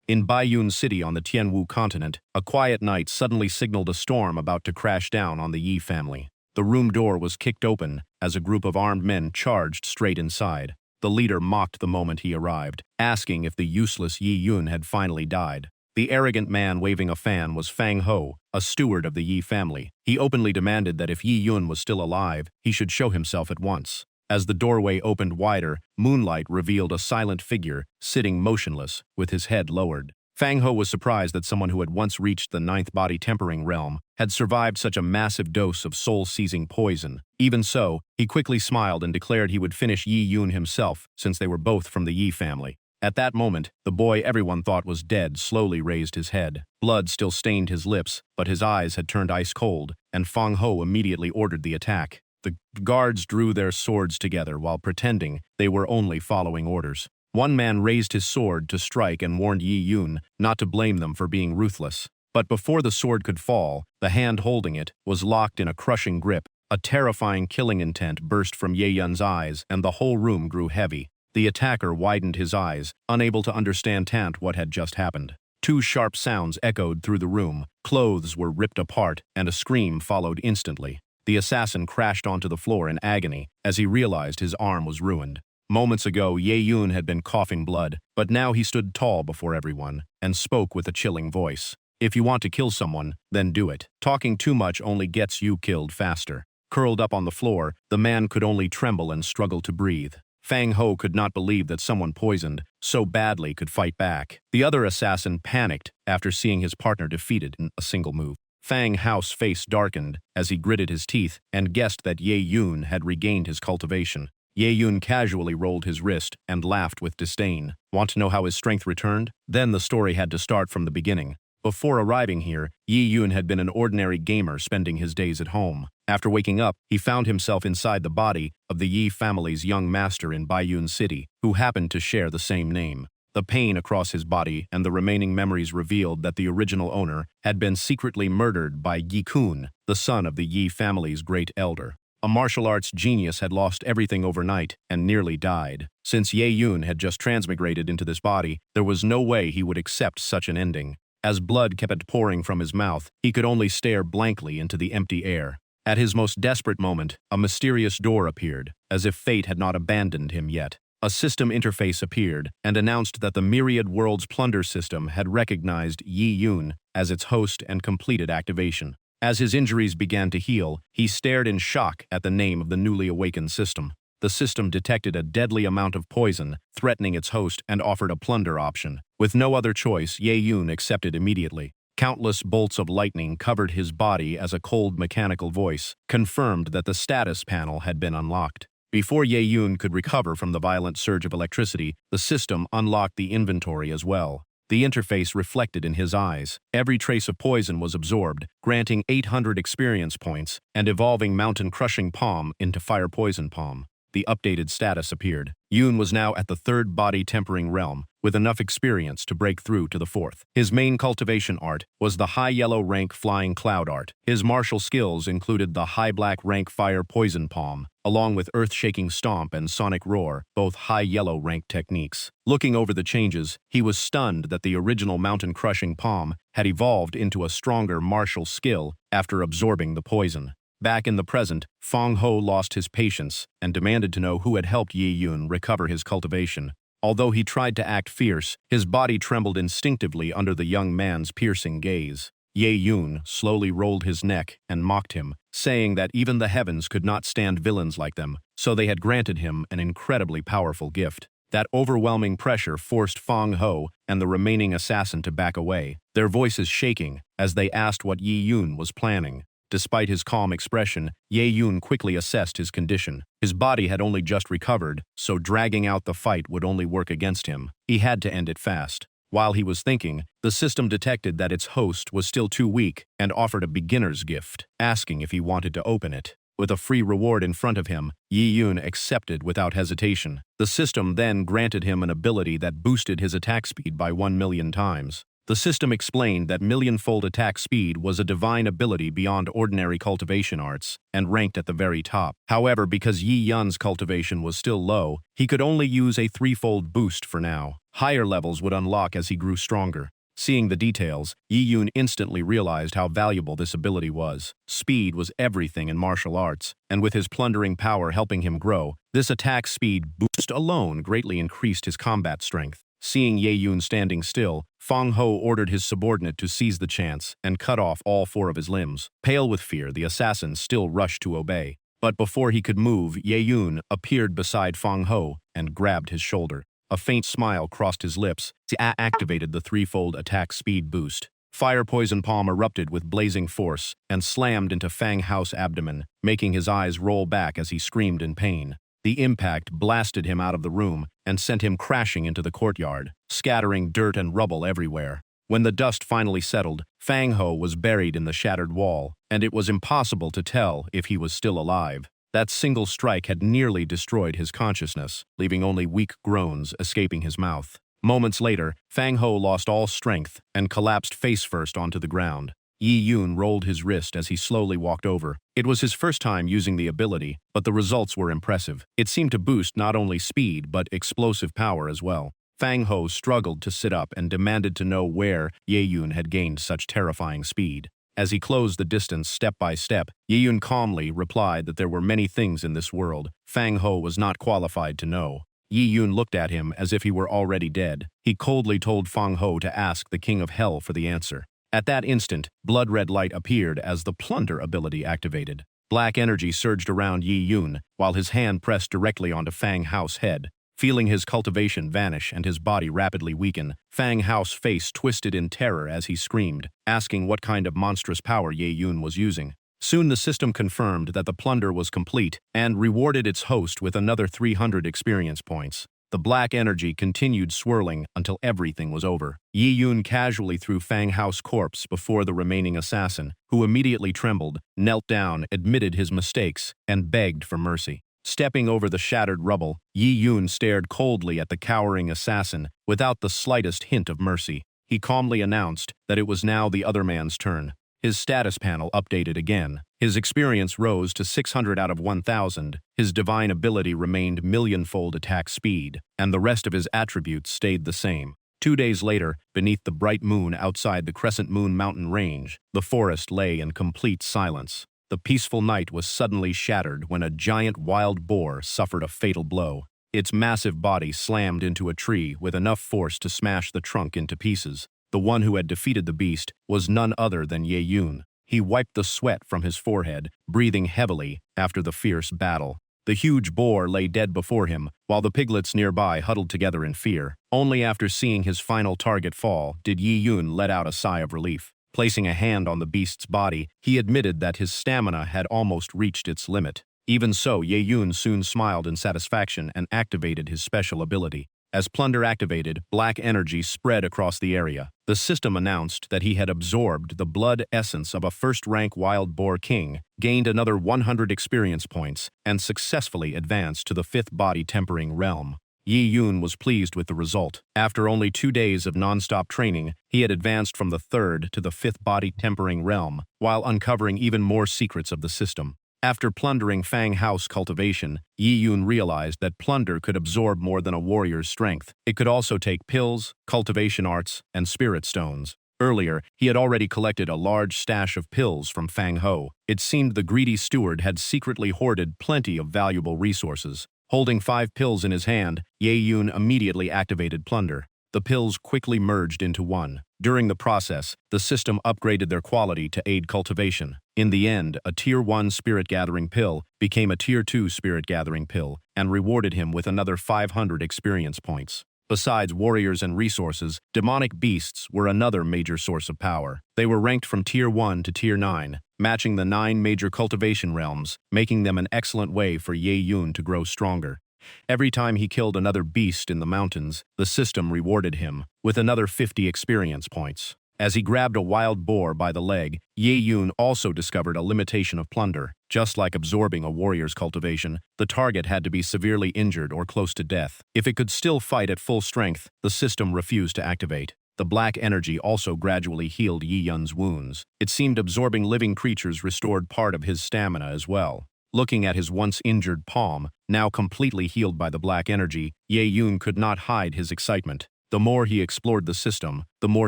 In Baiyun City on the Tianwu continent, a quiet night suddenly signaled a storm about to crash down on the Yi family. The room door was kicked open as a group of armed men charged straight inside. The leader mocked the moment he arrived, asking if the useless Yi Yun had finally died. The arrogant man waving a fan was Fang Ho, a steward of the Yi family. He openly demanded that if Yi Yun was still alive, he should show himself at once. As the doorway opened wider, moonlight revealed a silent figure, sitting motionless, with his head lowered. Fang Ho was surprised that someone who had once reached the ninth body-tempering realm had survived such a massive dose of soul-seizing poison. Even so, he quickly smiled and declared he would finish Yi Yun himself, since they were both from the Yi family. At that moment, the boy everyone thought was dead slowly raised his head. Blood still stained his lips, but his eyes had turned ice cold, and Fang Ho immediately ordered the attack. The guards drew their swords together while pretending they were only following orders. One man raised his sword to strike and warned Yi Yun not to blame them for being ruthless. But before the sword could fall, the hand holding it was locked in a crushing grip. A terrifying killing intent burst from Ye Yun's eyes, and the whole room grew heavy. The attacker widened his eyes, unable to understand what had just happened. Two sharp sounds echoed through the room, clothes were ripped apart, and a scream followed instantly. The assassin crashed onto the floor in agony as he realized his arm was ruined. Moments ago, Ye Yun had been coughing blood, but now he stood tall before everyone and spoke with a chilling voice. If you want to kill someone, then do it. Talking too much only gets you killed faster. Curled up on the floor, the man could only tremble and struggle to breathe. Fang Ho could not believe that someone poisoned so badly could fight back. The other assassin panicked after seeing his partner defeated in a single move. Fang Hao's face darkened as he gritted his teeth and guessed that Ye Yun had regained his cultivation. Ye Yun casually rolled his wrist and laughed with disdain. Want to know how his strength returned? Then the story had to start from the beginning. Before arriving here, Yi Yun had been an ordinary gamer spending his days at home. After waking up, he found himself inside the body of the Yi family's young master in Baiyun City, who happened to share the same name. The pain across his body and the remaining memories revealed that the original owner had been secretly murdered by Yi Kun, the son of the Yi family's great elder. A martial arts genius had lost everything overnight and nearly died. Since Ye Yun had just transmigrated into this body, there was no way he would accept such an ending. As blood kept pouring from his mouth, he could only stare blankly into the empty air. At his most desperate moment, a mysterious door appeared, as if fate had not abandoned him yet. A system interface appeared and announced that the Myriad Worlds Plunder system had recognized Yi Yun as its host and completed activation. As his injuries began to heal, he stared in shock at the name of the newly awakened system. The system detected a deadly amount of poison, threatening its host, and offered a plunder option. With no other choice, Ye Yun accepted immediately. Countless bolts of lightning covered his body as a cold mechanical voice confirmed that the status panel had been unlocked. Before Ye Yun could recover from the violent surge of electricity, the system unlocked the inventory as well. The interface reflected in his eyes. Every trace of poison was absorbed, granting 800 experience points and evolving Mountain Crushing Palm into Fire Poison Palm. The updated status appeared. Yun was now at the third body-tempering realm, with enough experience to break through to the fourth. His main cultivation art was the high yellow rank Flying Cloud art. His martial skills included the high black rank Fire Poison Palm, along with Earth-Shaking Stomp and Sonic Roar, both high yellow rank techniques. Looking over the changes, he was stunned that the original Mountain Crushing Palm had evolved into a stronger martial skill after absorbing the poison. Back in the present, Fang Ho lost his patience and demanded to know who had helped Yi Yun recover his cultivation. Although he tried to act fierce, his body trembled instinctively under the young man's piercing gaze. Ye Yun slowly rolled his neck and mocked him, saying that even the heavens could not stand villains like them, so they had granted him an incredibly powerful gift. That overwhelming pressure forced Fang Ho and the remaining assassin to back away, their voices shaking as they asked what Yi Yun was planning. Despite his calm expression, Ye Yun quickly assessed his condition. His body had only just recovered, so dragging out the fight would only work against him. He had to end it fast. While he was thinking, the system detected that its host was still too weak and offered a beginner's gift, asking if he wanted to open it. With a free reward in front of him, Yi Yun accepted without hesitation. The system then granted him an ability that boosted his attack speed by 1,000,000 times. The system explained that millionfold attack speed was a divine ability beyond ordinary cultivation arts, and ranked at the very top. However, because Yi Yun's cultivation was still low, he could only use a threefold boost for now. Higher levels would unlock as he grew stronger. Seeing the details, Yi Yun instantly realized how valuable this ability was. Speed was everything in martial arts, and with his plundering power helping him grow, this attack speed boost alone greatly increased his combat strength. Seeing Ye Yun standing still, Fang Ho ordered his subordinate to seize the chance and cut off all 4 of his limbs. Pale with fear, the assassin still rushed to obey. But before he could move, Ye Yun appeared beside Fang Ho and grabbed his shoulder. A faint smile crossed his lips. He activated the threefold attack speed boost. Fire poison palm erupted with blazing force and slammed into Fang Hao's abdomen, making his eyes roll back as he screamed in pain. The impact blasted him out of the room and sent him crashing into the courtyard, scattering dirt and rubble everywhere. When the dust finally settled, Fang Ho was buried in the shattered wall, and it was impossible to tell if he was still alive. That single strike had nearly destroyed his consciousness, leaving only weak groans escaping his mouth. Moments later, Fang Ho lost all strength and collapsed face-first onto the ground. Yi Yun rolled his wrist as he slowly walked over. It was his first time using the ability, but the results were impressive. It seemed to boost not only speed, but explosive power as well. Fang Ho struggled to sit up and demanded to know where Ye Yun had gained such terrifying speed. As he closed the distance step by step, Ye Yun calmly replied that there were many things in this world Fang Ho was not qualified to know. Yi Yun looked at him as if he were already dead. He coldly told Fang Ho to ask the King of Hell for the answer. At that instant, blood-red light appeared as the plunder ability activated. Black energy surged around Yi Yun, while his hand pressed directly onto Fang Hao's head. Feeling his cultivation vanish and his body rapidly weaken, Fang Hao's face twisted in terror as he screamed, asking what kind of monstrous power Ye Yun was using. Soon the system confirmed that the plunder was complete and rewarded its host with another 300 experience points. The black energy continued swirling until everything was over. Yi Yun casually threw Fang Hao's corpse before the remaining assassin, who immediately trembled, knelt down, admitted his mistakes, and begged for mercy. Stepping over the shattered rubble, Yi Yun stared coldly at the cowering assassin without the slightest hint of mercy. He calmly announced that it was now the other man's turn. His status panel updated again. His experience rose to 600 out of 1,000, his divine ability remained millionfold attack speed, and the rest of his attributes stayed the same. 2 days later, beneath the bright moon outside the Crescent Moon mountain range, the forest lay in complete silence. The peaceful night was suddenly shattered when a giant wild boar suffered a fatal blow. Its massive body slammed into a tree with enough force to smash the trunk into pieces. The one who had defeated the beast was none other than Ye Yun. He wiped the sweat from his forehead, breathing heavily after the fierce battle. The huge boar lay dead before him, while the piglets nearby huddled together in fear. Only after seeing his final target fall did Ye Yun let out a sigh of relief. Placing a hand on the beast's body, he admitted that his stamina had almost reached its limit. Even so, Ye Yun soon smiled in satisfaction and activated his special ability. As plunder activated, black energy spread across the area. The system announced that he had absorbed the blood essence of a first-rank wild boar king, gained another 100 experience points, and successfully advanced to the 5th body tempering realm. Yi Yun was pleased with the result. After only 2 days of non-stop training, he had advanced from the 3rd to the 5th body tempering realm, while uncovering even more secrets of the system. After plundering Fang Hao's cultivation, Yi Yun realized that plunder could absorb more than a warrior's strength. It could also take pills, cultivation arts, and spirit stones. Earlier, he had already collected a large stash of pills from Fang Ho. It seemed the greedy steward had secretly hoarded plenty of valuable resources. Holding 5 pills in his hand, Ye Yun immediately activated plunder. The pills quickly merged into one. During the process, the system upgraded their quality to aid cultivation. In the end, a Tier 1 Spirit Gathering pill became a Tier 2 Spirit Gathering pill and rewarded him with another 500 experience points. Besides warriors and resources, demonic beasts were another major source of power. They were ranked from Tier 1 to Tier 9, matching the 9 major cultivation realms, making them an excellent way for Ye Yun to grow stronger. Every time he killed another beast in the mountains, the system rewarded him with another 50 experience points. As he grabbed a wild boar by the leg, Ye Yun also discovered a limitation of plunder. Just like absorbing a warrior's cultivation, the target had to be severely injured or close to death. If it could still fight at full strength, the system refused to activate. The black energy also gradually healed Yi Yun's wounds. It seemed absorbing living creatures restored part of his stamina as well. Looking at his once injured palm, now completely healed by the black energy, Ye Yun could not hide his excitement. The more he explored the system, the more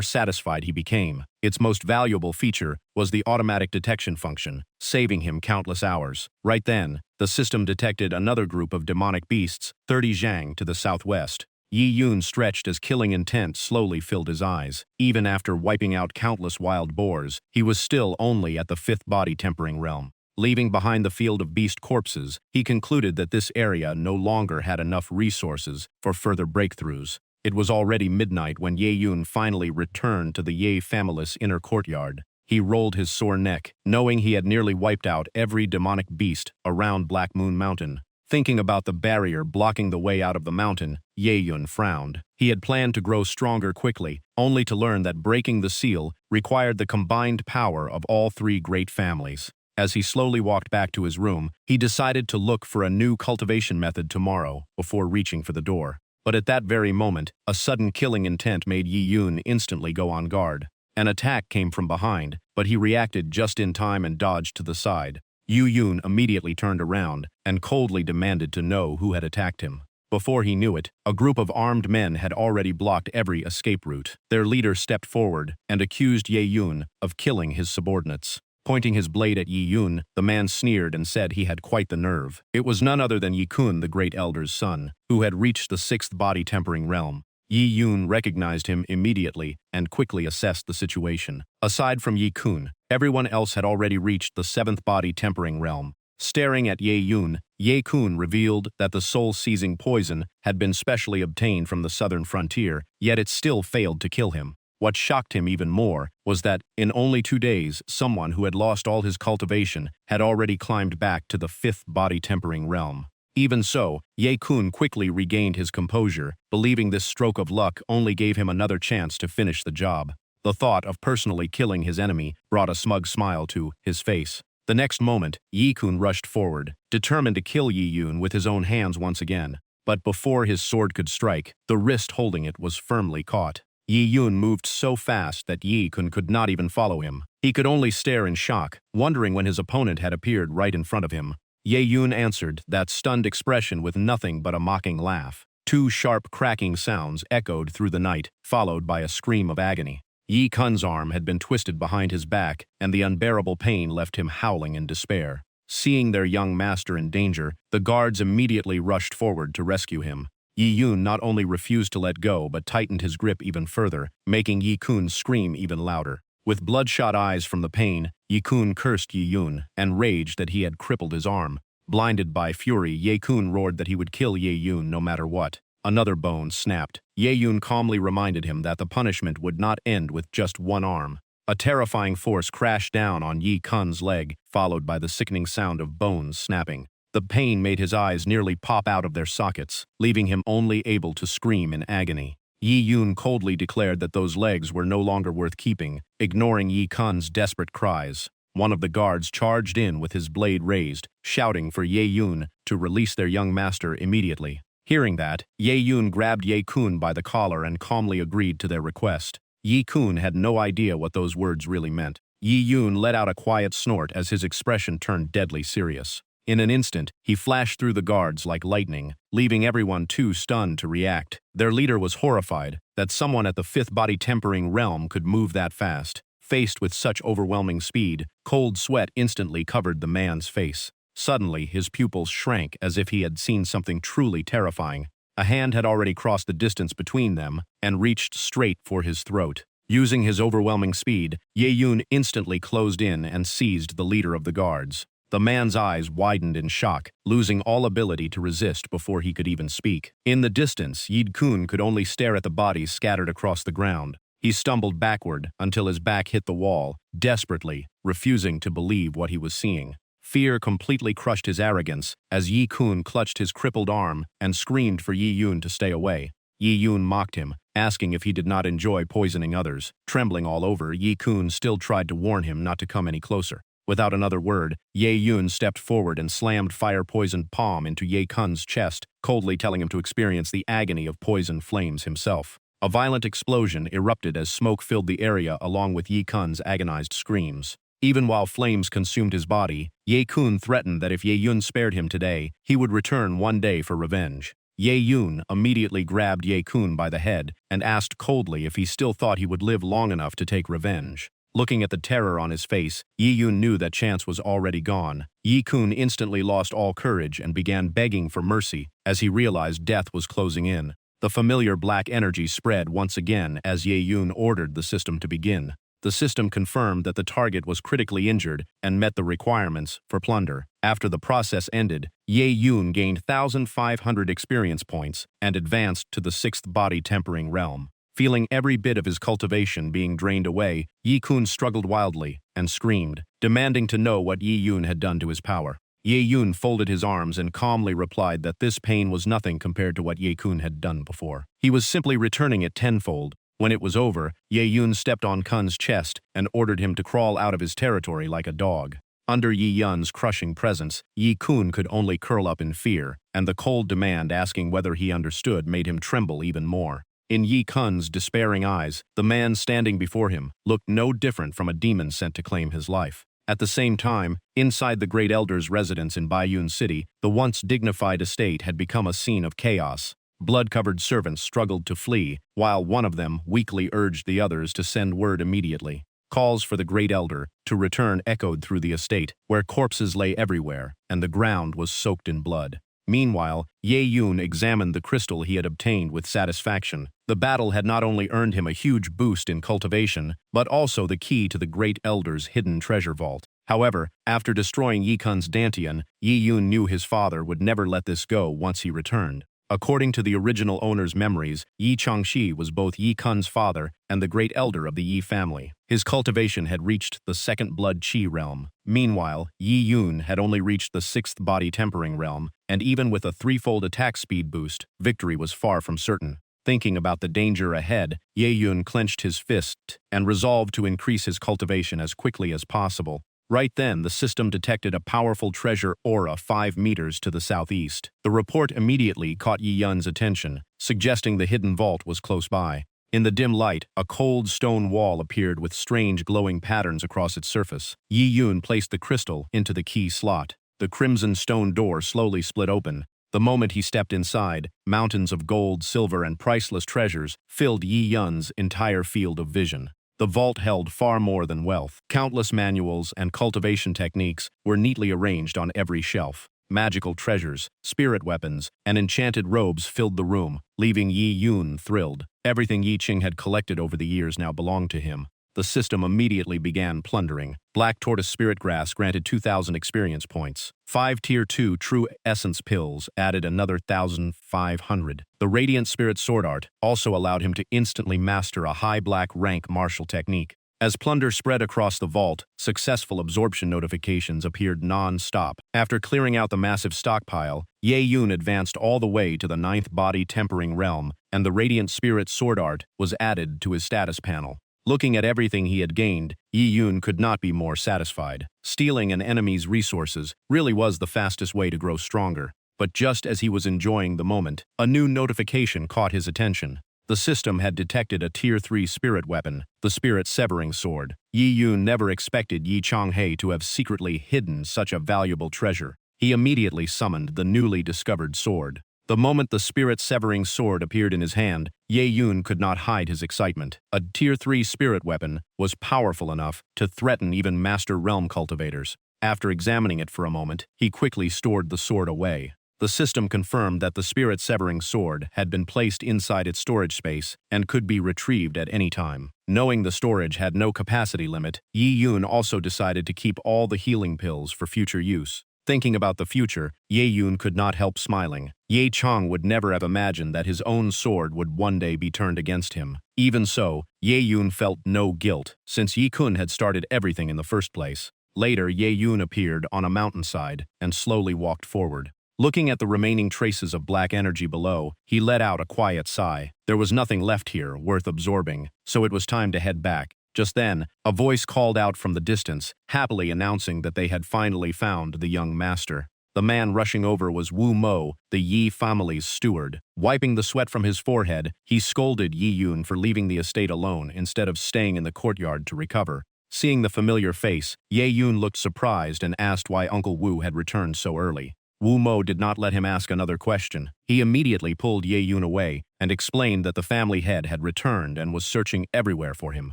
satisfied he became. Its most valuable feature was the automatic detection function, saving him countless hours. Right then, the system detected another group of demonic beasts, 30 Zhang to the southwest. Yi Yun stretched as killing intent slowly filled his eyes. Even after wiping out countless wild boars, he was still only at the 5th body tempering realm. Leaving behind the field of beast corpses, he concluded that this area no longer had enough resources for further breakthroughs. It was already midnight when Ye Yun finally returned to the Ye family's inner courtyard. He rolled his sore neck, knowing he had nearly wiped out every demonic beast around Black Moon Mountain. Thinking about the barrier blocking the way out of the mountain, Ye Yun frowned. He had planned to grow stronger quickly, only to learn that breaking the seal required the combined power of all 3 great families. As he slowly walked back to his room, he decided to look for a new cultivation method tomorrow before reaching for the door. But at that very moment, a sudden killing intent made Yi Yun instantly go on guard. An attack came from behind, but he reacted just in time and dodged to the side. Yi Yun immediately turned around and coldly demanded to know who had attacked him. Before he knew it, a group of armed men had already blocked every escape route. Their leader stepped forward and accused Ye Yun of killing his subordinates. Pointing his blade at Yi Yun, the man sneered and said he had quite the nerve. It was none other than Yi Kun, the great elder's son, who had reached the 6th body tempering realm. Yi Yun recognized him immediately and quickly assessed the situation. Aside from Yi Kun, everyone else had already reached the 7th body tempering realm. Staring at Ye Yun, Ye Kun revealed that the soul-seizing poison had been specially obtained from the southern frontier, yet it still failed to kill him. What shocked him even more was that, in only 2 days, someone who had lost all his cultivation had already climbed back to the 5th body tempering realm. Even so, Ye Kun quickly regained his composure, believing this stroke of luck only gave him another chance to finish the job. The thought of personally killing his enemy brought a smug smile to his face. The next moment, Ye Kun rushed forward, determined to kill Yi Yun with his own hands once again. But before his sword could strike, the wrist holding it was firmly caught. Yi Yun moved so fast that Ye Kun could not even follow him. He could only stare in shock, wondering when his opponent had appeared right in front of him. Ye Yun answered that stunned expression with nothing but a mocking laugh. 2 sharp cracking sounds echoed through the night, followed by a scream of agony. Yi Kun's arm had been twisted behind his back, and the unbearable pain left him howling in despair. Seeing their young master in danger, the guards immediately rushed forward to rescue him. Yi Yun not only refused to let go but tightened his grip even further, making Yi Kun scream even louder. With bloodshot eyes from the pain, Yi Kun cursed Yi Yun and raged that he had crippled his arm. Blinded by fury, Ye Kun roared that he would kill Ye Yun no matter what. Another bone snapped. Ye Yun calmly reminded him that the punishment would not end with just one arm. A terrifying force crashed down on Yi Kun's leg, followed by the sickening sound of bones snapping. The pain made his eyes nearly pop out of their sockets, leaving him only able to scream in agony. Yi Yun coldly declared that those legs were no longer worth keeping, ignoring Yi Kun's desperate cries. One of the guards charged in with his blade raised, shouting for Ye Yun to release their young master immediately. Hearing that, Ye Yun grabbed Ye Kun by the collar and calmly agreed to their request. Ye Kun had no idea what those words really meant. Yi Yun let out a quiet snort as his expression turned deadly serious. In an instant, he flashed through the guards like lightning, leaving everyone too stunned to react. Their leader was horrified that someone at the 5th body tempering realm could move that fast. Faced with such overwhelming speed, cold sweat instantly covered the man's face. Suddenly, his pupils shrank as if he had seen something truly terrifying. A hand had already crossed the distance between them and reached straight for his throat. Using his overwhelming speed, Ye Yun instantly closed in and seized the leader of the guards. The man's eyes widened in shock, losing all ability to resist before he could even speak. In the distance, Yi Kun could only stare at the bodies scattered across the ground. He stumbled backward until his back hit the wall, desperately, refusing to believe what he was seeing. Fear completely crushed his arrogance as Yi Kun clutched his crippled arm and screamed for Yi Yun to stay away. Yi Yun mocked him, asking if he did not enjoy poisoning others. Trembling all over, Yi Kun still tried to warn him not to come any closer. Without another word, Ye Yun stepped forward and slammed fire-poisoned palm into Ye Kun's chest, coldly telling him to experience the agony of poison flames himself. A violent explosion erupted as smoke filled the area along with Yi Kun's agonized screams. Even while flames consumed his body, Ye Kun threatened that if Ye Yun spared him today, he would return one day for revenge. Ye Yun immediately grabbed Ye Kun by the head and asked coldly if he still thought he would live long enough to take revenge. Looking at the terror on his face, Ye Yun knew that chance was already gone. Ye Kun instantly lost all courage and began begging for mercy as he realized death was closing in. The familiar black energy spread once again as Ye Yun ordered the system to begin. The system confirmed that the target was critically injured and met the requirements for plunder. After the process ended, Ye Yun gained 1,500 experience points and advanced to the 6th body tempering realm. Feeling every bit of his cultivation being drained away, Ye Kun struggled wildly and screamed, demanding to know what Ye Yun had done to his power. Ye Yun folded his arms and calmly replied that this pain was nothing compared to what Ye Kun had done before. He was simply returning it tenfold. When it was over, Ye Yun stepped on Kun's chest and ordered him to crawl out of his territory like a dog. Under Ye Yun's crushing presence, Ye Kun could only curl up in fear, and the cold demand asking whether he understood made him tremble even more. In Ye Kun's despairing eyes, the man standing before him looked no different from a demon sent to claim his life. At the same time, inside the Great Elder's residence in Baiyun City, the once dignified estate had become a scene of chaos. Blood-covered servants struggled to flee, while one of them weakly urged the others to send word immediately. Calls for the Great Elder to return echoed through the estate, where corpses lay everywhere, and the ground was soaked in blood. Meanwhile, Ye Yun examined the crystal he had obtained with satisfaction. The battle had not only earned him a huge boost in cultivation, but also the key to the Great Elder's hidden treasure vault. However, after destroying Ye Kun's Dantian, Ye Yun knew his father would never let this go once he returned. According to the original owner's memories, Yi Changxi was both Ye Kun's father and the Great Elder of the Yi family. His cultivation had reached the 2nd blood Qi realm. Meanwhile, Ye Yun had only reached the 6th body tempering realm, and even with a 3-fold attack speed boost, victory was far from certain. Thinking about the danger ahead, Ye Yun clenched his fist and resolved to increase his cultivation as quickly as possible. Right then, the system detected a powerful treasure aura 5 meters to the southeast. The report immediately caught Ye Yun's attention, suggesting the hidden vault was close by. In the dim light, a cold stone wall appeared with strange glowing patterns across its surface. Ye Yun placed the crystal into the key slot. The crimson stone door slowly split open. The moment he stepped inside, mountains of gold, silver, and priceless treasures filled Ye Yun's entire field of vision. The vault held far more than wealth. Countless manuals and cultivation techniques were neatly arranged on every shelf. Magical treasures, spirit weapons, and enchanted robes filled the room, leaving Ye Yun thrilled. Everything Yi Qing had collected over the years now belonged to him. The system immediately began plundering. Black Tortoise Spirit Grass granted 2,000 experience points. 5 Tier 2 True Essence Pills added another 1,500. The Radiant Spirit Sword Art also allowed him to instantly master a high black rank martial technique. As plunder spread across the vault, successful absorption notifications appeared non-stop. After clearing out the massive stockpile, Ye Yun advanced all the way to the 9th body tempering realm, and the Radiant Spirit Sword Art was added to his status panel. Looking at everything he had gained, Ye Yun could not be more satisfied. Stealing an enemy's resources really was the fastest way to grow stronger. But just as he was enjoying the moment, a new notification caught his attention. The system had detected a Tier 3 spirit weapon, the Spirit Severing Sword. Ye Yun never expected Yi Changhe to have secretly hidden such a valuable treasure. He immediately summoned the newly discovered sword. The moment the spirit-severing sword appeared in his hand, Ye Yun could not hide his excitement. A Tier 3 spirit weapon was powerful enough to threaten even Master Realm cultivators. After examining it for a moment, he quickly stored the sword away. The system confirmed that the spirit-severing sword had been placed inside its storage space and could be retrieved at any time. Knowing the storage had no capacity limit, Ye Yun also decided to keep all the healing pills for future use. Thinking about the future, Ye Yun could not help smiling. Ye Chang would never have imagined that his own sword would one day be turned against him. Even so, Ye Yun felt no guilt, since Ye Kun had started everything in the first place. Later, Ye Yun appeared on a mountainside and slowly walked forward. Looking at the remaining traces of black energy below, he let out a quiet sigh. There was nothing left here worth absorbing, so it was time to head back. Just then, a voice called out from the distance, happily announcing that they had finally found the young master. The man rushing over was Wu Mo, the Yi family's steward. Wiping the sweat from his forehead, he scolded Yi Yun for leaving the estate alone instead of staying in the courtyard to recover. Seeing the familiar face, Ye Yun looked surprised and asked why Uncle Wu had returned so early. Wu Mo did not let him ask another question. He immediately pulled Ye Yun away and explained that the family head had returned and was searching everywhere for him.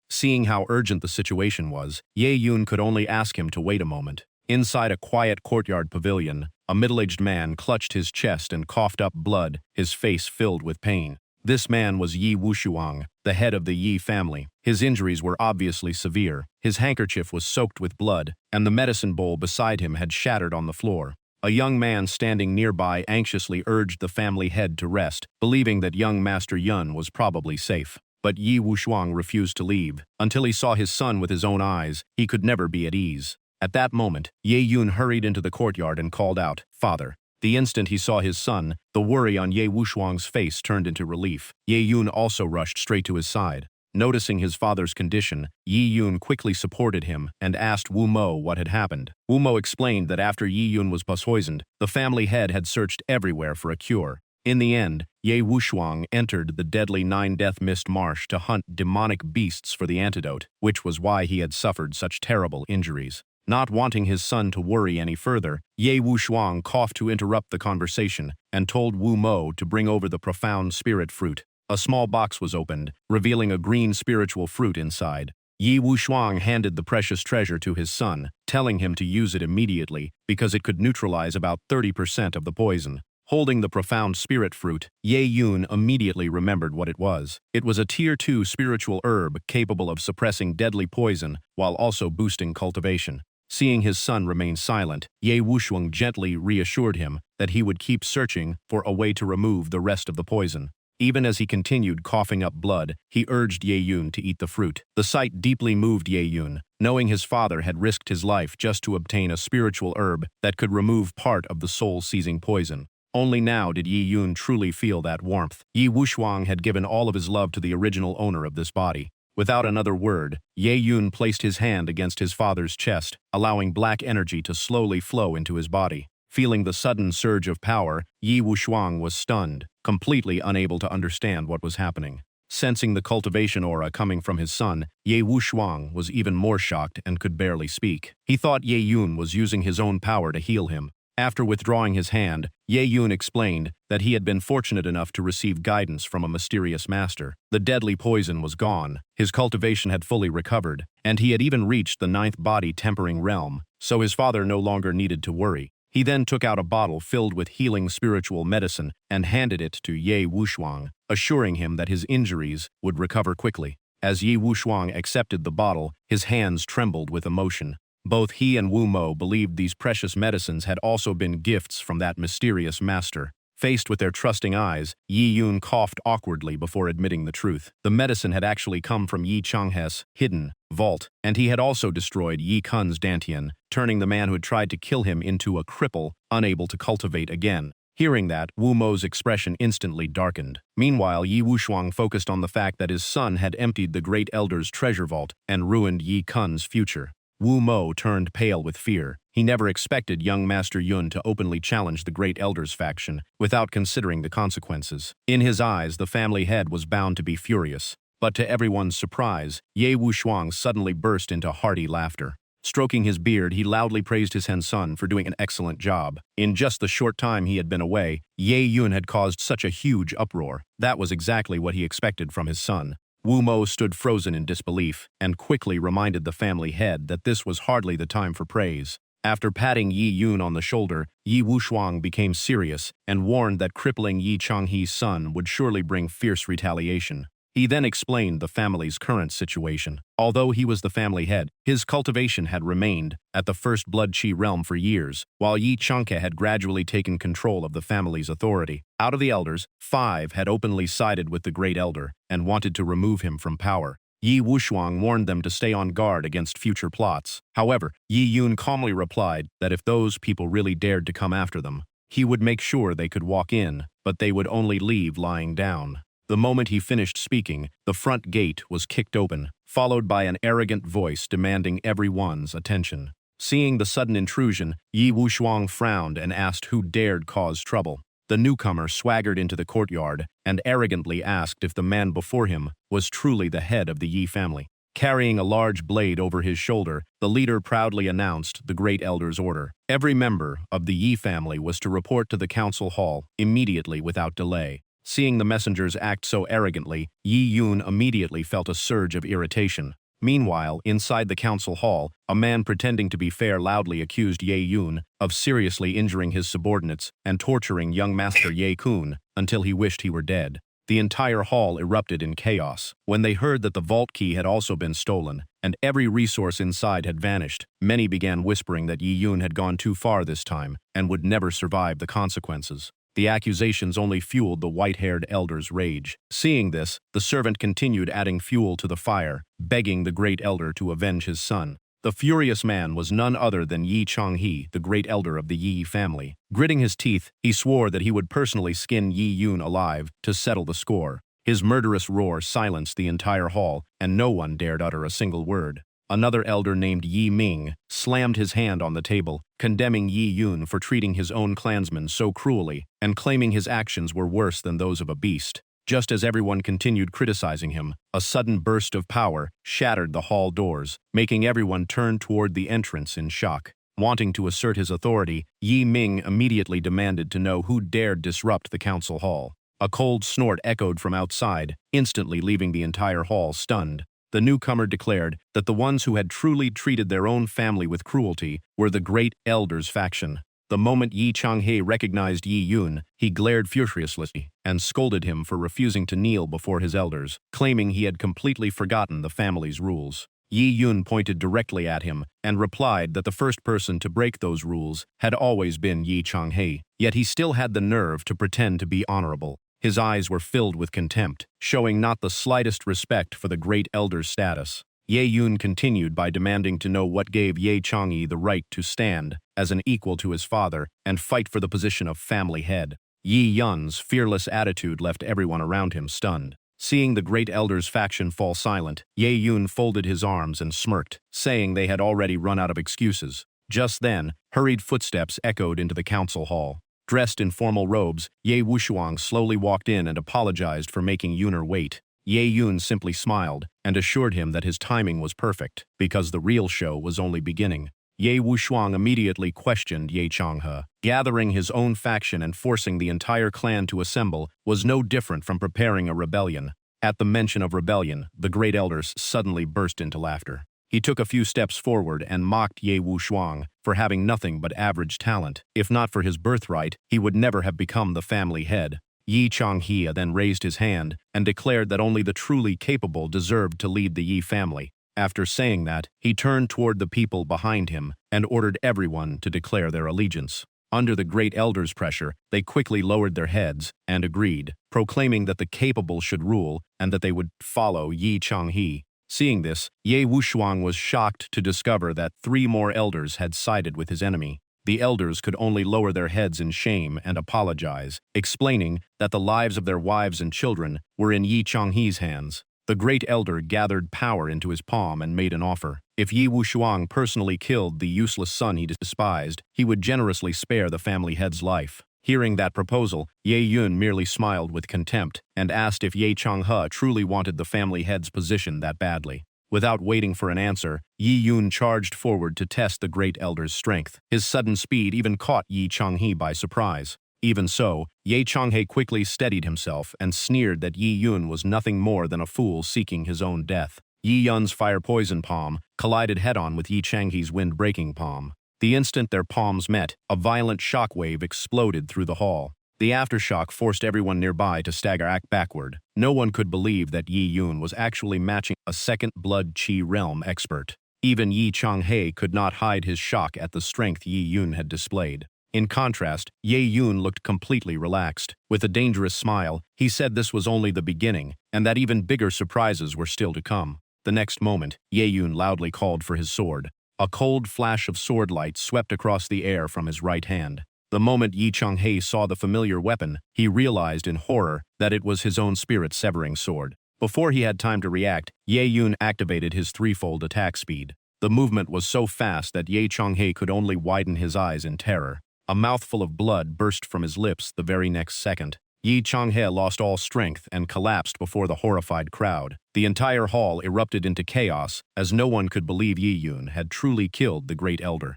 Seeing how urgent the situation was, Ye Yun could only ask him to wait a moment. Inside a quiet courtyard pavilion, a middle-aged man clutched his chest and coughed up blood, his face filled with pain. This man was Yi Wushuang, the head of the Yi family. His injuries were obviously severe. His handkerchief was soaked with blood, and the medicine bowl beside him had shattered on the floor. A young man standing nearby anxiously urged the family head to rest, believing that young Master Yun was probably safe. But Yi Wushuang refused to leave. Until he saw his son with his own eyes, he could never be at ease. At that moment, Ye Yun hurried into the courtyard and called out, "Father." The instant he saw his son, the worry on Ye Wushuang's face turned into relief. Ye Yun also rushed straight to his side. Noticing his father's condition, Yi Yun quickly supported him and asked Wu Mo what had happened. Wu Mo explained that after Yi Yun was poisoned, the family head had searched everywhere for a cure. In the end, Ye Wushuang entered the deadly Nine-Death Mist Marsh to hunt demonic beasts for the antidote, which was why he had suffered such terrible injuries. Not wanting his son to worry any further, Ye Wushuang coughed to interrupt the conversation and told Wu Mo to bring over the profound spirit fruit. A small box was opened, revealing a green spiritual fruit inside. Yi Wushuang handed the precious treasure to his son, telling him to use it immediately because it could neutralize about 30% of the poison. Holding the profound spirit fruit, Ye Yun immediately remembered what it was. It was a Tier 2 spiritual herb capable of suppressing deadly poison while also boosting cultivation. Seeing his son remain silent, Ye Wushuang gently reassured him that he would keep searching for a way to remove the rest of the poison. Even as he continued coughing up blood, he urged Ye Yun to eat the fruit. The sight deeply moved Ye Yun, knowing his father had risked his life just to obtain a spiritual herb that could remove part of the soul-seizing poison. Only now did Yi Yun truly feel that warmth. Yi Wushuang had given all of his love to the original owner of this body. Without another word, Ye Yun placed his hand against his father's chest, allowing black energy to slowly flow into his body. Feeling the sudden surge of power, Yi Wushuang was stunned, completely unable to understand what was happening. Sensing the cultivation aura coming from his son, Ye Wushuang was even more shocked and could barely speak. He thought Ye Yun was using his own power to heal him. After withdrawing his hand, Ye Yun explained that he had been fortunate enough to receive guidance from a mysterious master. The deadly poison was gone, his cultivation had fully recovered, and he had even reached the 9th body tempering realm, so his father no longer needed to worry. He then took out a bottle filled with healing spiritual medicine and handed it to Ye Wushuang, assuring him that his injuries would recover quickly. As Ye Wushuang accepted the bottle, his hands trembled with emotion. Both he and Wu Mo believed these precious medicines had also been gifts from that mysterious master. Faced with their trusting eyes, Yi Yun coughed awkwardly before admitting the truth. The medicine had actually come from Yi Changhe's hidden vault, and he had also destroyed Yi Kun's dantian, turning the man who had tried to kill him into a cripple, unable to cultivate again. Hearing that, Wu Mo's expression instantly darkened. Meanwhile, Yi Wushuang focused on the fact that his son had emptied the Great Elder's treasure vault and ruined Yi Kun's future. Wu Mo turned pale with fear. He never expected young Master Yun to openly challenge the Great Elder's faction without considering the consequences. In his eyes, the family head was bound to be furious. But to everyone's surprise, Ye Wushuang suddenly burst into hearty laughter. Stroking his beard, he loudly praised his son for doing an excellent job. In just the short time he had been away, Ye Yun had caused such a huge uproar. That was exactly what he expected from his son. Wu Mo stood frozen in disbelief and quickly reminded the family head that this was hardly the time for praise. After patting Yi Yun on the shoulder, Yi Wushuang became serious and warned that crippling Yi Changhe's son would surely bring fierce retaliation. He then explained the family's current situation. Although he was the family head, his cultivation had remained at the First Blood Chi realm for years, while Yi Changhe had gradually taken control of the family's authority. Out of the elders, 5 had openly sided with the Great Elder and wanted to remove him from power. Yi Wushuang warned them to stay on guard against future plots. However, Yi Yun calmly replied that if those people really dared to come after them, he would make sure they could walk in, but they would only leave lying down. The moment he finished speaking, the front gate was kicked open, followed by an arrogant voice demanding everyone's attention. Seeing the sudden intrusion, Yi Wushuang frowned and asked who dared cause trouble. The newcomer swaggered into the courtyard and arrogantly asked if the man before him was truly the head of the Yi family. Carrying a large blade over his shoulder, the leader proudly announced the Great Elder's order. Every member of the Yi family was to report to the council hall immediately without delay. Seeing the messengers act so arrogantly, Yi Yun immediately felt a surge of irritation. Meanwhile, inside the council hall, a man pretending to be fair loudly accused Ye Yun of seriously injuring his subordinates and torturing young master Ye Kun until he wished he were dead. The entire hall erupted in chaos. When they heard that the vault key had also been stolen and every resource inside had vanished, many began whispering that Yi Yun had gone too far this time and would never survive the consequences. The accusations only fueled the white-haired elder's rage. Seeing this, the servant continued adding fuel to the fire, begging the great elder to avenge his son. The furious man was none other than Yi Changhe, the great elder of the Yi family. Gritting his teeth, he swore that he would personally skin Yi Yun alive to settle the score. His murderous roar silenced the entire hall, and no one dared utter a single word. Another elder named Yi Ming slammed his hand on the table, condemning Yi Yun for treating his own clansmen so cruelly and claiming his actions were worse than those of a beast. Just as everyone continued criticizing him, a sudden burst of power shattered the hall doors, making everyone turn toward the entrance in shock. Wanting to assert his authority, Yi Ming immediately demanded to know who dared disrupt the council hall. A cold snort echoed from outside, instantly leaving the entire hall stunned. The newcomer declared that the ones who had truly treated their own family with cruelty were the Great Elder's faction. The moment Yi Changhe recognized Yi Yun, he glared furiously and scolded him for refusing to kneel before his elders, claiming he had completely forgotten the family's rules. Yi Yun pointed directly at him and replied that the first person to break those rules had always been Yi Changhe, yet he still had the nerve to pretend to be honorable. His eyes were filled with contempt, showing not the slightest respect for the great elder's status. Ye Yun continued by demanding to know what gave Ye Chang'e the right to stand as an equal to his father and fight for the position of family head. Yi Yun's fearless attitude left everyone around him stunned. Seeing the great elder's faction fall silent, Ye Yun folded his arms and smirked, saying they had already run out of excuses. Just then, hurried footsteps echoed into the council hall. Dressed in formal robes, Ye Wushuang slowly walked in and apologized for making Yuner wait. Ye Yun simply smiled and assured him that his timing was perfect, because the real show was only beginning. Ye Wushuang immediately questioned Ye Changhe. Gathering his own faction and forcing the entire clan to assemble was no different from preparing a rebellion. At the mention of rebellion, the great elders suddenly burst into laughter. He took a few steps forward and mocked Ye Wushuang for having nothing but average talent. If not for his birthright, he would never have become the family head. Yi Changhe then raised his hand and declared that only the truly capable deserved to lead the Yi family. After saying that, he turned toward the people behind him and ordered everyone to declare their allegiance. Under the great elder's pressure, they quickly lowered their heads and agreed, proclaiming that the capable should rule and that they would follow Yi Changhe. Seeing this, Ye Wushuang was shocked to discover that 3 more elders had sided with his enemy. The elders could only lower their heads in shame and apologize, explaining that the lives of their wives and children were in Yi Changhe's hands. The great elder gathered power into his palm and made an offer. If Yi Wushuang personally killed the useless son he despised, he would generously spare the family head's life. Hearing that proposal, Ye Yun merely smiled with contempt and asked if Ye Changhe truly wanted the family head's position that badly. Without waiting for an answer, Yi Yun charged forward to test the great elder's strength. His sudden speed even caught Yi Changhe by surprise. Even so, Ye Changhe quickly steadied himself and sneered that Yi Yun was nothing more than a fool seeking his own death. Yi Yun's fire-poison palm collided head-on with Yi Changhe's wind-breaking palm. The instant their palms met, a violent shockwave exploded through the hall. The aftershock forced everyone nearby to stagger backward. No one could believe that Yi Yun was actually matching a second blood chi realm expert. Even Yi Changhe could not hide his shock at the strength Yi Yun had displayed. In contrast, Ye Yun looked completely relaxed. With a dangerous smile, he said this was only the beginning, and that even bigger surprises were still to come. The next moment, Ye Yun loudly called for his sword. A cold flash of sword light swept across the air from his right hand. The moment Yi Changhe saw the familiar weapon, he realized in horror that it was his own spirit-severing sword. Before he had time to react, Ye Yun activated his threefold attack speed. The movement was so fast that Ye Changhe could only widen his eyes in terror. A mouthful of blood burst from his lips the very next second. Yi Changhe lost all strength and collapsed before the horrified crowd. The entire hall erupted into chaos as no one could believe Yi Yun had truly killed the great elder.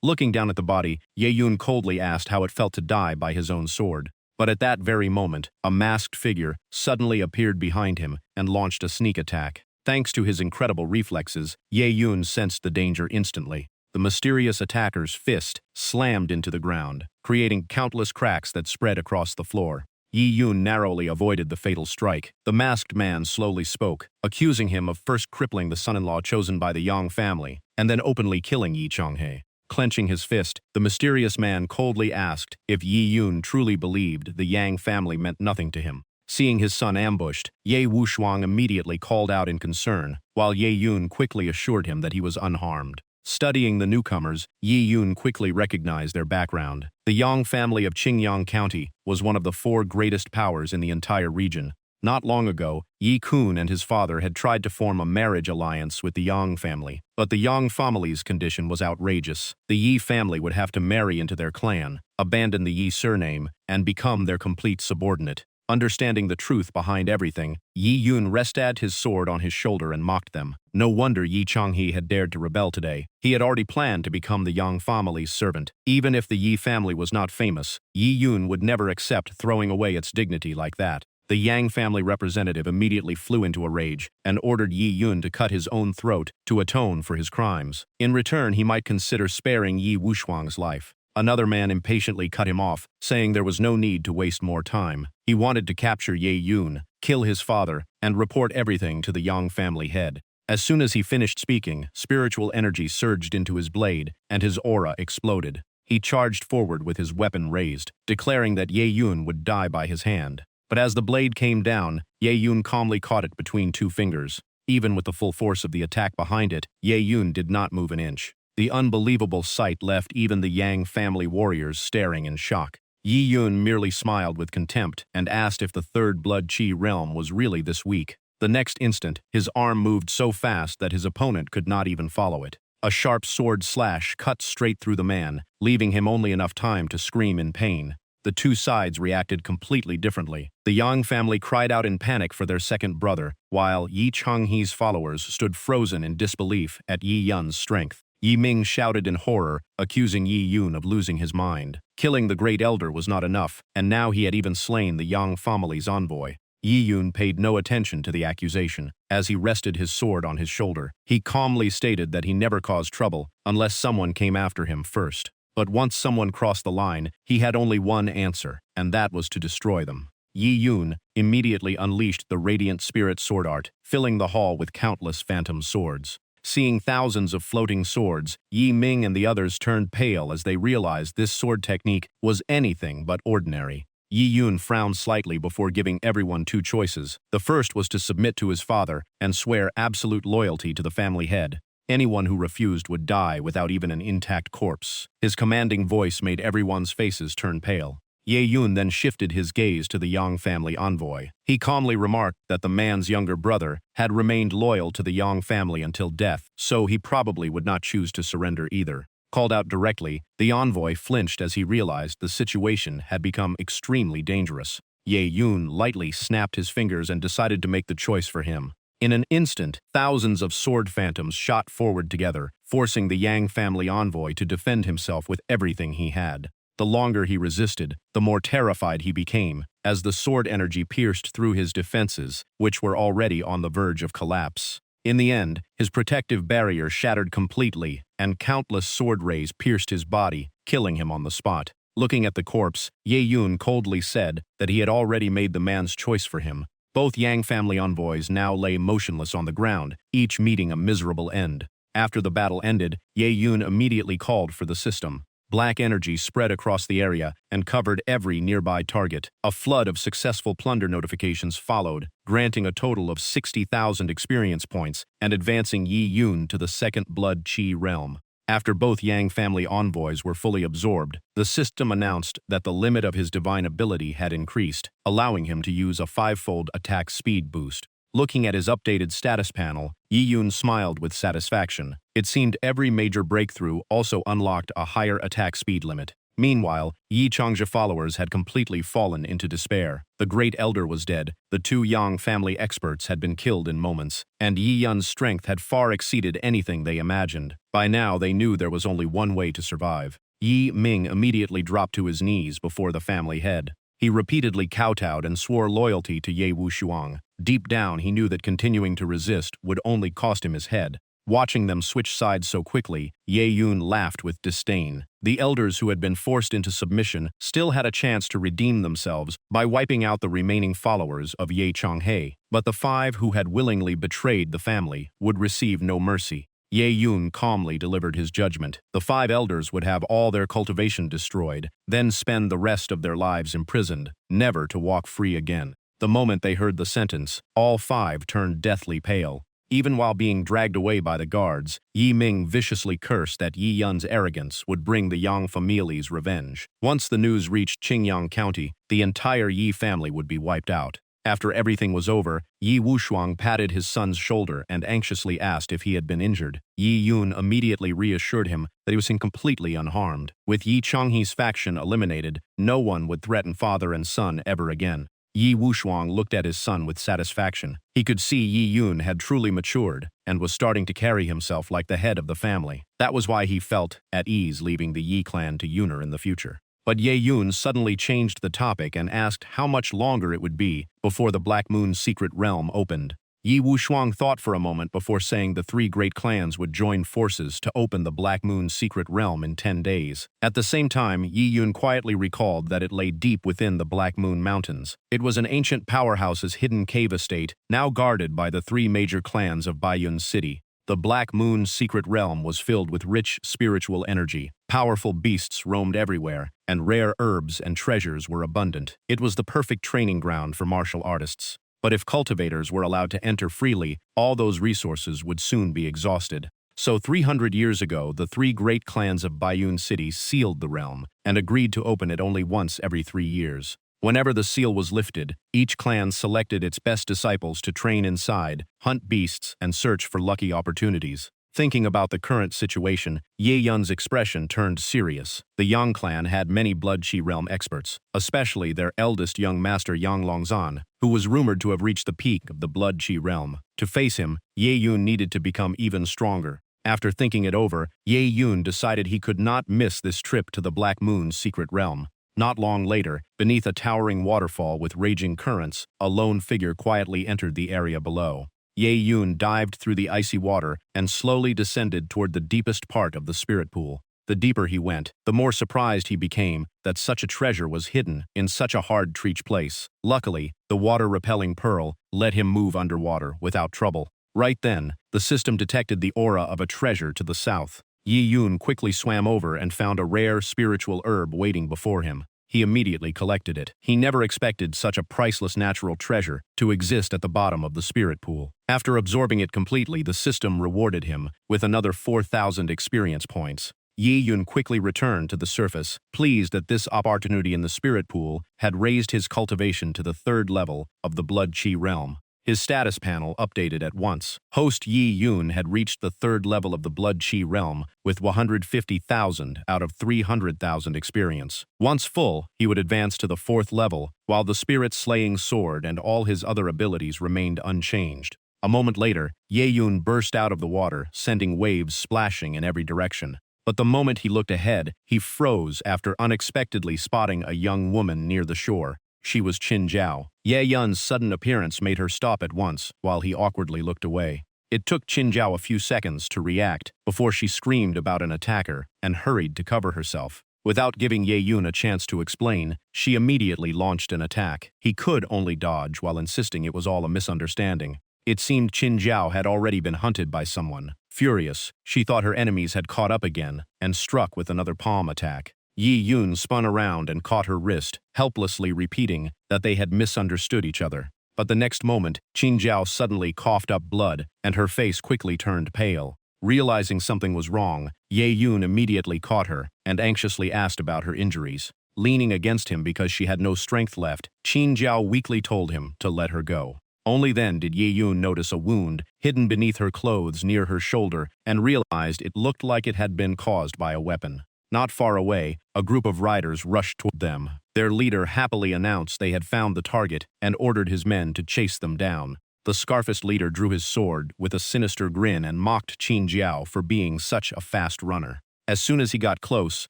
Looking down at the body, Ye Yun coldly asked how it felt to die by his own sword. But at that very moment, a masked figure suddenly appeared behind him and launched a sneak attack. Thanks to his incredible reflexes, Ye Yun sensed the danger instantly. The mysterious attacker's fist slammed into the ground, creating countless cracks that spread across the floor. Yi Yun narrowly avoided the fatal strike. The masked man slowly spoke, accusing him of first crippling the son-in-law chosen by the Yang family, and then openly killing Yi Changhe. Clenching his fist, the mysterious man coldly asked if Yi Yun truly believed the Yang family meant nothing to him. Seeing his son ambushed, Ye Wushuang immediately called out in concern, while Ye Yun quickly assured him that he was unharmed. Studying the newcomers, Yi Yun quickly recognized their background. The Yang family of Qingyang County was one of the 4 greatest powers in the entire region. Not long ago, Yi Kun and his father had tried to form a marriage alliance with the Yang family, but the Yang family's condition was outrageous. The Yi family would have to marry into their clan, abandon the Yi surname, and become their complete subordinate. Understanding the truth behind everything, Yi Yun rested his sword on his shoulder and mocked them. No wonder Yi Changhe had dared to rebel today. He had already planned to become the Yang family's servant. Even if the Yi family was not famous, Yi Yun would never accept throwing away its dignity like that. The Yang family representative immediately flew into a rage and ordered Yi Yun to cut his own throat to atone for his crimes. In return, he might consider sparing Yi Wushuang's life. Another man impatiently cut him off, saying there was no need to waste more time. He wanted to capture Ye Yun, kill his father, and report everything to the Yang family head. As soon as he finished speaking, spiritual energy surged into his blade, and his aura exploded. He charged forward with his weapon raised, declaring that Ye Yun would die by his hand. But as the blade came down, Ye Yun calmly caught it between 2 fingers. Even with the full force of the attack behind it, Ye Yun did not move an inch. The unbelievable sight left even the Yang family warriors staring in shock. Yi Yun merely smiled with contempt and asked if the 3rd Blood Qi realm was really this weak. The next instant, his arm moved so fast that his opponent could not even follow it. A sharp sword slash cut straight through the man, leaving him only enough time to scream in pain. The 2 sides reacted completely differently. The Yang family cried out in panic for their second brother, while Yi Changhe's followers stood frozen in disbelief at Yi Yun's strength. Yi Ming shouted in horror, accusing Yi Yun of losing his mind. Killing the great elder was not enough, and now he had even slain the Yang family's envoy. Yi Yun paid no attention to the accusation. As he rested his sword on his shoulder, he calmly stated that he never caused trouble unless someone came after him first. But once someone crossed the line, he had only one answer, and that was to destroy them. Yi Yun immediately unleashed the radiant spirit sword art, filling the hall with countless phantom swords. Seeing thousands of floating swords, Yi Ming and the others turned pale as they realized this sword technique was anything but ordinary. Yi Yun frowned slightly before giving everyone 2 choices. The first was to submit to his father and swear absolute loyalty to the family head. Anyone who refused would die without even an intact corpse. His commanding voice made everyone's faces turn pale. Ye Yun then shifted his gaze to the Yang family envoy. He calmly remarked that the man's younger brother had remained loyal to the Yang family until death, so he probably would not choose to surrender either. Called out directly, the envoy flinched as he realized the situation had become extremely dangerous. Ye Yun lightly snapped his fingers and decided to make the choice for him. In an instant, thousands of sword phantoms shot forward together, forcing the Yang family envoy to defend himself with everything he had. The longer he resisted, the more terrified he became, as the sword energy pierced through his defenses, which were already on the verge of collapse. In the end, his protective barrier shattered completely, and countless sword rays pierced his body, killing him on the spot. Looking at the corpse, Ye Yun coldly said that he had already made the man's choice for him. Both Yang family envoys now lay motionless on the ground, each meeting a miserable end. After the battle ended, Ye Yun immediately called for the system. Black energy spread across the area and covered every nearby target. A flood of successful plunder notifications followed, granting a total of 60,000 experience points and advancing Yi Yun to the 2nd Blood Qi realm. After both Yang family envoys were fully absorbed, the system announced that the limit of his divine ability had increased, allowing him to use a 5-fold attack speed boost. Looking at his updated status panel, Yi Yun smiled with satisfaction. It seemed every major breakthrough also unlocked a higher attack speed limit. Meanwhile, Yi Chang's followers had completely fallen into despair. The Great Elder was dead, the two Yang family experts had been killed in moments, and Yi Yun's strength had far exceeded anything they imagined. By now, they knew there was only one way to survive. Yi Ming immediately dropped to his knees before the family head. He repeatedly kowtowed and swore loyalty to Ye Wushuang. Deep down, he knew that continuing to resist would only cost him his head. Watching them switch sides so quickly, Ye Yun laughed with disdain. The elders who had been forced into submission still had a chance to redeem themselves by wiping out the remaining followers of Ye Changhe, but the five who had willingly betrayed the family would receive no mercy. Ye Yun calmly delivered his judgment. The five elders would have all their cultivation destroyed, then spend the rest of their lives imprisoned, never to walk free again. The moment they heard the sentence, all five turned deathly pale. Even while being dragged away by the guards, Yi Ming viciously cursed that Yi Yun's arrogance would bring the Yang family's revenge. Once the news reached Qingyang County, the entire Yi family would be wiped out. After everything was over, Yi Wushuang patted his son's shoulder and anxiously asked if he had been injured. Yi Yun immediately reassured him that he was completely unharmed. With Yi Changhe's faction eliminated, no one would threaten father and son ever again. Yi Wushuang looked at his son with satisfaction. He could see Yi Yun had truly matured and was starting to carry himself like the head of the family. That was why he felt at ease leaving the Yi clan to Yuner in the future. But Ye Yun suddenly changed the topic and asked how much longer it would be before the Black Moon's secret realm opened. Yi Wushuang thought for a moment before saying the three great clans would join forces to open the Black Moon's secret realm in 10 days. At the same time, Yi Yun quietly recalled that it lay deep within the Black Moon Mountains. It was an ancient powerhouse's hidden cave estate, now guarded by the three major clans of Baiyun City. The Black Moon's secret realm was filled with rich spiritual energy. Powerful beasts roamed everywhere, and rare herbs and treasures were abundant. It was the perfect training ground for martial artists. But if cultivators were allowed to enter freely, all those resources would soon be exhausted. So 300 years ago, the three great clans of Baiyun City sealed the realm and agreed to open it only once every 3 years. Whenever the seal was lifted, each clan selected its best disciples to train inside, hunt beasts, and search for lucky opportunities. Thinking about the current situation, Ye Yun's expression turned serious. The Yang clan had many Blood Qi realm experts, especially their eldest young master Yang Longzan, who was rumored to have reached the peak of the Blood Qi realm. To face him, Ye Yun needed to become even stronger. After thinking it over, Ye Yun decided he could not miss this trip to the Black Moon's secret realm. Not long later, beneath a towering waterfall with raging currents, a lone figure quietly entered the area below. Ye Yun dived through the icy water and slowly descended toward the deepest part of the spirit pool. The deeper he went, the more surprised he became that such a treasure was hidden in such a hard-to-reach place. Luckily, the water-repelling pearl let him move underwater without trouble. Right then, the system detected the aura of a treasure to the south. Yi Yun quickly swam over and found a rare spiritual herb waiting before him. He immediately collected it. He never expected such a priceless natural treasure to exist at the bottom of the spirit pool. After absorbing it completely, the system rewarded him with another 4,000 experience points. Yi Yun quickly returned to the surface, pleased that this opportunity in the spirit pool had raised his cultivation to the 3rd level of the Blood Qi realm. His status panel updated at once. Host Yi Yun had reached the 3rd level of the Blood Qi realm with 150,000 out of 300,000 experience. Once full, he would advance to the 4th level, while the spirit-slaying sword and all his other abilities remained unchanged. A moment later, Ye Yun burst out of the water, sending waves splashing in every direction. But the moment he looked ahead, he froze after unexpectedly spotting a young woman near the shore. She was Qin Zhao. Ye Yun's sudden appearance made her stop at once, while he awkwardly looked away. It took Qin Zhao a few seconds to react before she screamed about an attacker and hurried to cover herself. Without giving Ye Yun a chance to explain, she immediately launched an attack. He could only dodge while insisting it was all a misunderstanding. It seemed Qin Zhao had already been hunted by someone. Furious, she thought her enemies had caught up again and struck with another palm attack. Yi Yun spun around and caught her wrist, helplessly repeating that they had misunderstood each other. But the next moment, Qin Zhao suddenly coughed up blood, and her face quickly turned pale. Realizing something was wrong, Ye Yun immediately caught her and anxiously asked about her injuries. Leaning against him because she had no strength left, Qin Zhao weakly told him to let her go. Only then did Ye Yun notice a wound hidden beneath her clothes near her shoulder and realized it looked like it had been caused by a weapon. Not far away, a group of riders rushed toward them. Their leader happily announced they had found the target and ordered his men to chase them down. The scarfist leader drew his sword with a sinister grin and mocked Qin Jiao for being such a fast runner. As soon as he got close,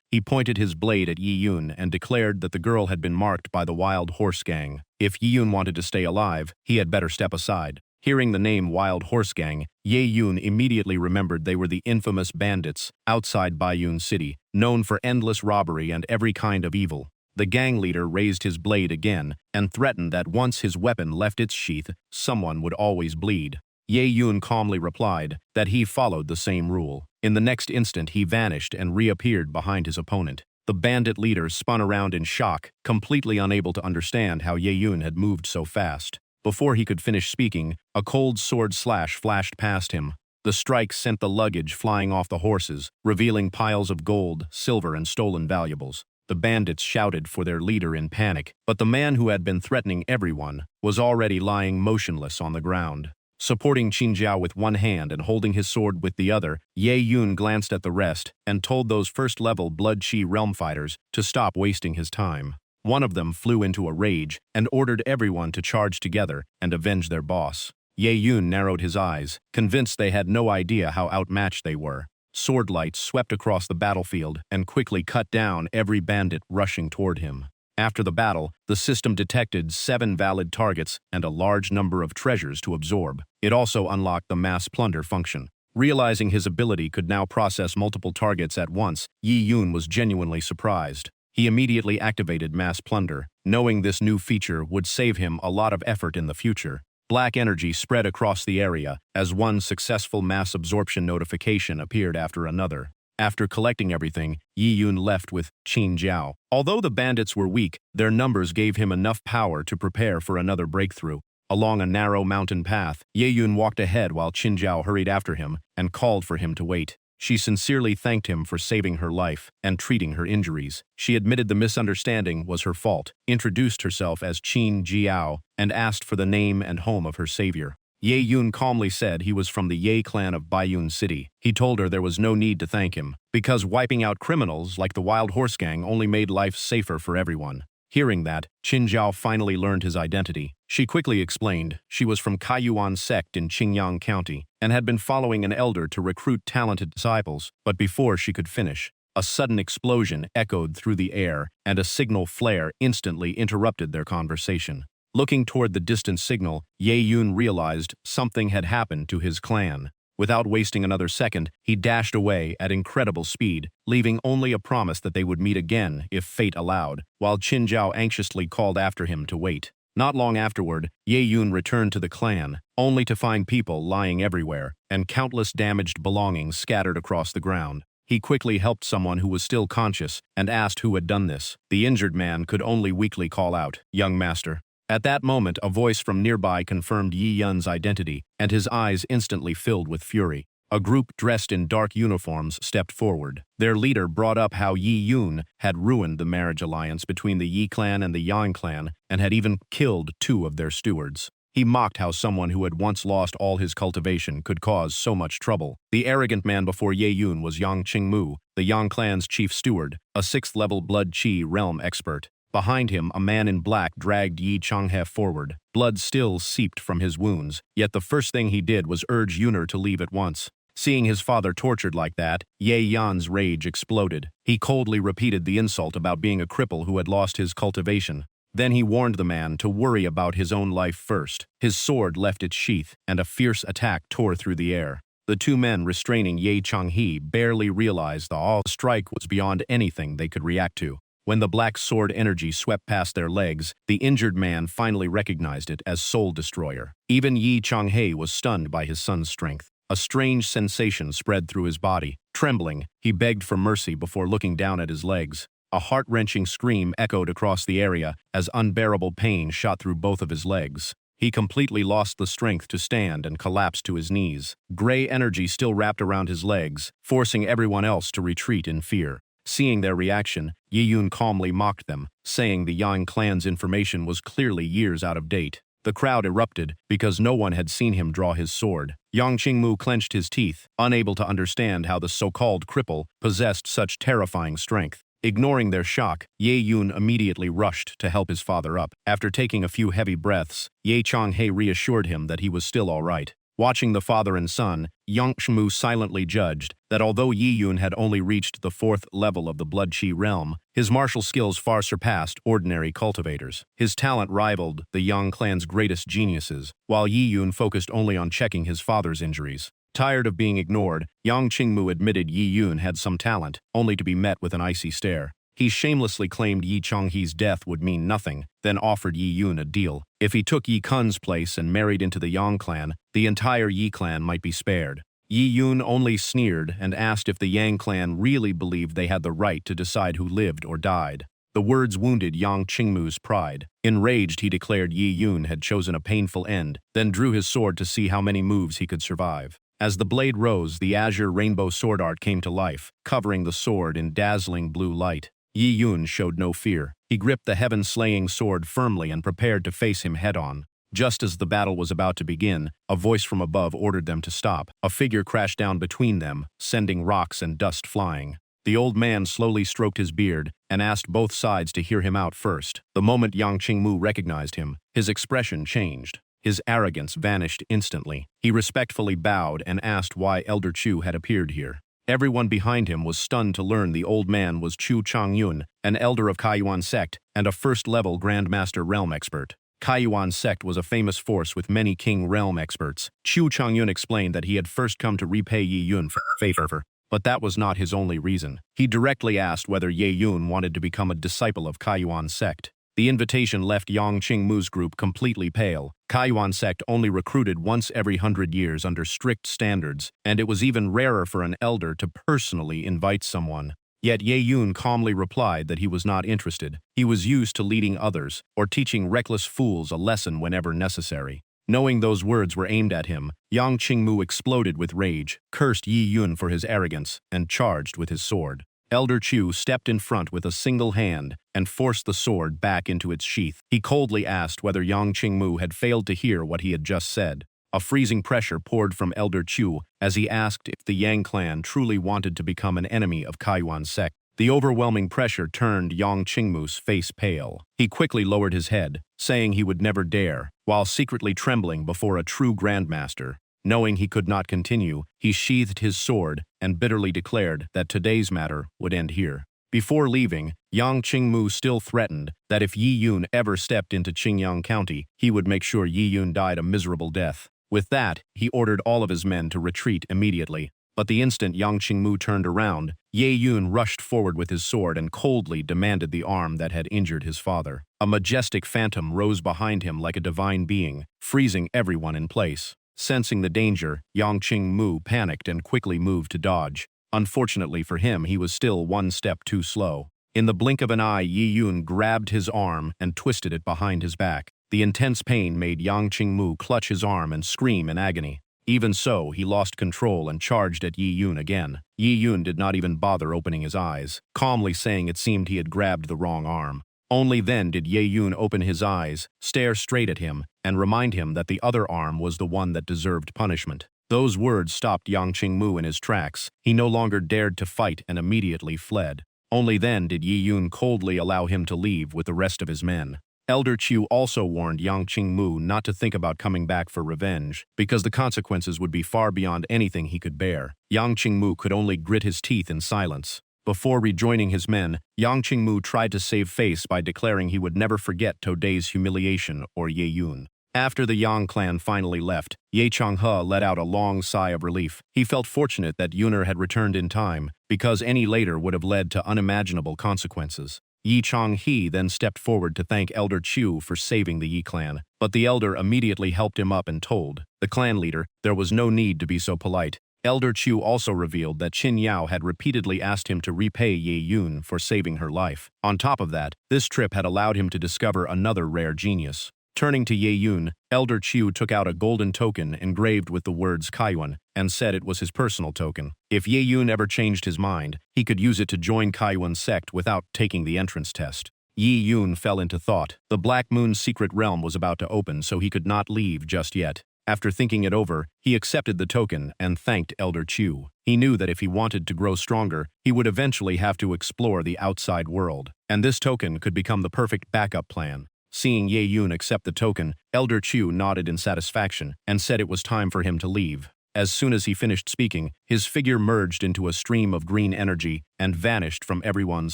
he pointed his blade at Yi Yun and declared that the girl had been marked by the Wild Horse Gang. If Yi Yun wanted to stay alive, he had better step aside. Hearing the name Wild Horse Gang, Ye Yun immediately remembered they were the infamous bandits outside Baiyun City, known for endless robbery and every kind of evil. The gang leader raised his blade again and threatened that once his weapon left its sheath, someone would always bleed. Ye Yun calmly replied that he followed the same rule. In the next instant, he vanished and reappeared behind his opponent. The bandit leader spun around in shock, completely unable to understand how Ye Yun had moved so fast. Before he could finish speaking, a cold sword slash flashed past him. The strike sent the luggage flying off the horses, revealing piles of gold, silver, and stolen valuables. The bandits shouted for their leader in panic, but the man who had been threatening everyone was already lying motionless on the ground. Supporting Qin Jiao with one hand and holding his sword with the other, Ye Yun glanced at the rest and told those first-level Blood Qi realm fighters to stop wasting his time. One of them flew into a rage and ordered everyone to charge together and avenge their boss. Ye Yun narrowed his eyes, convinced they had no idea how outmatched they were. Sword lights swept across the battlefield and quickly cut down every bandit rushing toward him. After the battle, the system detected 7 valid targets and a large number of treasures to absorb. It also unlocked the mass plunder function. Realizing his ability could now process multiple targets at once, Yi Yun was genuinely surprised. He immediately activated mass plunder, knowing this new feature would save him a lot of effort in the future. Black energy spread across the area as one successful mass absorption notification appeared after another. After collecting everything, Yi Yun left with Qin Jiao. Although the bandits were weak, their numbers gave him enough power to prepare for another breakthrough. Along a narrow mountain path, Ye Yun walked ahead while Qin Jiao hurried after him and called for him to wait. She sincerely thanked him for saving her life and treating her injuries. She admitted the misunderstanding was her fault, introduced herself as Qin Jiao, and asked for the name and home of her savior. Ye Yun calmly said he was from the Ye clan of Baiyun City. He told her there was no need to thank him, because wiping out criminals like the Wild Horse Gang only made life safer for everyone. Hearing that, Qin Jiao finally learned his identity. She quickly explained she was from Kaiyuan sect in Qingyang County and had been following an elder to recruit talented disciples, but before she could finish, a sudden explosion echoed through the air and a signal flare instantly interrupted their conversation. Looking toward the distant signal, Ye Yun realized something had happened to his clan. Without wasting another second, he dashed away at incredible speed, leaving only a promise that they would meet again if fate allowed, while Qin Jiao anxiously called after him to wait. Not long afterward, Ye Yun returned to the clan, only to find people lying everywhere and countless damaged belongings scattered across the ground. He quickly helped someone who was still conscious and asked who had done this. The injured man could only weakly call out, "Young master." At that moment, a voice from nearby confirmed Yi Yun's identity, and his eyes instantly filled with fury. A group dressed in dark uniforms stepped forward. Their leader brought up how Yi Yun had ruined the marriage alliance between the Yi clan and the Yang clan, and had even killed 2 of their stewards. He mocked how someone who had once lost all his cultivation could cause so much trouble. The arrogant man before Ye Yun was Yang Qingmu, the Yang clan's chief steward, a 6th-level Blood Qi realm expert. Behind him, a man in black dragged Yi Changhe forward. Blood still seeped from his wounds, yet the first thing he did was urge Yuner to leave at once. Seeing his father tortured like that, Ye Yan's rage exploded. He coldly repeated the insult about being a cripple who had lost his cultivation. Then he warned the man to worry about his own life first. His sword left its sheath, and a fierce attack tore through the air. The 2 men restraining Ye Changhe barely realized the strike was beyond anything they could react to. When the black sword energy swept past their legs, the injured man finally recognized it as Soul Destroyer. Even Yi Changhe was stunned by his son's strength. A strange sensation spread through his body. Trembling, he begged for mercy before looking down at his legs. A heart-wrenching scream echoed across the area as unbearable pain shot through both of his legs. He completely lost the strength to stand and collapsed to his knees. Gray energy still wrapped around his legs, forcing everyone else to retreat in fear. Seeing their reaction, Yi Yun calmly mocked them, saying the Yang clan's information was clearly years out of date. The crowd erupted because no one had seen him draw his sword. Yang Qingmu clenched his teeth, unable to understand how the so-called cripple possessed such terrifying strength. Ignoring their shock, Ye Yun immediately rushed to help his father up. After taking a few heavy breaths, Ye Changhe reassured him that he was still all right. Watching the father and son, Yang Shmu silently judged that although Yi Yun had only reached the 4th level of the Blood Qi realm, his martial skills far surpassed ordinary cultivators. His talent rivaled the Yang clan's greatest geniuses, while Yi Yun focused only on checking his father's injuries. Tired of being ignored, Yang Qingmu admitted Yi Yun had some talent, only to be met with an icy stare. He shamelessly claimed Yi Changhe's death would mean nothing, then offered Yi Yun a deal. If he took Yi Kun's place and married into the Yang clan, the entire Yi clan might be spared. Yi Yun only sneered and asked if the Yang clan really believed they had the right to decide who lived or died. The words wounded Yang Qingmu's pride. Enraged, he declared Yi Yun had chosen a painful end, then drew his sword to see how many moves he could survive. As the blade rose, the azure rainbow sword art came to life, covering the sword in dazzling blue light. Yi Yun showed no fear. He gripped the heaven-slaying sword firmly and prepared to face him head-on. Just as the battle was about to begin, a voice from above ordered them to stop. A figure crashed down between them, sending rocks and dust flying. The old man slowly stroked his beard and asked both sides to hear him out first. The moment Yang Qingmu recognized him, his expression changed. His arrogance vanished instantly. He respectfully bowed and asked why Elder Chu had appeared here. Everyone behind him was stunned to learn the old man was Chu Changyun, an elder of Kaiyuan sect and a first-level Grandmaster realm expert. Kaiyuan sect was a famous force with many king realm experts. Chu Changyun explained that he had first come to repay Yi Yun for favor, but that was not his only reason. He directly asked whether Ye Yun wanted to become a disciple of Kaiyuan sect. The invitation left Yang Qingmu's group completely pale. Kaiyuan sect only recruited once every 100 years under strict standards, and it was even rarer for an elder to personally invite someone. Yet Ye Yun calmly replied that he was not interested. He was used to leading others, or teaching reckless fools a lesson whenever necessary. Knowing those words were aimed at him, Yang Qingmu exploded with rage, cursed Yi Yun for his arrogance, and charged with his sword. Elder Chu stepped in front with a single hand and forced the sword back into its sheath. He coldly asked whether Yang Qingmu had failed to hear what he had just said. A freezing pressure poured from Elder Chu as he asked if the Yang clan truly wanted to become an enemy of Kaiyuan sect. The overwhelming pressure turned Yang Qingmu's face pale. He quickly lowered his head, saying he would never dare, while secretly trembling before a true grandmaster. Knowing he could not continue, he sheathed his sword and bitterly declared that today's matter would end here. Before leaving, Yang Qingmu still threatened that if Yi Yun ever stepped into Qingyang County, he would make sure Yi Yun died a miserable death. With that, he ordered all of his men to retreat immediately. But the instant Yang Qingmu turned around, Ye Yun rushed forward with his sword and coldly demanded the arm that had injured his father. A majestic phantom rose behind him like a divine being, freezing everyone in place. Sensing the danger, Yang Qingmu panicked and quickly moved to dodge. Unfortunately for him, he was still one step too slow. In the blink of an eye, Yi Yun grabbed his arm and twisted it behind his back. The intense pain made Yang Qingmu clutch his arm and scream in agony. Even so, he lost control and charged at Yi Yun again. Yi Yun did not even bother opening his eyes, calmly saying it seemed he had grabbed the wrong arm. Only then did Ye Yun open his eyes, stare straight at him, and remind him that the other arm was the one that deserved punishment. Those words stopped Yang Qingmu in his tracks. He no longer dared to fight and immediately fled. Only then did Yi Yun coldly allow him to leave with the rest of his men. Elder Chu also warned Yang Qingmu not to think about coming back for revenge, because the consequences would be far beyond anything he could bear. Yang Qingmu could only grit his teeth in silence. Before rejoining his men, Yang Qingmu tried to save face by declaring he would never forget Today's humiliation or Ye Yun. After the Yang clan finally left, Ye Changhe let out a long sigh of relief. He felt fortunate that Yuner had returned in time, because any later would have led to unimaginable consequences. Yi Changhe then stepped forward to thank Elder Chu for saving the Yi clan, but the elder immediately helped him up and told the clan leader there was no need to be so polite. Elder Chu also revealed that Qin Yao had repeatedly asked him to repay Ye Yun for saving her life. On top of that, this trip had allowed him to discover another rare genius. Turning to Ye Yun, Elder Chu took out a golden token engraved with the words Kaiyuan and said it was his personal token. If Ye Yun ever changed his mind, he could use it to join Kaiyuan sect without taking the entrance test. Yi Yun fell into thought. The Black Moon's secret realm was about to open, so he could not leave just yet. After thinking it over, he accepted the token and thanked Elder Chu. He knew that if he wanted to grow stronger, he would eventually have to explore the outside world, and this token could become the perfect backup plan. Seeing Ye Yun accept the token, Elder Chu nodded in satisfaction and said it was time for him to leave. As soon as he finished speaking, his figure merged into a stream of green energy and vanished from everyone's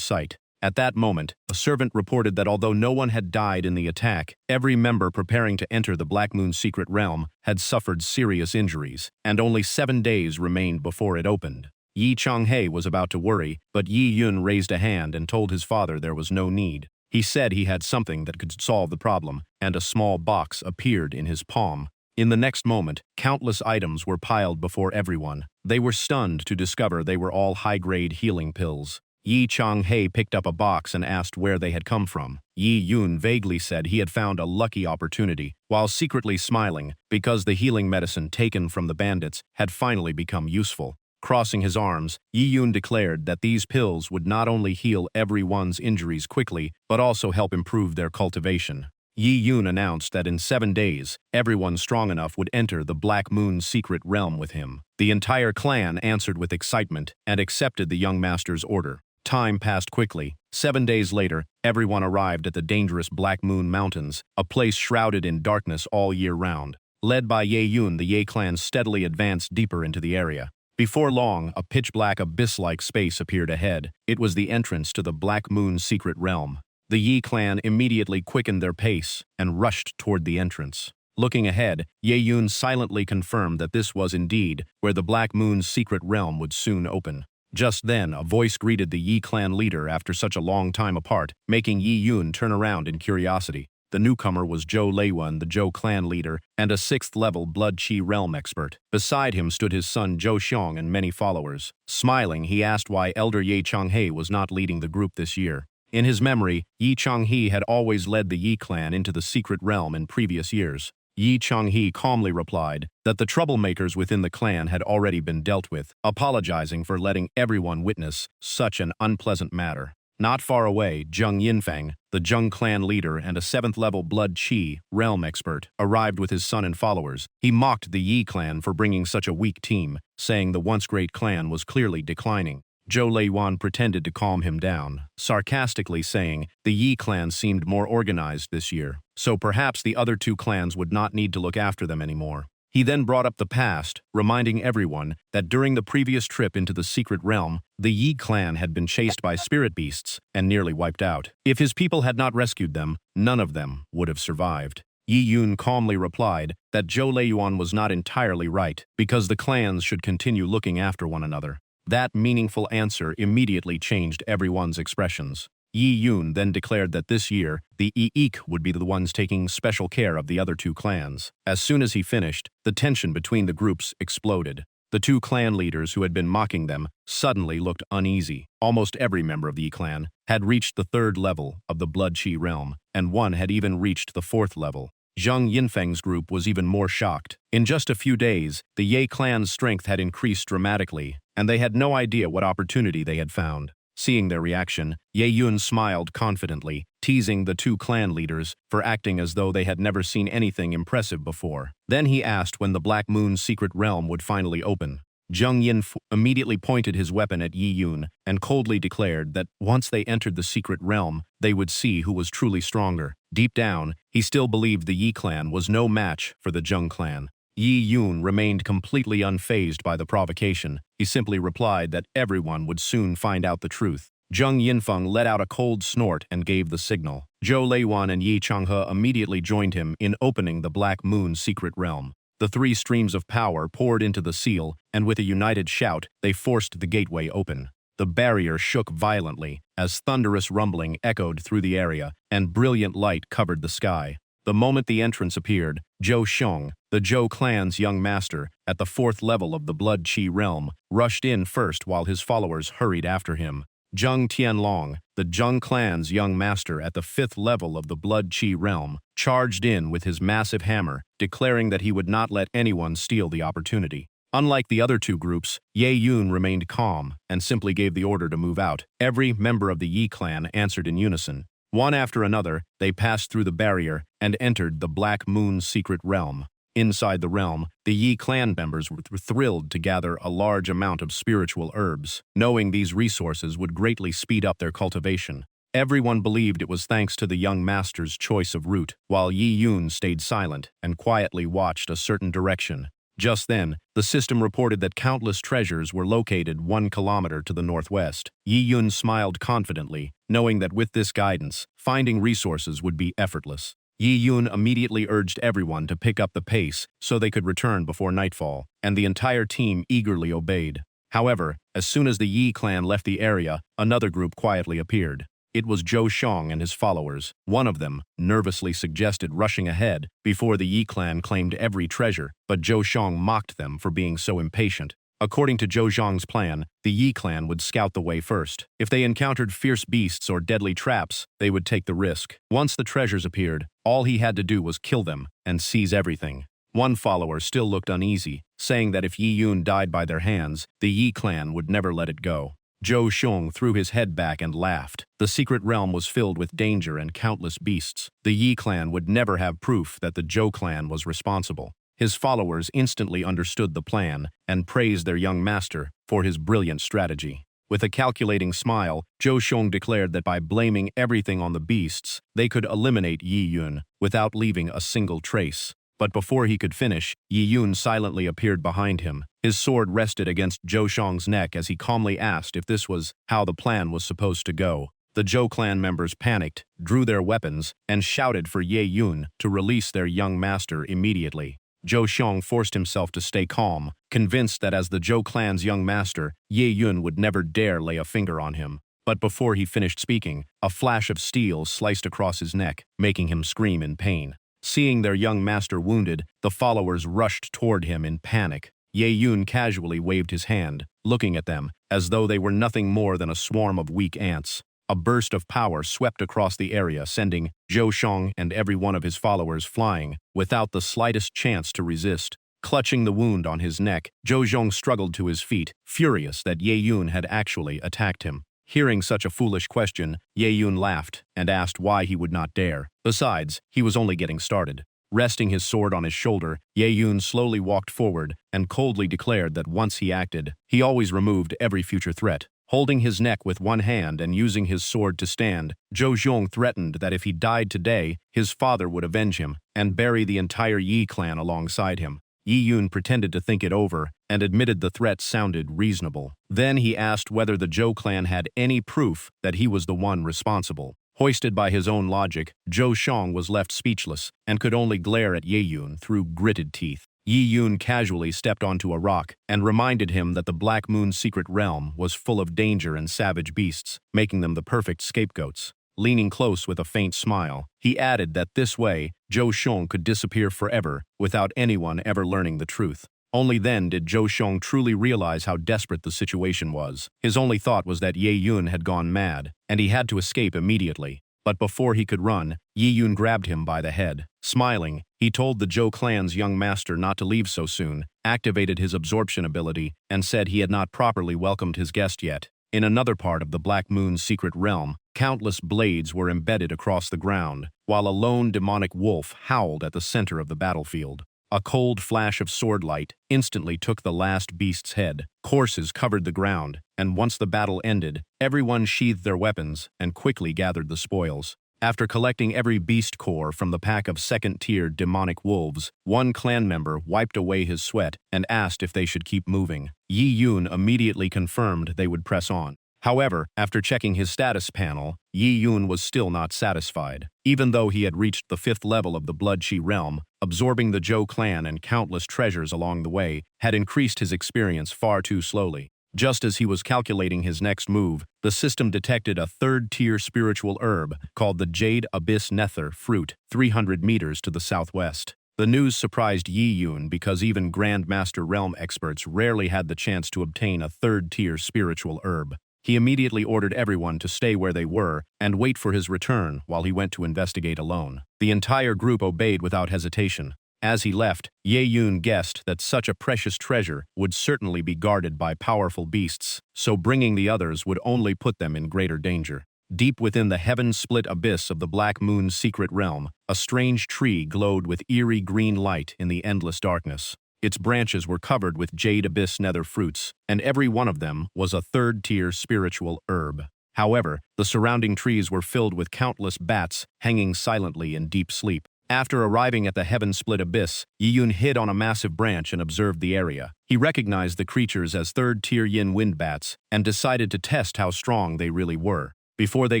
sight. At that moment, a servant reported that although no one had died in the attack, every member preparing to enter the Black Moon's secret realm had suffered serious injuries, and only 7 days remained before it opened. Yi Changhe was about to worry, but Yi Yun raised a hand and told his father there was no need. He said he had something that could solve the problem, and a small box appeared in his palm. In the next moment, countless items were piled before everyone. They were stunned to discover they were all high-grade healing pills. Yi Changhe picked up a box and asked where they had come from. Yi Yun vaguely said he had found a lucky opportunity, while secretly smiling, because the healing medicine taken from the bandits had finally become useful. Crossing his arms, Yi Yun declared that these pills would not only heal everyone's injuries quickly, but also help improve their cultivation. Yi Yun announced that in 7 days, everyone strong enough would enter the Black Moon's secret realm with him. The entire clan answered with excitement and accepted the young master's order. Time passed quickly. 7 days later, everyone arrived at the dangerous Black Moon Mountains, a place shrouded in darkness all year round. Led by Ye Yun, the Ye clan steadily advanced deeper into the area. Before long, a pitch-black abyss-like space appeared ahead. It was the entrance to the Black Moon's secret realm. The Yi clan immediately quickened their pace and rushed toward the entrance. Looking ahead, Ye Yun silently confirmed that this was indeed where the Black Moon's secret realm would soon open. Just then, a voice greeted the Yi clan leader after such a long time apart, making Yi Yun turn around in curiosity. The newcomer was Zhou Leiwan, the Zhou clan leader, and a 6th-level Blood Qi realm expert. Beside him stood his son Zhou Xiong and many followers. Smiling, he asked why Elder Ye Changhe was not leading the group this year. In his memory, Yi Changhe had always led the Yi clan into the secret realm in previous years. Yi Changhe calmly replied that the troublemakers within the clan had already been dealt with, apologizing for letting everyone witness such an unpleasant matter. Not far away, Zheng Yinfeng, the Zheng clan leader and a 7th-level Blood Qi realm expert, arrived with his son and followers. He mocked the Yi clan for bringing such a weak team, saying the once great clan was clearly declining. Zhou Leiwan pretended to calm him down, sarcastically saying the Yi clan seemed more organized this year, so perhaps the other 2 clans would not need to look after them anymore. He then brought up the past, reminding everyone that during the previous trip into the secret realm, the Yi clan had been chased by spirit beasts and nearly wiped out. If his people had not rescued them, none of them would have survived. Yi Yun calmly replied that Zhou Leiwan was not entirely right, because the clans should continue looking after one another. That meaningful answer immediately changed everyone's expressions. Yi Yun then declared that this year, the Yi-Ik would be the ones taking special care of the other 2 clans. As soon as he finished, the tension between the groups exploded. The 2 clan leaders who had been mocking them suddenly looked uneasy. Almost every member of the Yi clan had reached the 3rd level of the Blood Qi realm, and one had even reached the 4th level. Zheng Yinfeng's group was even more shocked. In just a few days, the Ye clan's strength had increased dramatically, and they had no idea what opportunity they had found. Seeing their reaction, Ye Yun smiled confidently, teasing the 2 clan leaders for acting as though they had never seen anything impressive before. Then he asked when the Black Moon's secret realm would finally open. Zheng Yinfeng immediately pointed his weapon at Yi Yun and coldly declared that once they entered the secret realm, they would see who was truly stronger. Deep down, he still believed the Yi clan was no match for the Zheng clan. Yi Yun remained completely unfazed by the provocation. He simply replied that everyone would soon find out the truth. Zheng Yinfeng let out a cold snort and gave the signal. Zhou Leiwan and Yi Changhe immediately joined him in opening the Black Moon's secret realm. The 3 streams of power poured into the seal, and with a united shout, they forced the gateway open. The barrier shook violently as thunderous rumbling echoed through the area, and brilliant light covered the sky. The moment the entrance appeared, Zhou Xiong, the Zhou clan's young master, at the 4th level of the Blood Qi realm, rushed in first while his followers hurried after him. Zheng Tianlong, the Zheng clan's young master at the 5th level of the Blood Qi realm, charged in with his massive hammer, declaring that he would not let anyone steal the opportunity. Unlike the other 2 groups, Ye Yun remained calm and simply gave the order to move out. Every member of the Yi clan answered in unison. One after another, they passed through the barrier and entered the Black Moon's secret realm. Inside the realm, the Yi clan members were thrilled to gather a large amount of spiritual herbs, knowing these resources would greatly speed up their cultivation. Everyone believed it was thanks to the young master's choice of route, while Yi Yun stayed silent and quietly watched a certain direction. Just then, the system reported that countless treasures were located 1 kilometer to the northwest. Yi Yun smiled confidently, knowing that with this guidance, finding resources would be effortless. Yi Yun immediately urged everyone to pick up the pace so they could return before nightfall, and the entire team eagerly obeyed. However, as soon as the Yi clan left the area, another group quietly appeared. It was Zhou Xiong and his followers. One of them nervously suggested rushing ahead before the Yi clan claimed every treasure, but Zhou Xiong mocked them for being so impatient. According to Zhou Xiong's plan, the Yi clan would scout the way first. If they encountered fierce beasts or deadly traps, they would take the risk. Once the treasures appeared, all he had to do was kill them and seize everything. One follower still looked uneasy, saying that if Yi Yun died by their hands, the Yi clan would never let it go. Zhou Xiong threw his head back and laughed. The secret realm was filled with danger and countless beasts. The Yi clan would never have proof that the Zhou clan was responsible. His followers instantly understood the plan and praised their young master for his brilliant strategy. With a calculating smile, Zhou Xiong declared that by blaming everything on the beasts, they could eliminate Yi Yun without leaving a single trace. But before he could finish, Yi Yun silently appeared behind him. His sword rested against Zhou Xiong's neck as he calmly asked if this was how the plan was supposed to go. The Zhou clan members panicked, drew their weapons, and shouted for Yi Yun to release their young master immediately. Zhou Xiong forced himself to stay calm, convinced that as the Zhou clan's young master, Yi Yun would never dare lay a finger on him. But before he finished speaking, a flash of steel sliced across his neck, making him scream in pain. Seeing their young master wounded, the followers rushed toward him in panic. Yi Yun casually waved his hand, looking at them as though they were nothing more than a swarm of weak ants. A burst of power swept across the area, sending Zhou Xiong and every one of his followers flying, without the slightest chance to resist. Clutching the wound on his neck, Zhou Xiong struggled to his feet, furious that Yi Yun had actually attacked him. Hearing such a foolish question, Yi Yun laughed and asked why he would not dare. Besides, he was only getting started. Resting his sword on his shoulder, Yi Yun slowly walked forward and coldly declared that once he acted, he always removed every future threat. Holding his neck with one hand and using his sword to stand, Zhou Xiong threatened that if he died today, his father would avenge him and bury the entire Yi clan alongside him. Yi Yun pretended to think it over and admitted the threat sounded reasonable. Then he asked whether the Zhou clan had any proof that he was the one responsible. Hoisted by his own logic, Zhou Xiong was left speechless and could only glare at Yi Yun through gritted teeth. Yi Yun casually stepped onto a rock and reminded him that the Black Moon's secret realm was full of danger and savage beasts, making them the perfect scapegoats. Leaning close with a faint smile, he added that this way, Zhou Xiong could disappear forever without anyone ever learning the truth. Only then did Zhou Xiong truly realize how desperate the situation was. His only thought was that Yi Yun had gone mad, and he had to escape immediately. But before he could run, Yi Yun grabbed him by the head. Smiling, he told the Zhou clan's young master not to leave so soon, activated his absorption ability, and said he had not properly welcomed his guest yet. In another part of the Black Moon's secret realm, countless blades were embedded across the ground, while a lone demonic wolf howled at the center of the battlefield. A cold flash of sword light instantly took the last beast's head. Corpses covered the ground, and once the battle ended, everyone sheathed their weapons and quickly gathered the spoils. After collecting every beast core from the pack of second-tier demonic wolves, one clan member wiped away his sweat and asked if they should keep moving. Yi Yun immediately confirmed they would press on. However, after checking his status panel, Yi Yun was still not satisfied. Even though he had reached the 5th level of the Blood Chi realm, absorbing the Zhou clan and countless treasures along the way had increased his experience far too slowly. Just as he was calculating his next move, the system detected a 3rd-tier spiritual herb called the Jade Abyss Nether fruit, 300 meters to the southwest. The news surprised Yi Yun because even Grandmaster Realm experts rarely had the chance to obtain a 3rd-tier spiritual herb. He immediately ordered everyone to stay where they were and wait for his return while he went to investigate alone. The entire group obeyed without hesitation. As he left, Yi Yun guessed that such a precious treasure would certainly be guarded by powerful beasts, so bringing the others would only put them in greater danger. Deep within the heaven-split abyss of the Black Moon's secret realm, a strange tree glowed with eerie green light in the endless darkness. Its branches were covered with jade abyss nether fruits, and every one of them was a third-tier spiritual herb. However, the surrounding trees were filled with countless bats hanging silently in deep sleep. After arriving at the heaven-split abyss, Yiyun hid on a massive branch and observed the area. He recognized the creatures as third-tier yin wind bats and decided to test how strong they really were. Before they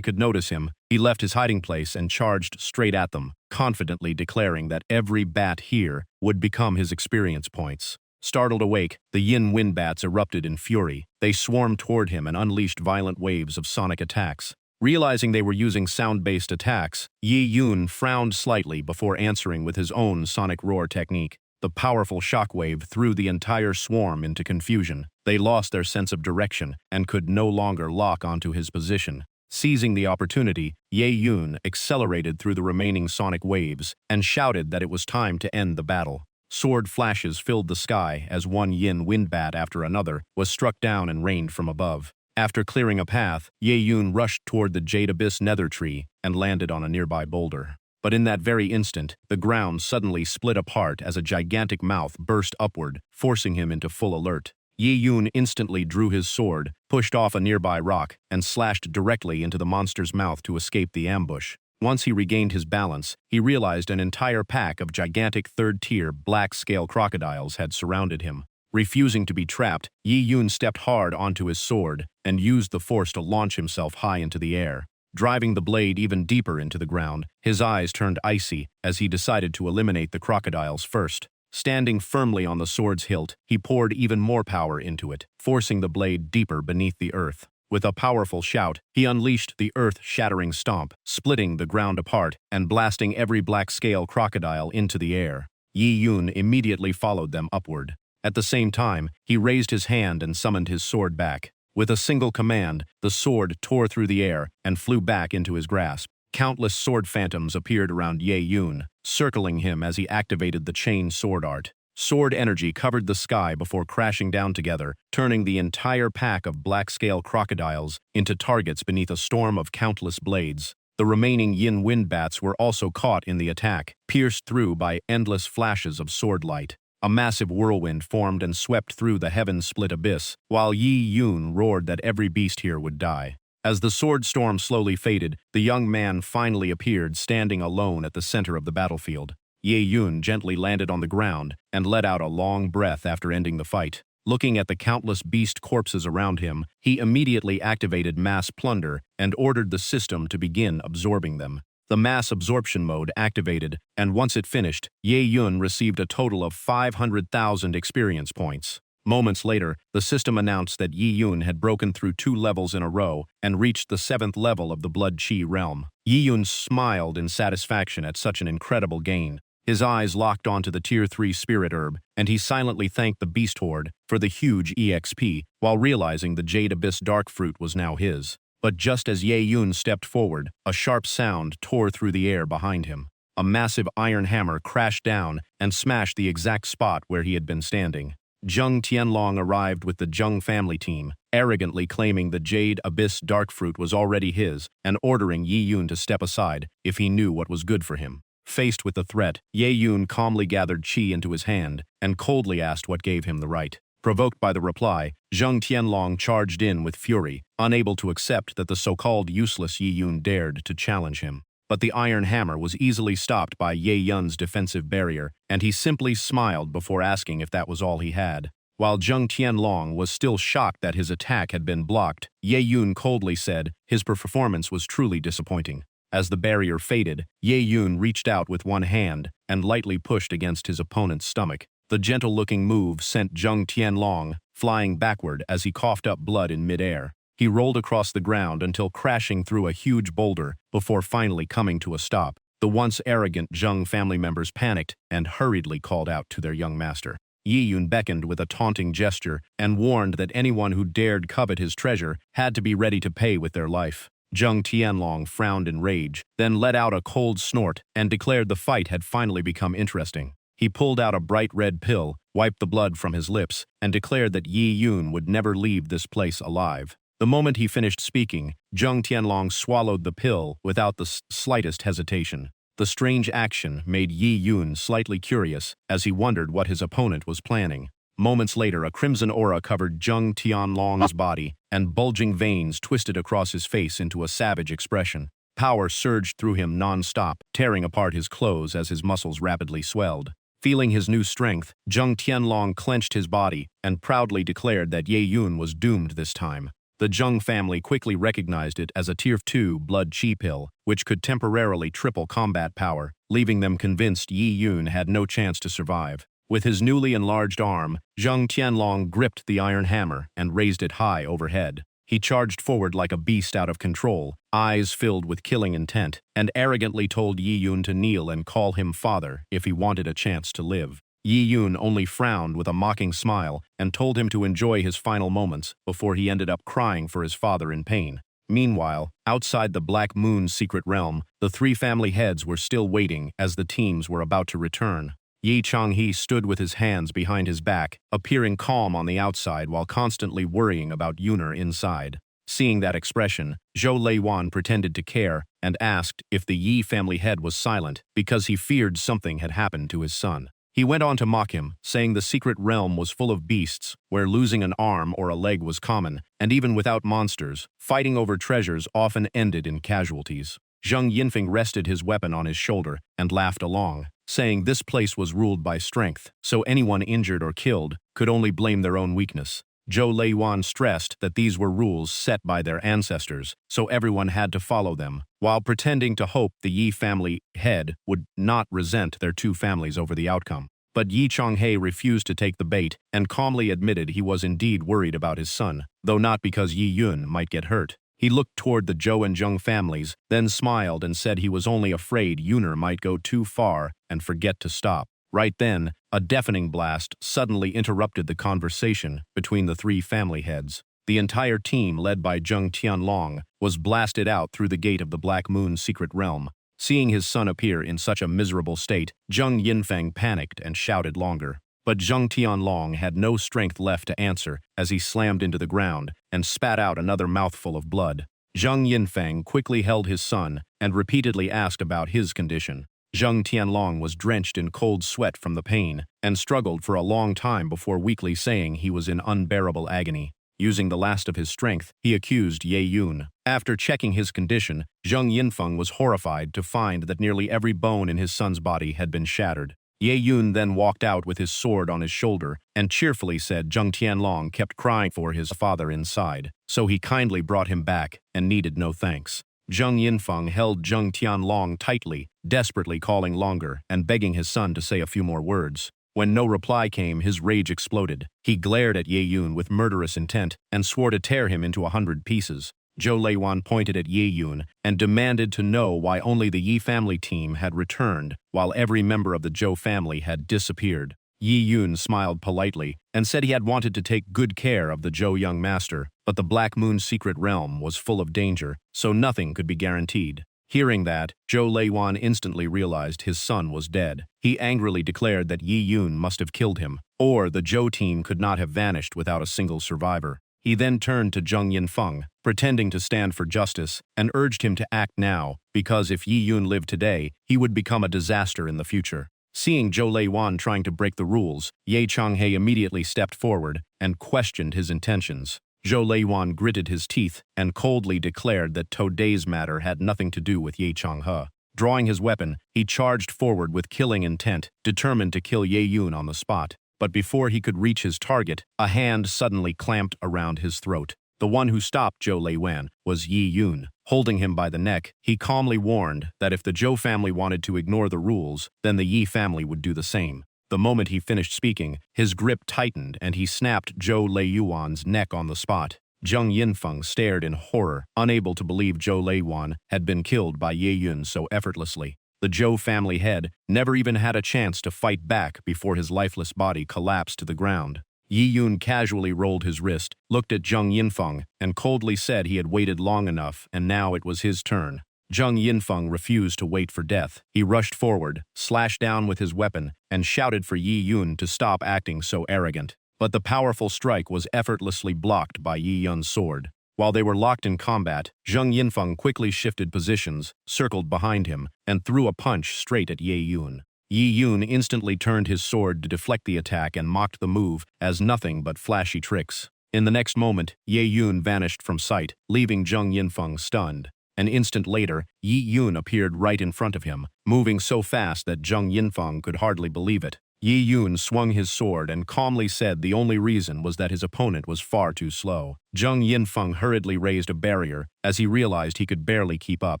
could notice him, he left his hiding place and charged straight at them, confidently declaring that every bat here would become his experience points. Startled awake, the yin wind bats erupted in fury. They swarmed toward him and unleashed violent waves of sonic attacks. Realizing they were using sound-based attacks, Yi Yun frowned slightly before answering with his own sonic roar technique. The powerful shockwave threw the entire swarm into confusion. They lost their sense of direction and could no longer lock onto his position. Seizing the opportunity, Ye Yun accelerated through the remaining sonic waves and shouted that it was time to end the battle. Sword flashes filled the sky as one yin wind bat after another was struck down and rained from above. After clearing a path, Ye Yun rushed toward the jade abyss nether tree and landed on a nearby boulder. But in that very instant, the ground suddenly split apart as a gigantic mouth burst upward, forcing him into full alert. Ye Yun instantly drew his sword, pushed off a nearby rock, and slashed directly into the monster's mouth to escape the ambush. Once he regained his balance, he realized an entire pack of gigantic third-tier black-scale crocodiles had surrounded him. Refusing to be trapped, Yi Yun stepped hard onto his sword and used the force to launch himself high into the air. Driving the blade even deeper into the ground, his eyes turned icy as he decided to eliminate the crocodiles first. Standing firmly on the sword's hilt, he poured even more power into it, forcing the blade deeper beneath the earth. With a powerful shout, he unleashed the earth-shattering stomp, splitting the ground apart and blasting every black-scale crocodile into the air. Yi Yun immediately followed them upward. At the same time, he raised his hand and summoned his sword back. With a single command, the sword tore through the air and flew back into his grasp. Countless sword phantoms appeared around Ye Yun, circling him as he activated the chain sword art. Sword energy covered the sky before crashing down together, turning the entire pack of black-scale crocodiles into targets beneath a storm of countless blades. The remaining yin wind bats were also caught in the attack, pierced through by endless flashes of sword light. A massive whirlwind formed and swept through the heaven-split abyss, while Yi Yun roared that every beast here would die. As the sword storm slowly faded, the young man finally appeared standing alone at the center of the battlefield. Ye Yun gently landed on the ground and let out a long breath after ending the fight. Looking at the countless beast corpses around him, he immediately activated mass plunder and ordered the system to begin absorbing them. The mass absorption mode activated, and once it finished, Ye Yun received a total of 500,000 experience points. Moments later, the system announced that Yi Yun had broken through 2 levels in a row and reached the 7th level of the Blood Chi realm. Yi Yun smiled in satisfaction at such an incredible gain. His eyes locked onto the Tier 3 Spirit Herb, and he silently thanked the Beast Horde for the huge EXP while realizing the Jade Abyss Dark Fruit was now his. But just as Ye Yun stepped forward, a sharp sound tore through the air behind him. A massive iron hammer crashed down and smashed the exact spot where he had been standing. Zheng Tianlong arrived with the Zheng family team, arrogantly claiming the Jade Abyss Dark Fruit was already his and ordering Yi Yun to step aside if he knew what was good for him. Faced with the threat, Ye Yun calmly gathered qi into his hand and coldly asked what gave him the right. Provoked by the reply, Zheng Tianlong charged in with fury, unable to accept that the so-called useless Yi Yun dared to challenge him. But the iron hammer was easily stopped by Ye Yun's defensive barrier, and he simply smiled before asking if that was all he had. While Zheng Tianlong was still shocked that his attack had been blocked, Ye Yun coldly said his performance was truly disappointing. As the barrier faded, Ye Yun reached out with one hand and lightly pushed against his opponent's stomach. The gentle-looking move sent Zheng Tianlong flying backward as he coughed up blood in midair. He rolled across the ground until crashing through a huge boulder before finally coming to a stop. The once arrogant Zheng family members panicked and hurriedly called out to their young master. Yi Yun beckoned with a taunting gesture and warned that anyone who dared covet his treasure had to be ready to pay with their life. Zheng Tianlong frowned in rage, then let out a cold snort and declared the fight had finally become interesting. He pulled out a bright red pill, wiped the blood from his lips, and declared that Yi Yun would never leave this place alive. The moment he finished speaking, Zheng Tianlong swallowed the pill without the slightest hesitation. The strange action made Yi Yun slightly curious as he wondered what his opponent was planning. Moments later, a crimson aura covered Zheng Tianlong's body, and bulging veins twisted across his face into a savage expression. Power surged through him non-stop, tearing apart his clothes as his muscles rapidly swelled. Feeling his new strength, Zheng Tianlong clenched his body and proudly declared that Ye Yun was doomed this time. The Zheng family quickly recognized it as a Tier 2 blood chi pill, which could temporarily triple combat power, leaving them convinced Yi Yun had no chance to survive. With his newly enlarged arm, Zheng Tianlong gripped the iron hammer and raised it high overhead. He charged forward like a beast out of control, eyes filled with killing intent, and arrogantly told Yi Yun to kneel and call him father if he wanted a chance to live. Yi Yun only frowned with a mocking smile and told him to enjoy his final moments before he ended up crying for his father in pain. Meanwhile, outside the Black Moon's secret realm, the three family heads were still waiting as the teams were about to return. Yi Changhe stood with his hands behind his back, appearing calm on the outside while constantly worrying about Yuner inside. Seeing that expression, Zhou Leiwan pretended to care and asked if the Yi family head was silent because he feared something had happened to his son. He went on to mock him, saying the secret realm was full of beasts, where losing an arm or a leg was common, and even without monsters, fighting over treasures often ended in casualties. Zheng Yinfeng rested his weapon on his shoulder and laughed along, saying this place was ruled by strength, so anyone injured or killed could only blame their own weakness. Zhou Leiwan stressed that these were rules set by their ancestors, so everyone had to follow them, while pretending to hope the Yi family head would not resent their two families over the outcome. But Yi Changhe refused to take the bait and calmly admitted he was indeed worried about his son, though not because Yi Yun might get hurt. He looked toward the Zhou and Zheng families, then smiled and said he was only afraid Yuner might go too far and forget to stop. Right then, a deafening blast suddenly interrupted the conversation between the three family heads. The entire team, led by Zheng Tianlong, was blasted out through the gate of the Black Moon's secret realm. Seeing his son appear in such a miserable state, Zheng Yinfeng panicked and shouted longer. But Zheng Tianlong had no strength left to answer as he slammed into the ground and spat out another mouthful of blood. Zheng Yinfeng quickly held his son and repeatedly asked about his condition. Zheng Tianlong was drenched in cold sweat from the pain and struggled for a long time before weakly saying he was in unbearable agony. Using the last of his strength, he accused Ye Yun. After checking his condition, Zheng Yinfeng was horrified to find that nearly every bone in his son's body had been shattered. Ye Yun then walked out with his sword on his shoulder and cheerfully said Zheng Tianlong kept crying for his father inside, so he kindly brought him back and needed no thanks. Zheng Yinfeng held Zheng Tianlong tightly, desperately calling longer and begging his son to say a few more words. When no reply came, his rage exploded. He glared at Ye Yun with murderous intent and swore to tear him into 100 pieces. Zhou Leiwan pointed at Ye Yun and demanded to know why only the Yi family team had returned, while every member of the Zhou family had disappeared. Yi Yun smiled politely and said he had wanted to take good care of the Zhou young master, but the Black Moon's secret realm was full of danger, so nothing could be guaranteed. Hearing that, Zhou Leiwan instantly realized his son was dead. He angrily declared that Yi Yun must have killed him, or the Zhou team could not have vanished without a single survivor. He then turned to Zheng Yinfeng, pretending to stand for justice, and urged him to act now, because if Yi Yun lived today, he would become a disaster in the future. Seeing Zhou Leiwan trying to break the rules, Ye Changhe immediately stepped forward and questioned his intentions. Zhou Leiwan gritted his teeth and coldly declared that today's matter had nothing to do with Ye Changhe. Drawing his weapon, he charged forward with killing intent, determined to kill Ye Yun on the spot. But before he could reach his target, a hand suddenly clamped around his throat. The one who stopped Zhou Leiwan was Yi Yun. Holding him by the neck, he calmly warned that if the Zhou family wanted to ignore the rules, then the Yi family would do the same. The moment he finished speaking, his grip tightened and he snapped Zhou Leiyuan's neck on the spot. Zheng Yinfeng stared in horror, unable to believe Zhou Leiwan had been killed by Ye Yun so effortlessly. The Zhou family head never even had a chance to fight back before his lifeless body collapsed to the ground. Yi Yun casually rolled his wrist, looked at Zheng Yinfeng, and coldly said he had waited long enough and now it was his turn. Zheng Yinfeng refused to wait for death. He rushed forward, slashed down with his weapon, and shouted for Yi Yun to stop acting so arrogant. But the powerful strike was effortlessly blocked by Yi Yun's sword. While they were locked in combat, Zheng Yinfeng quickly shifted positions, circled behind him, and threw a punch straight at Ye Yun. Ye Yun instantly turned his sword to deflect the attack and mocked the move as nothing but flashy tricks. In the next moment, Ye Yun vanished from sight, leaving Zheng Yinfeng stunned. An instant later, Yi Yun appeared right in front of him, moving so fast that Zheng Yinfeng could hardly believe it. Yi Yun swung his sword and calmly said the only reason was that his opponent was far too slow. Zheng Yinfeng hurriedly raised a barrier as he realized he could barely keep up.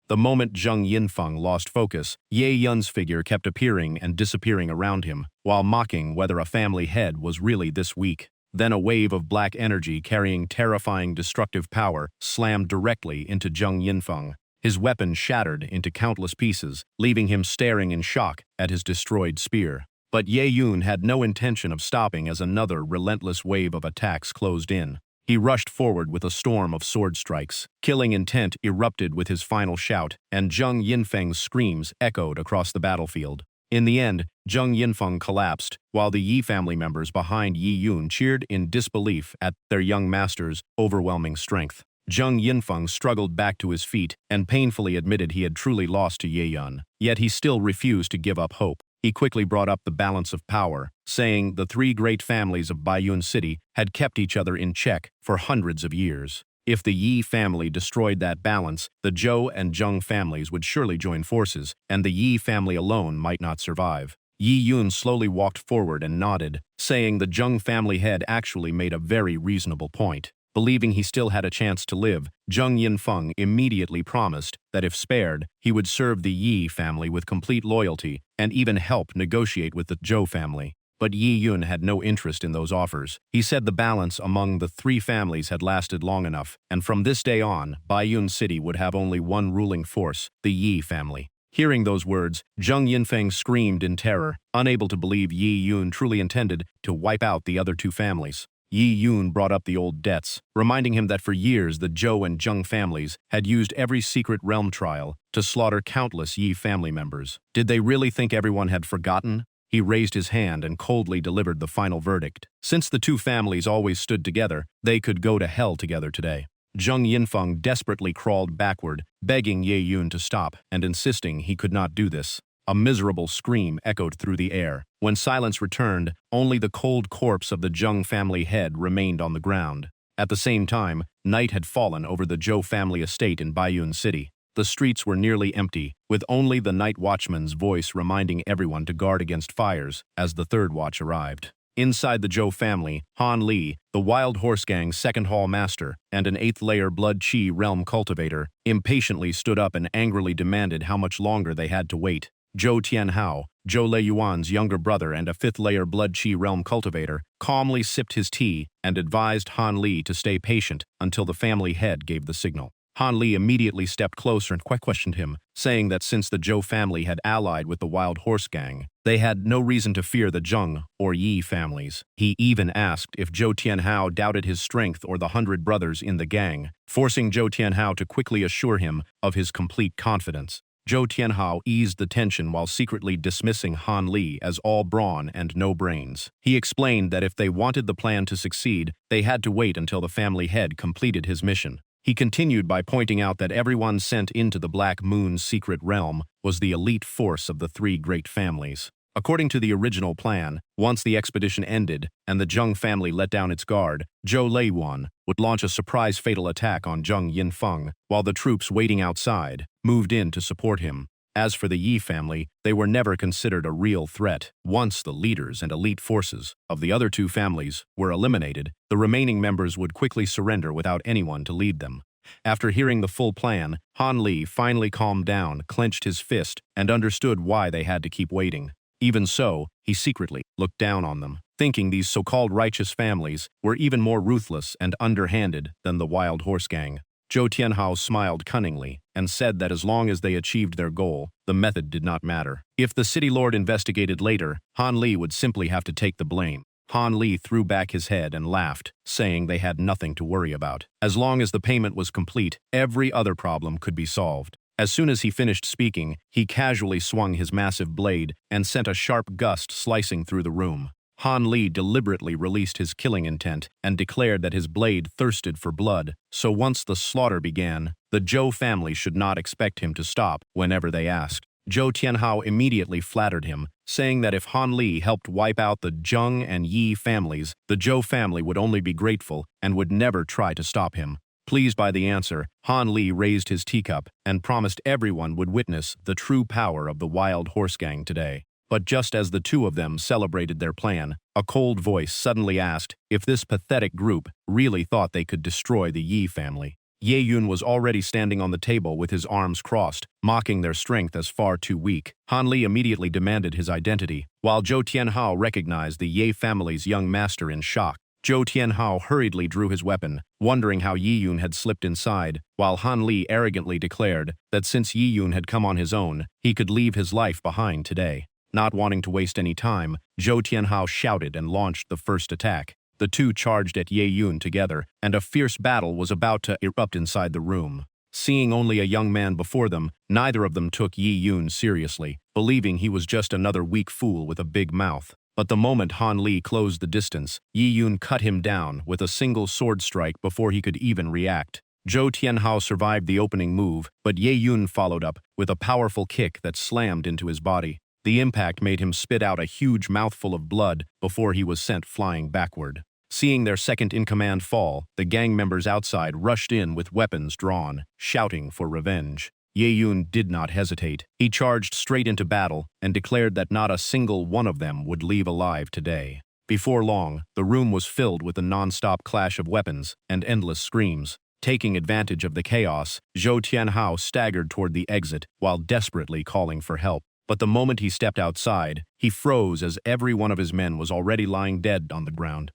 The moment Zheng Yinfeng lost focus, Ye Yun's figure kept appearing and disappearing around him, while mocking whether a family head was really this weak. Then a wave of black energy carrying terrifying destructive power slammed directly into Zheng Yinfeng. His weapon shattered into countless pieces, leaving him staring in shock at his destroyed spear. But Ye Yun had no intention of stopping as another relentless wave of attacks closed in. He rushed forward with a storm of sword strikes. Killing intent erupted with his final shout, and Zheng Yinfeng's screams echoed across the battlefield. In the end, Zheng Yinfeng collapsed, while the Yi family members behind Yi Yun cheered in disbelief at their young master's overwhelming strength. Zheng Yinfeng struggled back to his feet and painfully admitted he had truly lost to Ye Yun. Yet he still refused to give up hope. He quickly brought up the balance of power, saying the three great families of Baiyun City had kept each other in check for hundreds of years. If the Yi family destroyed that balance, the Zhou and Zheng families would surely join forces, and the Yi family alone might not survive. Yi Yun slowly walked forward and nodded, saying the Zheng family head actually made a very reasonable point. Believing he still had a chance to live, Zheng Yinfeng immediately promised that if spared, he would serve the Yi family with complete loyalty and even help negotiate with the Zhou family. But Yi Yun had no interest in those offers. He said the balance among the three families had lasted long enough, and from this day on, Baiyun City would have only one ruling force, the Yi family. Hearing those words, Zheng Yinfeng screamed in terror, unable to believe Yi Yun truly intended to wipe out the other two families. Yi Yun brought up the old debts, reminding him that for years the Zhou and Zheng families had used every secret realm trial to slaughter countless Yi family members. Did they really think everyone had forgotten? He raised his hand and coldly delivered the final verdict. Since the two families always stood together, they could go to hell together today. Zheng Yinfeng desperately crawled backward, begging Ye Yun to stop and insisting he could not do this. A miserable scream echoed through the air. When silence returned, only the cold corpse of the Zheng family head remained on the ground. At the same time, night had fallen over the Zhou family estate in Baiyun City. The streets were nearly empty, with only the night watchman's voice reminding everyone to guard against fires as the third watch arrived. Inside the Zhou family, Han Li, the Wild Horse Gang's second hall master and an 8th-layer Blood Qi realm cultivator, impatiently stood up and angrily demanded how much longer they had to wait. Zhou Tianhao, Zhou Leiyuan's younger brother and a 5th-layer Blood Qi realm cultivator, calmly sipped his tea and advised Han Li to stay patient until the family head gave the signal. Han Li immediately stepped closer and questioned him, saying that since the Zhou family had allied with the Wild Horse Gang, they had no reason to fear the Zheng or Yi families. He even asked if Zhou Tianhao doubted his strength or the 100 brothers in the gang, forcing Zhou Tianhao to quickly assure him of his complete confidence. Zhou Tianhao eased the tension while secretly dismissing Han Li as all brawn and no brains. He explained that if they wanted the plan to succeed, they had to wait until the family head completed his mission. He continued by pointing out that everyone sent into the Black Moon's secret realm was the elite force of the three great families. According to the original plan, once the expedition ended and the Zheng family let down its guard, Zhou Leiyuan would launch a surprise fatal attack on Zheng Yinfeng, while the troops waiting outside moved in to support him. As for the Yi family, they were never considered a real threat. Once the leaders and elite forces of the other two families were eliminated, the remaining members would quickly surrender without anyone to lead them. After hearing the full plan, Han Li finally calmed down, clenched his fist, and understood why they had to keep waiting. Even so, he secretly looked down on them, thinking these so-called righteous families were even more ruthless and underhanded than the Wild Horse Gang. Zhou Tianhao smiled cunningly and said that as long as they achieved their goal, the method did not matter. If the city lord investigated later, Han Li would simply have to take the blame. Han Li threw back his head and laughed, saying they had nothing to worry about. As long as the payment was complete, every other problem could be solved. As soon as he finished speaking, he casually swung his massive blade and sent a sharp gust slicing through the room. Han Li deliberately released his killing intent and declared that his blade thirsted for blood, so once the slaughter began, the Zhou family should not expect him to stop whenever they asked. Zhou Tianhao immediately flattered him, saying that if Han Li helped wipe out the Zheng and Yi families, the Zhou family would only be grateful and would never try to stop him. Pleased by the answer, Han Li raised his teacup and promised everyone would witness the true power of the Wild Horse Gang today. But just as the two of them celebrated their plan, a cold voice suddenly asked if this pathetic group really thought they could destroy the Yi family. Ye Yun was already standing on the table with his arms crossed, mocking their strength as far too weak. Han Li immediately demanded his identity, while Zhou Tianhao recognized the Ye family's young master in shock. Zhou Tianhao hurriedly drew his weapon, wondering how Yi Yun had slipped inside, while Han Li arrogantly declared that since Yi Yun had come on his own, he could leave his life behind today. Not wanting to waste any time, Zhou Tianhao shouted and launched the first attack. The two charged at Ye Yun together, and a fierce battle was about to erupt inside the room. Seeing only a young man before them, neither of them took Ye Yun seriously, believing he was just another weak fool with a big mouth. But the moment Han Li closed the distance, Ye Yun cut him down with a single sword strike before he could even react. Zhou Tianhao survived the opening move, but Ye Yun followed up with a powerful kick that slammed into his body. The impact made him spit out a huge mouthful of blood before he was sent flying backward. Seeing their second-in-command fall, the gang members outside rushed in with weapons drawn, shouting for revenge. Ye Yun did not hesitate. He charged straight into battle and declared that not a single one of them would leave alive today. Before long, the room was filled with a non-stop clash of weapons and endless screams. Taking advantage of the chaos, Zhou Tianhao staggered toward the exit while desperately calling for help. But the moment he stepped outside, he froze as every one of his men was already lying dead on the ground.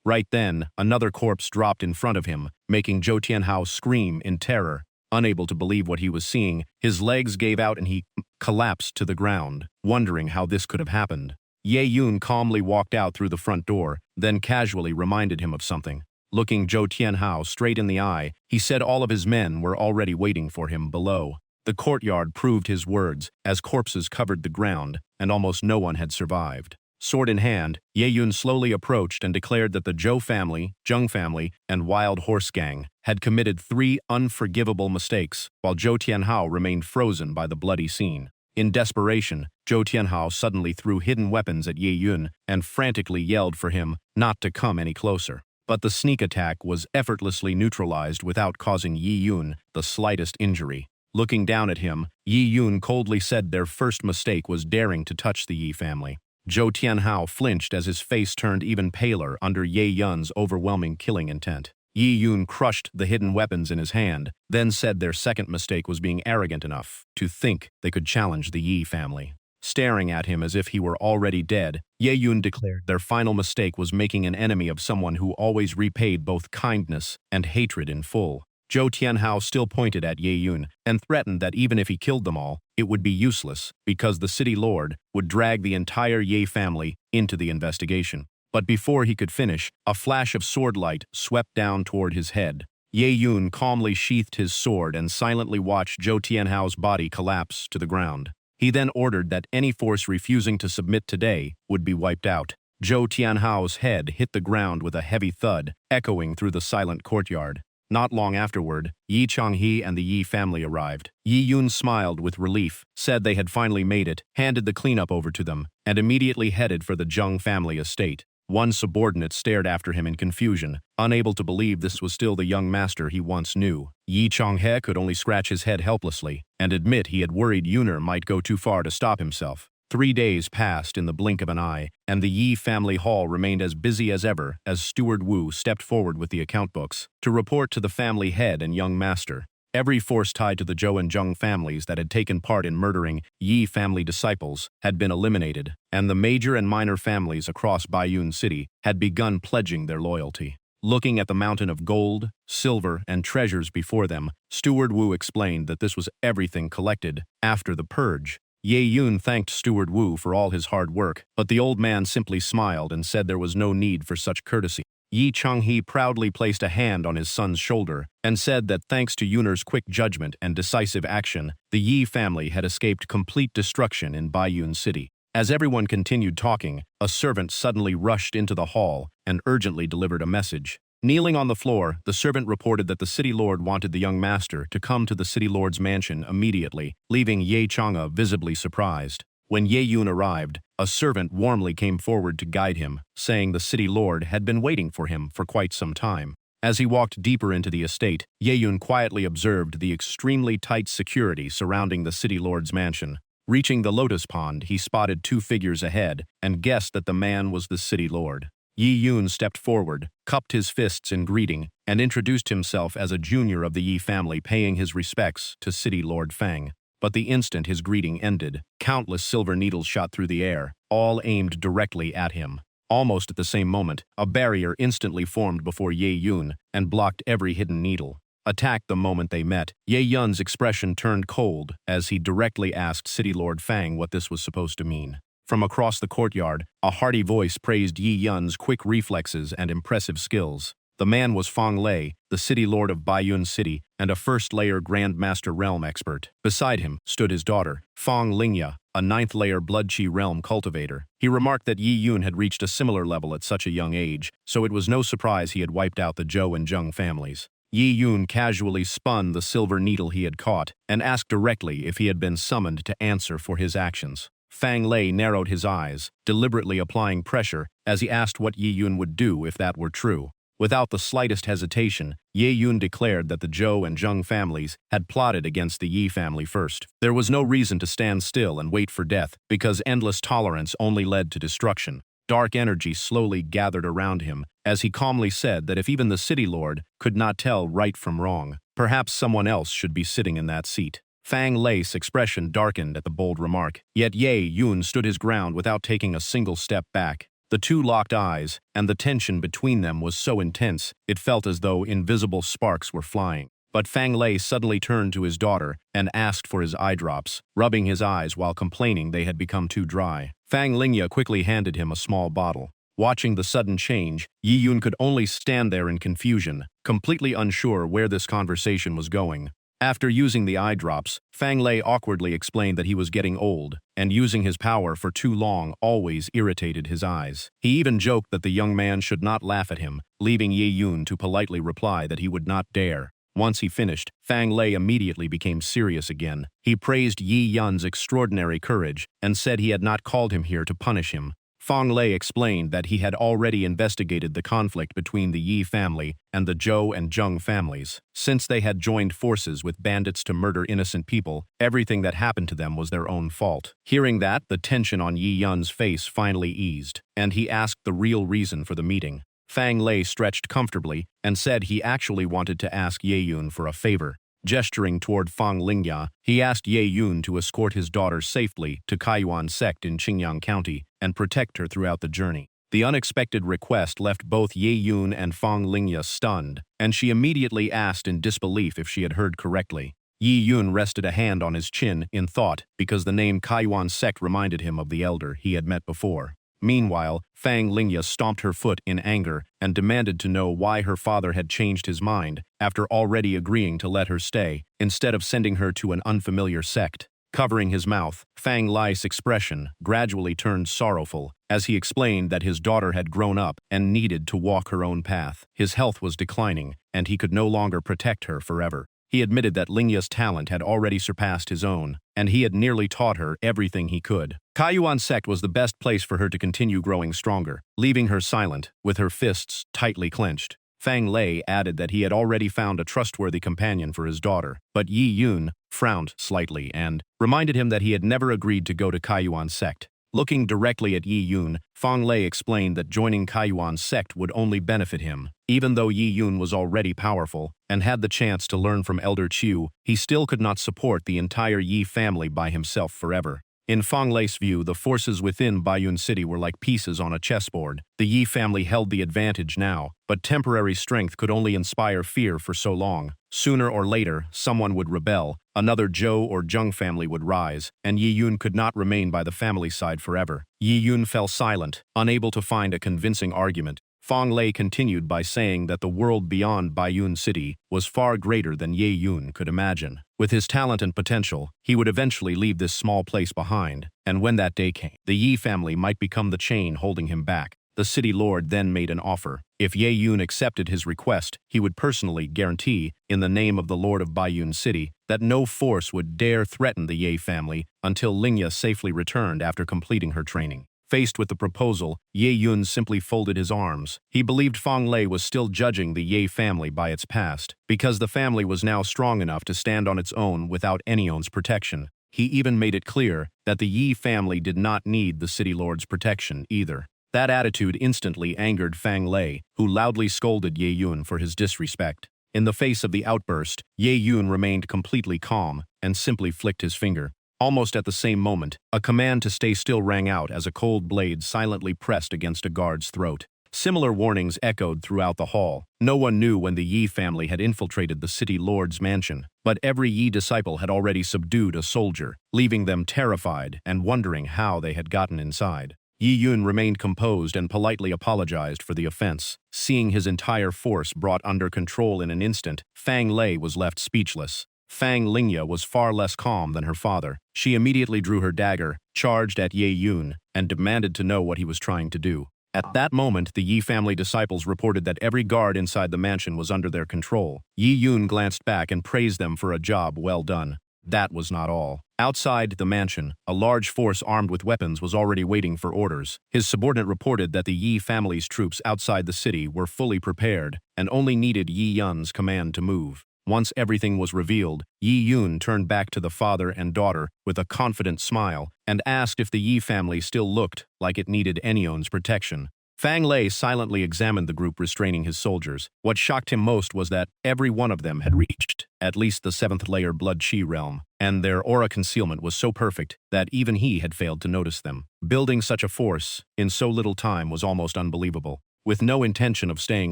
Right then, another corpse dropped in front of him, making Zhou Tianhao scream in terror. Unable to believe what he was seeing, his legs gave out and he collapsed to the ground, wondering how this could have happened. Ye Yun calmly walked out through the front door, then casually reminded him of something. Looking Zhou Tianhao straight in the eye, he said all of his men were already waiting for him below. The courtyard proved his words, as corpses covered the ground, and almost no one had survived. Sword in hand, Ye Yun slowly approached and declared that the Zhou family, Zheng family, and Wild Horse Gang had committed 3 unforgivable mistakes, while Zhou Tianhao remained frozen by the bloody scene. In desperation, Zhou Tianhao suddenly threw hidden weapons at Ye Yun and frantically yelled for him not to come any closer. But the sneak attack was effortlessly neutralized without causing Ye Yun the slightest injury. Looking down at him, Ye Yun coldly said their first mistake was daring to touch the Yi family. Zhou Tianhao flinched as his face turned even paler under Ye Yun's overwhelming killing intent. Ye Yun crushed the hidden weapons in his hand, then said their second mistake was being arrogant enough to think they could challenge the Yi family. Staring at him as if he were already dead, Ye Yun declared their final mistake was making an enemy of someone who always repaid both kindness and hatred in full. Zhou Tianhao still pointed at Ye Yun and threatened that even if he killed them all, it would be useless because the city lord would drag the entire Ye family into the investigation. But before he could finish, a flash of sword light swept down toward his head. Ye Yun calmly sheathed his sword and silently watched Zhou Tianhao's body collapse to the ground. He then ordered that any force refusing to submit today would be wiped out. Zhou Tianhao's head hit the ground with a heavy thud, echoing through the silent courtyard. Not long afterward, Yi Changhe and the Yi family arrived. Yi Yun smiled with relief, said they had finally made it, handed the cleanup over to them, and immediately headed for the Zheng family estate. One subordinate stared after him in confusion, unable to believe this was still the young master he once knew. Yi Changhe could only scratch his head helplessly and admit he had worried Yuner might go too far to stop himself. 3 days passed in the blink of an eye, and the Yi family hall remained as busy as ever as Steward Wu stepped forward with the account books to report to the family head and young master. Every force tied to the Zhou and Zheng families that had taken part in murdering Yi family disciples had been eliminated, and the major and minor families across Baiyun City had begun pledging their loyalty. Looking at the mountain of gold, silver, and treasures before them, Steward Wu explained that this was everything collected after the purge. Ye Yun thanked Steward Wu for all his hard work, but the old man simply smiled and said there was no need for such courtesy. Yi Changhe proudly placed a hand on his son's shoulder and said that thanks to Yuner's quick judgment and decisive action, the Yi family had escaped complete destruction in Baiyun City. As everyone continued talking, a servant suddenly rushed into the hall and urgently delivered a message. Kneeling on the floor, the servant reported that the city lord wanted the young master to come to the city lord's mansion immediately, leaving Ye Chang'e visibly surprised. When Ye Yun arrived, a servant warmly came forward to guide him, saying the city lord had been waiting for him for quite some time. As he walked deeper into the estate, Ye Yun quietly observed the extremely tight security surrounding the city lord's mansion. Reaching the lotus pond, he spotted 2 figures ahead and guessed that the man was the city lord. Yi Yun stepped forward, cupped his fists in greeting, and introduced himself as a junior of the Yi family, paying his respects to City Lord Fang. But the instant his greeting ended, countless silver needles shot through the air, all aimed directly at him. Almost at the same moment, a barrier instantly formed before Ye Yun and blocked every hidden needle. Attacked the moment they met, Ye Yun's expression turned cold as he directly asked City Lord Fang what this was supposed to mean. From across the courtyard, a hearty voice praised Yi Yun's quick reflexes and impressive skills. The man was Fang Lei, the city lord of Baiyun City and a first-layer Grand Master realm expert. Beside him stood his daughter, Fang Lingya, a 9th-layer Blood Qi realm cultivator. He remarked that Yi Yun had reached a similar level at such a young age, so it was no surprise he had wiped out the Zhou and Zheng families. Yi Yun casually spun the silver needle he had caught and asked directly if he had been summoned to answer for his actions. Fang Lei narrowed his eyes, deliberately applying pressure as he asked what Yi Yun would do if that were true. Without the slightest hesitation, Ye Yun declared that the Zhou and Zheng families had plotted against the Yi family first. There was no reason to stand still and wait for death, because endless tolerance only led to destruction. Dark energy slowly gathered around him as he calmly said that if even the city lord could not tell right from wrong, perhaps someone else should be sitting in that seat. Fang Lei's expression darkened at the bold remark, yet Ye Yun stood his ground without taking a single step back. The two locked eyes, and the tension between them was so intense, it felt as though invisible sparks were flying. But Fang Lei suddenly turned to his daughter and asked for his eye drops, rubbing his eyes while complaining they had become too dry. Fang Lingya quickly handed him a small bottle. Watching the sudden change, Yi Yun could only stand there in confusion, completely unsure where this conversation was going. After using the eye drops, Fang Lei awkwardly explained that he was getting old, and using his power for too long always irritated his eyes. He even joked that the young man should not laugh at him, leaving Ye Yun to politely reply that he would not dare. Once he finished, Fang Lei immediately became serious again. He praised Yi Yun's extraordinary courage and said he had not called him here to punish him. Fang Lei explained that he had already investigated the conflict between the Yi family and the Zhou and Zheng families. Since they had joined forces with bandits to murder innocent people, everything that happened to them was their own fault. Hearing that, the tension on Yi Yun's face finally eased, and he asked the real reason for the meeting. Fang Lei stretched comfortably and said he actually wanted to ask Ye Yun for a favor. Gesturing toward Fang Lingya, he asked Ye Yun to escort his daughter safely to Kaiyuan sect in Qingyang County and protect her throughout the journey. The unexpected request left both Ye Yun and Fang Lingya stunned, and she immediately asked in disbelief if she had heard correctly. Yi Yun rested a hand on his chin in thought because the name Kaiyuan sect reminded him of the elder he had met before. Meanwhile, Fang Lingya stomped her foot in anger and demanded to know why her father had changed his mind after already agreeing to let her stay, instead of sending her to an unfamiliar sect. Covering his mouth, Fang Lei's expression gradually turned sorrowful as he explained that his daughter had grown up and needed to walk her own path. His health was declining, and he could no longer protect her forever. He admitted that Lingya's talent had already surpassed his own, and he had nearly taught her everything he could. Kaiyuan sect was the best place for her to continue growing stronger, leaving her silent, with her fists tightly clenched. Fang Lei added that he had already found a trustworthy companion for his daughter, but Yi Yun frowned slightly and reminded him that he had never agreed to go to Kaiyuan sect. Looking directly at Yi Yun, Fang Lei explained that joining Kaiyuan sect would only benefit him. Even though Yi Yun was already powerful and had the chance to learn from Elder Qiu, he still could not support the entire Yi family by himself forever. In Fang Lei's view, the forces within Baiyun City were like pieces on a chessboard. The Yi family held the advantage now, but temporary strength could only inspire fear for so long. Sooner or later, someone would rebel, another Zhou or Zheng family would rise, and Yi Yun could not remain by the family side forever. Yi Yun fell silent, unable to find a convincing argument. Fong Lei continued by saying that the world beyond Baiyun City was far greater than Ye Yun could imagine. With his talent and potential, he would eventually leave this small place behind, and when that day came, the Yi family might become the chain holding him back. The city lord then made an offer. If Ye Yun accepted his request, he would personally guarantee, in the name of the lord of Baiyun City, that no force would dare threaten the Ye family until Lingya safely returned after completing her training. Faced with the proposal, Ye Yun simply folded his arms. He believed Fong Lei was still judging the Ye family by its past, because the family was now strong enough to stand on its own without anyone's protection. He even made it clear that the Yi family did not need the city lord's protection either. That attitude instantly angered Fang Lei, who loudly scolded Ye Yun for his disrespect. In the face of the outburst, Ye Yun remained completely calm and simply flicked his finger. Almost at the same moment, a command to stay still rang out as a cold blade silently pressed against a guard's throat. Similar warnings echoed throughout the hall. No one knew when the Yi family had infiltrated the city lord's mansion, but every Yi disciple had already subdued a soldier, leaving them terrified and wondering how they had gotten inside. Yi Yun remained composed and politely apologized for the offense. Seeing his entire force brought under control in an instant, Fang Lei was left speechless. Fang Lingya was far less calm than her father. She immediately drew her dagger, charged at Ye Yun, and demanded to know what he was trying to do. At that moment, the Yi family disciples reported that every guard inside the mansion was under their control. Ye Yun glanced back and praised them for a job well done. That was not all. Outside the mansion, a large force armed with weapons was already waiting for orders. His subordinate reported that the Yi family's troops outside the city were fully prepared and only needed Yi Yun's command to move. Once everything was revealed, Yi Yun turned back to the father and daughter with a confident smile and asked if the Yi family still looked like it needed anyone's protection. Fang Lei silently examined the group restraining his soldiers. What shocked him most was that every one of them had reached at least the 7th layer blood chi realm, and their aura concealment was so perfect that even he had failed to notice them. Building such a force in so little time was almost unbelievable. With no intention of staying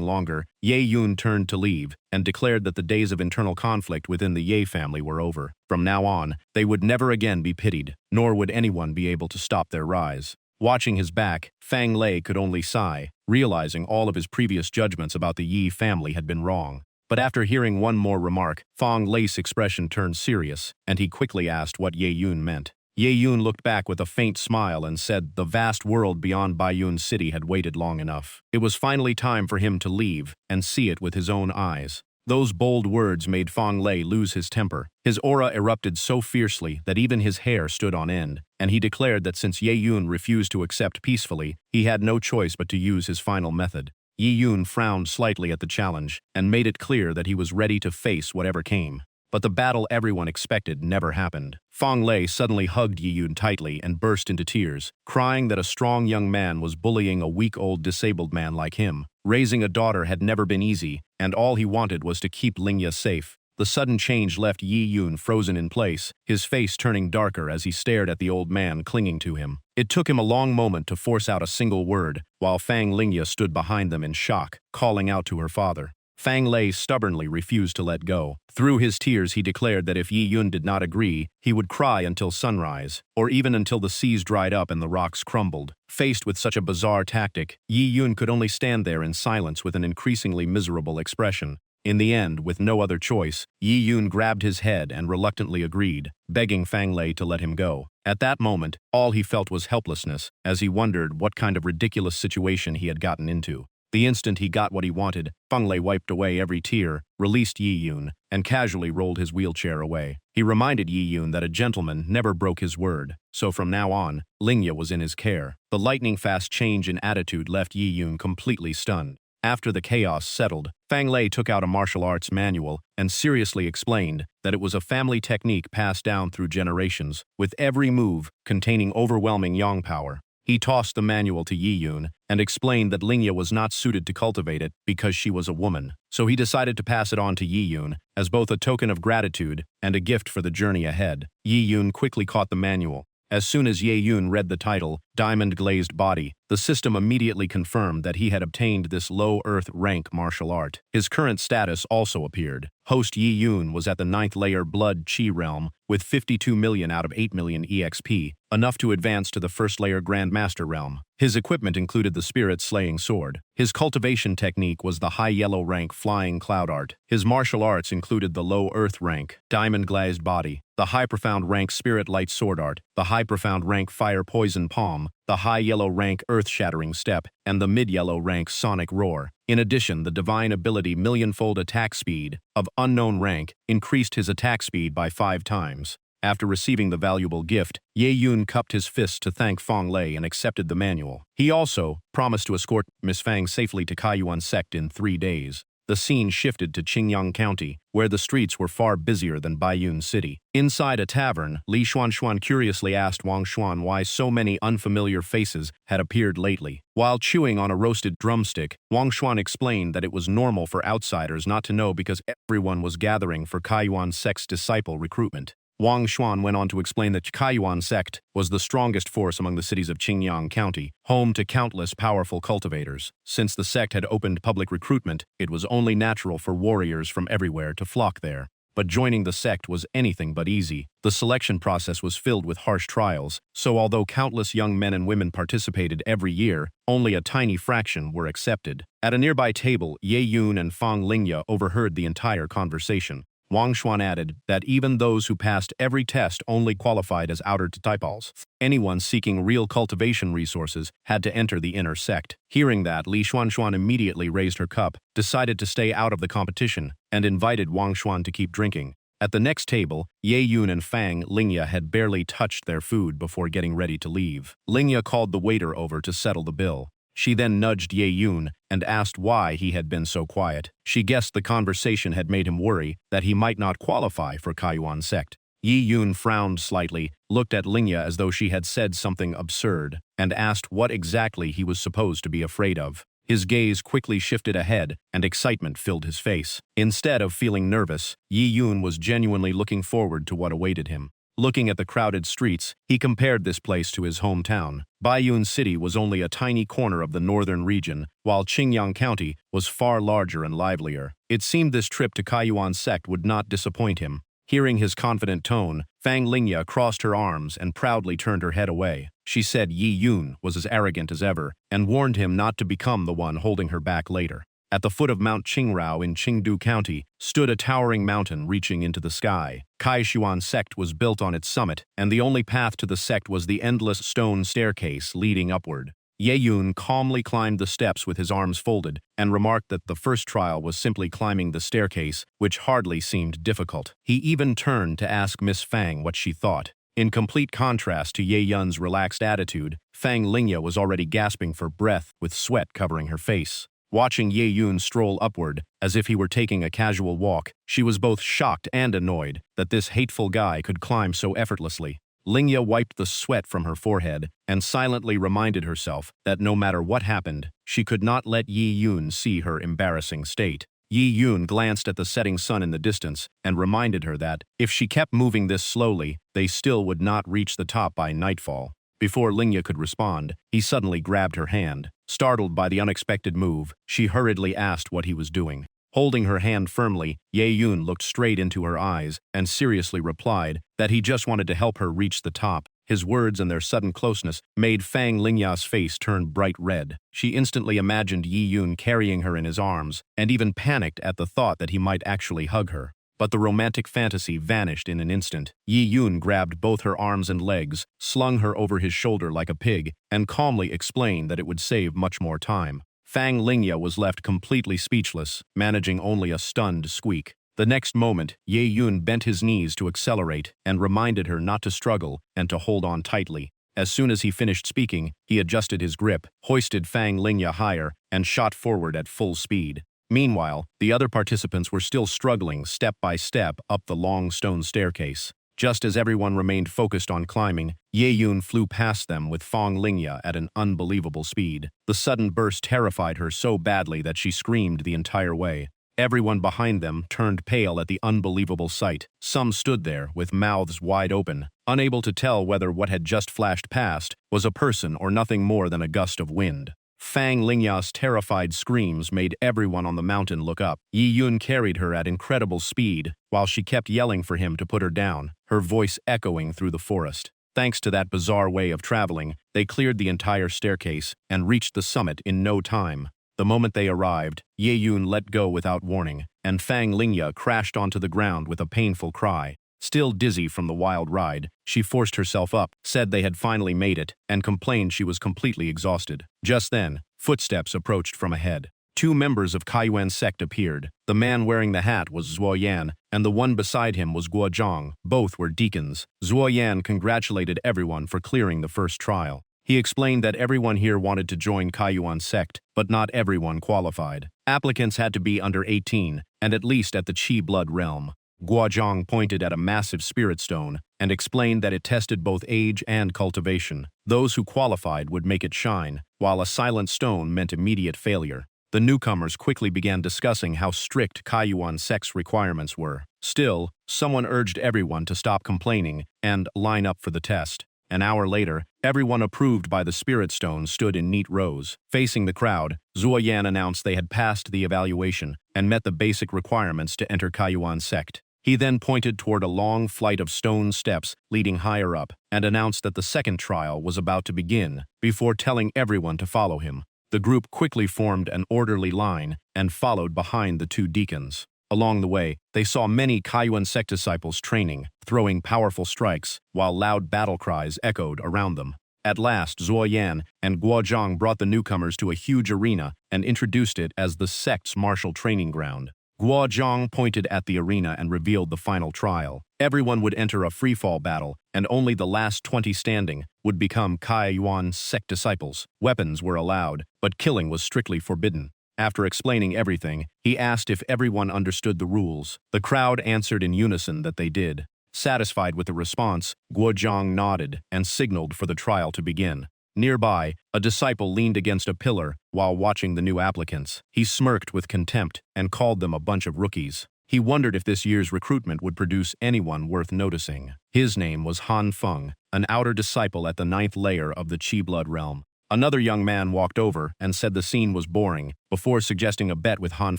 longer, Ye Yun turned to leave and declared that the days of internal conflict within the Ye family were over. From now on, they would never again be pitied, nor would anyone be able to stop their rise. Watching his back, Fang Lei could only sigh, realizing all of his previous judgments about the Yi family had been wrong. But after hearing one more remark, Fang Lei's expression turned serious, and he quickly asked what Ye Yun meant. Ye Yun looked back with a faint smile and said the vast world beyond Baiyun City had waited long enough. It was finally time for him to leave and see it with his own eyes. Those bold words made Fang Lei lose his temper. His aura erupted so fiercely that even his hair stood on end, and he declared that since Ye Yun refused to accept peacefully, he had no choice but to use his final method. Ye Yun frowned slightly at the challenge and made it clear that he was ready to face whatever came. But the battle everyone expected never happened. Fang Lei suddenly hugged Ye Yun tightly and burst into tears, crying that a strong young man was bullying a weak-old disabled man like him. Raising a daughter had never been easy, and all he wanted was to keep Lingya safe. The sudden change left Ye Yun frozen in place, his face turning darker as he stared at the old man clinging to him. It took him a long moment to force out a single word, while Fang Lingya stood behind them in shock, calling out to her father. Fang Lei stubbornly refused to let go. Through his tears, he declared that if Ye Yun did not agree, he would cry until sunrise, or even until the seas dried up and the rocks crumbled. Faced with such a bizarre tactic, Ye Yun could only stand there in silence with an increasingly miserable expression. In the end, with no other choice, Ye Yun grabbed his head and reluctantly agreed, begging Fang Lei to let him go. At that moment, all he felt was helplessness, as he wondered what kind of ridiculous situation he had gotten into. The instant he got what he wanted, Fang Lei wiped away every tear, released Ye Yun, and casually rolled his wheelchair away. He reminded Ye Yun that a gentleman never broke his word, so from now on, Lingya was in his care. The lightning-fast change in attitude left Ye Yun completely stunned. After the chaos settled, Fang Lei took out a martial arts manual and seriously explained that it was a family technique passed down through generations, with every move containing overwhelming yang power. He tossed the manual to Ye Yun and explained that Lingya was not suited to cultivate it because she was a woman, so he decided to pass it on to Ye Yun as both a token of gratitude and a gift for the journey ahead. Ye Yun quickly caught the manual. As soon as Ye Yun read the title, Diamond Glazed Body, the system immediately confirmed that he had obtained this low-earth rank martial art. His current status also appeared. Host Ye Yun was at the 9th layer blood chi realm with 52 million out of 8 million EXP, enough to advance to the first-layer Grandmaster realm. His equipment included the Spirit-Slaying Sword. His cultivation technique was the High Yellow rank Flying Cloud Art. His martial arts included the Low Earth rank Diamond Glazed Body, the High Profound rank Spirit Light Sword Art, the High Profound rank Fire Poison Palm, the High Yellow rank Earth Shattering Step, and the Mid-Yellow rank Sonic Roar. In addition, the Divine Ability Millionfold Attack Speed of Unknown rank increased his attack speed by 5 times. After receiving the valuable gift, Ye Yun cupped his fists to thank Fong Lei and accepted the manual. He also promised to escort Miss Fang safely to Kaiyuan Sect in 3 days. The scene shifted to Qingyang County, where the streets were far busier than Baiyun City. Inside a tavern, Li Xuanshuan curiously asked Wang Xuan why so many unfamiliar faces had appeared lately. While chewing on a roasted drumstick, Wang Xuan explained that it was normal for outsiders not to know because everyone was gathering for Kaiyuan Sect's disciple recruitment. Wang Xuan went on to explain that Kaiyuan Sect was the strongest force among the cities of Qingyang County, home to countless powerful cultivators. Since the sect had opened public recruitment, it was only natural for warriors from everywhere to flock there. But joining the sect was anything but easy. The selection process was filled with harsh trials, so although countless young men and women participated every year, only a tiny fraction were accepted. At a nearby table, Ye Yun and Fang Lingya overheard the entire conversation. Wang Xuan added that even those who passed every test only qualified as outer disciples. Anyone seeking real cultivation resources had to enter the inner sect. Hearing that, Li Xuanshuan immediately raised her cup, decided to stay out of the competition, and invited Wang Xuan to keep drinking. At the next table, Ye Yun and Fang Lingya had barely touched their food before getting ready to leave. Lingya called the waiter over to settle the bill. She then nudged Ye Yun and asked why he had been so quiet. She guessed the conversation had made him worry that he might not qualify for Kaiyuan Sect. Ye Yun frowned slightly, looked at Lingya as though she had said something absurd, and asked what exactly he was supposed to be afraid of. His gaze quickly shifted ahead, and excitement filled his face. Instead of feeling nervous, Ye Yun was genuinely looking forward to what awaited him. Looking at the crowded streets, he compared this place to his hometown. Baiyun City was only a tiny corner of the northern region, while Qingyang County was far larger and livelier. It seemed this trip to Kaiyuan Sect would not disappoint him. Hearing his confident tone, Fang Lingya crossed her arms and proudly turned her head away. She said Ye Yun was as arrogant as ever, and warned him not to become the one holding her back later. At the foot of Mount Qingrao in Qingdu County stood a towering mountain reaching into the sky. Kaiyuan Sect was built on its summit, and the only path to the sect was the endless stone staircase leading upward. Ye Yun calmly climbed the steps with his arms folded and remarked that the first trial was simply climbing the staircase, which hardly seemed difficult. He even turned to ask Miss Fang what she thought. In complete contrast to Ye Yun's relaxed attitude, Fang Lingya was already gasping for breath with sweat covering her face. Watching Ye Yun stroll upward, as if he were taking a casual walk, she was both shocked and annoyed that this hateful guy could climb so effortlessly. Lingya wiped the sweat from her forehead and silently reminded herself that no matter what happened, she could not let Ye Yun see her embarrassing state. Ye Yun glanced at the setting sun in the distance and reminded her that, if she kept moving this slowly, they still would not reach the top by nightfall. Before Lingya could respond, he suddenly grabbed her hand. Startled by the unexpected move, she hurriedly asked what he was doing. Holding her hand firmly, Ye Yun looked straight into her eyes and seriously replied that he just wanted to help her reach the top. His words and their sudden closeness made Fang Lingya's face turn bright red. She instantly imagined Ye Yun carrying her in his arms and even panicked at the thought that he might actually hug her. But the romantic fantasy vanished in an instant. Ye Yun grabbed both her arms and legs, slung her over his shoulder like a pig, and calmly explained that it would save much more time. Fang Lingya was left completely speechless, managing only a stunned squeak. The next moment, Ye Yun bent his knees to accelerate and reminded her not to struggle and to hold on tightly. As soon as he finished speaking, he adjusted his grip, hoisted Fang Lingya higher, and shot forward at full speed. Meanwhile, the other participants were still struggling step by step up the long stone staircase. Just as everyone remained focused on climbing, Ye Yun flew past them with Fang Lingya at an unbelievable speed. The sudden burst terrified her so badly that she screamed the entire way. Everyone behind them turned pale at the unbelievable sight. Some stood there with mouths wide open, unable to tell whether what had just flashed past was a person or nothing more than a gust of wind. Fang Lingya's terrified screams made everyone on the mountain look up. Ye Yun carried her at incredible speed, while she kept yelling for him to put her down, her voice echoing through the forest. Thanks to that bizarre way of traveling, they cleared the entire staircase and reached the summit in no time. The moment they arrived, Ye Yun let go without warning, and Fang Lingya crashed onto the ground with a painful cry. Still dizzy from the wild ride, she forced herself up, said they had finally made it, and complained she was completely exhausted. Just then, footsteps approached from ahead. Two members of Kaiyuan sect appeared. The man wearing the hat was Zuo Yan, and the one beside him was Guo Zhang. Both were deacons. Zuo Yan congratulated everyone for clearing the first trial. He explained that everyone here wanted to join Kaiyuan sect, but not everyone qualified. Applicants had to be under 18, and at least at the Qi blood realm. Guo Zhang pointed at a massive spirit stone and explained that it tested both age and cultivation. Those who qualified would make it shine, while a silent stone meant immediate failure. The newcomers quickly began discussing how strict Kaiyuan sect's requirements were. Still, someone urged everyone to stop complaining and line up for the test. An hour later, everyone approved by the spirit stone stood in neat rows. Facing the crowd, Zuo Yan announced they had passed the evaluation and met the basic requirements to enter Kaiyuan sect. He then pointed toward a long flight of stone steps leading higher up and announced that the second trial was about to begin, before telling everyone to follow him. The group quickly formed an orderly line and followed behind the two deacons. Along the way, they saw many Kaiyuan sect disciples training, throwing powerful strikes, while loud battle cries echoed around them. At last, Zuo Yan and Guo Zhang brought the newcomers to a huge arena and introduced it as the sect's martial training ground. Guo Zhang pointed at the arena and revealed the final trial. Everyone would enter a free-fall battle, and only the last 20 standing would become Kaiyuan sect disciples. Weapons were allowed, but killing was strictly forbidden. After explaining everything, he asked if everyone understood the rules. The crowd answered in unison that they did. Satisfied with the response, Guo Zhang nodded and signaled for the trial to begin. Nearby, a disciple leaned against a pillar while watching the new applicants. He smirked with contempt and called them a bunch of rookies. He wondered if this year's recruitment would produce anyone worth noticing. His name was Han Feng, an outer disciple at the 9th layer of the Qi blood realm. Another young man walked over and said the scene was boring, before suggesting a bet with Han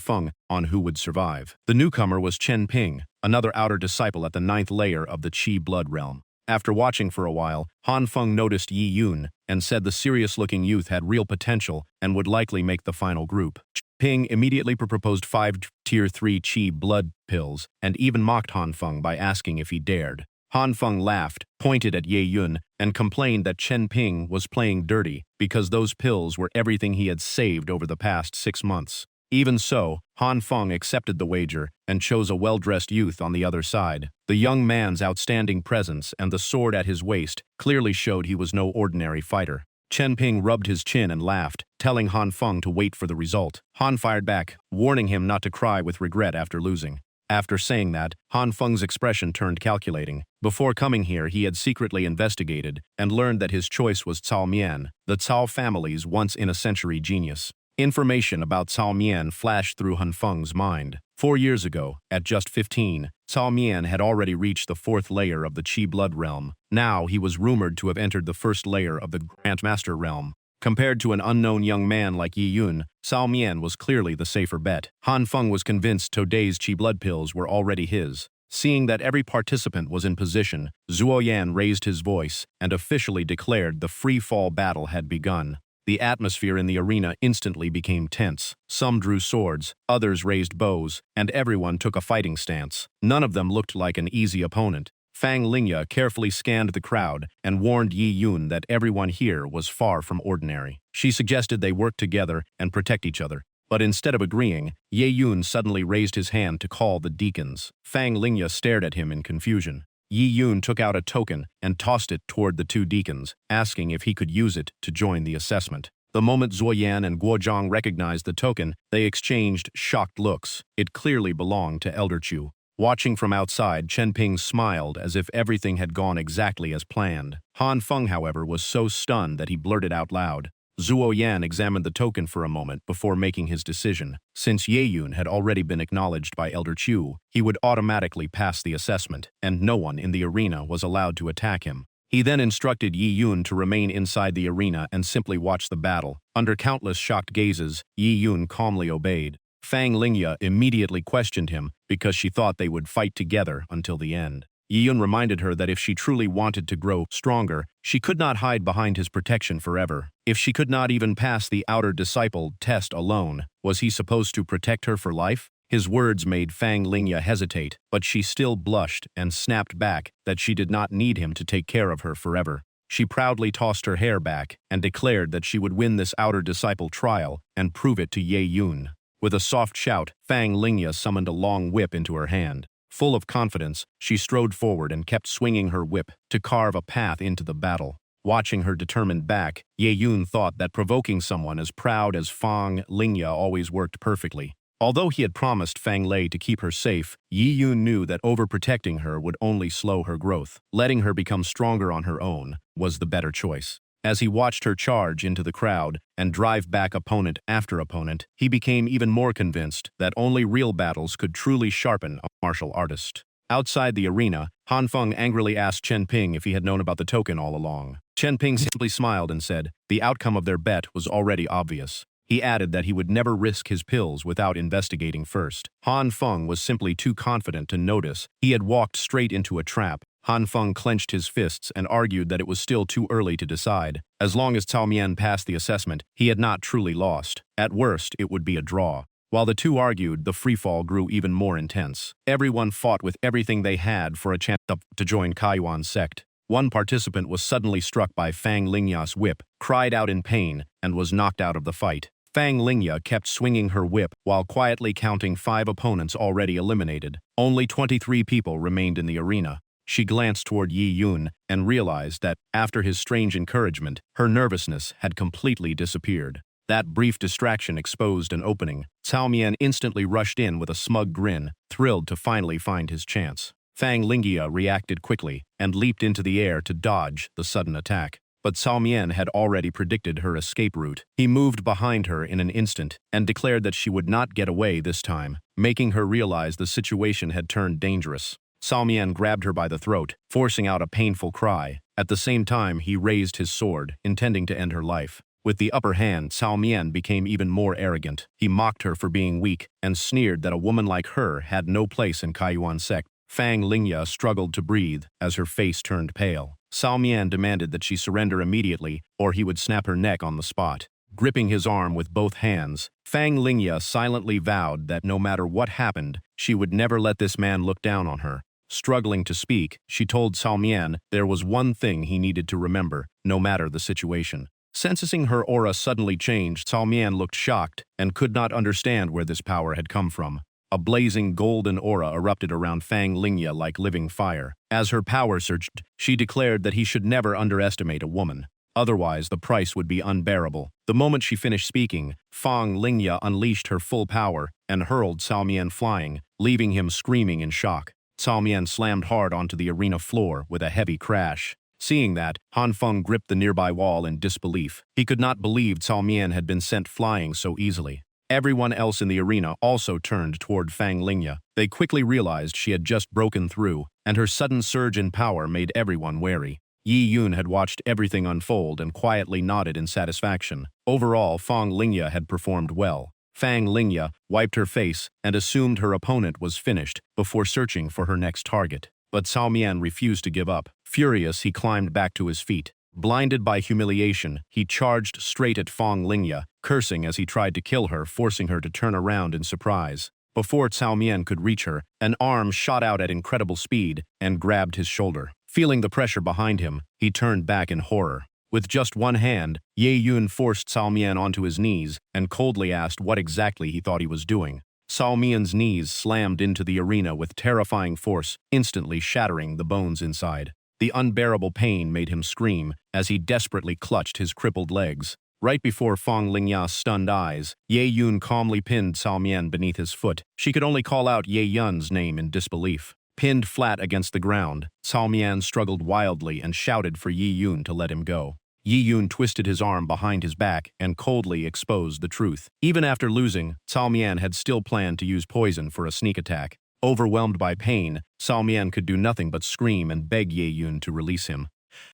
Feng on who would survive. The newcomer was Chen Ping, another outer disciple at the 9th layer of the Qi blood realm. After watching for a while, Han Feng noticed Yi Yun and said the serious-looking youth had real potential and would likely make the final group. Ping immediately proposed 5 Tier 3 Qi blood pills and even mocked Han Feng by asking if he dared. Han Feng laughed, pointed at Ye Yun, and complained that Chen Ping was playing dirty because those pills were everything he had saved over the past 6 months. Even so, Han Feng accepted the wager and chose a well-dressed youth on the other side. The young man's outstanding presence and the sword at his waist clearly showed he was no ordinary fighter. Chen Ping rubbed his chin and laughed, telling Han Feng to wait for the result. Han fired back, warning him not to cry with regret after losing. After saying that, Han Feng's expression turned calculating. Before coming here, he had secretly investigated and learned that his choice was Cao Mian, the Cao family's once-in-a-century genius. Information about Cao Mian flashed through Han Feng's mind. 4 years ago, at just 15, Cao Mian had already reached the 4th layer of the Qi blood realm. Now he was rumored to have entered the 1st layer of the Grandmaster realm. Compared to an unknown young man like Yi Yun, Cao Mian was clearly the safer bet. Han Feng was convinced today's Qi blood pills were already his. Seeing that every participant was in position, Zuo Yan raised his voice and officially declared the free-fall battle had begun. The atmosphere in the arena instantly became tense. Some drew swords, others raised bows, and everyone took a fighting stance. None of them looked like an easy opponent. Fang Lingya carefully scanned the crowd and warned Yi Yun that everyone here was far from ordinary. She suggested they work together and protect each other. But instead of agreeing, Ye Yun suddenly raised his hand to call the deacons. Fang Lingya stared at him in confusion. Yi Yun took out a token and tossed it toward the two deacons, asking if he could use it to join the assessment. The moment Zuo Yan and Guo Zhang recognized the token, they exchanged shocked looks. It clearly belonged to Elder Chu. Watching from outside, Chen Ping smiled as if everything had gone exactly as planned. Han Feng, however, was so stunned that he blurted out loud. Zuo Yan examined the token for a moment before making his decision. Since Ye Yun had already been acknowledged by Elder Chu, he would automatically pass the assessment, and no one in the arena was allowed to attack him. He then instructed Yi Yun to remain inside the arena and simply watch the battle. Under countless shocked gazes, Yi Yun calmly obeyed. Fang Lingya immediately questioned him because she thought they would fight together until the end. Yi Yun reminded her that if she truly wanted to grow stronger, she could not hide behind his protection forever. If she could not even pass the outer disciple test alone, was he supposed to protect her for life? His words made Fang Lingya hesitate, but she still blushed and snapped back that she did not need him to take care of her forever. She proudly tossed her hair back and declared that she would win this outer disciple trial and prove it to Ye Yun. With a soft shout, Fang Lingya summoned a long whip into her hand. Full of confidence, she strode forward and kept swinging her whip to carve a path into the battle. Watching her determined back, Ye Yun thought that provoking someone as proud as Fang Lingya always worked perfectly. Although he had promised Fang Lei to keep her safe, Yi Yun knew that overprotecting her would only slow her growth. Letting her become stronger on her own was the better choice. As he watched her charge into the crowd and drive back opponent after opponent, he became even more convinced that only real battles could truly sharpen a martial artist. Outside the arena, Han Feng angrily asked Chen Ping if he had known about the token all along. Chen Ping simply smiled and said the outcome of their bet was already obvious. He added that he would never risk his pills without investigating first. Han Feng was simply too confident to notice he had walked straight into a trap. Han Feng clenched his fists and argued that it was still too early to decide. As long as Cao Mian passed the assessment, he had not truly lost. At worst, it would be a draw. While the two argued, the freefall grew even more intense. Everyone fought with everything they had for a chance to join Kaiyuan's sect. One participant was suddenly struck by Fang Lingya's whip, cried out in pain, and was knocked out of the fight. Fang Lingya kept swinging her whip while quietly counting 5 opponents already eliminated. Only 23 people remained in the arena. She glanced toward Yi Yun and realized that, after his strange encouragement, her nervousness had completely disappeared. That brief distraction exposed an opening. Cao Mian instantly rushed in with a smug grin, thrilled to finally find his chance. Fang Lingya reacted quickly and leaped into the air to dodge the sudden attack. But Cao Mian had already predicted her escape route. He moved behind her in an instant and declared that she would not get away this time, making her realize the situation had turned dangerous. Cao Mian grabbed her by the throat, forcing out a painful cry. At the same time, he raised his sword, intending to end her life. With the upper hand, Cao Mian became even more arrogant. He mocked her for being weak and sneered that a woman like her had no place in Kaiyuan's sect. Fang Lingya struggled to breathe as her face turned pale. Cao Mian demanded that she surrender immediately or he would snap her neck on the spot. Gripping his arm with both hands, Fang Lingya silently vowed that no matter what happened, she would never let this man look down on her. Struggling to speak, she told Cao Mian there was one thing he needed to remember, no matter the situation. Sensing her aura suddenly changed, Cao Mian looked shocked and could not understand where this power had come from. A blazing golden aura erupted around Fang Lingya like living fire. As her power surged, she declared that he should never underestimate a woman. Otherwise, the price would be unbearable. The moment she finished speaking, Fang Lingya unleashed her full power and hurled Cao Mian flying, leaving him screaming in shock. Cao Mian slammed hard onto the arena floor with a heavy crash. Seeing that, Han Feng gripped the nearby wall in disbelief. He could not believe Cao Mian had been sent flying so easily. Everyone else in the arena also turned toward Fang Lingya. They quickly realized she had just broken through, and her sudden surge in power made everyone wary. Yi Yun had watched everything unfold and quietly nodded in satisfaction. Overall, Fang Lingya had performed well. Fang Lingya wiped her face and assumed her opponent was finished before searching for her next target. But Cao Mian refused to give up. Furious, he climbed back to his feet. Blinded by humiliation, he charged straight at Fang Lingya, cursing as he tried to kill her, forcing her to turn around in surprise. Before Cao Mian could reach her, an arm shot out at incredible speed and grabbed his shoulder. Feeling the pressure behind him, he turned back in horror. With just one hand, Ye Yun forced Cao Mian onto his knees and coldly asked what exactly he thought he was doing. Cao Mian's knees slammed into the arena with terrifying force, instantly shattering the bones inside. The unbearable pain made him scream as he desperately clutched his crippled legs. Right before Fang Lingya's stunned eyes, Ye Yun calmly pinned Cao Mian beneath his foot. She could only call out Ye Yun's name in disbelief. Pinned flat against the ground, Cao Mian struggled wildly and shouted for Yi Yun to let him go. Yi Yun twisted his arm behind his back and coldly exposed the truth. Even after losing, Cao Mian had still planned to use poison for a sneak attack. Overwhelmed by pain, Cao Mian could do nothing but scream and beg Ye Yun to release him.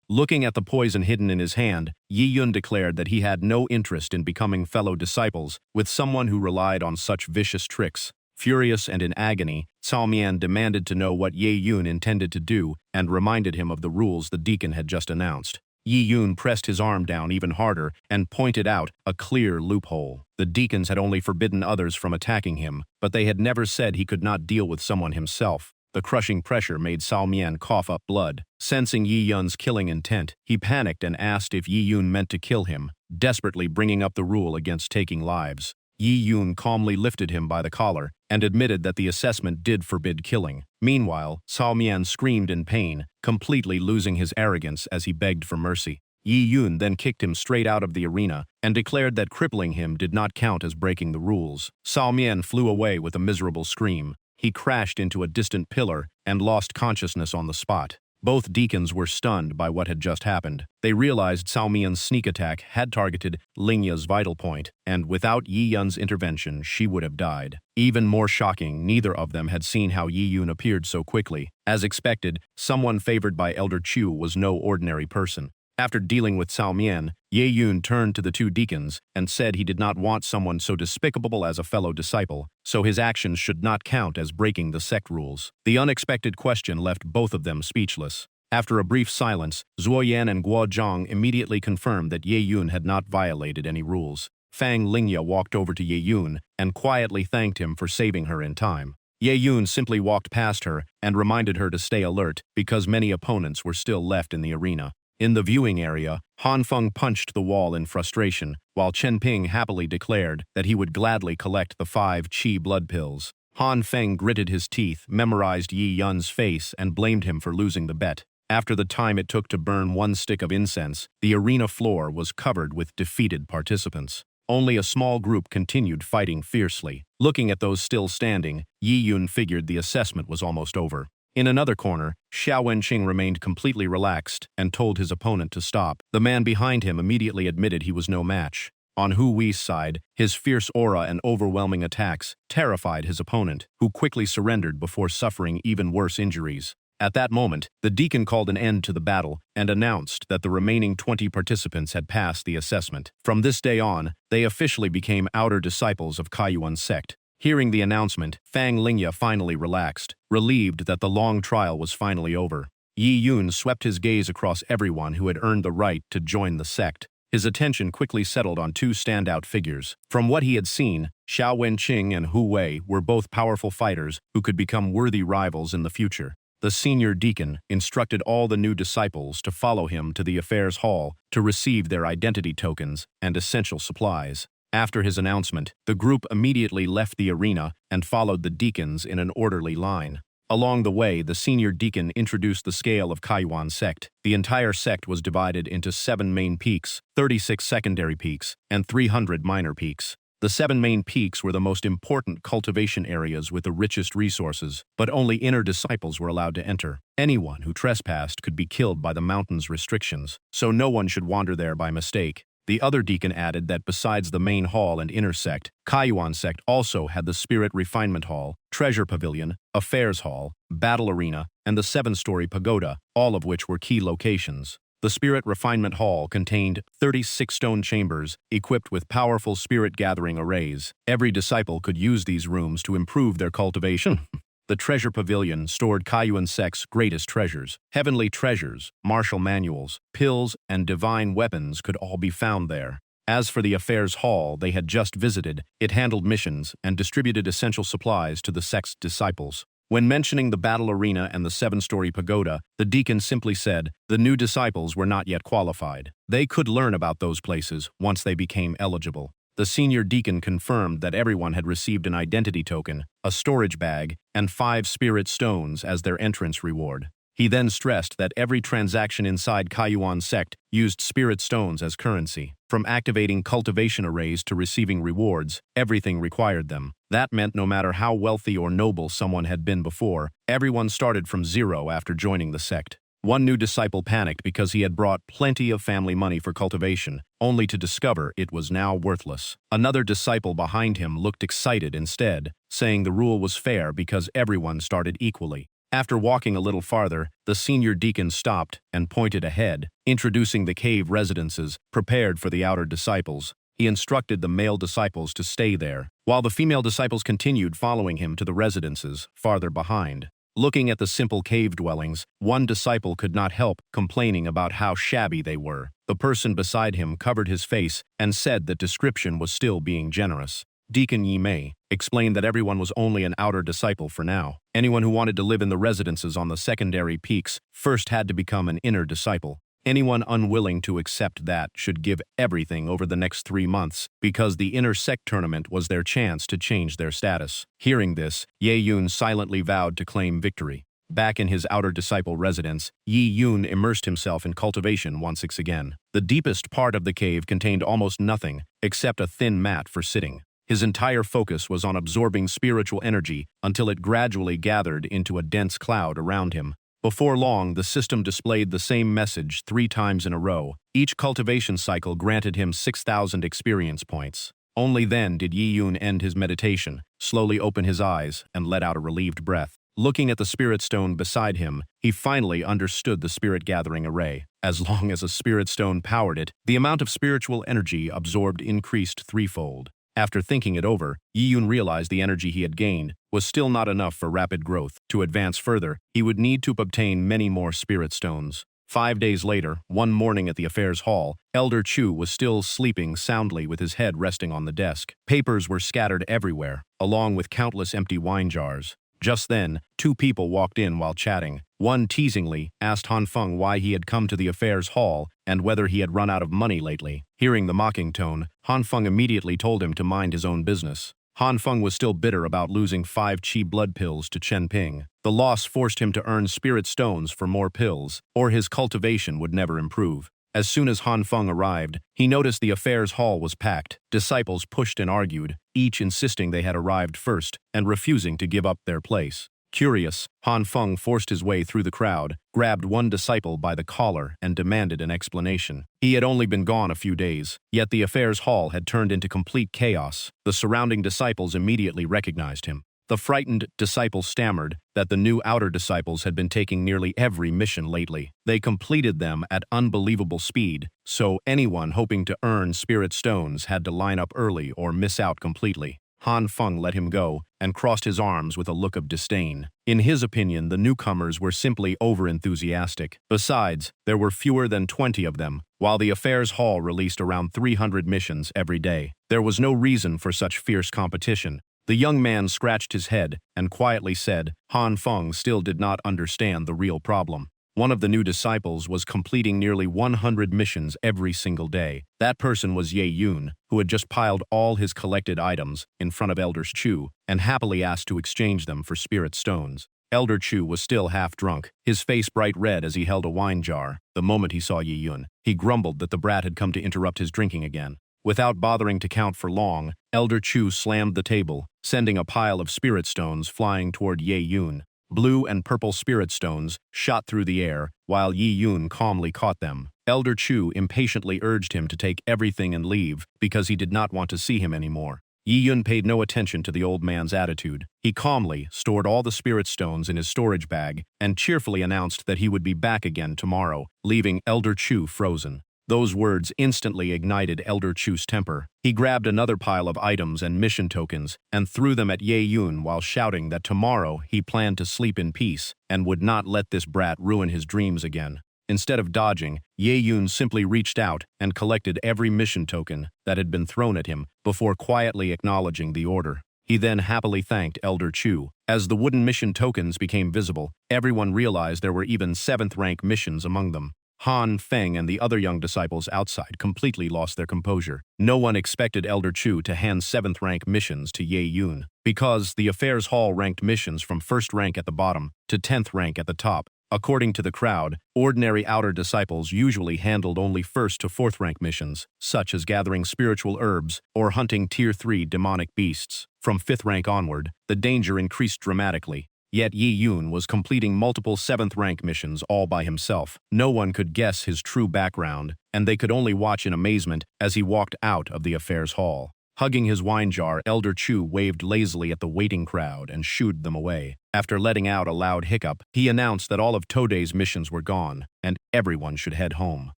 Looking at the poison hidden in his hand, Yi Yun declared that he had no interest in becoming fellow disciples with someone who relied on such vicious tricks. Furious and in agony, Cao Mian demanded to know what Ye Yun intended to do and reminded him of the rules the deacon had just announced. Ye Yun pressed his arm down even harder and pointed out a clear loophole. The deacons had only forbidden others from attacking him, but they had never said he could not deal with someone himself. The crushing pressure made Cao Mian cough up blood. Sensing Yi Yun's killing intent, he panicked and asked if Yi Yun meant to kill him, desperately bringing up the rule against taking lives. Yi Yun calmly lifted him by the collar and admitted that the assessment did forbid killing. Meanwhile, Cao Mian screamed in pain, completely losing his arrogance as he begged for mercy. Yi Yun then kicked him straight out of the arena and declared that crippling him did not count as breaking the rules. Cao Mian flew away with a miserable scream. He crashed into a distant pillar and lost consciousness on the spot. Both deacons were stunned by what had just happened. They realized Cao Mian's sneak attack had targeted Lingya's vital point, and without Yi Yun's intervention, she would have died. Even more shocking, neither of them had seen how Yi Yun appeared so quickly. As expected, someone favored by Elder Chu was no ordinary person. After dealing with Cao Mian, Ye Yun turned to the two deacons and said he did not want someone so despicable as a fellow disciple, so his actions should not count as breaking the sect rules. The unexpected question left both of them speechless. After a brief silence, Zuo Yan and Guo Zhang immediately confirmed that Ye Yun had not violated any rules. Fang Lingya walked over to Ye Yun and quietly thanked him for saving her in time. Ye Yun simply walked past her and reminded her to stay alert because many opponents were still left in the arena. In the viewing area, Han Feng punched the wall in frustration, while Chen Ping happily declared that he would gladly collect the 5 Qi blood pills. Han Feng gritted his teeth, memorized Yi Yun's face, and blamed him for losing the bet. After the time it took to burn 1 stick of incense, the arena floor was covered with defeated participants. Only a small group continued fighting fiercely. Looking at those still standing, Yi Yun figured the assessment was almost over. In another corner, Xiao Wenqing remained completely relaxed and told his opponent to stop. The man behind him immediately admitted he was no match. On Hu Wei's side, his fierce aura and overwhelming attacks terrified his opponent, who quickly surrendered before suffering even worse injuries. At that moment, the deacon called an end to the battle and announced that the remaining 20 participants had passed the assessment. From this day on, they officially became outer disciples of Kaiyuan's sect. Hearing the announcement, Fang Lingya finally relaxed, relieved that the long trial was finally over. Yi Yun swept his gaze across everyone who had earned the right to join the sect. His attention quickly settled on 2 standout figures. From what he had seen, Xiao Wenqing and Hu Wei were both powerful fighters who could become worthy rivals in the future. The senior deacon instructed all the new disciples to follow him to the affairs hall to receive their identity tokens and essential supplies. After his announcement, the group immediately left the arena and followed the deacons in an orderly line. Along the way, the senior deacon introduced the scale of Kaiyuan sect. The entire sect was divided into 7 main peaks, 36 secondary peaks, and 300 minor peaks. The 7 main peaks were the most important cultivation areas with the richest resources, but only inner disciples were allowed to enter. Anyone who trespassed could be killed by the mountain's restrictions, so no one should wander there by mistake. The other deacon added that besides the main hall and inner sect, Kaiyuan sect also had the Spirit Refinement Hall, Treasure Pavilion, Affairs Hall, Battle Arena, and the 7-story pagoda, all of which were key locations. The Spirit Refinement Hall contained 36 stone chambers equipped with powerful spirit gathering arrays. Every disciple could use these rooms to improve their cultivation. The Treasure Pavilion stored Kaiyuan sect's greatest treasures. Heavenly treasures, martial manuals, pills, and divine weapons could all be found there. As for the Affairs Hall they had just visited, it handled missions and distributed essential supplies to the sect's disciples. When mentioning the battle arena and the 7-story pagoda, the deacon simply said the new disciples were not yet qualified. They could learn about those places once they became eligible. The senior deacon confirmed that everyone had received an identity token, a storage bag, and 5 spirit stones as their entrance reward. He then stressed that every transaction inside Kaiyuan sect used spirit stones as currency. From activating cultivation arrays to receiving rewards, everything required them. That meant no matter how wealthy or noble someone had been before, everyone started from zero after joining the sect. One new disciple panicked because he had brought plenty of family money for cultivation, only to discover it was now worthless. Another disciple behind him looked excited instead, saying the rule was fair because everyone started equally. After walking a little farther, the senior deacon stopped and pointed ahead, introducing the cave residences prepared for the outer disciples. he instructed the male disciples to stay there, while the female disciples continued following him to the residences farther behind. Looking at the simple cave dwellings, one disciple could not help complaining about how shabby they were. The person beside him covered his face and said that description was still being generous. Deacon Yi Mei explained that everyone was only an outer disciple for now. Anyone who wanted to live in the residences on the secondary peaks first had to become an inner disciple. Anyone unwilling to accept that should give everything over the next 3 months, because the inner sect tournament was their chance to change their status. Hearing this, Ye Yun silently vowed to claim victory. Back in his outer disciple residence, Yi Yun immersed himself in cultivation once again. The deepest part of the cave contained almost nothing except a thin mat for sitting. His entire focus was on absorbing spiritual energy until it gradually gathered into a dense cloud around him. Before long, the system displayed the same message 3 times in a row. Each cultivation cycle granted him 6,000 experience points. Only then did Yi Yun end his meditation, slowly open his eyes, and let out a relieved breath. Looking at the spirit stone beside him, he finally understood the spirit gathering array. As long as a spirit stone powered it, the amount of spiritual energy absorbed increased 3-fold. After thinking it over, Yi Yun realized the energy he had gained was still not enough for rapid growth. To advance further, he would need to obtain many more spirit stones. 5 days later, one morning at the affairs hall, Elder Chu was still sleeping soundly with his head resting on the desk. Papers were scattered everywhere, along with countless empty wine jars. Just then, 2 people walked in while chatting. One teasingly asked Han Feng why he had come to the affairs hall and whether he had run out of money lately. Hearing the mocking tone, Han Feng immediately told him to mind his own business. Han Feng was still bitter about losing 5 chi blood pills to Chen Ping. The loss forced him to earn spirit stones for more pills, or his cultivation would never improve. As soon as Han Feng arrived, he noticed the affairs hall was packed. Disciples pushed and argued, each insisting they had arrived first and refusing to give up their place. Curious, Han Feng forced his way through the crowd, grabbed one disciple by the collar, and demanded an explanation. He had only been gone a few days, yet the affairs hall had turned into complete chaos. The surrounding disciples immediately recognized him. The frightened disciple stammered that the new outer disciples had been taking nearly every mission lately. They completed them at unbelievable speed, so anyone hoping to earn spirit stones had to line up early or miss out completely. Han Feng let him go and crossed his arms with a look of disdain. In his opinion, the newcomers were simply over-enthusiastic. Besides, there were fewer than 20 of them, while the affairs hall released around 300 missions every day. There was no reason for such fierce competition. The young man scratched his head and quietly said Han Feng still did not understand the real problem. One of the new disciples was completing nearly 100 missions every single day. That person was Ye Yun, who had just piled all his collected items in front of Elder Chu and happily asked to exchange them for spirit stones. Elder Chu was still half drunk, his face bright red as he held a wine jar. The moment he saw Ye Yun, he grumbled that the brat had come to interrupt his drinking again. Without bothering to count for long, Elder Chu slammed the table, sending a pile of spirit stones flying toward Ye Yun. Blue and purple spirit stones shot through the air, while Yi Yun calmly caught them. Elder Chu impatiently urged him to take everything and leave because he did not want to see him anymore. Yi Yun paid no attention to the old man's attitude. He calmly stored all the spirit stones in his storage bag and cheerfully announced that he would be back again tomorrow, leaving Elder Chu frozen. Those words instantly ignited Elder Chu's temper. He grabbed another pile of items and mission tokens and threw them at Ye Yun while shouting that tomorrow he planned to sleep in peace and would not let this brat ruin his dreams again. Instead of dodging, Ye Yun simply reached out and collected every mission token that had been thrown at him before quietly acknowledging the order. He then happily thanked Elder Chu. As the wooden mission tokens became visible, everyone realized there were even 7th-rank missions among them. Han Feng and the other young disciples outside completely lost their composure. No one expected Elder Chu to hand 7th-rank missions to Ye Yun, because the affairs hall ranked missions from 1st rank at the bottom to 10th rank at the top. According to the crowd, ordinary outer disciples usually handled only 1st to 4th rank missions, such as gathering spiritual herbs or hunting Tier 3 demonic beasts. From 5th rank onward, the danger increased dramatically. Yet Yi Yun was completing multiple 7th-rank missions all by himself. No one could guess his true background, and they could only watch in amazement as he walked out of the affairs hall. Hugging his wine jar, Elder Chu waved lazily at the waiting crowd and shooed them away. After letting out a loud hiccup, he announced that all of Today's missions were gone, and everyone should head home.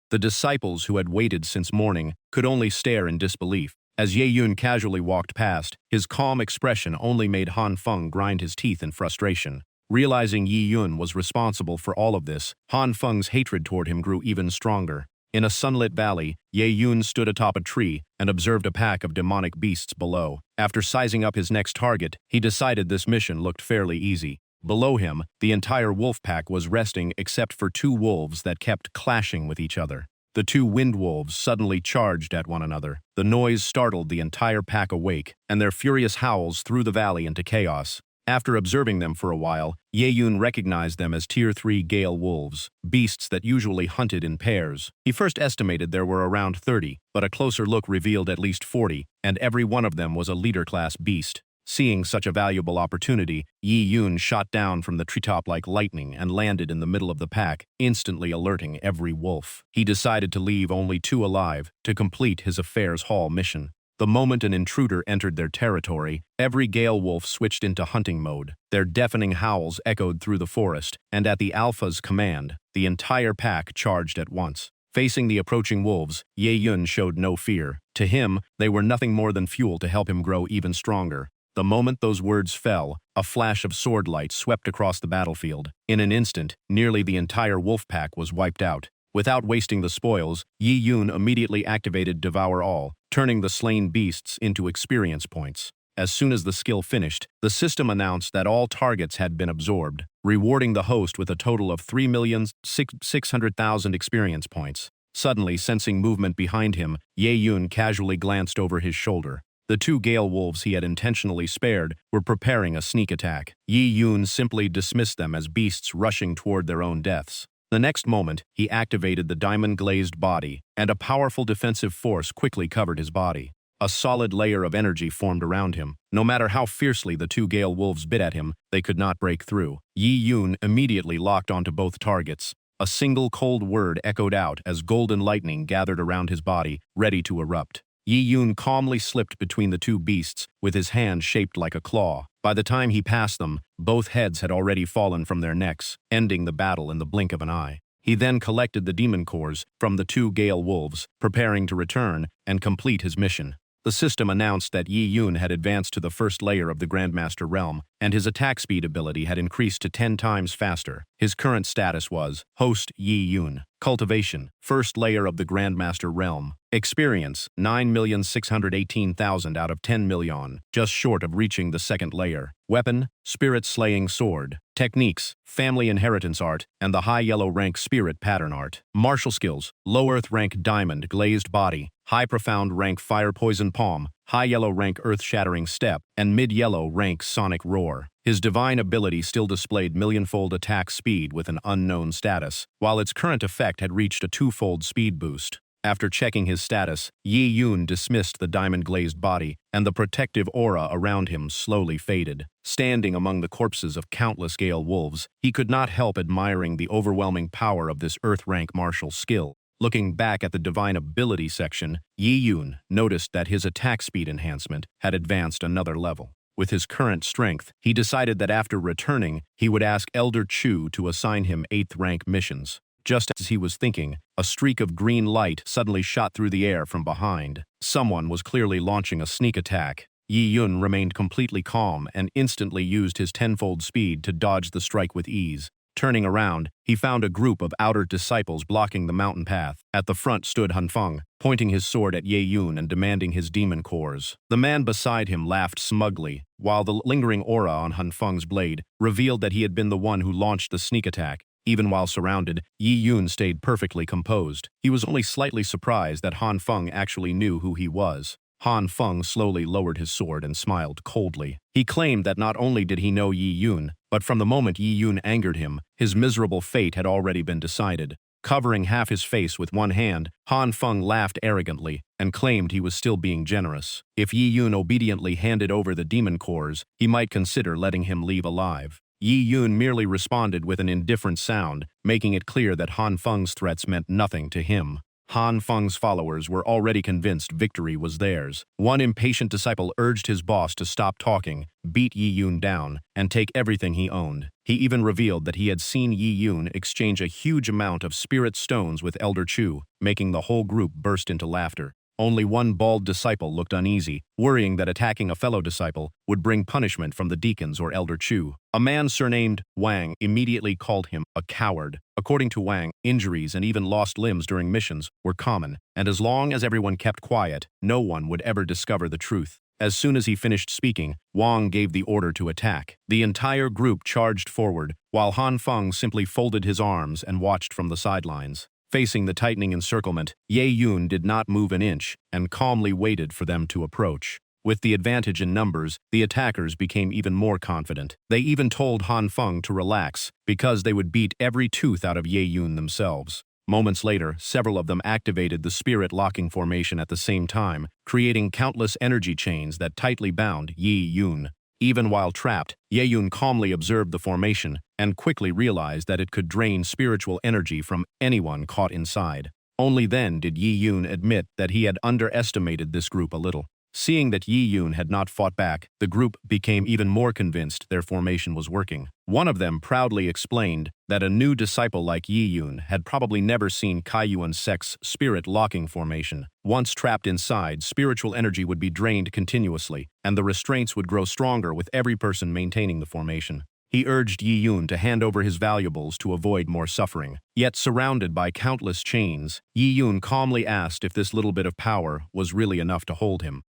The disciples who had waited since morning could only stare in disbelief. As Ye Yun casually walked past, his calm expression only made Han Feng grind his teeth in frustration. Realizing Yi Yun was responsible for all of this, Han Feng's hatred toward him grew even stronger. In a sunlit valley, Ye Yun stood atop a tree and observed a pack of demonic beasts below. After sizing up his next target, he decided this mission looked fairly easy. Below him, the entire wolf pack was resting except for two wolves that kept clashing with each other. The two wind wolves suddenly charged at one another. The noise startled the entire pack awake, and their furious howls threw the valley into chaos. After observing them for a while, Ye Yun recognized them as Tier 3 Gale wolves, beasts that usually hunted in pairs. He first estimated there were around 30, but a closer look revealed at least 40, and every one of them was a leader-class beast. Seeing such a valuable opportunity, Yi Yun shot down from the treetop like lightning and landed in the middle of the pack, instantly alerting every wolf. He decided to leave only 2 alive to complete his Affairs Hall mission. The moment an intruder entered their territory, every Gale wolf switched into hunting mode. Their deafening howls echoed through the forest, and at the Alpha's command, the entire pack charged at once. Facing the approaching wolves, Ye Yun showed no fear. To him, they were nothing more than fuel to help him grow even stronger. The moment those words fell, a flash of sword light swept across the battlefield. In an instant, nearly the entire wolf pack was wiped out. Without wasting the spoils, Yi Yun immediately activated Devour All, turning the slain beasts into experience points. As soon as the skill finished, the system announced that all targets had been absorbed, rewarding the host with a total of 3,600,000 experience points. Suddenly, sensing movement behind him, Ye Yun casually glanced over his shoulder. The 2 Gale wolves he had intentionally spared were preparing a sneak attack. Yi Yun simply dismissed them as beasts rushing toward their own deaths. The next moment, he activated the diamond-glazed body, and a powerful defensive force quickly covered his body. A solid layer of energy formed around him. No matter how fiercely the 2 Gale wolves bit at him, they could not break through. Yi Yun immediately locked onto both targets. A single cold word echoed out as golden lightning gathered around his body, ready to erupt. Yi Yun calmly slipped between the 2 beasts, with his hand shaped like a claw. By the time he passed them, both heads had already fallen from their necks, ending the battle in the blink of an eye. He then collected the demon cores from the 2 Gale wolves, preparing to return and complete his mission. The system announced that Yi Yun had advanced to the first layer of the Grandmaster realm, and his attack speed ability had increased to 10 times faster. His current status was Host Yi Yun. Cultivation, first layer of the Grandmaster realm. Experience, 9,618,000 out of 10 million, just short of reaching the second layer. Weapon, Spirit-Slaying Sword. Techniques, Family Inheritance Art, and the High Yellow Rank Spirit Pattern Art. Martial Skills, Low Earth Rank Diamond Glazed Body, High Profound Rank Fire Poison Palm, High Yellow Rank Earth-Shattering Step, and Mid Yellow Rank Sonic Roar. His divine ability still displayed millionfold attack speed with an unknown status, while its current effect had reached a 2-fold speed boost. After checking his status, Yi Yun dismissed the diamond-glazed body, and the protective aura around him slowly faded. Standing among the corpses of countless Gale wolves, he could not help admiring the overwhelming power of this Earth-rank martial skill. Looking back at the divine ability section, Yi Yun noticed that his attack speed enhancement had advanced another level. With his current strength, he decided that after returning, he would ask Elder Chu to assign him 8th-rank missions. Just as he was thinking, a streak of green light suddenly shot through the air from behind. Someone was clearly launching a sneak attack. Yi Yun remained completely calm and instantly used his 10-fold speed to dodge the strike with ease. Turning around, he found a group of outer disciples blocking the mountain path. At the front stood Han Feng, pointing his sword at Ye Yun and demanding his demon cores. The man beside him laughed smugly, while the lingering aura on Han Feng's blade revealed that he had been the one who launched the sneak attack. Even while surrounded, Yi Yun stayed perfectly composed. He was only slightly surprised that Han Feng actually knew who he was. Han Feng slowly lowered his sword and smiled coldly. He claimed that not only did he know Yi Yun, but from the moment Yi Yun angered him, his miserable fate had already been decided. Covering half his face with one hand, Han Feng laughed arrogantly and claimed he was still being generous. If Yi Yun obediently handed over the demon cores, he might consider letting him leave alive. Yi Yun merely responded with an indifferent sound, making it clear that Han Feng's threats meant nothing to him. Han Feng's followers were already convinced victory was theirs. One impatient disciple urged his boss to stop talking, beat Yi Yun down, and take everything he owned. He even revealed that he had seen Yi Yun exchange a huge amount of spirit stones with Elder Chu, making the whole group burst into laughter. Only one bald disciple looked uneasy, worrying that attacking a fellow disciple would bring punishment from the deacons or Elder Chu. A man surnamed Wang immediately called him a coward. According to Wang, injuries and even lost limbs during missions were common, and as long as everyone kept quiet, no one would ever discover the truth. As soon as he finished speaking, Wang gave the order to attack. The entire group charged forward, while Han Feng simply folded his arms and watched from the sidelines. Facing the tightening encirclement, Ye Yun did not move an inch and calmly waited for them to approach. With the advantage in numbers, the attackers became even more confident. They even told Han Feng to relax, because they would beat every tooth out of Ye Yun themselves. Moments later, several of them activated the spirit locking formation at the same time, creating countless energy chains that tightly bound Yi Yun. Even while trapped, Ye Yun calmly observed the formation and quickly realized that it could drain spiritual energy from anyone caught inside. Only then did Yi Yun admit that he had underestimated this group a little. Seeing that Yi Yun had not fought back, the group became even more convinced their formation was working. One of them proudly explained that a new disciple like Yi Yun had probably never seen Kaiyuan sect's spirit locking formation. Once trapped inside, spiritual energy would be drained continuously, and the restraints would grow stronger with every person maintaining the formation. He urged Yi Yun to hand over his valuables to avoid more suffering. Yet surrounded by countless chains, Yi Yun calmly asked if this little bit of power was really enough to hold him.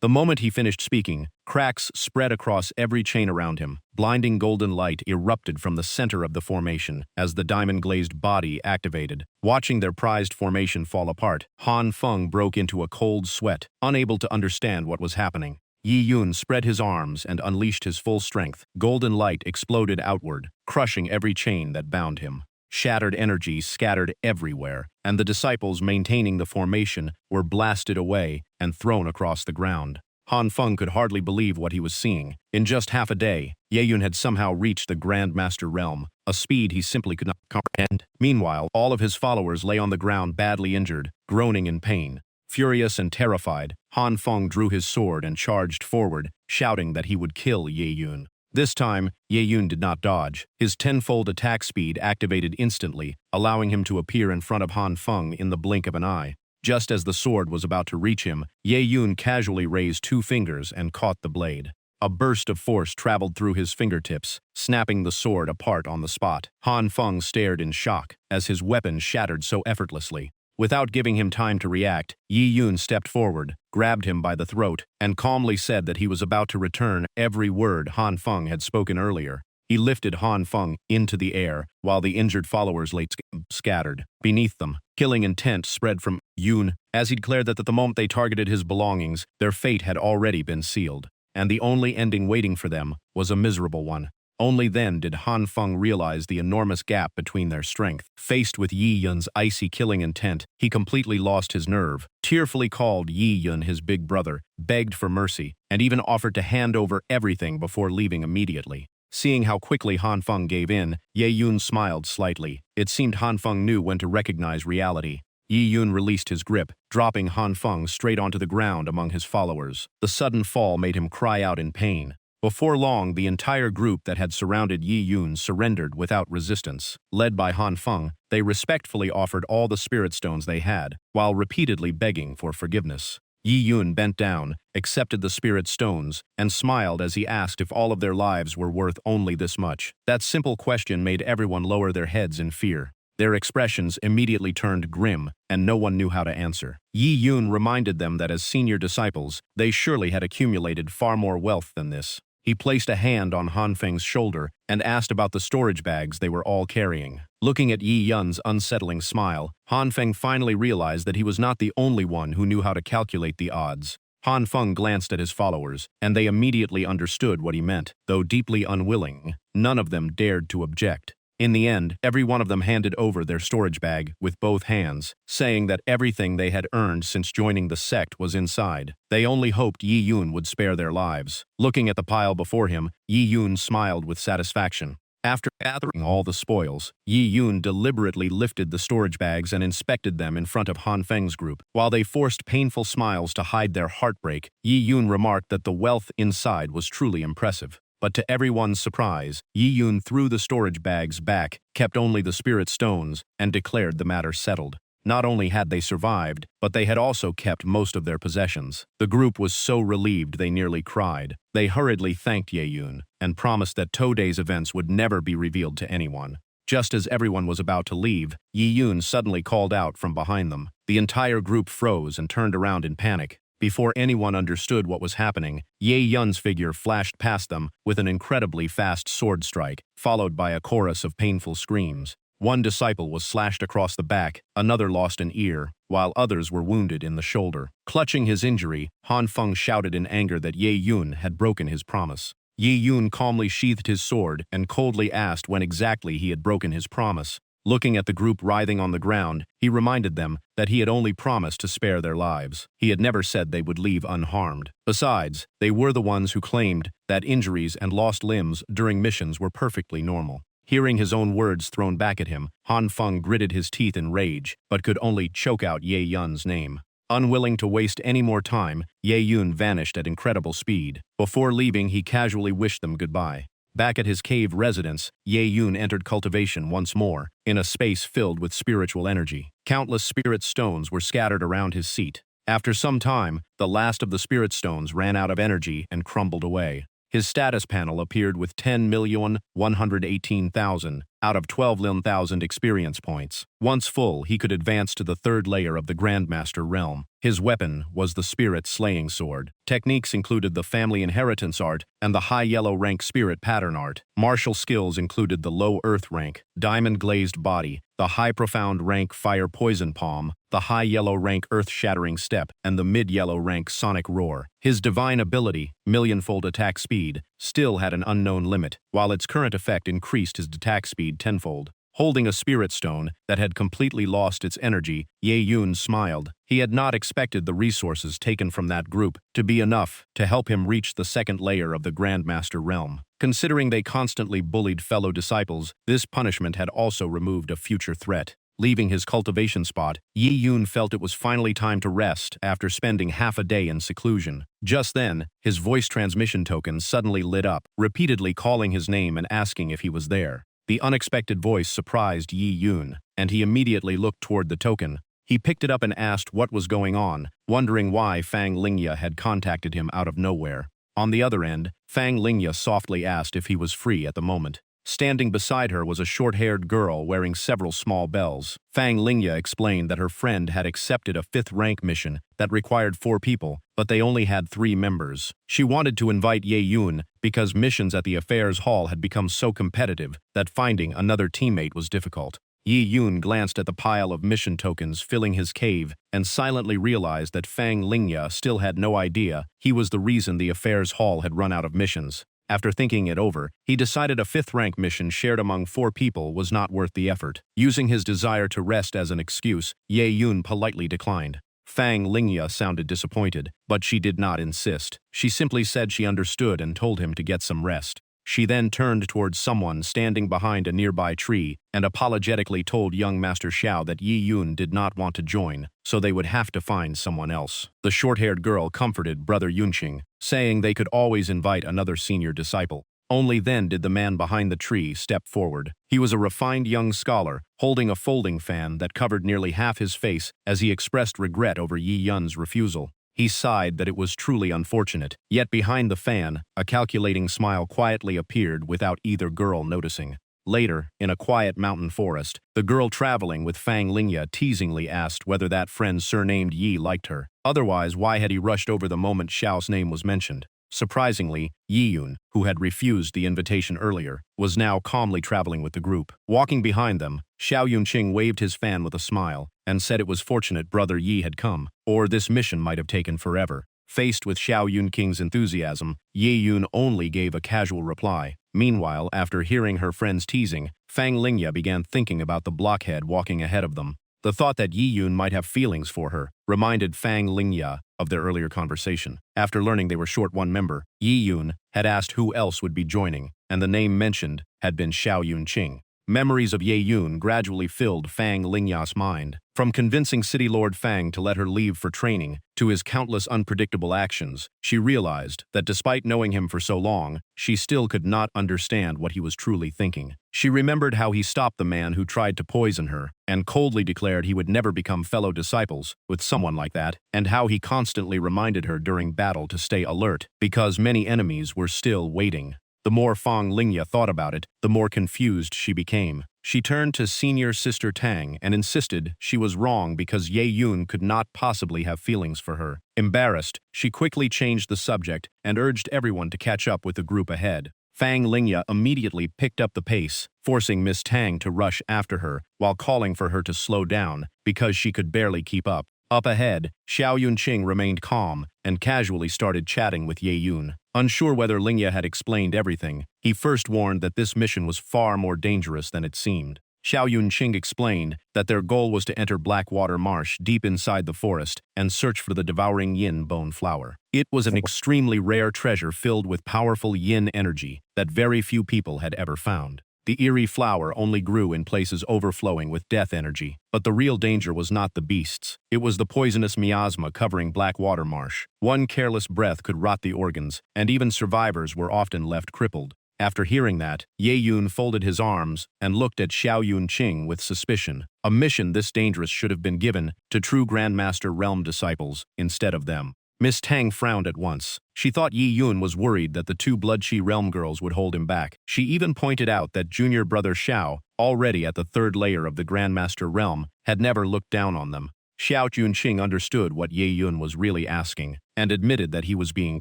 The moment he finished speaking, cracks spread across every chain around him. Blinding golden light erupted from the center of the formation as the diamond-glazed body activated. Watching their prized formation fall apart, Han Feng broke into a cold sweat, unable to understand what was happening. Yi Yun spread his arms and unleashed his full strength. Golden light exploded outward, crushing every chain that bound him. Shattered energy scattered everywhere, and the disciples maintaining the formation were blasted away and thrown across the ground. Han Feng could hardly believe what he was seeing. In just half a day, Ye Yun had somehow reached the Grand Master realm, a speed he simply could not comprehend. Meanwhile, all of his followers lay on the ground badly injured, groaning in pain. Furious and terrified, Han Feng drew his sword and charged forward, shouting that he would kill Ye Yun. This time, Ye Yun did not dodge. His tenfold attack speed activated instantly, allowing him to appear in front of Han Feng in the blink of an eye. Just as the sword was about to reach him, Ye Yun casually raised 2 fingers and caught the blade. A burst of force traveled through his fingertips, snapping the sword apart on the spot. Han Feng stared in shock, as his weapon shattered so effortlessly. Without giving him time to react, Yi Yun stepped forward, grabbed him by the throat, and calmly said that he was about to return every word Han Feng had spoken earlier. He lifted Han Feng into the air, while the injured followers lay scattered. Beneath them, killing intent spread from Yun, as he declared that at the moment they targeted his belongings, their fate had already been sealed, and the only ending waiting for them was a miserable one. Only then did Han Feng realize the enormous gap between their strength. Faced with Yi Yun's icy killing intent, he completely lost his nerve, tearfully called Yi Yun his big brother, begged for mercy, and even offered to hand over everything before leaving immediately. Seeing how quickly Han Feng gave in, Ye Yun smiled slightly. It seemed Han Feng knew when to recognize reality. Yi Yun released his grip, dropping Han Feng straight onto the ground among his followers. The sudden fall made him cry out in pain. Before long, the entire group that had surrounded Yi Yun surrendered without resistance. Led by Han Feng, they respectfully offered all the spirit stones they had, while repeatedly begging for forgiveness. Yi Yun bent down, accepted the spirit stones, and smiled as he asked if all of their lives were worth only this much. That simple question made everyone lower their heads in fear. Their expressions immediately turned grim, and no one knew how to answer. Yi Yun reminded them that as senior disciples, they surely had accumulated far more wealth than this. He placed a hand on Han Feng's shoulder and asked about the storage bags they were all carrying. Looking at Yi Yun's unsettling smile, Han Feng finally realized that he was not the only one who knew how to calculate the odds. Han Feng glanced at his followers, and they immediately understood what he meant. Though deeply unwilling, none of them dared to object. In the end, every one of them handed over their storage bag with both hands, saying that everything they had earned since joining the sect was inside. They only hoped Yi Yun would spare their lives. Looking at the pile before him, Yi Yun smiled with satisfaction. After gathering all the spoils, Yi Yun deliberately lifted the storage bags and inspected them in front of Han Feng's group. While they forced painful smiles to hide their heartbreak, Yi Yun remarked that the wealth inside was truly impressive. But to everyone's surprise, Yi Yun threw the storage bags back, kept only the spirit stones, and declared the matter settled. Not only had they survived, but they had also kept most of their possessions. The group was so relieved they nearly cried. They hurriedly thanked Ye Yun and promised that Today's events would never be revealed to anyone. Just as everyone was about to leave, Yi Yun suddenly called out from behind them. The entire group froze and turned around in panic. Before anyone understood what was happening, Ye Yun's figure flashed past them with an incredibly fast sword strike, followed by a chorus of painful screams. One disciple was slashed across the back, another lost an ear, while others were wounded in the shoulder. Clutching his injury, Han Feng shouted in anger that Ye Yun had broken his promise. Ye Yun calmly sheathed his sword and coldly asked when exactly he had broken his promise. Looking at the group writhing on the ground, he reminded them that he had only promised to spare their lives. He had never said they would leave unharmed. Besides, they were the ones who claimed that injuries and lost limbs during missions were perfectly normal. Hearing his own words thrown back at him, Han Feng gritted his teeth in rage, but could only choke out Ye Yun's name. Unwilling to waste any more time, Ye Yun vanished at incredible speed. Before leaving, he casually wished them goodbye. Back at his cave residence, Ye Yun entered cultivation once more, in a space filled with spiritual energy. Countless spirit stones were scattered around his seat. After some time, the last of the spirit stones ran out of energy and crumbled away. His status panel appeared with 10,118,000 out of 12,000 experience points. Once full, he could advance to the third layer of the Grandmaster realm. His weapon was the Spirit Slaying Sword. Techniques included the Family Inheritance Art and the High Yellow Rank Spirit Pattern Art. Martial skills included the Low Earth Rank, Diamond Glazed Body, the High Profound Rank Fire Poison Palm, the High Yellow Rank Earth Shattering Step, and the Mid Yellow Rank Sonic Roar. His divine ability, Millionfold Attack Speed, still had an unknown limit, while its current effect increased his attack speed tenfold. Holding a spirit stone that had completely lost its energy, Ye Yun smiled. He had not expected the resources taken from that group to be enough to help him reach the second layer of the Grandmaster realm. Considering they constantly bullied fellow disciples, this punishment had also removed a future threat. Leaving his cultivation spot, Yi Yun felt it was finally time to rest after spending half a day in seclusion. Just then, his voice transmission token suddenly lit up, repeatedly calling his name and asking if he was there. The unexpected voice surprised Yi Yun, and he immediately looked toward the token. He picked it up and asked what was going on, wondering why Fang Lingya had contacted him out of nowhere. On the other end, Fang Lingya softly asked if he was free at the moment. Standing beside her was a short-haired girl wearing several small bells. Fang Lingya explained that her friend had accepted a 5th rank mission that required 4 people, but they only had 3 members. She wanted to invite Ye Yun because missions at the Affairs Hall had become so competitive that finding another teammate was difficult. Yi Yun glanced at the pile of mission tokens filling his cave and silently realized that Fang Lingya still had no idea he was the reason the Affairs Hall had run out of missions. After thinking it over, he decided a 5th rank mission shared among 4 people was not worth the effort. Using his desire to rest as an excuse, Ye Yun politely declined. Fang Lingya sounded disappointed, but she did not insist. She simply said she understood and told him to get some rest. She then turned towards someone standing behind a nearby tree and apologetically told young Master Xiao that Yi Yun did not want to join, so they would have to find someone else. The short-haired girl comforted Brother Yunqing, saying they could always invite another senior disciple. Only then did the man behind the tree step forward. He was a refined young scholar, holding a folding fan that covered nearly half his face as he expressed regret over Yi Yun's refusal. He sighed that it was truly unfortunate, yet behind the fan, a calculating smile quietly appeared without either girl noticing. Later, in a quiet mountain forest, the girl traveling with Fang Lingya teasingly asked whether that friend surnamed Yi liked her. Otherwise, why had he rushed over the moment Xiao's name was mentioned? Surprisingly, Yi Yun, who had refused the invitation earlier, was now calmly traveling with the group. Walking behind them, Xiao Yunqing waved his fan with a smile and said it was fortunate Brother Yi had come, or this mission might have taken forever. Faced with Xiao Yunqing's enthusiasm, Yi Yun only gave a casual reply. Meanwhile, after hearing her friend's teasing, Fang Lingya began thinking about the blockhead walking ahead of them. The thought that Yi Yun might have feelings for her reminded Fang Lingya of their earlier conversation. After learning they were short one member, Yi Yun had asked who else would be joining. and the name mentioned had been Xiao Yunqing. Memories of Ye Yun gradually filled Fang Lingya's mind. From convincing City Lord Fang to let her leave for training, to his countless unpredictable actions, she realized that despite knowing him for so long, she still could not understand what he was truly thinking. She remembered how he stopped the man who tried to poison her, and coldly declared he would never become fellow disciples with someone like that, and how he constantly reminded her during battle to stay alert, because many enemies were still waiting. The more Fang Lingya thought about it, the more confused she became. She turned to senior sister Tang and insisted she was wrong because Ye Yun could not possibly have feelings for her. Embarrassed, she quickly changed the subject and urged everyone to catch up with the group ahead. Fang Lingya immediately picked up the pace, forcing Miss Tang to rush after her while calling for her to slow down because she could barely keep up. Up ahead, Xiao Yunqing remained calm and casually started chatting with Ye Yun. Unsure whether Lingya had explained everything, he first warned that this mission was far more dangerous than it seemed. Xiao Yunqing explained that their goal was to enter Blackwater Marsh deep inside the forest and search for the devouring yin bone flower. It was an extremely rare treasure filled with powerful yin energy that very few people had ever found. The eerie flower only grew in places overflowing with death energy, but the real danger was not the beasts. It was the poisonous miasma covering Blackwater Marsh. One careless breath could rot the organs, and even survivors were often left crippled. After hearing that, Ye Yun folded his arms and looked at Xiao Yunqing with suspicion. A mission this dangerous should have been given to true Grandmaster Realm disciples instead of them. Miss Tang frowned at once. She thought Yi Yun was worried that the two Bloodchi Realm girls would hold him back. She even pointed out that junior brother Xiao, already at the third layer of the Grandmaster Realm, had never looked down on them. Xiao Yunqing understood what Ye Yun was really asking, and admitted that he was being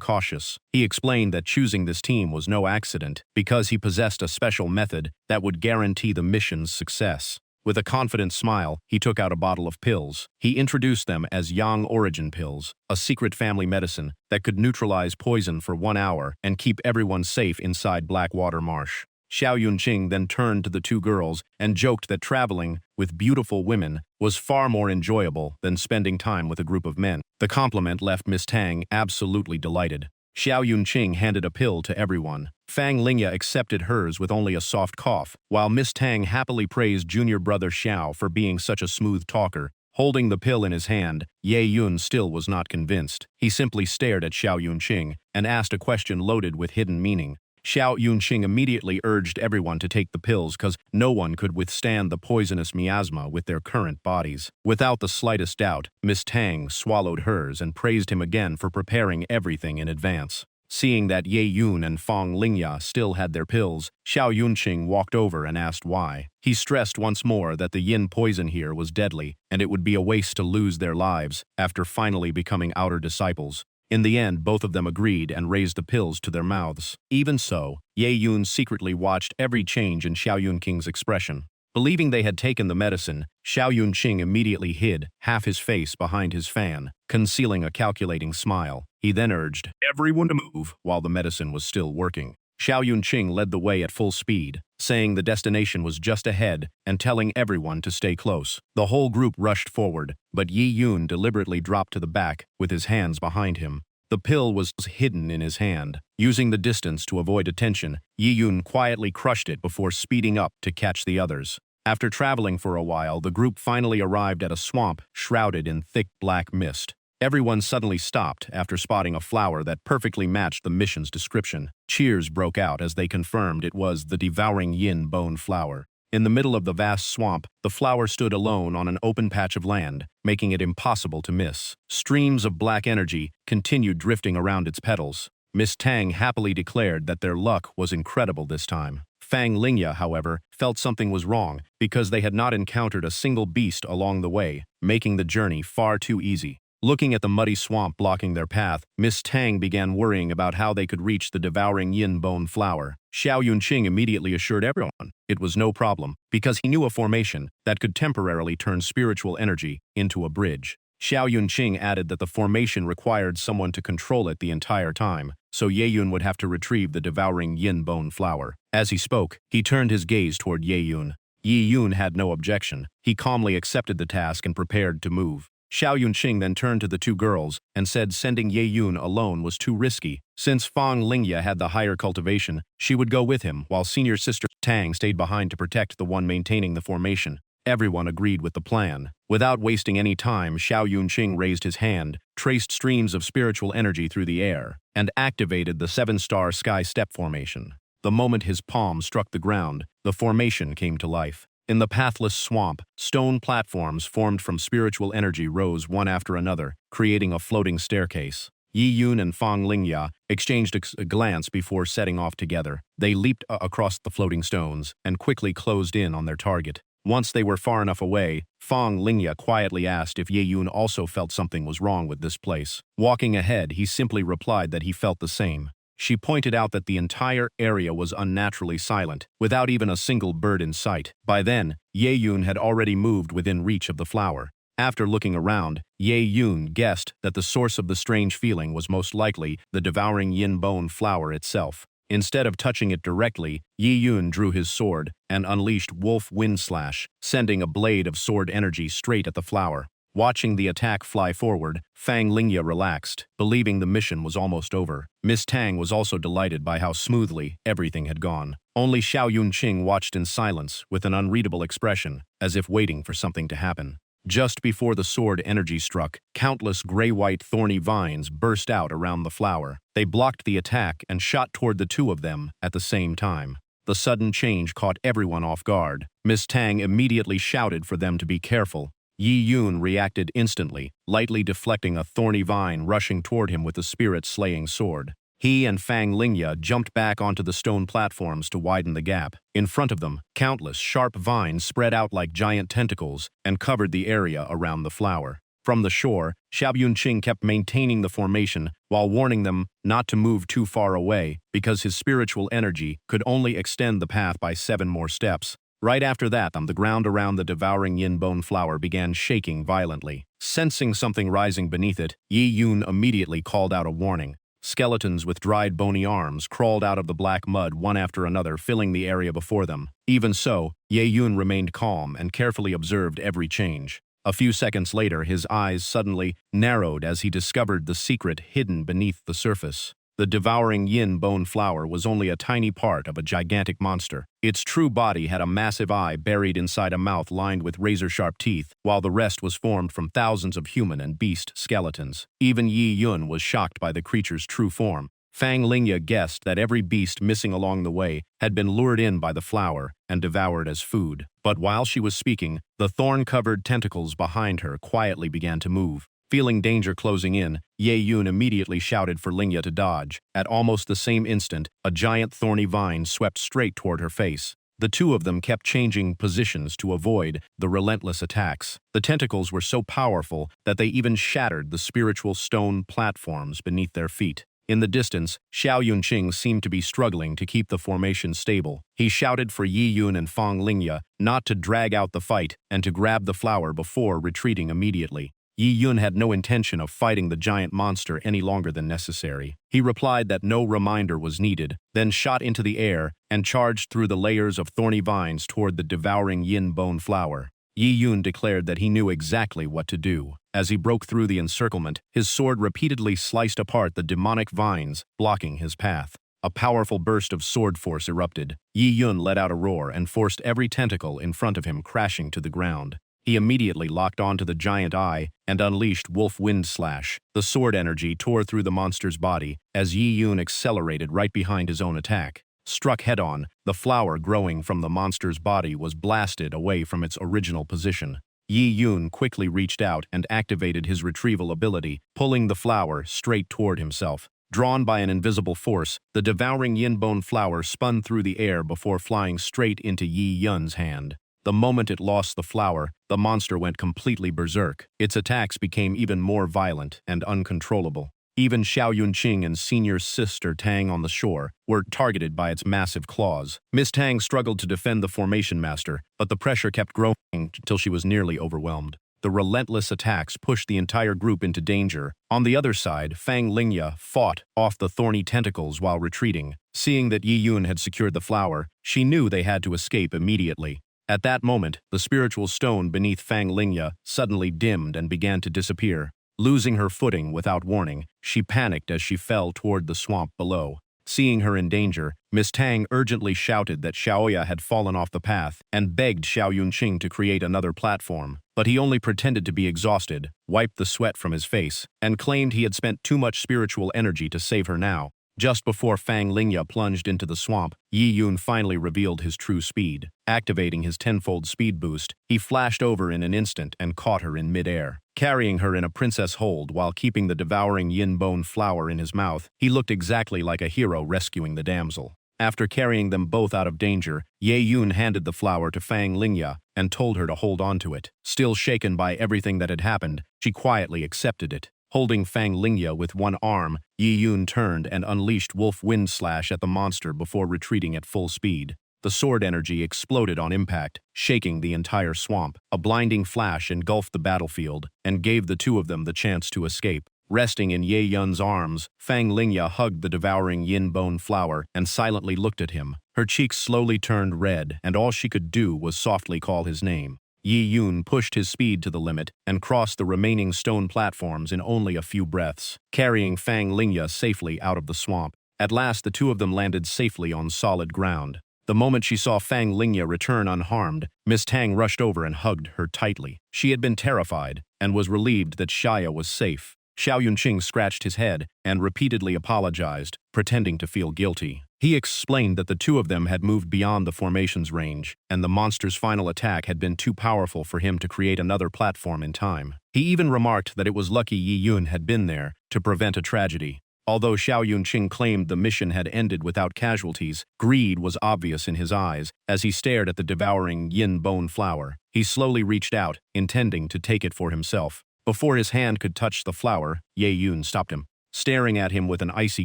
cautious. He explained that choosing this team was no accident, because he possessed a special method that would guarantee the mission's success. With a confident smile, he took out a bottle of pills. He introduced them as Yang Origin pills, a secret family medicine that could neutralize poison for 1 hour and keep everyone safe inside Blackwater Marsh. Xiao Yunqing then turned to the two girls and joked that traveling with beautiful women was far more enjoyable than spending time with a group of men. The compliment left Miss Tang absolutely delighted. Xiao Yunqing handed a pill to everyone. Fang Lingya accepted hers with only a soft cough, while Miss Tang happily praised junior brother Xiao for being such a smooth talker. Holding the pill in his hand, Ye Yun still was not convinced. He simply stared at Xiao Yunqing and asked a question loaded with hidden meaning. Xiao Yunqing immediately urged everyone to take the pills because no one could withstand the poisonous miasma with their current bodies. Without the slightest doubt, Miss Tang swallowed hers and praised him again for preparing everything in advance. Seeing that Ye Yun and Fang Lingya still had their pills, Xiao Yunqing walked over and asked why. He stressed once more that the yin poison here was deadly, and it would be a waste to lose their lives after finally becoming outer disciples. In the end, both of them agreed and raised the pills to their mouths. Even so, Ye Yun secretly watched every change in Xiao Yunqing's expression. Believing they had taken the medicine, Xiao Yunqing immediately hid half his face behind his fan, concealing a calculating smile. He then urged everyone to move while the medicine was still working. Xiao Yunqing led the way at full speed, saying the destination was just ahead and telling everyone to stay close. The whole group rushed forward, but Yi Yun deliberately dropped to the back with his hands behind him. The pill was hidden in his hand. Using the distance to avoid attention, Yi Yun quietly crushed it before speeding up to catch the others. After traveling for a while, the group finally arrived at a swamp shrouded in thick black mist. Everyone suddenly stopped after spotting a flower that perfectly matched the mission's description. Cheers broke out as they confirmed it was the devouring yin bone flower. In the middle of the vast swamp, the flower stood alone on an open patch of land, making it impossible to miss. Streams of black energy continued drifting around its petals. Miss Tang happily declared that their luck was incredible this time. Fang Lingya, however, felt something was wrong because they had not encountered a single beast along the way, making the journey far too easy. Looking at the muddy swamp blocking their path, Miss Tang began worrying about how they could reach the devouring yin bone flower. Xiao Yunqing immediately assured everyone it was no problem, because he knew a formation that could temporarily turn spiritual energy into a bridge. Xiao Yunqing added that the formation required someone to control it the entire time, so Ye Yun would have to retrieve the devouring yin bone flower. As he spoke, he turned his gaze toward Ye Yun. Ye Yun had no objection. He calmly accepted the task and prepared to move. Xiao Yunqing then turned to the two girls and said sending Ye Yun alone was too risky. Since Fang Lingya had the higher cultivation, she would go with him, while senior sister Tang stayed behind to protect the one maintaining the formation. Everyone agreed with the plan. Without wasting any time, Xiao Yunqing raised his hand, traced streams of spiritual energy through the air, and activated the 7-star sky step formation. The moment his palm struck the ground, the formation came to life. In the pathless swamp, stone platforms formed from spiritual energy rose one after another, creating a floating staircase. Yi Yun and Fang Lingya exchanged a glance before setting off together. They leaped across the floating stones and quickly closed in on their target. Once they were far enough away, Fang Lingya quietly asked if Ye Yun also felt something was wrong with this place. Walking ahead, he simply replied that he felt the same. She pointed out that the entire area was unnaturally silent, without even a single bird in sight. By then, Ye Yun had already moved within reach of the flower. After looking around, Ye Yun guessed that the source of the strange feeling was most likely the devouring yin bone flower itself. Instead of touching it directly, Ye Yun drew his sword and unleashed Wolf Wind Slash, sending a blade of sword energy straight at the flower. Watching the attack fly forward, Fang Lingya relaxed, believing the mission was almost over. Miss Tang was also delighted by how smoothly everything had gone. Only Xiao Yunqing watched in silence, with an unreadable expression, as if waiting for something to happen. Just before the sword energy struck, countless gray-white thorny vines burst out around the flower. They blocked the attack and shot toward the two of them at the same time. The sudden change caught everyone off guard. Miss Tang immediately shouted for them to be careful. Yi Yun reacted instantly, lightly deflecting a thorny vine rushing toward him with a spirit-slaying sword. He and Fang Lingya jumped back onto the stone platforms to widen the gap. In front of them, countless sharp vines spread out like giant tentacles and covered the area around the flower. From the shore, Xiao Yunqing kept maintaining the formation while warning them not to move too far away because his spiritual energy could only extend the path by 7 more steps. Right after that, the ground around the devouring yin bone flower began shaking violently. Sensing something rising beneath it, Yi Yun immediately called out a warning. Skeletons with dried bony arms crawled out of the black mud one after another, filling the area before them. Even so, Ye Yun remained calm and carefully observed every change. A few seconds later, his eyes suddenly narrowed as he discovered the secret hidden beneath the surface. The devouring yin bone flower was only a tiny part of a gigantic monster. Its true body had a massive eye buried inside a mouth lined with razor-sharp teeth, while the rest was formed from thousands of human and beast skeletons. Even Yi Yun was shocked by the creature's true form. Fang Lingya guessed that every beast missing along the way had been lured in by the flower and devoured as food. But while she was speaking, the thorn-covered tentacles behind her quietly began to move. Feeling danger closing in, Ye Yun immediately shouted for Lingya to dodge. At almost the same instant, a giant thorny vine swept straight toward her face. The two of them kept changing positions to avoid the relentless attacks. The tentacles were so powerful that they even shattered the spiritual stone platforms beneath their feet. In the distance, Xiao Yunqing seemed to be struggling to keep the formation stable. He shouted for Yi Yun and Fang Lingya not to drag out the fight and to grab the flower before retreating immediately. Yi Yun had no intention of fighting the giant monster any longer than necessary. He replied that no reminder was needed, then shot into the air and charged through the layers of thorny vines toward the devouring yin bone flower. Yi Yun declared that he knew exactly what to do. As he broke through the encirclement, his sword repeatedly sliced apart the demonic vines, blocking his path. A powerful burst of sword force erupted. Yi Yun let out a roar and forced every tentacle in front of him crashing to the ground. He immediately locked onto the giant eye and unleashed Wolf Wind Slash. The sword energy tore through the monster's body as Yi Yun accelerated right behind his own attack. Struck head-on, the flower growing from the monster's body was blasted away from its original position. Yi Yun quickly reached out and activated his retrieval ability, pulling the flower straight toward himself. Drawn by an invisible force, the devouring yin bone flower spun through the air before flying straight into Yi Yun's hand. The moment it lost the flower, the monster went completely berserk. Its attacks became even more violent and uncontrollable. Even Xiao Yunqing and senior sister Tang on the shore were targeted by its massive claws. Miss Tang struggled to defend the formation master, but the pressure kept growing until she was nearly overwhelmed. The relentless attacks pushed the entire group into danger. On the other side, Fang Lingya fought off the thorny tentacles while retreating. Seeing that Yi Yun had secured the flower, she knew they had to escape immediately. At that moment, the spiritual stone beneath Fang Lingya suddenly dimmed and began to disappear. Losing her footing without warning, she panicked as she fell toward the swamp below. Seeing her in danger, Miss Tang urgently shouted that Xiaoya had fallen off the path and begged Xiao Yunqing to create another platform. But he only pretended to be exhausted, wiped the sweat from his face, and claimed he had spent too much spiritual energy to save her now. Just before Fang Lingya plunged into the swamp, Yi Yun finally revealed his true speed. Activating his tenfold speed boost, he flashed over in an instant and caught her in midair. Carrying her in a princess hold while keeping the devouring yin bone flower in his mouth, he looked exactly like a hero rescuing the damsel. After carrying them both out of danger, Ye Yun handed the flower to Fang Lingya and told her to hold on to it. Still shaken by everything that had happened, she quietly accepted it. Holding Fang Lingya with one arm, Yi Yun turned and unleashed Wolf Wind Slash at the monster before retreating at full speed. The sword energy exploded on impact, shaking the entire swamp. A blinding flash engulfed the battlefield and gave the two of them the chance to escape. Resting in Ye Yun's arms, Fang Lingya hugged the devouring yin bone flower and silently looked at him. Her cheeks slowly turned red, and all she could do was softly call his name. Yi Yun pushed his speed to the limit and crossed the remaining stone platforms in only a few breaths, carrying Fang Lingya safely out of the swamp. At last, the two of them landed safely on solid ground. The moment she saw Fang Lingya return unharmed, Miss Tang rushed over and hugged her tightly. She had been terrified and was relieved that Xia was safe. Xiao Yunqing scratched his head and repeatedly apologized, pretending to feel guilty. He explained that the two of them had moved beyond the formation's range, and the monster's final attack had been too powerful for him to create another platform in time. He even remarked that it was lucky Yi Yun had been there to prevent a tragedy. Although Xiao Yunqing claimed the mission had ended without casualties, greed was obvious in his eyes as he stared at the devouring yin bone flower. He slowly reached out, intending to take it for himself. Before his hand could touch the flower, Ye Yun stopped him. Staring at him with an icy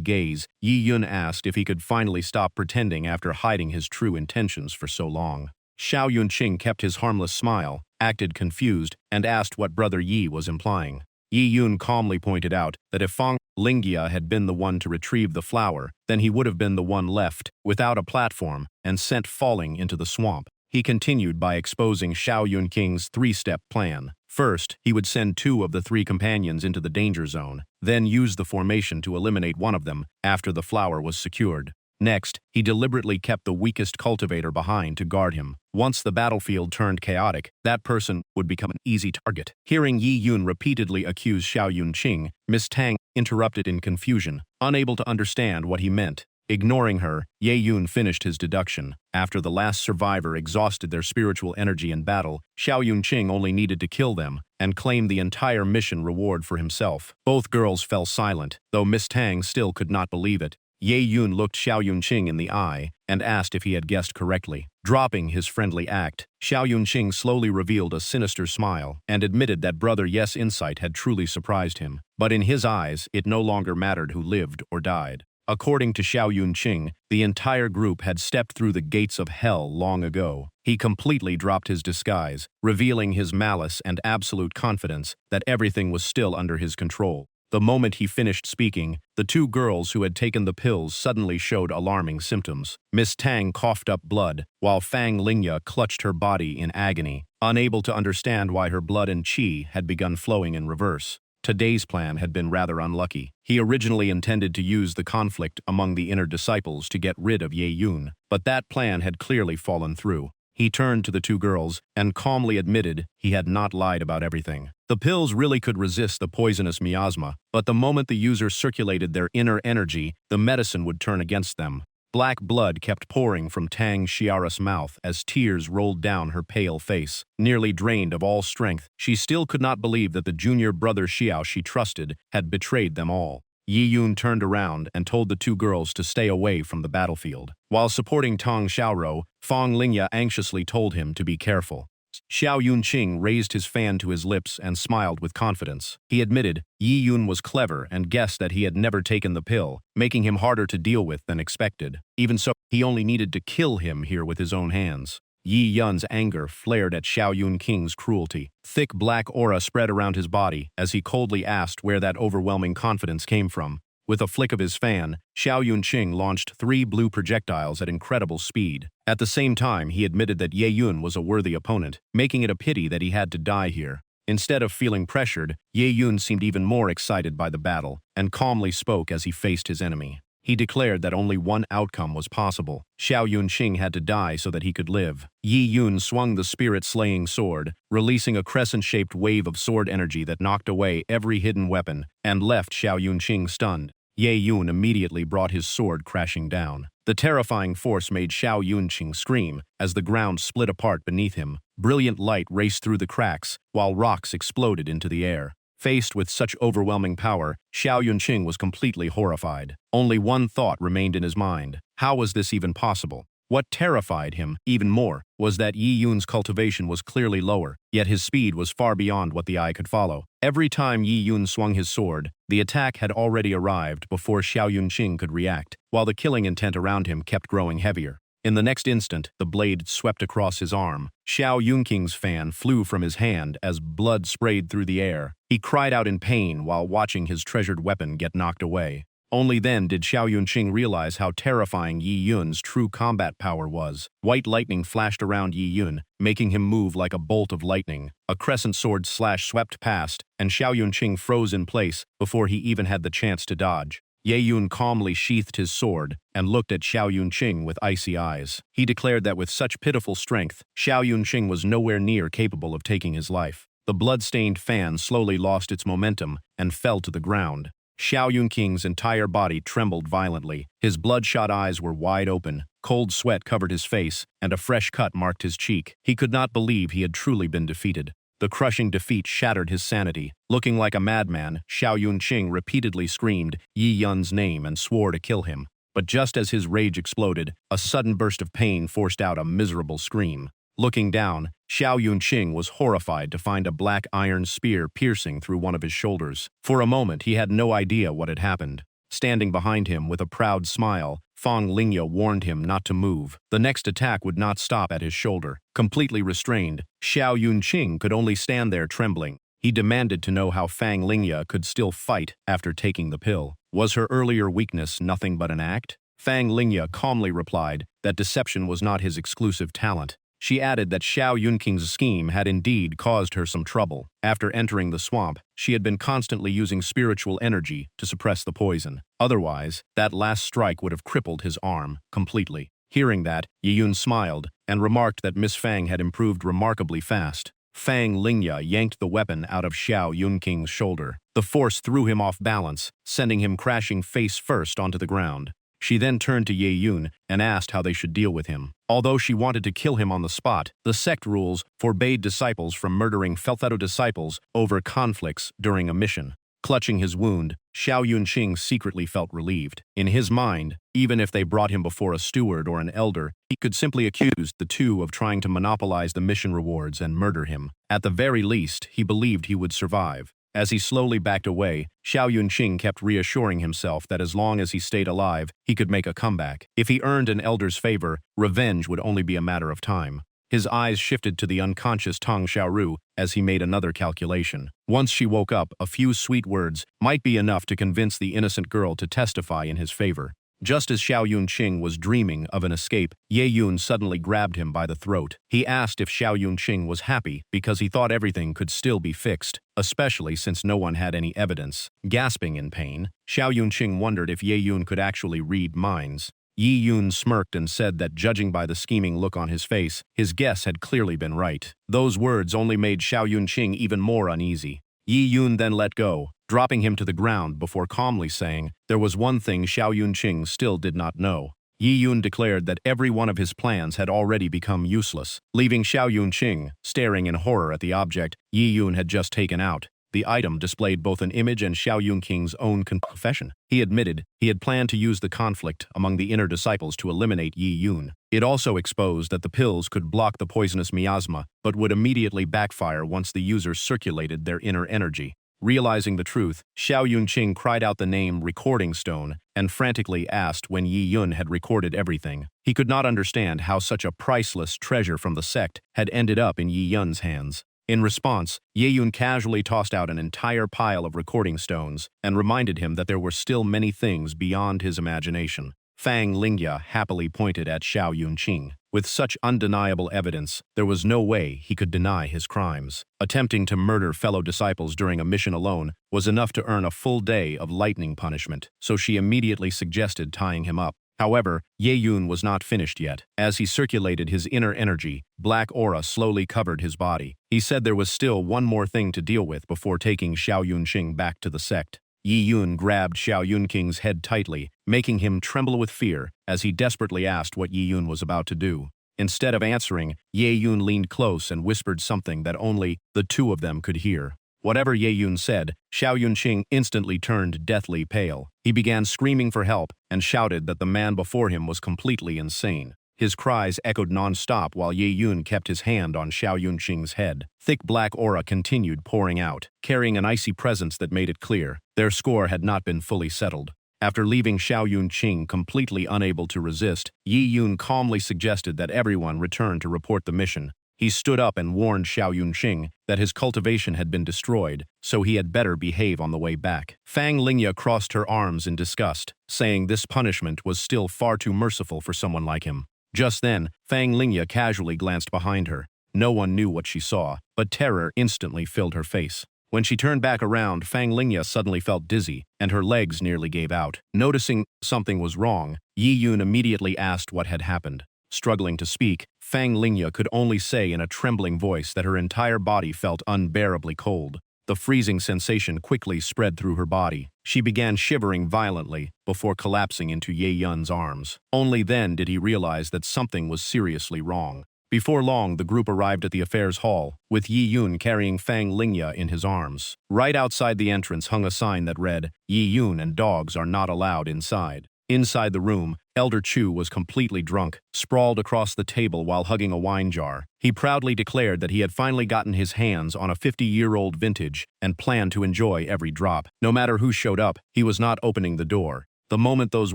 gaze, Yi Yun asked if he could finally stop pretending after hiding his true intentions for so long. Xiao Yunqing kept his harmless smile, acted confused, and asked what Brother Yi was implying. Yi Yun calmly pointed out that if Fang Lingya had been the one to retrieve the flower, then he would have been the one left, without a platform, and sent falling into the swamp. He continued by exposing Xiao Yunqing's three-step plan. First, he would send two of the three companions into the danger zone, then use the formation to eliminate one of them after the flower was secured. Next, he deliberately kept the weakest cultivator behind to guard him. Once the battlefield turned chaotic, that person would become an easy target. Hearing Yi Yun repeatedly accuse Xiao Yunqing, Miss Tang interrupted in confusion, unable to understand what he meant. Ignoring her, Ye Yun finished his deduction. After the last survivor exhausted their spiritual energy in battle, Xiao Yunqing only needed to kill them and claim the entire mission reward for himself. Both girls fell silent, though Miss Tang still could not believe it. Ye Yun looked Xiao Yunqing in the eye and asked if he had guessed correctly. Dropping his friendly act, Xiao Yunqing slowly revealed a sinister smile and admitted that Brother Yes' insight had truly surprised him. But in his eyes, it no longer mattered who lived or died. According to Xiao Yunqing, the entire group had stepped through the gates of hell long ago. He completely dropped his disguise, revealing his malice and absolute confidence that everything was still under his control. The moment he finished speaking, the two girls who had taken the pills suddenly showed alarming symptoms. Miss Tang coughed up blood, while Fang Lingya clutched her body in agony, unable to understand why her blood and qi had begun flowing in reverse. Today's plan had been rather unlucky. He originally intended to use the conflict among the inner disciples to get rid of Ye Yun, but that plan had clearly fallen through. He turned to the two girls and calmly admitted he had not lied about everything. The pills really could resist the poisonous miasma, but the moment the user circulated their inner energy, the medicine would turn against them. Black blood kept pouring from Tang Xiara's mouth as tears rolled down her pale face. Nearly drained of all strength, she still could not believe that the junior brother Xiao she trusted had betrayed them all. Yi Yun turned around and told the two girls to stay away from the battlefield. While supporting Tang Xiaorou, Fang Lingya anxiously told him to be careful. Xiao Yunqing raised his fan to his lips and smiled with confidence. He admitted Yi Yun was clever and guessed that he had never taken the pill, making him harder to deal with than expected. Even so, he only needed to kill him here with his own hands. Yi Yun's anger flared at Xiao Yunqing's cruelty. Thick black aura spread around his body as he coldly asked where that overwhelming confidence came from. With a flick of his fan, Xiao Yunqing launched 3 blue projectiles at incredible speed. At the same time, he admitted that Ye Yun was a worthy opponent, making it a pity that he had to die here. Instead of feeling pressured, Ye Yun seemed even more excited by the battle, and calmly spoke as he faced his enemy. He declared that only one outcome was possible. Xiao Yunqing had to die so that he could live. Yi Yun swung the spirit-slaying sword, releasing a crescent-shaped wave of sword energy that knocked away every hidden weapon and left Xiao Yunqing stunned. Ye Yun immediately brought his sword crashing down. The terrifying force made Xiao Yunqing scream as the ground split apart beneath him. Brilliant light raced through the cracks, while rocks exploded into the air. Faced with such overwhelming power, Xiao Yunqing was completely horrified. Only one thought remained in his mind. How was this even possible? What terrified him, even more, was that Yi Yun's cultivation was clearly lower, yet his speed was far beyond what the eye could follow. Every time Yi Yun swung his sword, the attack had already arrived before Xiao Yunqing could react, while the killing intent around him kept growing heavier. In the next instant, the blade swept across his arm. Xiao Yunqing's fan flew from his hand as blood sprayed through the air. He cried out in pain while watching his treasured weapon get knocked away. Only then did Xiao Yunqing realize how terrifying Yi Yun's true combat power was. White lightning flashed around Yi Yun, making him move like a bolt of lightning. A crescent sword slash swept past, and Xiao Yunqing froze in place before he even had the chance to dodge. Ye Yun calmly sheathed his sword and looked at Xiao Yunqing with icy eyes. He declared that with such pitiful strength, Xiao Yunqing was nowhere near capable of taking his life. The blood-stained fan slowly lost its momentum and fell to the ground. Xiao Yunqing's entire body trembled violently. His bloodshot eyes were wide open, cold sweat covered his face, and a fresh cut marked his cheek. He could not believe he had truly been defeated. The crushing defeat shattered his sanity. Looking like a madman, Xiao Yunqing repeatedly screamed Yi Yun's name and swore to kill him. But just as his rage exploded, a sudden burst of pain forced out a miserable scream. Looking down, Xiao Yunqing was horrified to find a black iron spear piercing through one of his shoulders. For a moment, he had no idea what had happened. Standing behind him with a proud smile, Fang Lingye warned him not to move. The next attack would not stop at his shoulder. Completely restrained, Xiao Yunqing could only stand there trembling. He demanded to know how Fang Lingye could still fight after taking the pill. Was her earlier weakness nothing but an act? Fang Lingye calmly replied that deception was not his exclusive talent. She added that Xiao Yunqing's scheme had indeed caused her some trouble. After entering the swamp, she had been constantly using spiritual energy to suppress the poison. Otherwise, that last strike would have crippled his arm completely. Hearing that, Yi Yun smiled and remarked that Miss Fang had improved remarkably fast. Fang Lingye yanked the weapon out of Xiao Yunqing's shoulder. The force threw him off balance, sending him crashing face first onto the ground. She then turned to Ye Yun and asked how they should deal with him. Although she wanted to kill him on the spot, the sect rules forbade disciples from murdering fellow disciples over conflicts during a mission. Clutching his wound, Xiao Yunqing secretly felt relieved. In his mind, even if they brought him before a steward or an elder, he could simply accuse the two of trying to monopolize the mission rewards and murder him. At the very least, he believed he would survive. As he slowly backed away, Xiao Yunqing kept reassuring himself that as long as he stayed alive, he could make a comeback. If he earned an elder's favor, revenge would only be a matter of time. His eyes shifted to the unconscious Tang Xiaoru as he made another calculation. Once she woke up, a few sweet words might be enough to convince the innocent girl to testify in his favor. Just as Xiao Yunqing was dreaming of an escape, Ye Yun suddenly grabbed him by the throat. He asked if Xiao Yunqing was happy because he thought everything could still be fixed, especially since no one had any evidence. Gasping in pain, Xiao Yunqing wondered if Ye Yun could actually read minds. Yi Yun smirked and said that judging by the scheming look on his face, his guess had clearly been right. Those words only made Xiao Yunqing even more uneasy. Yi Yun then let go, dropping him to the ground before calmly saying there was one thing Xiao Yunqing still did not know. Yi Yun declared that every one of his plans had already become useless, leaving Xiao Yunqing staring in horror at the object Yi Yun had just taken out. The item displayed both an image and Xiao Yunqing's own confession. He admitted he had planned to use the conflict among the inner disciples to eliminate Yi Yun. It also exposed that the pills could block the poisonous miasma, but would immediately backfire once the users circulated their inner energy. Realizing the truth, Xiao Yunqing cried out the name Recording Stone and frantically asked when Yi Yun had recorded everything. He could not understand how such a priceless treasure from the sect had ended up in Yi Yun's hands. In response, Ye Yun casually tossed out an entire pile of recording stones and reminded him that there were still many things beyond his imagination. Fang Lingya happily pointed at Xiao Yunqing. With such undeniable evidence, there was no way he could deny his crimes. Attempting to murder fellow disciples during a mission alone was enough to earn a full day of lightning punishment, so she immediately suggested tying him up. However, Ye Yun was not finished yet. As he circulated his inner energy, black aura slowly covered his body. He said there was still one more thing to deal with before taking Xiao Yunqing back to the sect. Ye Yun grabbed Xiao Yunqing's head tightly, making him tremble with fear as he desperately asked what Ye Yun was about to do. Instead of answering, Ye Yun leaned close and whispered something that only the two of them could hear. Whatever Ye Yun said, Xiao Yunqing instantly turned deathly pale. He began screaming for help and shouted that the man before him was completely insane. His cries echoed non-stop while Ye Yun kept his hand on Xiao Yunqing's head. Thick black aura continued pouring out, carrying an icy presence that made it clear their score had not been fully settled. After leaving Xiao Yunqing completely unable to resist, Ye Yun calmly suggested that everyone return to report the mission. He stood up and warned Xiao Yunqing that his cultivation had been destroyed, so he had better behave on the way back. Fang Lingya crossed her arms in disgust, saying this punishment was still far too merciful for someone like him. Just then, Fang Lingya casually glanced behind her. No one knew what she saw, but terror instantly filled her face. When she turned back around, Fang Lingya suddenly felt dizzy, and her legs nearly gave out. Noticing something was wrong, Ye Yun immediately asked what had happened. Struggling to speak, Fang Lingya could only say in a trembling voice that her entire body felt unbearably cold. The freezing sensation quickly spread through her body. She began shivering violently before collapsing into Ye Yun's arms. Only then did he realize that something was seriously wrong. Before long, the group arrived at the affairs hall, with Ye Yun carrying Fang Lingya in his arms. Right outside the entrance hung a sign that read, "Ye Yun and dogs are not allowed inside." Inside the room, Elder Chu was completely drunk, sprawled across the table while hugging a wine jar. He proudly declared that he had finally gotten his hands on a 50-year-old vintage and planned to enjoy every drop. No matter who showed up, he was not opening the door. The moment those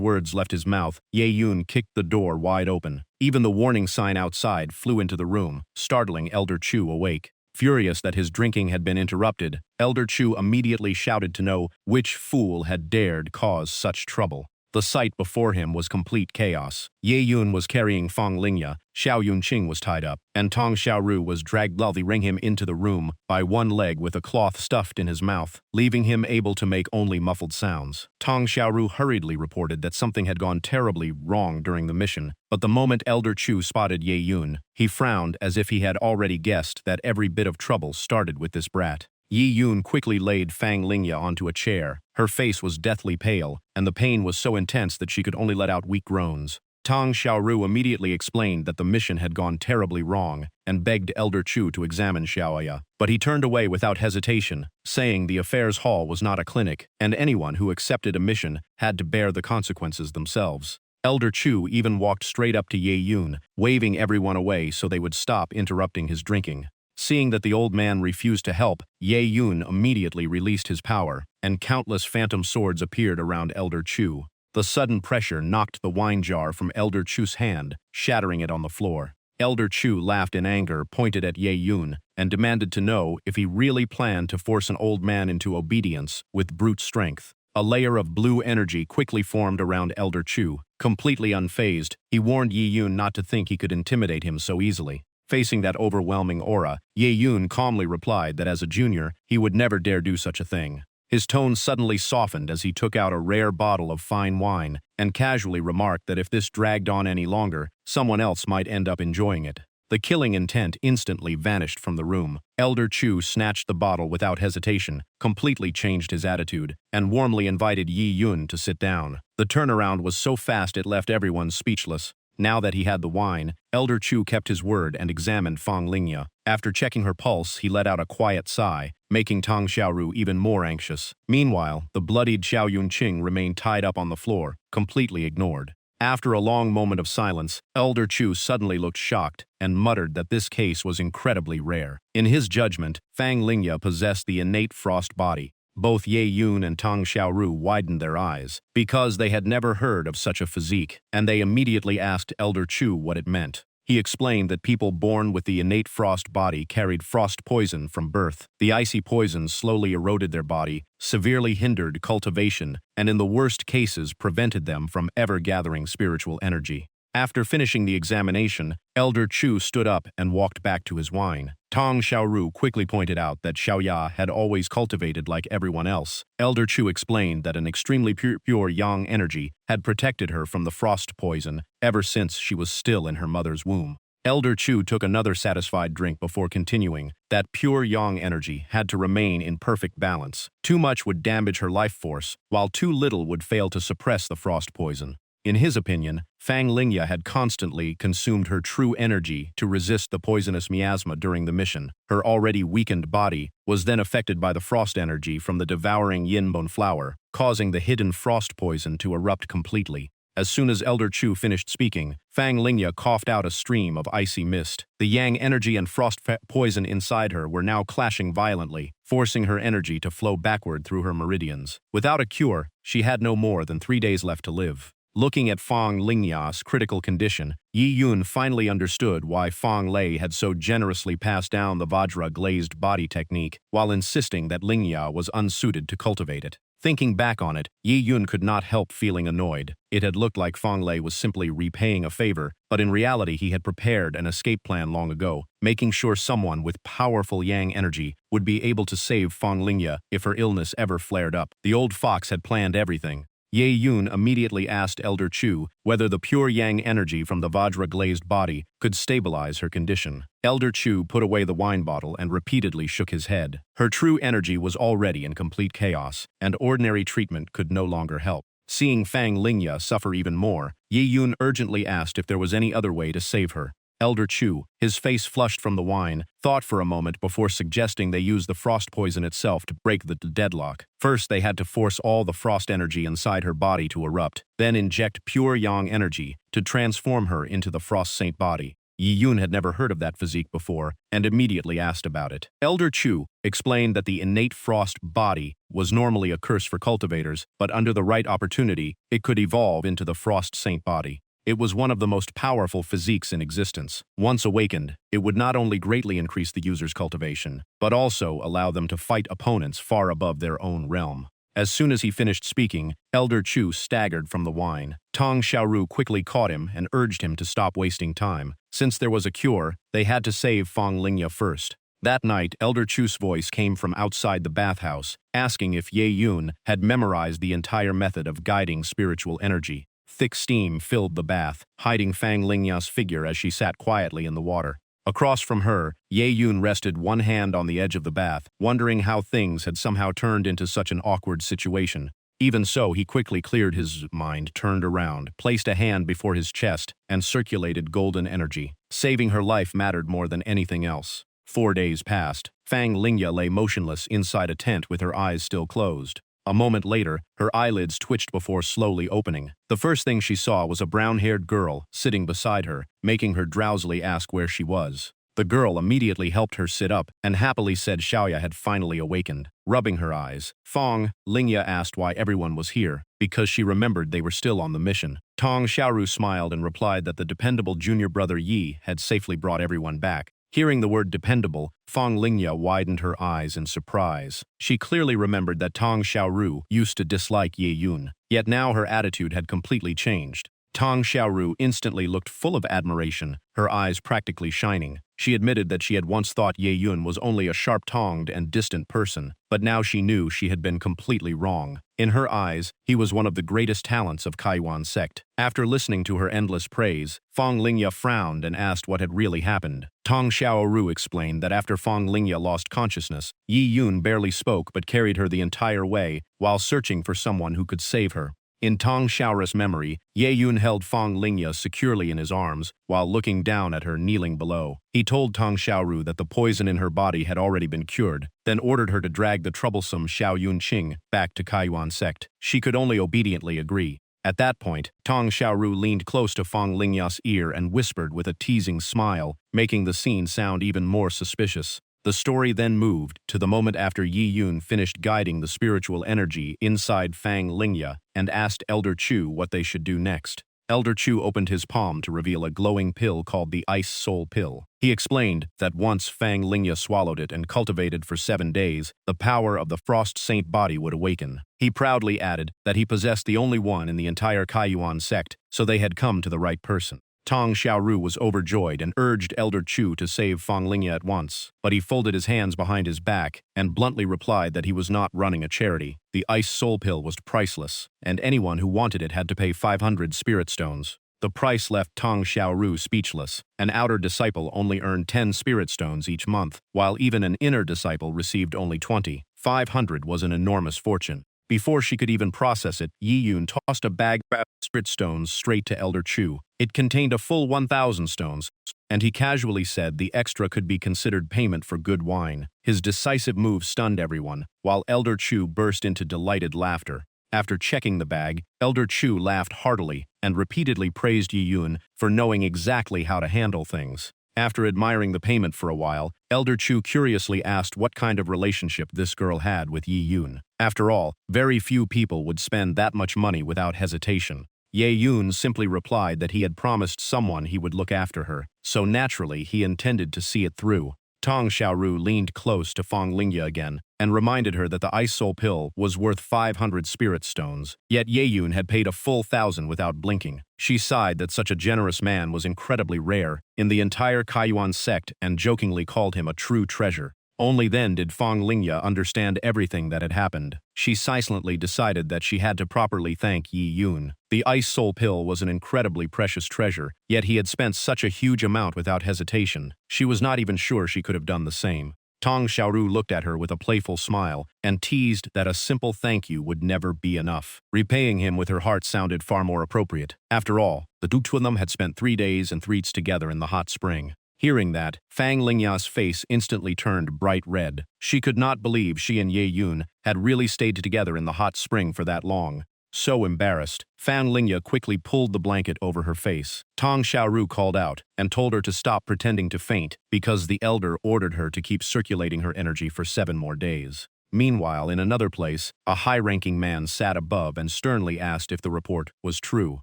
words left his mouth, Ye Yun kicked the door wide open. Even the warning sign outside flew into the room, startling Elder Chu awake. Furious that his drinking had been interrupted, Elder Chu immediately shouted to know which fool had dared cause such trouble. The sight before him was complete chaos. Ye Yun was carrying Fang Lingya, Xiao Yunqing was tied up, and Tong Xiaoru was dragged ring him into the room by one leg with a cloth stuffed in his mouth, leaving him able to make only muffled sounds. Tong Xiaoru hurriedly reported that something had gone terribly wrong during the mission, but the moment Elder Chu spotted Ye Yun, he frowned as if he had already guessed that every bit of trouble started with this brat. Ye Yun quickly laid Fang Lingya onto a chair. Her face was deathly pale, and the pain was so intense that she could only let out weak groans. Tong Xiaoru immediately explained that the mission had gone terribly wrong and begged Elder Chu to examine Xiaoya, but he turned away without hesitation, saying the affairs hall was not a clinic, and anyone who accepted a mission had to bear the consequences themselves. Elder Chu even walked straight up to Ye Yun, waving everyone away so they would stop interrupting his drinking. Seeing that the old man refused to help, Ye Yun immediately released his power, and countless phantom swords appeared around Elder Chu. The sudden pressure knocked the wine jar from Elder Chu's hand, shattering it on the floor. Elder Chu laughed in anger, pointed at Ye Yun, and demanded to know if he really planned to force an old man into obedience with brute strength. A layer of blue energy quickly formed around Elder Chu. Completely unfazed, he warned Ye Yun not to think he could intimidate him so easily. Facing that overwhelming aura, Ye Yun calmly replied that as a junior, he would never dare do such a thing. His tone suddenly softened as he took out a rare bottle of fine wine and casually remarked that if this dragged on any longer, someone else might end up enjoying it. The killing intent instantly vanished from the room. Elder Chu snatched the bottle without hesitation, completely changed his attitude, and warmly invited Ye Yun to sit down. The turnaround was so fast it left everyone speechless. Now that he had the wine, Elder Chu kept his word and examined Fang Lingya. After checking her pulse, he let out a quiet sigh, making Tong Xiaoru even more anxious. Meanwhile, the bloodied Xiao Yunqing remained tied up on the floor, completely ignored. After a long moment of silence, Elder Chu suddenly looked shocked and muttered that this case was incredibly rare. In his judgment, Fang Lingya possessed the innate frost body. Both Ye Yun and Tong Xiaoru widened their eyes, because they had never heard of such a physique, and they immediately asked Elder Chu what it meant. He explained that people born with the innate frost body carried frost poison from birth. The icy poison slowly eroded their body, severely hindered cultivation, and in the worst cases prevented them from ever gathering spiritual energy. After finishing the examination, Elder Chu stood up and walked back to his wine. Tong Xiaoru quickly pointed out that Xiaoya had always cultivated like everyone else. Elder Chu explained that an extremely pure yang energy had protected her from the frost poison ever since she was still in her mother's womb. Elder Chu took another satisfied drink before continuing that pure yang energy had to remain in perfect balance. Too much would damage her life force, while too little would fail to suppress the frost poison. In his opinion, Fang Lingya had constantly consumed her true energy to resist the poisonous miasma during the mission. Her already weakened body was then affected by the frost energy from the devouring yinbone flower, causing the hidden frost poison to erupt completely. As soon as Elder Chu finished speaking, Fang Lingya coughed out a stream of icy mist. The yang energy and frost poison inside her were now clashing violently, forcing her energy to flow backward through her meridians. Without a cure, she had no more than 3 days left to live. Looking at Fang Lingya's critical condition, Yi Yun finally understood why Fang Lei had so generously passed down the Vajra glazed body technique while insisting that Lingya was unsuited to cultivate it. Thinking back on it, Yi Yun could not help feeling annoyed. It had looked like Fang Lei was simply repaying a favor, but in reality he had prepared an escape plan long ago, making sure someone with powerful yang energy would be able to save Fang Lingya if her illness ever flared up. The old fox had planned everything. Ye Yun immediately asked Elder Chu whether the pure yang energy from the Vajra-glazed body could stabilize her condition. Elder Chu put away the wine bottle and repeatedly shook his head. Her true energy was already in complete chaos, and ordinary treatment could no longer help. Seeing Fang Lingya suffer even more, Ye Yun urgently asked if there was any other way to save her. Elder Chu, his face flushed from the wine, thought for a moment before suggesting they use the frost poison itself to break the deadlock. First, they had to force all the frost energy inside her body to erupt, then inject pure yang energy to transform her into the frost saint body. Yi Yun had never heard of that physique before and immediately asked about it. Elder Chu explained that the innate frost body was normally a curse for cultivators, but under the right opportunity, it could evolve into the frost saint body. It was one of the most powerful physiques in existence. Once awakened, it would not only greatly increase the user's cultivation, but also allow them to fight opponents far above their own realm. As soon as he finished speaking, Elder Chu staggered from the wine. Tong Xiaoru quickly caught him and urged him to stop wasting time. Since there was a cure, they had to save Fang Lingya first. That night, Elder Chu's voice came from outside the bathhouse, asking if Ye Yun had memorized the entire method of guiding spiritual energy. Thick steam filled the bath, hiding Fang Lingya's figure as she sat quietly in the water. Across from her, Ye Yun rested one hand on the edge of the bath, wondering how things had somehow turned into such an awkward situation. Even so, he quickly cleared his mind, turned around, placed a hand before his chest, and circulated golden energy. Saving her life mattered more than anything else. 4 days passed. Fang Lingya lay motionless inside a tent with her eyes still closed. A moment later, her eyelids twitched before slowly opening. The first thing she saw was a brown-haired girl sitting beside her, making her drowsily ask where she was. The girl immediately helped her sit up and happily said Xiaoya had finally awakened. Rubbing her eyes, Fang Lingya asked why everyone was here, because she remembered they were still on the mission. Tong Xiaoru smiled and replied that the dependable junior brother Yi had safely brought everyone back. Hearing the word dependable, Fang Lingya widened her eyes in surprise. She clearly remembered that Tong Xiaoru used to dislike Ye Yun, yet now her attitude had completely changed. Tong Xiaoru instantly looked full of admiration, her eyes practically shining. She admitted that she had once thought Ye Yun was only a sharp-tongued and distant person, but now she knew she had been completely wrong. In her eyes, he was one of the greatest talents of Kaiwan sect. After listening to her endless praise, Fang Lingya frowned and asked what had really happened. Tong Xiaoru explained that after Fang Lingya lost consciousness, Yi Yun barely spoke but carried her the entire way while searching for someone who could save her. In Tong Xiaoru's memory, Ye Yun held Fang Lingya securely in his arms while looking down at her kneeling below. He told Tong Xiaoru that the poison in her body had already been cured, then ordered her to drag the troublesome Xiao Yunqing back to Kaiwan sect. She could only obediently agree. At that point, Tong Xiaoru leaned close to Fang Lingya's ear and whispered with a teasing smile, making the scene sound even more suspicious. The story then moved to the moment after Yi Yun finished guiding the spiritual energy inside Fang Lingya and asked Elder Chu what they should do next. Elder Chu opened his palm to reveal a glowing pill called the Ice Soul Pill. He explained that once Fang Lingya swallowed it and cultivated for 7 days, the power of the Frost Saint body would awaken. He proudly added that he possessed the only one in the entire Kaiyuan sect, so they had come to the right person. Tong Xiaoru was overjoyed and urged Elder Chu to save Fang Lingya at once, but he folded his hands behind his back and bluntly replied that he was not running a charity. The Ice Soul Pill was priceless, and anyone who wanted it had to pay 500 spirit stones. The price left Tong Xiaoru speechless. An outer disciple only earned 10 spirit stones each month, while even an inner disciple received only 20. 500 was an enormous fortune. Before she could even process it, Yi Yun tossed a bag of spirit stones straight to Elder Chu. It contained a full 1,000 stones, and he casually said the extra could be considered payment for good wine. His decisive move stunned everyone, while Elder Chu burst into delighted laughter. After checking the bag, Elder Chu laughed heartily and repeatedly praised Yi Yun for knowing exactly how to handle things. After admiring the payment for a while, Elder Chu curiously asked what kind of relationship this girl had with Yi Yun. After all, very few people would spend that much money without hesitation. Ye Yun simply replied that he had promised someone he would look after her, so naturally he intended to see it through. Tong Xiaoru leaned close to Fang Lingya again and reminded her that the Ice Soul Pill was worth 500 spirit stones, yet Ye Yun had paid a full 1,000 without blinking. She sighed that such a generous man was incredibly rare in the entire Kaiyuan sect and jokingly called him a true treasure. Only then did Fang Lingya understand everything that had happened. She silently decided that she had to properly thank Yi Yun. The Ice Soul Pill was an incredibly precious treasure, yet he had spent such a huge amount without hesitation. She was not even sure she could have done the same. Tong Xiaoru looked at her with a playful smile and teased that a simple thank you would never be enough. Repaying him with her heart sounded far more appropriate. After all, the two of them had spent 3 days and 3 nights together in the hot spring. Hearing that, Fang Lingya's face instantly turned bright red. She could not believe she and Ye Yun had really stayed together in the hot spring for that long. So embarrassed, Fang Lingya quickly pulled the blanket over her face. Tong Xiaoru called out and told her to stop pretending to faint because the elder ordered her to keep circulating her energy for 7 more days. Meanwhile, in another place, a high-ranking man sat above and sternly asked if the report was true.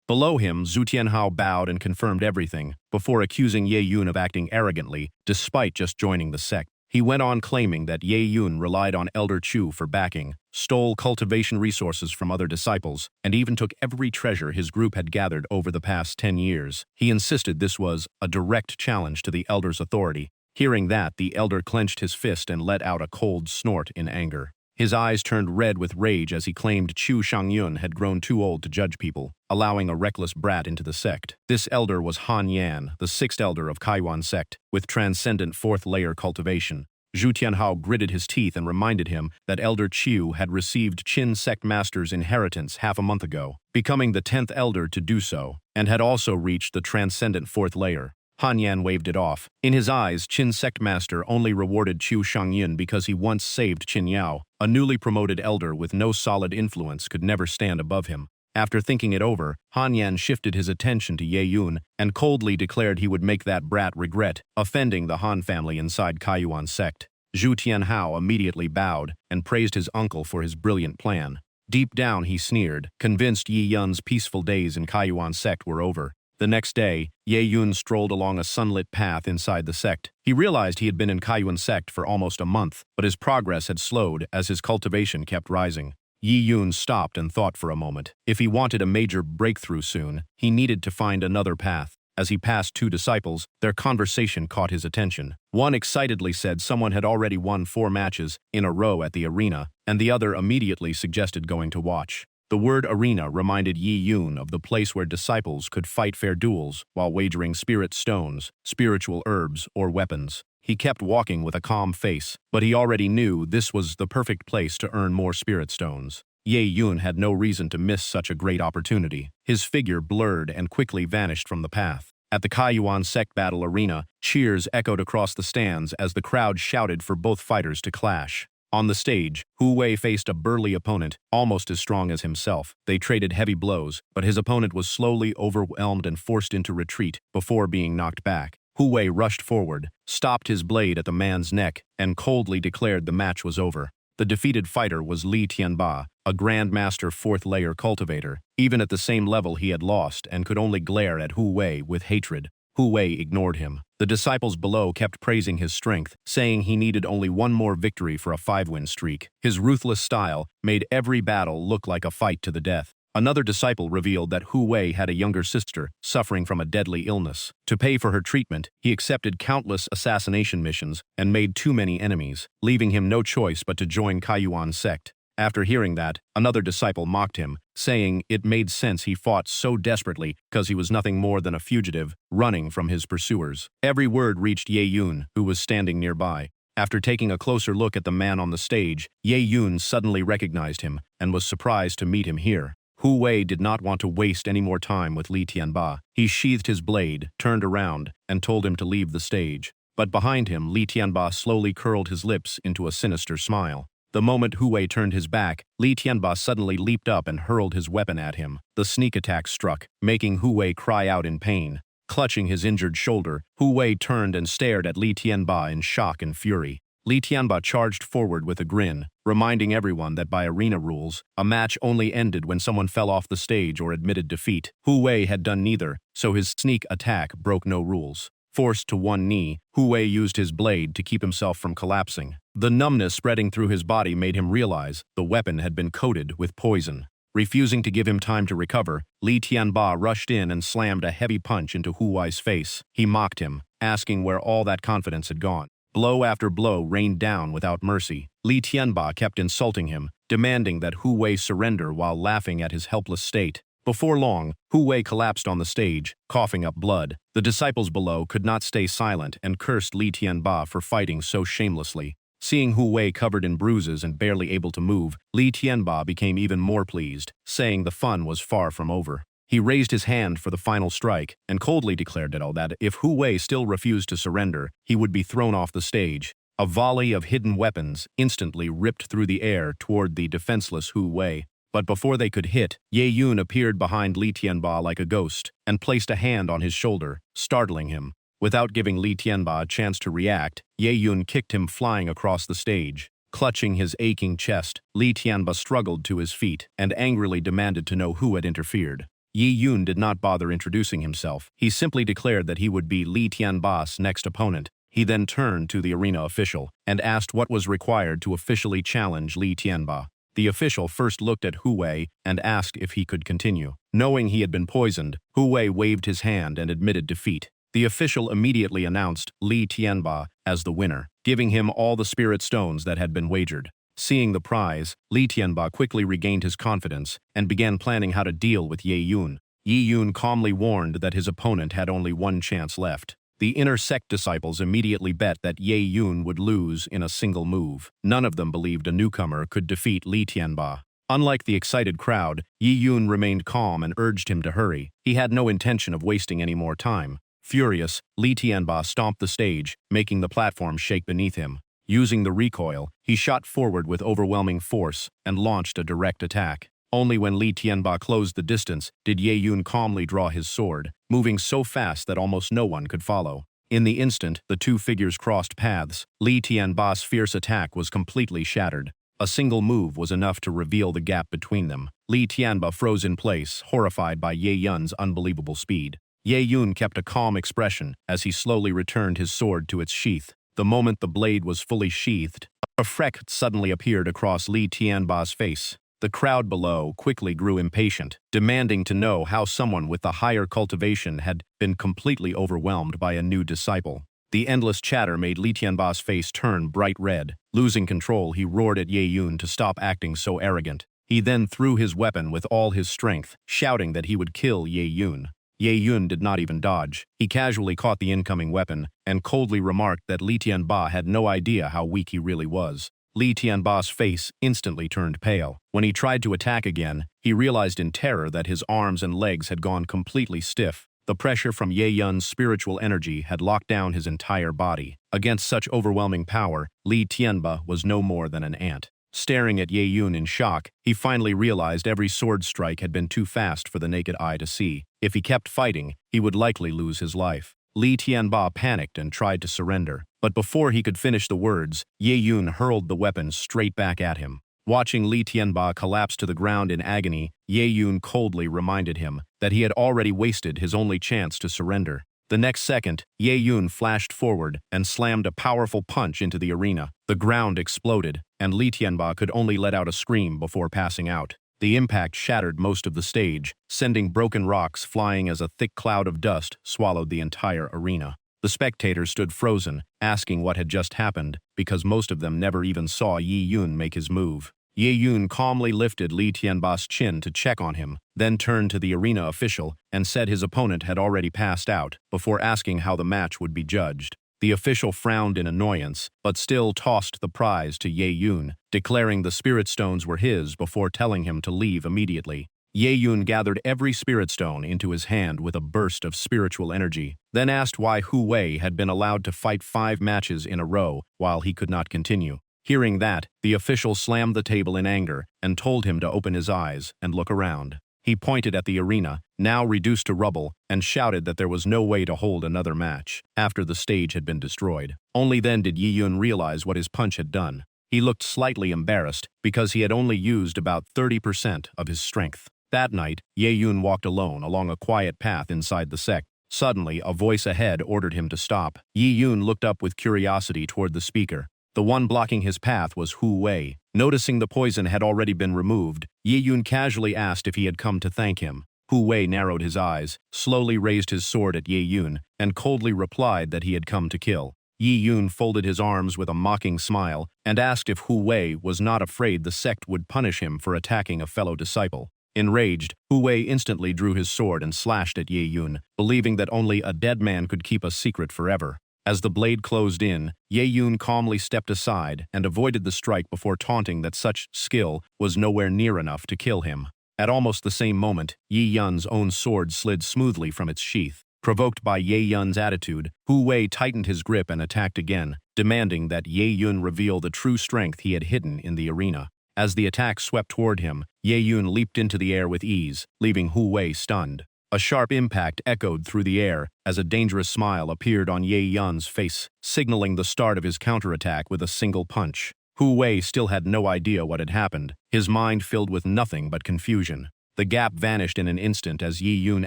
Below him, Zhu Tianhao bowed and confirmed everything, before accusing Ye Yun of acting arrogantly, despite just joining the sect. He went on claiming that Ye Yun relied on Elder Chu for backing, stole cultivation resources from other disciples, and even took every treasure his group had gathered over the past 10 years. He insisted this was a direct challenge to the elder's authority. Hearing that, the elder clenched his fist and let out a cold snort in anger. His eyes turned red with rage as he claimed Chu Shangyun had grown too old to judge people, allowing a reckless brat into the sect. This elder was Han Yan, the 6th elder of Kaiyuan sect, with transcendent 4th layer cultivation. Zhu Tianhao gritted his teeth and reminded him that Elder Chu had received Qin sect master's inheritance half a month ago, becoming the 10th elder to do so, and had also reached the transcendent 4th layer. Han Yan waved it off. In his eyes, Qin sect master only rewarded Chu Shangyun because he once saved Qin Yao. A newly promoted elder with no solid influence could never stand above him. After thinking it over, Han Yan shifted his attention to Ye Yun and coldly declared he would make that brat regret offending the Han family inside Kaiyuan sect. Zhu Tianhao immediately bowed and praised his uncle for his brilliant plan. Deep down he sneered, convinced Yi Yun's peaceful days in Kaiyuan sect were over. The next day, Ye Yun strolled along a sunlit path inside the sect. He realized he had been in Kaiyuan sect for almost a month, but his progress had slowed as his cultivation kept rising. Yi Yun stopped and thought for a moment. If he wanted a major breakthrough soon, he needed to find another path. As he passed 2 disciples, their conversation caught his attention. One excitedly said someone had already won 4 matches in a row at the arena, and the other immediately suggested going to watch. The word arena reminded Yi Yun of the place where disciples could fight fair duels while wagering spirit stones, spiritual herbs, or weapons. He kept walking with a calm face, but he already knew this was the perfect place to earn more spirit stones. Ye Yun had no reason to miss such a great opportunity. His figure blurred and quickly vanished from the path. At the Kaiyuan sect battle arena, cheers echoed across the stands as the crowd shouted for both fighters to clash. On the stage, Hu Wei faced a burly opponent, almost as strong as himself. They traded heavy blows, but his opponent was slowly overwhelmed and forced into retreat before being knocked back. Hu Wei rushed forward, stopped his blade at the man's neck, and coldly declared the match was over. The defeated fighter was Li Tianba, a Grandmaster 4th layer cultivator. Even at the same level he had lost and could only glare at Hu Wei with hatred. Hu Wei ignored him. The disciples below kept praising his strength, saying he needed only one more victory for a 5-win streak. His ruthless style made every battle look like a fight to the death. Another disciple revealed that Hu Wei had a younger sister suffering from a deadly illness. To pay for her treatment, he accepted countless assassination missions and made too many enemies, leaving him no choice but to join Kaiyuan's sect. After hearing that, another disciple mocked him, saying it made sense he fought so desperately because he was nothing more than a fugitive, running from his pursuers. Every word reached Ye Yun, who was standing nearby. After taking a closer look at the man on the stage, Ye Yun suddenly recognized him and was surprised to meet him here. Hu Wei did not want to waste any more time with Li Tianba. He sheathed his blade, turned around, and told him to leave the stage. But behind him, Li Tianba slowly curled his lips into a sinister smile. The moment Hu Wei turned his back, Li Tianba suddenly leaped up and hurled his weapon at him. The sneak attack struck, making Hu Wei cry out in pain. Clutching his injured shoulder, Hu Wei turned and stared at Li Tianba in shock and fury. Li Tianba charged forward with a grin, reminding everyone that by arena rules, a match only ended when someone fell off the stage or admitted defeat. Hu Wei had done neither, so his sneak attack broke no rules. Forced to one knee, Hu Wei used his blade to keep himself from collapsing. The numbness spreading through his body made him realize the weapon had been coated with poison. Refusing to give him time to recover, Li Tianba rushed in and slammed a heavy punch into Hu Wei's face. He mocked him, asking where all that confidence had gone. Blow after blow rained down without mercy. Li Tianba kept insulting him, demanding that Hu Wei surrender while laughing at his helpless state. Before long, Hu Wei collapsed on the stage, coughing up blood. The disciples below could not stay silent and cursed Li Tianba for fighting so shamelessly. Seeing Hu Wei covered in bruises and barely able to move, Li Tianba became even more pleased, saying the fun was far from over. He raised his hand for the final strike and coldly declared that if Hu Wei still refused to surrender, he would be thrown off the stage. A volley of hidden weapons instantly ripped through the air toward the defenseless Hu Wei. But before they could hit, Ye Yun appeared behind Li Tianba like a ghost and placed a hand on his shoulder, startling him. Without giving Li Tianba a chance to react, Ye Yun kicked him flying across the stage. Clutching his aching chest, Li Tianba struggled to his feet and angrily demanded to know who had interfered. Ye Yun did not bother introducing himself. He simply declared that he would be Li Tianba's next opponent. He then turned to the arena official and asked what was required to officially challenge Li Tianba. The official first looked at Hu Wei and asked if he could continue. Knowing he had been poisoned, Hu Wei waved his hand and admitted defeat. The official immediately announced Li Tianba as the winner, giving him all the spirit stones that had been wagered. Seeing the prize, Li Tianba quickly regained his confidence and began planning how to deal with Ye Yun. Ye Yun calmly warned that his opponent had only one chance left. The inner sect disciples immediately bet that Ye Yun would lose in a single move. None of them believed a newcomer could defeat Li Tianba. Unlike the excited crowd, Ye Yun remained calm and urged him to hurry. He had no intention of wasting any more time. Furious, Li Tianba stomped the stage, making the platform shake beneath him. Using the recoil, he shot forward with overwhelming force and launched a direct attack. Only when Li Tianba closed the distance did Ye Yun calmly draw his sword, moving so fast that almost no one could follow. In the instant the two figures crossed paths, Li Tianba's fierce attack was completely shattered. A single move was enough to reveal the gap between them. Li Tianba froze in place, horrified by Ye Yun's unbelievable speed. Ye Yun kept a calm expression as he slowly returned his sword to its sheath. The moment the blade was fully sheathed, a freck suddenly appeared across Li Tianba's face. The crowd below quickly grew impatient, demanding to know how someone with the higher cultivation had been completely overwhelmed by a new disciple. The endless chatter made Li Tianba's face turn bright red. Losing control, he roared at Ye Yun to stop acting so arrogant. He then threw his weapon with all his strength, shouting that he would kill Ye Yun. Ye Yun did not even dodge. He casually caught the incoming weapon and coldly remarked that Li Tianba had no idea how weak he really was. Li Tianba's face instantly turned pale. When he tried to attack again, he realized in terror that his arms and legs had gone completely stiff. The pressure from Ye Yun's spiritual energy had locked down his entire body. Against such overwhelming power, Li Tianba was no more than an ant. Staring at Ye Yun in shock, he finally realized every sword strike had been too fast for the naked eye to see. If he kept fighting, he would likely lose his life. Li Tianba panicked and tried to surrender, but before he could finish the words, Ye Yun hurled the weapon straight back at him. Watching Li Tianba collapse to the ground in agony, Ye Yun coldly reminded him that he had already wasted his only chance to surrender. The next second, Ye Yun flashed forward and slammed a powerful punch into the arena. The ground exploded, and Li Tianba could only let out a scream before passing out. The impact shattered most of the stage, sending broken rocks flying as a thick cloud of dust swallowed the entire arena. The spectators stood frozen, asking what had just happened, because most of them never even saw Ye Yun make his move. Ye Yun calmly lifted Li Tianba's chin to check on him, then turned to the arena official and said his opponent had already passed out, before asking how the match would be judged. The official frowned in annoyance, but still tossed the prize to Ye Yun, declaring the spirit stones were his before telling him to leave immediately. Ye Yun gathered every spirit stone into his hand with a burst of spiritual energy, then asked why Hu Wei had been allowed to fight 5 matches in a row while he could not continue. Hearing that, the official slammed the table in anger and told him to open his eyes and look around. He pointed at the arena, now reduced to rubble, and shouted that there was no way to hold another match after the stage had been destroyed. Only then did Ye Yun realize what his punch had done. He looked slightly embarrassed because he had only used about 30% of his strength. That night, Ye Yun walked alone along a quiet path inside the sect. Suddenly, a voice ahead ordered him to stop. Ye Yun looked up with curiosity toward the speaker. The one blocking his path was Hu Wei. Noticing the poison had already been removed, Ye Yun casually asked if he had come to thank him. Hu Wei narrowed his eyes, slowly raised his sword at Ye Yun, and coldly replied that he had come to kill. Ye Yun folded his arms with a mocking smile and asked if Hu Wei was not afraid the sect would punish him for attacking a fellow disciple. Enraged, Hu Wei instantly drew his sword and slashed at Ye Yun, believing that only a dead man could keep a secret forever. As the blade closed in, Ye Yun calmly stepped aside and avoided the strike before taunting that such skill was nowhere near enough to kill him. At almost the same moment, Ye Yun's own sword slid smoothly from its sheath. Provoked by Ye Yun's attitude, Hu Wei tightened his grip and attacked again, demanding that Ye Yun reveal the true strength he had hidden in the arena. As the attack swept toward him, Ye Yun leaped into the air with ease, leaving Hu Wei stunned. A sharp impact echoed through the air as a dangerous smile appeared on Ye Yun's face, signaling the start of his counterattack with a single punch. Hu Wei still had no idea what had happened, his mind filled with nothing but confusion. The gap vanished in an instant as Ye Yun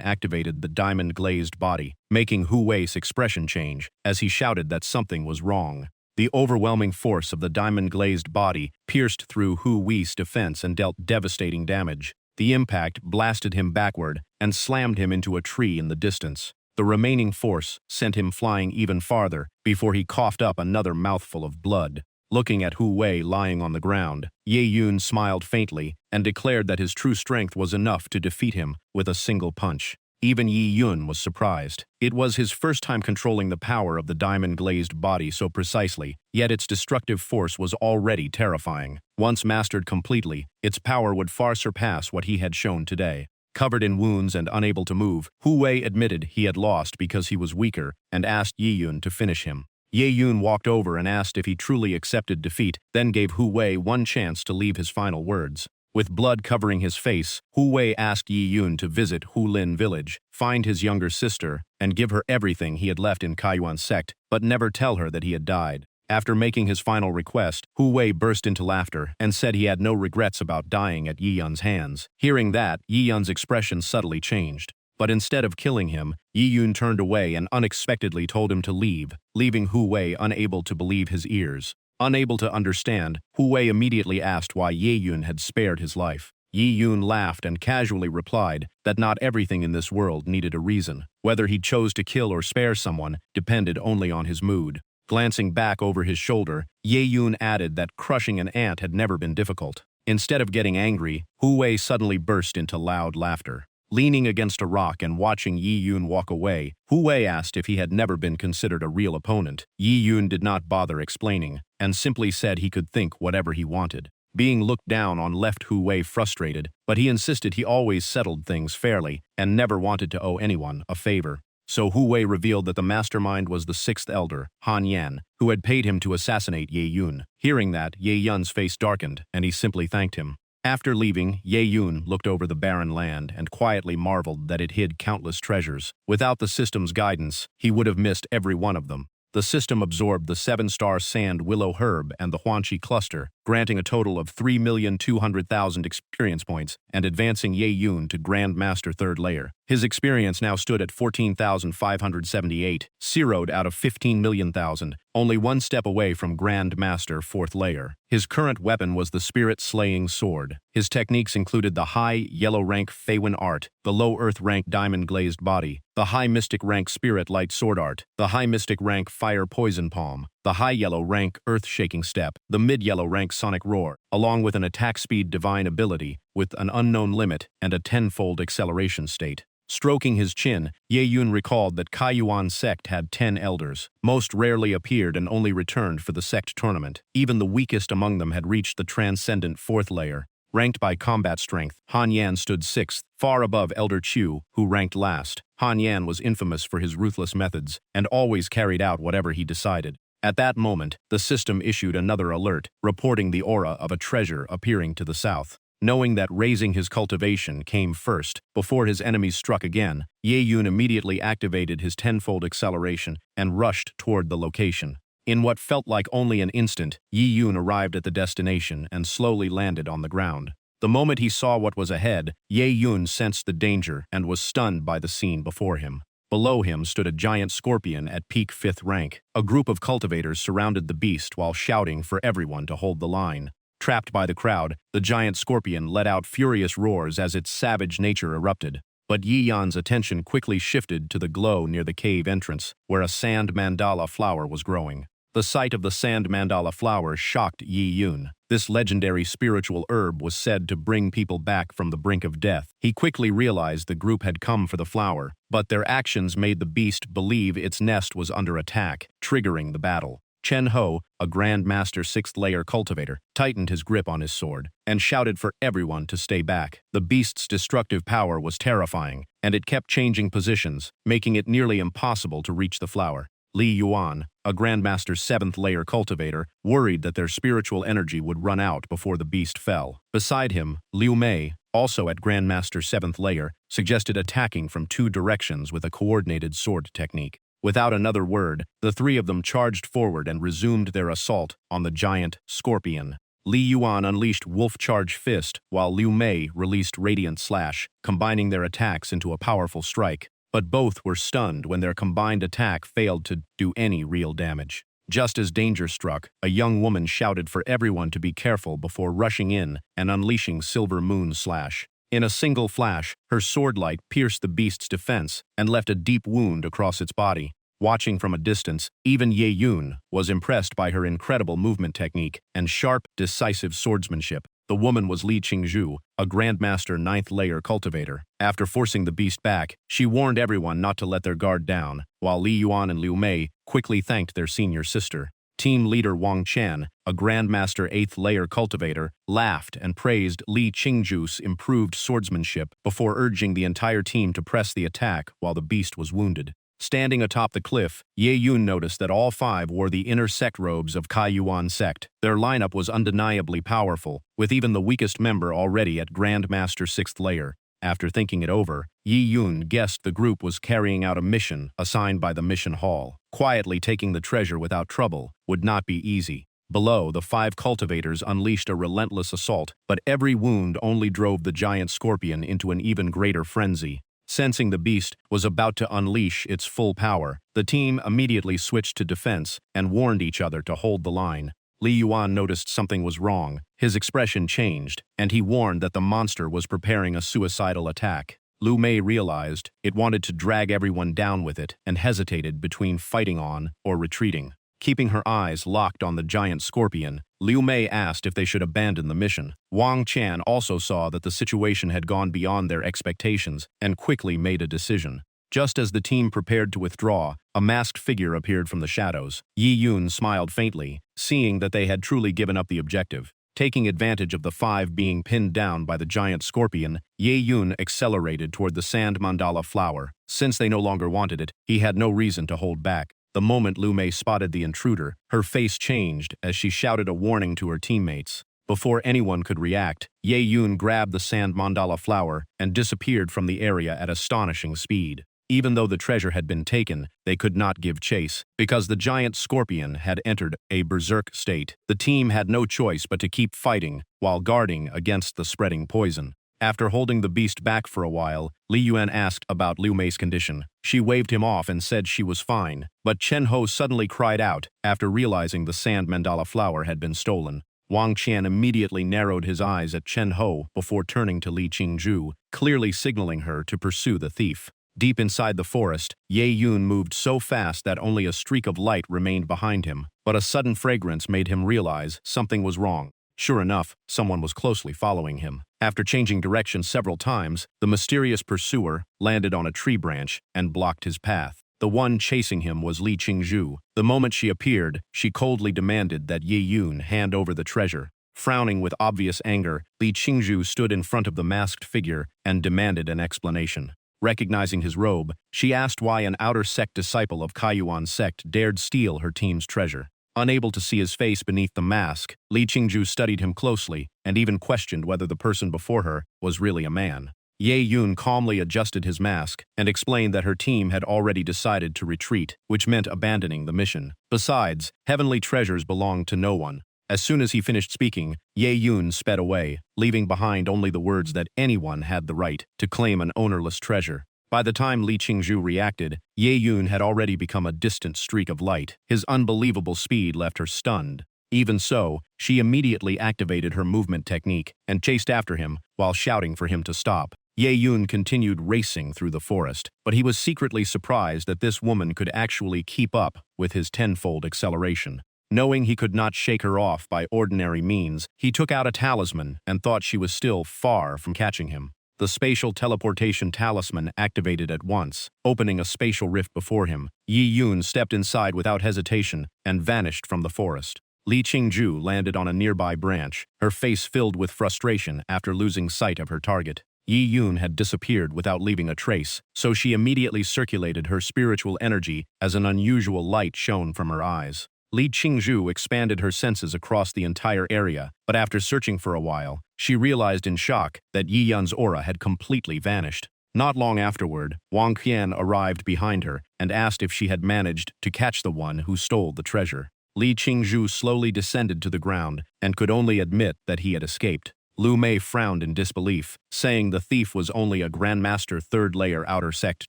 activated the diamond-glazed body, making Hu Wei's expression change as he shouted that something was wrong. The overwhelming force of the diamond-glazed body pierced through Hu Wei's defense and dealt devastating damage. The impact blasted him backward and slammed him into a tree in the distance. The remaining force sent him flying even farther before he coughed up another mouthful of blood. Looking at Hu Wei lying on the ground, Ye Yun smiled faintly and declared that his true strength was enough to defeat him with a single punch. Even Ye Yun was surprised. It was his first time controlling the power of the diamond-glazed body so precisely, yet its destructive force was already terrifying. Once mastered completely, its power would far surpass what he had shown today. Covered in wounds and unable to move, Hu Wei admitted he had lost because he was weaker and asked Ye Yun to finish him. Ye Yun walked over and asked if he truly accepted defeat, then gave Hu Wei one chance to leave his final words. With blood covering his face, Hu Wei asked Ye Yun to visit Hulin village, find his younger sister, and give her everything he had left in Kaiyuan's sect, but never tell her that he had died. After making his final request, Hu Wei burst into laughter and said he had no regrets about dying at Ye Yun's hands. Hearing that, Ye Yun's expression subtly changed. But instead of killing him, Ye Yun turned away and unexpectedly told him to leave, leaving Hu Wei unable to believe his ears. Unable to understand, Hu Wei immediately asked why Ye Yun had spared his life. Ye Yun laughed and casually replied that not everything in this world needed a reason. Whether he chose to kill or spare someone depended only on his mood. Glancing back over his shoulder, Ye Yun added that crushing an ant had never been difficult. Instead of getting angry, Hu Wei suddenly burst into loud laughter. Leaning against a rock and watching Ye Yun walk away, Hu Wei asked if he had never been considered a real opponent. Ye Yun did not bother explaining, and simply said he could think whatever he wanted. Being looked down on left Hu Wei frustrated, but he insisted he always settled things fairly and never wanted to owe anyone a favor. So Hu Wei revealed that the mastermind was the 6th elder, Han Yan, who had paid him to assassinate Ye Yun. Hearing that, Ye Yun's face darkened, and he simply thanked him. After leaving, Ye Yun looked over the barren land and quietly marveled that it hid countless treasures. Without the system's guidance, he would have missed every one of them. The system absorbed the 7-star sand willow herb and the Huanchi cluster, granting a total of 3,200,000 experience points and advancing Ye Yun to Grand Master 3rd layer. His experience now stood at 14,578, zeroed out of 15,000,000, only one step away from Grand Master 4th layer. His current weapon was the Spirit-Slaying Sword. His techniques included the high yellow rank Feywind art, the low earth rank Diamond Glazed Body, the high mystic rank Spirit Light Sword art, the high mystic rank Fire Poison Palm, the high yellow rank Earth Shaking Step, the mid yellow rank Sonic Roar, along with an attack speed divine ability with an unknown limit and a 10-fold acceleration state. Stroking his chin, Ye Yun recalled that Kaiyuan sect had 10 elders. Most rarely appeared and only returned for the sect tournament. Even the weakest among them had reached the transcendent 4th layer. Ranked by combat strength, Han Yan stood 6th, far above Elder Chu, who ranked last. Han Yan was infamous for his ruthless methods and always carried out whatever he decided. At that moment, the system issued another alert, reporting the aura of a treasure appearing to the south. Knowing that raising his cultivation came first, before his enemies struck again, Ye Yun immediately activated his 10-fold acceleration and rushed toward the location. In what felt like only an instant, Ye Yun arrived at the destination and slowly landed on the ground. The moment he saw what was ahead, Ye Yun sensed the danger and was stunned by the scene before him. Below him stood a giant scorpion at peak 5th rank. A group of cultivators surrounded the beast while shouting for everyone to hold the line. Trapped by the crowd, the giant scorpion let out furious roars as its savage nature erupted. But Yi Yan's attention quickly shifted to the glow near the cave entrance, where a sand mandala flower was growing. The sight of the sand mandala flower shocked Yi Yun. This legendary spiritual herb was said to bring people back from the brink of death. He quickly realized the group had come for the flower, but their actions made the beast believe its nest was under attack, triggering the battle. Chen Ho, a Grand Master 6th layer cultivator, tightened his grip on his sword and shouted for everyone to stay back. The beast's destructive power was terrifying, and it kept changing positions, making it nearly impossible to reach the flower. Li Yuan, a Grand Master 7th layer cultivator, worried that their spiritual energy would run out before the beast fell. Beside him, Liu Mei, also at Grand Master 7th layer, suggested attacking from 2 directions with a coordinated sword technique. Without another word, the 3 of them charged forward and resumed their assault on the giant scorpion. Li Yuan unleashed Wolf Charge Fist, while Liu Mei released Radiant Slash, combining their attacks into a powerful strike. But both were stunned when their combined attack failed to do any real damage. Just as danger struck, a young woman shouted for everyone to be careful before rushing in and unleashing Silver Moon Slash. In a single flash, her sword light pierced the beast's defense and left a deep wound across its body. Watching from a distance, even Ye Yun was impressed by her incredible movement technique and sharp, decisive swordsmanship. The woman was Li Qingzhu, a Grandmaster 9th layer cultivator. After forcing the beast back, she warned everyone not to let their guard down, while Li Yuan and Liu Mei quickly thanked their senior sister. Team leader Wang Qian, a Grandmaster 8th layer cultivator, laughed and praised Li Qingzhu's improved swordsmanship before urging the entire team to press the attack while the beast was wounded. Standing atop the cliff, Ye Yun noticed that all 5 wore the inner sect robes of Kaiyuan sect. Their lineup was undeniably powerful, with even the weakest member already at Grandmaster 6th layer. After thinking it over, Ye Yun guessed the group was carrying out a mission assigned by the mission hall. Quietly taking the treasure without trouble would not be easy. Below, the 5 cultivators unleashed a relentless assault, but every wound only drove the giant scorpion into an even greater frenzy. Sensing the beast was about to unleash its full power, the team immediately switched to defense and warned each other to hold the line. Li Yuan noticed something was wrong. His expression changed, and he warned that the monster was preparing a suicidal attack. Liu Mei realized it wanted to drag everyone down with it and hesitated between fighting on or retreating. Keeping her eyes locked on the giant scorpion, Liu Mei asked if they should abandon the mission. Wang Qian also saw that the situation had gone beyond their expectations and quickly made a decision. Just as the team prepared to withdraw, a masked figure appeared from the shadows. Yi Yun smiled faintly, seeing that they had truly given up the objective. Taking advantage of the 5 being pinned down by the giant scorpion, Ye Yun accelerated toward the sand mandala flower. Since they no longer wanted it, he had no reason to hold back. The moment Liu Mei spotted the intruder, her face changed as she shouted a warning to her teammates. Before anyone could react, Ye Yun grabbed the sand mandala flower and disappeared from the area at astonishing speed. Even though the treasure had been taken, they could not give chase, because the giant scorpion had entered a berserk state. The team had no choice but to keep fighting while guarding against the spreading poison. After holding the beast back for a while, Li Yuan asked about Liu Mei's condition. She waved him off and said she was fine, but Chen Ho suddenly cried out after realizing the sand mandala flower had been stolen. Wang Qian immediately narrowed his eyes at Chen Ho before turning to Li Qingzhu, clearly signaling her to pursue the thief. Deep inside the forest, Ye Yun moved so fast that only a streak of light remained behind him, but a sudden fragrance made him realize something was wrong. Sure enough, someone was closely following him. After changing direction several times, the mysterious pursuer landed on a tree branch and blocked his path. The one chasing him was Li Qingzhu. The moment she appeared, she coldly demanded that Ye Yun hand over the treasure. Frowning with obvious anger, Li Qingzhu stood in front of the masked figure and demanded an explanation. Recognizing his robe, she asked why an outer sect disciple of Kaiyuan sect dared steal her team's treasure. Unable to see his face beneath the mask, Li Qingzhu studied him closely and even questioned whether the person before her was really a man. Ye Yun calmly adjusted his mask and explained that her team had already decided to retreat, which meant abandoning the mission. Besides, heavenly treasures belonged to no one. As soon as he finished speaking, Ye Yun sped away, leaving behind only the words that anyone had the right to claim an ownerless treasure. By the time Li Qingzhu reacted, Ye Yun had already become a distant streak of light. His unbelievable speed left her stunned. Even so, she immediately activated her movement technique and chased after him while shouting for him to stop. Ye Yun continued racing through the forest, but he was secretly surprised that this woman could actually keep up with his tenfold acceleration. Knowing he could not shake her off by ordinary means, he took out a talisman and thought she was still far from catching him. The spatial teleportation talisman activated at once, opening a spatial rift before him. Ye Yun stepped inside without hesitation and vanished from the forest. Li Qingzhu landed on a nearby branch, her face filled with frustration after losing sight of her target. Ye Yun had disappeared without leaving a trace, so she immediately circulated her spiritual energy as an unusual light shone from her eyes. Li Qingzhu expanded her senses across the entire area, but after searching for a while, she realized in shock that Yi Yun's aura had completely vanished. Not long afterward, Wang Qian arrived behind her and asked if she had managed to catch the one who stole the treasure. Li Qingzhu slowly descended to the ground and could only admit that he had escaped. Liu Mei frowned in disbelief, saying the thief was only a Grandmaster third-layer outer sect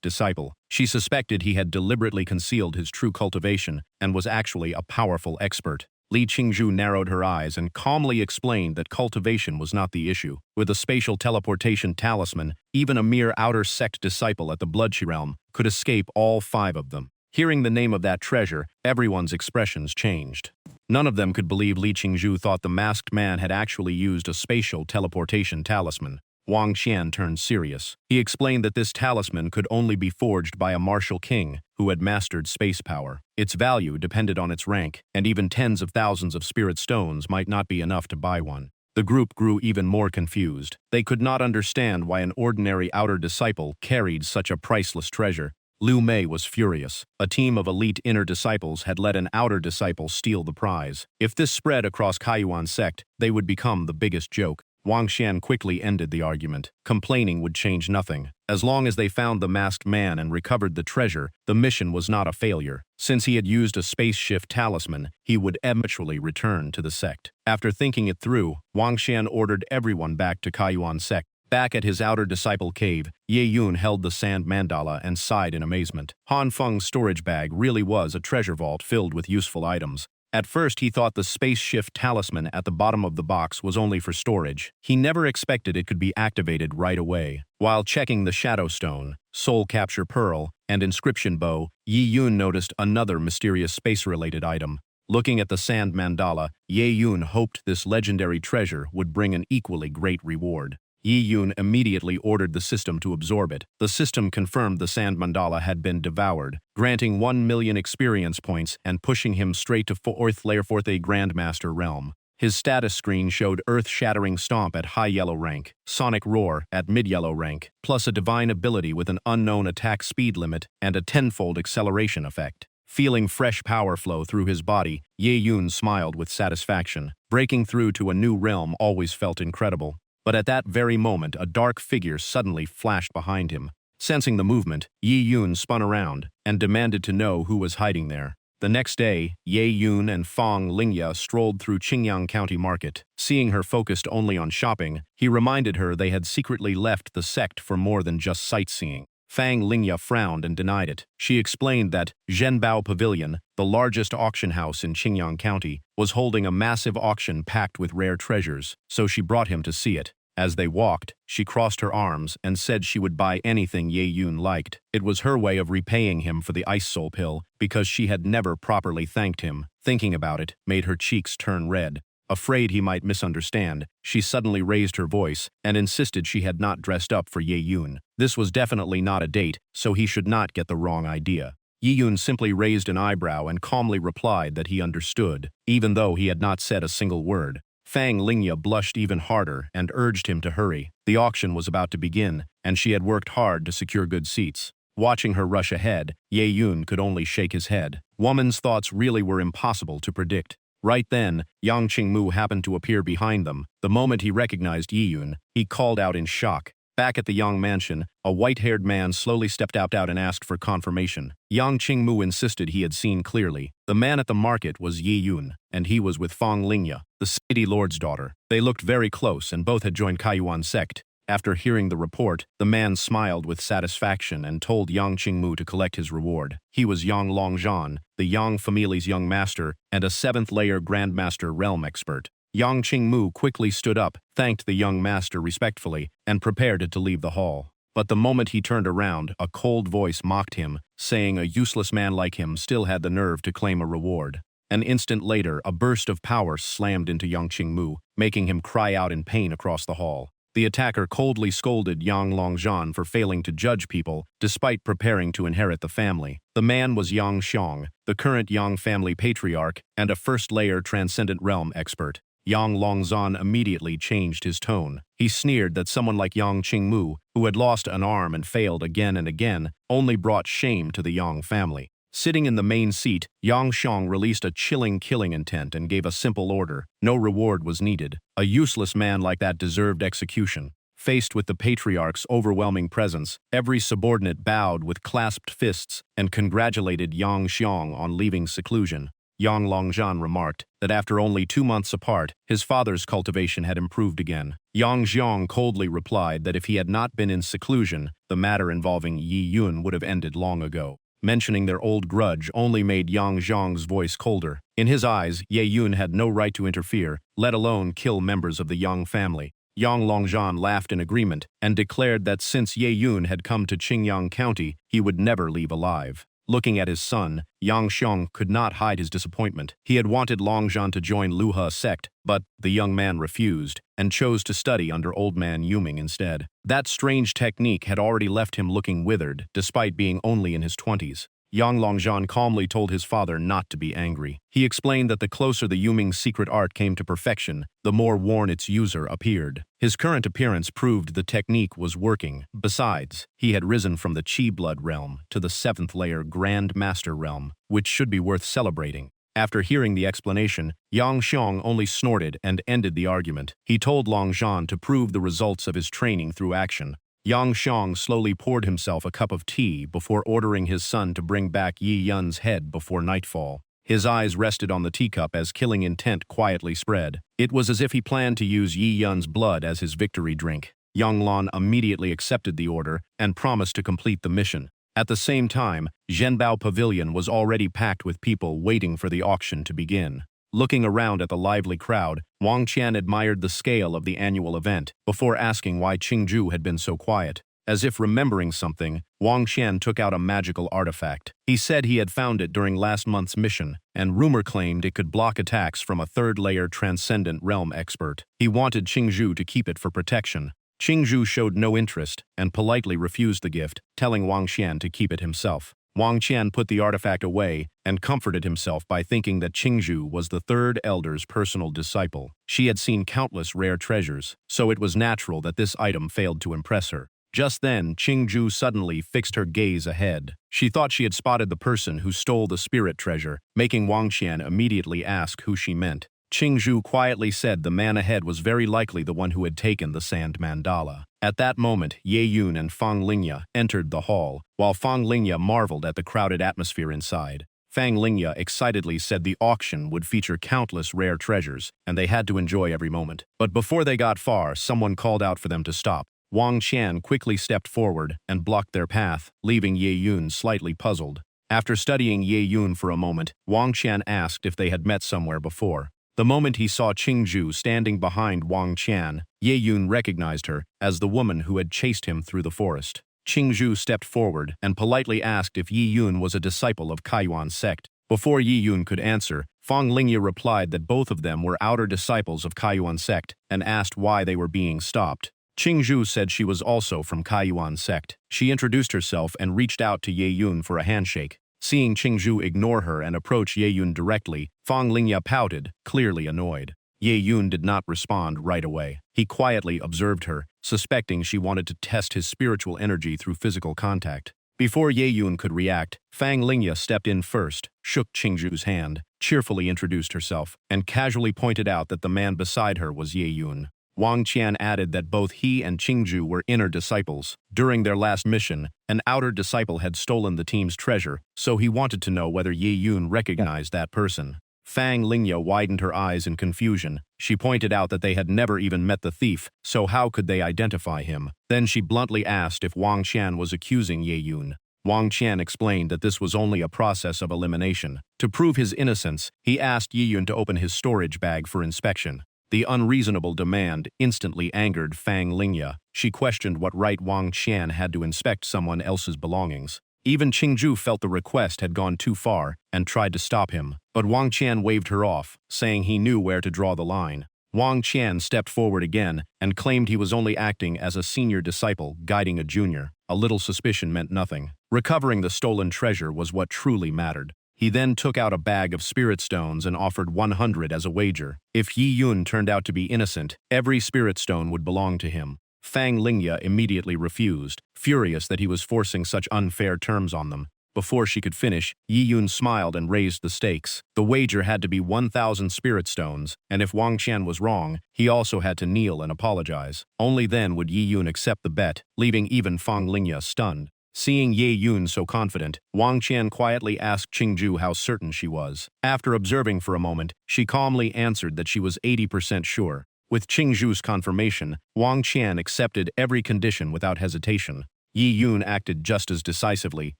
disciple. She suspected he had deliberately concealed his true cultivation and was actually a powerful expert. Li Qingzhu narrowed her eyes and calmly explained that cultivation was not the issue. With a spatial teleportation talisman, even a mere outer sect disciple at the Bloodshi realm could escape all 5 of them. Hearing the name of that treasure, everyone's expressions changed. None of them could believe Li Qingzhu thought the masked man had actually used a spatial teleportation talisman. Wang Qian turned serious. He explained that this talisman could only be forged by a martial king who had mastered space power. Its value depended on its rank, and even tens of thousands of spirit stones might not be enough to buy one. The group grew even more confused. They could not understand why an ordinary outer disciple carried such a priceless treasure. Liu Mei was furious. A team of elite inner disciples had let an outer disciple steal the prize. If this spread across Kaiyuan sect, they would become the biggest joke. Wang Qian quickly ended the argument. Complaining would change nothing. As long as they found the masked man and recovered the treasure, the mission was not a failure. Since he had used a space shift talisman, he would eventually return to the sect. After thinking it through, Wang Qian ordered everyone back to Kaiyuan sect. Back at his outer disciple cave, Ye Yun held the sand mandala and sighed in amazement. Han Feng's storage bag really was a treasure vault filled with useful items. At first, he thought the space shift talisman at the bottom of the box was only for storage. He never expected it could be activated right away. While checking the Shadow Stone, Soul Capture Pearl, and Inscription Bow, Ye Yun noticed another mysterious space-related item. Looking at the sand mandala, Ye Yun hoped this legendary treasure would bring an equally great reward. Ye Yun immediately ordered the system to absorb it. The system confirmed the sand mandala had been devoured, granting 1 million experience points and pushing him straight to 4th A Grandmaster realm. His status screen showed Earth-Shattering Stomp at High Yellow rank, Sonic Roar at Mid-Yellow rank, plus a divine ability with an unknown attack speed limit and a tenfold acceleration effect. Feeling fresh power flow through his body, Ye Yun smiled with satisfaction. Breaking through to a new realm always felt incredible. But at that very moment, a dark figure suddenly flashed behind him. Sensing the movement, Yi Yun spun around and demanded to know who was hiding there. The next day, Ye Yun and Fang Lingya strolled through Qingyang County Market. Seeing her focused only on shopping, he reminded her they had secretly left the sect for more than just sightseeing. Fang Lingya frowned and denied it. She explained that Zhenbao Pavilion, the largest auction house in Qingyang County, was holding a massive auction packed with rare treasures, so she brought him to see it. As they walked, she crossed her arms and said she would buy anything Ye Yun liked. It was her way of repaying him for the ice soul pill, because she had never properly thanked him. Thinking about it made her cheeks turn red. Afraid he might misunderstand, she suddenly raised her voice and insisted she had not dressed up for Ye Yun. This was definitely not a date, so he should not get the wrong idea. Ye Yun simply raised an eyebrow and calmly replied that he understood, even though he had not said a single word. Fang Lingya blushed even harder and urged him to hurry. The auction was about to begin, and she had worked hard to secure good seats. Watching her rush ahead, Ye Yun could only shake his head. Woman's thoughts really were impossible to predict. Right then, Yang Qingmu happened to appear behind them. The moment he recognized Yi Yun, he called out in shock. Back at the Yang mansion, a white-haired man slowly stepped out and asked for confirmation. Yang Qingmu insisted he had seen clearly. The man at the market was Yi Yun, and he was with Fang Lingya, the city lord's daughter. They looked very close and both had joined Kaiyuan sect. After hearing the report, the man smiled with satisfaction and told Yang Qingmu to collect his reward. He was Yang Longzhan, the Yang family's young master, and a 7th-layer Grandmaster realm expert. Yang Qingmu quickly stood up, thanked the young master respectfully, and prepared to leave the hall. But the moment he turned around, a cold voice mocked him, saying a useless man like him still had the nerve to claim a reward. An instant later, a burst of power slammed into Yang Qingmu, making him cry out in pain across the hall. The attacker coldly scolded Yang Longzhan for failing to judge people, despite preparing to inherit the family. The man was Yang Xiong, the current Yang family patriarch and a 1st-layer transcendent realm expert. Yang Longzhan immediately changed his tone. He sneered that someone like Yang Qingmu, who had lost an arm and failed again and again, only brought shame to the Yang family. Sitting in the main seat, Yang Xiong released a chilling killing intent and gave a simple order. No reward was needed. A useless man like that deserved execution. Faced with the patriarch's overwhelming presence, every subordinate bowed with clasped fists and congratulated Yang Xiong on leaving seclusion. Yang Longzhan remarked that after only 2 months apart, his father's cultivation had improved again. Yang Xiong coldly replied that if he had not been in seclusion, the matter involving Yi Yun would have ended long ago. Mentioning their old grudge only made Yang Xiong's voice colder. In his eyes, Ye Yun had no right to interfere, let alone kill members of the Yang family. Yang Longzhan laughed in agreement and declared that since Ye Yun had come to Qingyang County, he would never leave alive. Looking at his son, Yang Xiong could not hide his disappointment. He had wanted Longzhan to join Luhe sect, but the young man refused and chose to study under old man Yuming instead. That strange technique had already left him looking withered, despite being only in his 20s. Yang Longzhan calmly told his father not to be angry. He explained that the closer the Yuming's secret art came to perfection, the more worn its user appeared. His current appearance proved the technique was working. Besides, he had risen from the Qi blood realm to the 7th-layer Grand Master realm, which should be worth celebrating. After hearing the explanation, Yang Xiong only snorted and ended the argument. He told Longzhan to prove the results of his training through action. Yang Xiong slowly poured himself a cup of tea before ordering his son to bring back Yi Yun's head before nightfall. His eyes rested on the teacup as killing intent quietly spread. It was as if he planned to use Yi Yun's blood as his victory drink. Yang Lan immediately accepted the order and promised to complete the mission. At the same time, Zhenbao Pavilion was already packed with people waiting for the auction to begin. Looking around at the lively crowd, Wang Qian admired the scale of the annual event before asking why Qingju had been so quiet. As if remembering something, Wang Qian took out a magical artifact. He said he had found it during last month's mission, and rumor claimed it could block attacks from a 3rd-layer transcendent realm expert. He wanted Qingju to keep it for protection. Qingju showed no interest and politely refused the gift, telling Wang Qian to keep it himself. Wang Qian put the artifact away and comforted himself by thinking that Qingju was the 3rd elder's personal disciple. She had seen countless rare treasures, so it was natural that this item failed to impress her. Just then, Qingju suddenly fixed her gaze ahead. She thought she had spotted the person who stole the spirit treasure, making Wang Qian immediately ask who she meant. Qingzhu quietly said the man ahead was very likely the one who had taken the sand mandala. At that moment, Ye Yun and Fang Lingya entered the hall, while Fang Lingya marveled at the crowded atmosphere inside. Fang Lingya excitedly said the auction would feature countless rare treasures, and they had to enjoy every moment. But before they got far, someone called out for them to stop. Wang Qian quickly stepped forward and blocked their path, leaving Ye Yun slightly puzzled. After studying Ye Yun for a moment, Wang Qian asked if they had met somewhere before. The moment he saw Qingzhu standing behind Wang Qian, Ye Yun recognized her as the woman who had chased him through the forest. Qingzhu stepped forward and politely asked if Ye Yun was a disciple of Kaiyuan's sect. Before Ye Yun could answer, Fang Lingya replied that both of them were outer disciples of Kaiyuan's sect and asked why they were being stopped. Qingzhu said she was also from Kaiyuan's sect. She introduced herself and reached out to Ye Yun for a handshake. Seeing Qingzhu ignore her and approach Ye Yun directly, Fang Lingya pouted, clearly annoyed. Ye Yun did not respond right away. He quietly observed her, suspecting she wanted to test his spiritual energy through physical contact. Before Ye Yun could react, Fang Lingya stepped in first, shook Qingzhu's hand, cheerfully introduced herself, and casually pointed out that the man beside her was Ye Yun. Wang Qian added that both he and Qingzhu were inner disciples. During their last mission, an outer disciple had stolen the team's treasure, so he wanted to know whether Ye Yun recognized that person. Fang Lingya widened her eyes in confusion. She pointed out that they had never even met the thief, so how could they identify him? Then she bluntly asked if Wang Qian was accusing Ye Yun. Wang Qian explained that this was only a process of elimination. To prove his innocence, he asked Ye Yun to open his storage bag for inspection. The unreasonable demand instantly angered Fang Lingya. She questioned what right Wang Qian had to inspect someone else's belongings. Even Qingzhu felt the request had gone too far and tried to stop him, but Wang Qian waved her off, saying he knew where to draw the line. Wang Qian stepped forward again and claimed he was only acting as a senior disciple guiding a junior. A little suspicion meant nothing. Recovering the stolen treasure was what truly mattered. He then took out a bag of spirit stones and offered 100 as a wager. If Ye Yun turned out to be innocent, every spirit stone would belong to him. Fang Lingya immediately refused, furious that he was forcing such unfair terms on them. Before she could finish, Ye Yun smiled and raised the stakes. The wager had to be 1,000 spirit stones, and if Wang Qian was wrong, he also had to kneel and apologize. Only then would Ye Yun accept the bet, leaving even Fang Lingya stunned. Seeing Ye Yun so confident, Wang Qian quietly asked Qingzhu how certain she was. After observing for a moment, she calmly answered that she was 80% sure. With Qingzhu's confirmation, Wang Qian accepted every condition without hesitation. Ye Yun acted just as decisively.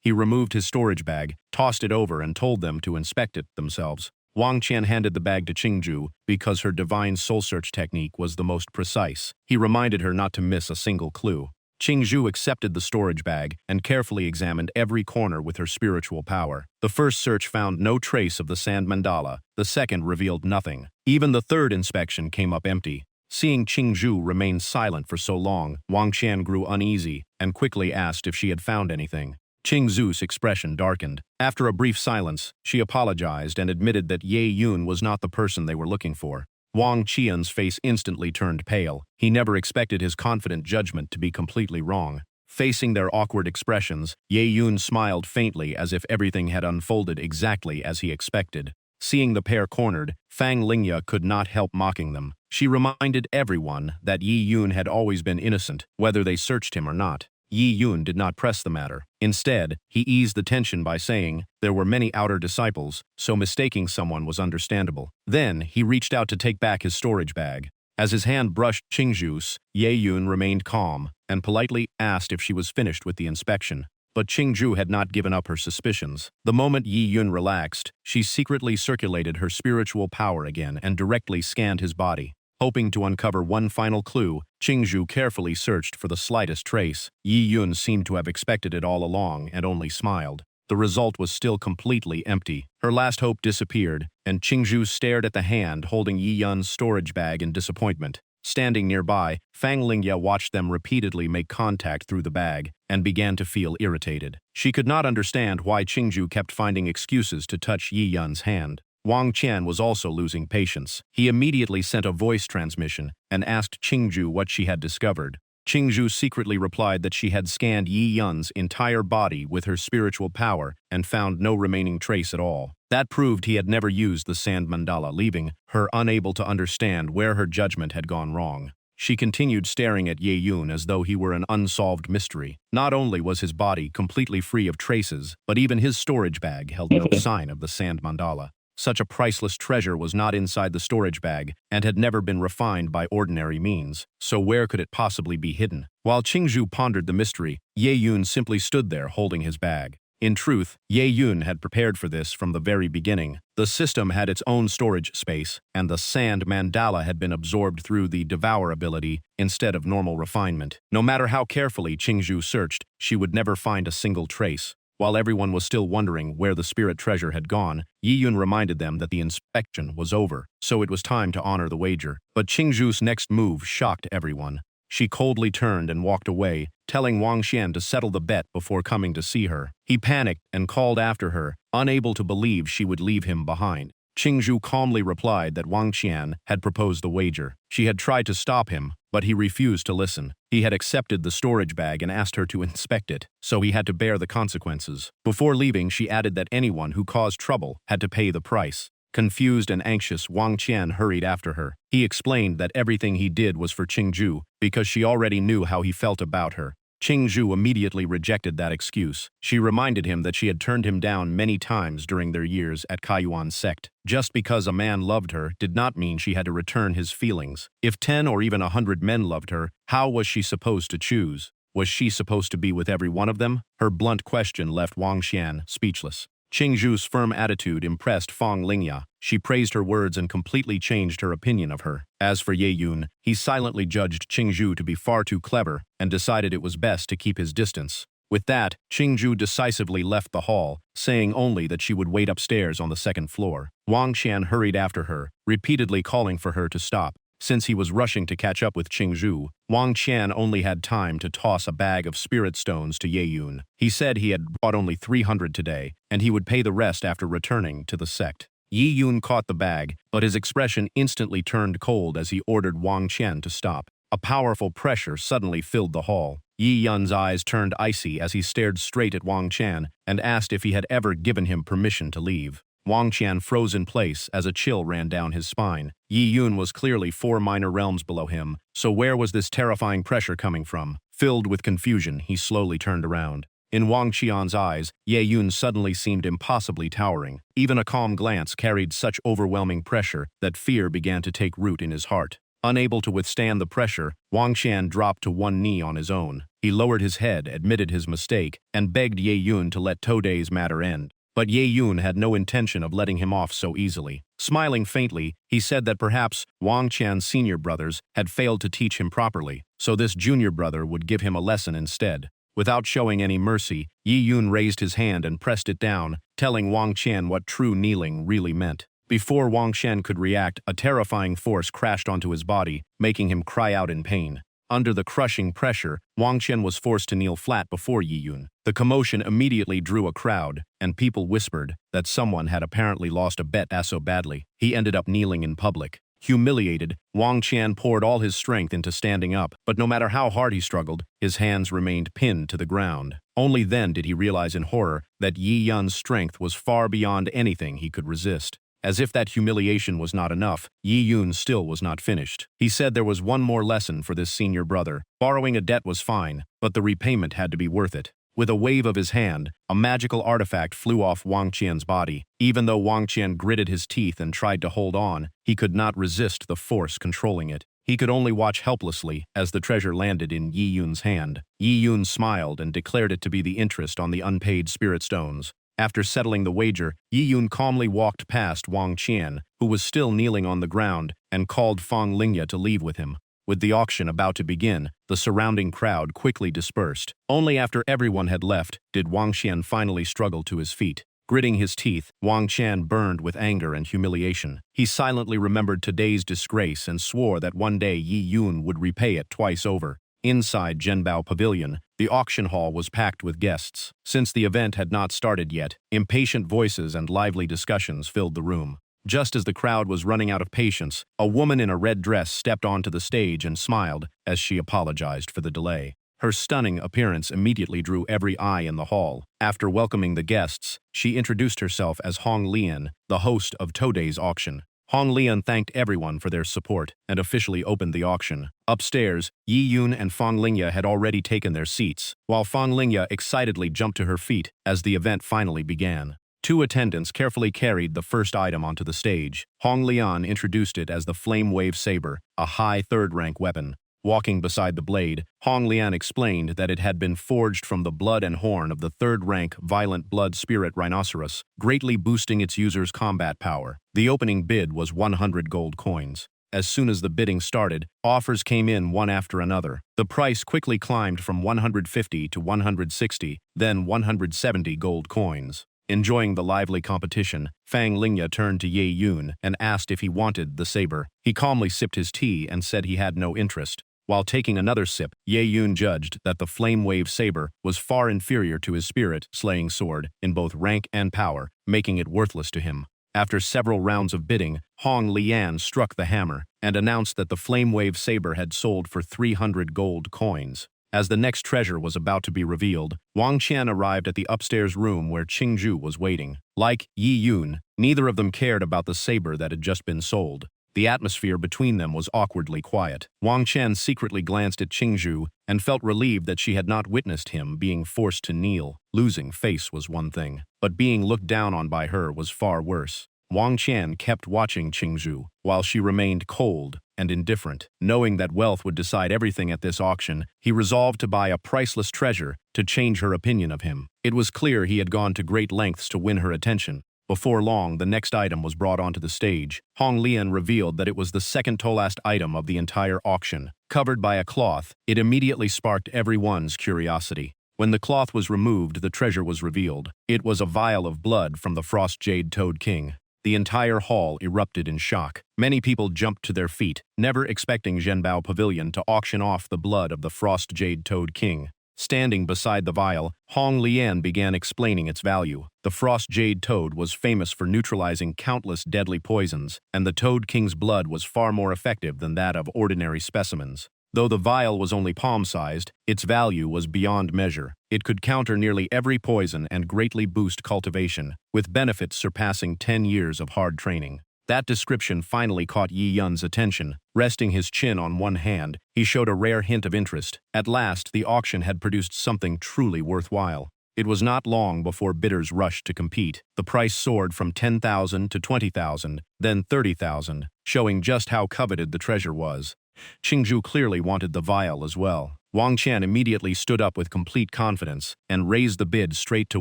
He removed his storage bag, tossed it over, and told them to inspect it themselves. Wang Qian handed the bag to Qingzhu because her divine soul search technique was the most precise. He reminded her not to miss a single clue. Qingzhu accepted the storage bag and carefully examined every corner with her spiritual power. The first search found no trace of the sand mandala. The second revealed nothing. Even the third inspection came up empty. Seeing Qingzhu remain silent for so long, Wang Qian grew uneasy and quickly asked if she had found anything. Qingzhu's expression darkened. After a brief silence, she apologized and admitted that Ye Yun was not the person they were looking for. Wang Qian's face instantly turned pale. He never expected his confident judgment to be completely wrong. Facing their awkward expressions, Ye Yun smiled faintly as if everything had unfolded exactly as he expected. Seeing the pair cornered, Fang Lingya could not help mocking them. She reminded everyone that Ye Yun had always been innocent, whether they searched him or not. Ye Yun did not press the matter. Instead, he eased the tension by saying there were many outer disciples, so mistaking someone was understandable. Then, he reached out to take back his storage bag. As his hand brushed Qingzhu's, Ye Yun remained calm and politely asked if she was finished with the inspection. But Qingzhu had not given up her suspicions. The moment Ye Yun relaxed, she secretly circulated her spiritual power again and directly scanned his body. Hoping to uncover one final clue, Qingzhu carefully searched for the slightest trace. Ye Yun seemed to have expected it all along and only smiled. The result was still completely empty. Her last hope disappeared, and Qingzhu stared at the hand holding Ye Yun's storage bag in disappointment. Standing nearby, Fang Lingya watched them repeatedly make contact through the bag and began to feel irritated. She could not understand why Qingzhu kept finding excuses to touch Ye Yun's hand. Wang Qian was also losing patience. He immediately sent a voice transmission and asked Qingzhu what she had discovered. Qingzhu secretly replied that she had scanned Yi Yun's entire body with her spiritual power and found no remaining trace at all. That proved he had never used the sand mandala, leaving her unable to understand where her judgment had gone wrong. She continued staring at Ye Yun as though he were an unsolved mystery. Not only was his body completely free of traces, but even his storage bag held no sign of the sand mandala. Such a priceless treasure was not inside the storage bag and had never been refined by ordinary means, so where could it possibly be hidden? While Qingzhu pondered the mystery, Ye Yun simply stood there holding his bag. In truth, Ye Yun had prepared for this from the very beginning. The system had its own storage space, and the sand mandala had been absorbed through the devour ability instead of normal refinement. No matter how carefully Qingzhu searched, she would never find a single trace. While everyone was still wondering where the spirit treasure had gone, Yi Yun reminded them that the inspection was over, so it was time to honor the wager. But Qingzhu's next move shocked everyone. She coldly turned and walked away, telling Wang Xian to settle the bet before coming to see her. He panicked and called after her, unable to believe she would leave him behind. Qingzhu calmly replied that Wang Xian had proposed the wager. She had tried to stop him, but he refused to listen. He had accepted the storage bag and asked her to inspect it, so he had to bear the consequences. Before leaving, she added that anyone who caused trouble had to pay the price. Confused and anxious, Wang Qian hurried after her. He explained that everything he did was for Qingzhu because she already knew how he felt about her. Qingzhu immediately rejected that excuse. She reminded him that she had turned him down many times during their years at Kaiyuan sect. Just because a man loved her did not mean she had to return his feelings. If 10 or even 100 men loved her, how was she supposed to choose? Was she supposed to be with every one of them? Her blunt question left Wang Xian speechless. Qingzhu's firm attitude impressed Fang Lingya. She praised her words and completely changed her opinion of her. As for Ye Yun, he silently judged Qingzhu to be far too clever and decided it was best to keep his distance. With that, Qingzhu decisively left the hall, saying only that she would wait upstairs on the second floor. Wang Xian hurried after her, repeatedly calling for her to stop. Since he was rushing to catch up with Qingzhu, Wang Qian only had time to toss a bag of spirit stones to Ye Yun. He said he had brought only 300 today, and he would pay the rest after returning to the sect. Yi Yun caught the bag, but his expression instantly turned cold as he ordered Wang Qian to stop. A powerful pressure suddenly filled the hall. Yi Yun's eyes turned icy as he stared straight at Wang Qian and asked if he had ever given him permission to leave. Wang Qian froze in place as a chill ran down his spine. Yi Yun was clearly 4 minor realms below him, so where was this terrifying pressure coming from? Filled with confusion, he slowly turned around. In Wang Qian's eyes, Ye Yun suddenly seemed impossibly towering. Even a calm glance carried such overwhelming pressure that fear began to take root in his heart. Unable to withstand the pressure, Wang Qian dropped to one knee on his own. He lowered his head, admitted his mistake, and begged Ye Yun to let Today's matter end. But Ye Yun had no intention of letting him off so easily. Smiling faintly, he said that perhaps Wang Qian's senior brothers had failed to teach him properly, so this junior brother would give him a lesson instead. Without showing any mercy, Yi Yun raised his hand and pressed it down, telling Wang Qian what true kneeling really meant. Before Wang Qian could react, a terrifying force crashed onto his body, making him cry out in pain. Under the crushing pressure, Wang Qian was forced to kneel flat before Yi Yun. The commotion immediately drew a crowd, and people whispered that someone had apparently lost a bet so badly. He ended up kneeling in public. Humiliated, Wang Qian poured all his strength into standing up, but no matter how hard he struggled, his hands remained pinned to the ground. Only then did he realize in horror that Yi Yun's strength was far beyond anything he could resist. As if that humiliation was not enough, Yi Yun still was not finished. He said there was one more lesson for this senior brother. Borrowing a debt was fine, but the repayment had to be worth it. With a wave of his hand, a magical artifact flew off Wang Qian's body. Even though Wang Qian gritted his teeth and tried to hold on, he could not resist the force controlling it. He could only watch helplessly as the treasure landed in Yi Yun's hand. Yi Yun smiled and declared it to be the interest on the unpaid spirit stones. After settling the wager, Yi Yun calmly walked past Wang Qian, who was still kneeling on the ground, and called Fang Lingya to leave with him. With the auction about to begin, the surrounding crowd quickly dispersed. Only after everyone had left did Wang Qian finally struggle to his feet. Gritting his teeth, Wang Qian burned with anger and humiliation. He silently remembered today's disgrace and swore that one day Yi Yun would repay it twice over. Inside Zhenbao Pavilion, the auction hall was packed with guests. Since the event had not started yet, impatient voices and lively discussions filled the room. Just as the crowd was running out of patience, a woman in a red dress stepped onto the stage and smiled as she apologized for the delay. Her stunning appearance immediately drew every eye in the hall. After welcoming the guests, she introduced herself as Hong Lian, the host of today's auction. Hong Lian thanked everyone for their support and officially opened the auction. Upstairs, Yi Yun and Fang Lingya had already taken their seats, while Fang Lingya excitedly jumped to her feet as the event finally began. Two attendants carefully carried the first item onto the stage. Hong Lian introduced it as the Flame Wave Saber, a high third-rank weapon. Walking beside the blade, Hong Lian explained that it had been forged from the blood and horn of the third-rank Violent Blood Spirit Rhinoceros, greatly boosting its user's combat power. The opening bid was 100 gold coins. As soon as the bidding started, offers came in one after another. The price quickly climbed from 150 to 160, then 170 gold coins. Enjoying the lively competition, Fang Lingya turned to Ye Yun and asked if he wanted the saber. He calmly sipped his tea and said he had no interest. While taking another sip, Ye Yun judged that the Flame Wave Saber was far inferior to his spirit-slaying sword in both rank and power, making it worthless to him. After several rounds of bidding, Hong Lian struck the hammer and announced that the Flame Wave Saber had sold for 300 gold coins. As the next treasure was about to be revealed, Wang Qian arrived at the upstairs room where Qingzhu was waiting. Like Yi Yun, neither of them cared about the saber that had just been sold. The atmosphere between them was awkwardly quiet. Wang Qian secretly glanced at Qingzhu and felt relieved that she had not witnessed him being forced to kneel. Losing face was one thing, but being looked down on by her was far worse. Wang Qian kept watching Qingzhu, while she remained cold and indifferent. Knowing that wealth would decide everything at this auction, he resolved to buy a priceless treasure to change her opinion of him. It was clear he had gone to great lengths to win her attention. Before long, the next item was brought onto the stage. Hong Lian revealed that it was the second-to-last item of the entire auction. Covered by a cloth, it immediately sparked everyone's curiosity. When the cloth was removed, the treasure was revealed. It was a vial of blood from the Frost Jade Toad King. The entire hall erupted in shock. Many people jumped to their feet, never expecting Zhenbao Pavilion to auction off the blood of the Frost Jade Toad King. Standing beside the vial, Hong Lian began explaining its value. The Frost Jade Toad was famous for neutralizing countless deadly poisons, and the Toad King's blood was far more effective than that of ordinary specimens. Though the vial was only palm-sized, its value was beyond measure. It could counter nearly every poison and greatly boost cultivation, with benefits surpassing 10 years of hard training. That description finally caught Yi Yun's attention. Resting his chin on one hand, he showed a rare hint of interest. At last, the auction had produced something truly worthwhile. It was not long before bidders rushed to compete. The price soared from 10,000 to 20,000, then 30,000, showing just how coveted the treasure was. Qingzhu clearly wanted the vial as well. Wang Qian immediately stood up with complete confidence and raised the bid straight to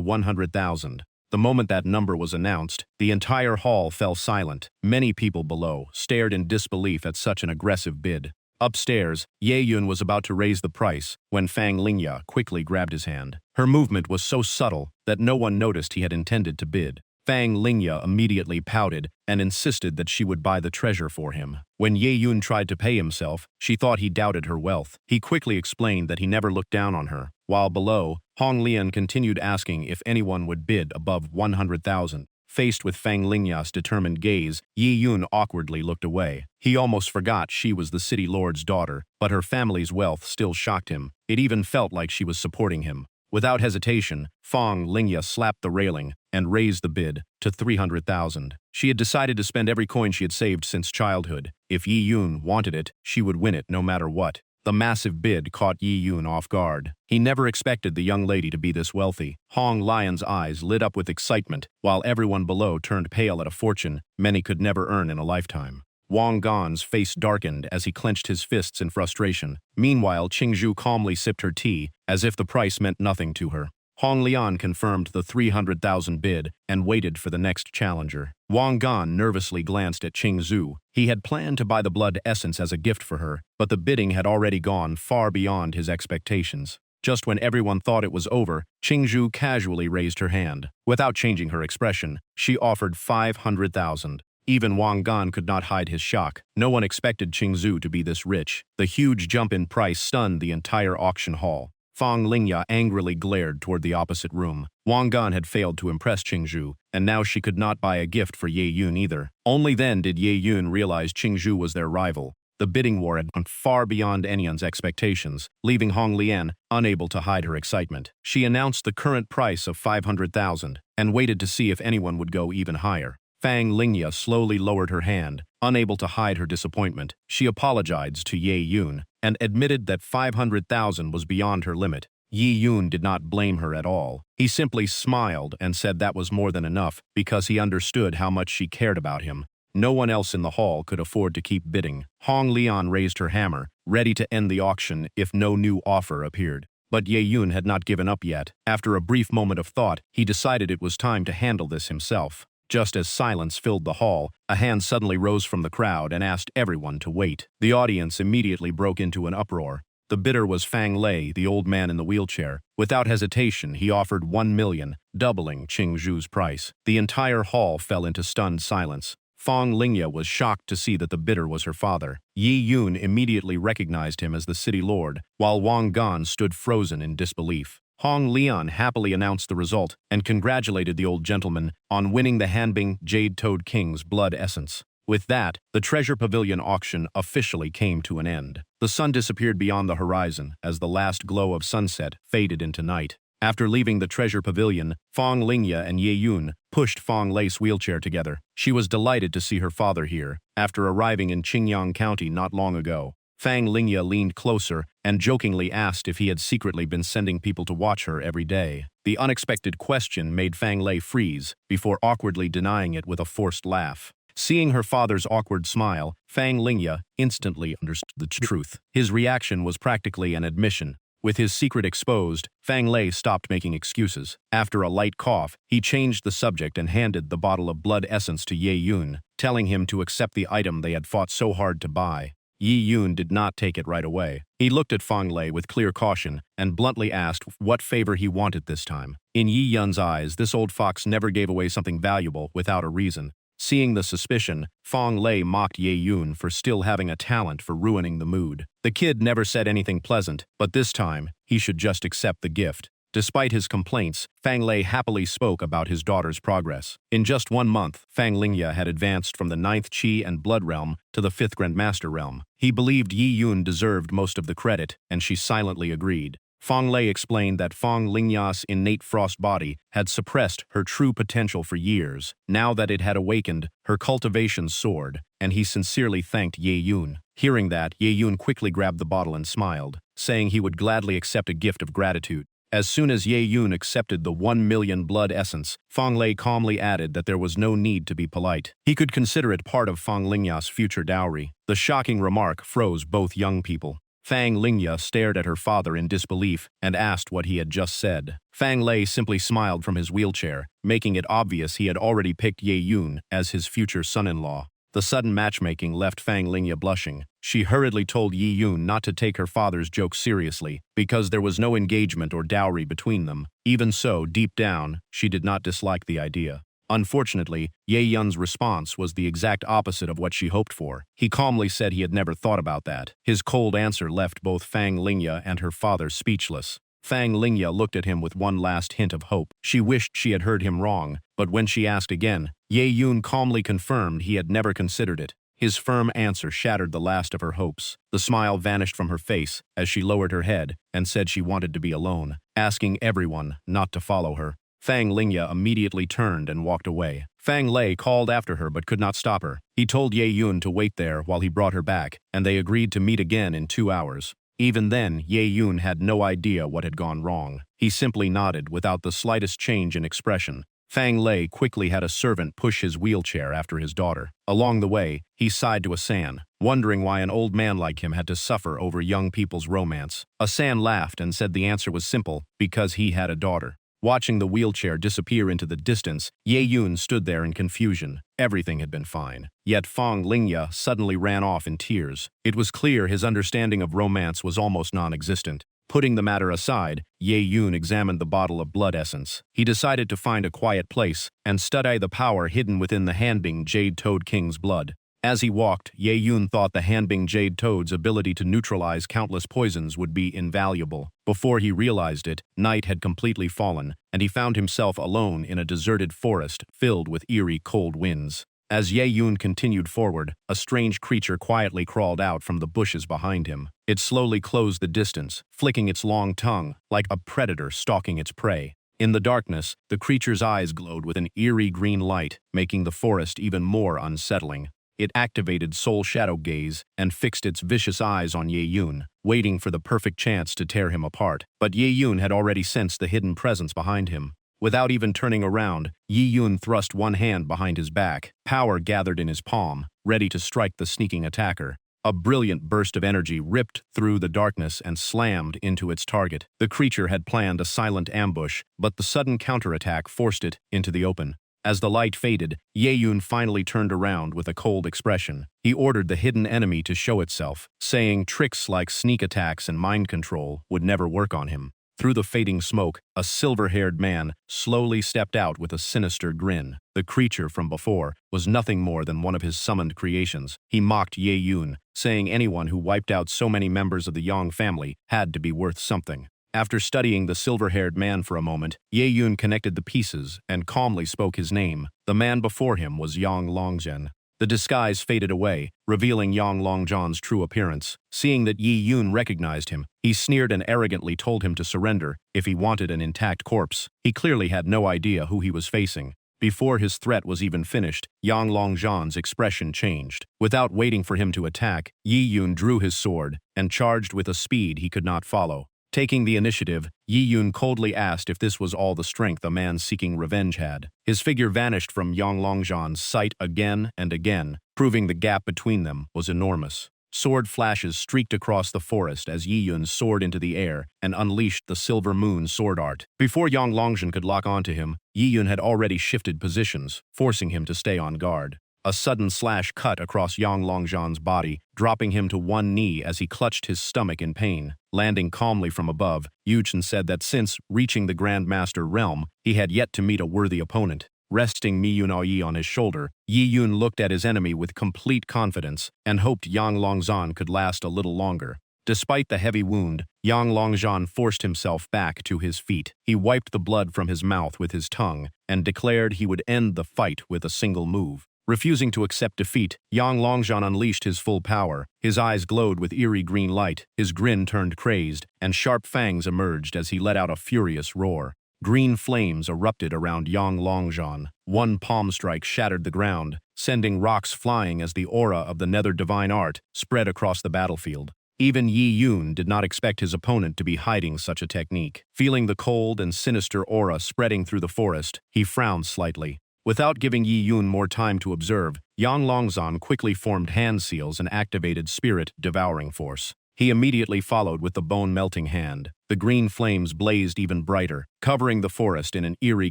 100,000. The moment that number was announced, the entire hall fell silent. Many people below stared in disbelief at such an aggressive bid. Upstairs, Ye Yun was about to raise the price when Fang Lingya quickly grabbed his hand. Her movement was so subtle that no one noticed he had intended to bid. Fang Lingya immediately pouted and insisted that she would buy the treasure for him. When Ye Yun tried to pay himself, she thought he doubted her wealth. He quickly explained that he never looked down on her. While below, Hong Lian continued asking if anyone would bid above 100,000. Faced with Fang Lingya's determined gaze, Yi Yun awkwardly looked away. He almost forgot she was the city lord's daughter, but her family's wealth still shocked him. It even felt like she was supporting him. Without hesitation, Fang Lingya slapped the railing and raised the bid to 300,000. She had decided to spend every coin she had saved since childhood. If Yi Yun wanted it, she would win it no matter what. The massive bid caught Yi Yun off guard. He never expected the young lady to be this wealthy. Hong Lian's eyes lit up with excitement, while everyone below turned pale at a fortune many could never earn in a lifetime. Wang Gan's face darkened as he clenched his fists in frustration. Meanwhile, Qingzhu calmly sipped her tea, as if the price meant nothing to her. Hong Lian confirmed the 300,000 bid and waited for the next challenger. Wang Gan nervously glanced at Qingzhu. He had planned to buy the blood essence as a gift for her, but the bidding had already gone far beyond his expectations. Just when everyone thought it was over, Qingzhu casually raised her hand. Without changing her expression, she offered 500,000. Even Wang Gan could not hide his shock. No one expected Qingzhu to be this rich. The huge jump in price stunned the entire auction hall. Fang Lingya angrily glared toward the opposite room. Wang Gan had failed to impress Qingzhu, and now she could not buy a gift for Ye Yun either. Only then did Ye Yun realize Qingzhu was their rival. The bidding war had gone far beyond anyone's expectations, leaving Hong Lian unable to hide her excitement. She announced the current price of 500,000 and waited to see if anyone would go even higher. Fang Lingya slowly lowered her hand, unable to hide her disappointment. She apologized to Ye Yun and admitted that 500,000 was beyond her limit. Ye Yun did not blame her at all. He simply smiled and said that was more than enough because he understood how much she cared about him. No one else in the hall could afford to keep bidding. Hong Lian raised her hammer, ready to end the auction if no new offer appeared. But Ye Yun had not given up yet. After a brief moment of thought, he decided it was time to handle this himself. Just as silence filled the hall, a hand suddenly rose from the crowd and asked everyone to wait. The audience immediately broke into an uproar. The bidder was Fang Lei, the old man in the wheelchair. Without hesitation, he offered 1 million, doubling Qingzhu's price. The entire hall fell into stunned silence. Fang Lingya was shocked to see that the bidder was her father. Ye Yun immediately recognized him as the city lord, while Wang Gan stood frozen in disbelief. Hong Lian happily announced the result and congratulated the old gentleman on winning the Hanbing Jade Toad King's blood essence. With that, the Treasure Pavilion auction officially came to an end. The sun disappeared beyond the horizon as the last glow of sunset faded into night. After leaving the Treasure Pavilion, Fang Lingya and Ye Yun pushed Fang Lei's wheelchair together. She was delighted to see her father here, after arriving in Qingyang County not long ago. Fang Lingya leaned closer and jokingly asked if he had secretly been sending people to watch her every day. The unexpected question made Fang Lei freeze, before awkwardly denying it with a forced laugh. Seeing her father's awkward smile, Fang Lingya instantly understood the truth. His reaction was practically an admission. With his secret exposed, Fang Lei stopped making excuses. After a light cough, he changed the subject and handed the bottle of blood essence to Ye Yun, telling him to accept the item they had fought so hard to buy. Ye Yun did not take it right away. He looked at Fang Lei with clear caution and bluntly asked what favor he wanted this time. In Ye Yun's eyes, this old fox never gave away something valuable without a reason. Seeing the suspicion, Fang Lei mocked Ye Yun for still having a talent for ruining the mood. The kid never said anything pleasant, but this time, he should just accept the gift. Despite his complaints, Fang Lei happily spoke about his daughter's progress. In just 1 month, Fang Lingya had advanced from the 9th Qi and Blood realm to the 5th Grandmaster realm. He believed Ye Yun deserved most of the credit, and she silently agreed. Fang Lei explained that Fang Lingya's innate frost body had suppressed her true potential for years. Now that it had awakened, her cultivation soared, and he sincerely thanked Ye Yun. Hearing that, Ye Yun quickly grabbed the bottle and smiled, saying he would gladly accept a gift of gratitude. As soon as Ye Yun accepted the 1 million blood essence, Fang Lei calmly added that there was no need to be polite. He could consider it part of Fang Lingya's future dowry. The shocking remark froze both young people. Fang Lingya stared at her father in disbelief and asked what he had just said. Fang Lei simply smiled from his wheelchair, making it obvious he had already picked Ye Yun as his future son-in-law. The sudden matchmaking left Fang Lingya blushing. She hurriedly told Ye Yun not to take her father's joke seriously, because there was no engagement or dowry between them. Even so, deep down, she did not dislike the idea. Unfortunately, Ye Yun's response was the exact opposite of what she hoped for. He calmly said he had never thought about that. His cold answer left both Fang Lingya and her father speechless. Fang Lingya looked at him with one last hint of hope. She wished she had heard him wrong, but when she asked again, Ye Yun calmly confirmed he had never considered it. His firm answer shattered the last of her hopes. The smile vanished from her face as she lowered her head and said she wanted to be alone, asking everyone not to follow her. Fang Lingya immediately turned and walked away. Fang Lei called after her but could not stop her. He told Ye Yun to wait there while he brought her back, and they agreed to meet again in 2 hours. Even then, Ye Yun had no idea what had gone wrong. He simply nodded without the slightest change in expression. Fang Lei quickly had a servant push his wheelchair after his daughter. Along the way, he sighed to Asan, wondering why an old man like him had to suffer over young people's romance. Asan laughed and said the answer was simple, because he had a daughter. Watching the wheelchair disappear into the distance, Ye Yun stood there in confusion. Everything had been fine. Yet Fang Lingya suddenly ran off in tears. It was clear his understanding of romance was almost non-existent. Putting the matter aside, Ye Yun examined the bottle of blood essence. He decided to find a quiet place and study the power hidden within the Hanbing Jade Toad King's blood. As he walked, Ye Yun thought the Hanbing Jade Toad's ability to neutralize countless poisons would be invaluable. Before he realized it, night had completely fallen, and he found himself alone in a deserted forest filled with eerie cold winds. As Ye Yun continued forward, a strange creature quietly crawled out from the bushes behind him. It slowly closed the distance, flicking its long tongue like a predator stalking its prey. In the darkness, the creature's eyes glowed with an eerie green light, making the forest even more unsettling. It activated Soul Shadow Gaze and fixed its vicious eyes on Ye Yun, waiting for the perfect chance to tear him apart. But Ye Yun had already sensed the hidden presence behind him. Without even turning around, Ye Yun thrust one hand behind his back, power gathered in his palm, ready to strike the sneaking attacker. A brilliant burst of energy ripped through the darkness and slammed into its target. The creature had planned a silent ambush, but the sudden counterattack forced it into the open. As the light faded, Ye Yun finally turned around with a cold expression. He ordered the hidden enemy to show itself, saying tricks like sneak attacks and mind control would never work on him. Through the fading smoke, a silver-haired man slowly stepped out with a sinister grin. The creature from before was nothing more than one of his summoned creations. He mocked Ye Yun, saying anyone who wiped out so many members of the Yang family had to be worth something. After studying the silver-haired man for a moment, Ye Yun connected the pieces and calmly spoke his name. The man before him was Yang Longzhen. The disguise faded away, revealing Yang Longzhen's true appearance. Seeing that Ye Yun recognized him, he sneered and arrogantly told him to surrender if he wanted an intact corpse. He clearly had no idea who he was facing. Before his threat was even finished, Yang Longzhen's expression changed. Without waiting for him to attack, Ye Yun drew his sword and charged with a speed he could not follow. Taking the initiative, Ye Yun coldly asked if this was all the strength a man seeking revenge had. His figure vanished from Yang Longzhen's sight again and again, proving the gap between them was enormous. Sword flashes streaked across the forest as Ye Yun soared into the air and unleashed the Silver Moon sword art. Before Yang Longzhen could lock onto him, Ye Yun had already shifted positions, forcing him to stay on guard. A sudden slash cut across Yang Longzhen's body, dropping him to one knee as he clutched his stomach in pain. Landing calmly from above, Yuchen said that since reaching the Grandmaster realm, he had yet to meet a worthy opponent. Resting Mi Yun on his shoulder, Ye Yun looked at his enemy with complete confidence and hoped Yang Longzhen could last a little longer. Despite the heavy wound, Yang Longzhen forced himself back to his feet. He wiped the blood from his mouth with his tongue and declared he would end the fight with a single move. Refusing to accept defeat, Yang Longzhen unleashed his full power. His eyes glowed with eerie green light, his grin turned crazed, and sharp fangs emerged as he let out a furious roar. Green flames erupted around Yang Longzhen. One palm strike shattered the ground, sending rocks flying as the aura of the Nether Divine Art spread across the battlefield. Even Ye Yun did not expect his opponent to be hiding such a technique. Feeling the cold and sinister aura spreading through the forest, he frowned slightly. Without giving Ye Yun more time to observe, Yang Longzhen quickly formed hand seals and activated Spirit Devouring Force. He immediately followed with the bone-melting hand. The green flames blazed even brighter, covering the forest in an eerie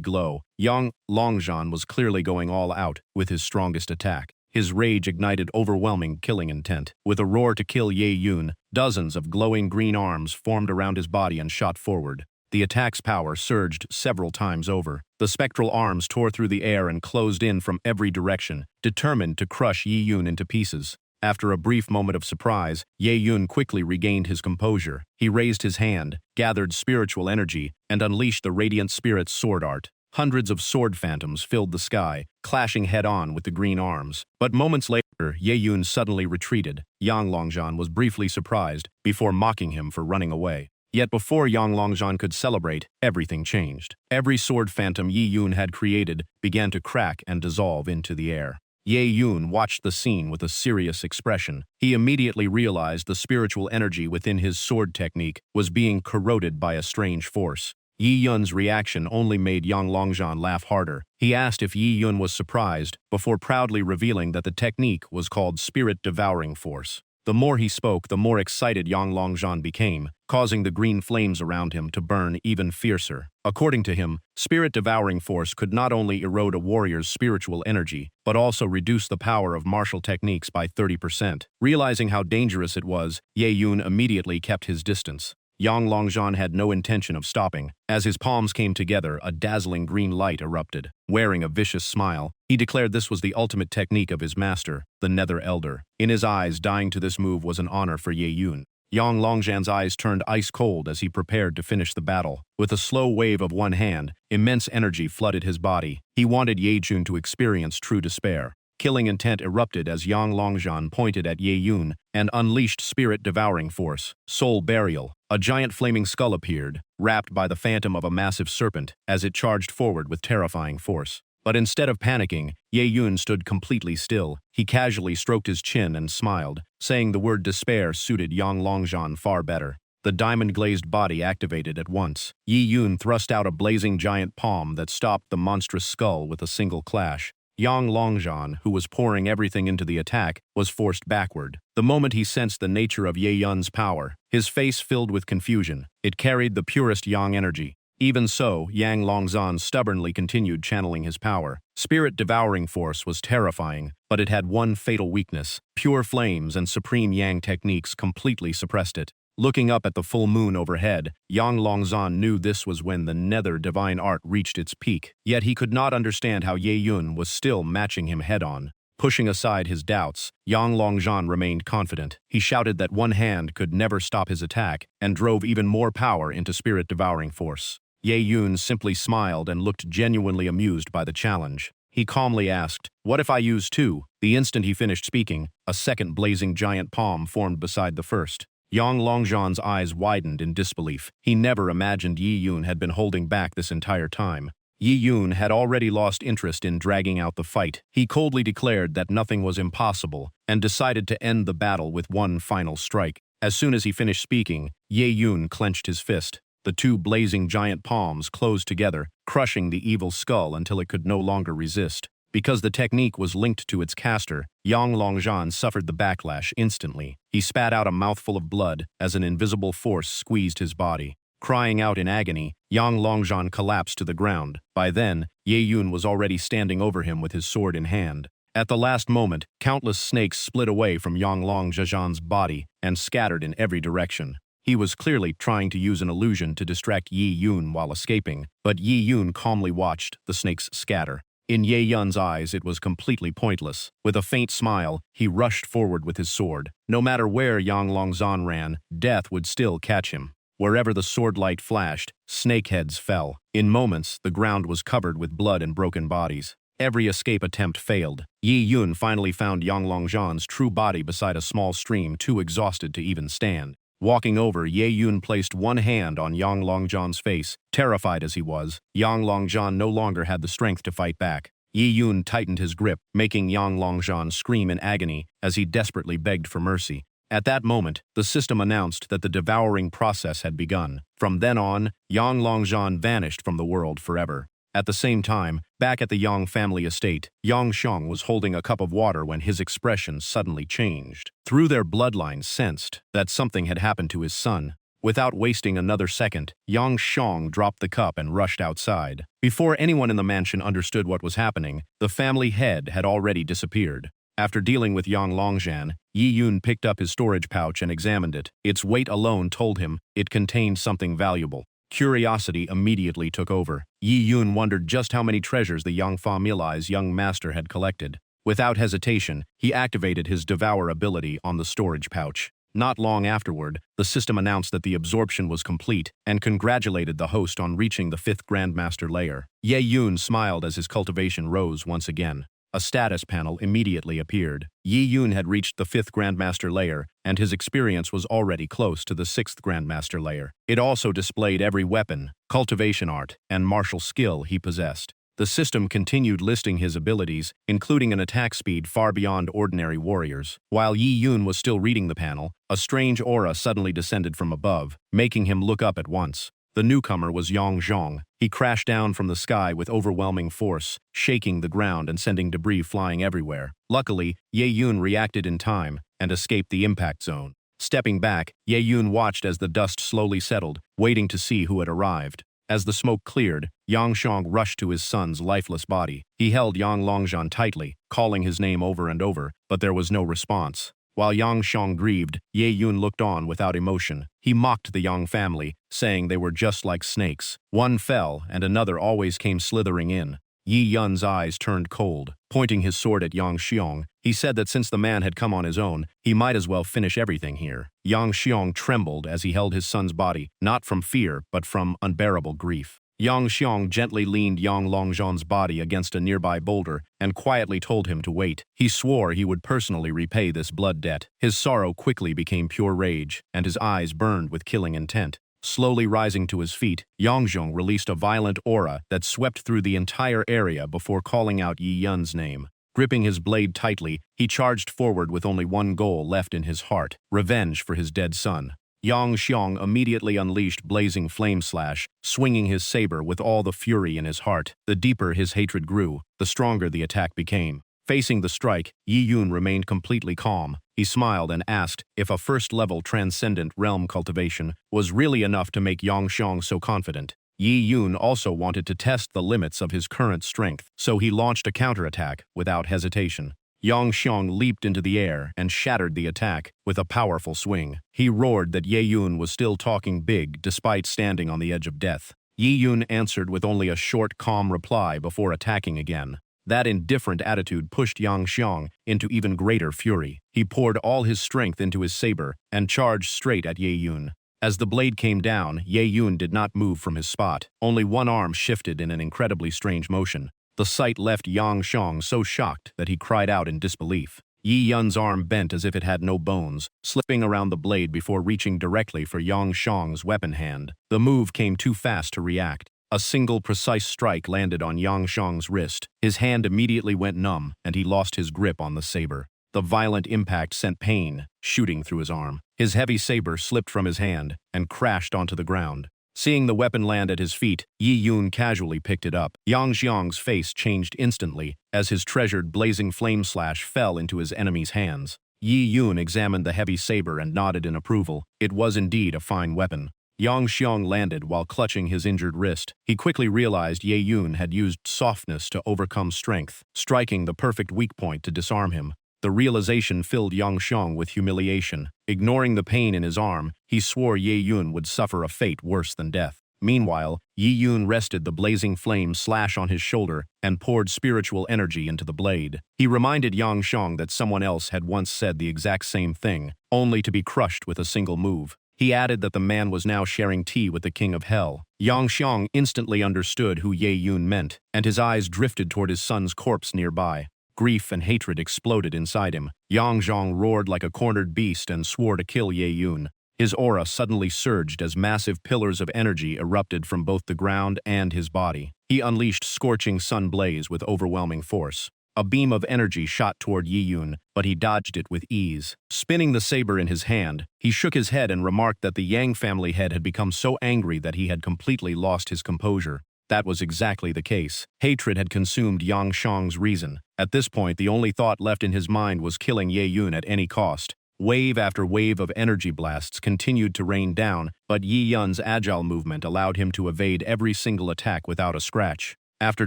glow. Yang Longzhen was clearly going all out with his strongest attack. His rage ignited overwhelming killing intent. With a roar to kill Ye Yun, dozens of glowing green arms formed around his body and shot forward. The attack's power surged several times over. The spectral arms tore through the air and closed in from every direction, determined to crush Ye Yun into pieces. After a brief moment of surprise, Ye Yun quickly regained his composure. He raised his hand, gathered spiritual energy, and unleashed the Radiant Spirit's sword art. Hundreds of sword phantoms filled the sky, clashing head-on with the green arms. But moments later, Ye Yun suddenly retreated. Yang Longzhen was briefly surprised, before mocking him for running away. Yet before Yang Longzhen could celebrate, everything changed. Every sword phantom Ye Yun had created began to crack and dissolve into the air. Ye Yun watched the scene with a serious expression. He immediately realized the spiritual energy within his sword technique was being corroded by a strange force. Ye Yun's reaction only made Yang Longzhen laugh harder. He asked if Ye Yun was surprised, before proudly revealing that the technique was called Spirit Devouring Force. The more he spoke, the more excited Yang Longzhen became, causing the green flames around him to burn even fiercer. According to him, Spirit Devouring Force could not only erode a warrior's spiritual energy, but also reduce the power of martial techniques by 30%. Realizing how dangerous it was, Ye Yun immediately kept his distance. Yang Longzhan had no intention of stopping. As his palms came together, a dazzling green light erupted. Wearing a vicious smile, he declared this was the ultimate technique of his master, the Nether Elder. In his eyes, dying to this move was an honor for Ye Yun. Yang Longzhan's eyes turned ice-cold as he prepared to finish the battle. With a slow wave of one hand, immense energy flooded his body. He wanted Ye Yun to experience true despair. Killing intent erupted as Yang Longzhan pointed at Ye Yun and unleashed spirit-devouring force. Soul Burial. A giant flaming skull appeared, wrapped by the phantom of a massive serpent, as it charged forward with terrifying force. But instead of panicking, Ye Yun stood completely still. He casually stroked his chin and smiled, saying the word despair suited Yang Longzhan far better. The diamond-glazed body activated at once. Ye Yun thrust out a blazing giant palm that stopped the monstrous skull with a single clash. Yang Longzhan, who was pouring everything into the attack, was forced backward. The moment he sensed the nature of Ye Yun's power, his face filled with confusion. It carried the purest Yang energy. Even so, Yang Longzhan stubbornly continued channeling his power. Spirit-devouring force was terrifying, but it had one fatal weakness. Pure flames and supreme Yang techniques completely suppressed it. Looking up at the full moon overhead, Yang Longzhan knew this was when the nether divine art reached its peak. Yet he could not understand how Ye Yun was still matching him head-on. Pushing aside his doubts, Yang Longzhan remained confident. He shouted that one hand could never stop his attack and drove even more power into spirit-devouring force. Ye Yun simply smiled and looked genuinely amused by the challenge. He calmly asked, "What if I use two?" The instant he finished speaking, a second blazing giant palm formed beside the first. Yang Longzhan's eyes widened in disbelief. He never imagined Ye Yun had been holding back this entire time. Ye Yun had already lost interest in dragging out the fight. He coldly declared that nothing was impossible and decided to end the battle with one final strike. As soon as he finished speaking, Ye Yun clenched his fist. The two blazing giant palms closed together, crushing the evil skull until it could no longer resist. Because the technique was linked to its caster, Yang Longzhan suffered the backlash instantly. He spat out a mouthful of blood as an invisible force squeezed his body. Crying out in agony, Yang Longzhan collapsed to the ground. By then, Ye Yun was already standing over him with his sword in hand. At the last moment, countless snakes split away from Yang Longzhan's body and scattered in every direction. He was clearly trying to use an illusion to distract Ye Yun while escaping, but Ye Yun calmly watched the snakes scatter. In Ye Yun's eyes, it was completely pointless. With a faint smile, he rushed forward with his sword. No matter where Yang Longzhan ran, death would still catch him. Wherever the sword light flashed, snake heads fell. In moments, the ground was covered with blood and broken bodies. Every escape attempt failed. Ye Yun finally found Yang Longzhan's true body beside a small stream, too exhausted to even stand. Walking over, Ye Yun placed one hand on Yang Longzhan's face. Terrified as he was, Yang Longzhan no longer had the strength to fight back. Ye Yun tightened his grip, making Yang Longzhan scream in agony as he desperately begged for mercy. At that moment, the system announced that the devouring process had begun. From then on, Yang Longzhan vanished from the world forever. At the same time, back at the Yang family estate, Yang Xiong was holding a cup of water when his expression suddenly changed. Through their bloodlines sensed that something had happened to his son. Without wasting another second, Yang Xiong dropped the cup and rushed outside. Before anyone in the mansion understood what was happening, the family head had already disappeared. After dealing with Yang Longzhan, Ye Yun picked up his storage pouch and examined it. Its weight alone told him it contained something valuable. Curiosity immediately took over. Ye Yun wondered just how many treasures the Yang family's young master had collected. Without hesitation, he activated his devour ability on the storage pouch. Not long afterward, the system announced that the absorption was complete and congratulated the host on reaching the 5th Grandmaster layer. Ye Yun smiled as his cultivation rose once again. A status panel immediately appeared. Ye Yun had reached the 5th Grandmaster layer, and his experience was already close to the 6th Grandmaster layer. It also displayed every weapon, cultivation art, and martial skill he possessed. The system continued listing his abilities, including an attack speed far beyond ordinary warriors. While Ye Yun was still reading the panel, a strange aura suddenly descended from above, making him look up at once. The newcomer was Yang Zhong. He crashed down from the sky with overwhelming force, shaking the ground and sending debris flying everywhere. Luckily, Ye Yun reacted in time and escaped the impact zone. Stepping back, Ye Yun watched as the dust slowly settled, waiting to see who had arrived. As the smoke cleared, Yang Xiong rushed to his son's lifeless body. He held Yang Longzhan tightly, calling his name over and over, but there was no response. While Yang Xiong grieved, Ye Yun looked on without emotion. He mocked the Yang family, saying they were just like snakes. One fell, and another always came slithering in. Yi Yun's eyes turned cold. Pointing his sword at Yang Xiong, he said that since the man had come on his own, he might as well finish everything here. Yang Xiong trembled as he held his son's body, not from fear, but from unbearable grief. Yang Xiong gently leaned Yang Longzhan's body against a nearby boulder and quietly told him to wait. He swore he would personally repay this blood debt. His sorrow quickly became pure rage, and his eyes burned with killing intent. Slowly rising to his feet, Yang Xiong released a violent aura that swept through the entire area before calling out Yi Yun's name. Gripping his blade tightly, he charged forward with only one goal left in his heart: revenge for his dead son. Yang Xiong immediately unleashed blazing flame slash, swinging his saber with all the fury in his heart. The deeper his hatred grew, the stronger the attack became. Facing the strike, Yi Yun remained completely calm. He smiled and asked if a first-level transcendent realm cultivation was really enough to make Yang Xiong so confident. Yi Yun also wanted to test the limits of his current strength, so he launched a counterattack without hesitation. Yang Xiong leaped into the air and shattered the attack with a powerful swing. He roared that Ye Yun was still talking big despite standing on the edge of death. Yi Yun answered with only a short, calm reply before attacking again. That indifferent attitude pushed Yang Xiong into even greater fury. He poured all his strength into his saber and charged straight at Ye Yun. As the blade came down, Ye Yun did not move from his spot. Only one arm shifted in an incredibly strange motion. The sight left Yang Xiong so shocked that he cried out in disbelief. Yi Yun's arm bent as if it had no bones, slipping around the blade before reaching directly for Yang Xiong's weapon hand. The move came too fast to react. A single precise strike landed on Yang Xiong's wrist. His hand immediately went numb, and he lost his grip on the saber. The violent impact sent pain shooting through his arm. His heavy saber slipped from his hand and crashed onto the ground. Seeing the weapon land at his feet, Yi Yun casually picked it up. Yang Xiong's face changed instantly as his treasured blazing flame slash fell into his enemy's hands. Yi Yun examined the heavy saber and nodded in approval. It was indeed a fine weapon. Yang Xiong landed while clutching his injured wrist. He quickly realized Ye Yun had used softness to overcome strength, striking the perfect weak point to disarm him. The realization filled Yang Xiong with humiliation. Ignoring the pain in his arm, he swore Ye Yun would suffer a fate worse than death. Meanwhile, Yi Yun rested the blazing flame slash on his shoulder and poured spiritual energy into the blade. He reminded Yang Xiong that someone else had once said the exact same thing, only to be crushed with a single move. He added that the man was now sharing tea with the king of hell. Yang Xiong instantly understood who Ye Yun meant, and his eyes drifted toward his son's corpse nearby. Grief and hatred exploded inside him. Yang Xiong roared like a cornered beast and swore to kill Ye Yun. His aura suddenly surged as massive pillars of energy erupted from both the ground and his body. He unleashed scorching sun blaze with overwhelming force. A beam of energy shot toward Yi Yun, but he dodged it with ease. Spinning the saber in his hand, he shook his head and remarked that the Yang family head had become so angry that he had completely lost his composure. That was exactly the case. Hatred had consumed Yang Xiong's reason. At this point, the only thought left in his mind was killing Ye Yun at any cost. Wave after wave of energy blasts continued to rain down, but Yi Yun's agile movement allowed him to evade every single attack without a scratch. After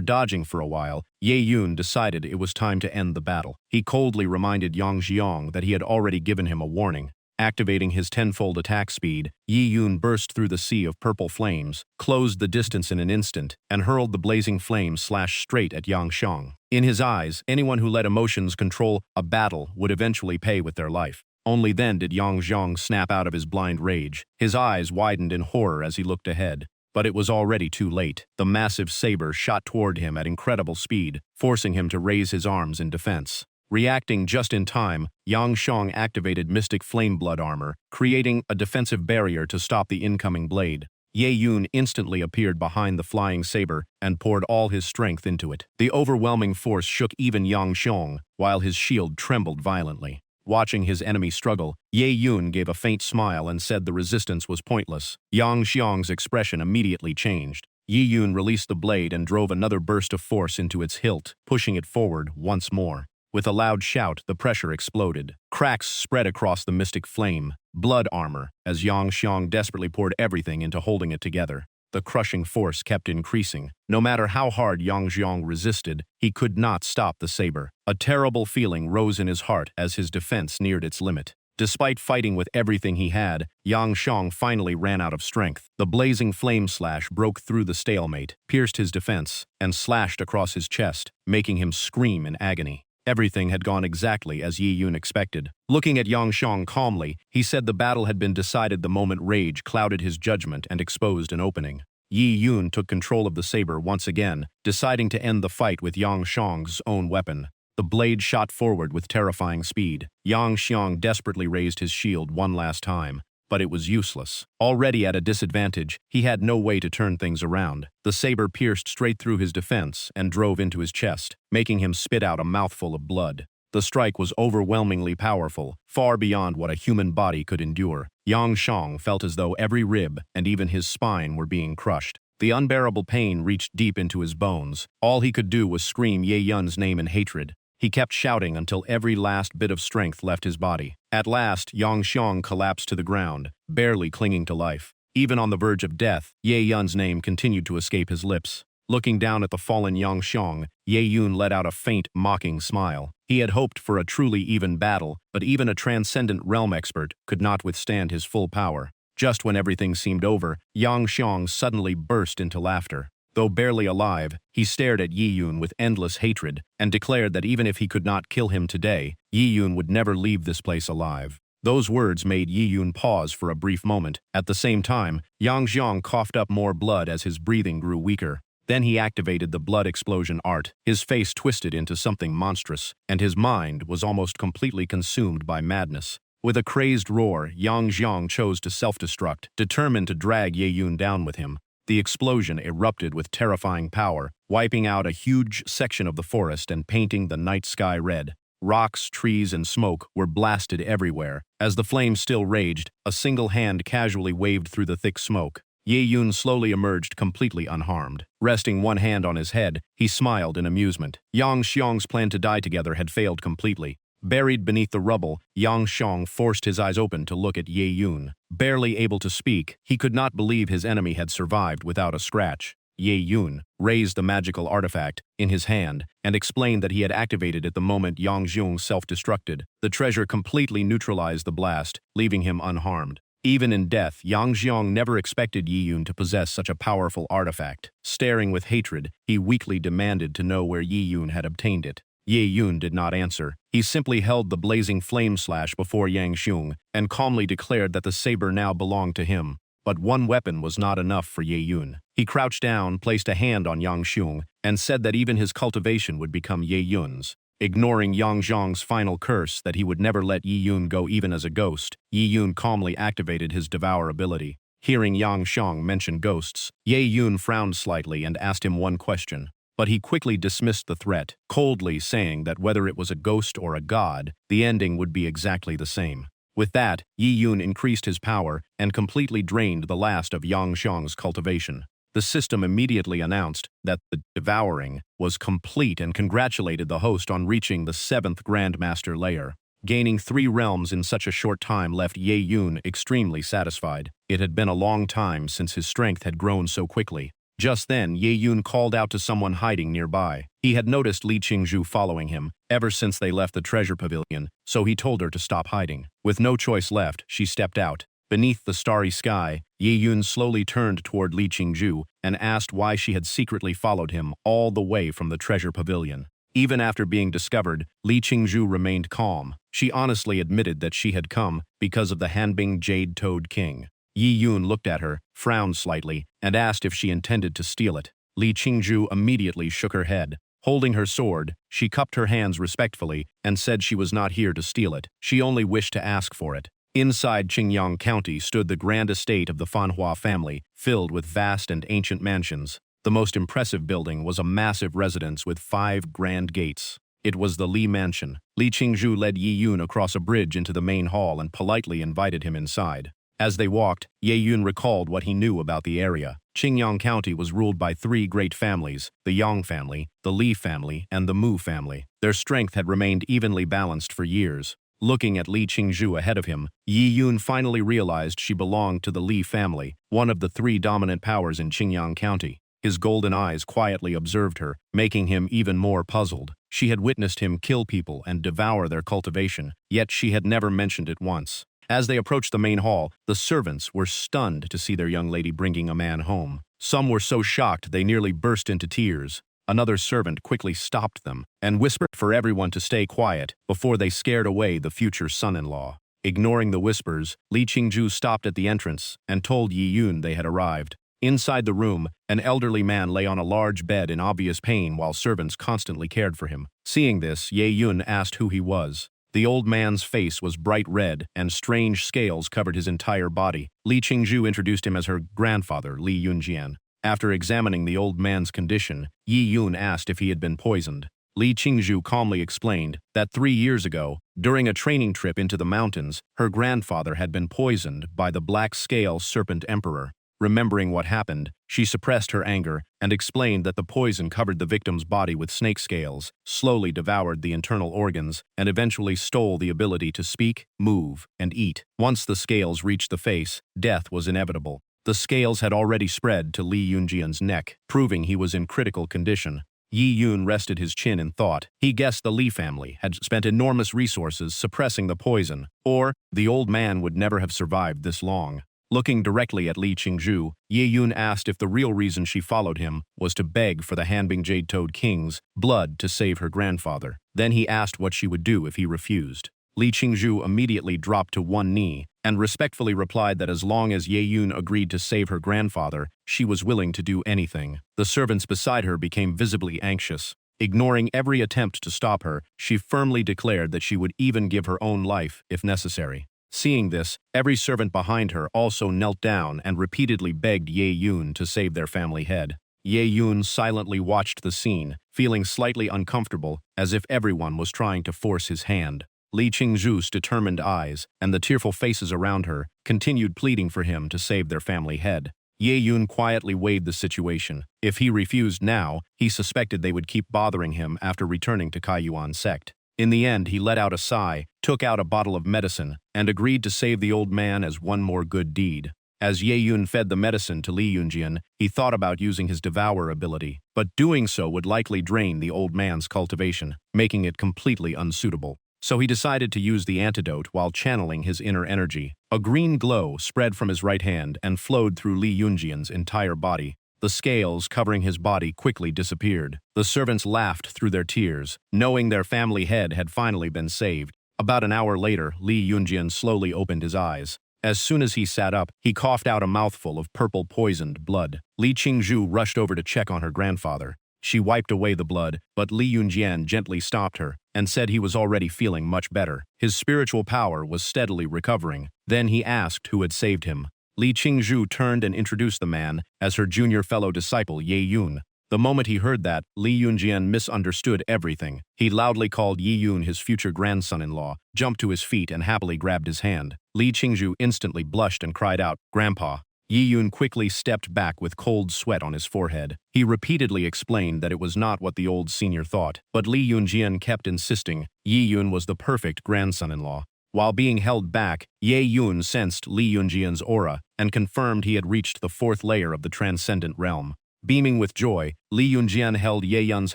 dodging for a while, Ye Yun decided it was time to end the battle. He coldly reminded Yang Xiong that he had already given him a warning. Activating his tenfold attack speed, Yi Yun burst through the sea of purple flames, closed the distance in an instant, and hurled the blazing flames slash straight at Yang Xiong. In his eyes, anyone who let emotions control a battle would eventually pay with their life. Only then did Yang Xiong snap out of his blind rage. His eyes widened in horror as he looked ahead. But it was already too late. The massive saber shot toward him at incredible speed, forcing him to raise his arms in defense. Reacting just in time, Yang Xiong activated Mystic Flame Blood Armor, creating a defensive barrier to stop the incoming blade. Ye Yun instantly appeared behind the flying saber and poured all his strength into it. The overwhelming force shook even Yang Xiong, while his shield trembled violently. Watching his enemy struggle, Ye Yun gave a faint smile and said the resistance was pointless. Yang Xiong's expression immediately changed. Yi Yun released the blade and drove another burst of force into its hilt, pushing it forward once more. With a loud shout, the pressure exploded. Cracks spread across the mystic flame, blood armor, as Yang Xiong desperately poured everything into holding it together. the crushing force kept increasing. No matter how hard Yang Xiong resisted, he could not stop the saber. A terrible feeling rose in his heart as his defense neared its limit. Despite fighting with everything he had, Yang Xiong finally ran out of strength. The blazing flame slash broke through the stalemate, pierced his defense, and slashed across his chest, making him scream in agony. Everything had gone exactly as Yi Yun expected. Looking at Yang Xiong calmly, he said the battle had been decided the moment rage clouded his judgment and exposed an opening. Yi Yun took control of the saber once again, deciding to end the fight with Yang Xiong's own weapon. The blade shot forward with terrifying speed. Yang Xiong desperately raised his shield one last time, but it was useless. Already at a disadvantage, he had no way to turn things around. The saber pierced straight through his defense and drove into his chest, making him spit out a mouthful of blood. The strike was overwhelmingly powerful, far beyond what a human body could endure. Yang Xiong felt as though every rib and even his spine were being crushed. The unbearable pain reached deep into his bones. All he could do was scream Ye Yun's name in hatred. He kept shouting until every last bit of strength left his body. At last, Yang Xiong collapsed to the ground, barely clinging to life. Even on the verge of death, Ye Yun's name continued to escape his lips. Looking down at the fallen Yang Xiong, Ye Yun let out a faint, mocking smile. He had hoped for a truly even battle, but even a transcendent realm expert could not withstand his full power. Just when everything seemed over, Yang Xiong suddenly burst into laughter. Though barely alive, he stared at Yi Yun with endless hatred and declared that even if he could not kill him today, Yi Yun would never leave this place alive. Those words made Yi Yun pause for a brief moment. At the same time, Yang Xiong coughed up more blood as his breathing grew weaker. Then he activated the blood explosion art. His face twisted into something monstrous, and his mind was almost completely consumed by madness. With a crazed roar, Yang Xiong chose to self-destruct, determined to drag Ye Yun down with him. The explosion erupted with terrifying power, wiping out a huge section of the forest and painting the night sky red. Rocks, trees, and smoke were blasted everywhere. As the flames still raged, a single hand casually waved through the thick smoke. Ye Yun slowly emerged completely unharmed. Resting one hand on his head, he smiled in amusement. Yang Xiong's plan to die together had failed completely. Buried beneath the rubble, Yang Xiong forced his eyes open to look at Ye Yun. Barely able to speak, he could not believe his enemy had survived without a scratch. Ye Yun raised the magical artifact in his hand and explained that he had activated it the moment Yang Xiong self-destructed. The treasure completely neutralized the blast, leaving him unharmed. Even in death, Yang Xiong never expected Yi Yun to possess such a powerful artifact. Staring with hatred, he weakly demanded to know where Yi Yun had obtained it. Ye Yun did not answer. He simply held the blazing flame slash before Yang Xiong and calmly declared that the saber now belonged to him. But one weapon was not enough for Ye Yun. He crouched down, placed a hand on Yang Xiong, and said that even his cultivation would become Ye Yun's. Ignoring Yang Xiong's final curse that he would never let Yi Yun go even as a ghost, Yi Yun calmly activated his devour ability. Hearing Yang Xiong mention ghosts, Ye Yun frowned slightly and asked him one question. But he quickly dismissed the threat, coldly saying that whether it was a ghost or a god, the ending would be exactly the same. With that, Yi Yun increased his power and completely drained the last of Yang Xiong's cultivation. The system immediately announced that the devouring was complete and congratulated the host on reaching the 7th Grandmaster layer. Gaining 3 realms in such a short time left Ye Yun extremely satisfied. It had been a long time since his strength had grown so quickly. Just then, Ye Yun called out to someone hiding nearby. He had noticed Li Qingzhu following him ever since they left the treasure pavilion, so he told her to stop hiding. With no choice left, she stepped out. Beneath the starry sky, Ye Yun slowly turned toward Li Qingzhu and asked why she had secretly followed him all the way from the treasure pavilion. Even after being discovered, Li Qingzhu remained calm. She honestly admitted that she had come because of the Hanbing Jade Toad King. Yi Yun looked at her, frowned slightly, and asked if she intended to steal it. Li Qingzhu immediately shook her head. Holding her sword, she cupped her hands respectfully and said she was not here to steal it. She only wished to ask for it. Inside Qingyang County stood the grand estate of the Manhwa family, filled with vast and ancient mansions. The most impressive building was a massive residence with 5 grand gates. It was the Li Mansion. Li Qingzhu led Yi Yun across a bridge into the main hall and politely invited him inside. As they walked, Ye Yun recalled what he knew about the area. Qingyang County was ruled by 3 great families, the Yang family, the Li family, and the Mu family. Their strength had remained evenly balanced for years. Looking at Li Qingzhu ahead of him, Yi Yun finally realized she belonged to the Li family, one of the three dominant powers in Qingyang County. His golden eyes quietly observed her, making him even more puzzled. She had witnessed him kill people and devour their cultivation, yet she had never mentioned it once. As they approached the main hall, the servants were stunned to see their young lady bringing a man home. Some were so shocked they nearly burst into tears. Another servant quickly stopped them and whispered for everyone to stay quiet before they scared away the future son-in-law. Ignoring the whispers, Li Qingzhu stopped at the entrance and told Yi Yun they had arrived. Inside the room, an elderly man lay on a large bed in obvious pain while servants constantly cared for him. Seeing this, Yi Yun asked who he was. The old man's face was bright red, and strange scales covered his entire body. Li Qingzhu introduced him as her grandfather, Li Yunjian. After examining the old man's condition, Yi Yun asked if he had been poisoned. Li Qingzhu calmly explained that 3 years ago, during a training trip into the mountains, her grandfather had been poisoned by the Black Scale Serpent Emperor. Remembering what happened, she suppressed her anger and explained that the poison covered the victim's body with snake scales, slowly devoured the internal organs, and eventually stole the ability to speak, move, and eat. Once the scales reached the face, death was inevitable. The scales had already spread to Li Yunjian's neck, proving he was in critical condition. Yi Yun rested his chin in thought. He guessed the Li family had spent enormous resources suppressing the poison, or the old man would never have survived this long. Looking directly at Li Qingzhu, Yi Yun asked if the real reason she followed him was to beg for the Hanbing Jade Toad King's blood to save her grandfather. Then he asked what she would do if he refused. Li Qingzhu immediately dropped to one knee and respectfully replied that as long as Yi Yun agreed to save her grandfather, she was willing to do anything. The servants beside her became visibly anxious. Ignoring every attempt to stop her, she firmly declared that she would even give her own life if necessary. Seeing this, every servant behind her also knelt down and repeatedly begged Ye Yun to save their family head. Ye Yun silently watched the scene, feeling slightly uncomfortable, as if everyone was trying to force his hand. Li Qingzhu's determined eyes and the tearful faces around her continued pleading for him to save their family head. Ye Yun quietly weighed the situation. If he refused now, he suspected they would keep bothering him after returning to Kaiyuan sect. In the end, he let out a sigh, took out a bottle of medicine, and agreed to save the old man as one more good deed. As Ye Yun fed the medicine to Li Yunjian, he thought about using his devour ability, but doing so would likely drain the old man's cultivation, making it completely unsuitable. So he decided to use the antidote while channeling his inner energy. A green glow spread from his right hand and flowed through Li Yunjian's entire body. The scales covering his body quickly disappeared. The servants laughed through their tears, knowing their family head had finally been saved. About an hour later, Li Yunjian slowly opened his eyes. As soon as he sat up, he coughed out a mouthful of purple poisoned blood. Li Qingzhu rushed over to check on her grandfather. She wiped away the blood, but Li Yunjian gently stopped her and said he was already feeling much better. His spiritual power was steadily recovering. Then he asked who had saved him. Li Qingzhu turned and introduced the man as her junior fellow disciple Ye Yun. The moment he heard that, Li Yunjian misunderstood everything. He loudly called Yi Yun his future grandson-in-law, jumped to his feet and happily grabbed his hand. Li Qingzhu instantly blushed and cried out, "Grandpa." Yi Yun quickly stepped back with cold sweat on his forehead. He repeatedly explained that it was not what the old senior thought, but Li Yunjian kept insisting Yi Yun was the perfect grandson-in-law. While being held back, Ye Yun sensed Li Yunjian's aura and confirmed he had reached the 4th layer of the transcendent realm. Beaming with joy, Li Yunjian held Ye Yun's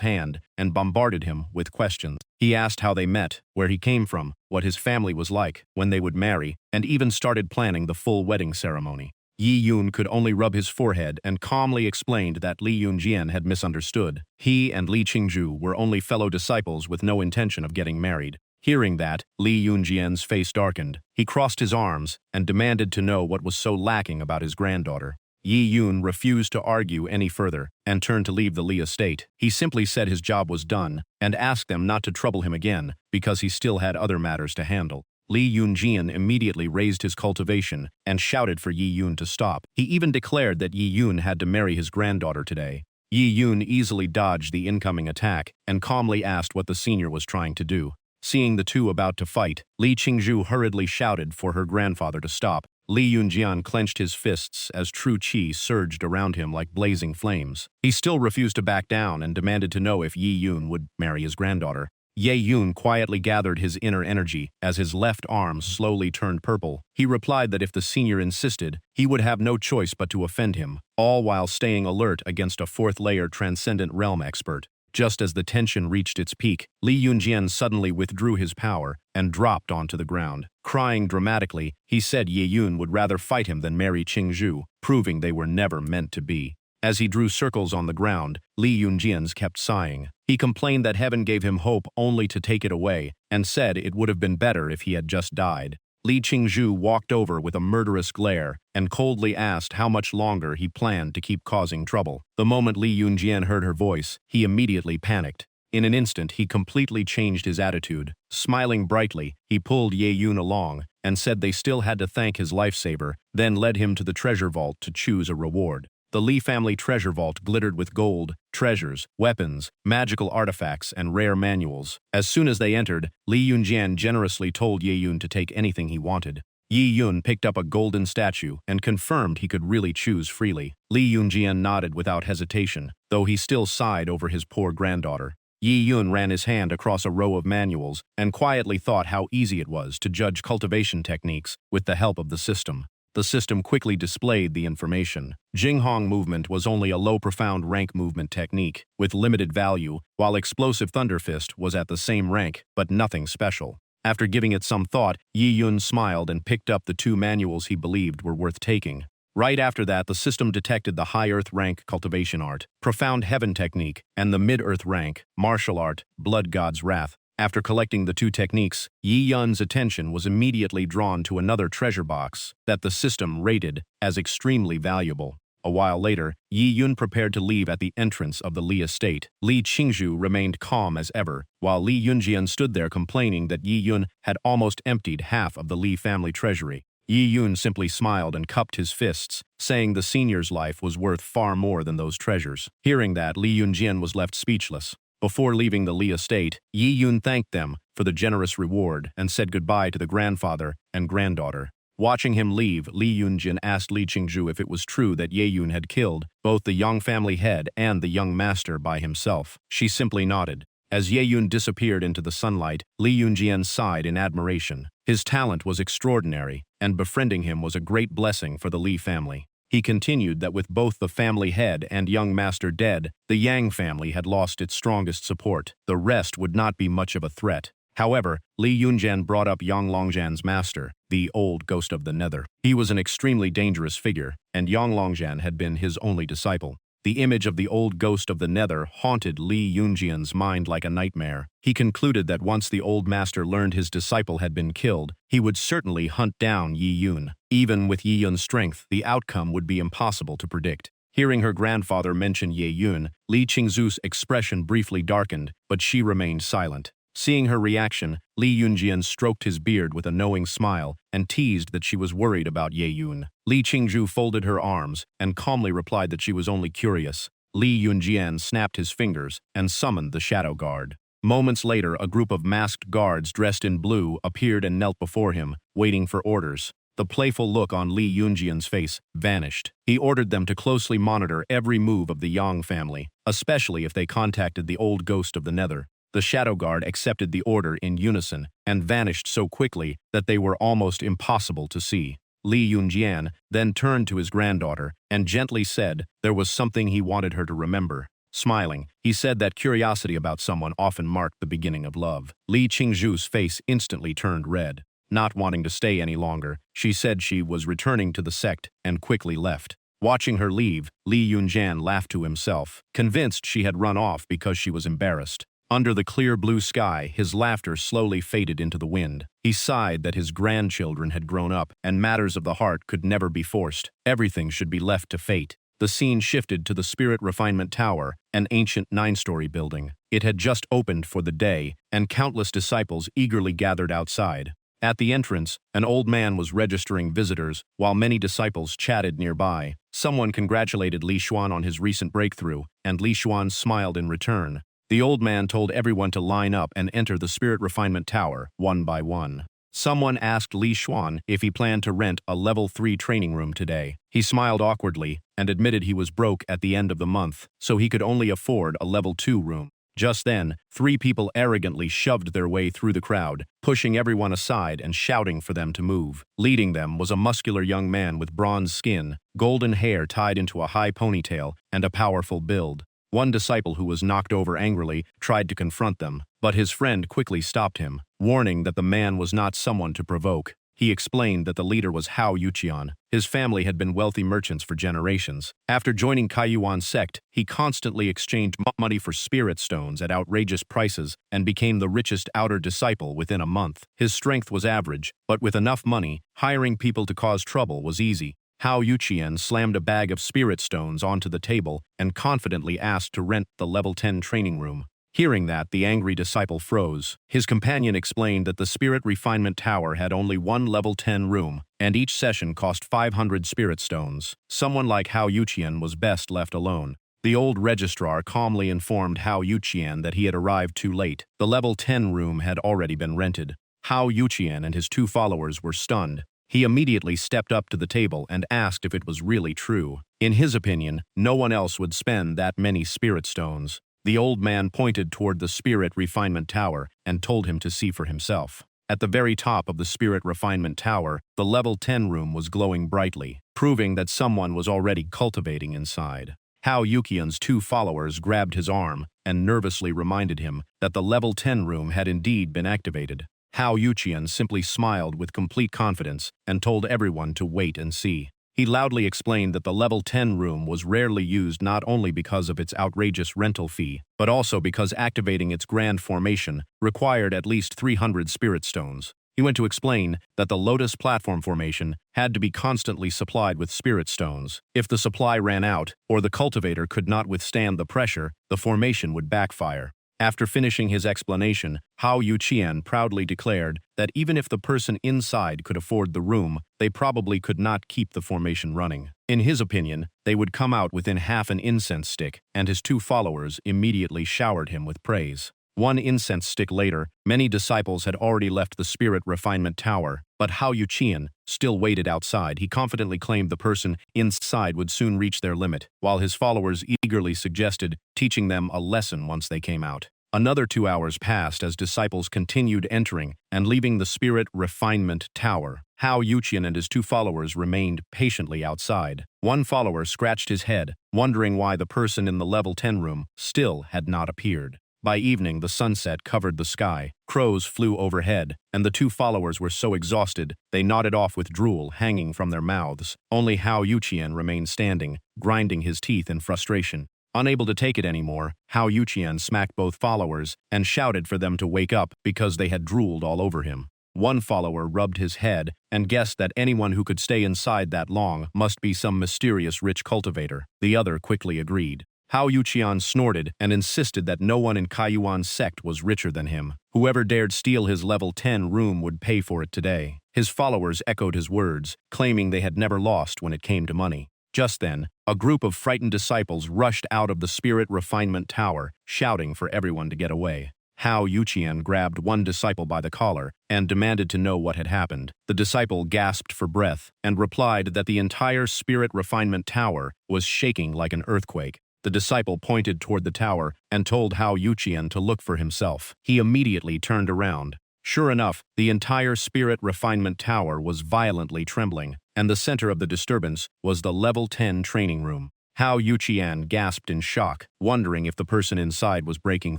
hand and bombarded him with questions. He asked how they met, where he came from, what his family was like, when they would marry, and even started planning the full wedding ceremony. Yi Yun could only rub his forehead and calmly explained that Li Yunjian had misunderstood. He and Li Qingzhu were only fellow disciples with no intention of getting married. Hearing that, Li Yunjian's face darkened. He crossed his arms and demanded to know what was so lacking about his granddaughter. Yi Yun refused to argue any further and turned to leave the Li estate. He simply said his job was done and asked them not to trouble him again because he still had other matters to handle. Li Yunjian immediately raised his cultivation and shouted for Yi Yun to stop. He even declared that Yi Yun had to marry his granddaughter today. Yi Yun easily dodged the incoming attack and calmly asked what the senior was trying to do. Seeing the two about to fight, Li Qingzhu hurriedly shouted for her grandfather to stop. Li Yunjian clenched his fists as true qi surged around him like blazing flames. He still refused to back down and demanded to know if Yi Yun would marry his granddaughter. Ye Yun quietly gathered his inner energy as his left arm slowly turned purple. He replied that if the senior insisted, he would have no choice but to offend him, all while staying alert against a fourth-layer transcendent realm expert. Just as the tension reached its peak, Li Yunjian suddenly withdrew his power and dropped onto the ground. Crying dramatically, he said Ye Yun would rather fight him than marry Qingzhu, proving they were never meant to be. As he drew circles on the ground, Li Yunjian kept sighing. He complained that heaven gave him hope only to take it away, and said it would have been better if he had just died. Li Qingzhu walked over with a murderous glare and coldly asked how much longer he planned to keep causing trouble. The moment Li Yunjian heard her voice, he immediately panicked. In an instant, he completely changed his attitude. Smiling brightly, he pulled Ye Yun along and said they still had to thank his lifesaver, then led him to the treasure vault to choose a reward. The Li family treasure vault glittered with gold, treasures, weapons, magical artifacts, and rare manuals. As soon as they entered, Li Yunjian generously told Ye Yun to take anything he wanted. Ye Yun picked up a golden statue and confirmed he could really choose freely. Li Yunjian nodded without hesitation, though he still sighed over his poor granddaughter. Ye Yun ran his hand across a row of manuals and quietly thought how easy it was to judge cultivation techniques with the help of the system. The system quickly displayed the information. Jinghong movement was only a low profound rank movement technique, with limited value, while explosive thunder fist was at the same rank, but nothing special. After giving it some thought, Yi Yun smiled and picked up the two manuals he believed were worth taking. Right after that, the system detected the high earth rank cultivation art, profound heaven technique, and the mid-earth rank, martial art, blood god's wrath. After collecting the two techniques, Yi Yun's attention was immediately drawn to another treasure box that the system rated as extremely valuable. A while later, Yi Yun prepared to leave at the entrance of the Li estate. Li Qingzhu remained calm as ever, while Li Yunjian stood there complaining that Yi Yun had almost emptied half of the Li family treasury. Yi Yun simply smiled and cupped his fists, saying the senior's life was worth far more than those treasures. Hearing that, Li Yunjian was left speechless. Before leaving the Li estate, Yi Yun thanked them for the generous reward and said goodbye to the grandfather and granddaughter. Watching him leave, Li Yunjin asked Li Qingzhu if it was true that Ye Yun had killed both the young family head and the young master by himself. She simply nodded. As Ye Yun disappeared into the sunlight, Li Yunjian sighed in admiration. His talent was extraordinary, and befriending him was a great blessing for the Li family. He continued that with both the family head and young master dead, the Yang family had lost its strongest support. The rest would not be much of a threat. However, Li Yunjian brought up Yang Longjian's master, the old ghost of the Nether. He was an extremely dangerous figure, and Yang Longjian had been his only disciple. The image of the old ghost of the Nether haunted Li Yunjian's mind like a nightmare. He concluded that once the old master learned his disciple had been killed, he would certainly hunt down Yi Yun. Even with Yi Yun's strength, the outcome would be impossible to predict. Hearing her grandfather mention Ye Yun, Li Qingzhu's expression briefly darkened, but she remained silent. Seeing her reaction, Li Yunjian stroked his beard with a knowing smile and teased that she was worried about Ye Yun. Li Qingzhu folded her arms and calmly replied that she was only curious. Li Yunjian snapped his fingers and summoned the Shadow Guard. Moments later, a group of masked guards dressed in blue appeared and knelt before him, waiting for orders. The playful look on Li Yunjian's face vanished. He ordered them to closely monitor every move of the Yang family, especially if they contacted the old ghost of the Nether. The Shadow Guard accepted the order in unison and vanished so quickly that they were almost impossible to see. Li Yunjian then turned to his granddaughter and gently said there was something he wanted her to remember. Smiling, he said that curiosity about someone often marked the beginning of love. Li Qingzhu's face instantly turned red. Not wanting to stay any longer, she said she was returning to the sect and quickly left. Watching her leave, Li Yunjian laughed to himself, convinced she had run off because she was embarrassed. Under the clear blue sky, his laughter slowly faded into the wind. He sighed that his grandchildren had grown up, and matters of the heart could never be forced. Everything should be left to fate. The scene shifted to the Spirit Refinement Tower, an ancient 9-story building. It had just opened for the day, and countless disciples eagerly gathered outside. At the entrance, an old man was registering visitors, while many disciples chatted nearby. Someone congratulated Li Xuan on his recent breakthrough, and Li Xuan smiled in return. The old man told everyone to line up and enter the Spirit Refinement Tower, one by one. Someone asked Li Xuan if he planned to rent a level 3 training room today. He smiled awkwardly and admitted he was broke at the end of the month, so he could only afford a level 2 room. Just then, 3 people arrogantly shoved their way through the crowd, pushing everyone aside and shouting for them to move. Leading them was a muscular young man with bronze skin, golden hair tied into a high ponytail, and a powerful build. One disciple who was knocked over angrily tried to confront them, but his friend quickly stopped him, warning that the man was not someone to provoke. He explained that the leader was Hao Yuqian. His family had been wealthy merchants for generations. After joining Kaiyuan's sect, he constantly exchanged money for spirit stones at outrageous prices and became the richest outer disciple within a month. His strength was average, but with enough money, hiring people to cause trouble was easy. Hao Yuqian slammed a bag of spirit stones onto the table and confidently asked to rent the level 10 training room. Hearing that, the angry disciple froze. His companion explained that the Spirit Refinement Tower had only one level 10 room, and each session cost 500 spirit stones. Someone like Hao Yuqian was best left alone. The old registrar calmly informed Hao Yuqian that he had arrived too late. The level 10 room had already been rented. Hao Yuqian and his 2 followers were stunned. He immediately stepped up to the table and asked if it was really true. In his opinion, no one else would spend that many spirit stones. The old man pointed toward the Spirit Refinement Tower and told him to see for himself. At the very top of the Spirit Refinement Tower, the level 10 room was glowing brightly, proving that someone was already cultivating inside. Hao Yuqian's 2 followers grabbed his arm and nervously reminded him that the level 10 room had indeed been activated. Hao Yuqian simply smiled with complete confidence and told everyone to wait and see. He loudly explained that the level 10 room was rarely used not only because of its outrageous rental fee, but also because activating its grand formation required at least 300 spirit stones. He went to explain that the Lotus platform formation had to be constantly supplied with spirit stones. If the supply ran out, or the cultivator could not withstand the pressure, the formation would backfire. After finishing his explanation, Hao Yuqian proudly declared that even if the person inside could afford the room, they probably could not keep the formation running. In his opinion, they would come out within half an incense stick, and his 2 followers immediately showered him with praise. 1 incense stick later, many disciples had already left the Spirit Refinement Tower, but Hao Yuqian still waited outside. He confidently claimed the person inside would soon reach their limit, while his followers eagerly suggested teaching them a lesson once they came out. Another 2 hours passed as disciples continued entering and leaving the Spirit Refinement Tower. Hao Yuqian and his 2 followers remained patiently outside. 1 follower scratched his head, wondering why the person in the level 10 room still had not appeared. By evening, the sunset covered the sky, crows flew overhead, and the 2 followers were so exhausted they nodded off with drool hanging from their mouths. Only Hao Yuqian remained standing, grinding his teeth in frustration. Unable to take it anymore, Hao Yuqian smacked both followers and shouted for them to wake up because they had drooled all over him. 1 follower rubbed his head and guessed that anyone who could stay inside that long must be some mysterious rich cultivator. The other quickly agreed. Hao Yuqian snorted and insisted that no one in Kaiyuan's sect was richer than him. Whoever dared steal his level 10 room would pay for it today. His followers echoed his words, claiming they had never lost when it came to money. Just then, a group of frightened disciples rushed out of the Spirit Refinement Tower, shouting for everyone to get away. Hao Yuqian grabbed 1 disciple by the collar and demanded to know what had happened. The disciple gasped for breath and replied that the entire Spirit Refinement Tower was shaking like an earthquake. The disciple pointed toward the tower and told Hao Yuqian to look for himself. He immediately turned around. Sure enough, the entire Spirit Refinement Tower was violently trembling, and the center of the disturbance was the level 10 training room. Hao Yuqian gasped in shock, wondering if the person inside was breaking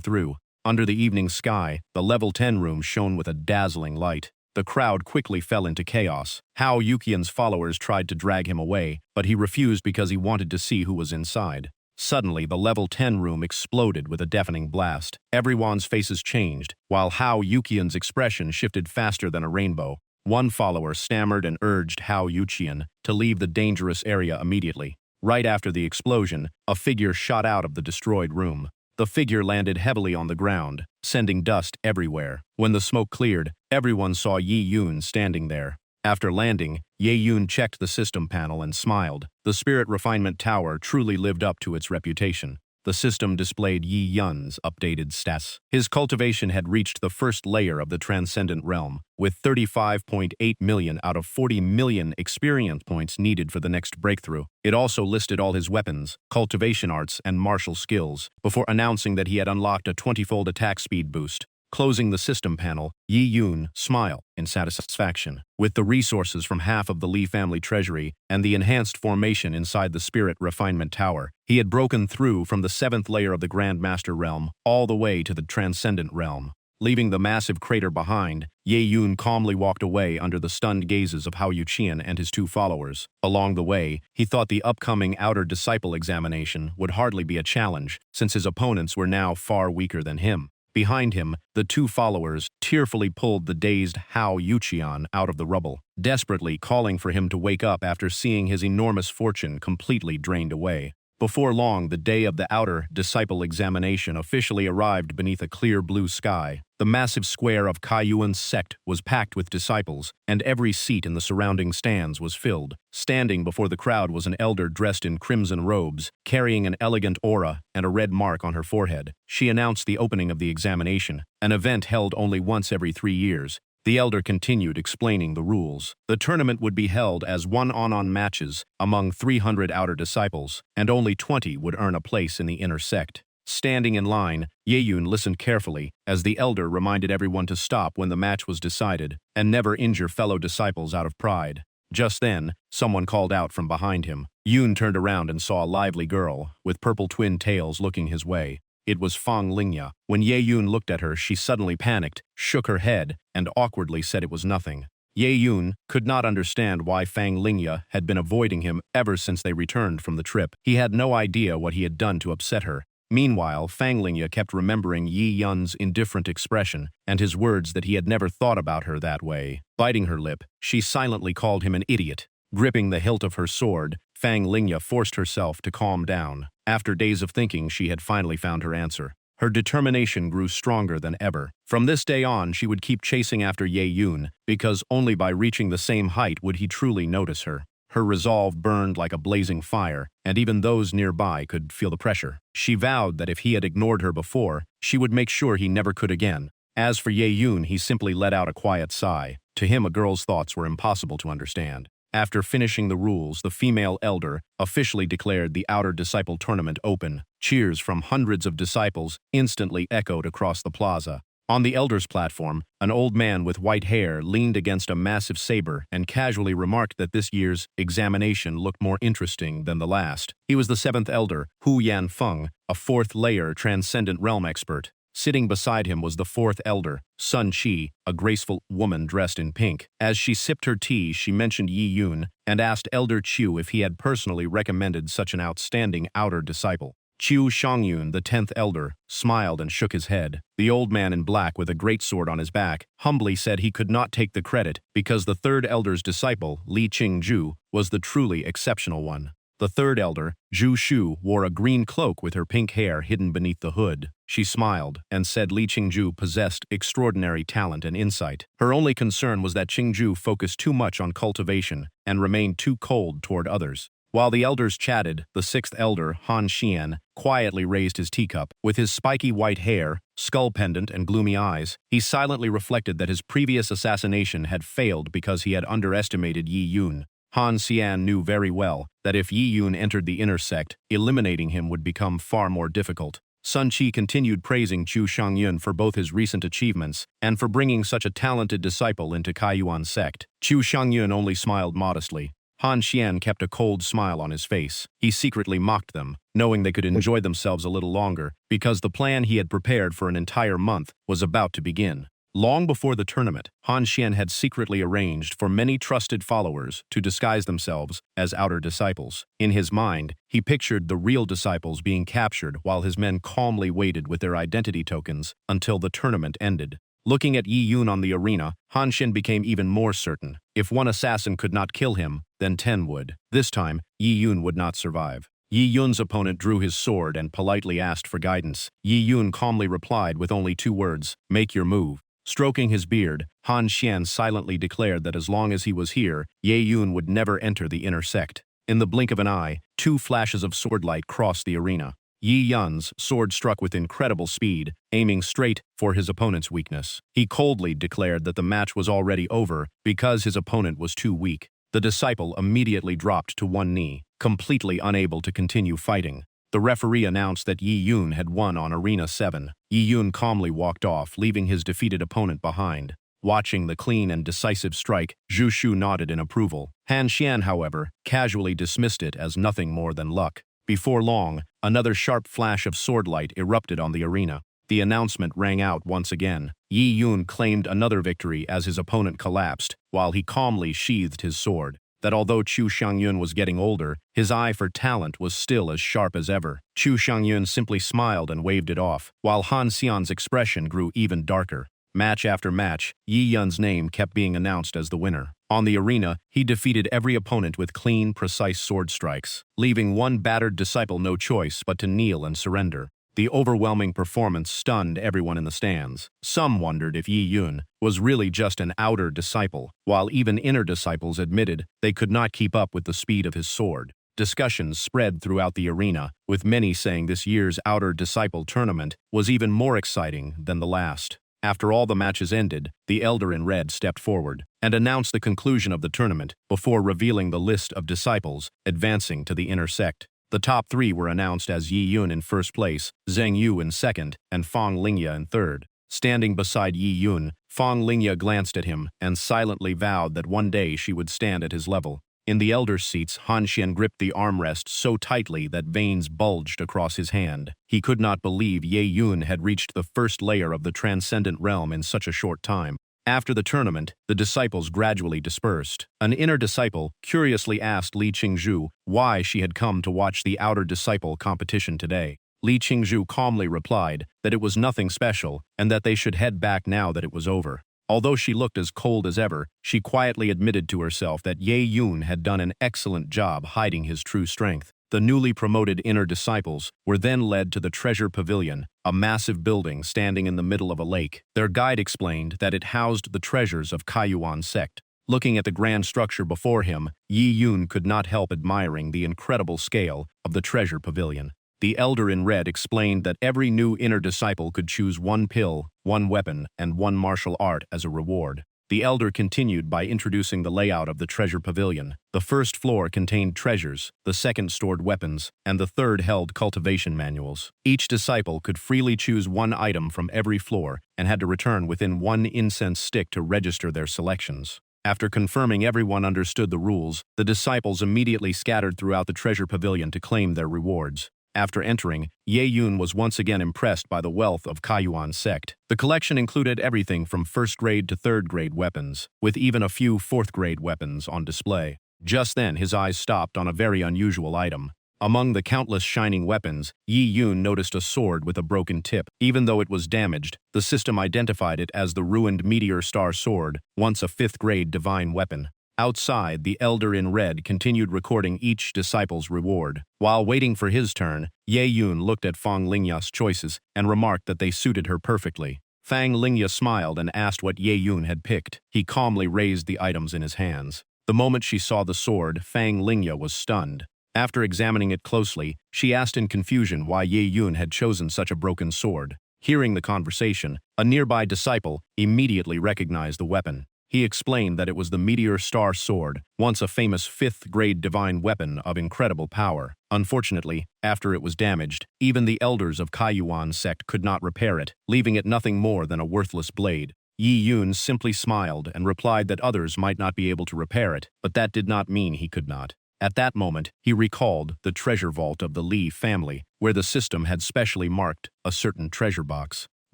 through. Under the evening sky, the level 10 room shone with a dazzling light. The crowd quickly fell into chaos. Hao Yuqian's followers tried to drag him away, but he refused because he wanted to see who was inside. Suddenly, the level 10 room exploded with a deafening blast. Everyone's faces changed, while Hao Yuqian's expression shifted faster than a rainbow. 1 follower stammered and urged Hao Yuqian to leave the dangerous area immediately. Right after the explosion, a figure shot out of the destroyed room. The figure landed heavily on the ground, sending dust everywhere. When the smoke cleared, everyone saw Yi Yun standing there. After landing, Ye Yun checked the system panel and smiled. The Spirit Refinement Tower truly lived up to its reputation. The system displayed Yi Yun's updated stats. His cultivation had reached the first layer of the transcendent realm, with 35.8 million out of 40 million experience points needed for the next breakthrough. It also listed all his weapons, cultivation arts, and martial skills, before announcing that he had unlocked a 20-fold attack speed boost. Closing the system panel, Yi Yun smiled in satisfaction. With the resources from half of the Li family treasury and the enhanced formation inside the Spirit Refinement Tower, he had broken through from the 7th layer of the Grand Master realm all the way to the Transcendent realm. Leaving the massive crater behind, Ye Yun calmly walked away under the stunned gazes of Hao Yuqian and his 2 followers. Along the way, he thought the upcoming Outer Disciple examination would hardly be a challenge, since his opponents were now far weaker than him. Behind him, the 2 followers tearfully pulled the dazed Hao Yuqian out of the rubble, desperately calling for him to wake up after seeing his enormous fortune completely drained away. Before long, the day of the Outer Disciple examination officially arrived beneath a clear blue sky. The massive square of Kaiyuan's sect was packed with disciples, and every seat in the surrounding stands was filled. Standing before the crowd was an elder dressed in crimson robes, carrying an elegant aura and a red mark on her forehead. She announced the opening of the examination, an event held only once every 3 years. The elder continued explaining the rules. The tournament would be held as one-on-one matches among 300 outer disciples, and only 20 would earn a place in the inner sect. Standing in line, Ye Yun listened carefully as the elder reminded everyone to stop when the match was decided and never injure fellow disciples out of pride. Just then, someone called out from behind him. Yun turned around and saw a lively girl with purple twin tails looking his way. It was Fang Lingya. When Ye Yun looked at her, she suddenly panicked, shook her head, and awkwardly said it was nothing. Ye Yun could not understand why Fang Lingya had been avoiding him ever since they returned from the trip. He had no idea what he had done to upset her. Meanwhile, Fang Lingya kept remembering Yi Yun's indifferent expression and his words that he had never thought about her that way. Biting her lip, she silently called him an idiot. Gripping the hilt of her sword, Fang Lingya forced herself to calm down. After days of thinking, she had finally found her answer. Her determination grew stronger than ever. From this day on, she would keep chasing after Ye Yun, because only by reaching the same height would he truly notice her. Her resolve burned like a blazing fire, and even those nearby could feel the pressure. She vowed that if he had ignored her before, she would make sure he never could again. As for Ye Yun, he simply let out a quiet sigh. To him, a girl's thoughts were impossible to understand. After finishing the rules, the female elder officially declared the Outer Disciple Tournament open. Cheers from hundreds of disciples instantly echoed across the plaza. On the elder's platform, an old man with white hair leaned against a massive saber and casually remarked that this year's examination looked more interesting than the last. He was the 7th elder, Hu Yanfeng, a 4th-layer transcendent realm expert. Sitting beside him was the 4th elder, Sun Qi, a graceful woman dressed in pink. As she sipped her tea, she mentioned Yi Yun and asked Elder Qiu if he had personally recommended such an outstanding outer disciple. Qiu Shangyun, the 10th elder, smiled and shook his head. The old man in black with a great sword on his back humbly said he could not take the credit because the 3rd elder's disciple, Li Qingju, was the truly exceptional one. The 3rd elder, Zhu Shu, wore a green cloak with her pink hair hidden beneath the hood. She smiled and said Li Qingju possessed extraordinary talent and insight. Her only concern was that Qingju focused too much on cultivation and remained too cold toward others. While the elders chatted, the 6th elder, Han Xian, quietly raised his teacup. With his spiky white hair, skull pendant, and gloomy eyes, he silently reflected that his previous assassination had failed because he had underestimated Yi Yun. Han Xian knew very well that if Yi Yun entered the inner sect, eliminating him would become far more difficult. Sun Qi continued praising Qiu Shangyun for both his recent achievements and for bringing such a talented disciple into Kaiyuan sect. Qiu Shangyun only smiled modestly. Han Xian kept a cold smile on his face. He secretly mocked them, knowing they could enjoy themselves a little longer, because the plan he had prepared for an entire month was about to begin. Long before the tournament, Han Xian had secretly arranged for many trusted followers to disguise themselves as outer disciples. In his mind, he pictured the real disciples being captured while his men calmly waited with their identity tokens until the tournament ended. Looking at Yi Yun on the arena, Han Xian became even more certain. If one assassin could not kill him, then 10 would. This time, Yi Yun would not survive. Yi Yun's opponent drew his sword and politely asked for guidance. Yi Yun calmly replied with only 2 words, "Make your move." Stroking his beard, Han Xian silently declared that as long as he was here, Ye Yun would never enter the inner sect. In the blink of an eye, 2 flashes of swordlight crossed the arena. Yi Yun's sword struck with incredible speed, aiming straight for his opponent's weakness. He coldly declared that the match was already over because his opponent was too weak. The disciple immediately dropped to one knee, completely unable to continue fighting. The referee announced that Yi Yun had won on Arena 7. Yi Yun calmly walked off, leaving his defeated opponent behind. Watching the clean and decisive strike, Zhu Shu nodded in approval. Han Xian, however, casually dismissed it as nothing more than luck. Before long, another sharp flash of sword light erupted on the arena. The announcement rang out once again. Yi Yun claimed another victory as his opponent collapsed, while he calmly sheathed his sword. That although Chu Xiangyun was getting older, his eye for talent was still as sharp as ever. Chu Xiangyun simply smiled and waved it off, while Han Xian's expression grew even darker. Match after match, Yi Yun's name kept being announced as the winner. On the arena, he defeated every opponent with clean, precise sword strikes, leaving one battered disciple no choice but to kneel and surrender. The overwhelming performance stunned everyone in the stands. Some wondered if Yi Yun was really just an outer disciple, while even inner disciples admitted they could not keep up with the speed of his sword. Discussions spread throughout the arena, with many saying this year's outer disciple tournament was even more exciting than the last. After all the matches ended, the Elder in Red stepped forward and announced the conclusion of the tournament before revealing the list of disciples advancing to the inner sect. The top three were announced as Yi Yun in first place, Zheng Yu in second, and Fang Lingya in third. Standing beside Yi Yun, Fang Lingya glanced at him and silently vowed that one day she would stand at his level. In the elder's seats, Han Xian gripped the armrest so tightly that veins bulged across his hand. He could not believe Ye Yun had reached the first layer of the transcendent realm in such a short time. After the tournament, the disciples gradually dispersed. An inner disciple curiously asked Li Qingzhu why she had come to watch the outer disciple competition today. Li Qingzhu calmly replied that it was nothing special and that they should head back now that it was over. Although she looked as cold as ever, she quietly admitted to herself that Ye Yun had done an excellent job hiding his true strength. The newly promoted inner disciples were then led to the Treasure Pavilion, a massive building standing in the middle of a lake. Their guide explained that it housed the treasures of Kaiyuan sect. Looking at the grand structure before him, Yi Yun could not help admiring the incredible scale of the Treasure Pavilion. The Elder in Red explained that every new inner disciple could choose one pill, one weapon, and one martial art as a reward. The Elder continued by introducing the layout of the Treasure Pavilion. The first floor contained treasures, the second stored weapons, and the third held cultivation manuals. Each disciple could freely choose one item from every floor and had to return within one incense stick to register their selections. After confirming everyone understood the rules, the disciples immediately scattered throughout the Treasure Pavilion to claim their rewards. After entering, Ye Yun was once again impressed by the wealth of Kaiyuan sect. The collection included everything from first-grade to third-grade weapons, with even a few fourth-grade weapons on display. Just then, his eyes stopped on a very unusual item. Among the countless shining weapons, Yi Yun noticed a sword with a broken tip. Even though it was damaged, the system identified it as the ruined Meteor Star Sword, once a fifth-grade divine weapon. Outside, the Elder in Red continued recording each disciple's reward. While waiting for his turn, Ye Yun looked at Fang Lingya's choices and remarked that they suited her perfectly. Fang Lingya smiled and asked what Ye Yun had picked. He calmly raised the items in his hands. The moment she saw the sword, Fang Lingya was stunned. After examining it closely, she asked in confusion why Ye Yun had chosen such a broken sword. Hearing the conversation, a nearby disciple immediately recognized the weapon. He explained that it was the Meteor Star Sword, once a famous fifth-grade divine weapon of incredible power. Unfortunately, after it was damaged, even the elders of Kaiyuan sect could not repair it, leaving it nothing more than a worthless blade. Yi Yun simply smiled and replied that others might not be able to repair it, but that did not mean he could not. At that moment, he recalled the treasure vault of the Li family, where the system had specially marked a certain treasure box.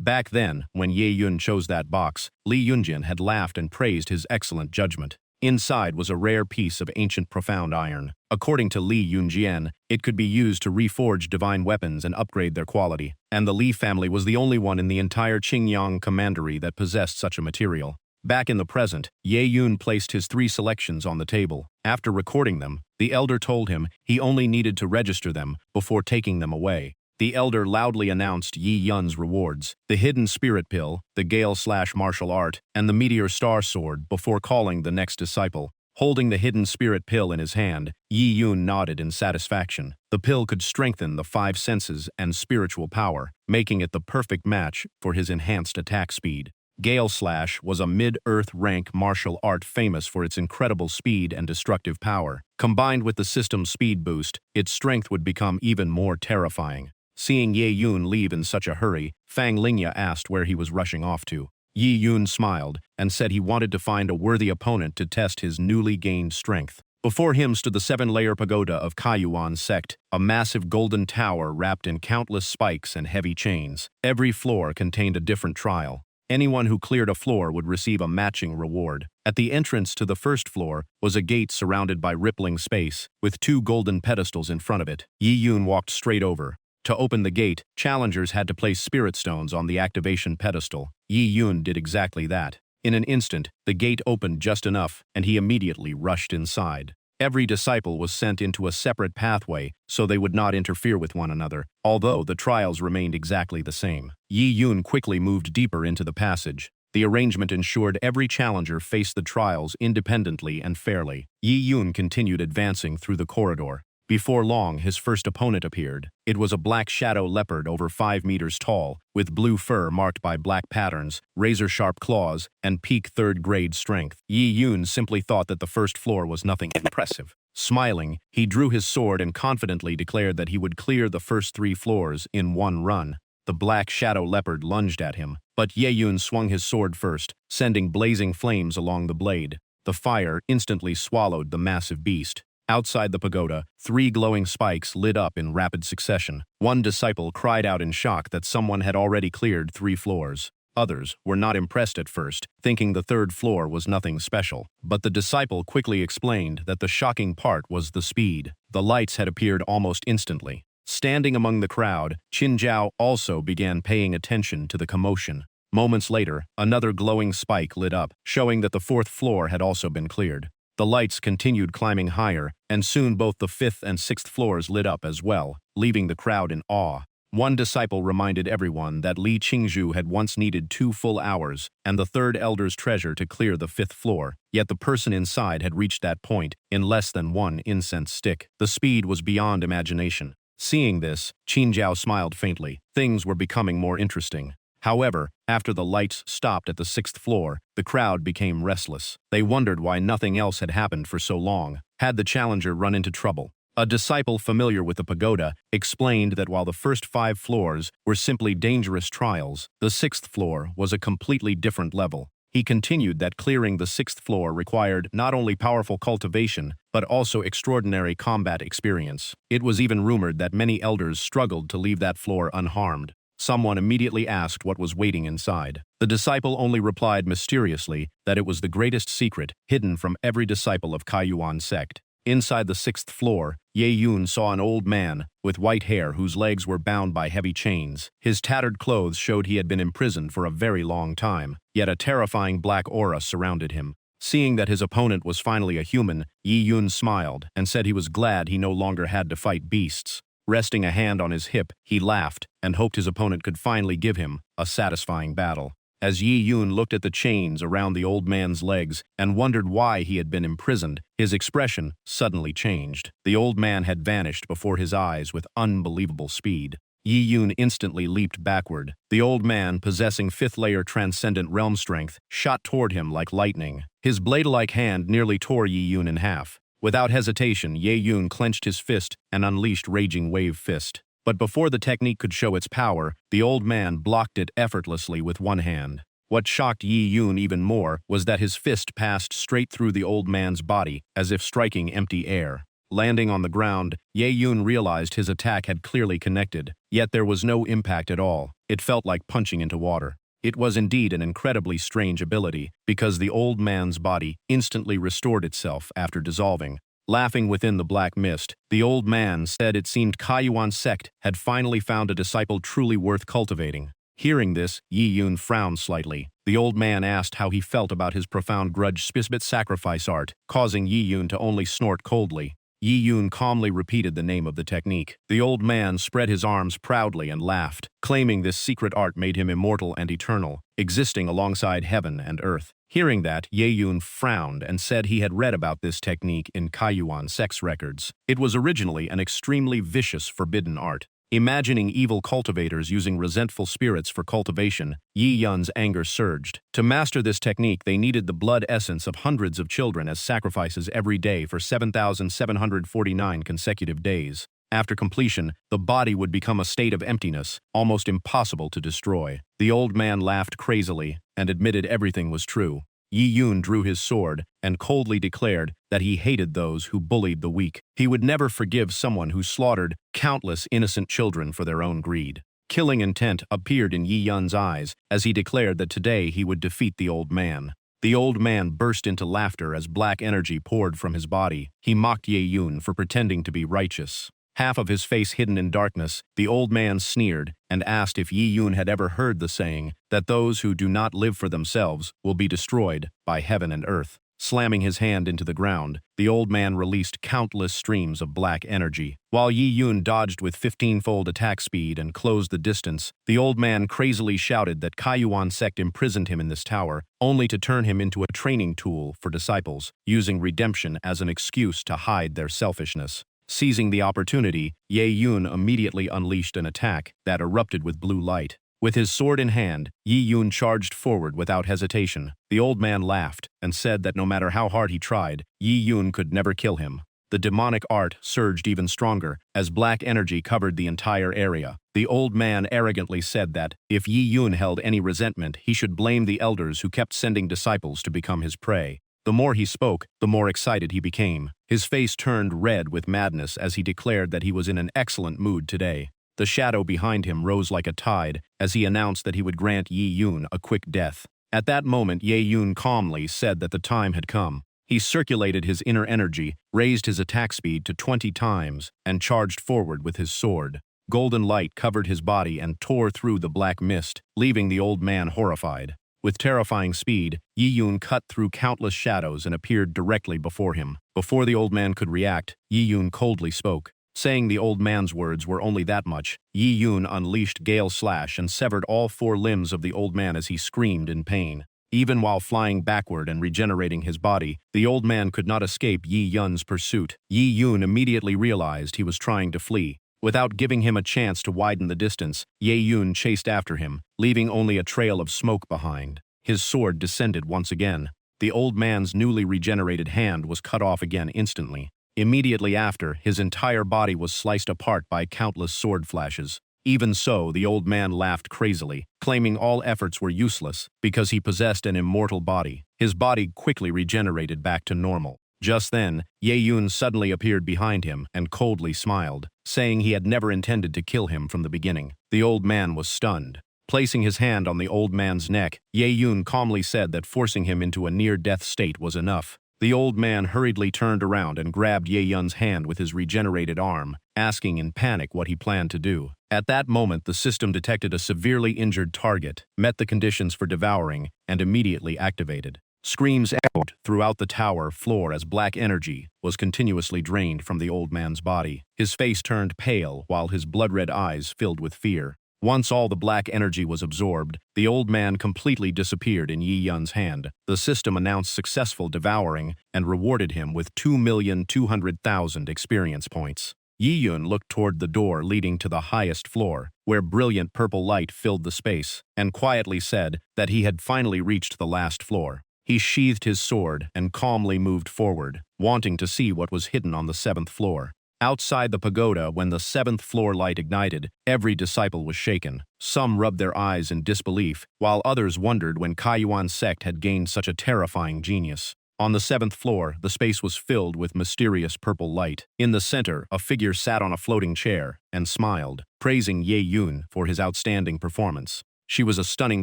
Back then, when Ye Yun chose that box, Li Yunjin had laughed and praised his excellent judgment. Inside was a rare piece of ancient profound iron. According to Li Yunjian, it could be used to reforge divine weapons and upgrade their quality, and the Li family was the only one in the entire Qingyang commandery that possessed such a material. Back in the present, Ye Yun placed his 3 selections on the table. After recording them, the Elder told him he only needed to register them before taking them away. The Elder loudly announced Yi Yun's rewards, the Hidden Spirit Pill, the Gale/Martial Art, and the Meteor Star Sword before calling the next disciple. Holding the hidden spirit pill in his hand, Yi Yun nodded in satisfaction. The pill could strengthen the five senses and spiritual power, making it the perfect match for his enhanced attack speed. Gale Slash was a mid-earth rank martial art famous for its incredible speed and destructive power. Combined with the system's speed boost, its strength would become even more terrifying. Seeing Ye Yun leave in such a hurry, Fang Lingya asked where he was rushing off to. Yi Yun smiled and said he wanted to find a worthy opponent to test his newly gained strength. Before him stood the seven-layer pagoda of Kaiyuan sect, a massive golden tower wrapped in countless spikes and heavy chains. Every floor contained a different trial. Anyone who cleared a floor would receive a matching reward. At the entrance to the first floor was a gate surrounded by rippling space, with two golden pedestals in front of it. Yi Yun walked straight over. To open the gate, challengers had to place spirit stones on the activation pedestal. Yi Yun did exactly that. In an instant, the gate opened just enough, and he immediately rushed inside. Every disciple was sent into a separate pathway so they would not interfere with one another, although the trials remained exactly the same. Yi Yun quickly moved deeper into the passage. The arrangement ensured every challenger faced the trials independently and fairly. Yi Yun continued advancing through the corridor. Before long, his first opponent appeared. It was a black shadow leopard over 5 meters tall, with blue fur marked by black patterns, razor-sharp claws, and peak third-grade strength. Yi Yun simply thought that the first floor was nothing impressive. Smiling, he drew his sword and confidently declared that he would clear the first 3 floors in one run. The black shadow leopard lunged at him, but Ye Yun swung his sword first, sending blazing flames along the blade. The fire instantly swallowed the massive beast. Outside the pagoda, 3 glowing spikes lit up in rapid succession. One disciple cried out in shock that someone had already cleared 3 floors. Others were not impressed at first, thinking the 3rd floor was nothing special. But the disciple quickly explained that the shocking part was the speed. The lights had appeared almost instantly. Standing among the crowd, Qin Zhao also began paying attention to the commotion. Moments later, another glowing spike lit up, showing that the 4th floor had also been cleared. The lights continued climbing higher, and soon both the 5th and 6th floors lit up as well, leaving the crowd in awe. One disciple reminded everyone that Li Qingzhu had once needed 2 full hours and the 3rd elder's treasure to clear the 5th floor, yet the person inside had reached that point in less than 1 incense stick. The speed was beyond imagination. Seeing this, Qin Zhao smiled faintly. Things were becoming more interesting. However, after the lights stopped at the 6th floor, the crowd became restless. They wondered why nothing else had happened for so long. Had the challenger run into trouble? A disciple familiar with the pagoda explained that while the first 5 floors were simply dangerous trials, the 6th floor was a completely different level. He continued that clearing the 6th floor required not only powerful cultivation, but also extraordinary combat experience. It was even rumored that many elders struggled to leave that floor unharmed. Someone immediately asked what was waiting inside. The disciple only replied mysteriously that it was the greatest secret hidden from every disciple of Kaiyuan sect. Inside the 6th floor, Ye Yun saw an old man with white hair whose legs were bound by heavy chains. His tattered clothes showed he had been imprisoned for a very long time, yet a terrifying black aura surrounded him. Seeing that his opponent was finally a human, Ye Yun smiled and said he was glad he no longer had to fight beasts. Resting a hand on his hip, he laughed and hoped his opponent could finally give him a satisfying battle. As Yi Yun looked at the chains around the old man's legs and wondered why he had been imprisoned, his expression suddenly changed. The old man had vanished before his eyes with unbelievable speed. Yi Yun instantly leaped backward. The old man, possessing 5th-layer transcendent realm strength, shot toward him like lightning. His blade-like hand nearly tore Yi Yun in half. Without hesitation, Ye Yun clenched his fist and unleashed Raging Wave Fist. But before the technique could show its power, the old man blocked it effortlessly with one hand. What shocked Yi Yun even more was that his fist passed straight through the old man's body, as if striking empty air. Landing on the ground, Ye Yun realized his attack had clearly connected, yet there was no impact at all. It felt like punching into water. It was indeed an incredibly strange ability, because the old man's body instantly restored itself after dissolving. Laughing within the black mist, the old man said it seemed Kaiyuan sect had finally found a disciple truly worth cultivating. Hearing this, Yi Yun frowned slightly. The old man asked how he felt about his profound grudge spit sacrifice art, causing Yi Yun to only snort coldly. Yi Yun calmly repeated the name of the technique. The old man spread his arms proudly and laughed, claiming this secret art made him immortal and eternal, existing alongside heaven and earth. Hearing that, Ye Yun frowned and said he had read about this technique in Kaiyuan sex records. It was originally an extremely vicious, forbidden art. Imagining evil cultivators using resentful spirits for cultivation, Yi Yun's anger surged. To master this technique, they needed the blood essence of hundreds of children as sacrifices every day for 7,749 consecutive days. After completion, the body would become a state of emptiness, almost impossible to destroy. The old man laughed crazily and admitted everything was true. Yi Yun drew his sword and coldly declared that he hated those who bullied the weak. He would never forgive someone who slaughtered countless innocent children for their own greed. Killing intent appeared in Yi Yun's eyes as he declared that today he would defeat the old man. The old man burst into laughter as black energy poured from his body. He mocked Ye Yun for pretending to be righteous. Half of his face hidden in darkness, the old man sneered and asked if Yi Yun had ever heard the saying that those who do not live for themselves will be destroyed by heaven and earth. Slamming his hand into the ground, the old man released countless streams of black energy. While Yi Yun dodged with 15-fold attack speed and closed the distance, the old man crazily shouted that Kaiyuan sect imprisoned him in this tower, only to turn him into a training tool for disciples, using redemption as an excuse to hide their selfishness. Seizing the opportunity, Ye Yun immediately unleashed an attack that erupted with blue light. With his sword in hand, Yi Yun charged forward without hesitation. The old man laughed and said that no matter how hard he tried, Yi Yun could never kill him. The demonic art surged even stronger as black energy covered the entire area. The old man arrogantly said that if Yi Yun held any resentment, he should blame the elders who kept sending disciples to become his prey. The more he spoke, the more excited he became. His face turned red with madness as he declared that he was in an excellent mood today. The shadow behind him rose like a tide as he announced that he would grant Yi Yun a quick death. At that moment, Ye Yun calmly said that the time had come. He circulated his inner energy, raised his attack speed to 20 times, and charged forward with his sword. Golden light covered his body and tore through the black mist, leaving the old man horrified. With terrifying speed, Yi Yun cut through countless shadows and appeared directly before him. Before the old man could react, Yi Yun coldly spoke. Saying the old man's words were only that much, Yi Yun unleashed Gale Slash and severed all 4 limbs of the old man as he screamed in pain. Even while flying backward and regenerating his body, the old man could not escape Yi Yun's pursuit. Yi Yun immediately realized he was trying to flee. Without giving him a chance to widen the distance, Ye Yun chased after him, leaving only a trail of smoke behind. His sword descended once again. The old man's newly regenerated hand was cut off again instantly. Immediately after, his entire body was sliced apart by countless sword flashes. Even so, the old man laughed crazily, claiming all efforts were useless because he possessed an immortal body. His body quickly regenerated back to normal. Just then, Ye Yun suddenly appeared behind him and coldly smiled, saying he had never intended to kill him from the beginning. The old man was stunned. Placing his hand on the old man's neck, Ye Yun calmly said that forcing him into a near-death state was enough. The old man hurriedly turned around and grabbed Ye Yun's hand with his regenerated arm, asking in panic what he planned to do. At that moment, the system detected a severely injured target, met the conditions for devouring, and immediately activated. Screams echoed throughout the tower floor as black energy was continuously drained from the old man's body. His face turned pale while his blood-red eyes filled with fear. Once all the black energy was absorbed, the old man completely disappeared in Yi Yun's hand. The system announced successful devouring and rewarded him with 2,200,000 experience points. Yi Yun looked toward the door leading to the highest floor, where brilliant purple light filled the space, and quietly said that he had finally reached the last floor. He sheathed his sword and calmly moved forward, wanting to see what was hidden on the 7th floor. Outside the pagoda, when the 7th floor light ignited, every disciple was shaken. Some rubbed their eyes in disbelief, while others wondered when Kaiyuan sect had gained such a terrifying genius. On the 7th floor, the space was filled with mysterious purple light. In the center, a figure sat on a floating chair and smiled, praising Ye Yun for his outstanding performance. She was a stunning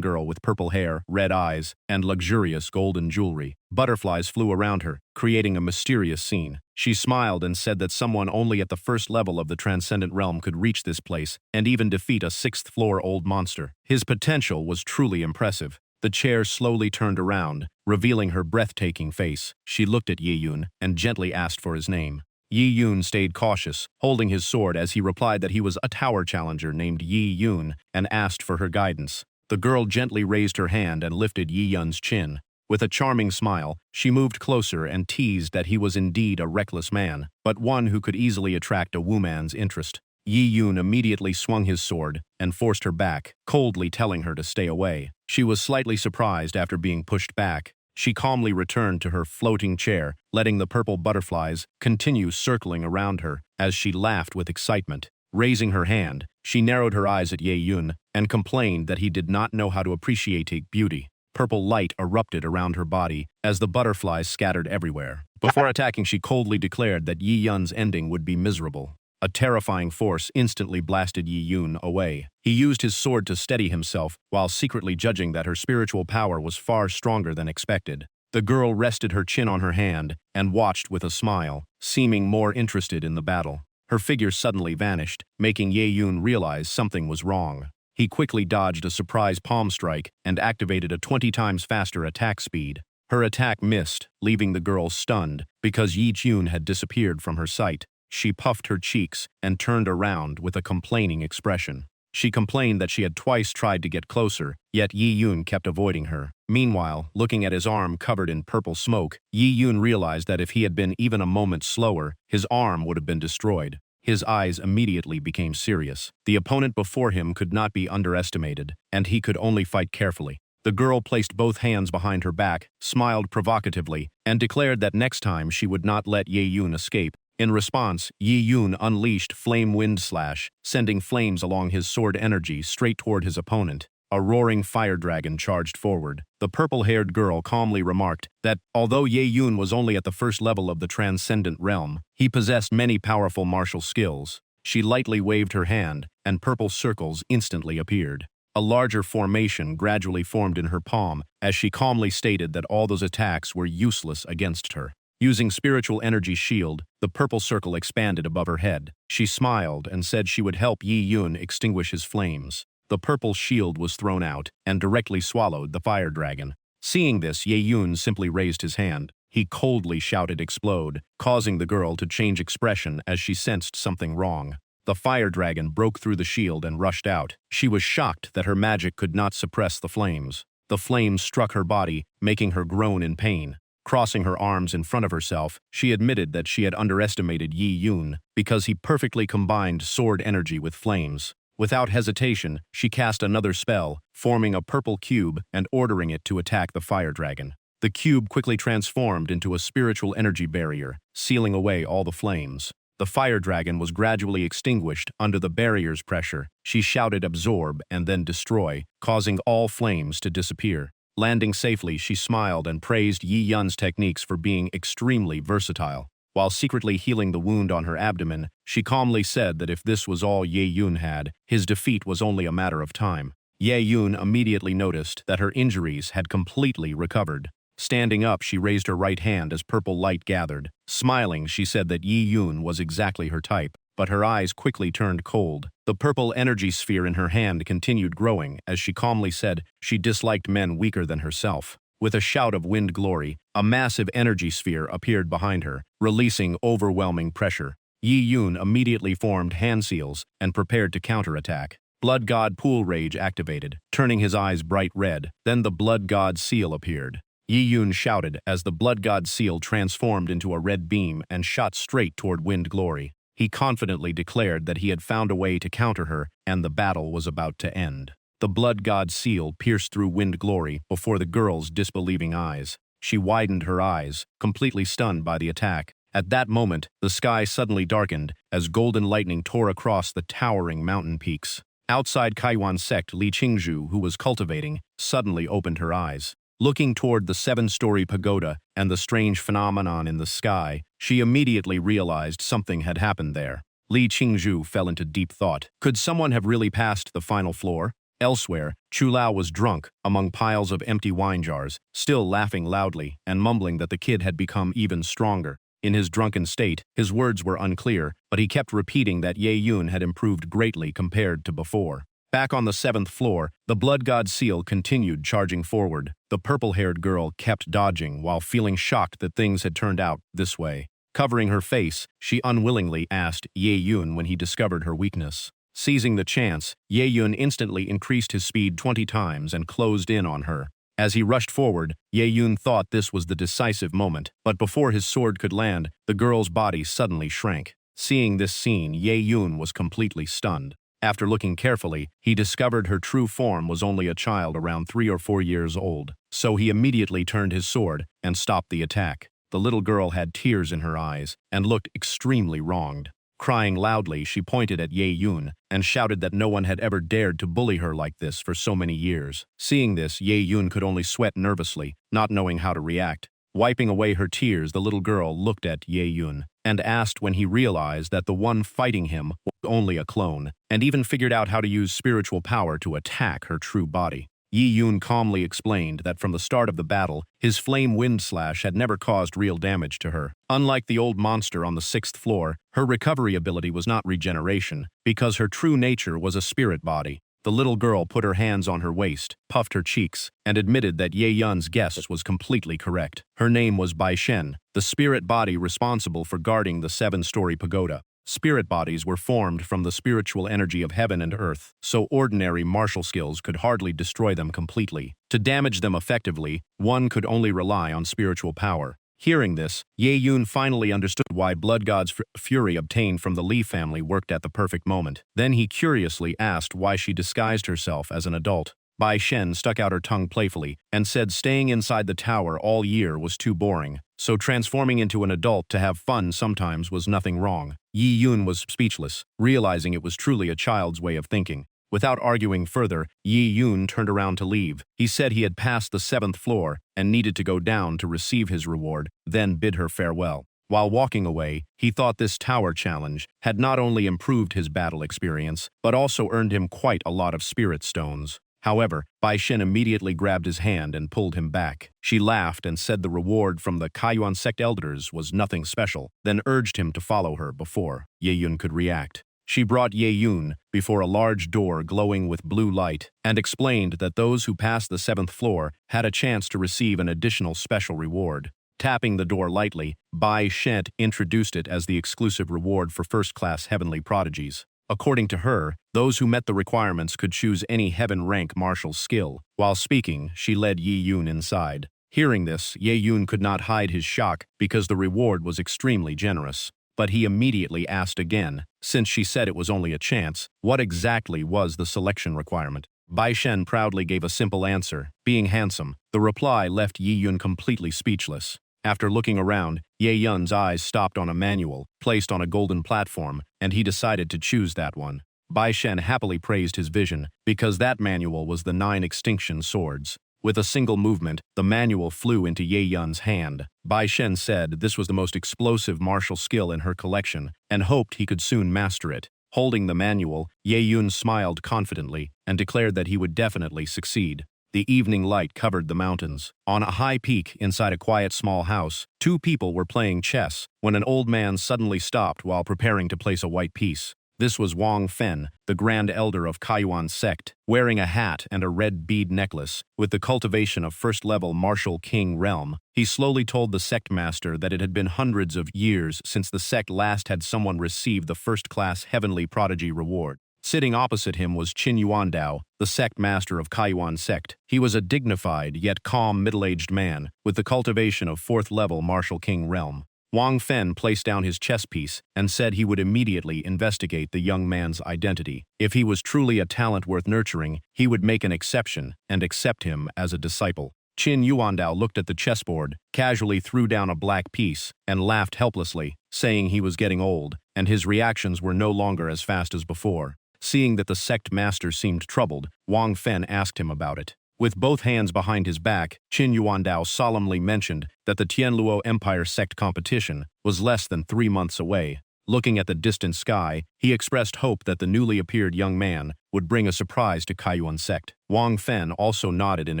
girl with purple hair, red eyes, and luxurious golden jewelry. Butterflies flew around her, creating a mysterious scene. She smiled and said that someone only at the first level of the transcendent realm could reach this place and even defeat a 6th-floor old monster. His potential was truly impressive. The chair slowly turned around, revealing her breathtaking face. She looked at Yi Yun and gently asked for his name. Yi Yun stayed cautious, holding his sword as he replied that he was a tower challenger named Yi Yun and asked for her guidance. The girl gently raised her hand and lifted Yi Yun's chin. With a charming smile, she moved closer and teased that he was indeed a reckless man, but one who could easily attract a woman's interest. Yi Yun immediately swung his sword and forced her back, coldly telling her to stay away. She was slightly surprised after being pushed back. She calmly returned to her floating chair, letting the purple butterflies continue circling around her as she laughed with excitement. Raising her hand, she narrowed her eyes at Ye Yun and complained that he did not know how to appreciate beauty. Purple light erupted around her body as the butterflies scattered everywhere. Before attacking, she coldly declared that Yi Yun's ending would be miserable. A terrifying force instantly blasted Yi Yun away. He used his sword to steady himself while secretly judging that her spiritual power was far stronger than expected. The girl rested her chin on her hand and watched with a smile, seeming more interested in the battle. Her figure suddenly vanished, making Ye Yun realize something was wrong. He quickly dodged a surprise palm strike and activated a 20 times faster attack speed. Her attack missed, leaving the girl stunned because Yi Yun had disappeared from her sight. She puffed her cheeks and turned around with a complaining expression. She complained that she had twice tried to get closer, yet Yi Yun kept avoiding her. Meanwhile, looking at his arm covered in purple smoke, Yi Yun realized that if he had been even a moment slower, his arm would have been destroyed. His eyes immediately became serious. The opponent before him could not be underestimated, and he could only fight carefully. The girl placed both hands behind her back, smiled provocatively, and declared that next time she would not let Ye Yun escape. In response, Yi Yun unleashed Flame Wind Slash, sending flames along his sword energy straight toward his opponent. A roaring fire dragon charged forward. The purple-haired girl calmly remarked that, although Ye Yun was only at the first level of the transcendent realm, he possessed many powerful martial skills. She lightly waved her hand, and purple circles instantly appeared. A larger formation gradually formed in her palm as she calmly stated that all those attacks were useless against her. Using spiritual energy shield, the purple circle expanded above her head. She smiled and said she would help Yi Yun extinguish his flames. The purple shield was thrown out and directly swallowed the fire dragon. Seeing this, Ye Yun simply raised his hand. He coldly shouted "Explode," causing the girl to change expression as she sensed something wrong. The fire dragon broke through the shield and rushed out. She was shocked that her magic could not suppress the flames. The flames struck her body, making her groan in pain. Crossing her arms in front of herself, she admitted that she had underestimated Yi Yun because he perfectly combined sword energy with flames. Without hesitation, she cast another spell, forming a purple cube and ordering it to attack the fire dragon. The cube quickly transformed into a spiritual energy barrier, sealing away all the flames. The fire dragon was gradually extinguished under the barrier's pressure. She shouted "Absorb" and then "Destroy," causing all flames to disappear. Landing safely, she smiled and praised Yi Yun's techniques for being extremely versatile. While secretly healing the wound on her abdomen, she calmly said that if this was all Ye Yun had, his defeat was only a matter of time. Ye Yun immediately noticed that her injuries had completely recovered. Standing up, she raised her right hand as purple light gathered. Smiling, she said that Yi Yun was exactly her type, but her eyes quickly turned cold. The purple energy sphere in her hand continued growing as she calmly said she disliked men weaker than herself. With a shout of wind glory, a massive energy sphere appeared behind her, releasing overwhelming pressure. Yi Yun immediately formed hand seals and prepared to counterattack. Blood God Pool Rage activated, turning his eyes bright red. Then the Blood God Seal appeared. Yi Yun shouted as the Blood God Seal transformed into a red beam and shot straight toward Wind Glory. He confidently declared that he had found a way to counter her and the battle was about to end. The Blood God Seal pierced through Wind Glory before the girl's disbelieving eyes. She widened her eyes, completely stunned by the attack. At that moment, the sky suddenly darkened as golden lightning tore across the towering mountain peaks. Outside Kaiwan sect, Li Qingzhu, who was cultivating, suddenly opened her eyes. Looking toward the 7-story pagoda and the strange phenomenon in the sky, she immediately realized something had happened there. Li Qingzhu fell into deep thought. Could someone have really passed the final floor? Elsewhere, Chulao was drunk among piles of empty wine jars, still laughing loudly and mumbling that the kid had become even stronger. In his drunken state, his words were unclear, but he kept repeating that Ye Yun had improved greatly compared to before. Back on the 7th floor, the Blood God Seal continued charging forward. The purple-haired girl kept dodging while feeling shocked that things had turned out this way. Covering her face, she unwillingly asked Ye Yun when he discovered her weakness. Seizing the chance, Ye Yun instantly increased his speed 20 times and closed in on her. As he rushed forward, Ye Yun thought this was the decisive moment, but before his sword could land, the girl's body suddenly shrank. Seeing this scene, Ye Yun was completely stunned. After looking carefully, he discovered her true form was only a child around 3 or 4 years old, so he immediately turned his sword and stopped the attack. The little girl had tears in her eyes and looked extremely wronged. Crying loudly, she pointed at Ye Yun and shouted that no one had ever dared to bully her like this for so many years. Seeing this, Ye Yun could only sweat nervously, not knowing how to react. Wiping away her tears, the little girl looked at Ye Yun and asked when he realized that the one fighting him was only a clone, and even figured out how to use spiritual power to attack her true body. Ye Yun calmly explained that from the start of the battle, his flame wind slash had never caused real damage to her. Unlike the old monster on the 6th floor, her recovery ability was not regeneration, because her true nature was a spirit body. The little girl put her hands on her waist, puffed her cheeks, and admitted that Ye Yun's guess was completely correct. Her name was Bai Shen, the spirit body responsible for guarding the 7-story pagoda. Spirit bodies were formed from the spiritual energy of heaven and earth, so ordinary martial skills could hardly destroy them completely. To damage them effectively, one could only rely on spiritual power. Hearing this, Ye Yun finally understood why Blood God's fury obtained from the Li family worked at the perfect moment. Then he curiously asked why she disguised herself as an adult. Bai Shen stuck out her tongue playfully and said staying inside the tower all year was too boring, so transforming into an adult to have fun sometimes was nothing wrong. Ye Yun was speechless, realizing it was truly a child's way of thinking. Without arguing further, Ye Yun turned around to leave. He said he had passed the 7th floor and needed to go down to receive his reward, then bid her farewell. While walking away, he thought this tower challenge had not only improved his battle experience, but also earned him quite a lot of spirit stones. However, Bai Shen immediately grabbed his hand and pulled him back. She laughed and said the reward from the Kaiyuan sect elders was nothing special, then urged him to follow her before Ye Yun could react. She brought Ye Yun before a large door glowing with blue light and explained that those who passed the 7th floor had a chance to receive an additional special reward. Tapping the door lightly, Bai Shen introduced it as the exclusive reward for first-class heavenly prodigies. According to her, those who met the requirements could choose any heaven-rank martial skill. While speaking, she led Ye Yun inside. Hearing this, Ye Yun could not hide his shock because the reward was extremely generous. But he immediately asked again, since she said it was only a chance, what exactly was the selection requirement? Bai Shen proudly gave a simple answer, being handsome. The reply left Ye Yun completely speechless. After looking around, Ye Yun's eyes stopped on a manual, placed on a golden platform, and he decided to choose that one. Bai Shen happily praised his vision, because that manual was the 9 extinction swords. With a single movement, the manual flew into Ye Yun's hand. Bai Shen said this was the most explosive martial skill in her collection, and hoped he could soon master it. Holding the manual, Ye Yun smiled confidently and declared that he would definitely succeed. The evening light covered the mountains. On a high peak inside a quiet small house, 2 people were playing chess when an old man suddenly stopped while preparing to place a white piece. This was Wang Fen, the Grand Elder of Kaiyuan sect, wearing a hat and a red bead necklace. With the cultivation of first-level martial king realm, he slowly told the sect master that it had been hundreds of years since the sect last had someone receive the first-class heavenly prodigy reward. Sitting opposite him was Qin Yuandao, the sect master of Kaiyuan sect. He was a dignified yet calm middle-aged man with the cultivation of 4th-level martial king realm. Wang Fen placed down his chess piece and said he would immediately investigate the young man's identity. If he was truly a talent worth nurturing, he would make an exception and accept him as a disciple. Qin Yuandao looked at the chessboard, casually threw down a black piece, and laughed helplessly, saying he was getting old, and his reactions were no longer as fast as before. Seeing that the sect master seemed troubled, Wang Fen asked him about it. With both hands behind his back, Qin Yuandao solemnly mentioned that the Tianluo Empire sect competition was less than 3 months away. Looking at the distant sky, he expressed hope that the newly appeared young man would bring a surprise to Kaiyuan sect. Wang Fen also nodded in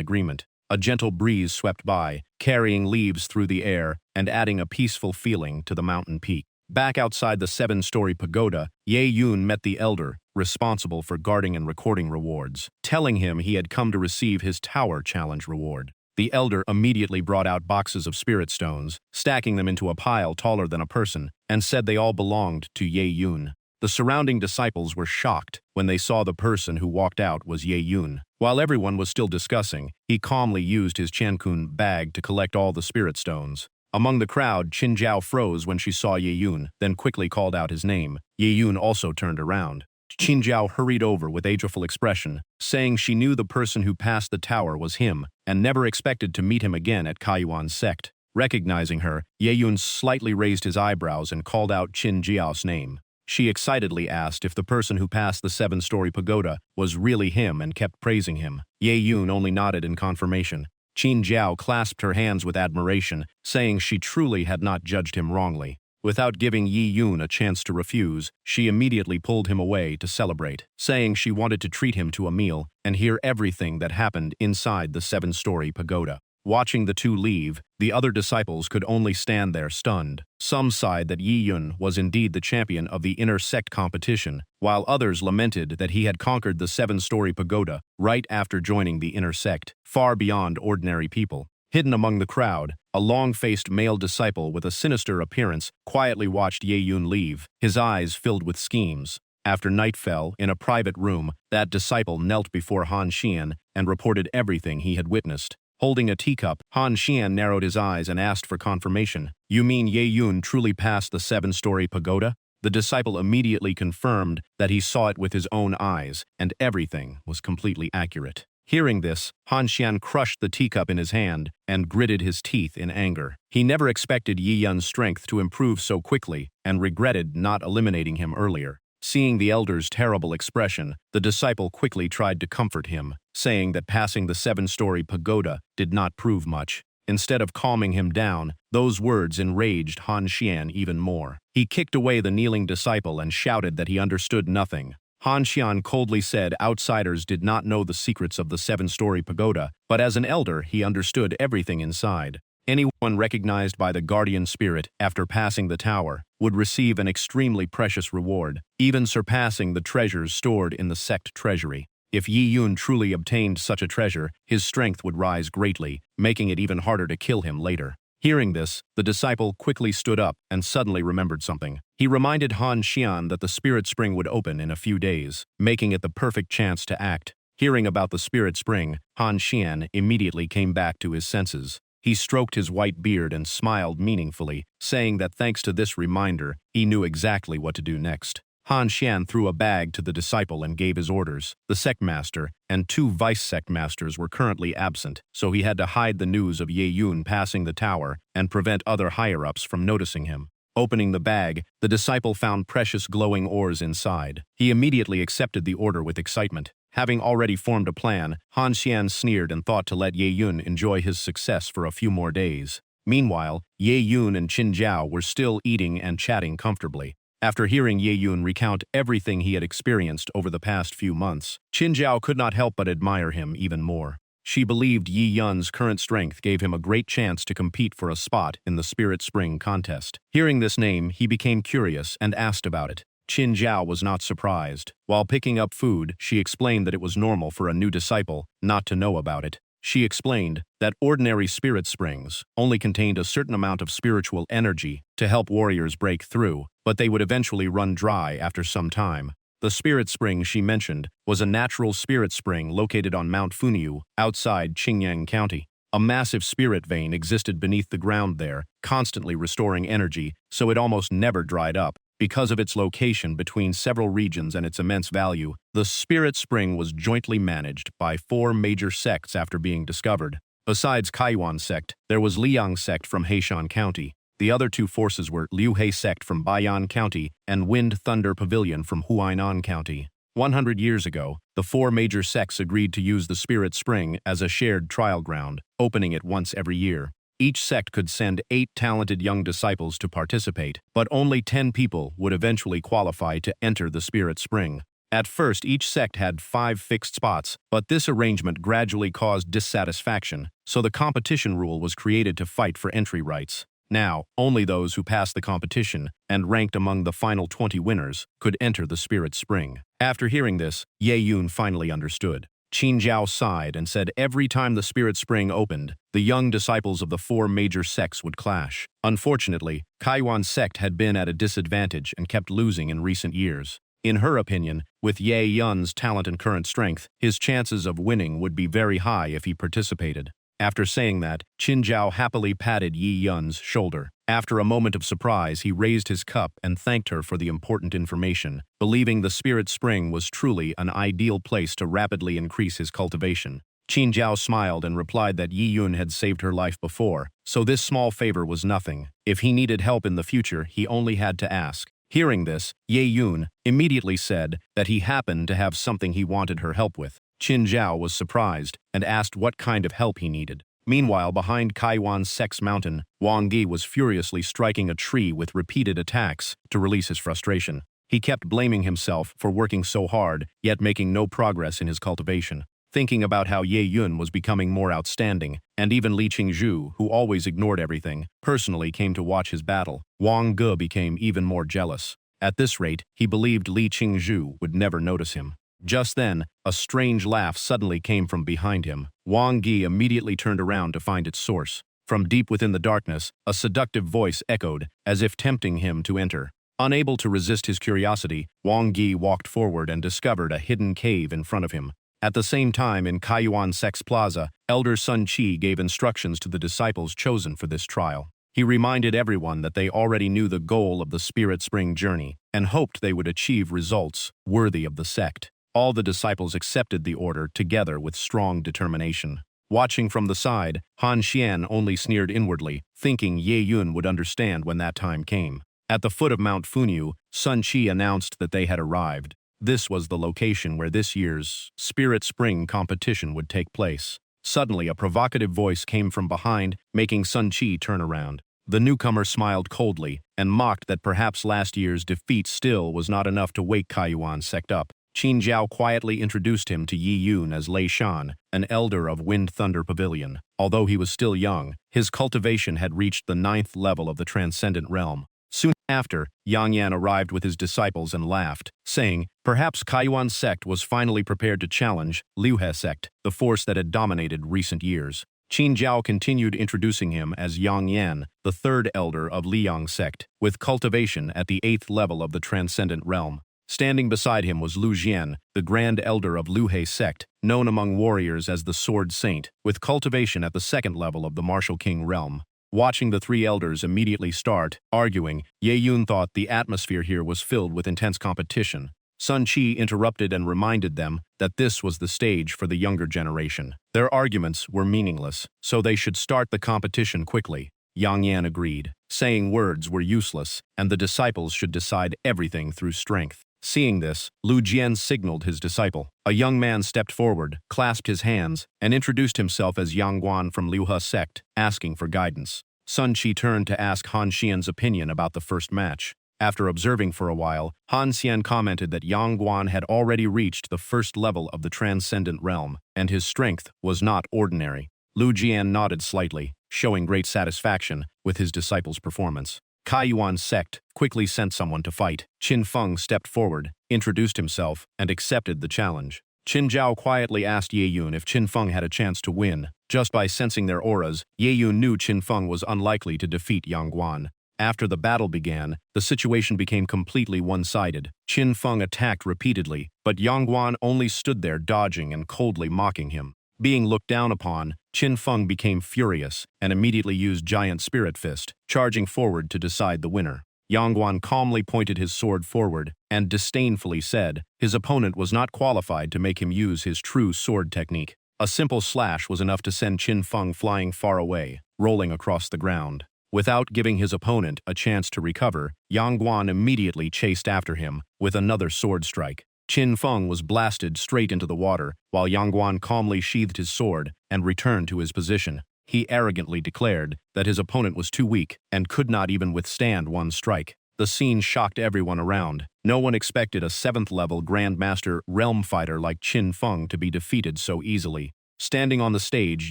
agreement. A gentle breeze swept by, carrying leaves through the air and adding a peaceful feeling to the mountain peak. Back outside the 7-story pagoda, Ye Yun met the elder, responsible for guarding and recording rewards, telling him he had come to receive his tower challenge reward. The elder immediately brought out boxes of spirit stones, stacking them into a pile taller than a person, and said they all belonged to Ye Yun. The surrounding disciples were shocked when they saw the person who walked out was Ye Yun. While everyone was still discussing, he calmly used his Qiankun bag to collect all the spirit stones. Among the crowd, Qin Jiao froze when she saw Ye Yun, then quickly called out his name. Ye Yun also turned around. Qin Jiao hurried over with ageful expression, saying she knew the person who passed the tower was him and never expected to meet him again at Kaiyuan's sect. Recognizing her, Ye Yun slightly raised his eyebrows and called out Qin Jiao's name. She excitedly asked if the person who passed the 7-story pagoda was really him and kept praising him. Ye Yun only nodded in confirmation. Qin Jiao clasped her hands with admiration, saying she truly had not judged him wrongly. Without giving Ye Yun a chance to refuse, she immediately pulled him away to celebrate, saying she wanted to treat him to a meal and hear everything that happened inside the 7-story pagoda. Watching the two leave, the other disciples could only stand there stunned. Some sighed that Ye Yun was indeed the champion of the inner sect competition, while others lamented that he had conquered the 7-story pagoda right after joining the inner sect, far beyond ordinary people. Hidden among the crowd, a long-faced male disciple with a sinister appearance quietly watched Ye Yun leave, his eyes filled with schemes. After night fell, in a private room, that disciple knelt before Han Xian and reported everything he had witnessed. Holding a teacup, Han Xian narrowed his eyes and asked for confirmation. "You mean Ye Yun truly passed the 7-story pagoda?" The disciple immediately confirmed that he saw it with his own eyes, and everything was completely accurate. Hearing this, Han Xian crushed the teacup in his hand and gritted his teeth in anger. He never expected Ye Yun's strength to improve so quickly and regretted not eliminating him earlier. Seeing the elder's terrible expression, the disciple quickly tried to comfort him, saying that passing the 7-story pagoda did not prove much. Instead of calming him down, those words enraged Han Xian even more. He kicked away the kneeling disciple and shouted that he understood nothing. Han Xian coldly said outsiders did not know the secrets of the 7-story pagoda, but as an elder he understood everything inside. Anyone recognized by the guardian spirit after passing the tower would receive an extremely precious reward, even surpassing the treasures stored in the sect treasury. If Ye Yun truly obtained such a treasure, his strength would rise greatly, making it even harder to kill him later. Hearing this, the disciple quickly stood up and suddenly remembered something. He reminded Han Xian that the spirit spring would open in a few days, making it the perfect chance to act. Hearing about the spirit spring, Han Xian immediately came back to his senses. He stroked his white beard and smiled meaningfully, saying that thanks to this reminder, he knew exactly what to do next. Han Xian threw a bag to the disciple and gave his orders. The sect master and 2 vice sect masters were currently absent, so he had to hide the news of Ye Yun passing the tower and prevent other higher-ups from noticing him. Opening the bag, the disciple found precious glowing ores inside. He immediately accepted the order with excitement. Having already formed a plan, Han Xian sneered and thought to let Ye Yun enjoy his success for a few more days. Meanwhile, Ye Yun and Qin Jiao were still eating and chatting comfortably. After hearing Ye Yun recount everything he had experienced over the past few months, Qin Jiao could not help but admire him even more. She believed Ye Yun's current strength gave him a great chance to compete for a spot in the Spirit Spring contest. Hearing this name, he became curious and asked about it. Qin Jiao was not surprised. While picking up food, she explained that it was normal for a new disciple not to know about it. She explained that ordinary spirit springs only contained a certain amount of spiritual energy to help warriors break through, but they would eventually run dry after some time. The spirit spring she mentioned was a natural spirit spring located on Mount Funyu, outside Qingyang County. A massive spirit vein existed beneath the ground there, constantly restoring energy, so it almost never dried up. Because of its location between several regions and its immense value, the spirit spring was jointly managed by 4 major sects after being discovered. Besides Kaiyuan sect, there was Liang sect from Heishan County. The other 2 forces were Liuhe sect from Baiyan County and Wind Thunder Pavilion from Huainan County. 100 years ago, the 4 major sects agreed to use the spirit spring as a shared trial ground, opening it once every year. Each sect could send 8 talented young disciples to participate, but only 10 people would eventually qualify to enter the Spirit Spring. At first, each sect had 5 fixed spots, but this arrangement gradually caused dissatisfaction, so the competition rule was created to fight for entry rights. Now, only those who passed the competition and ranked among the final 20 winners could enter the Spirit Spring. After hearing this, Ye Yun finally understood. Qin Jiao sighed and said every time the Spirit Spring opened, the young disciples of the 4 major sects would clash. Unfortunately, Kaiyuan sect had been at a disadvantage and kept losing in recent years. In her opinion, with Ye Yun's talent and current strength, his chances of winning would be very high if he participated. After saying that, Qin Zhao happily patted Ye Yun's shoulder. After a moment of surprise, he raised his cup and thanked her for the important information, believing the spirit spring was truly an ideal place to rapidly increase his cultivation. Qin Zhao smiled and replied that Yi Yun had saved her life before, so this small favor was nothing. If he needed help in the future, he only had to ask. Hearing this, Ye Yun immediately said that he happened to have something he wanted her help with. Qin Zhao was surprised and asked what kind of help he needed. Meanwhile, behind Kaiwan's Sex Mountain, Wang Yi was furiously striking a tree with repeated attacks to release his frustration. He kept blaming himself for working so hard, yet making no progress in his cultivation. Thinking about how Ye Yun was becoming more outstanding, and even Li Qingzhu, who always ignored everything, personally came to watch his battle, Wang Ge became even more jealous. At this rate, he believed Li Qingzhu would never notice him. Just then, a strange laugh suddenly came from behind him. Wang Ge immediately turned around to find its source. From deep within the darkness, a seductive voice echoed, as if tempting him to enter. Unable to resist his curiosity, Wang Ge walked forward and discovered a hidden cave in front of him. At the same time, in Kaiyuan Sex Plaza, Elder Sun Qi gave instructions to the disciples chosen for this trial. He reminded everyone that they already knew the goal of the Spirit Spring journey and hoped they would achieve results worthy of the sect. All the disciples accepted the order together with strong determination. Watching from the side, Han Xian only sneered inwardly, thinking Ye Yun would understand when that time came. At the foot of Mount Funyu, Sun Qi announced that they had arrived. This was the location where this year's Spirit Spring competition would take place. Suddenly, a provocative voice came from behind, making Sun Qi turn around. The newcomer smiled coldly and mocked that perhaps last year's defeat still was not enough to wake Kaiyuan sect up. Qin Zhao quietly introduced him to Yi Yun as Lei Shan, an elder of Wind Thunder Pavilion. Although he was still young, his cultivation had reached the 9th level of the Transcendent Realm. Soon after, Yang Yan arrived with his disciples and laughed, saying, perhaps Kaiyuan sect was finally prepared to challenge Liuhe sect, the force that had dominated recent years. Qin Zhao continued introducing him as Yang Yan, the 3rd elder of Liang sect, with cultivation at the 8th level of the Transcendent Realm. Standing beside him was Lu Jian, the Grand Elder of Luhe sect, known among warriors as the Sword Saint, with cultivation at the 2nd level of the Martial King realm. Watching the 3 elders immediately start arguing, Ye Yun thought the atmosphere here was filled with intense competition. Sun Qi interrupted and reminded them that this was the stage for the younger generation. Their arguments were meaningless, so they should start the competition quickly. Yang Yan agreed, saying words were useless, and the disciples should decide everything through strength. Seeing this, Lu Jian signaled his disciple. A young man stepped forward, clasped his hands, and introduced himself as Yang Guan from Liuhe sect, asking for guidance. Sun Qi turned to ask Han Xian's opinion about the first match. After observing for a while, Han Xian commented that Yang Guan had already reached the 1st level of the Transcendent Realm, and his strength was not ordinary. Lu Jian nodded slightly, showing great satisfaction with his disciple's performance. Kaiyuan sect quickly sent someone to fight. Qin Feng stepped forward, introduced himself, and accepted the challenge. Qin Zhao quietly asked Ye Yun if Qin Feng had a chance to win. Just by sensing their auras, Ye Yun knew Qin Feng was unlikely to defeat Yang Guan. After the battle began, the situation became completely one-sided. Qin Feng attacked repeatedly, but Yang Guan only stood there dodging and coldly mocking him. Being looked down upon, Qin Feng became furious and immediately used Giant Spirit Fist, charging forward to decide the winner. Yang Guan calmly pointed his sword forward and disdainfully said his opponent was not qualified to make him use his true sword technique. A simple slash was enough to send Qin Feng flying far away, rolling across the ground. Without giving his opponent a chance to recover, Yang Guan immediately chased after him with another sword strike. Qin Feng was blasted straight into the water, while Yang Guan calmly sheathed his sword and returned to his position. He arrogantly declared that his opponent was too weak and could not even withstand one strike. The scene shocked everyone around. No one expected a 7th-level Grandmaster Realm Fighter like Qin Feng to be defeated so easily. Standing on the stage,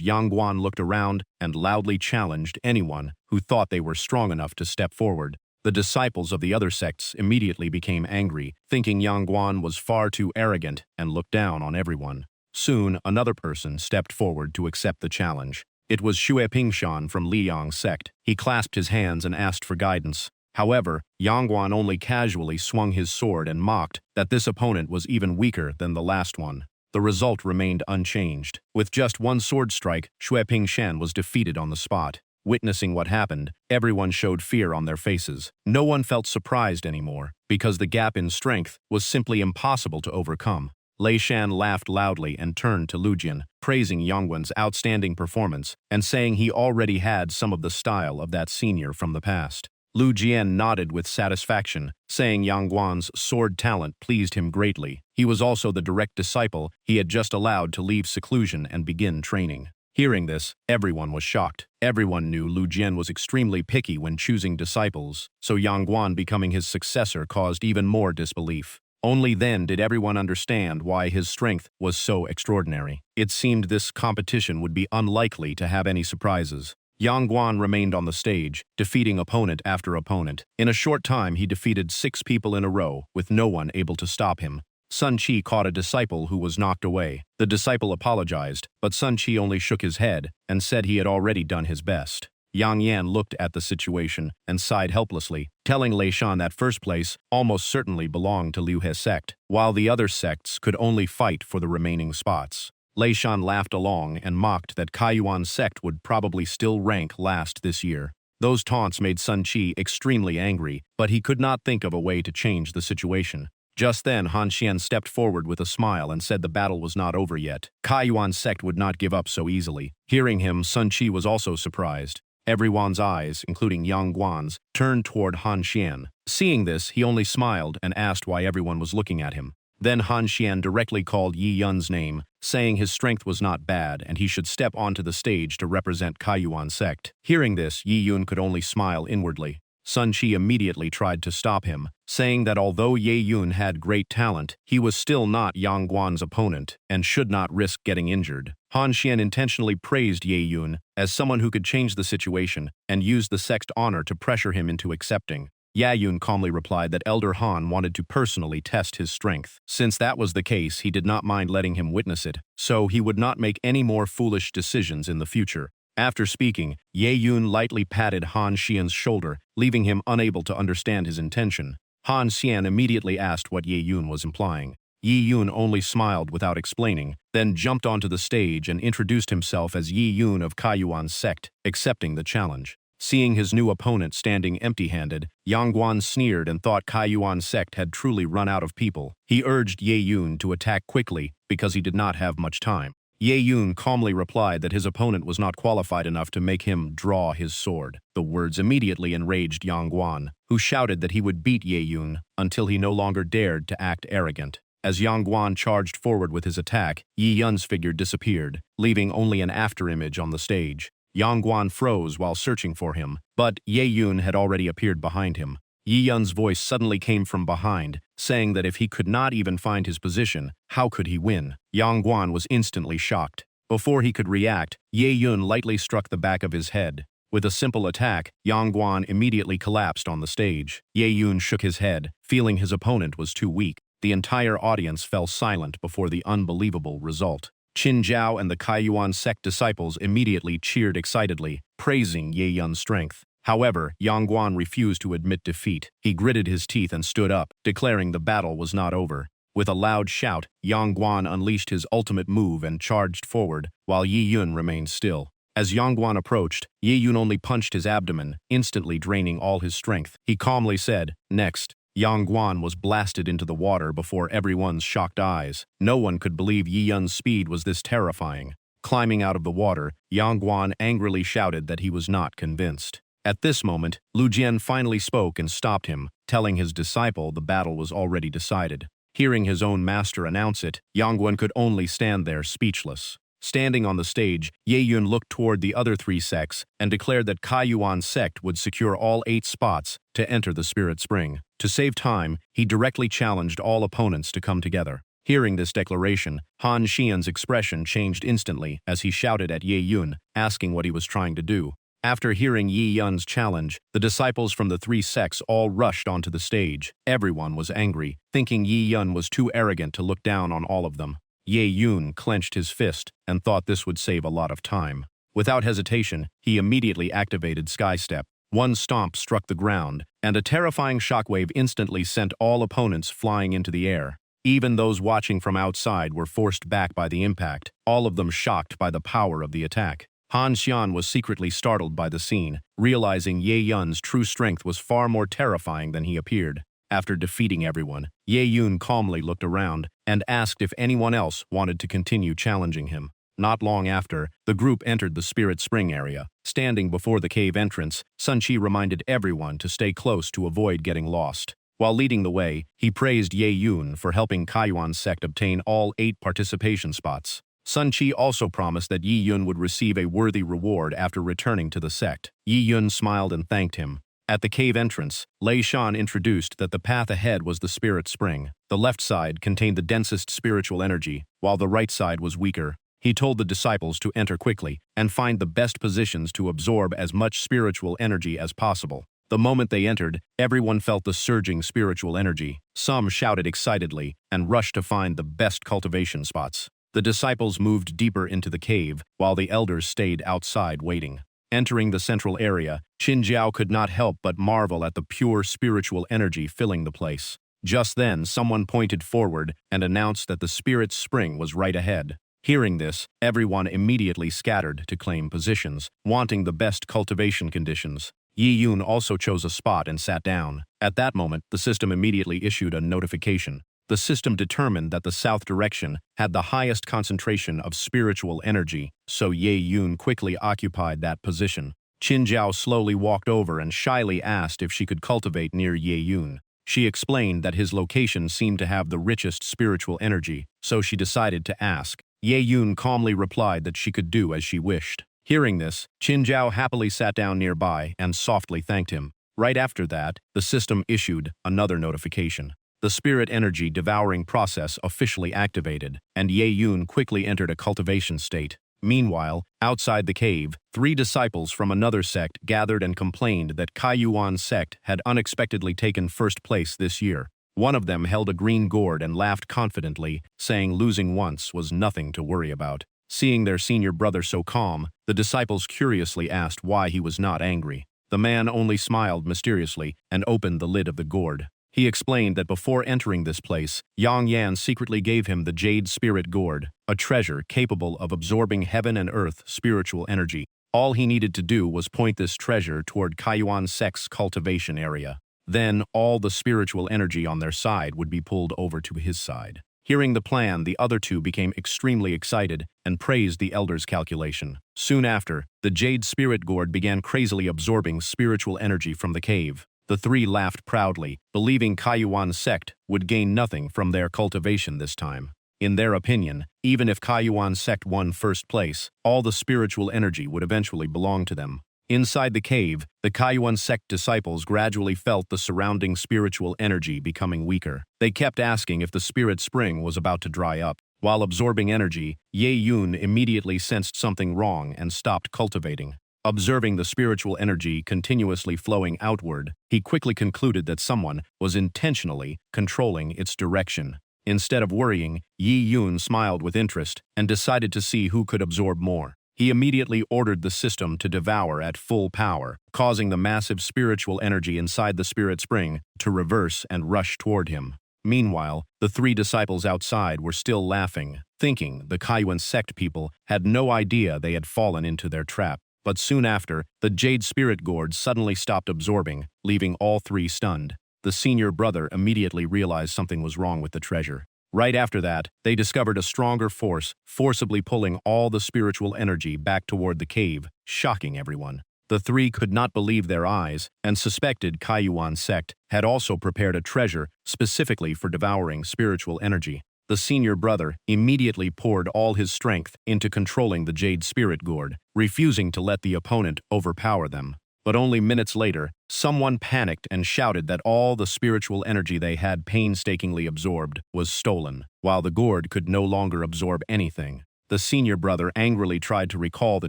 Yang Guan looked around and loudly challenged anyone who thought they were strong enough to step forward. The disciples of the other sects immediately became angry, thinking Yang Guan was far too arrogant and looked down on everyone. Soon, another person stepped forward to accept the challenge. It was Xue Pingshan from Liang sect. He clasped his hands and asked for guidance. However, Yangguan only casually swung his sword and mocked that this opponent was even weaker than the last one. The result remained unchanged. With just one sword strike, Xue Pingshan was defeated on the spot. Witnessing what happened, everyone showed fear on their faces. No one felt surprised anymore, because the gap in strength was simply impossible to overcome. Lei Shan laughed loudly and turned to Lu Jian, praising Yangguan's outstanding performance and saying he already had some of the style of that senior from the past. Lu Jian nodded with satisfaction, saying Yangguan's sword talent pleased him greatly. He was also the direct disciple he had just allowed to leave seclusion and begin training. Hearing this, everyone was shocked. Everyone knew Lu Jian was extremely picky when choosing disciples, so Yangguan becoming his successor caused even more disbelief. Only then did everyone understand why his strength was so extraordinary. It seemed this competition would be unlikely to have any surprises. Yangguan remained on the stage, defeating opponent after opponent. In a short time, he defeated 6 people in a row, with no one able to stop him. Sun Qi caught a disciple who was knocked away. The disciple apologized, but Sun Qi only shook his head and said he had already done his best. Yang Yan looked at the situation and sighed helplessly, telling Lei Shan that first place almost certainly belonged to Liu He's sect, while the other sects could only fight for the remaining spots. Lei Shan laughed along and mocked that Kaiyuan's sect would probably still rank last this year. Those taunts made Sun Qi extremely angry, but he could not think of a way to change the situation. Just then, Han Xian stepped forward with a smile and said the battle was not over yet. Kaiyuan's sect would not give up so easily. Hearing him, Sun Qi was also surprised. Everyone's eyes, including Yang Guan's, turned toward Han Xian. Seeing this, he only smiled and asked why everyone was looking at him. Then Han Xian directly called Yi Yun's name, saying his strength was not bad and he should step onto the stage to represent Kaiyuan's sect. Hearing this, Yi Yun could only smile inwardly. Sun Qi immediately tried to stop him, saying that although Ye Yun had great talent, he was still not Yang Guan's opponent and should not risk getting injured. Han Xian intentionally praised Ye Yun as someone who could change the situation and used the sect's honor to pressure him into accepting. Ye Yun calmly replied that Elder Han wanted to personally test his strength. Since that was the case, he did not mind letting him witness it, so he would not make any more foolish decisions in the future. After speaking, Ye Yun lightly patted Han Xian's shoulder, leaving him unable to understand his intention. Han Xian immediately asked what Ye Yun was implying. Ye Yun only smiled without explaining, then jumped onto the stage and introduced himself as Ye Yun of Kaiyuan's sect, accepting the challenge. Seeing his new opponent standing empty-handed, Yang Guan sneered and thought Kaiyuan's sect had truly run out of people. He urged Ye Yun to attack quickly because he did not have much time. Ye Yun calmly replied that his opponent was not qualified enough to make him draw his sword. The words immediately enraged Yang Guan, who shouted that he would beat Ye Yun until he no longer dared to act arrogant. As Yang Guan charged forward with his attack, Yi Yun's figure disappeared, leaving only an afterimage on the stage. Yang Guan froze while searching for him, but Ye Yun had already appeared behind him. Yi Yun's voice suddenly came from behind, saying that if he could not even find his position, how could he win? Yang Guan was instantly shocked. Before he could react, Ye Yun lightly struck the back of his head. With a simple attack, Yang Guan immediately collapsed on the stage. Ye Yun shook his head, feeling his opponent was too weak. The entire audience fell silent before the unbelievable result. Qin Zhao and the Kaiyuan sect disciples immediately cheered excitedly, praising Ye Yun's strength. However, Yang Guan refused to admit defeat. He gritted his teeth and stood up, declaring the battle was not over. With a loud shout, Yang Guan unleashed his ultimate move and charged forward, while Yi Yun remained still. As Yang Guan approached, Ye Yun only punched his abdomen, instantly draining all his strength. He calmly said, "Next." Yang Guan was blasted into the water before everyone's shocked eyes. No one could believe Yi Yun's speed was this terrifying. Climbing out of the water, Yang Guan angrily shouted that he was not convinced. At this moment, Lu Jian finally spoke and stopped him, telling his disciple the battle was already decided. Hearing his own master announce it, Yang Guan could only stand there speechless. Standing on the stage, Ye Yun looked toward the other 3 sects and declared that Kaiyuan's sect would secure all 8 spots to enter the Spirit Spring. To save time, he directly challenged all opponents to come together. Hearing this declaration, Han Xian's expression changed instantly as he shouted at Ye Yun, asking what he was trying to do. After hearing Yi Yun's challenge, the disciples from the 3 sects all rushed onto the stage. Everyone was angry, thinking Yi Yun was too arrogant to look down on all of them. Ye Yun clenched his fist and thought this would save a lot of time. Without hesitation, he immediately activated Sky Step. One stomp struck the ground, and a terrifying shockwave instantly sent all opponents flying into the air. Even those watching from outside were forced back by the impact, all of them shocked by the power of the attack. Han Xian was secretly startled by the scene, realizing Ye Yun's true strength was far more terrifying than he appeared. After defeating everyone, Ye Yun calmly looked around and asked if anyone else wanted to continue challenging him. Not long after, the group entered the Spirit Spring area. Standing before the cave entrance, Sun Qi reminded everyone to stay close to avoid getting lost. While leading the way, he praised Ye Yun for helping Kaiyuan's sect obtain all 8 participation spots. Sun Qi also promised that Yi Yun would receive a worthy reward after returning to the sect. Yi Yun smiled and thanked him. At the cave entrance, Lei Shan introduced that the path ahead was the Spirit Spring. The left side contained the densest spiritual energy, while the right side was weaker. He told the disciples to enter quickly and find the best positions to absorb as much spiritual energy as possible. The moment they entered, everyone felt the surging spiritual energy. Some shouted excitedly and rushed to find the best cultivation spots. The disciples moved deeper into the cave, while the elders stayed outside waiting. Entering the central area, Qin Jiao could not help but marvel at the pure spiritual energy filling the place. Just then, someone pointed forward and announced that the Spirit Spring was right ahead. Hearing this, everyone immediately scattered to claim positions, wanting the best cultivation conditions. Yi Yun also chose a spot and sat down. At that moment, the system immediately issued a notification. The system determined that the south direction had the highest concentration of spiritual energy, so Ye Yun quickly occupied that position. Qin Jiao slowly walked over and shyly asked if she could cultivate near Ye Yun. She explained that his location seemed to have the richest spiritual energy, so she decided to ask. Ye Yun calmly replied that she could do as she wished. Hearing this, Qin Jiao happily sat down nearby and softly thanked him. Right after that, the system issued another notification. The spirit energy devouring process officially activated, and Ye Yun quickly entered a cultivation state. Meanwhile, outside the cave, 3 disciples from another sect gathered and complained that Kaiyuan's sect had unexpectedly taken first place this year. One of them held a green gourd and laughed confidently, saying losing once was nothing to worry about. Seeing their senior brother so calm, the disciples curiously asked why he was not angry. The man only smiled mysteriously and opened the lid of the gourd. He explained that before entering this place, Yang Yan secretly gave him the Jade Spirit Gourd, a treasure capable of absorbing heaven and earth spiritual energy. All he needed to do was point this treasure toward Kaiyuan sect's cultivation area. Then, all the spiritual energy on their side would be pulled over to his side. Hearing the plan, the other 2 became extremely excited and praised the elder's calculation. Soon after, the Jade Spirit Gourd began crazily absorbing spiritual energy from the cave. The 3 laughed proudly, believing Kaiyuan's sect would gain nothing from their cultivation this time. In their opinion, even if Kaiyuan's sect won first place, all the spiritual energy would eventually belong to them. Inside the cave, the Kaiyuan sect disciples gradually felt the surrounding spiritual energy becoming weaker. They kept asking if the spirit spring was about to dry up. While absorbing energy, Ye Yun immediately sensed something wrong and stopped cultivating. Observing the spiritual energy continuously flowing outward, he quickly concluded that someone was intentionally controlling its direction. Instead of worrying, Yi Yun smiled with interest and decided to see who could absorb more. He immediately ordered the system to devour at full power, causing the massive spiritual energy inside the spirit spring to reverse and rush toward him. Meanwhile, the 3 disciples outside were still laughing, thinking the Kaiyuan sect people had no idea they had fallen into their trap. But soon after, the Jade Spirit Gourd suddenly stopped absorbing, leaving all 3 stunned. The senior brother immediately realized something was wrong with the treasure. Right after that, they discovered a stronger force, forcibly pulling all the spiritual energy back toward the cave, shocking everyone. The 3 could not believe their eyes and suspected Kaiyuan's sect had also prepared a treasure specifically for devouring spiritual energy. The senior brother immediately poured all his strength into controlling the Jade Spirit Gourd, refusing to let the opponent overpower them. But only minutes later, someone panicked and shouted that all the spiritual energy they had painstakingly absorbed was stolen, while the gourd could no longer absorb anything. The senior brother angrily tried to recall the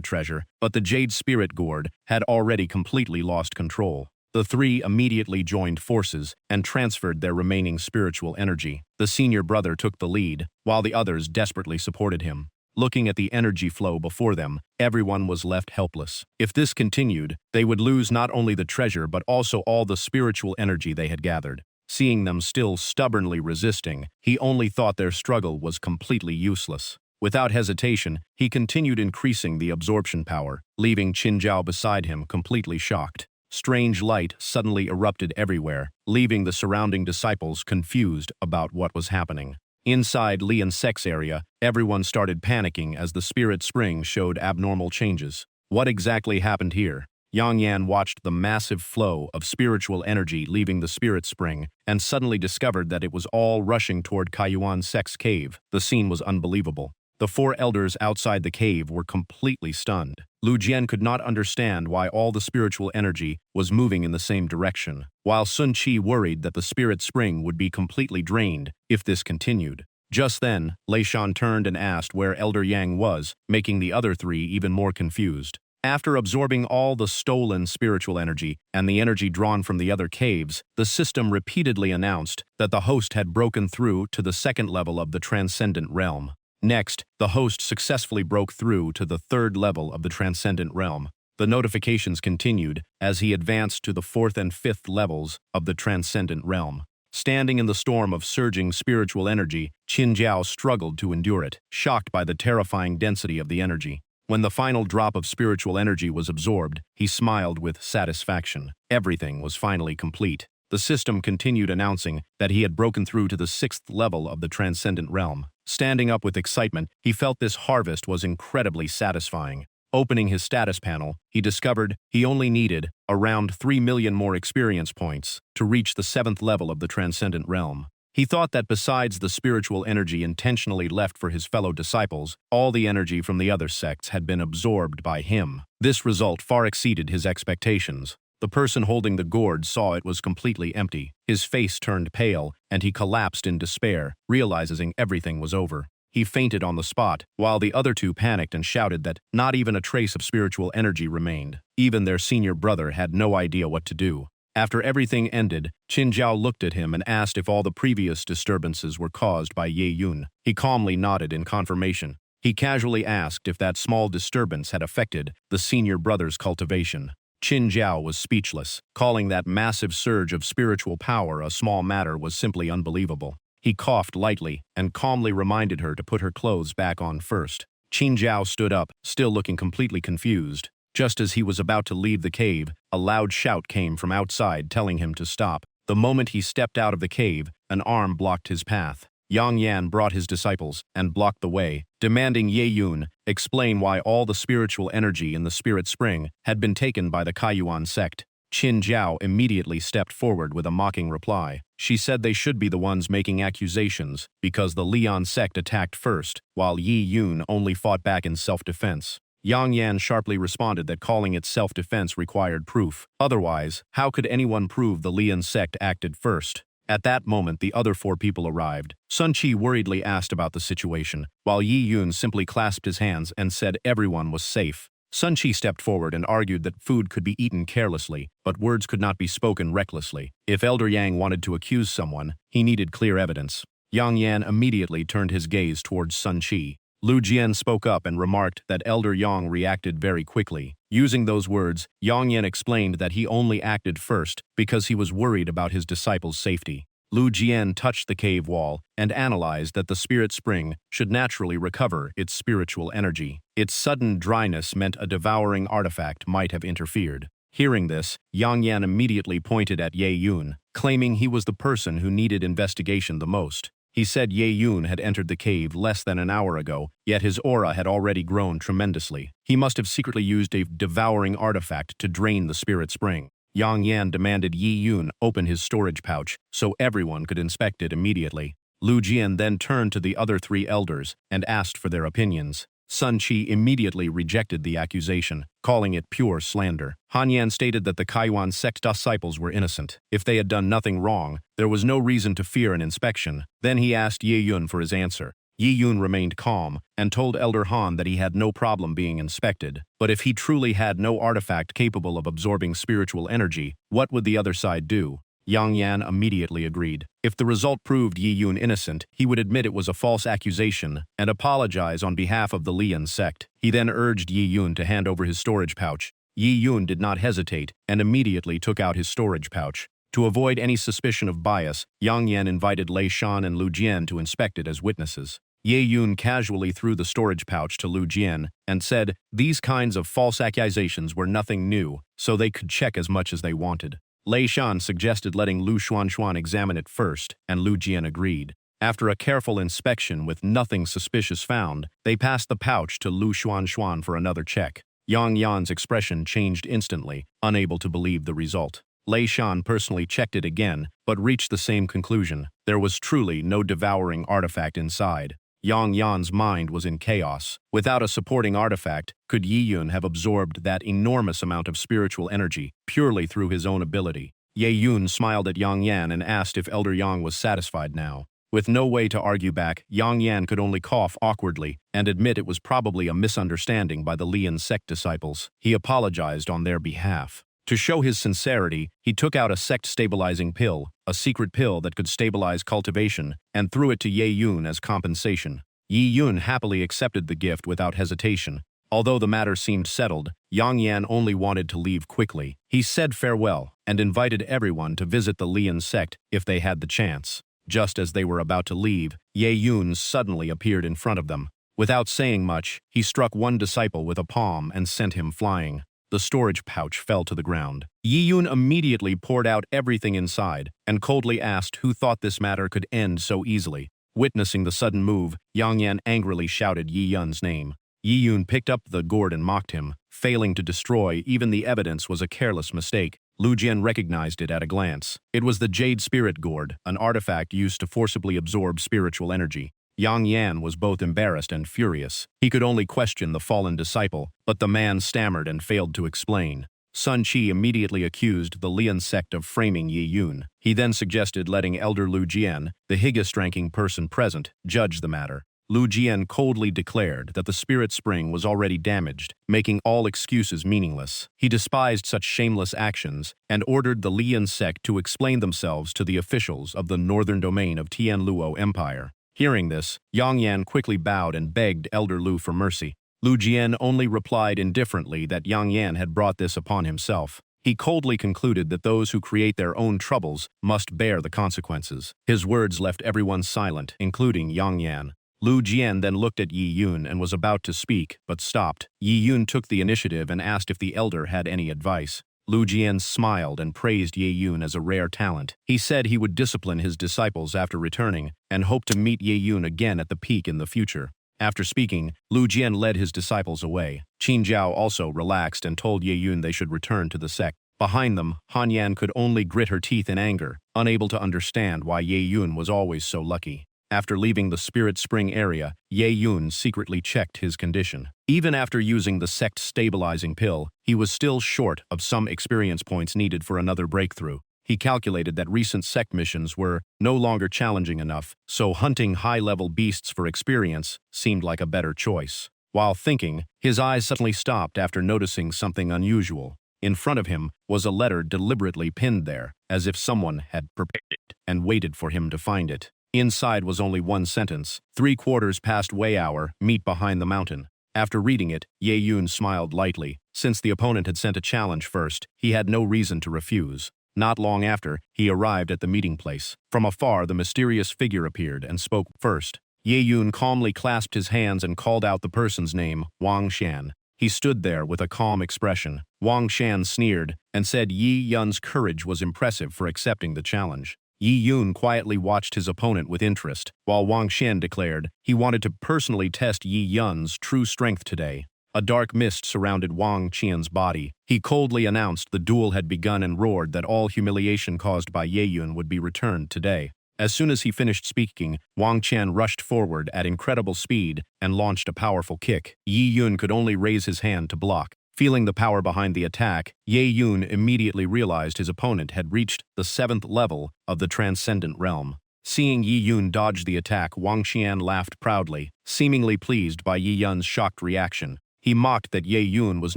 treasure, but the Jade Spirit Gourd had already completely lost control. The 3 immediately joined forces and transferred their remaining spiritual energy. The senior brother took the lead, while the others desperately supported him. Looking at the energy flow before them, everyone was left helpless. If this continued, they would lose not only the treasure but also all the spiritual energy they had gathered. Seeing them still stubbornly resisting, he only thought their struggle was completely useless. Without hesitation, he continued increasing the absorption power, leaving Qinjiao beside him completely shocked. Strange light suddenly erupted everywhere, leaving the surrounding disciples confused about what was happening. Inside Lian Sek's area, everyone started panicking as the spirit spring showed abnormal changes. What exactly happened here? Yang Yan watched the massive flow of spiritual energy leaving the spirit spring and suddenly discovered that it was all rushing toward Kaiyuan Sek's cave. The scene was unbelievable. The four elders outside the cave were completely stunned. Lu Jian could not understand why all the spiritual energy was moving in the same direction, while Sun Qi worried that the spirit spring would be completely drained if this continued. Just then, Lei Shan turned and asked where Elder Yang was, making the other three even more confused. After absorbing all the stolen spiritual energy and the energy drawn from the other caves, the system repeatedly announced that the host had broken through to the second level of the transcendent realm. Next, the host successfully broke through to the third level of the transcendent realm. The notifications continued as he advanced to the fourth and fifth levels of the transcendent realm. Standing in the storm of surging spiritual energy, Qin Jiao struggled to endure it, shocked by the terrifying density of the energy. When the final drop of spiritual energy was absorbed, he smiled with satisfaction. Everything was finally complete. The system continued announcing that he had broken through to the sixth level of the transcendent realm. Standing up with excitement, he felt this harvest was incredibly satisfying. Opening his status panel, he discovered he only needed around 3 million more experience points to reach the seventh level of the transcendent realm. He thought that besides the spiritual energy intentionally left for his fellow disciples, all the energy from the other sects had been absorbed by him. This result far exceeded his expectations. The person holding the gourd saw it was completely empty. His face turned pale, and he collapsed in despair, realizing everything was over. He fainted on the spot, while the other two panicked and shouted that not even a trace of spiritual energy remained. Even their senior brother had no idea what to do. After everything ended, Qin Jiao looked at him and asked if all the previous disturbances were caused by Ye Yun. He calmly nodded in confirmation. He casually asked if that small disturbance had affected the senior brother's cultivation. Qin Jiao was speechless. Calling that massive surge of spiritual power a small matter was simply unbelievable. He coughed lightly and calmly reminded her to put her clothes back on first. Qin Jiao stood up, still looking completely confused. Just as he was about to leave the cave, a loud shout came from outside telling him to stop. The moment he stepped out of the cave, an arm blocked his path. Yang Yan brought his disciples and blocked the way, demanding Ye Yun explain why all the spiritual energy in the spirit spring had been taken by the Kaiyuan sect. Qin Jiao immediately stepped forward with a mocking reply. She said they should be the ones making accusations because the Lian sect attacked first, while Ye Yun only fought back in self-defense. Yang Yan sharply responded that calling it self-defense required proof. Otherwise, how could anyone prove the Lian sect acted first? At that moment, the other four people arrived. Sun Qi worriedly asked about the situation, while Yi Yun simply clasped his hands and said everyone was safe. Sun Qi stepped forward and argued that food could be eaten carelessly, but words could not be spoken recklessly. If Elder Yang wanted to accuse someone, he needed clear evidence. Yang Yan immediately turned his gaze towards Sun Qi. Lu Jian spoke up and remarked that Elder Yang reacted very quickly. Using those words, Yang Yan explained that he only acted first because he was worried about his disciples' safety. Lu Jian touched the cave wall and analyzed that the spirit spring should naturally recover its spiritual energy. Its sudden dryness meant a devouring artifact might have interfered. Hearing this, Yang Yan immediately pointed at Ye Yun, claiming he was the person who needed investigation the most. He said Ye Yun had entered the cave less than an hour ago, yet his aura had already grown tremendously. He must have secretly used a devouring artifact to drain the spirit spring. Yang Yan demanded Yi Yun open his storage pouch so everyone could inspect it immediately. Lu Jian then turned to the other three elders and asked for their opinions. Sun Qi immediately rejected the accusation, calling it pure slander. Han Yan stated that the Kaiyuan sect disciples were innocent. If they had done nothing wrong, there was no reason to fear an inspection. Then he asked Ye Yun for his answer. Yi Yun remained calm and told Elder Han that he had no problem being inspected. But if he truly had no artifact capable of absorbing spiritual energy, what would the other side do? Yang Yan immediately agreed. If the result proved Yi Yun innocent, he would admit it was a false accusation and apologize on behalf of the Lian sect. He then urged Yi Yun to hand over his storage pouch. Yi Yun did not hesitate and immediately took out his storage pouch. To avoid any suspicion of bias, Yang Yan invited Lei Shan and Lu Jian to inspect it as witnesses. Ye Yun casually threw the storage pouch to Lu Jian and said these kinds of false accusations were nothing new, so they could check as much as they wanted. Lei Shan suggested letting Lu Xuanxuan examine it first, and Lu Jian agreed. After a careful inspection with nothing suspicious found, they passed the pouch to Lu Xuanxuan for another check. Yang Yan's expression changed instantly, unable to believe the result. Lei Shan personally checked it again, but reached the same conclusion. There was truly no devouring artifact inside. Yang Yan's mind was in chaos. Without a supporting artifact, could Yi Yun have absorbed that enormous amount of spiritual energy purely through his own ability? Ye Yun smiled at Yang Yan and asked if Elder Yang was satisfied now. With no way to argue back, Yang Yan could only cough awkwardly and admit it was probably a misunderstanding by the Lian sect disciples. He apologized on their behalf. To show his sincerity, he took out a sect-stabilizing pill, a secret pill that could stabilize cultivation, and threw it to Ye Yun as compensation. Yi Yun happily accepted the gift without hesitation. Although the matter seemed settled, Yang Yan only wanted to leave quickly. He said farewell and invited everyone to visit the Lian sect if they had the chance. Just as they were about to leave, Ye Yun suddenly appeared in front of them. Without saying much, he struck one disciple with a palm and sent him flying. The storage pouch fell to the ground. Yi Yun immediately poured out everything inside and coldly asked who thought this matter could end so easily. Witnessing the sudden move, Yang Yan angrily shouted Yi Yun's name. Yi Yun picked up the gourd and mocked him. Failing to destroy even the evidence was a careless mistake. Lu Jian recognized it at a glance. It was the Jade Spirit Gourd, an artifact used to forcibly absorb spiritual energy. Yang Yan was both embarrassed and furious. He could only question the fallen disciple, but the man stammered and failed to explain. Sun Qi immediately accused the Lian sect of framing Yi Yun. He then suggested letting Elder Lu Jian, the highest-ranking person present, judge the matter. Lu Jian coldly declared that the spirit spring was already damaged, making all excuses meaningless. He despised such shameless actions and ordered the Lian sect to explain themselves to the officials of the northern domain of Tianluo Empire. Hearing this, Yang Yan quickly bowed and begged Elder Lu for mercy. Lu Jian only replied indifferently that Yang Yan had brought this upon himself. He coldly concluded that those who create their own troubles must bear the consequences. His words left everyone silent, including Yang Yan. Lu Jian then looked at Yi Yun and was about to speak, but stopped. Yi Yun took the initiative and asked if the elder had any advice. Lu Jian smiled and praised Ye Yun as a rare talent. He said he would discipline his disciples after returning and hoped to meet Ye Yun again at the peak in the future. After speaking, Lu Jian led his disciples away. Qin Jiao also relaxed and told Ye Yun they should return to the sect. Behind them, Han Yan could only grit her teeth in anger, unable to understand why Ye Yun was always so lucky. After leaving the Spirit Spring area, Ye Yun secretly checked his condition. Even after using the sect-stabilizing pill, he was still short of some experience points needed for another breakthrough. He calculated that recent sect missions were no longer challenging enough, so hunting high-level beasts for experience seemed like a better choice. While thinking, his eyes suddenly stopped after noticing something unusual. In front of him was a letter deliberately pinned there, as if someone had prepared it and waited for him to find it. Inside was only one sentence: 3/4 past Wei hour, meet behind the mountain. After reading it, Ye Yun smiled lightly. Since the opponent had sent a challenge first, he had no reason to refuse. Not long after, he arrived at the meeting place. From afar, the mysterious figure appeared and spoke first. Ye Yun calmly clasped his hands and called out the person's name, Wang Shan. He stood there with a calm expression. Wang Shan sneered and said Yi Yun's courage was impressive for accepting the challenge. Yi Yun quietly watched his opponent with interest, while Wang Xian declared he wanted to personally test Yi Yun's true strength today. A dark mist surrounded Wang Qian's body. He coldly announced the duel had begun and roared that all humiliation caused by Ye Yun would be returned today. As soon as he finished speaking, Wang Qian rushed forward at incredible speed and launched a powerful kick. Yi Yun could only raise his hand to block. Feeling the power behind the attack, Ye Yun immediately realized his opponent had reached the 7th level of the Transcendent Realm. Seeing Yi Yun dodge the attack, Wang Qian laughed proudly, seemingly pleased by Yi Yun's shocked reaction. He mocked that Ye Yun was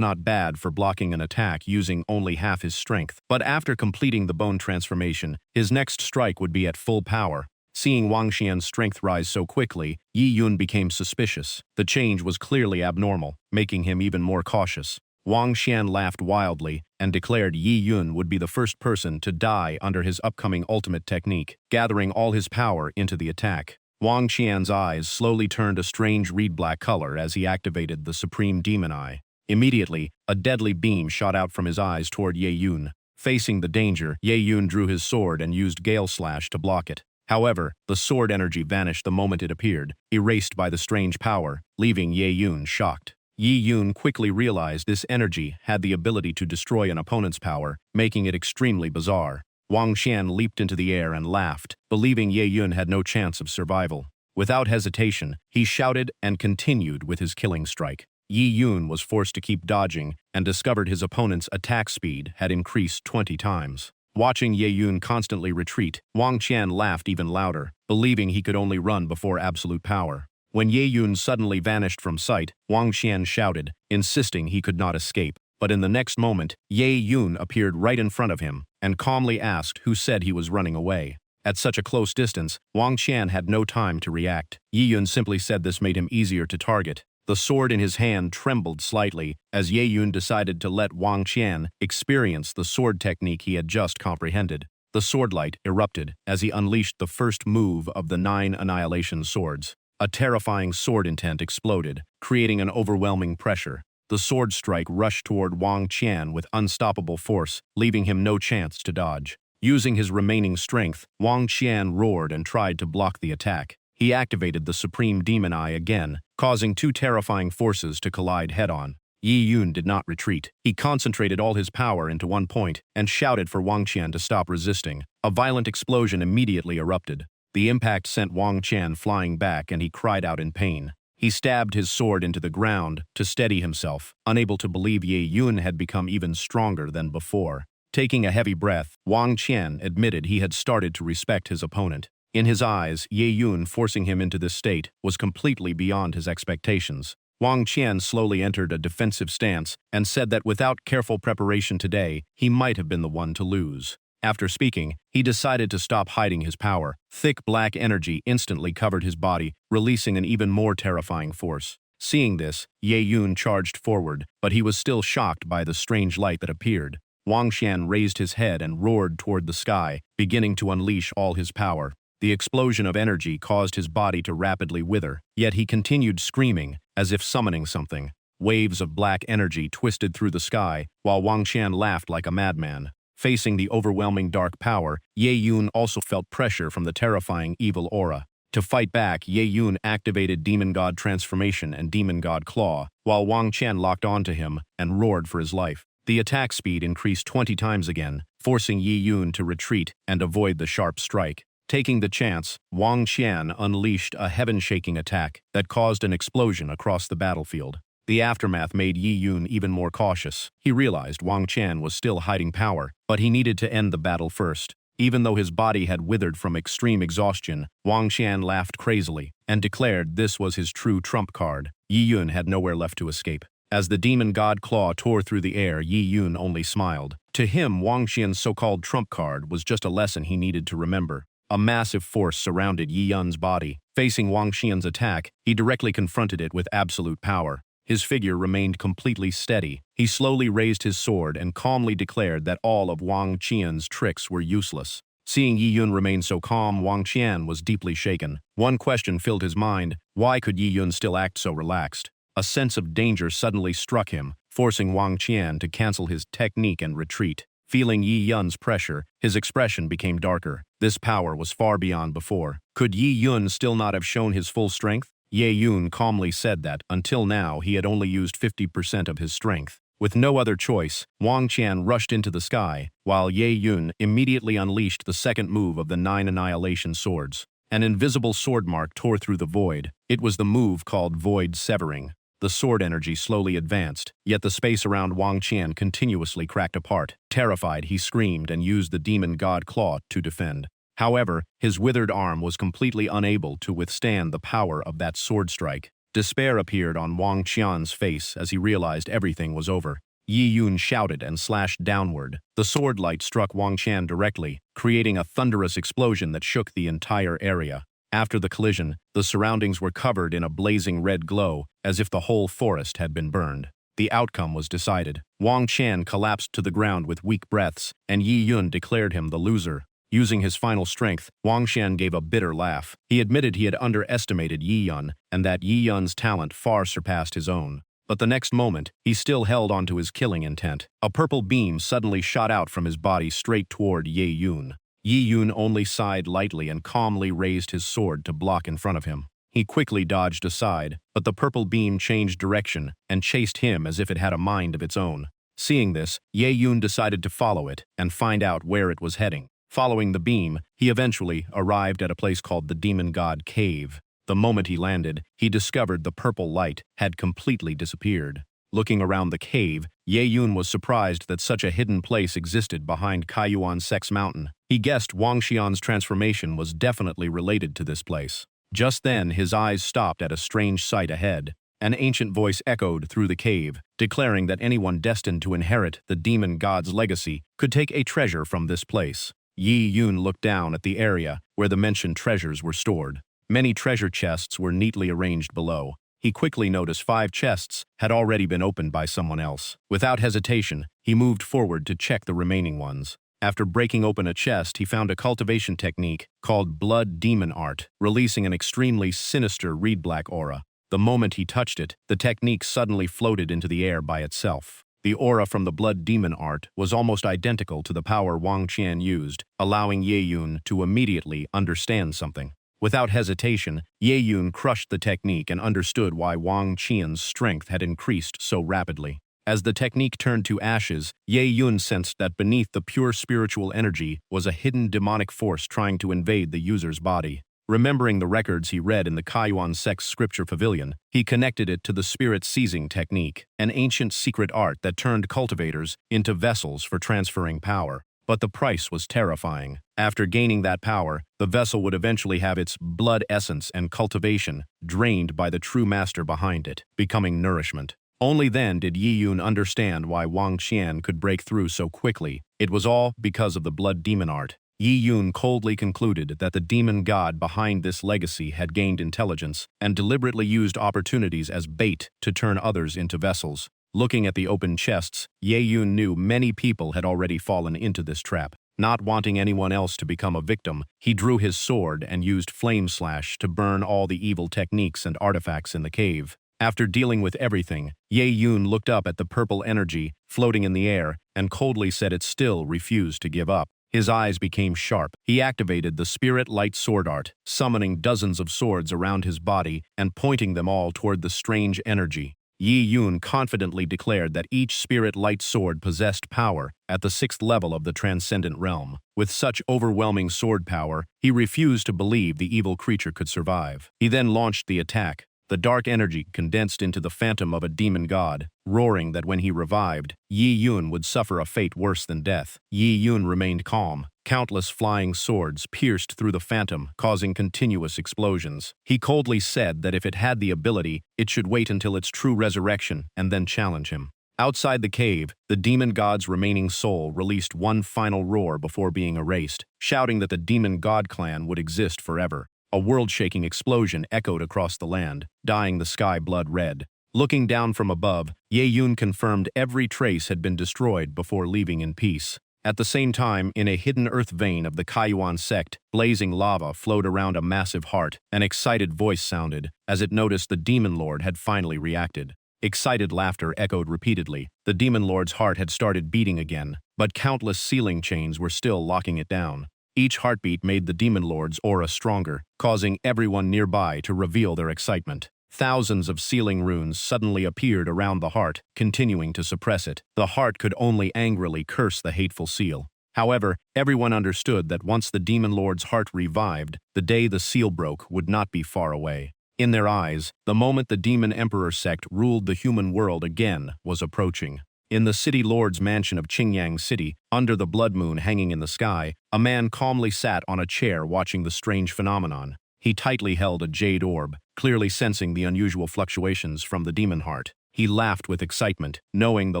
not bad for blocking an attack using only half his strength. But after completing the bone transformation, his next strike would be at full power. Seeing Wang Xian's strength rise so quickly, Ye Yun became suspicious. The change was clearly abnormal, making him even more cautious. Wang Xian laughed wildly and declared Ye Yun would be the first person to die under his upcoming ultimate technique, gathering all his power into the attack. Wang Xian's eyes slowly turned a strange reed-black color as he activated the Supreme Demon Eye. Immediately, a deadly beam shot out from his eyes toward Ye Yun. Facing the danger, Ye Yun drew his sword and used Gale Slash to block it. However, the sword energy vanished the moment it appeared, erased by the strange power, leaving Ye Yun shocked. Ye Yun quickly realized this energy had the ability to destroy an opponent's power, making it extremely bizarre. Wang Xian leaped into the air and laughed, believing Ye Yun had no chance of survival. Without hesitation, he shouted and continued with his killing strike. Ye Yun was forced to keep dodging and discovered his opponent's attack speed had increased 20 times. Watching Ye Yun constantly retreat, Wang Qian laughed even louder, believing he could only run before absolute power. When Ye Yun suddenly vanished from sight, Wang Qian shouted, insisting he could not escape. But in the next moment, Ye Yun appeared right in front of him and calmly asked who said he was running away. At such a close distance, Wang Qian had no time to react. Ye Yun simply said this made him easier to target. The sword in his hand trembled slightly as Ye Yun decided to let Wang Qian experience the sword technique he had just comprehended. The sword light erupted as he unleashed the first move of the 9 annihilation swords. A terrifying sword intent exploded, creating an overwhelming pressure. The sword strike rushed toward Wang Qian with unstoppable force, leaving him no chance to dodge. Using his remaining strength, Wang Qian roared and tried to block the attack. He activated the Supreme Demon Eye again, causing 2 terrifying forces to collide head-on. Ye Yun did not retreat. He concentrated all his power into one point and shouted for Wang Qian to stop resisting. A violent explosion immediately erupted. The impact sent Wang Qian flying back and he cried out in pain. He stabbed his sword into the ground to steady himself, unable to believe Ye Yun had become even stronger than before. Taking a heavy breath, Wang Qian admitted he had started to respect his opponent. In his eyes, Ye Yun forcing him into this state was completely beyond his expectations. Wang Qian slowly entered a defensive stance and said that without careful preparation today, he might have been the one to lose. After speaking, he decided to stop hiding his power. Thick black energy instantly covered his body, releasing an even more terrifying force. Seeing this, Ye Yun charged forward, but he was still shocked by the strange light that appeared. Wang Qian raised his head and roared toward the sky, beginning to unleash all his power. The explosion of energy caused his body to rapidly wither, yet he continued screaming, as if summoning something. Waves of black energy twisted through the sky, while Wang Qian laughed like a madman. Facing the overwhelming dark power, Ye Yun also felt pressure from the terrifying evil aura. To fight back, Ye Yun activated Demon God Transformation and Demon God Claw, while Wang Qian locked onto him and roared for his life. The attack speed increased 20 times again, forcing Ye Yun to retreat and avoid the sharp strike. Taking the chance, Wang Qian unleashed a heaven-shaking attack that caused an explosion across the battlefield. The aftermath made Ye Yun even more cautious. He realized Wang Qian was still hiding power, but he needed to end the battle first. Even though his body had withered from extreme exhaustion, Wang Qian laughed crazily and declared this was his true trump card. Ye Yun had nowhere left to escape. As the demon god claw tore through the air, Ye Yun only smiled. To him, Wang Qian's so-called trump card was just a lesson he needed to remember. A massive force surrounded Ye Yun's body. Facing Wang Qian's attack, he directly confronted it with absolute power. His figure remained completely steady. He slowly raised his sword and calmly declared that all of Wang Qian's tricks were useless. Seeing Ye Yun remain so calm, Wang Qian was deeply shaken. One question filled his mind: why could Ye Yun still act so relaxed? A sense of danger suddenly struck him, forcing Wang Qian to cancel his technique and retreat. Feeling Ye Yun's pressure, his expression became darker. This power was far beyond before. Could Ye Yun still not have shown his full strength? Ye Yun calmly said that, until now, he had only used 50% of his strength. With no other choice, Wang Qian rushed into the sky, while Ye Yun immediately unleashed the second move of the 9 annihilation swords. An invisible sword mark tore through the void. It was the move called Void Severing. The sword energy slowly advanced, yet the space around Wang Qian continuously cracked apart. Terrified, he screamed and used the demon god claw to defend. However, his withered arm was completely unable to withstand the power of that sword strike. Despair appeared on Wang Qian's face as he realized everything was over. Yi Yun shouted and slashed downward. The sword light struck Wang Qian directly, creating a thunderous explosion that shook the entire area. After the collision, the surroundings were covered in a blazing red glow, as if the whole forest had been burned. The outcome was decided. Wang Qian collapsed to the ground with weak breaths, and Yi Yun declared him the loser. Using his final strength, Wang Qian gave a bitter laugh. He admitted he had underestimated Yi Yun, and that Yi Yun's talent far surpassed his own. But the next moment, he still held on to his killing intent. A purple beam suddenly shot out from his body straight toward Yi Yun. Yi Yun only sighed lightly and calmly raised his sword to block in front of him. He quickly dodged aside, but the purple beam changed direction and chased him as if it had a mind of its own. Seeing this, Yi Yun decided to follow it and find out where it was heading. Following the beam, he eventually arrived at a place called the Demon God Cave. The moment he landed, he discovered the purple light had completely disappeared. Looking around the cave, Ye Yun was surprised that such a hidden place existed behind Kaiyuan Sex Mountain. He guessed Wang Xian's transformation was definitely related to this place. Just then, his eyes stopped at a strange sight ahead. An ancient voice echoed through the cave, declaring that anyone destined to inherit the demon god's legacy could take a treasure from this place. Yi Yun looked down at the area where the mentioned treasures were stored. Many treasure chests were neatly arranged below. He quickly noticed 5 chests had already been opened by someone else. Without hesitation, he moved forward to check the remaining ones. After breaking open a chest, he found a cultivation technique called Blood Demon Art, releasing an extremely sinister reed-black aura. The moment he touched it, the technique suddenly floated into the air by itself. The aura from the Blood Demon Art was almost identical to the power Wang Qian used, allowing Ye Yun to immediately understand something. Without hesitation, Ye Yun crushed the technique and understood why Wang Qian's strength had increased so rapidly. As the technique turned to ashes, Ye Yun sensed that beneath the pure spiritual energy was a hidden demonic force trying to invade the user's body. Remembering the records he read in the Kaiyuan Sex Scripture Pavilion, he connected it to the spirit seizing technique, an ancient secret art that turned cultivators into vessels for transferring power. But the price was terrifying. After gaining that power, the vessel would eventually have its blood essence and cultivation drained by the true master behind it, becoming nourishment. Only then did Yi Yun understand why Wang Qian could break through so quickly. It was all because of the Blood Demon Art. Yi Yun coldly concluded that the demon god behind this legacy had gained intelligence and deliberately used opportunities as bait to turn others into vessels. Looking at the open chests, Ye Yun knew many people had already fallen into this trap. Not wanting anyone else to become a victim, he drew his sword and used Flame Slash to burn all the evil techniques and artifacts in the cave. After dealing with everything, Ye Yun looked up at the purple energy floating in the air and coldly said it still refused to give up. His eyes became sharp. He activated the Spirit Light Sword Art, summoning dozens of swords around his body and pointing them all toward the strange energy. Yi Yun confidently declared that each Spirit Light Sword possessed power at the 6th level of the Transcendent Realm. With such overwhelming sword power, he refused to believe the evil creature could survive. He then launched the attack. The dark energy condensed into the phantom of a demon god, roaring that when he revived, Yi Yun would suffer a fate worse than death. Yi Yun remained calm. Countless flying swords pierced through the phantom, causing continuous explosions. He coldly said that if it had the ability, it should wait until its true resurrection and then challenge him. Outside the cave, the demon god's remaining soul released one final roar before being erased, shouting that the demon god clan would exist forever. A world-shaking explosion echoed across the land, dyeing the sky blood red. Looking down from above, Ye Yun confirmed every trace had been destroyed before leaving in peace. At the same time, in a hidden earth vein of the Kaiyuan sect, blazing lava flowed around a massive heart. An excited voice sounded, as it noticed the Demon Lord had finally reacted. Excited laughter echoed repeatedly. The Demon Lord's heart had started beating again, but countless sealing chains were still locking it down. Each heartbeat made the Demon Lord's aura stronger, causing everyone nearby to reveal their excitement. Thousands of sealing runes suddenly appeared around the heart, continuing to suppress it. The heart could only angrily curse the hateful seal. However, everyone understood that once the Demon Lord's heart revived, the day the seal broke would not be far away. In their eyes, the moment the Demon Emperor sect ruled the human world again was approaching. In the city lord's mansion of Qingyang City, under the blood moon hanging in the sky, a man calmly sat on a chair watching the strange phenomenon. He tightly held a jade orb, clearly sensing the unusual fluctuations from the demon heart. He laughed with excitement, knowing the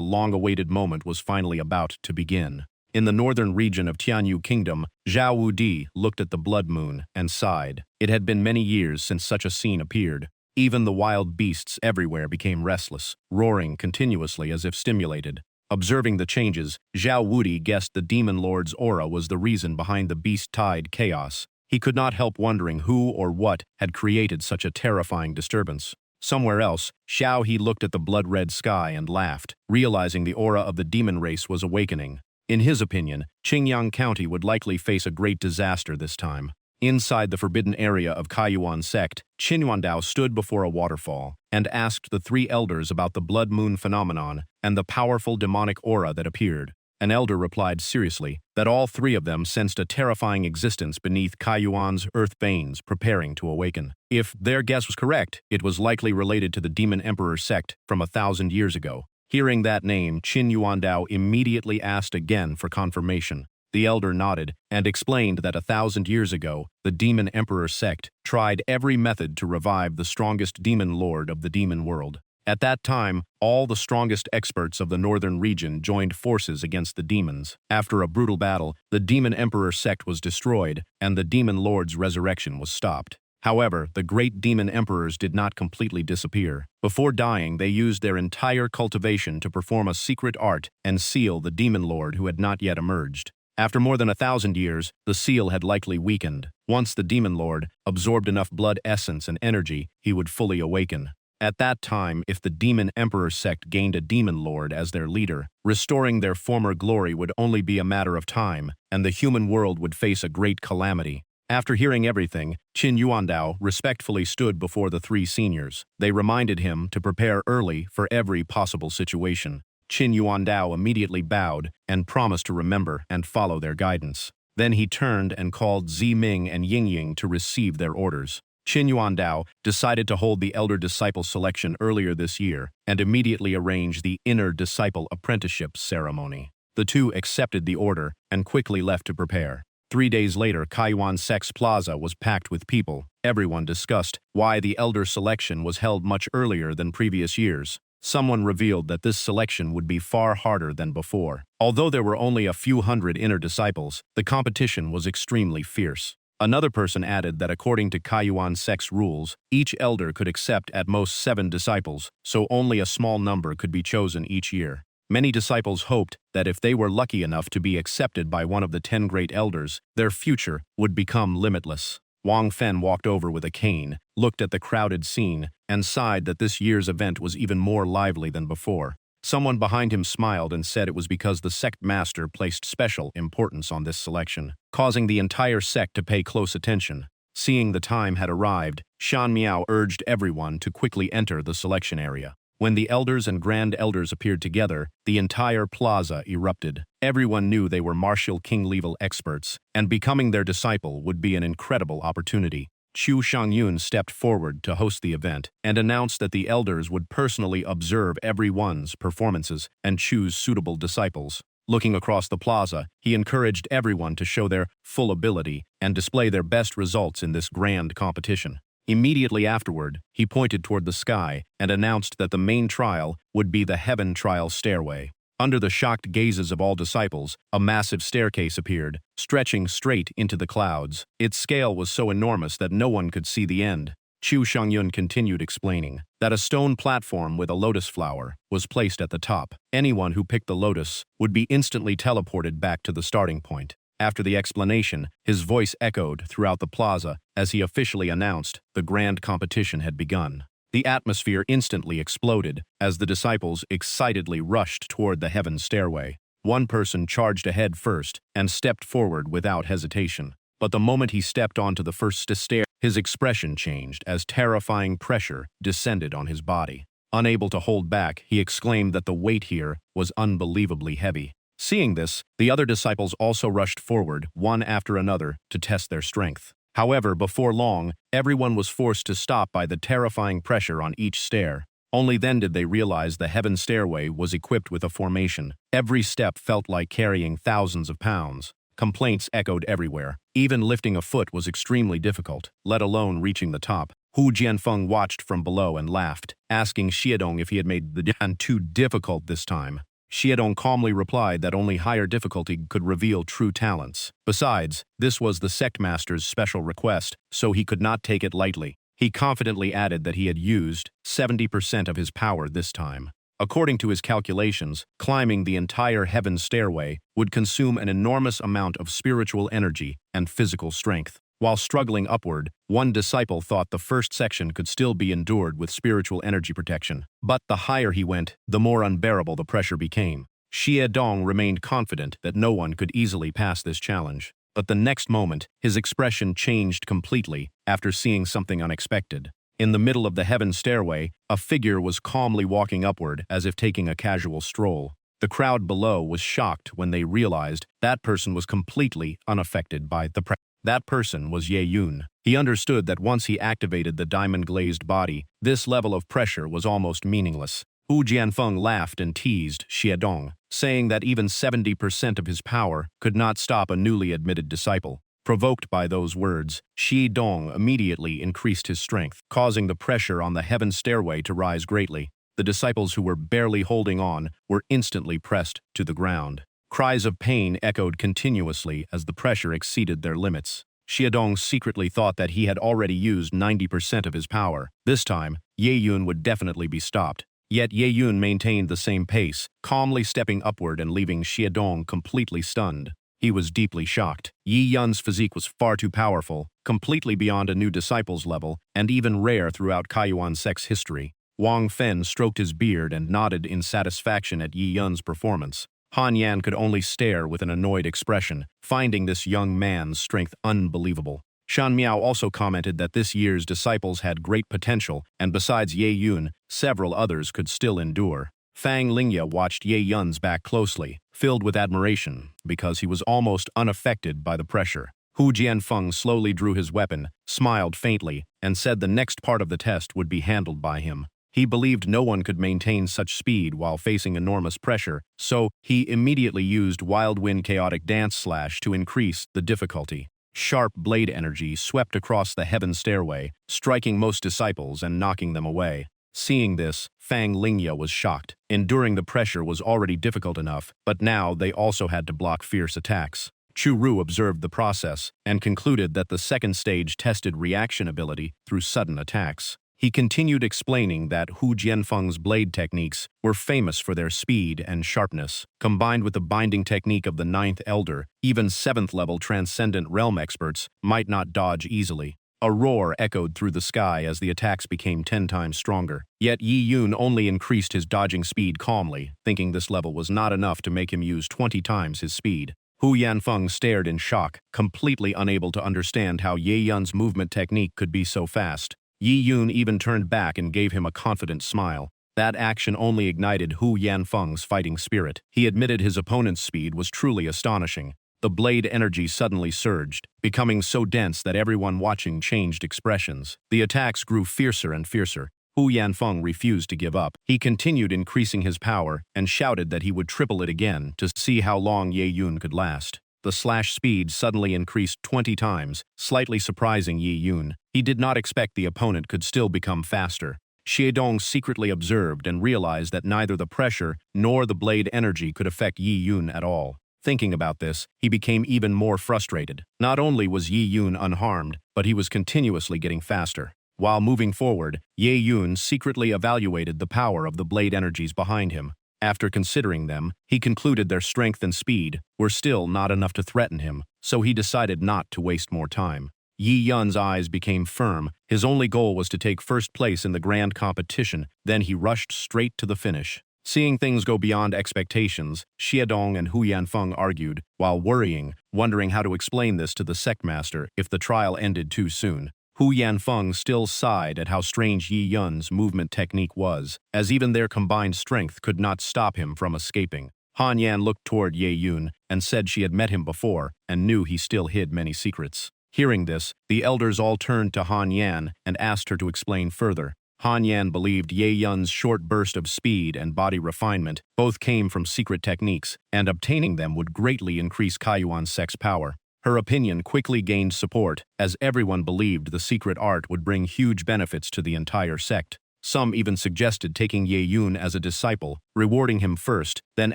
long-awaited moment was finally about to begin. In the northern region of Tianyu Kingdom, Zhao Wudi looked at the blood moon and sighed. It had been many years since such a scene appeared. Even the wild beasts everywhere became restless, roaring continuously as if stimulated. Observing the changes, Zhao Wudi guessed the demon lord's aura was the reason behind the beast-tide chaos. He could not help wondering who or what had created such a terrifying disturbance. Somewhere else, Xiao He looked at the blood-red sky and laughed, realizing the aura of the demon race was awakening. In his opinion, Qingyang County would likely face a great disaster this time. Inside the forbidden area of Kaiyuan sect, Qin Yuandao stood before a waterfall and asked the three elders about the blood moon phenomenon and the powerful demonic aura that appeared. An elder replied seriously that all three of them sensed a terrifying existence beneath Kaiyuan's earth veins preparing to awaken. If their guess was correct, it was likely related to the Demon Emperor sect from 1,000 years ago. Hearing that name, Qin Yuandao immediately asked again for confirmation. The elder nodded and explained that 1,000 years ago, the Demon Emperor sect tried every method to revive the strongest demon lord of the demon world. At that time, all the strongest experts of the northern region joined forces against the demons. After a brutal battle, the Demon Emperor sect was destroyed, and the Demon Lord's resurrection was stopped. However, the great demon emperors did not completely disappear. Before dying, they used their entire cultivation to perform a secret art and seal the demon lord who had not yet emerged. After more than 1,000 years, the seal had likely weakened. Once the demon lord absorbed enough blood essence and energy, he would fully awaken. At that time, if the Demon Emperor sect gained a demon lord as their leader, restoring their former glory would only be a matter of time, and the human world would face a great calamity. After hearing everything, Qin Yuandao respectfully stood before the three seniors. They reminded him to prepare early for every possible situation. Qin Yuandao immediately bowed and promised to remember and follow their guidance. Then he turned and called Zi Ming and Ying Ying to receive their orders. Qin Yuandao decided to hold the elder disciple selection earlier this year and immediately arrange the inner disciple apprenticeship ceremony. The two accepted the order and quickly left to prepare. 3 days later, Kaiyuan Sect's plaza was packed with people. Everyone discussed why the elder selection was held much earlier than previous years. Someone revealed that this selection would be far harder than before. Although there were only a few hundred inner disciples, the competition was extremely fierce. Another person added that according to Kaiyuan Sect's rules, each elder could accept at most 7 disciples, so only a small number could be chosen each year. Many disciples hoped that if they were lucky enough to be accepted by one of the 10 great elders, their future would become limitless. Wang Fen walked over with a cane, looked at the crowded scene, and sighed that this year's event was even more lively than before. Someone behind him smiled and said it was because the sect master placed special importance on this selection, causing the entire sect to pay close attention. Seeing the time had arrived, Shan Miao urged everyone to quickly enter the selection area. When the elders and grand elders appeared together, the entire plaza erupted. Everyone knew they were martial king-level experts, and becoming their disciple would be an incredible opportunity. Chu Shangyun stepped forward to host the event and announced that the elders would personally observe everyone's performances and choose suitable disciples. Looking across the plaza, he encouraged everyone to show their full ability and display their best results in this grand competition. Immediately afterward, he pointed toward the sky and announced that the main trial would be the Heaven Trial Stairway. Under the shocked gazes of all disciples, a massive staircase appeared, stretching straight into the clouds. Its scale was so enormous that no one could see the end. Chu Shangyun continued explaining that a stone platform with a lotus flower was placed at the top. Anyone who picked the lotus would be instantly teleported back to the starting point. After the explanation, his voice echoed throughout the plaza as he officially announced the grand competition had begun. The atmosphere instantly exploded as the disciples excitedly rushed toward the heaven stairway. One person charged ahead first and stepped forward without hesitation. But the moment he stepped onto the first stair, his expression changed as terrifying pressure descended on his body. Unable to hold back, he exclaimed that the weight here was unbelievably heavy. Seeing this, the other disciples also rushed forward, one after another, to test their strength. However, before long, everyone was forced to stop by the terrifying pressure on each stair. Only then did they realize the heaven stairway was equipped with a formation. Every step felt like carrying thousands of pounds. Complaints echoed everywhere. Even lifting a foot was extremely difficult, let alone reaching the top. Hu Jianfeng watched from below and laughed, asking Xiedong if he had made the Dan too difficult this time. Xiedong calmly replied that only higher difficulty could reveal true talents. Besides, this was the sect master's special request, so he could not take it lightly. He confidently added that he had used 70% of his power this time. According to his calculations, climbing the entire heaven stairway would consume an enormous amount of spiritual energy and physical strength. While struggling upward, one disciple thought the first section could still be endured with spiritual energy protection. But the higher he went, the more unbearable the pressure became. Xie Dong remained confident that no one could easily pass this challenge. But the next moment, his expression changed completely after seeing something unexpected. In the middle of the heaven stairway, a figure was calmly walking upward as if taking a casual stroll. The crowd below was shocked when they realized that person was completely unaffected by the pressure. That person was Ye Yun. He understood that once he activated the diamond-glazed body, this level of pressure was almost meaningless. Hu Jianfeng laughed and teased Xiedong, saying that even 70% of his power could not stop a newly admitted disciple. Provoked by those words, Xiedong immediately increased his strength, causing the pressure on the heaven stairway to rise greatly. The disciples who were barely holding on were instantly pressed to the ground. Cries of pain echoed continuously as the pressure exceeded their limits. Xiedong secretly thought that he had already used 90% of his power. This time, Ye Yun would definitely be stopped. Yet Ye Yun maintained the same pace, calmly stepping upward and leaving Xiedong completely stunned. He was deeply shocked. Yi Yun's physique was far too powerful, completely beyond a new disciple's level, and even rare throughout Kaiyuan sect's history. Wang Fen stroked his beard and nodded in satisfaction at Yi Yun's performance. Han Yan could only stare with an annoyed expression, finding this young man's strength unbelievable. Shan Miao also commented that this year's disciples had great potential, and besides Ye Yun, several others could still endure. Fang Lingya watched Ye Yun's back closely, filled with admiration, because he was almost unaffected by the pressure. Hu Jianfeng slowly drew his weapon, smiled faintly, and said the next part of the test would be handled by him. He believed no one could maintain such speed while facing enormous pressure, so he immediately used Wild Wind Chaotic Dance Slash to increase the difficulty. Sharp blade energy swept across the heaven stairway, striking most disciples and knocking them away. Seeing this, Fang Lingya was shocked. Enduring the pressure was already difficult enough, but now they also had to block fierce attacks. Chu Ru observed the process and concluded that the second stage tested reaction ability through sudden attacks. He continued explaining that Hu Jianfeng's blade techniques were famous for their speed and sharpness. Combined with the binding technique of the Ninth Elder, even 7th-level Transcendent Realm experts might not dodge easily. A roar echoed through the sky as the attacks became 10 times stronger. Yet Yi Yun only increased his dodging speed calmly, thinking this level was not enough to make him use 20 times his speed. Hu Yanfeng stared in shock, completely unable to understand how Ye Yun's movement technique could be so fast. Yi Yun even turned back and gave him a confident smile. That action only ignited Hu Yanfeng's fighting spirit. He admitted his opponent's speed was truly astonishing. The blade energy suddenly surged, becoming so dense that everyone watching changed expressions. The attacks grew fiercer and fiercer. Hu Yanfeng refused to give up. He continued increasing his power and shouted that he would triple it again to see how long Ye Yun could last. The slash speed suddenly increased 20 times, slightly surprising Yi Yun. He did not expect the opponent could still become faster. Xiedong secretly observed and realized that neither the pressure nor the blade energy could affect Yi Yun at all. Thinking about this, he became even more frustrated. Not only was Yi Yun unharmed, but he was continuously getting faster. While moving forward, Ye Yun secretly evaluated the power of the blade energies behind him. After considering them, he concluded their strength and speed were still not enough to threaten him, so he decided not to waste more time. Yi Yun's eyes became firm. His only goal was to take first place in the grand competition, then he rushed straight to the finish. Seeing things go beyond expectations, Xiedong and Hu Yanfeng argued, while worrying, wondering how to explain this to the sect master if the trial ended too soon. Hu Yanfeng still sighed at how strange Yi Yun's movement technique was, as even their combined strength could not stop him from escaping. Han Yan looked toward Ye Yun and said she had met him before and knew he still hid many secrets. Hearing this, the elders all turned to Han Yan and asked her to explain further. Han Yan believed Ye Yun's short burst of speed and body refinement both came from secret techniques, and obtaining them would greatly increase Kaiyuan sect's power. Her opinion quickly gained support, as everyone believed the secret art would bring huge benefits to the entire sect. Some even suggested taking Ye Yun as a disciple, rewarding him first, then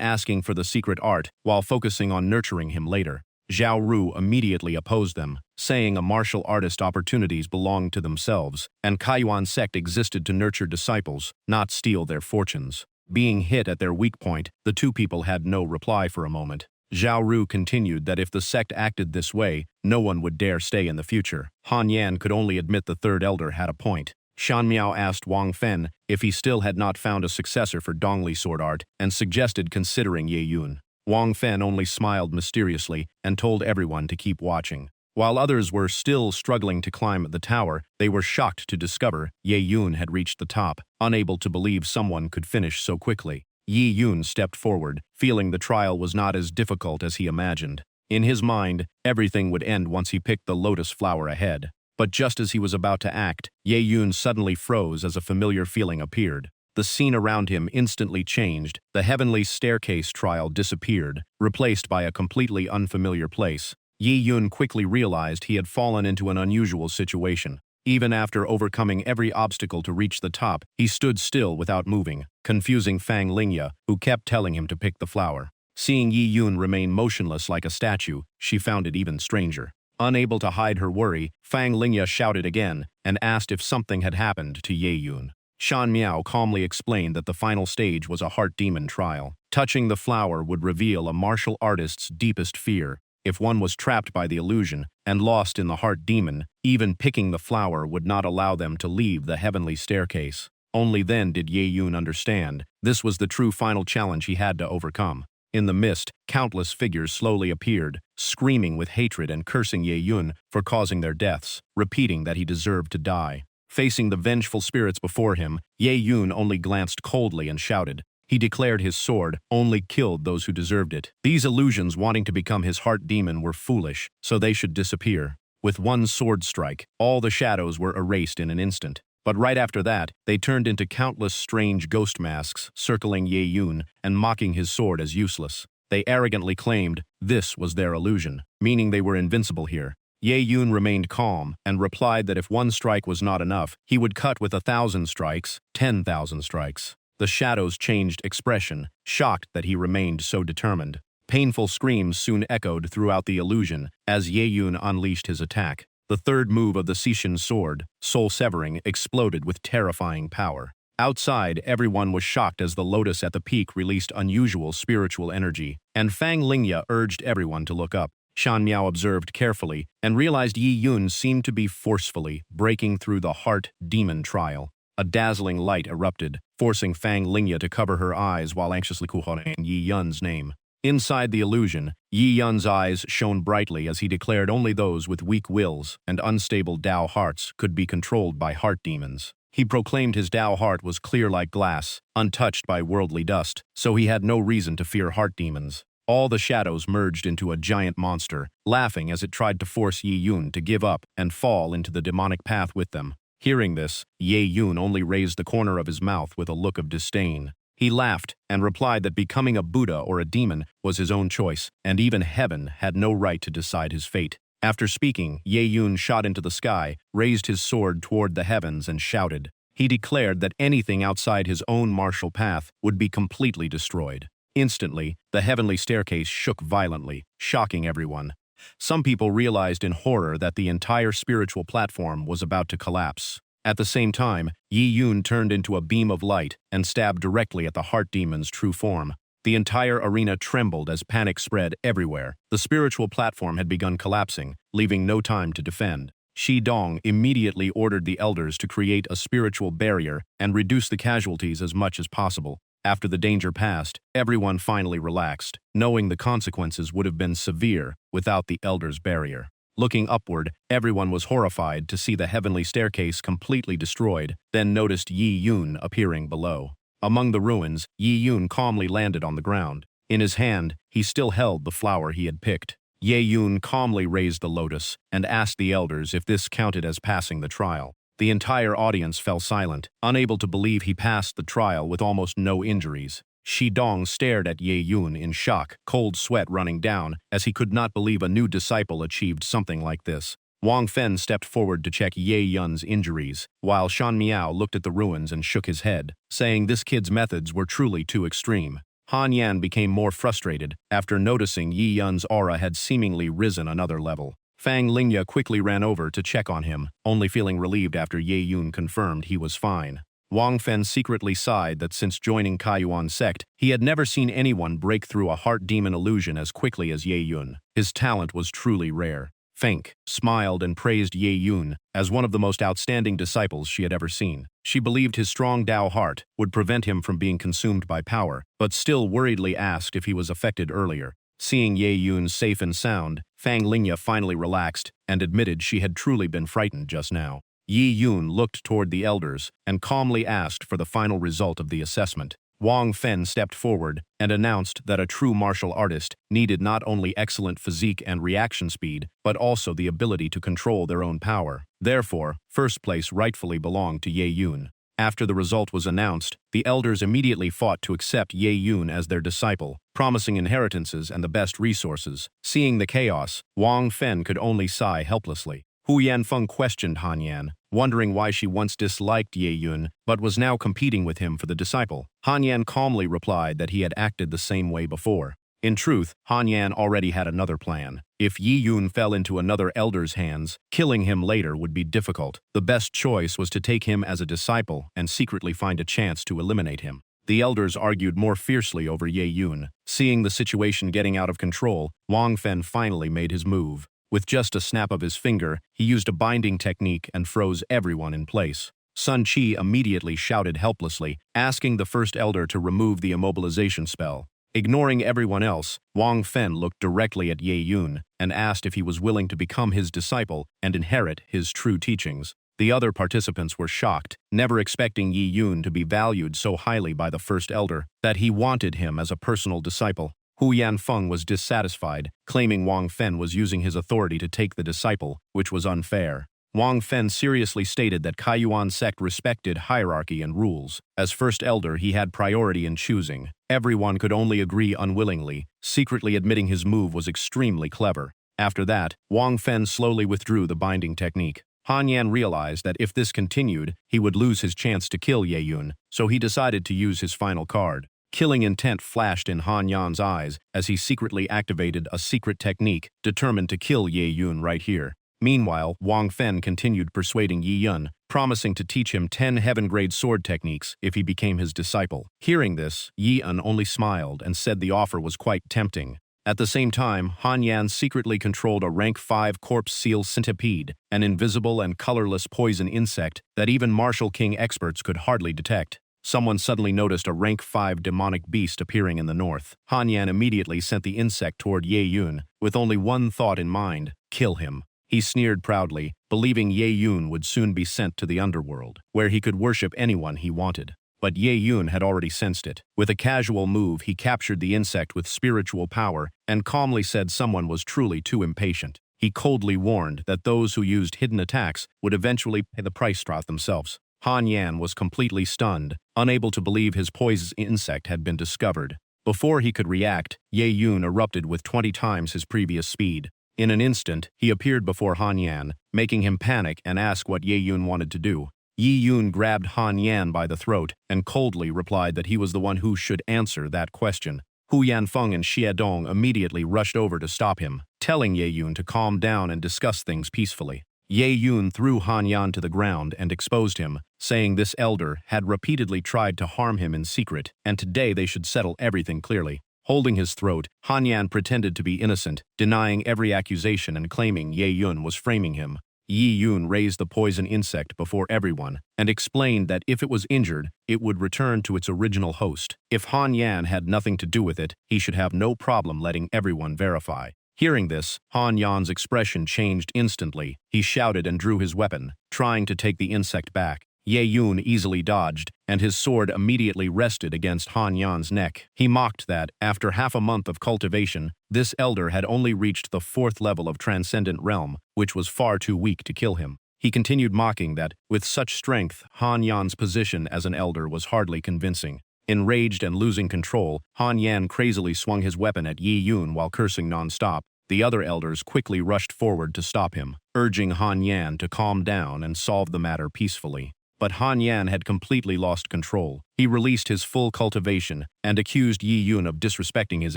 asking for the secret art, while focusing on nurturing him later. Zhao Ru immediately opposed them, saying a martial artist opportunities belonged to themselves, and Kaiyuan sect existed to nurture disciples, not steal their fortunes. Being hit at their weak point, the two people had no reply for a moment. Zhao Ru continued that if the sect acted this way, no one would dare stay in the future. Han Yan could only admit the third elder had a point. Shan Miao asked Wang Fen if he still had not found a successor for Dongli sword art and suggested considering Ye Yun. Wang Fen only smiled mysteriously and told everyone to keep watching. While others were still struggling to climb the tower, they were shocked to discover Ye Yun had reached the top, unable to believe someone could finish so quickly. Ye Yun stepped forward, feeling the trial was not as difficult as he imagined. In his mind, everything would end once he picked the lotus flower ahead. But just as he was about to act, Ye Yun suddenly froze as a familiar feeling appeared. The scene around him instantly changed. The heavenly staircase trial disappeared, replaced by a completely unfamiliar place. Ye Yun quickly realized he had fallen into an unusual situation. Even after overcoming every obstacle to reach the top, he stood still without moving, confusing Fang Lingya, who kept telling him to pick the flower. Seeing Ye Yun remain motionless like a statue, she found it even stranger. Unable to hide her worry, Fang Lingya shouted again and asked if something had happened to Ye Yun. Shan Miao calmly explained that the final stage was a heart demon trial. Touching the flower would reveal a martial artist's deepest fear. If one was trapped by the illusion and lost in the heart demon, even picking the flower would not allow them to leave the heavenly staircase. Only then did Ye Yun understand. This was the true final challenge he had to overcome. In the mist, countless figures slowly appeared, screaming with hatred and cursing Ye Yun for causing their deaths, repeating that he deserved to die. Facing the vengeful spirits before him, Ye Yun only glanced coldly and shouted. He declared his sword only killed those who deserved it. These illusions wanting to become his heart demon were foolish, so they should disappear. With one sword strike, all the shadows were erased in an instant. But right after that, they turned into countless strange ghost masks, circling Ye Yun and mocking his sword as useless. They arrogantly claimed this was their illusion, meaning they were invincible here. Ye Yun remained calm and replied that if one strike was not enough, he would cut with 1,000 strikes, 10,000 strikes. The shadows changed expression, shocked that he remained so determined. Painful screams soon echoed throughout the illusion as Ye Yun unleashed his attack. The third move of the Sishin sword, Soul Severing, exploded with terrifying power. Outside, everyone was shocked as the lotus at the peak released unusual spiritual energy, and Fang Lingya urged everyone to look up. Shan Miao observed carefully and realized Ye Yun seemed to be forcefully breaking through the heart demon trial. A dazzling light erupted, forcing Fang Lingya to cover her eyes while anxiously calling Ye Yun's name. Inside the illusion, Ye Yun's eyes shone brightly as he declared only those with weak wills and unstable Dao hearts could be controlled by heart demons. He proclaimed his Dao heart was clear like glass, untouched by worldly dust, so he had no reason to fear heart demons. All the shadows merged into a giant monster, laughing as it tried to force Ye Yun to give up and fall into the demonic path with them. Hearing this, Ye Yun only raised the corner of his mouth with a look of disdain. He laughed and replied that becoming a Buddha or a demon was his own choice, and even heaven had no right to decide his fate. After speaking, Ye Yun shot into the sky, raised his sword toward the heavens and shouted. He declared that anything outside his own martial path would be completely destroyed. Instantly, the heavenly staircase shook violently, shocking everyone. Some people realized in horror that the entire spiritual platform was about to collapse. At the same time, Ye Yun turned into a beam of light and stabbed directly at the heart demon's true form. The entire arena trembled as panic spread everywhere. The spiritual platform had begun collapsing, leaving no time to defend. Shi Dong immediately ordered the elders to create a spiritual barrier and reduce the casualties as much as possible. After the danger passed, everyone finally relaxed, knowing the consequences would have been severe without the elders' barrier. Looking upward, everyone was horrified to see the heavenly staircase completely destroyed, then noticed Ye Yun appearing below. Among the ruins, Ye Yun calmly landed on the ground. In his hand, he still held the flower he had picked. Ye Yun calmly raised the lotus and asked the elders if this counted as passing the trial. The entire audience fell silent, unable to believe he passed the trial with almost no injuries. Shi Dong stared at Ye Yun in shock, cold sweat running down, as he could not believe a new disciple achieved something like this. Wang Fen stepped forward to check Ye Yun's injuries, while Shan Miao looked at the ruins and shook his head, saying this kid's methods were truly too extreme. Han Yan became more frustrated after noticing Yi Yun's aura had seemingly risen another level. Fang Lingya quickly ran over to check on him, only feeling relieved after Ye Yun confirmed he was fine. Wang Fen secretly sighed that since joining Kaiyuan's sect, he had never seen anyone break through a heart demon illusion as quickly as Ye Yun. His talent was truly rare. Feng smiled and praised Ye Yun as one of the most outstanding disciples she had ever seen. She believed his strong Dao heart would prevent him from being consumed by power, but still worriedly asked if he was affected earlier. Seeing Ye Yun safe and sound, Fang Lingya finally relaxed and admitted she had truly been frightened just now. Yi Yun looked toward the elders and calmly asked for the final result of the assessment. Wang Fen stepped forward and announced that a true martial artist needed not only excellent physique and reaction speed, but also the ability to control their own power. Therefore, first place rightfully belonged to Ye Yun. After the result was announced, the elders immediately fought to accept Ye Yun as their disciple, promising inheritances and the best resources. Seeing the chaos, Wang Fen could only sigh helplessly. Hu Yanfeng questioned Han Yan, wondering why she once disliked Ye Yun but was now competing with him for the disciple. Han Yan calmly replied that he had acted the same way before. In truth, Han Yan already had another plan. If Yi Yun fell into another elder's hands, killing him later would be difficult. The best choice was to take him as a disciple and secretly find a chance to eliminate him. The elders argued more fiercely over Ye Yun. Seeing the situation getting out of control, Wang Fen finally made his move. With just a snap of his finger, he used a binding technique and froze everyone in place. Sun Qi immediately shouted helplessly, asking the first elder to remove the immobilization spell. Ignoring everyone else, Wang Fen looked directly at Ye Yun and asked if he was willing to become his disciple and inherit his true teachings. The other participants were shocked, never expecting Yi Yun to be valued so highly by the first elder that he wanted him as a personal disciple. Hu Yanfeng was dissatisfied, claiming Wang Fen was using his authority to take the disciple, which was unfair. Wang Fen seriously stated that Kaiyuan sect respected hierarchy and rules. As first elder, he had priority in choosing. Everyone could only agree unwillingly, secretly admitting his move was extremely clever. After that, Wang Fen slowly withdrew the binding technique. Han Yan realized that if this continued, he would lose his chance to kill Ye Yun, so he decided to use his final card. Killing intent flashed in Han Yan's eyes as he secretly activated a secret technique determined to kill Ye Yun right here. Meanwhile, Wang Fen continued persuading Yi Yun, promising to teach him 10 heaven-grade sword techniques if he became his disciple. Hearing this, Yi Yun only smiled and said the offer was quite tempting. At the same time, Han Yan secretly controlled a rank 5 corpse seal centipede, an invisible and colorless poison insect that even Martial King experts could hardly detect. Someone suddenly noticed a rank 5 demonic beast appearing in the north. Han Yan immediately sent the insect toward Ye Yun, with only one thought in mind: kill him. He sneered proudly, believing Ye Yun would soon be sent to the underworld, where he could worship anyone he wanted. But Ye Yun had already sensed it. With a casual move, he captured the insect with spiritual power and calmly said someone was truly too impatient. He coldly warned that those who used hidden attacks would eventually pay the price themselves. Han Yan was completely stunned, unable to believe his poisonous insect had been discovered. Before he could react, Ye Yun erupted with 20 times his previous speed. In an instant, he appeared before Han Yan, making him panic and ask what Ye Yun wanted to do. Yi Yun grabbed Han Yan by the throat and coldly replied that he was the one who should answer that question. Hu Yanfeng and Xie Dong immediately rushed over to stop him, telling Ye Yun to calm down and discuss things peacefully. Ye Yun threw Han Yan to the ground and exposed him, saying this elder had repeatedly tried to harm him in secret, and today they should settle everything clearly. Holding his throat, Han Yan pretended to be innocent, denying every accusation and claiming Ye Yun was framing him. Yi Yun raised the poison insect before everyone and explained that if it was injured, it would return to its original host. If Han Yan had nothing to do with it, he should have no problem letting everyone verify. Hearing this, Han Yan's expression changed instantly. He shouted and drew his weapon, trying to take the insect back. Ye Yun easily dodged, and his sword immediately rested against Han Yan's neck. He mocked that, after half a month of cultivation, this elder had only reached the 4th level of Transcendent Realm, which was far too weak to kill him. He continued mocking that, with such strength, Han Yan's position as an elder was hardly convincing. Enraged and losing control, Han Yan crazily swung his weapon at Yi Yun while cursing non-stop. The other elders quickly rushed forward to stop him, urging Han Yan to calm down and solve the matter peacefully. But Han Yan had completely lost control. He released his full cultivation and accused Yi Yun of disrespecting his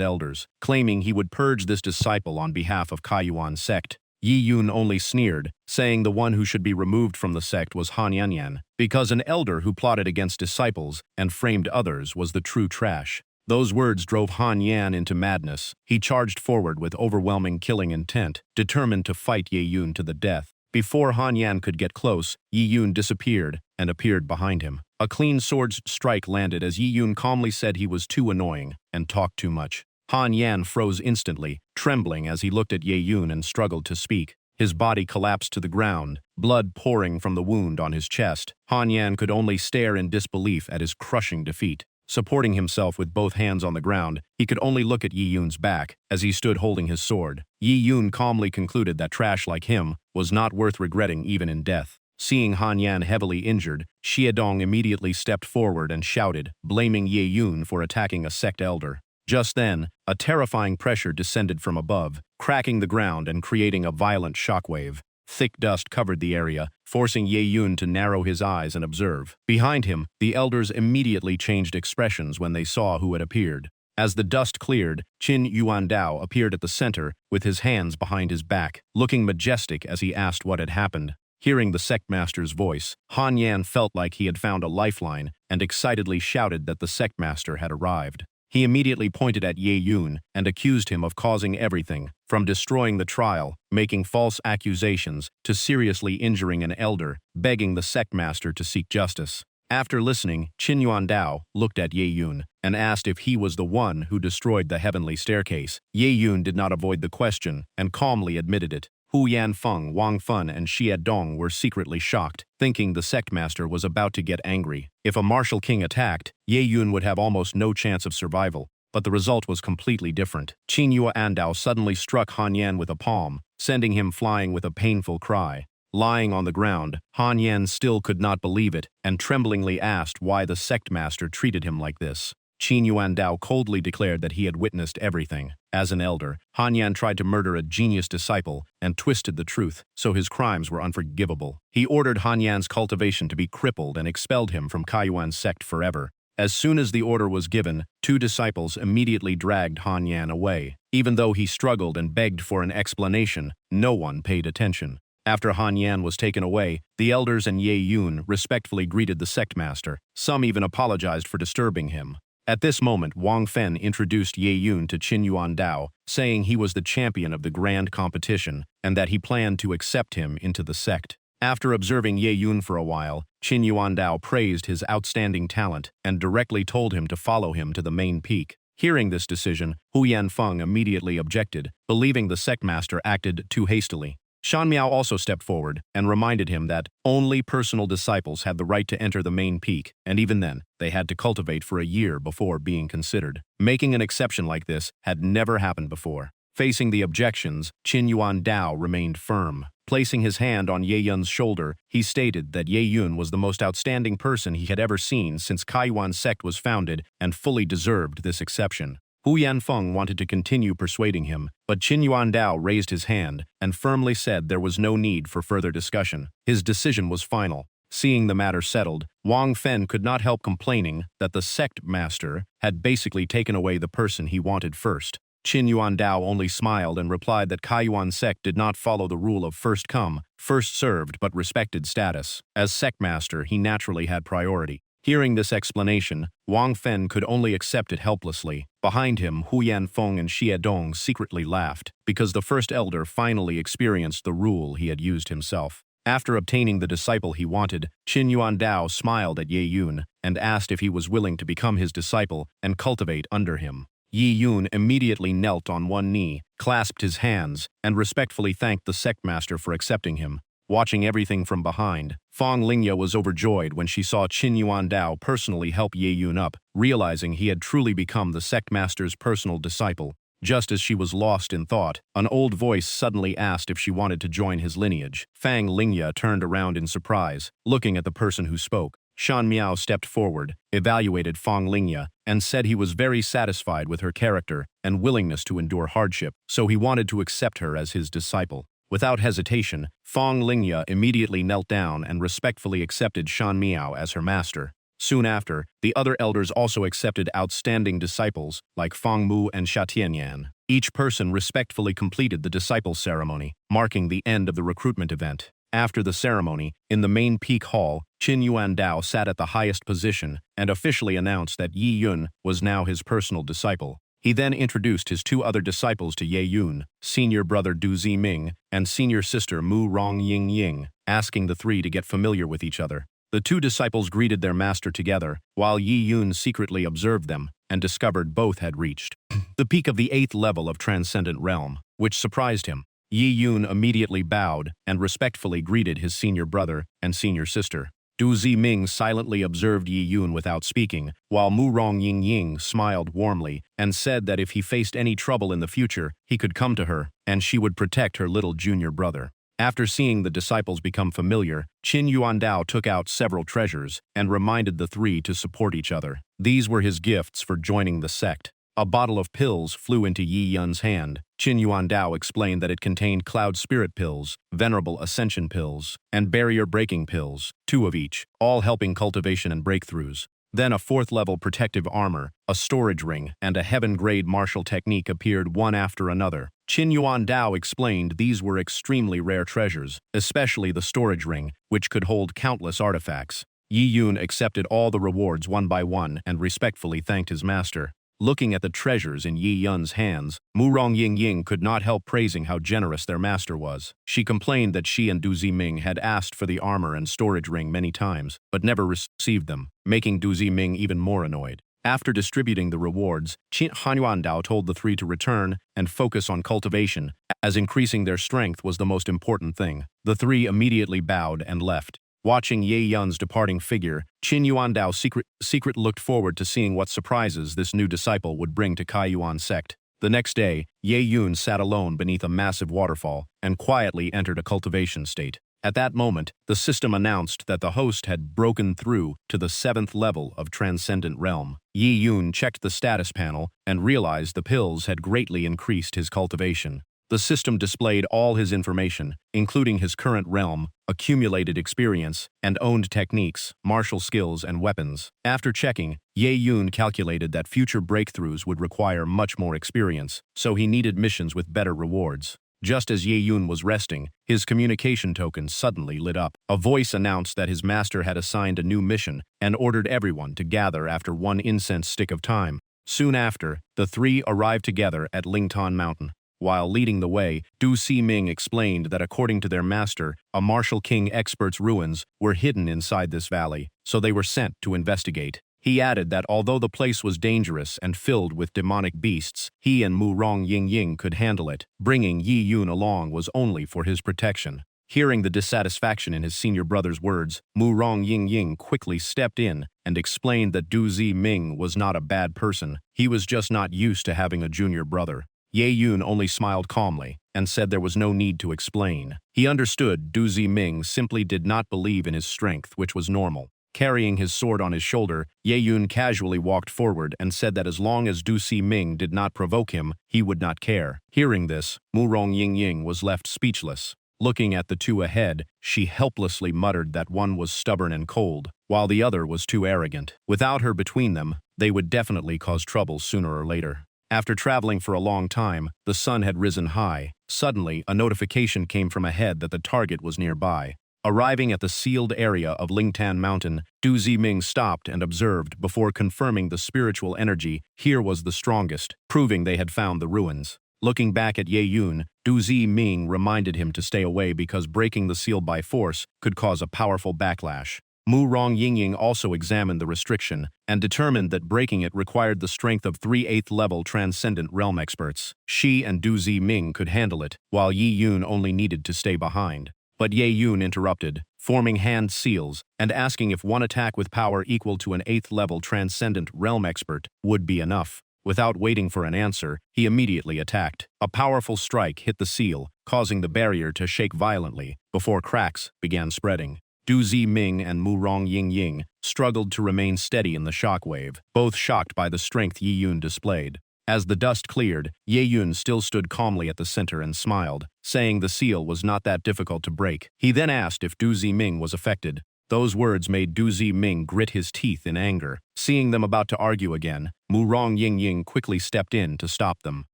elders, claiming he would purge this disciple on behalf of Kaiyuan sect. Yi Yun only sneered, saying the one who should be removed from the sect was Han Yanyan, because an elder who plotted against disciples and framed others was the true trash. Those words drove Han Yan into madness. He charged forward with overwhelming killing intent, determined to fight Yi Yun to the death. Before Han Yan could get close, Yi Yun disappeared and appeared behind him. A clean sword strike landed as Yi Yun calmly said he was too annoying and talked too much. Han Yan froze instantly, trembling as he looked at Yi Yun and struggled to speak. His body collapsed to the ground, blood pouring from the wound on his chest. Han Yan could only stare in disbelief at his crushing defeat. Supporting himself with both hands on the ground, he could only look at Yi Yun's back as he stood holding his sword. Yi Yun calmly concluded that trash like him was not worth regretting even in death. Seeing Han Yan heavily injured, Xiedong immediately stepped forward and shouted, blaming Yi Yun for attacking a sect elder. Just then, a terrifying pressure descended from above, cracking the ground and creating a violent shockwave. Thick dust covered the area, forcing Ye Yun to narrow his eyes and observe. Behind him, the elders immediately changed expressions when they saw who had appeared. As the dust cleared, Qin Yuandao appeared at the center with his hands behind his back, looking majestic as he asked what had happened. Hearing the sect master's voice, Han Yan felt like he had found a lifeline and excitedly shouted that the sect master had arrived. He immediately pointed at Ye Yun and accused him of causing everything, from destroying the trial, making false accusations, to seriously injuring an elder, begging the sect master to seek justice. After listening, Qin Yuandao looked at Ye Yun and asked if he was the one who destroyed the heavenly staircase. Ye Yun did not avoid the question and calmly admitted it. Hu Yanfeng, Wang Feng, and Xie Dong were secretly shocked, thinking the sect master was about to get angry. If a martial king attacked, Ye Yun would have almost no chance of survival, but the result was completely different. Qin Yuandao suddenly struck Han Yan with a palm, sending him flying with a painful cry. Lying on the ground, Han Yan still could not believe it and tremblingly asked why the sect master treated him like this. Qin Yuandao coldly declared that he had witnessed everything. As an elder, Han Yan tried to murder a genius disciple and twisted the truth, so his crimes were unforgivable. He ordered Han Yan's cultivation to be crippled and expelled him from Kaiyuan's sect forever. As soon as the order was given, 2 disciples immediately dragged Han Yan away. Even though he struggled and begged for an explanation, no one paid attention. After Han Yan was taken away, the elders and Ye Yun respectfully greeted the sect master. Some even apologized for disturbing him. At this moment, Wang Feng introduced Ye Yun to Qin Yuandao, saying he was the champion of the grand competition and that he planned to accept him into the sect. After observing Ye Yun for a while, Qin Yuandao praised his outstanding talent and directly told him to follow him to the main peak. Hearing this decision, Hu Yanfeng immediately objected, believing the sect master acted too hastily. Shan Miao also stepped forward and reminded him that only personal disciples had the right to enter the main peak, and even then, they had to cultivate for a year before being considered. Making an exception like this had never happened before. Facing the objections, Qin Yuandao remained firm. Placing his hand on Ye Yun's shoulder, he stated that Ye Yun was the most outstanding person he had ever seen since Kaiyuan sect was founded and fully deserved this exception. Hu Yanfeng wanted to continue persuading him, but Qin Yuandao raised his hand and firmly said there was no need for further discussion. His decision was final. Seeing the matter settled, Wang Feng could not help complaining that the sect master had basically taken away the person he wanted first. Qin Yuandao only smiled and replied that Kaiyuan sect did not follow the rule of first come, first served but respected status. As sect master, he naturally had priority. Hearing this explanation, Wang Feng could only accept it helplessly. Behind him, Hu Yanfeng and Xie Dong secretly laughed, because the first elder finally experienced the rule he had used himself. After obtaining the disciple he wanted, Qin Yuandao smiled at Ye Yun and asked if he was willing to become his disciple and cultivate under him. Ye Yun immediately knelt on one knee, clasped his hands, and respectfully thanked the sect master for accepting him. Watching everything from behind, Fang Lingya was overjoyed when she saw Qin Yuandao personally help Ye Yun up, realizing he had truly become the sect master's personal disciple. Just as she was lost in thought, an old voice suddenly asked if she wanted to join his lineage. Fang Lingya turned around in surprise, looking at the person who spoke. Shan Miao stepped forward, evaluated Fang Lingya, and said he was very satisfied with her character and willingness to endure hardship, so he wanted to accept her as his disciple. Without hesitation, Fang Lingya immediately knelt down and respectfully accepted Shan Miao as her master. Soon after, the other elders also accepted outstanding disciples like Fang Mu and Sha Tianyan. Each person respectfully completed the disciple ceremony, marking the end of the recruitment event. After the ceremony, in the main peak hall, Qin Yuan Dao sat at the highest position and officially announced that Yi Yun was now his personal disciple. He then introduced his two other disciples to Ye Yun, senior brother Du Ziming, and senior sister Mu Rong Ying Ying, asking the three to get familiar with each other. The two disciples greeted their master together, while Yi Yun secretly observed them and discovered both had reached the peak of the 8th level of Transcendent Realm, which surprised him. Yi Yun immediately bowed and respectfully greeted his senior brother and senior sister. Du Ziming silently observed Yi Yun without speaking, while Mu Rong Ying Ying smiled warmly and said that if he faced any trouble in the future, he could come to her, and she would protect her little junior brother. After seeing the disciples become familiar, Qin Yuandao took out several treasures and reminded the three to support each other. These were his gifts for joining the sect. A bottle of pills flew into Yi Yun's hand. Qin Yuandao explained that it contained Cloud Spirit pills, Venerable Ascension pills, and Barrier-breaking pills, 2 of each, all helping cultivation and breakthroughs. Then a 4th-level protective armor, a storage ring, and a heaven-grade martial technique appeared one after another. Qin Yuandao explained these were extremely rare treasures, especially the storage ring, which could hold countless artifacts. Yi Yun accepted all the rewards one by one and respectfully thanked his master. Looking at the treasures in Yi Yun's hands, Mu Rong Ying Ying could not help praising how generous their master was. She complained that she and Du Ziming had asked for the armor and storage ring many times, but never received them, making Du Ziming even more annoyed. After distributing the rewards, Qin Yuandao told the three to return and focus on cultivation, as increasing their strength was the most important thing. The three immediately bowed and left. Watching Ye Yun's departing figure, Qin Yuandao secret looked forward to seeing what surprises this new disciple would bring to Kai Yuan sect. The next day, Ye Yun sat alone beneath a massive waterfall and quietly entered a cultivation state. At that moment, the system announced that the host had broken through to the 7th level of Transcendent Realm. Yi Yun checked the status panel and realized the pills had greatly increased his cultivation. The system displayed all his information, including his current realm, accumulated experience, and owned techniques, martial skills, and weapons. After checking, Ye Yun calculated that future breakthroughs would require much more experience, so he needed missions with better rewards. Just as Ye Yun was resting, his communication token suddenly lit up. A voice announced that his master had assigned a new mission and ordered everyone to gather after one incense stick of time. Soon after, the three arrived together at Lingtan Mountain. While leading the way, Du Ziming explained that according to their master, a martial king expert's ruins were hidden inside this valley, so they were sent to investigate. He added that although the place was dangerous and filled with demonic beasts, he and Mu Rong Ying Ying could handle it. Bringing Yi Yun along was only for his protection. Hearing the dissatisfaction in his senior brother's words, Mu Rong Ying Ying quickly stepped in and explained that Du Ziming was not a bad person. He was just not used to having a junior brother. Ye Yun only smiled calmly and said there was no need to explain. He understood Du Ziming simply did not believe in his strength, which was normal. Carrying his sword on his shoulder, Ye Yun casually walked forward and said that as long as Du Ziming did not provoke him, he would not care. Hearing this, Mu Rong Ying Ying was left speechless. Looking at the two ahead, she helplessly muttered that one was stubborn and cold, while the other was too arrogant. Without her between them, they would definitely cause trouble sooner or later. After traveling for a long time, the sun had risen high. Suddenly, a notification came from ahead that the target was nearby. Arriving at the sealed area of Lingtan Mountain, Du Ziming stopped and observed before confirming the spiritual energy here was the strongest, proving they had found the ruins. Looking back at Ye Yun, Du Ziming reminded him to stay away because breaking the seal by force could cause a powerful backlash. Mu Rong Ying Ying also examined the restriction and determined that breaking it required the strength of 3 8th-level Transcendent Realm experts. She and Du Ziming could handle it, while Yi Yun only needed to stay behind. But Ye Yun interrupted, forming hand seals and asking if one attack with power equal to an 8th-level Transcendent Realm expert would be enough. Without waiting for an answer, he immediately attacked. A powerful strike hit the seal, causing the barrier to shake violently before cracks began spreading. Du Ziming and Mu Rong Ying struggled to remain steady in the shockwave, both shocked by the strength Yi Yun displayed. As the dust cleared, Ye Yun still stood calmly at the center and smiled, saying the seal was not that difficult to break. He then asked if Du Ziming was affected. Those words made Du Ziming grit his teeth in anger. Seeing them about to argue again, Mu Rong Ying quickly stepped in to stop them.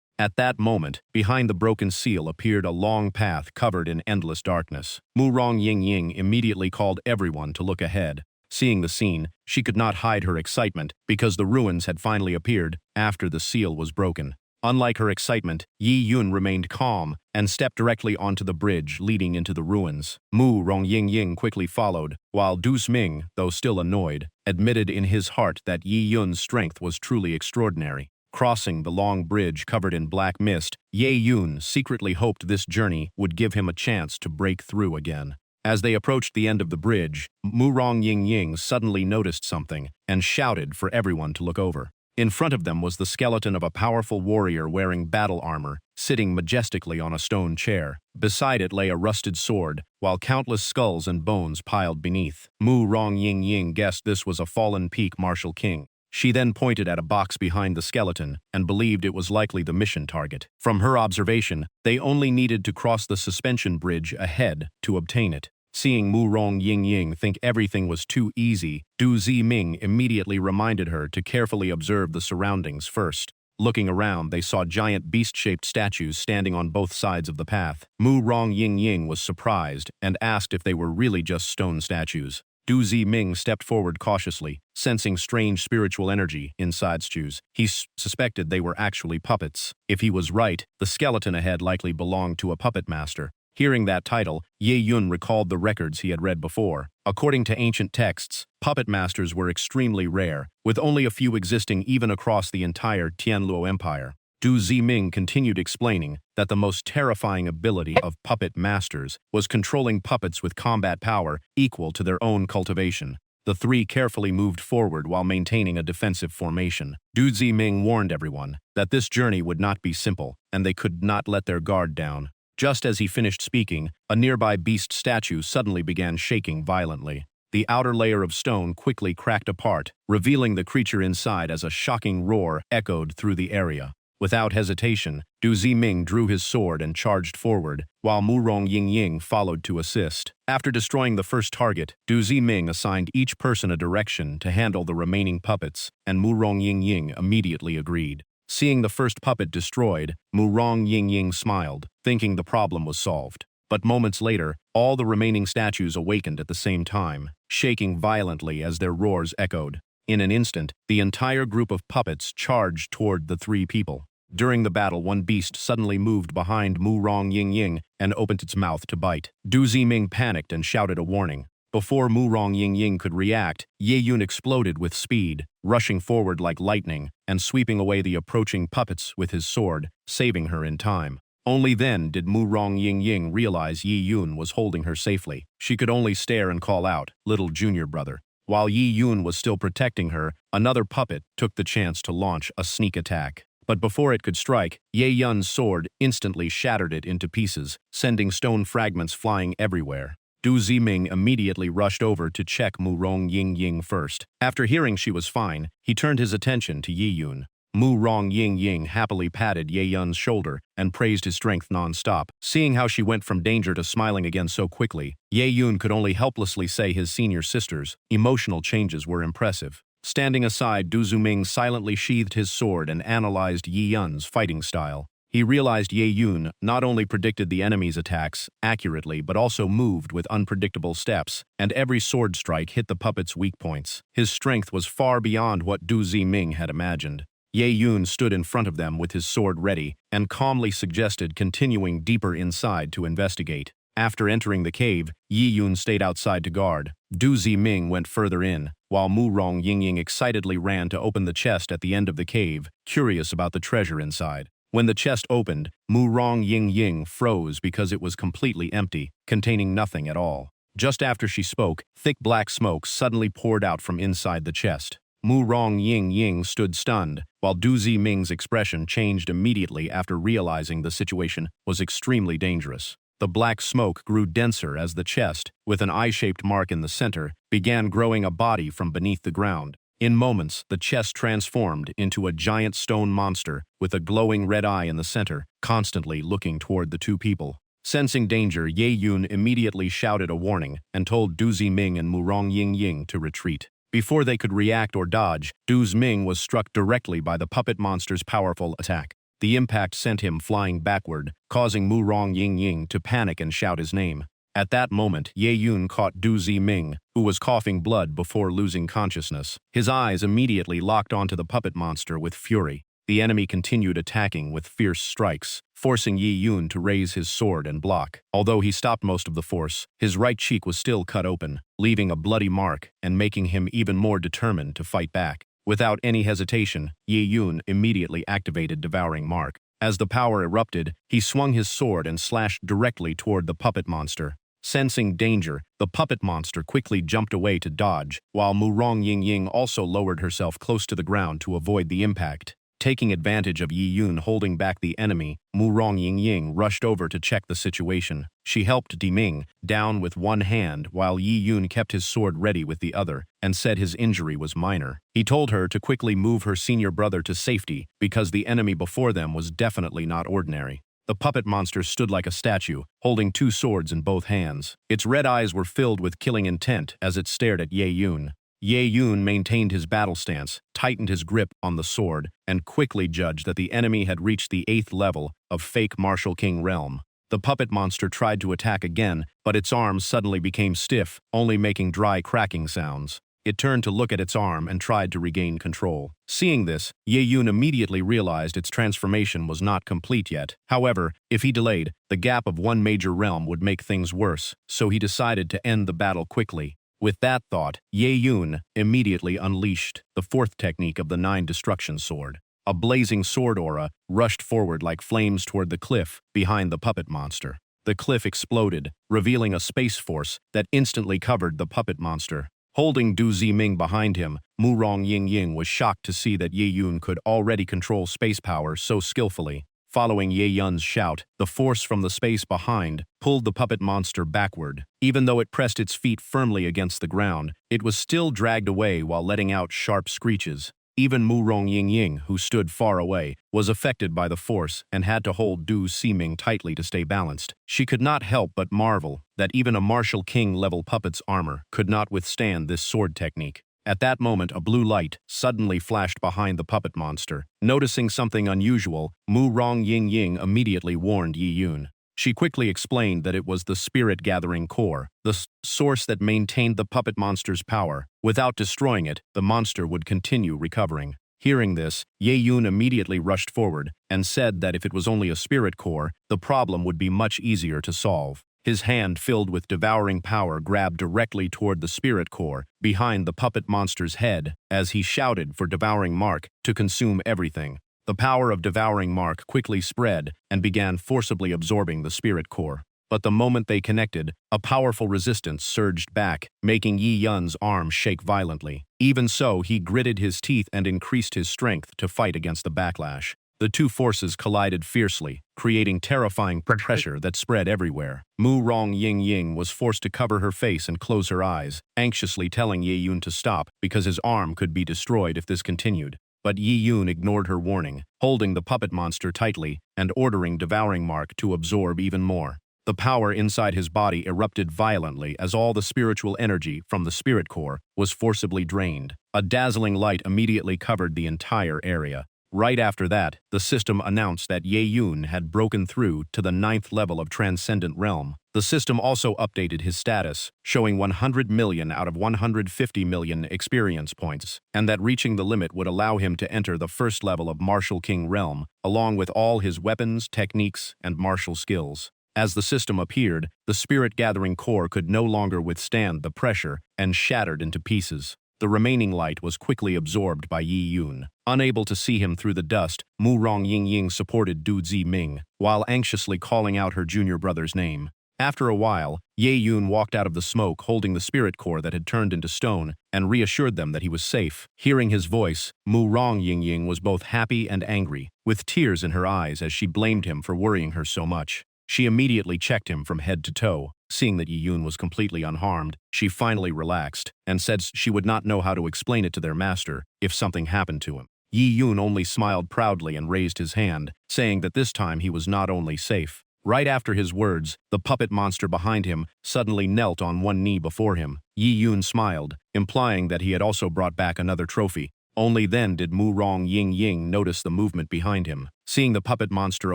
At that moment, behind the broken seal appeared a long path covered in endless darkness. Mu Rong Ying immediately called everyone to look ahead. Seeing the scene, she could not hide her excitement because the ruins had finally appeared after the seal was broken. Unlike her excitement, Yi Yun remained calm and stepped directly onto the bridge leading into the ruins. Mu Rong Ying quickly followed, while Du Ming, though still annoyed, admitted in his heart that Yi Yun's strength was truly extraordinary. Crossing the long bridge covered in black mist, Ye Yun secretly hoped this journey would give him a chance to break through again. As they approached the end of the bridge, Mu Rong Ying suddenly noticed something and shouted for everyone to look over. In front of them was the skeleton of a powerful warrior wearing battle armor, sitting majestically on a stone chair. Beside it lay a rusted sword, while countless skulls and bones piled beneath. Mu Rong Ying guessed this was a fallen peak martial king. She then pointed at a box behind the skeleton and believed it was likely the mission target. From her observation, they only needed to cross the suspension bridge ahead to obtain it. Seeing Mu Rong Ying think everything was too easy, Du Ziming immediately reminded her to carefully observe the surroundings first. Looking around, they saw giant beast-shaped statues standing on both sides of the path. Mu Rong Ying was surprised and asked if they were really just stone statues. Du Ziming stepped forward cautiously, sensing strange spiritual energy inside statues. He suspected they were actually puppets. If he was right, the skeleton ahead likely belonged to a puppet master. Hearing that title, Ye Yun recalled the records he had read before. According to ancient texts, puppet masters were extremely rare, with only a few existing even across the entire Tianluo Empire. Du Ziming continued explaining that the most terrifying ability of puppet masters was controlling puppets with combat power equal to their own cultivation. The three carefully moved forward while maintaining a defensive formation. Du Ziming warned everyone that this journey would not be simple, and they could not let their guard down. Just as he finished speaking, a nearby beast statue suddenly began shaking violently. The outer layer of stone quickly cracked apart, revealing the creature inside as a shocking roar echoed through the area. Without hesitation, Du Ziming drew his sword and charged forward, while Mu Rong Ying followed to assist. After destroying the first target, Du Ziming assigned each person a direction to handle the remaining puppets, and Mu Rong Ying immediately agreed. Seeing the first puppet destroyed, Mu Rong Ying smiled, thinking the problem was solved. But moments later, all the remaining statues awakened at the same time, shaking violently as their roars echoed. In an instant, the entire group of puppets charged toward the three people. During the battle, one beast suddenly moved behind Mu Rong Ying and opened its mouth to bite. Du Ziming panicked and shouted a warning. Before Mu Rong Ying could react, Ye Yun exploded with speed, rushing forward like lightning and sweeping away the approaching puppets with his sword, saving her in time. Only then did Mu Rong Ying realize Ye Yun was holding her safely. She could only stare and call out, "Little junior brother." While Ye Yun was still protecting her, another puppet took the chance to launch a sneak attack. But before it could strike, Ye Yun's sword instantly shattered it into pieces, sending stone fragments flying everywhere. Du Ziming immediately rushed over to check Mu Rong Ying first. After hearing she was fine, he turned his attention to Ye Yun. Mu Rong Ying happily patted Ye Yun's shoulder and praised his strength non-stop. Seeing how she went from danger to smiling again so quickly, Ye Yun could only helplessly say his senior sister's emotional changes were impressive. Standing aside, Du Ziming silently sheathed his sword and analyzed Ye Yun's fighting style. He realized Ye Yun not only predicted the enemy's attacks accurately but also moved with unpredictable steps, and every sword strike hit the puppet's weak points. His strength was far beyond what Du Ziming had imagined. Ye Yun stood in front of them with his sword ready and calmly suggested continuing deeper inside to investigate. After entering the cave, Ye Yun stayed outside to guard. Du Ziming went further in, while Mu Rong Ying excitedly ran to open the chest at the end of the cave, curious about the treasure inside. When the chest opened, Mu Rong Ying froze because it was completely empty, containing nothing at all. Just after she spoke, thick black smoke suddenly poured out from inside the chest. Mu Rong Ying stood stunned, while Du Ziming's expression changed immediately after realizing the situation was extremely dangerous. The black smoke grew denser as the chest, with an eye-shaped mark in the center, began growing a body from beneath the ground. In moments, the chest transformed into a giant stone monster with a glowing red eye in the center, constantly looking toward the two people. Sensing danger, Ye Yun immediately shouted a warning and told Du Ziming and Murong Yingying to retreat. Before they could react or dodge, Du Ziming was struck directly by the puppet monster's powerful attack. The impact sent him flying backward, causing Murong Yingying to panic and shout his name. At that moment, Ye Yun caught Du Ziming, who was coughing blood before losing consciousness. His eyes immediately locked onto the puppet monster with fury. The enemy continued attacking with fierce strikes, forcing Ye Yun to raise his sword and block. Although he stopped most of the force, his right cheek was still cut open, leaving a bloody mark and making him even more determined to fight back. Without any hesitation, Ye Yun immediately activated Devouring Mark. As the power erupted, he swung his sword and slashed directly toward the puppet monster. Sensing danger, the puppet monster quickly jumped away to dodge, while Murong Yingying also lowered herself close to the ground to avoid the impact. Taking advantage of Ye Yun holding back the enemy, Murong Yingying rushed over to check the situation. She helped Diming down with one hand while Ye Yun kept his sword ready with the other and said his injury was minor. He told her to quickly move her senior brother to safety because the enemy before them was definitely not ordinary. The puppet monster stood like a statue, holding two swords in both hands. Its red eyes were filled with killing intent as it stared at Ye Yun. Ye Yun maintained his battle stance, tightened his grip on the sword, and quickly judged that the enemy had reached the 8th level of fake Martial King realm. The puppet monster tried to attack again, but its arms suddenly became stiff, only making dry cracking sounds. It turned to look at its arm and tried to regain control. Seeing this, Ye Yun immediately realized its transformation was not complete yet. However, if he delayed, the gap of one major realm would make things worse, so he decided to end the battle quickly. With that thought, Ye Yun immediately unleashed the 4th technique of the 9 Destruction Sword. A blazing sword aura rushed forward like flames toward the cliff behind the puppet monster. The cliff exploded, revealing a space force that instantly covered the puppet monster. Holding Du Ziming behind him, Murong Yingying was shocked to see that Ye Yun could already control space power so skillfully. Following Ye Yun's shout, the force from the space behind pulled the puppet monster backward. Even though it pressed its feet firmly against the ground, it was still dragged away while letting out sharp screeches. Even Murong Yingying, who stood far away, was affected by the force and had to hold Du Ziming tightly to stay balanced. She could not help but marvel that even a Martial King-level puppet's armor could not withstand this sword technique. At that moment, a blue light suddenly flashed behind the puppet monster. Noticing something unusual, Murong Yingying immediately warned Ye Yun. She quickly explained that it was the spirit-gathering core, the source that maintained the puppet monster's power. Without destroying it, the monster would continue recovering. Hearing this, Ye Yun immediately rushed forward and said that if it was only a spirit core, the problem would be much easier to solve. His hand filled with devouring power grabbed directly toward the spirit core behind the puppet monster's head as he shouted for Devouring Mark to consume everything. The power of Devouring Mark quickly spread and began forcibly absorbing the spirit core. But the moment they connected, a powerful resistance surged back, making Ye Yun's arm shake violently. Even so, he gritted his teeth and increased his strength to fight against the backlash. The two forces collided fiercely, creating terrifying pressure that spread everywhere. Murong Yingying was forced to cover her face and close her eyes, anxiously telling Ye Yun to stop because his arm could be destroyed if this continued. But Ye Yun ignored her warning, holding the puppet monster tightly and ordering Devouring Mark to absorb even more. The power inside his body erupted violently as all the spiritual energy from the spirit core was forcibly drained. A dazzling light immediately covered the entire area. Right after that, the system announced that Ye Yun had broken through to the 9th level of Transcendent Realm. The system also updated his status, showing 100 million out of 150 million experience points, and that reaching the limit would allow him to enter the 1st level of Martial King Realm, along with all his weapons, techniques, and martial skills. As the system appeared, the spirit-gathering core could no longer withstand the pressure and shattered into pieces. The remaining light was quickly absorbed by Ye Yun. Unable to see him through the dust, Murong Yingying supported Du Ziming, while anxiously calling out her junior brother's name. After a while, Ye Yun walked out of the smoke holding the spirit core that had turned into stone and reassured them that he was safe. Hearing his voice, Murong Yingying was both happy and angry, with tears in her eyes as she blamed him for worrying her so much. She immediately checked him from head to toe. Seeing that Yi Yun was completely unharmed, she finally relaxed and said she would not know how to explain it to their master if something happened to him. Yi Yun only smiled proudly and raised his hand, saying that this time he was not only safe. Right after his words, the puppet monster behind him suddenly knelt on one knee before him. Yi Yun smiled, implying that he had also brought back another trophy. Only then did Murong Ying notice the movement behind him. Seeing the puppet monster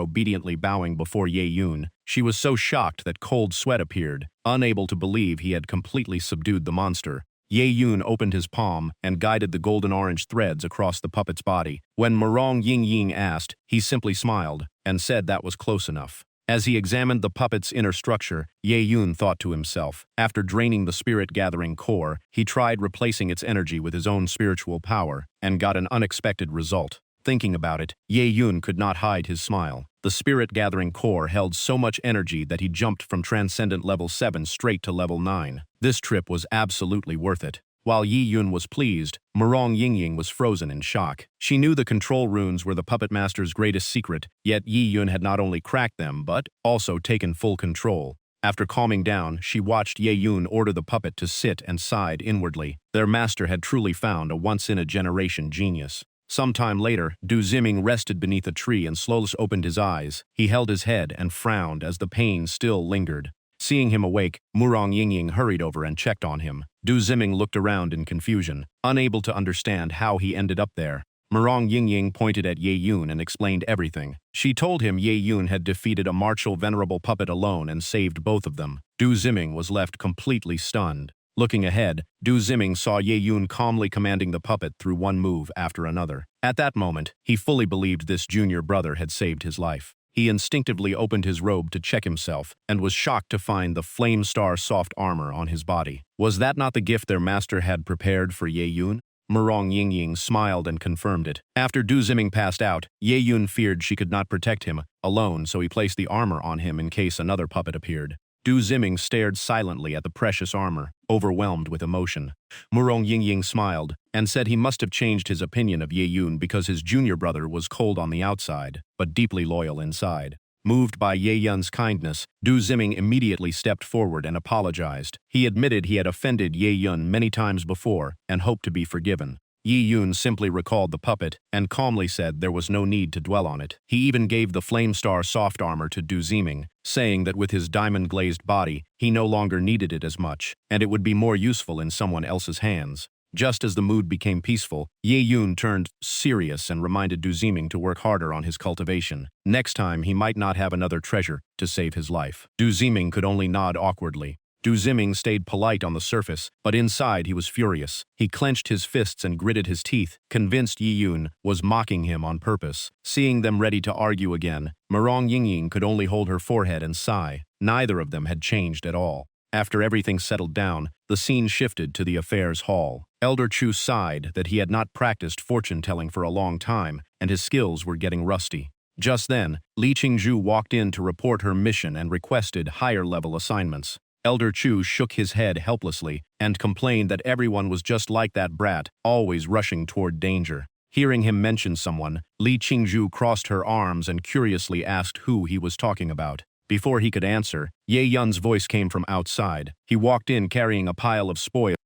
obediently bowing before Ye Yun, she was so shocked that cold sweat appeared, unable to believe he had completely subdued the monster. Ye Yun opened his palm and guided the golden-orange threads across the puppet's body. When Murong Ying asked, he simply smiled and said that was close enough. As he examined the puppet's inner structure, Ye Yun thought to himself. After draining the spirit-gathering core, he tried replacing its energy with his own spiritual power, and got an unexpected result. Thinking about it, Ye Yun could not hide his smile. The spirit-gathering core held so much energy that he jumped from Transcendent Level 7 straight to Level 9. This trip was absolutely worth it. While Yi Yun was pleased, Murong Ying was frozen in shock. She knew the control runes were the puppet master's greatest secret, yet Yi Yun had not only cracked them, but also taken full control. After calming down, she watched Ye Yun order the puppet to sit and sighed inwardly. Their master had truly found a once-in-a-generation genius. Sometime later, Du Ziming rested beneath a tree and slowly opened his eyes. He held his head and frowned as the pain still lingered. Seeing him awake, Murong Ying hurried over and checked on him. Du Ziming looked around in confusion, unable to understand how he ended up there. Murong Ying pointed at Ye Yun and explained everything. She told him Ye Yun had defeated a martial venerable puppet alone and saved both of them. Du Ziming was left completely stunned. Looking ahead, Du Ziming saw Ye Yun calmly commanding the puppet through one move after another. At that moment, he fully believed this junior brother had saved his life. He instinctively opened his robe to check himself, and was shocked to find the Flame Star soft armor on his body. Was that not the gift their master had prepared for Ye Yun? Murong Ying smiled and confirmed it. After Du Ziming passed out, Ye Yun feared she could not protect him alone, so he placed the armor on him in case another puppet appeared. Du Ziming stared silently at the precious armor, overwhelmed with emotion. Murong Ying smiled, and said he must have changed his opinion of Ye Yun because his junior brother was cold on the outside, but deeply loyal inside. Moved by Ye Yun's kindness, Du Ziming immediately stepped forward and apologized. He admitted he had offended Ye Yun many times before and hoped to be forgiven. Yi Yun simply recalled the puppet and calmly said there was no need to dwell on it. He even gave the Flame Star soft armor to Du Ziming, saying that with his diamond-glazed body, he no longer needed it as much, and it would be more useful in someone else's hands. Just as the mood became peaceful, Ye Yun turned serious and reminded Du Ziming to work harder on his cultivation. Next time, he might not have another treasure to save his life. Du Ziming could only nod awkwardly. Du Ziming stayed polite on the surface, but inside he was furious. He clenched his fists and gritted his teeth, convinced Yi Yun was mocking him on purpose. Seeing them ready to argue again, Murong Ying could only hold her forehead and sigh. Neither of them had changed at all. After everything settled down, the scene shifted to the affairs hall. Elder Chu sighed that he had not practiced fortune-telling for a long time, and his skills were getting rusty. Just then, Li Qingzhu walked in to report her mission and requested higher-level assignments. Elder Chu shook his head helplessly and complained that everyone was just like that brat, always rushing toward danger. Hearing him mention someone, Li Qingzhu crossed her arms and curiously asked who he was talking about. Before he could answer, Ye Yun's voice came from outside. He walked in carrying a pile of spoils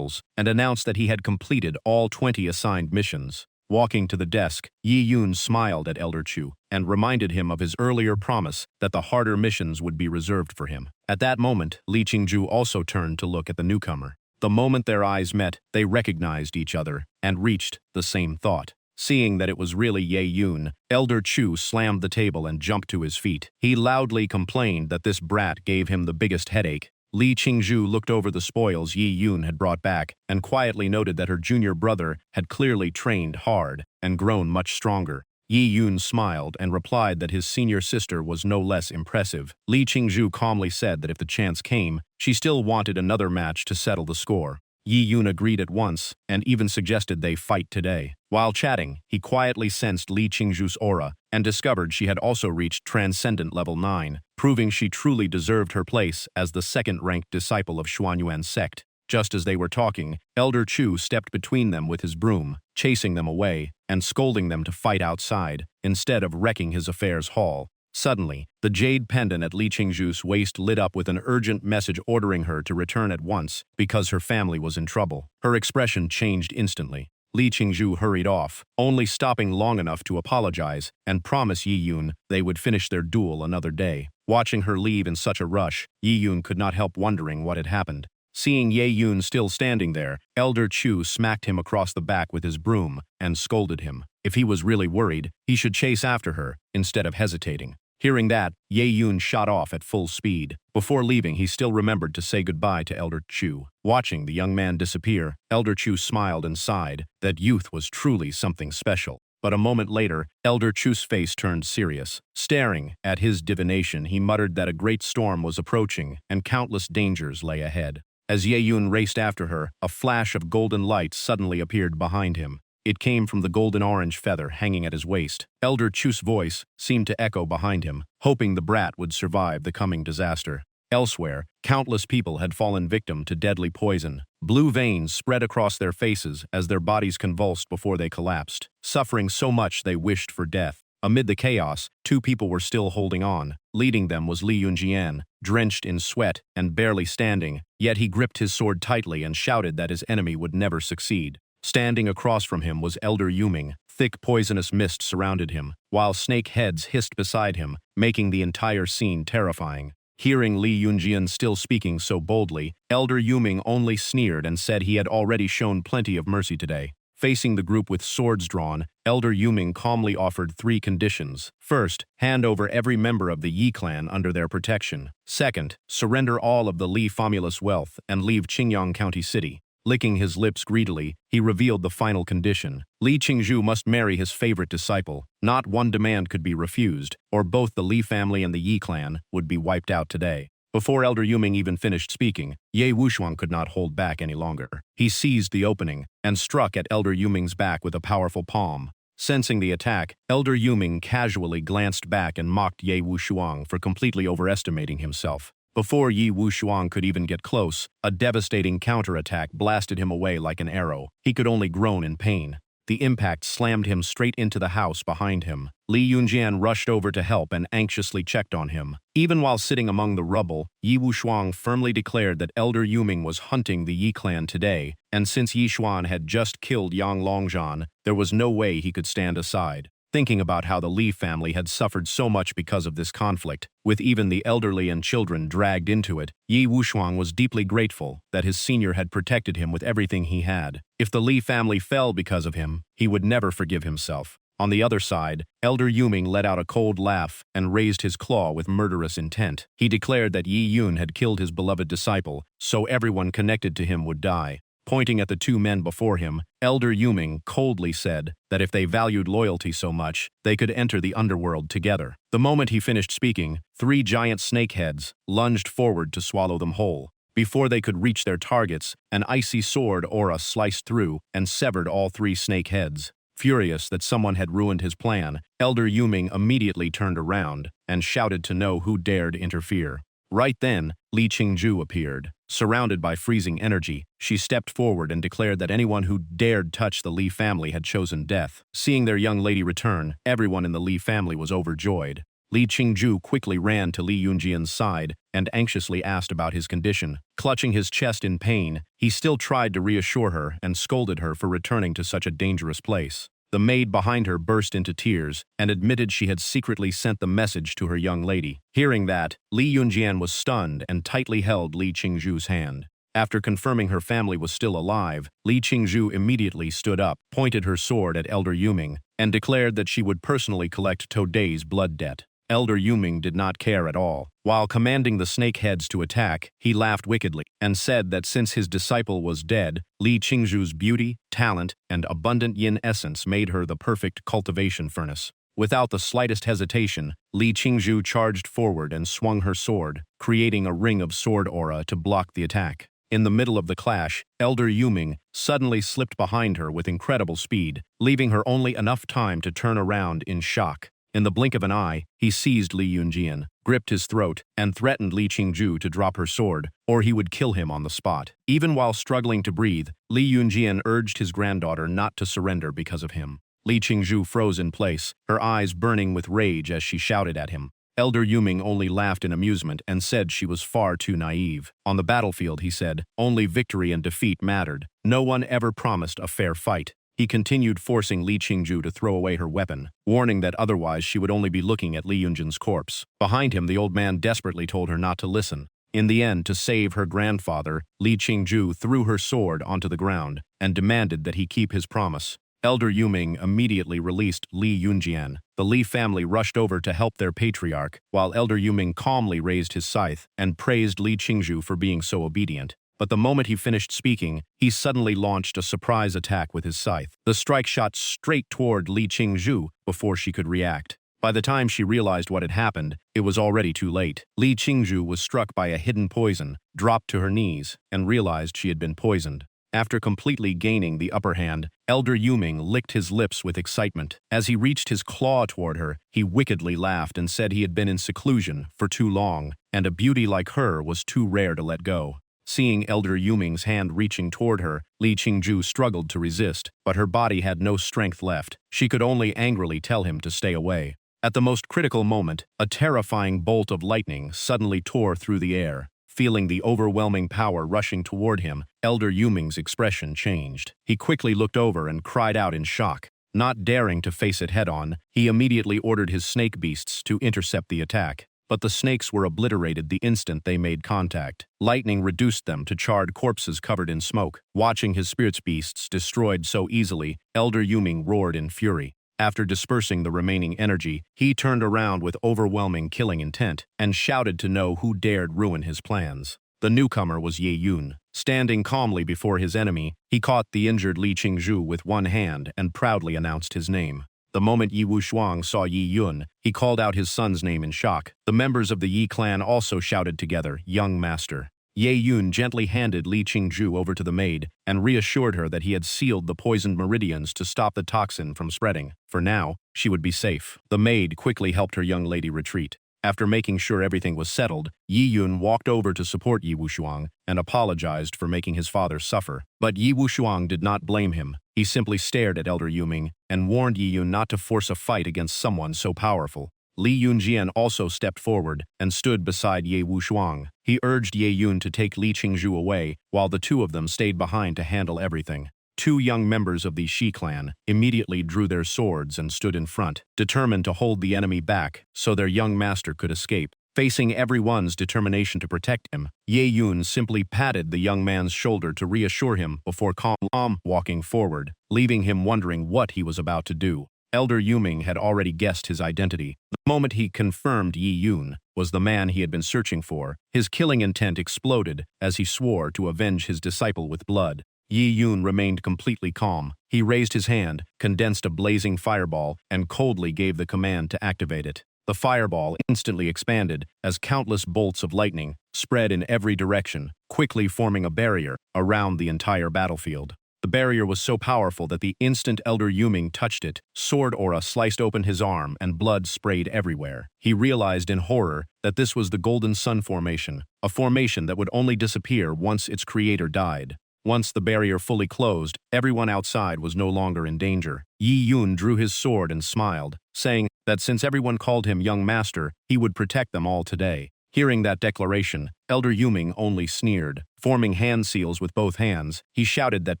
and announced that he had completed all 20 assigned missions. Walking to the desk, Yi Yun smiled at Elder Chu and reminded him of his earlier promise that the harder missions would be reserved for him. At that moment, Li Qingzhu also turned to look at the newcomer. The moment their eyes met, they recognized each other and reached the same thought. Seeing that it was really Ye Yun, Elder Chu slammed the table and jumped to his feet. He loudly complained that this brat gave him the biggest headache. Li Qingzhu looked over the spoils Yi Yun had brought back and quietly noted that her junior brother had clearly trained hard and grown much stronger. Yi Yun smiled and replied that his senior sister was no less impressive. Li Qingzhu calmly said that if the chance came, she still wanted another match to settle the score. Yi Yun agreed at once and even suggested they fight today. While chatting, he quietly sensed Li Qingzhu's aura and discovered she had also reached Transcendent Level 9, proving she truly deserved her place as the second-ranked disciple of Xuanyuan's sect. Just as they were talking, Elder Chu stepped between them with his broom, chasing them away and scolding them to fight outside instead of wrecking his affairs hall. Suddenly, the jade pendant at Li Qingzhu's waist lit up with an urgent message ordering her to return at once because her family was in trouble. Her expression changed instantly. Li Qingzhu hurried off, only stopping long enough to apologize and promise Yi Yun they would finish their duel another day. Watching her leave in such a rush, Yi Yun could not help wondering what had happened. Seeing Ye Yun still standing there, Elder Chu smacked him across the back with his broom and scolded him. If he was really worried, he should chase after her instead of hesitating. Hearing that, Ye Yun shot off at full speed. Before leaving, he still remembered to say goodbye to Elder Chu. Watching the young man disappear, Elder Chu smiled and sighed. That youth was truly something special. But a moment later, Elder Chu's face turned serious. Staring at his divination, he muttered that a great storm was approaching and countless dangers lay ahead. As Ye Yun raced after her, a flash of golden light suddenly appeared behind him. It came from the golden-orange feather hanging at his waist. Elder Chu's voice seemed to echo behind him, hoping the brat would survive the coming disaster. Elsewhere, countless people had fallen victim to deadly poison. Blue veins spread across their faces as their bodies convulsed before they collapsed, suffering so much they wished for death. Amid the chaos, two people were still holding on. Leading them was Li Yunjian, drenched in sweat and barely standing, yet he gripped his sword tightly and shouted that his enemy would never succeed. Standing across from him was Elder Yuming. Thick poisonous mist surrounded him, while snake heads hissed beside him, making the entire scene terrifying. Hearing Li Yunjian still speaking so boldly, Elder Yuming only sneered and said he had already shown plenty of mercy today. Facing the group with swords drawn, Elder Yuming calmly offered 3 conditions. First, hand over every member of the Yi clan under their protection. Second, surrender all of the Li famulous wealth and leave Qingyang County City. Licking his lips greedily, he revealed the final condition. Li Qingzhu must marry his favorite disciple. Not one demand could be refused, or both the Li family and the Yi clan would be wiped out today. Before Elder Yuming even finished speaking, Ye Wushuang could not hold back any longer. He seized the opening and struck at Elder Yuming's back with a powerful palm. Sensing the attack, Elder Yuming casually glanced back and mocked Ye Wushuang for completely overestimating himself. Before Ye Wushuang could even get close, a devastating counterattack blasted him away like an arrow. He could only groan in pain. The impact slammed him straight into the house behind him. Li Yunjian rushed over to help and anxiously checked on him. Even while sitting among the rubble, Yi Wushuang firmly declared that Elder Yuming was hunting the Yi clan today, and since Yi Xuan had just killed Yang Longzhan, there was no way he could stand aside. Thinking about how the Li family had suffered so much because of this conflict, with even the elderly and children dragged into it, Yi Wushuang was deeply grateful that his senior had protected him with everything he had. If the Li family fell because of him, he would never forgive himself. On the other side, Elder Yuming let out a cold laugh and raised his claw with murderous intent. He declared that Yi Yun had killed his beloved disciple, so everyone connected to him would die. Pointing at the 2 men before him, Elder Yuming coldly said that if they valued loyalty so much, they could enter the underworld together. The moment he finished speaking, 3 giant snakeheads lunged forward to swallow them whole. Before they could reach their targets, an icy sword aura sliced through and severed all 3 snakeheads. Furious that someone had ruined his plan, Elder Yuming immediately turned around and shouted to know who dared interfere. Right then, Li Qingzhu appeared. Surrounded by freezing energy, she stepped forward and declared that anyone who dared touch the Li family had chosen death. Seeing their young lady return, everyone in the Li family was overjoyed. Li Qingzhu quickly ran to Li Yunjian's side and anxiously asked about his condition. Clutching his chest in pain, he still tried to reassure her and scolded her for returning to such a dangerous place. The maid behind her burst into tears and admitted she had secretly sent the message to her young lady. Hearing that, Li Yunjian was stunned and tightly held Li Qingzhu's hand. After confirming her family was still alive, Li Qingzhu immediately stood up, pointed her sword at Elder Yuming, and declared that she would personally collect Today's blood debt. Elder Yuming did not care at all. While commanding the snakeheads to attack, he laughed wickedly and said that since his disciple was dead, Li Qingzhu's beauty, talent, and abundant yin essence made her the perfect cultivation furnace. Without the slightest hesitation, Li Qingzhu charged forward and swung her sword, creating a ring of sword aura to block the attack. In the middle of the clash, Elder Yuming suddenly slipped behind her with incredible speed, leaving her only enough time to turn around in shock. In the blink of an eye, he seized Li Yunjian, gripped his throat, and threatened Li Qingzhu to drop her sword, or he would kill him on the spot. Even while struggling to breathe, Li Yunjian urged his granddaughter not to surrender because of him. Li Qingzhu froze in place, her eyes burning with rage as she shouted at him. Elder Yuming only laughed in amusement and said she was far too naive. On the battlefield, he said, only victory and defeat mattered. No one ever promised a fair fight. He continued forcing Li Qingju to throw away her weapon, warning that otherwise she would only be looking at Li Yunjin's corpse. Behind him, the old man desperately told her not to listen. In the end, to save her grandfather, Li Qingju threw her sword onto the ground and demanded that he keep his promise. Elder Yuming immediately released Li Yunjian. The Li family rushed over to help their patriarch, while Elder Yuming calmly raised his scythe and praised Li Qingju for being so obedient. But the moment he finished speaking, he suddenly launched a surprise attack with his scythe. The strike shot straight toward Li Qingju before she could react. By the time she realized what had happened, it was already too late. Li Qingju was struck by a hidden poison, dropped to her knees, and realized she had been poisoned. After completely gaining the upper hand, Elder Yuming licked his lips with excitement. As he reached his claw toward her, he wickedly laughed and said he had been in seclusion for too long, and a beauty like her was too rare to let go. Seeing Elder Yuming's hand reaching toward her, Li Qingju struggled to resist, but her body had no strength left. She could only angrily tell him to stay away. At the most critical moment, a terrifying bolt of lightning suddenly tore through the air. Feeling the overwhelming power rushing toward him, Elder Yuming's expression changed. He quickly looked over and cried out in shock. Not daring to face it head-on, he immediately ordered his snake beasts to intercept the attack. But the snakes were obliterated the instant they made contact. Lightning reduced them to charred corpses covered in smoke. Watching his spirit beasts destroyed so easily, Elder Yuming roared in fury. After dispersing the remaining energy, he turned around with overwhelming killing intent and shouted to know who dared ruin his plans. The newcomer was Ye Yun. Standing calmly before his enemy, he caught the injured Li Qingju with one hand and proudly announced his name. The moment Yi Wushuang saw Yi Yun, he called out his son's name in shock. The members of the Yi clan also shouted together, "Young master." Ye Yun gently handed Li Qingju over to the maid and reassured her that he had sealed the poisoned meridians to stop the toxin from spreading. For now, she would be safe. The maid quickly helped her young lady retreat. After making sure everything was settled, Yi Yun walked over to support Yi Wushuang and apologized for making his father suffer. But Yi Wushuang did not blame him. He simply stared at Elder Yuming and warned Yi Yun not to force a fight against someone so powerful. Li Yunjian also stepped forward and stood beside Ye Wushuang. He urged Ye Yun to take Li Qingju away, while the two of them stayed behind to handle everything. Two young members of the Shi clan immediately drew their swords and stood in front, determined to hold the enemy back so their young master could escape. Facing everyone's determination to protect him, Ye Yun simply patted the young man's shoulder to reassure him before calmly walking forward, leaving him wondering what he was about to do. Elder Yuming had already guessed his identity. The moment he confirmed Yi Yun was the man he had been searching for, his killing intent exploded as he swore to avenge his disciple with blood. Yi Yun remained completely calm. He raised his hand, condensed a blazing fireball, and coldly gave the command to activate it. The fireball instantly expanded as countless bolts of lightning spread in every direction, quickly forming a barrier around the entire battlefield. The barrier was so powerful that the instant Elder Yuming touched it, sword aura sliced open his arm and blood sprayed everywhere. He realized in horror that this was the Golden Sun Formation, a formation that would only disappear once its creator died. Once the barrier fully closed, everyone outside was no longer in danger. Yi Yun drew his sword and smiled, saying that since everyone called him young master, he would protect them all today. Hearing that declaration, Elder Yuming only sneered. Forming hand seals with both hands, he shouted that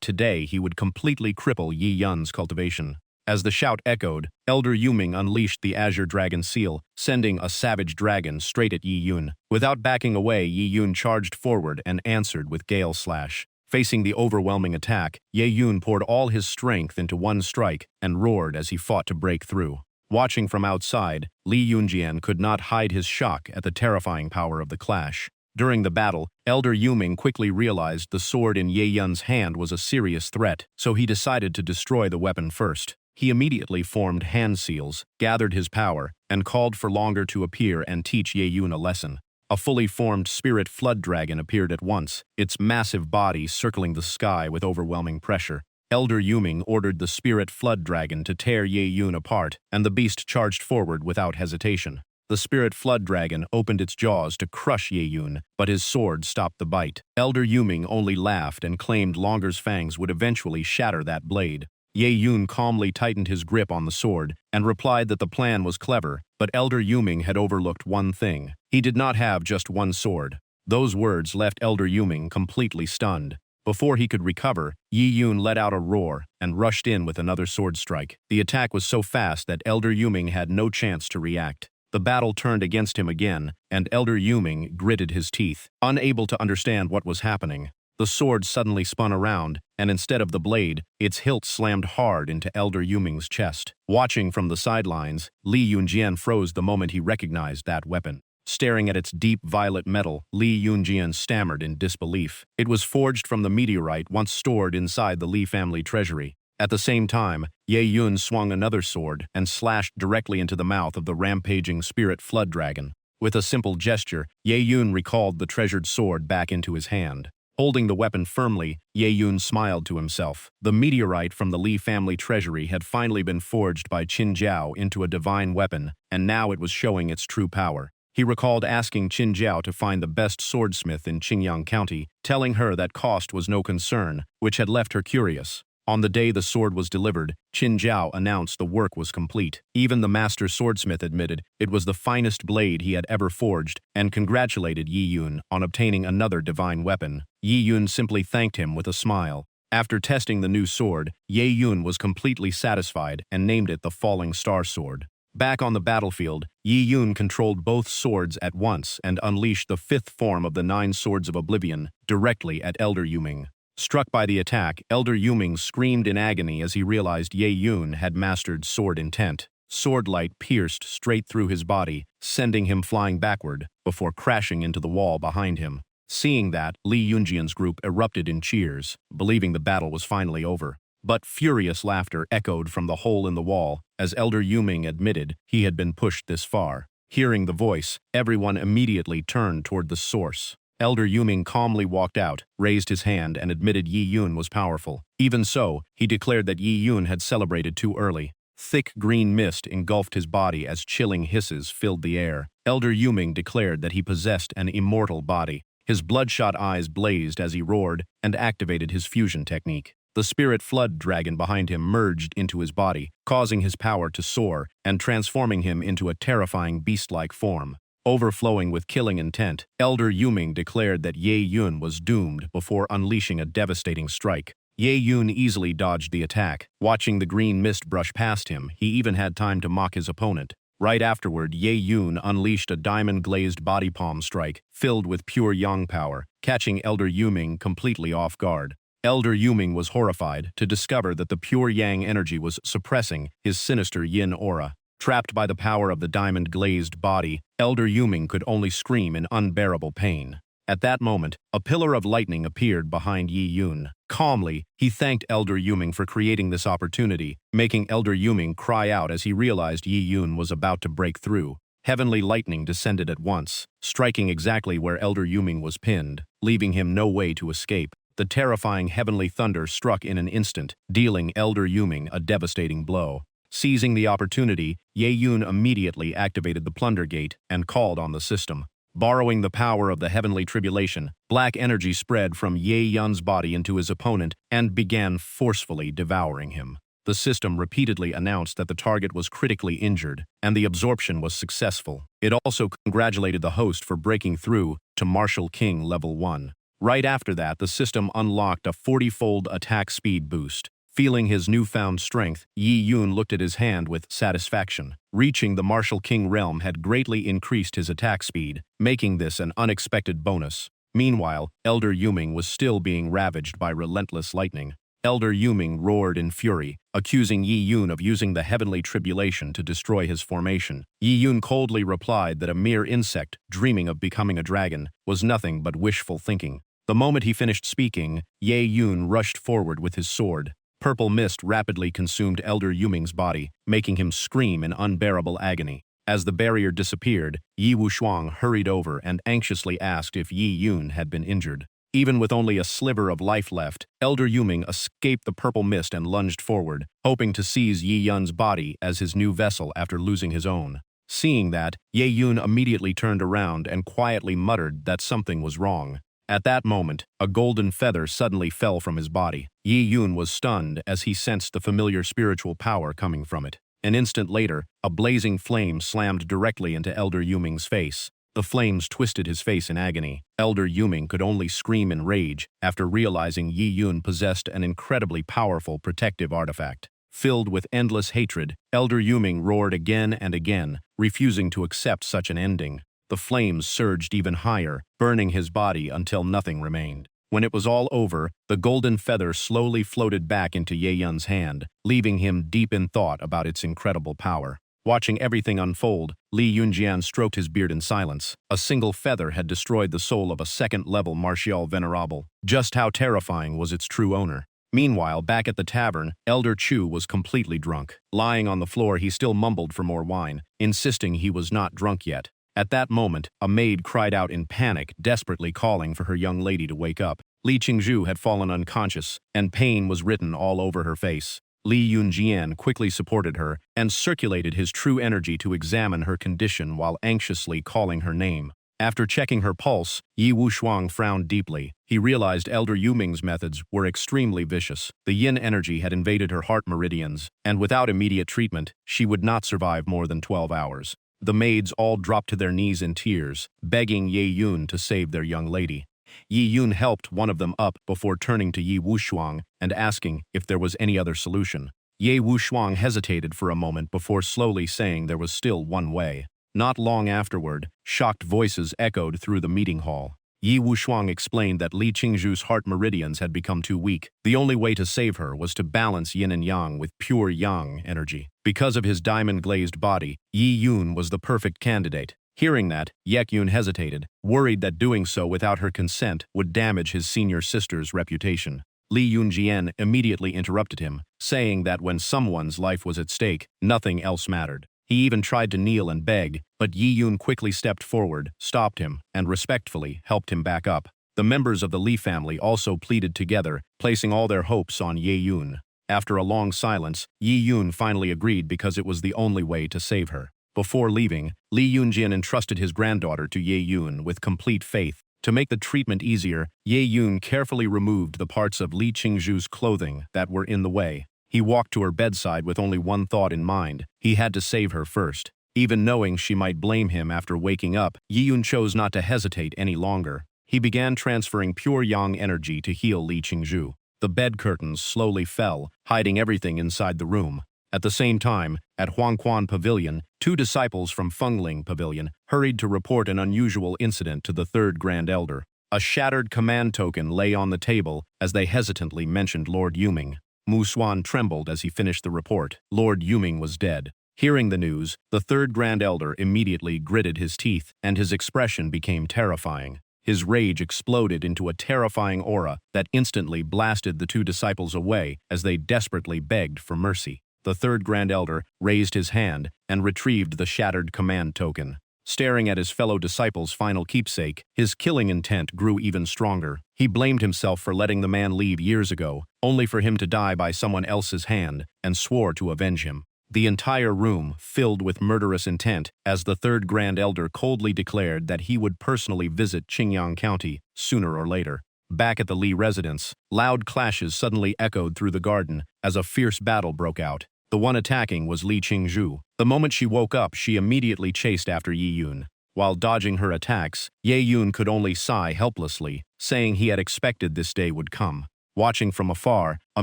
today he would completely cripple Yi Yun's cultivation. As the shout echoed, Elder Yuming unleashed the Azure Dragon Seal, sending a savage dragon straight at Yi Yun. Without backing away, Yi Yun charged forward and answered with Gale Slash. Facing the overwhelming attack, Ye Yun poured all his strength into one strike and roared as he fought to break through. Watching from outside, Li Yunjian could not hide his shock at the terrifying power of the clash. During the battle, Elder Yuming quickly realized the sword in Ye Yun's hand was a serious threat, so he decided to destroy the weapon first. He immediately formed hand seals, gathered his power, and called for Longer to appear and teach Ye Yun a lesson. A fully formed spirit flood dragon appeared at once, its massive body circling the sky with overwhelming pressure. Elder Yuming ordered the spirit flood dragon to tear Ye Yun apart, and the beast charged forward without hesitation. The spirit flood dragon opened its jaws to crush Ye Yun, but his sword stopped the bite. Elder Yuming only laughed and claimed Longer's fangs would eventually shatter that blade. Ye Yun calmly tightened his grip on the sword and replied that the plan was clever, but Elder Yuming had overlooked one thing. He did not have just one sword. Those words left Elder Yuming completely stunned. Before he could recover, Yi Yun let out a roar and rushed in with another sword strike. The attack was so fast that Elder Yuming had no chance to react. The battle turned against him again, and Elder Yuming gritted his teeth, unable to understand what was happening. The sword suddenly spun around, and instead of the blade, its hilt slammed hard into Elder Yuming's chest. Watching from the sidelines, Li Yunjian froze the moment he recognized that weapon. Staring at its deep violet metal, Li Yunjian stammered in disbelief. It was forged from the meteorite once stored inside the Li family treasury. At the same time, Ye Yun swung another sword and slashed directly into the mouth of the rampaging spirit flood dragon. With a simple gesture, Ye Yun recalled the treasured sword back into his hand. Holding the weapon firmly, Ye Yun smiled to himself. The meteorite from the Li family treasury had finally been forged by Qin Jiao into a divine weapon, and now it was showing its true power. He recalled asking Qin Jiao to find the best swordsmith in Qingyang County, telling her that cost was no concern, which had left her curious. On the day the sword was delivered, Qin Jiao announced the work was complete. Even the master swordsmith admitted it was the finest blade he had ever forged and congratulated Yi Yun on obtaining another divine weapon. Yi Yun simply thanked him with a smile. After testing the new sword, Ye Yun was completely satisfied and named it the Falling Star Sword. Back on the battlefield, Yi Yun controlled both swords at once and unleashed the fifth form of the 9 Swords of Oblivion directly at Elder Yuming. Struck by the attack, Elder Yuming screamed in agony as he realized Ye Yun had mastered sword intent. Sword light pierced straight through his body, sending him flying backward, before crashing into the wall behind him. Seeing that, Li Yunjian's group erupted in cheers, believing the battle was finally over. But furious laughter echoed from the hole in the wall as Elder Yuming admitted he had been pushed this far. Hearing the voice, everyone immediately turned toward the source. Elder Yuming calmly walked out, raised his hand, and admitted Yi Yun was powerful. Even so, he declared that Yi Yun had celebrated too early. Thick green mist engulfed his body as chilling hisses filled the air. Elder Yuming declared that he possessed an immortal body. His bloodshot eyes blazed as he roared and activated his fusion technique. The spirit flood dragon behind him merged into his body, causing his power to soar and transforming him into a terrifying beast-like form. Overflowing with killing intent, Elder Yuming declared that Ye Yun was doomed before unleashing a devastating strike. Ye Yun easily dodged the attack. Watching the green mist brush past him, he even had time to mock his opponent. Right afterward, Ye Yun unleashed a diamond-glazed body palm strike filled with pure yang power, catching Elder Yuming completely off guard. Elder Yuming was horrified to discover that the pure yang energy was suppressing his sinister yin aura. Trapped by the power of the diamond-glazed body, Elder Yuming could only scream in unbearable pain. At that moment, a pillar of lightning appeared behind Yi Yun. Calmly, he thanked Elder Yuming for creating this opportunity, making Elder Yuming cry out as he realized Yi Yun was about to break through. Heavenly lightning descended at once, striking exactly where Elder Yuming was pinned, leaving him no way to escape. The terrifying heavenly thunder struck in an instant, dealing Elder Yuming a devastating blow. Seizing the opportunity, Ye Yun immediately activated the plunder gate and called on the system. Borrowing the power of the heavenly tribulation, black energy spread from Ye Yun's body into his opponent and began forcefully devouring him. The system repeatedly announced that the target was critically injured, and the absorption was successful. It also congratulated the host for breaking through to Martial King Level 1. Right after that, the system unlocked a 40-fold attack speed boost. Feeling his newfound strength, Yi Yun looked at his hand with satisfaction. Reaching the Martial King realm had greatly increased his attack speed, making this an unexpected bonus. Meanwhile, Elder Yuming was still being ravaged by relentless lightning. Elder Yuming roared in fury, accusing Yi Yun of using the heavenly tribulation to destroy his formation. Yi Yun coldly replied that a mere insect, dreaming of becoming a dragon, was nothing but wishful thinking. The moment he finished speaking, Ye Yun rushed forward with his sword. Purple mist rapidly consumed Elder Yuming's body, making him scream in unbearable agony. As the barrier disappeared, Yi Wushuang hurried over and anxiously asked if Yi Yun had been injured. Even with only a sliver of life left, Elder Yuming escaped the purple mist and lunged forward, hoping to seize Yi Yun's body as his new vessel after losing his own. Seeing that, Ye Yun immediately turned around and quietly muttered that something was wrong. At that moment, a golden feather suddenly fell from his body. Yi Yun was stunned as he sensed the familiar spiritual power coming from it. An instant later, a blazing flame slammed directly into Elder Yuming's face. The flames twisted his face in agony. Elder Yuming could only scream in rage after realizing Yi Yun possessed an incredibly powerful protective artifact. Filled with endless hatred, Elder Yuming roared again and again, refusing to accept such an ending. The flames surged even higher, burning his body until nothing remained. When it was all over, the golden feather slowly floated back into Ye Yun's hand, leaving him deep in thought about its incredible power. Watching everything unfold, Li Yunjian stroked his beard in silence. A single feather had destroyed the soul of a second-level martial venerable. Just how terrifying was its true owner? Meanwhile, back at the tavern, Elder Chu was completely drunk. Lying on the floor, he still mumbled for more wine, insisting he was not drunk yet. At that moment, a maid cried out in panic, desperately calling for her young lady to wake up. Li Qingzhu had fallen unconscious, and pain was written all over her face. Li Yunjian quickly supported her and circulated his true energy to examine her condition while anxiously calling her name. After checking her pulse, Yi Wushuang frowned deeply. He realized Elder Yuming's methods were extremely vicious. The yin energy had invaded her heart meridians, and without immediate treatment, she would not survive more than 12 hours. The maids all dropped to their knees in tears, begging Ye Yun to save their young lady. Yi Yun helped one of them up before turning to Yi Wushuang and asking if there was any other solution. Ye Wushuang hesitated for a moment before slowly saying there was still one way. Not long afterward, shocked voices echoed through the meeting hall. Yi Wushuang explained that Li Qingzhu's heart meridians had become too weak. The only way to save her was to balance yin and yang with pure yang energy. Because of his diamond-glazed body, Yi Yun was the perfect candidate. Hearing that, Ye Yun hesitated, worried that doing so without her consent would damage his senior sister's reputation. Li Yunjian immediately interrupted him, saying that when someone's life was at stake, nothing else mattered. He even tried to kneel and beg, but Yi Yun quickly stepped forward, stopped him, and respectfully helped him back up. The members of the Li family also pleaded together, placing all their hopes on Ye Yun. After a long silence, Yi Yun finally agreed because it was the only way to save her. Before leaving, Li Yunjian entrusted his granddaughter to Ye Yun with complete faith. To make the treatment easier, Ye Yun carefully removed the parts of Li Qingzhu's clothing that were in the way. He walked to her bedside with only one thought in mind. He had to save her first. Even knowing she might blame him after waking up, Yi Yun chose not to hesitate any longer. He began transferring pure yang energy to heal Li Qingzhu. The bed curtains slowly fell, hiding everything inside the room. At the same time, at Huangquan Pavilion, 2 disciples from Fengling Pavilion hurried to report an unusual incident to the third Grand Elder. A shattered command token lay on the table as they hesitantly mentioned Lord Yuming. Mu Xuan trembled as he finished the report. Lord Yuming was dead. Hearing the news, the third Grand Elder immediately gritted his teeth, and his expression became terrifying. His rage exploded into a terrifying aura that instantly blasted the 2 disciples away as they desperately begged for mercy. The third Grand Elder raised his hand and retrieved the shattered command token. Staring at his fellow disciple's final keepsake, his killing intent grew even stronger. He blamed himself for letting the man leave years ago, only for him to die by someone else's hand, and swore to avenge him. The entire room filled with murderous intent as the third Grand Elder coldly declared that he would personally visit Qingyang County sooner or later. Back at the Li residence, loud clashes suddenly echoed through the garden as a fierce battle broke out. The one attacking was Li Qingzhu. The moment she woke up, she immediately chased after Yi Yun. While dodging her attacks, Ye Yun could only sigh helplessly, saying he had expected this day would come. Watching from afar, a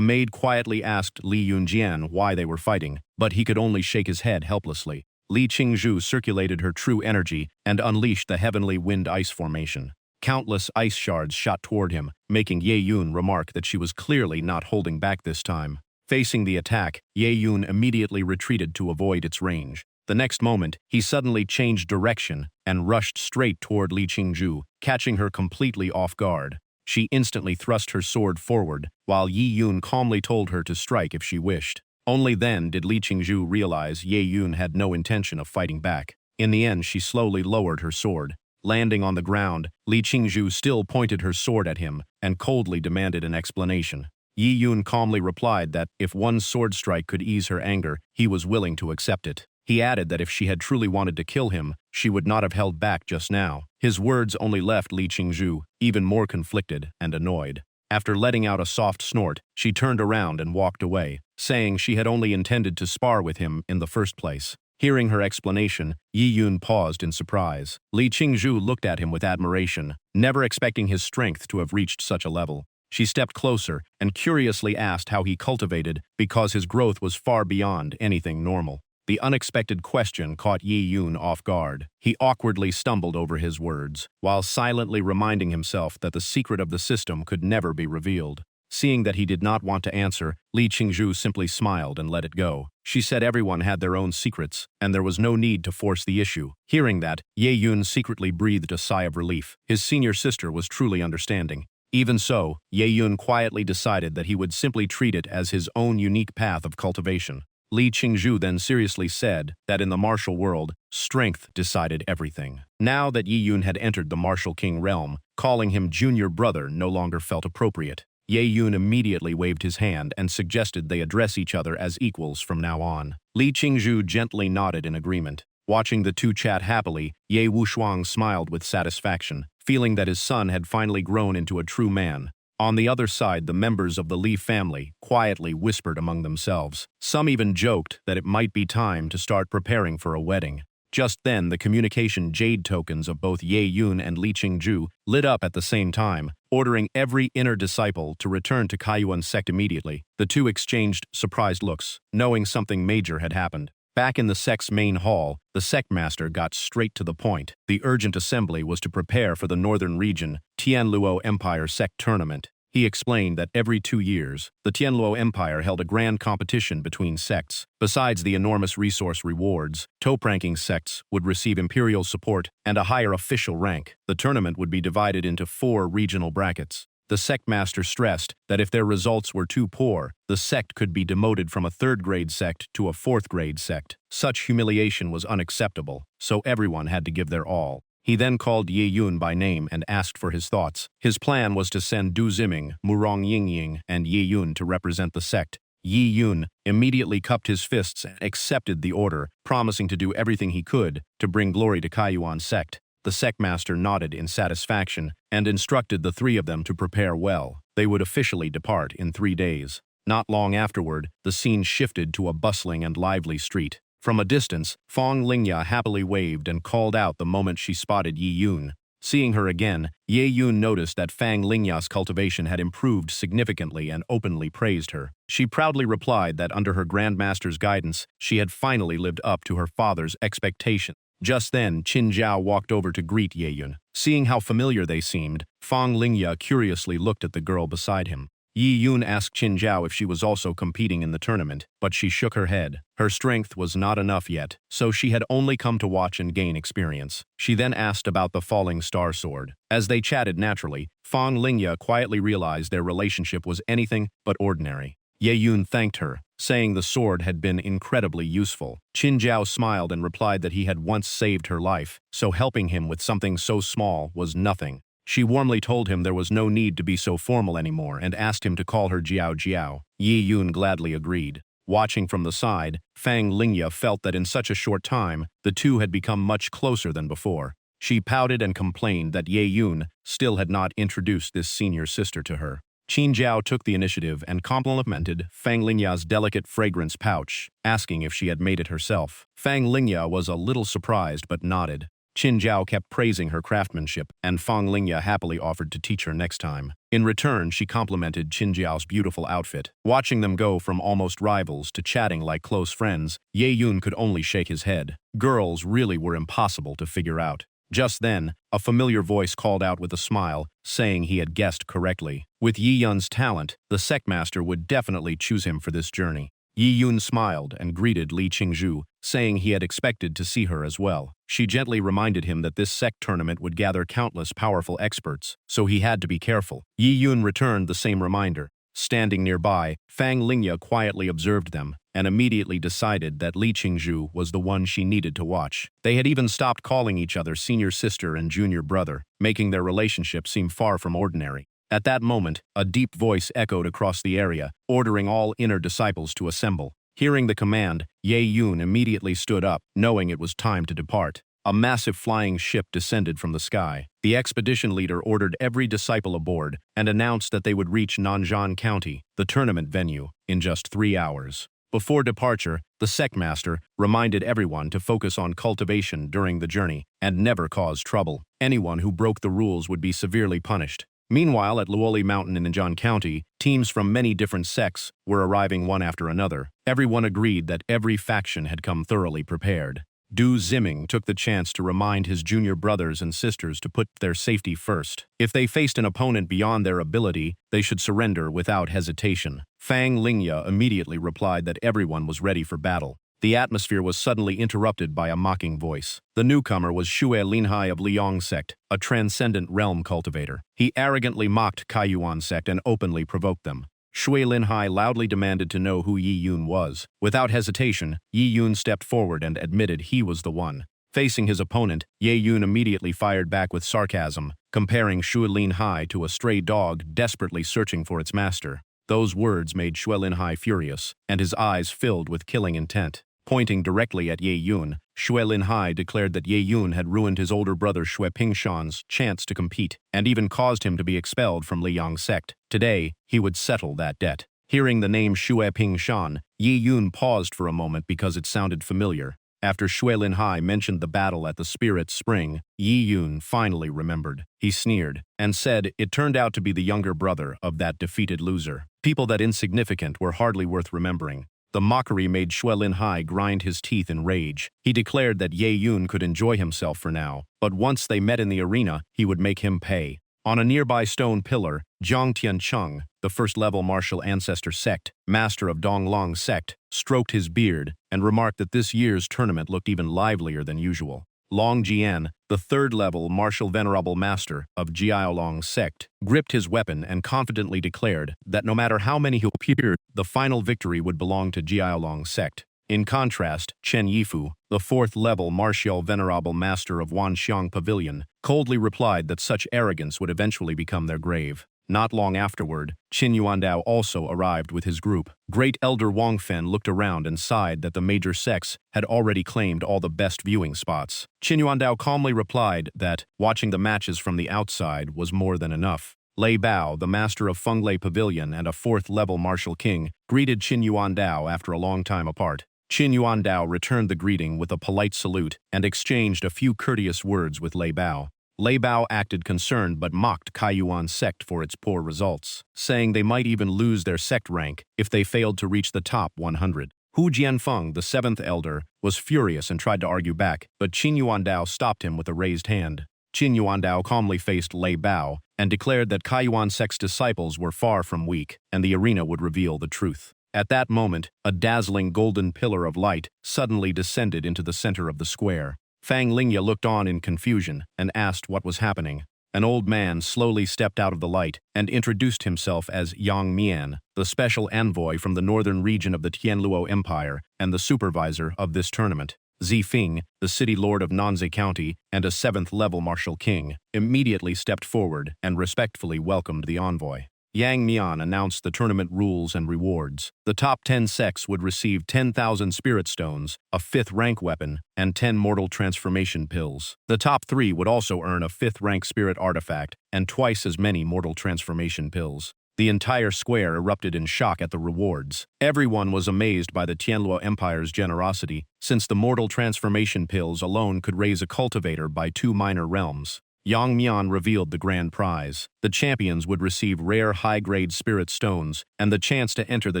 maid quietly asked Li Yunjian why they were fighting, but he could only shake his head helplessly. Li Qingzhu circulated her true energy and unleashed the heavenly wind ice formation. Countless ice shards shot toward him, making Ye Yun remark that she was clearly not holding back this time. Facing the attack, Ye Yun immediately retreated to avoid its range. The next moment, he suddenly changed direction and rushed straight toward Li Qingzhu, catching her completely off guard. She instantly thrust her sword forward, while Yi Yun calmly told her to strike if she wished. Only then did Li Qingzhu realize Ye Yun had no intention of fighting back. In the end, she slowly lowered her sword. Landing on the ground, Li Qingzhu still pointed her sword at him and coldly demanded an explanation. Yi Yun calmly replied that if one sword strike could ease her anger, he was willing to accept it. He added that if she had truly wanted to kill him, she would not have held back just now. His words only left Li Qingzhu even more conflicted and annoyed. After letting out a soft snort, she turned around and walked away, saying she had only intended to spar with him in the first place. Hearing her explanation, Yi Yun paused in surprise. Li Qingzhu looked at him with admiration, never expecting his strength to have reached such a level. She stepped closer and curiously asked how he cultivated, because his growth was far beyond anything normal. The unexpected question caught Yi Yun off guard. He awkwardly stumbled over his words, while silently reminding himself that the secret of the system could never be revealed. Seeing that he did not want to answer, Li Qingzhu simply smiled and let it go. She said everyone had their own secrets, and there was no need to force the issue. Hearing that, Ye Yun secretly breathed a sigh of relief. His senior sister was truly understanding. Even so, Ye Yun quietly decided that he would simply treat it as his own unique path of cultivation. Li Qingzhu then seriously said that in the martial world, strength decided everything. Now that Yi Yun had entered the martial king realm, calling him junior brother no longer felt appropriate. Ye Yun immediately waved his hand and suggested they address each other as equals from now on. Li Qingzhu gently nodded in agreement. Watching the two chat happily, Ye Wushuang smiled with satisfaction, feeling that his son had finally grown into a true man. On the other side, the members of the Li family quietly whispered among themselves. Some even joked that it might be time to start preparing for a wedding. Just then, the communication jade tokens of both Ye Yun and Li Qingzhu lit up at the same time, ordering every inner disciple to return to Kaiyuan sect immediately. The two exchanged surprised looks, knowing something major had happened. Back in the sect's main hall, the sect master got straight to the point. The urgent assembly was to prepare for the northern region Tianluo Empire sect tournament. He explained that every 2 years, the Tianluo Empire held a grand competition between sects. Besides the enormous resource rewards, top-ranking sects would receive imperial support and a higher official rank. The tournament would be divided into 4 regional brackets. The sect master stressed that if their results were too poor, the sect could be demoted from a 3rd-grade sect to a 4th-grade sect. Such humiliation was unacceptable, so everyone had to give their all. He then called Ye Yun by name and asked for his thoughts. His plan was to send Du Ziming, Murong Yingying, and Ye Yun to represent the sect. Ye Yun immediately cupped his fists and accepted the order, promising to do everything he could to bring glory to Kaiyuan sect. The sect master nodded in satisfaction and instructed the 3 of them to prepare well. They would officially depart in 3 days. Not long afterward, the scene shifted to a bustling and lively street. From a distance, Fong Lingya happily waved and called out the moment she spotted Yi Yun. Seeing her again, Ye Yun noticed that Fang Lingya's cultivation had improved significantly and openly praised her. She proudly replied that under her grandmaster's guidance, she had finally lived up to her father's expectations. Just then, Qin Zhao walked over to greet Ye Yun. Seeing how familiar they seemed, Fong Lingya curiously looked at the girl beside him. Yi Yun asked Qin Zhao if she was also competing in the tournament, but she shook her head. Her strength was not enough yet, so she had only come to watch and gain experience. She then asked about the falling star sword. As they chatted naturally, Fong Lingya quietly realized their relationship was anything but ordinary. Ye Yun thanked her, saying the sword had been incredibly useful. Qin Zhao smiled and replied that he had once saved her life, so helping him with something so small was nothing. She warmly told him there was no need to be so formal anymore and asked him to call her Jiao Jiao. Yi Yun gladly agreed. Watching from the side, Fang Lingya felt that in such a short time, the two had become much closer than before. She pouted and complained that Ye Yun still had not introduced this senior sister to her. Qin Zhao took the initiative and complimented Fang Lingya's delicate fragrance pouch, asking if she had made it herself. Fang Lingya was a little surprised but nodded. Qin Zhao kept praising her craftsmanship, and Fang Lingya happily offered to teach her next time. In return, she complimented Qin Zhao's beautiful outfit. Watching them go from almost rivals to chatting like close friends, Ye Yun could only shake his head. Girls really were impossible to figure out. Just then, a familiar voice called out with a smile, saying he had guessed correctly. With Yi Yun's talent, the sect master would definitely choose him for this journey. Yi Yun smiled and greeted Li Qingzhu, saying he had expected to see her as well. She gently reminded him that this sect tournament would gather countless powerful experts, so he had to be careful. Yi Yun returned the same reminder. Standing nearby, Fang Lingya quietly observed them and immediately decided that Li Qingzhu was the one she needed to watch. They had even stopped calling each other senior sister and junior brother, making their relationship seem far from ordinary. At that moment, a deep voice echoed across the area, ordering all inner disciples to assemble. Hearing the command, Ye Yun immediately stood up, knowing it was time to depart. A massive flying ship descended from the sky. The expedition leader ordered every disciple aboard and announced that they would reach Nanjing County, the tournament venue, in just 3 hours. Before departure, the sectmaster reminded everyone to focus on cultivation during the journey and never cause trouble. Anyone who broke the rules would be severely punished. Meanwhile, at Luoli Mountain in Nanjing County, teams from many different sects were arriving one after another. Everyone agreed that every faction had come thoroughly prepared. Du Ziming took the chance to remind his junior brothers and sisters to put their safety first. If they faced an opponent beyond their ability, they should surrender without hesitation. Fang Lingya immediately replied that everyone was ready for battle. The atmosphere was suddenly interrupted by a mocking voice. The newcomer was Xue Linhai of Liang sect, a transcendent realm cultivator. He arrogantly mocked Kaiyuan sect and openly provoked them. Xue Linhai loudly demanded to know who Yi Yun was. Without hesitation, Yi Yun stepped forward and admitted he was the one. Facing his opponent, Ye Yun immediately fired back with sarcasm, comparing Xue Linhai to a stray dog desperately searching for its master. Those words made Xue Linhai furious, and his eyes filled with killing intent. Pointing directly at Ye Yun, Xue Linhai declared that Ye Yun had ruined his older brother Xue Pingshan's chance to compete, and even caused him to be expelled from Liang sect. Today, he would settle that debt. Hearing the name Xue Pingshan, Ye Yun paused for a moment because it sounded familiar. After Xue Linhai mentioned the battle at the Spirit Spring, Yi Yun finally remembered. He sneered and said it turned out to be the younger brother of that defeated loser. People that insignificant were hardly worth remembering. The mockery made Xue Linhai grind his teeth in rage. He declared that Ye Yun could enjoy himself for now, but once they met in the arena, he would make him pay. On a nearby stone pillar, Jiang Tiancheng, the first-level martial ancestor sect, master of Donglong sect, stroked his beard and remarked that this year's tournament looked even livelier than usual. Long Jian, the third-level martial venerable master of Jiaolong sect, gripped his weapon and confidently declared that no matter how many who appeared, the final victory would belong to Jiaolong sect. In contrast, Chen Yifu, the fourth-level martial venerable master of Wanxiang Pavilion, coldly replied that such arrogance would eventually become their grave. Not long afterward, Qin Yuandao also arrived with his group. Great Elder Wang Fen looked around and sighed that the major sects had already claimed all the best viewing spots. Qin Yuandao calmly replied that watching the matches from the outside was more than enough. Lei Bao, the master of Fenglei Pavilion and a fourth-level martial king, greeted Qin Yuandao after a long time apart. Qin Yuandao returned the greeting with a polite salute and exchanged a few courteous words with Lei Bao. Lei Bao acted concerned but mocked Kaiyuan sect for its poor results, saying they might even lose their sect rank if they failed to reach the top 100. Hu Jianfeng, the seventh elder, was furious and tried to argue back, but Qin Yuandao stopped him with a raised hand. Qin Yuandao calmly faced Lei Bao and declared that Kaiyuan sect's disciples were far from weak, and the arena would reveal the truth. At that moment, a dazzling golden pillar of light suddenly descended into the center of the square. Fang Lingya looked on in confusion and asked what was happening. An old man slowly stepped out of the light and introduced himself as Yang Mian, the special envoy from the northern region of the Tianluo Empire and the supervisor of this tournament. Zifeng, the city lord of Nanzhe County and a seventh-level martial king, immediately stepped forward and respectfully welcomed the envoy. Yang Mian announced the tournament rules and rewards. The top 10 sects would receive 10,000 spirit stones, a 5th rank weapon, and 10 mortal transformation pills. The top 3 would also earn a 5th rank spirit artifact and twice as many mortal transformation pills. The entire square erupted in shock at the rewards. Everyone was amazed by the Tianluo Empire's generosity, since the mortal transformation pills alone could raise a cultivator by 2 minor realms. Yang Mian revealed the grand prize. The champions would receive rare high-grade spirit stones and the chance to enter the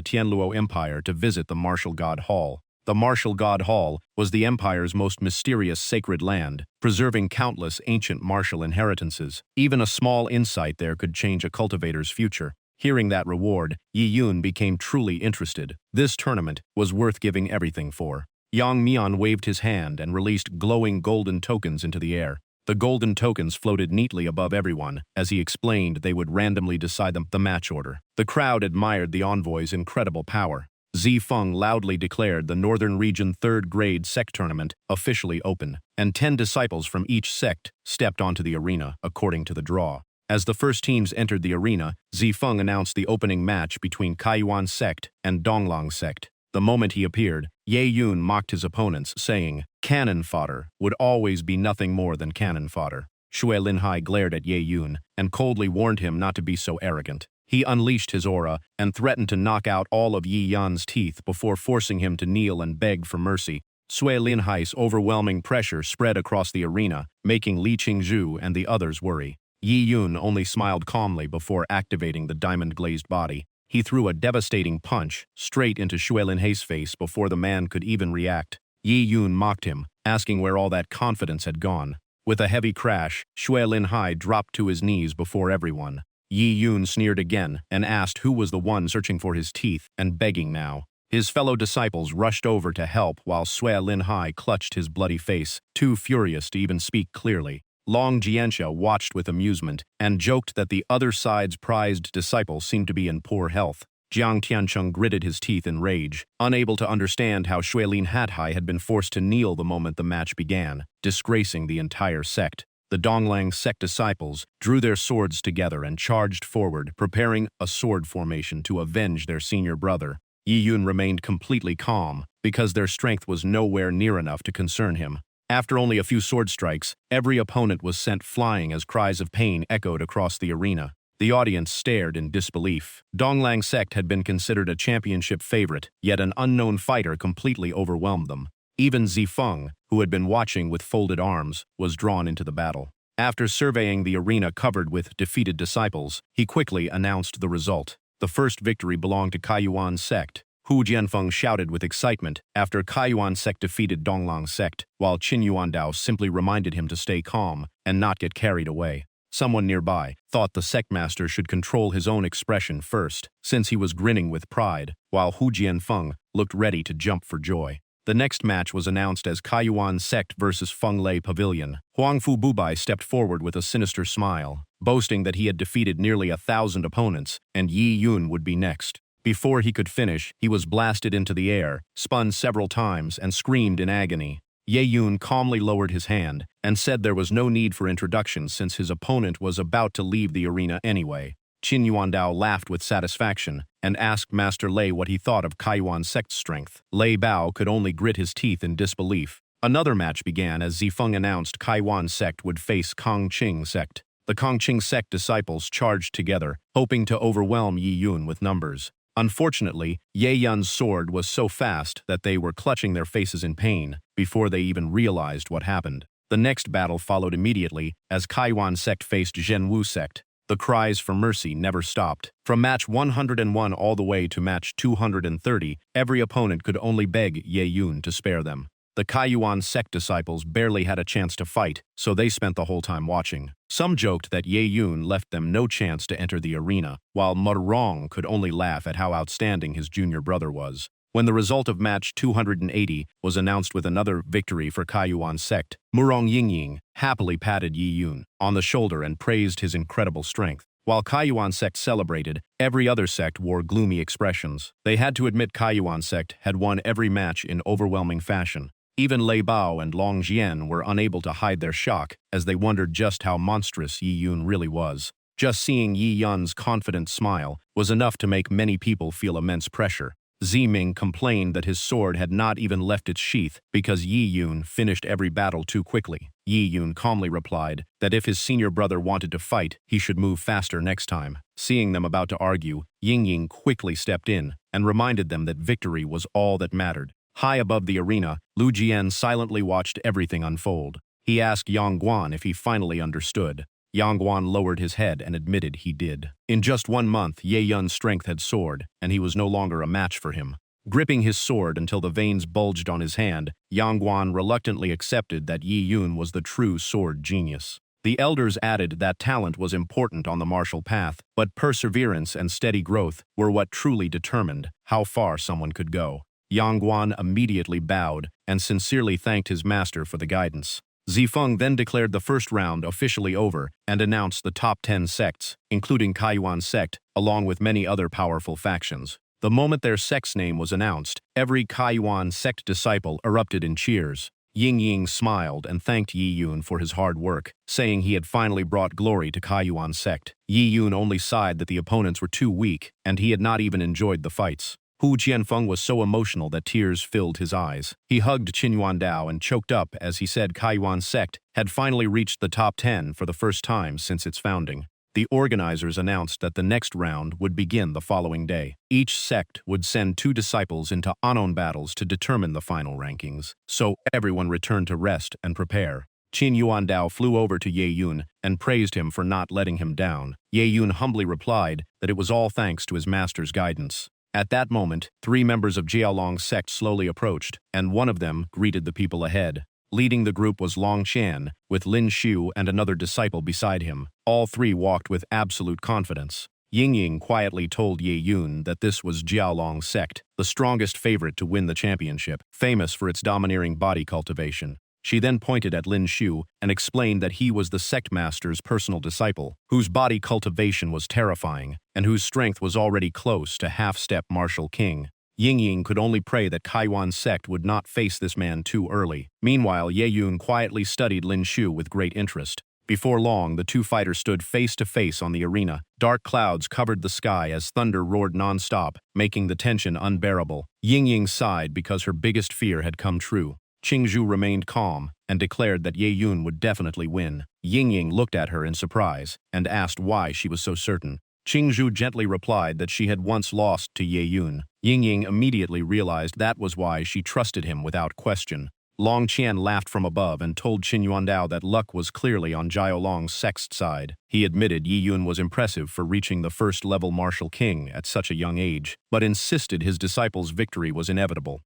Tianluo Empire to visit the Martial God Hall. The Martial God Hall was the Empire's most mysterious sacred land, preserving countless ancient martial inheritances. Even a small insight there could change a cultivator's future. Hearing that reward, Yi Yun became truly interested. This tournament was worth giving everything for. Yang Mian waved his hand and released glowing golden tokens into the air. The golden tokens floated neatly above everyone. As he explained, they would randomly decide the match order. The crowd admired the envoy's incredible power. Zifeng loudly declared the Northern Region 3rd grade sect tournament officially open, and 10 disciples from each sect stepped onto the arena according to the draw. As the first teams entered the arena, Zifeng announced the opening match between Kaiyuan sect and Donglong sect. The moment he appeared, Ye Yun mocked his opponents, saying, "Cannon fodder would always be nothing more than cannon fodder." Shui Linhai glared at Ye Yun and coldly warned him not to be so arrogant. He unleashed his aura and threatened to knock out all of Yi Yan's teeth before forcing him to kneel and beg for mercy. Sui Linhai's overwhelming pressure spread across the arena, making Li Qingzhu and the others worry. Yi Yun only smiled calmly before activating the diamond-glazed body. He threw a devastating punch straight into Shui Linhai's face before the man could even react. Yi Yun mocked him, asking where all that confidence had gone. With a heavy crash, Shui Linhai dropped to his knees before everyone. Yi Yun sneered again and asked who was the one searching for his teeth and begging now. His fellow disciples rushed over to help while Sui Linhai clutched his bloody face, too furious to even speak clearly. Long Jianxia watched with amusement and joked that the other side's prized disciple seemed to be in poor health. Jiang Tiancheng gritted his teeth in rage, unable to understand how Shui Linhai had been forced to kneel the moment the match began, disgracing the entire sect. The Donglang sect disciples drew their swords together and charged forward, preparing a sword formation to avenge their senior brother. Yi Yun remained completely calm, because their strength was nowhere near enough to concern him. After only a few sword strikes, every opponent was sent flying as cries of pain echoed across the arena. The audience stared in disbelief. Donglang sect had been considered a championship favorite, yet an unknown fighter completely overwhelmed them. Even Zifeng, who had been watching with folded arms, was drawn into the battle. After surveying the arena covered with defeated disciples, he quickly announced the result. The first victory belonged to Kaiyuan sect. Hu Jianfeng shouted with excitement after Kaiyuan sect defeated Donglang sect, while Qin Yuandao simply reminded him to stay calm and not get carried away. Someone nearby thought the sectmaster should control his own expression first, since he was grinning with pride, while Hu Jianfeng looked ready to jump for joy. The next match was announced as Kaiyuan sect versus Fenglei Pavilion. Huangfu Bubai stepped forward with a sinister smile, boasting that he had defeated nearly 1,000 opponents, and Yi Yun would be next. Before he could finish, he was blasted into the air, spun several times, and screamed in agony. Ye Yun calmly lowered his hand and said there was no need for introduction since his opponent was about to leave the arena anyway. Qin Yuandao laughed with satisfaction and asked Master Lei what he thought of Kaiyuan sect's strength. Lei Bao could only grit his teeth in disbelief. Another match began as Zifeng announced Kaiyuan sect would face Kongqing sect. The Kongqing sect disciples charged together, hoping to overwhelm Yi Yun with numbers. Unfortunately, Ye Yun's sword was so fast that they were clutching their faces in pain before they even realized what happened. The next battle followed immediately as Kaiyuan sect faced Zhenwu sect. The cries for mercy never stopped. From match 101 all the way to match 230, every opponent could only beg Ye Yun to spare them. The Kaiyuan sect disciples barely had a chance to fight, so they spent the whole time watching. Some joked that Ye Yun left them no chance to enter the arena, while Murong could only laugh at how outstanding his junior brother was. When the result of match 280 was announced with another victory for Kaiyuan sect, Murong Yingying happily patted Yi Yun on the shoulder and praised his incredible strength. While Kaiyuan sect celebrated, every other sect wore gloomy expressions. They had to admit Kaiyuan sect had won every match in overwhelming fashion. Even Lei Bao and Long Jian were unable to hide their shock as they wondered just how monstrous Yi Yun really was. Just seeing Yi Yun's confident smile was enough to make many people feel immense pressure. Ziming complained that his sword had not even left its sheath because Yi Yun finished every battle too quickly. Yi Yun calmly replied that if his senior brother wanted to fight, he should move faster next time. Seeing them about to argue, Yingying quickly stepped in and reminded them that victory was all that mattered. High above the arena, Lu Jian silently watched everything unfold. He asked Yang Guan if he finally understood. Yang Guan lowered his head and admitted he did. In just 1 month, Ye Yun's strength had soared, and he was no longer a match for him. Gripping his sword until the veins bulged on his hand, Yang Guan reluctantly accepted that Yi Yun was the true sword genius. The elders added that talent was important on the martial path, but perseverance and steady growth were what truly determined how far someone could go. Yang Guan immediately bowed and sincerely thanked his master for the guidance. Zifeng then declared the first round officially over and announced the top 10 sects, including Kaiyuan sect, along with many other powerful factions. The moment their sect's name was announced, every Kaiyuan sect disciple erupted in cheers. Yingying smiled and thanked Yi Yun for his hard work, saying he had finally brought glory to Kaiyuan sect. Yi Yun only sighed that the opponents were too weak, and he had not even enjoyed the fights. Hu Jianfeng was so emotional that tears filled his eyes. He hugged Qin Yuandao and choked up as he said Kaiyuan's sect had finally reached the top 10 for the first time since its founding. The organizers announced that the next round would begin the following day. Each sect would send 2 disciples into unknown battles to determine the final rankings. So everyone returned to rest and prepare. Qin Yuandao flew over to Ye Yun and praised him for not letting him down. Ye Yun humbly replied that it was all thanks to his master's guidance. At that moment, 3 members of Jiaolong's sect slowly approached, and one of them greeted the people ahead. Leading the group was Long Qian, with Lin Xiu and another disciple beside him. All 3 walked with absolute confidence. Ying quietly told Ye Yun that this was Jiaolong's sect, the strongest favorite to win the championship, famous for its domineering body cultivation. She then pointed at Lin Xiu and explained that he was the sect master's personal disciple, whose body cultivation was terrifying, and whose strength was already close to half-step martial king. Ying could only pray that Kaiyuan's sect would not face this man too early. Meanwhile, Ye Yun quietly studied Lin Xiu with great interest. Before long, the 2 fighters stood face to face on the arena. Dark clouds covered the sky as thunder roared non-stop, making the tension unbearable. Ying sighed because her biggest fear had come true. Qingzhu remained calm and declared that Ye Yun would definitely win. Ying looked at her in surprise and asked why she was so certain. Qingzhu gently replied that she had once lost to Ye Yun. Ying immediately realized that was why she trusted him without question. Long Qian laughed from above and told Qin Yuandao that luck was clearly on Jiaolong's sect's side. He admitted Ye Yun was impressive for reaching the first-level martial king at such a young age, but insisted his disciple's victory was inevitable.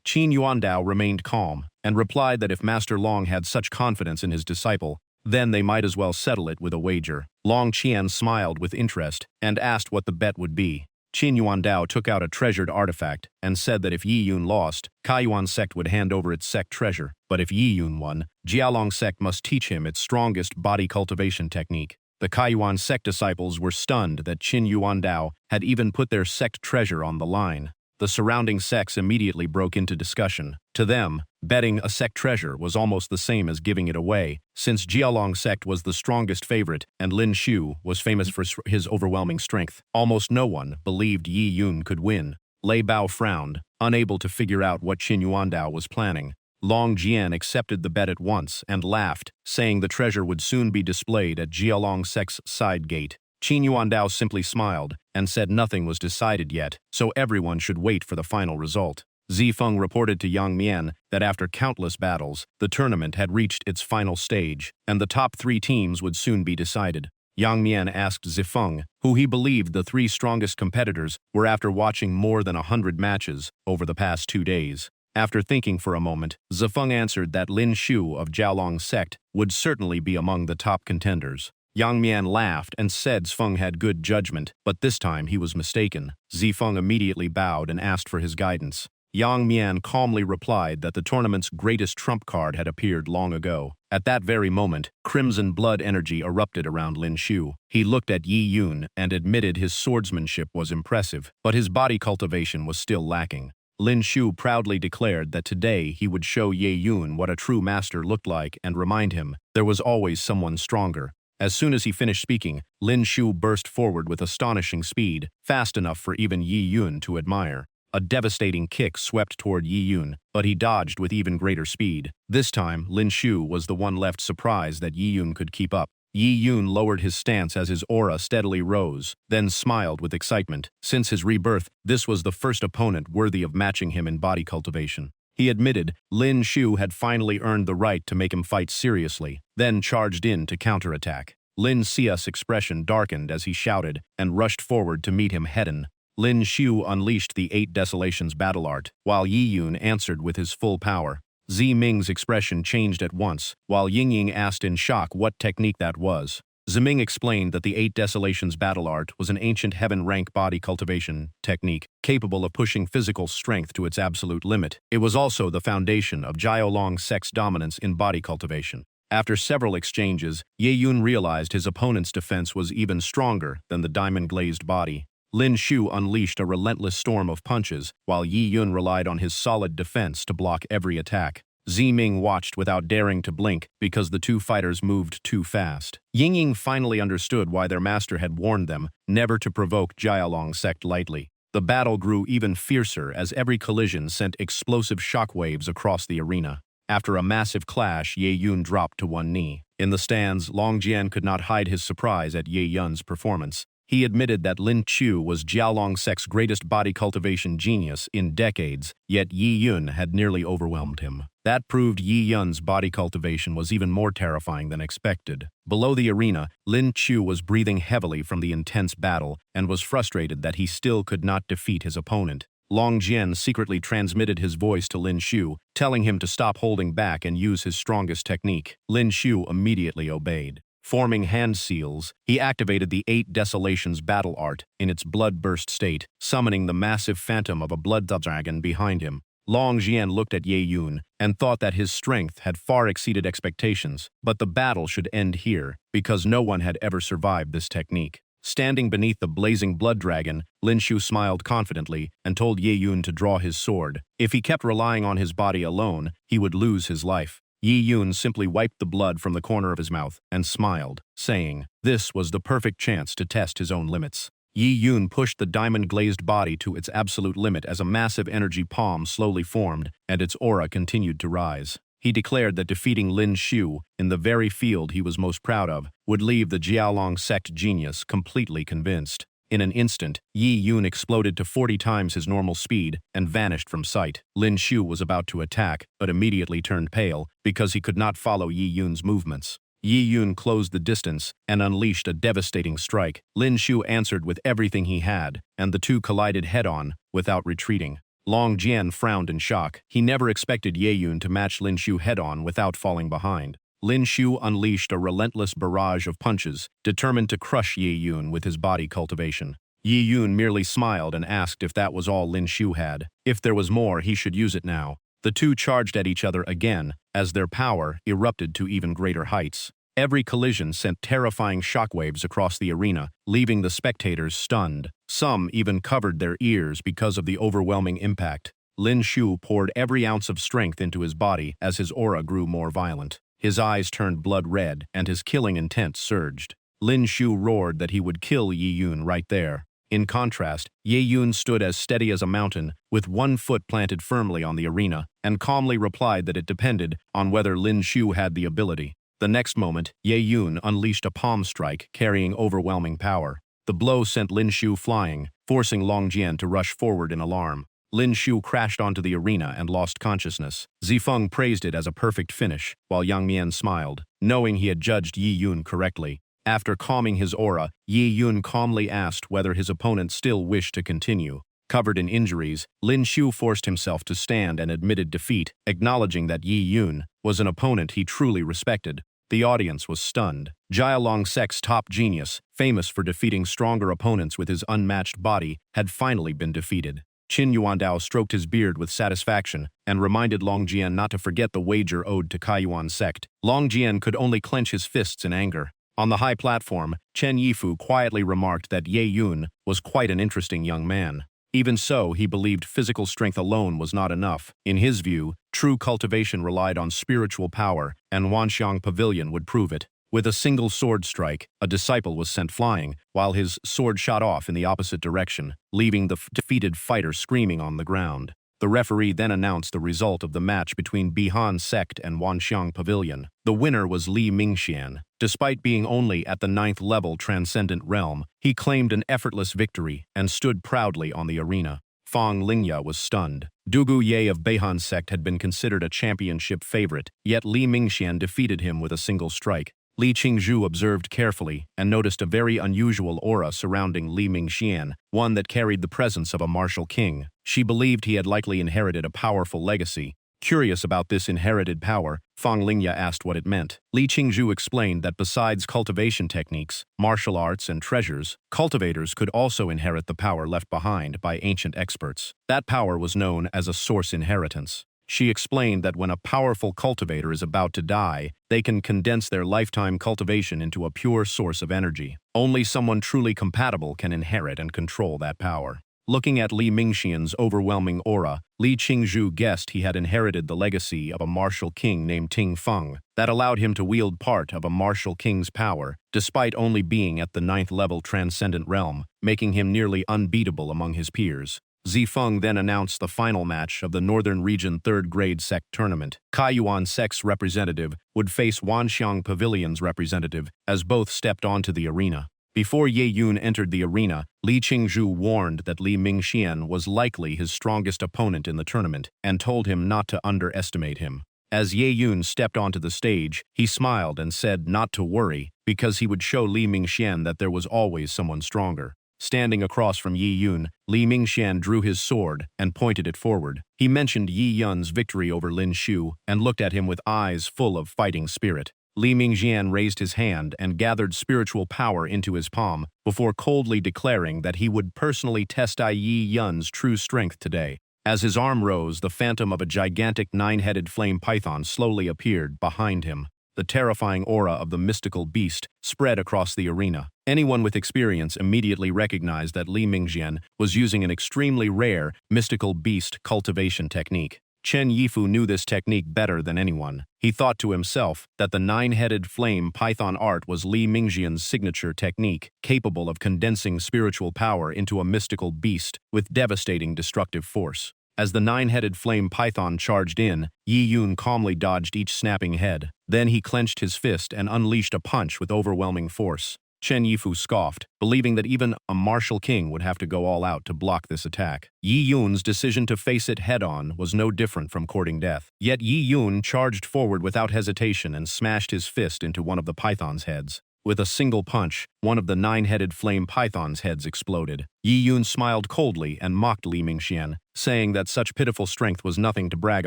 Qin Yuandao remained calm and replied that if Master Long had such confidence in his disciple, then they might as well settle it with a wager. Long Qian smiled with interest and asked what the bet would be. Qin Yuandao took out a treasured artifact and said that if Ye Yun lost, Kaiyuan's sect would hand over its sect treasure, but if Ye Yun won, Jiaolong's sect must teach him its strongest body cultivation technique. The Kaiyuan sect disciples were stunned that Qin Yuandao had even put their sect treasure on the line. The surrounding sects immediately broke into discussion. To them, betting a sect treasure was almost the same as giving it away, since Jiaolong's sect was the strongest favorite and Lin Xiu was famous for his overwhelming strength. Almost no one believed Ye Yun could win. Lei Bao frowned, unable to figure out what Qin Yuandao was planning. Long Jian accepted the bet at once and laughed, saying the treasure would soon be displayed at Jiaolong's sect's side gate. Qin Yuandao simply smiled and said nothing was decided yet, so everyone should wait for the final result. Zifeng reported to Yang Mian that after countless battles, the tournament had reached its final stage, and the top 3 teams would soon be decided. Yang Mian asked Zifeng who he believed the 3 strongest competitors were after watching more than 100 matches over the past 2 days. After thinking for a moment, Zifeng answered that Lin Xiu of Jiaolong's sect would certainly be among the top contenders. Yang Mian laughed and said Zifeng had good judgment, but this time he was mistaken. Zifeng immediately bowed and asked for his guidance. Yang Mian calmly replied that the tournament's greatest trump card had appeared long ago. At that very moment, crimson blood energy erupted around Lin Xiu. He looked at Ye Yun and admitted his swordsmanship was impressive, but his body cultivation was still lacking. Lin Xiu proudly declared that today he would show Ye Yun what a true master looked like and remind him there was always someone stronger. As soon as he finished speaking, Lin Xiu burst forward with astonishing speed, fast enough for even Ye Yun to admire. A devastating kick swept toward Ye Yun, but he dodged with even greater speed. This time, Lin Xiu was the one left surprised that Ye Yun could keep up. Ye Yun lowered his stance as his aura steadily rose, then smiled with excitement. Since his rebirth, this was the first opponent worthy of matching him in body cultivation. He admitted Lin Xiu had finally earned the right to make him fight seriously, then charged in to counterattack. Lin Xia's expression darkened as he shouted and rushed forward to meet him head-on. Lin Xiu unleashed the 8 Desolations battle art, while Ye Yun answered with his full power. Zi Ming's expression changed at once, while Ying asked in shock what technique that was. Ziming explained that the 8 Desolations battle art was an ancient heaven-rank body cultivation technique capable of pushing physical strength to its absolute limit. It was also the foundation of Jiaolong's sect's dominance in body cultivation. After several exchanges, Ye Yun realized his opponent's defense was even stronger than the diamond-glazed body. Lin Xiu unleashed a relentless storm of punches, while Ye Yun relied on his solid defense to block every attack. Zi Ming watched without daring to blink because the 2 fighters moved too fast. Ying finally understood why their master had warned them never to provoke Jiaolong's sect lightly. The battle grew even fiercer as every collision sent explosive shockwaves across the arena. After a massive clash, Ye Yun dropped to one knee. In the stands, Long Jian could not hide his surprise at Ye Yun's performance. He admitted that Lin Chu was Jialong Sek's greatest body cultivation genius in decades, yet Yi Yun had nearly overwhelmed him. That proved Yi Yun's body cultivation was even more terrifying than expected. Below the arena, Lin Chu was breathing heavily from the intense battle and was frustrated that he still could not defeat his opponent. Long Jian secretly transmitted his voice to Lin Shu, telling him to stop holding back and use his strongest technique. Lin Shu immediately obeyed. Forming hand seals, he activated the 8 Desolations battle art in its blood-burst state, summoning the massive phantom of a blood dragon behind him. Long Jian looked at Ye Yun and thought that his strength had far exceeded expectations, but the battle should end here because no one had ever survived this technique. Standing beneath the blazing blood dragon, Lin Shu smiled confidently and told Ye Yun to draw his sword. If he kept relying on his body alone, he would lose his life. Yi Yun simply wiped the blood from the corner of his mouth and smiled, saying, "This was the perfect chance to test his own limits." Yi Yun pushed the diamond-glazed body to its absolute limit as a massive energy palm slowly formed and its aura continued to rise. He declared that defeating Lin Shu in the very field he was most proud of would leave the Jialong sect genius completely convinced. In an instant, Yi Yun exploded to 40 times his normal speed and vanished from sight. Lin Shu was about to attack, but immediately turned pale because he could not follow Yi Yun's movements. Yi Yun closed the distance and unleashed a devastating strike. Lin Shu answered with everything he had, and the two collided head-on, without retreating. Long Jian frowned in shock. He never expected Ye Yun to match Lin Shu head-on without falling behind. Lin Shu unleashed a relentless barrage of punches, determined to crush Ye Yun with his body cultivation. Ye Yun merely smiled and asked if that was all Lin Shu had. If there was more, he should use it now. The two charged at each other again, as their power erupted to even greater heights. Every collision sent terrifying shockwaves across the arena, leaving the spectators stunned. Some even covered their ears because of the overwhelming impact. Lin Shu poured every ounce of strength into his body as his aura grew more violent. His eyes turned blood red, and his killing intent surged. Lin Shu roared that he would kill Yi Yun right there. In contrast, Ye Yun stood as steady as a mountain, with one foot planted firmly on the arena, and calmly replied that it depended on whether Lin Shu had the ability. The next moment, Ye Yun unleashed a palm strike carrying overwhelming power. The blow sent Lin Shu flying, forcing Long Jian to rush forward in alarm. Lin Shu crashed onto the arena and lost consciousness. Zifeng praised it as a perfect finish, while Yang Mian smiled, knowing he had judged Yi Yun correctly. After calming his aura, Yi Yun calmly asked whether his opponent still wished to continue. Covered in injuries, Lin Shu forced himself to stand and admitted defeat, acknowledging that Yi Yun was an opponent he truly respected. The audience was stunned. Jialong Sek's top genius, famous for defeating stronger opponents with his unmatched body, had finally been defeated. Qin Yuandao stroked his beard with satisfaction and reminded Long Jian not to forget the wager owed to Kaiyuan sect. Long Jian could only clench his fists in anger. On the high platform, Chen Yifu quietly remarked that Ye Yun was quite an interesting young man. Even so, he believed physical strength alone was not enough. In his view, true cultivation relied on spiritual power, and Wanxiang Pavilion would prove it. With a single sword strike, a disciple was sent flying, while his sword shot off in the opposite direction, leaving the defeated fighter screaming on the ground. The referee then announced the result of the match between Bihan Sect and Wanxiang Pavilion. The winner was Li Mingxian. Despite being only at the 9th level Transcendent Realm, he claimed an effortless victory and stood proudly on the arena. Fang Lingya was stunned. Dugu Ye of Beihan Sect had been considered a championship favorite, yet Li Mingxian defeated him with a single strike. Li Qingzhu observed carefully and noticed a very unusual aura surrounding Li Mingxian, one that carried the presence of a martial king. She believed he had likely inherited a powerful legacy. Curious about this inherited power, Fang Lingya asked what it meant. Li Qingzhu explained that besides cultivation techniques, martial arts, and treasures, cultivators could also inherit the power left behind by ancient experts. That power was known as a source inheritance. She explained that when a powerful cultivator is about to die, they can condense their lifetime cultivation into a pure source of energy. Only someone truly compatible can inherit and control that power. Looking at Li Mingxian's overwhelming aura, Li Qingzhu guessed he had inherited the legacy of a martial king named Ting Feng that allowed him to wield part of a martial king's power, despite only being at the 9th-level transcendent realm, making him nearly unbeatable among his peers. Zifeng then announced the final match of the Northern Region 3rd Grade Sect Tournament. Kaiyuan Sect's representative would face Wanxiang Pavilion's representative as both stepped onto the arena. Before Ye Yun entered the arena, Li Qingzhu warned that Li Mingxian was likely his strongest opponent in the tournament and told him not to underestimate him. As Ye Yun stepped onto the stage, he smiled and said not to worry because he would show Li Mingxian that there was always someone stronger. Standing across from Yi Yun, Li Mingxian drew his sword and pointed it forward. He mentioned Yi Yun's victory over Lin Shu and looked at him with eyes full of fighting spirit. Li Mingxian raised his hand and gathered spiritual power into his palm before coldly declaring that he would personally test Yi Yun's true strength today. As his arm rose, the phantom of a gigantic 9-headed flame python slowly appeared behind him. The terrifying aura of the mystical beast spread across the arena. Anyone with experience immediately recognized that Li Mingxian was using an extremely rare mystical beast cultivation technique. Chen Yifu knew this technique better than anyone. He thought to himself that the 9-headed flame python art was Li Mingxian's signature technique, capable of condensing spiritual power into a mystical beast with devastating destructive force. As the 9-headed flame python charged in, Yi Yun calmly dodged each snapping head. Then he clenched his fist and unleashed a punch with overwhelming force. Chen Yifu scoffed, believing that even a martial king would have to go all out to block this attack. Yi Yun's decision to face it head-on was no different from courting death. Yet Yi Yun charged forward without hesitation and smashed his fist into one of the python's heads. With a single punch, one of the 9-headed flame python's heads exploded. Yi Yun smiled coldly and mocked Li Mingxian, saying that such pitiful strength was nothing to brag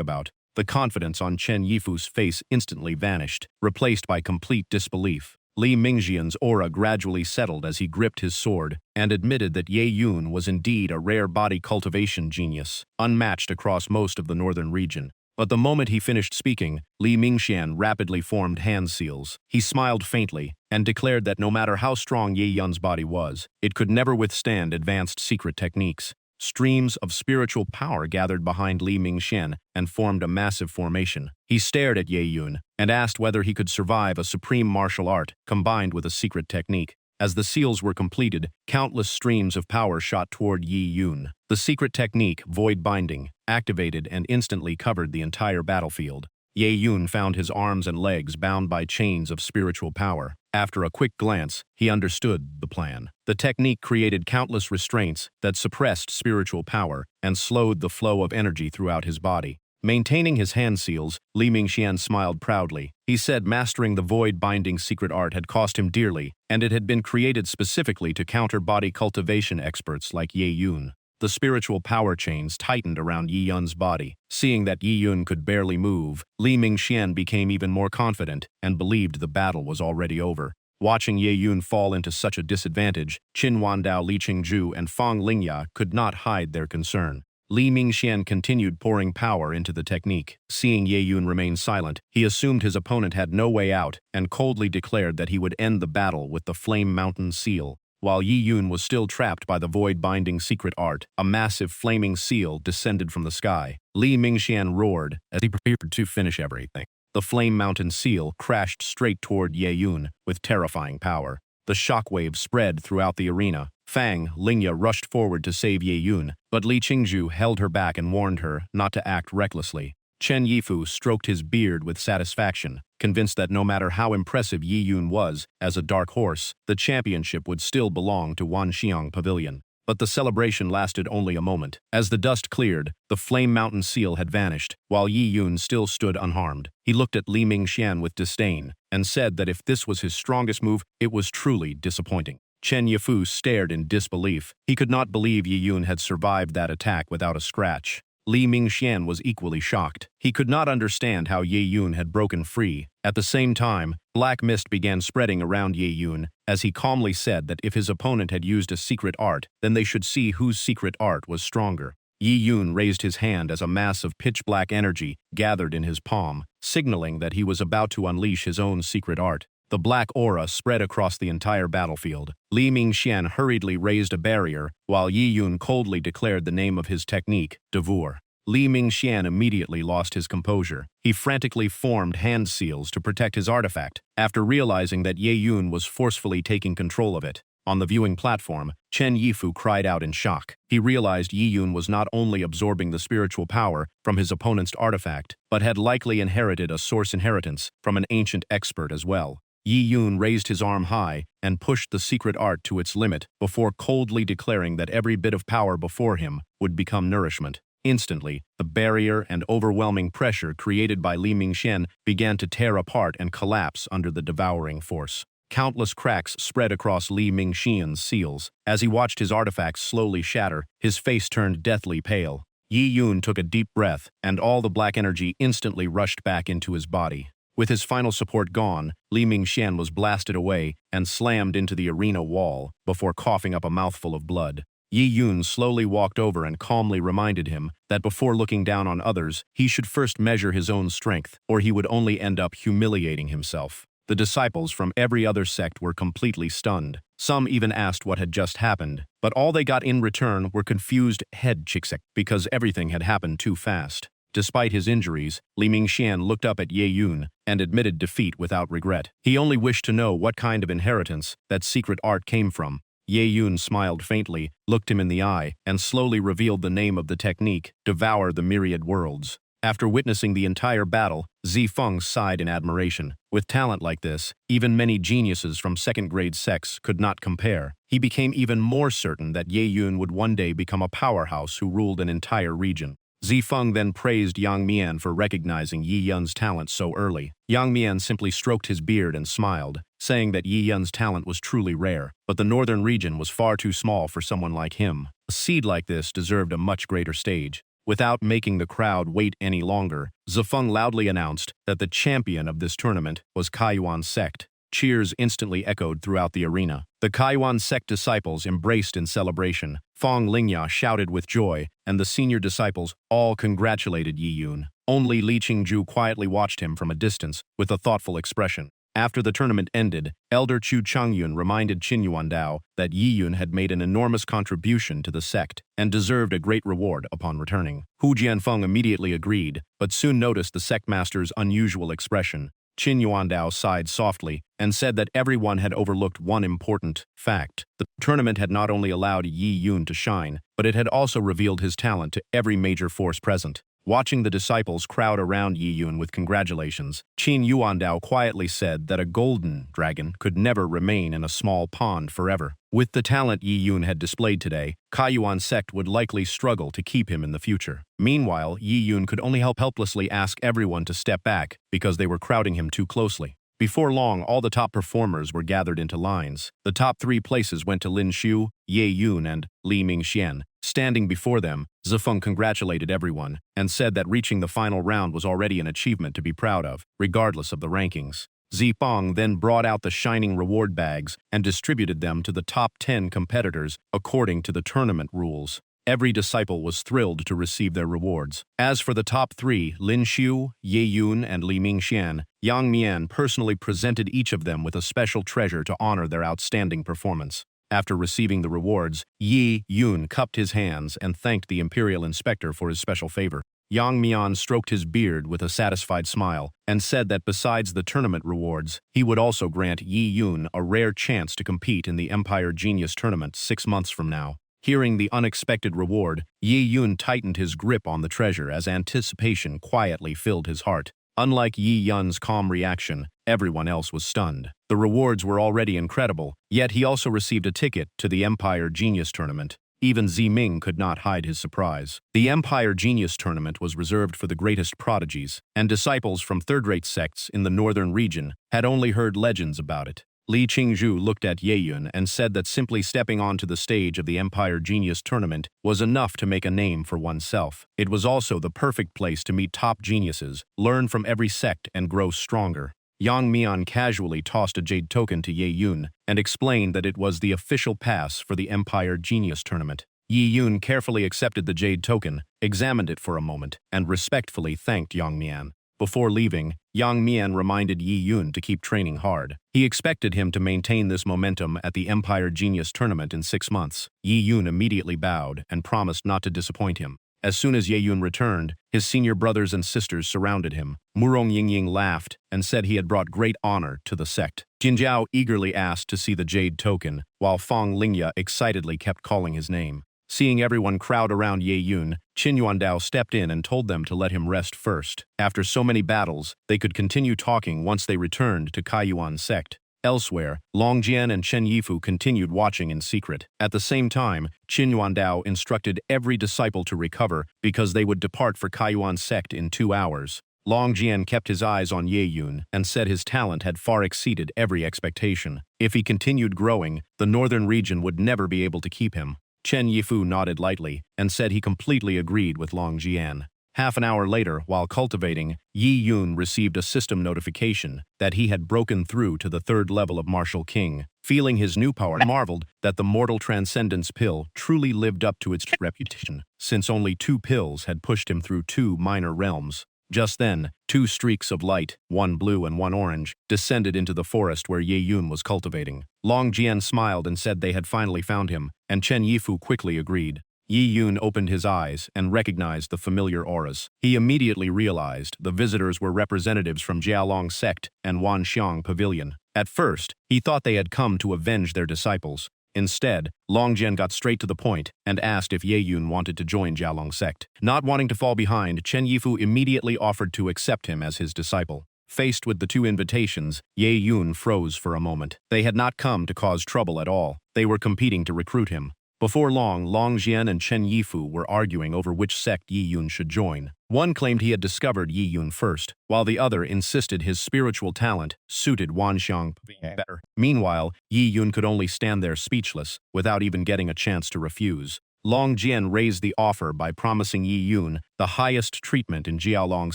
about. The confidence on Chen Yifu's face instantly vanished, replaced by complete disbelief. Li Mingxian's aura gradually settled as he gripped his sword and admitted that Ye Yun was indeed a rare body cultivation genius, unmatched across most of the northern region. But the moment he finished speaking, Li Mingxian rapidly formed hand seals. He smiled faintly and declared that no matter how strong Ye Yun's body was, it could never withstand advanced secret techniques. Streams of spiritual power gathered behind Li Mingxian and formed a massive formation. He stared at Ye Yun and asked whether he could survive a supreme martial art combined with a secret technique. As the seals were completed, countless streams of power shot toward Yi Yun. The secret technique, Void Binding, activated and instantly covered the entire battlefield. Ye Yun found his arms and legs bound by chains of spiritual power. After a quick glance, he understood the plan. The technique created countless restraints that suppressed spiritual power and slowed the flow of energy throughout his body. Maintaining his hand seals, Li Mingxian smiled proudly. He said mastering the void-binding secret art had cost him dearly, and it had been created specifically to counter body cultivation experts like Ye Yun. The spiritual power chains tightened around Yi Yun's body. Seeing that Yi Yun could barely move, Li Mingxian became even more confident and believed the battle was already over. Watching Ye Yun fall into such a disadvantage, Qin Wandao, Li Qingzhu, and Fang Lingya could not hide their concern. Li Mingxian continued pouring power into the technique. Seeing Ye Yun remain silent, he assumed his opponent had no way out and coldly declared that he would end the battle with the Flame Mountain Seal. While Yi Yun was still trapped by the void-binding secret art, a massive flaming seal descended from the sky. Li Mingxian roared as he prepared to finish everything. The Flame Mountain Seal crashed straight toward Ye Yun with terrifying power. The shockwave spread throughout the arena. Fang Lingya rushed forward to save Ye Yun, but Li Qingzhu held her back and warned her not to act recklessly. Chen Yifu stroked his beard with satisfaction, convinced that no matter how impressive Yi Yun was as a dark horse, the championship would still belong to Wanxiang Pavilion. But the celebration lasted only a moment. As the dust cleared, the Flame Mountain Seal had vanished, while Yi Yun still stood unharmed. He looked at Li Mingxian with disdain and said that if this was his strongest move, it was truly disappointing. Chen Yifu stared in disbelief. He could not believe Yi Yun had survived that attack without a scratch. Li Mingxian was equally shocked. He could not understand how Ye Yun had broken free. At the same time, black mist began spreading around Ye Yun as he calmly said that if his opponent had used a secret art, then they should see whose secret art was stronger. Yi Yun raised his hand as a mass of pitch-black energy gathered in his palm, signaling that he was about to unleash his own secret art. The black aura spread across the entire battlefield. Li Mingxian hurriedly raised a barrier, while Yi Yun coldly declared the name of his technique, Devour. Li Mingxian immediately lost his composure. He frantically formed hand seals to protect his artifact, after realizing that Ye Yun was forcefully taking control of it. On the viewing platform, Chen Yifu cried out in shock. He realized Yi Yun was not only absorbing the spiritual power from his opponent's artifact, but had likely inherited a source inheritance from an ancient expert as well. Yi Yun raised his arm high and pushed the secret art to its limit before coldly declaring that every bit of power before him would become nourishment. Instantly, the barrier and overwhelming pressure created by Li Mingxian began to tear apart and collapse under the devouring force. Countless cracks spread across Li Mingxian's seals. As he watched his artifacts slowly shatter, his face turned deathly pale. Yi Yun took a deep breath, and all the black energy instantly rushed back into his body. With his final support gone, Li Mingxian was blasted away and slammed into the arena wall before coughing up a mouthful of blood. Yi Yun slowly walked over and calmly reminded him that before looking down on others, he should first measure his own strength, or he would only end up humiliating himself. The disciples from every other sect were completely stunned. Some even asked what had just happened, but all they got in return were confused head shakes because everything had happened too fast. Despite his injuries, Li Mingxian looked up at Ye Yun and admitted defeat without regret. He only wished to know what kind of inheritance that secret art came from. Ye Yun smiled faintly, looked him in the eye, and slowly revealed the name of the technique, Devour the Myriad Worlds. After witnessing the entire battle, Zifeng sighed in admiration. With talent like this, even many geniuses from second-grade sects could not compare. He became even more certain that Ye Yun would one day become a powerhouse who ruled an entire region. Zifeng then praised Yang Mian for recognizing Yi Yun's talent so early. Yang Mian simply stroked his beard and smiled, saying that Yi Yun's talent was truly rare, but the northern region was far too small for someone like him. A seed like this deserved a much greater stage. Without making the crowd wait any longer, Zifeng loudly announced that the champion of this tournament was Kaiyuan's sect. Cheers instantly echoed throughout the arena. The Kaiyuan sect disciples embraced in celebration. Fong Lingya shouted with joy, and the senior disciples all congratulated Yi Yun. Only Li Qingju quietly watched him from a distance with a thoughtful expression. After the tournament ended, Elder Chu Changyun reminded Qin Yuandao that Yi Yun had made an enormous contribution to the sect and deserved a great reward upon returning. Hu Jianfeng immediately agreed, but soon noticed the sect master's unusual expression. Qin Yuandao sighed softly and said that everyone had overlooked one important fact. The tournament had not only allowed Yi Yun to shine, but it had also revealed his talent to every major force present. Watching the disciples crowd around Yi Yun with congratulations, Qin Yuandao quietly said that a golden dragon could never remain in a small pond forever. With the talent Yi Yun had displayed today, Kaiyuan sect would likely struggle to keep him in the future. Meanwhile, Yi Yun could only helplessly ask everyone to step back because they were crowding him too closely. Before long, all the top performers were gathered into lines. The top 3 places went to Lin Xiu, Ye Yun, and Li Mingxian. Standing before them, Zifeng congratulated everyone and said that reaching the final round was already an achievement to be proud of, regardless of the rankings. Zifeng then brought out the shining reward bags and distributed them to the top 10 competitors according to the tournament rules. Every disciple was thrilled to receive their rewards. As for the top 3, Lin Xiu, Ye Yun, and Li Mingxian, Yang Mian personally presented each of them with a special treasure to honor their outstanding performance. After receiving the rewards, Yi Yun cupped his hands and thanked the imperial inspector for his special favor. Yang Mian stroked his beard with a satisfied smile and said that besides the tournament rewards, he would also grant Yi Yun a rare chance to compete in the Empire Genius Tournament 6 months from now. Hearing the unexpected reward, Yi Yun tightened his grip on the treasure as anticipation quietly filled his heart. Unlike Yi Yun's calm reaction, everyone else was stunned. The rewards were already incredible, yet he also received a ticket to the Empire Genius Tournament. Even Ziming could not hide his surprise. The Empire Genius Tournament was reserved for the greatest prodigies, and disciples from third-rate sects in the northern region had only heard legends about it. Li Qingju looked at Ye Yun and said that simply stepping onto the stage of the Empire Genius Tournament was enough to make a name for oneself. It was also the perfect place to meet top geniuses, learn from every sect, and grow stronger. Yang Mian casually tossed a jade token to Ye Yun and explained that it was the official pass for the Empire Genius Tournament. Ye Yun carefully accepted the jade token, examined it for a moment, and respectfully thanked Yang Mian. Before leaving, Yang Mian reminded Yi Yun to keep training hard. He expected him to maintain this momentum at the Empire Genius Tournament in 6 months. Yi Yun immediately bowed and promised not to disappoint him. As soon as Ye Yun returned, his senior brothers and sisters surrounded him. Murong Yingying laughed and said he had brought great honor to the sect. Jinjiao eagerly asked to see the jade token, while Fong Lingya excitedly kept calling his name. Seeing everyone crowd around Ye Yun, Qin Yuandao stepped in and told them to let him rest first. After so many battles, they could continue talking once they returned to Kaiyuan sect. Elsewhere, Long Jian and Chen Yifu continued watching in secret. At the same time, Qin Yuandao instructed every disciple to recover because they would depart for Kaiyuan sect in 2 hours. Long Jian kept his eyes on Ye Yun and said his talent had far exceeded every expectation. If he continued growing, the northern region would never be able to keep him. Chen Yifu nodded lightly and said he completely agreed with Long Jian. Half an hour later, while cultivating, Yi Yun received a system notification that he had broken through to the 3rd level of Martial King. Feeling his new power, marveled that the Mortal Transcendence pill truly lived up to its reputation, since only 2 pills had pushed him through 2 minor realms. Just then, 2 streaks of light, one blue and one orange, descended into the forest where Ye Yun was cultivating. Long Jian smiled and said they had finally found him, and Chen Yifu quickly agreed. Yi Yun opened his eyes and recognized the familiar auras. He immediately realized the visitors were representatives from Jialong sect and Wanxiang Pavilion. At first, he thought they had come to avenge their disciples. Instead, Long Jian got straight to the point and asked if Ye Yun wanted to join Jialong sect. Not wanting to fall behind, Chen Yifu immediately offered to accept him as his disciple. Faced with the 2 invitations, Ye Yun froze for a moment. They had not come to cause trouble at all. They were competing to recruit him. Before long, Long Jian and Chen Yifu were arguing over which sect Yi Yun should join. One claimed he had discovered Yi Yun first, while the other insisted his spiritual talent suited Wanxiang better. Meanwhile, Yi Yun could only stand there speechless, without even getting a chance to refuse. Long Jian raised the offer by promising Yi Yun the highest treatment in Jialong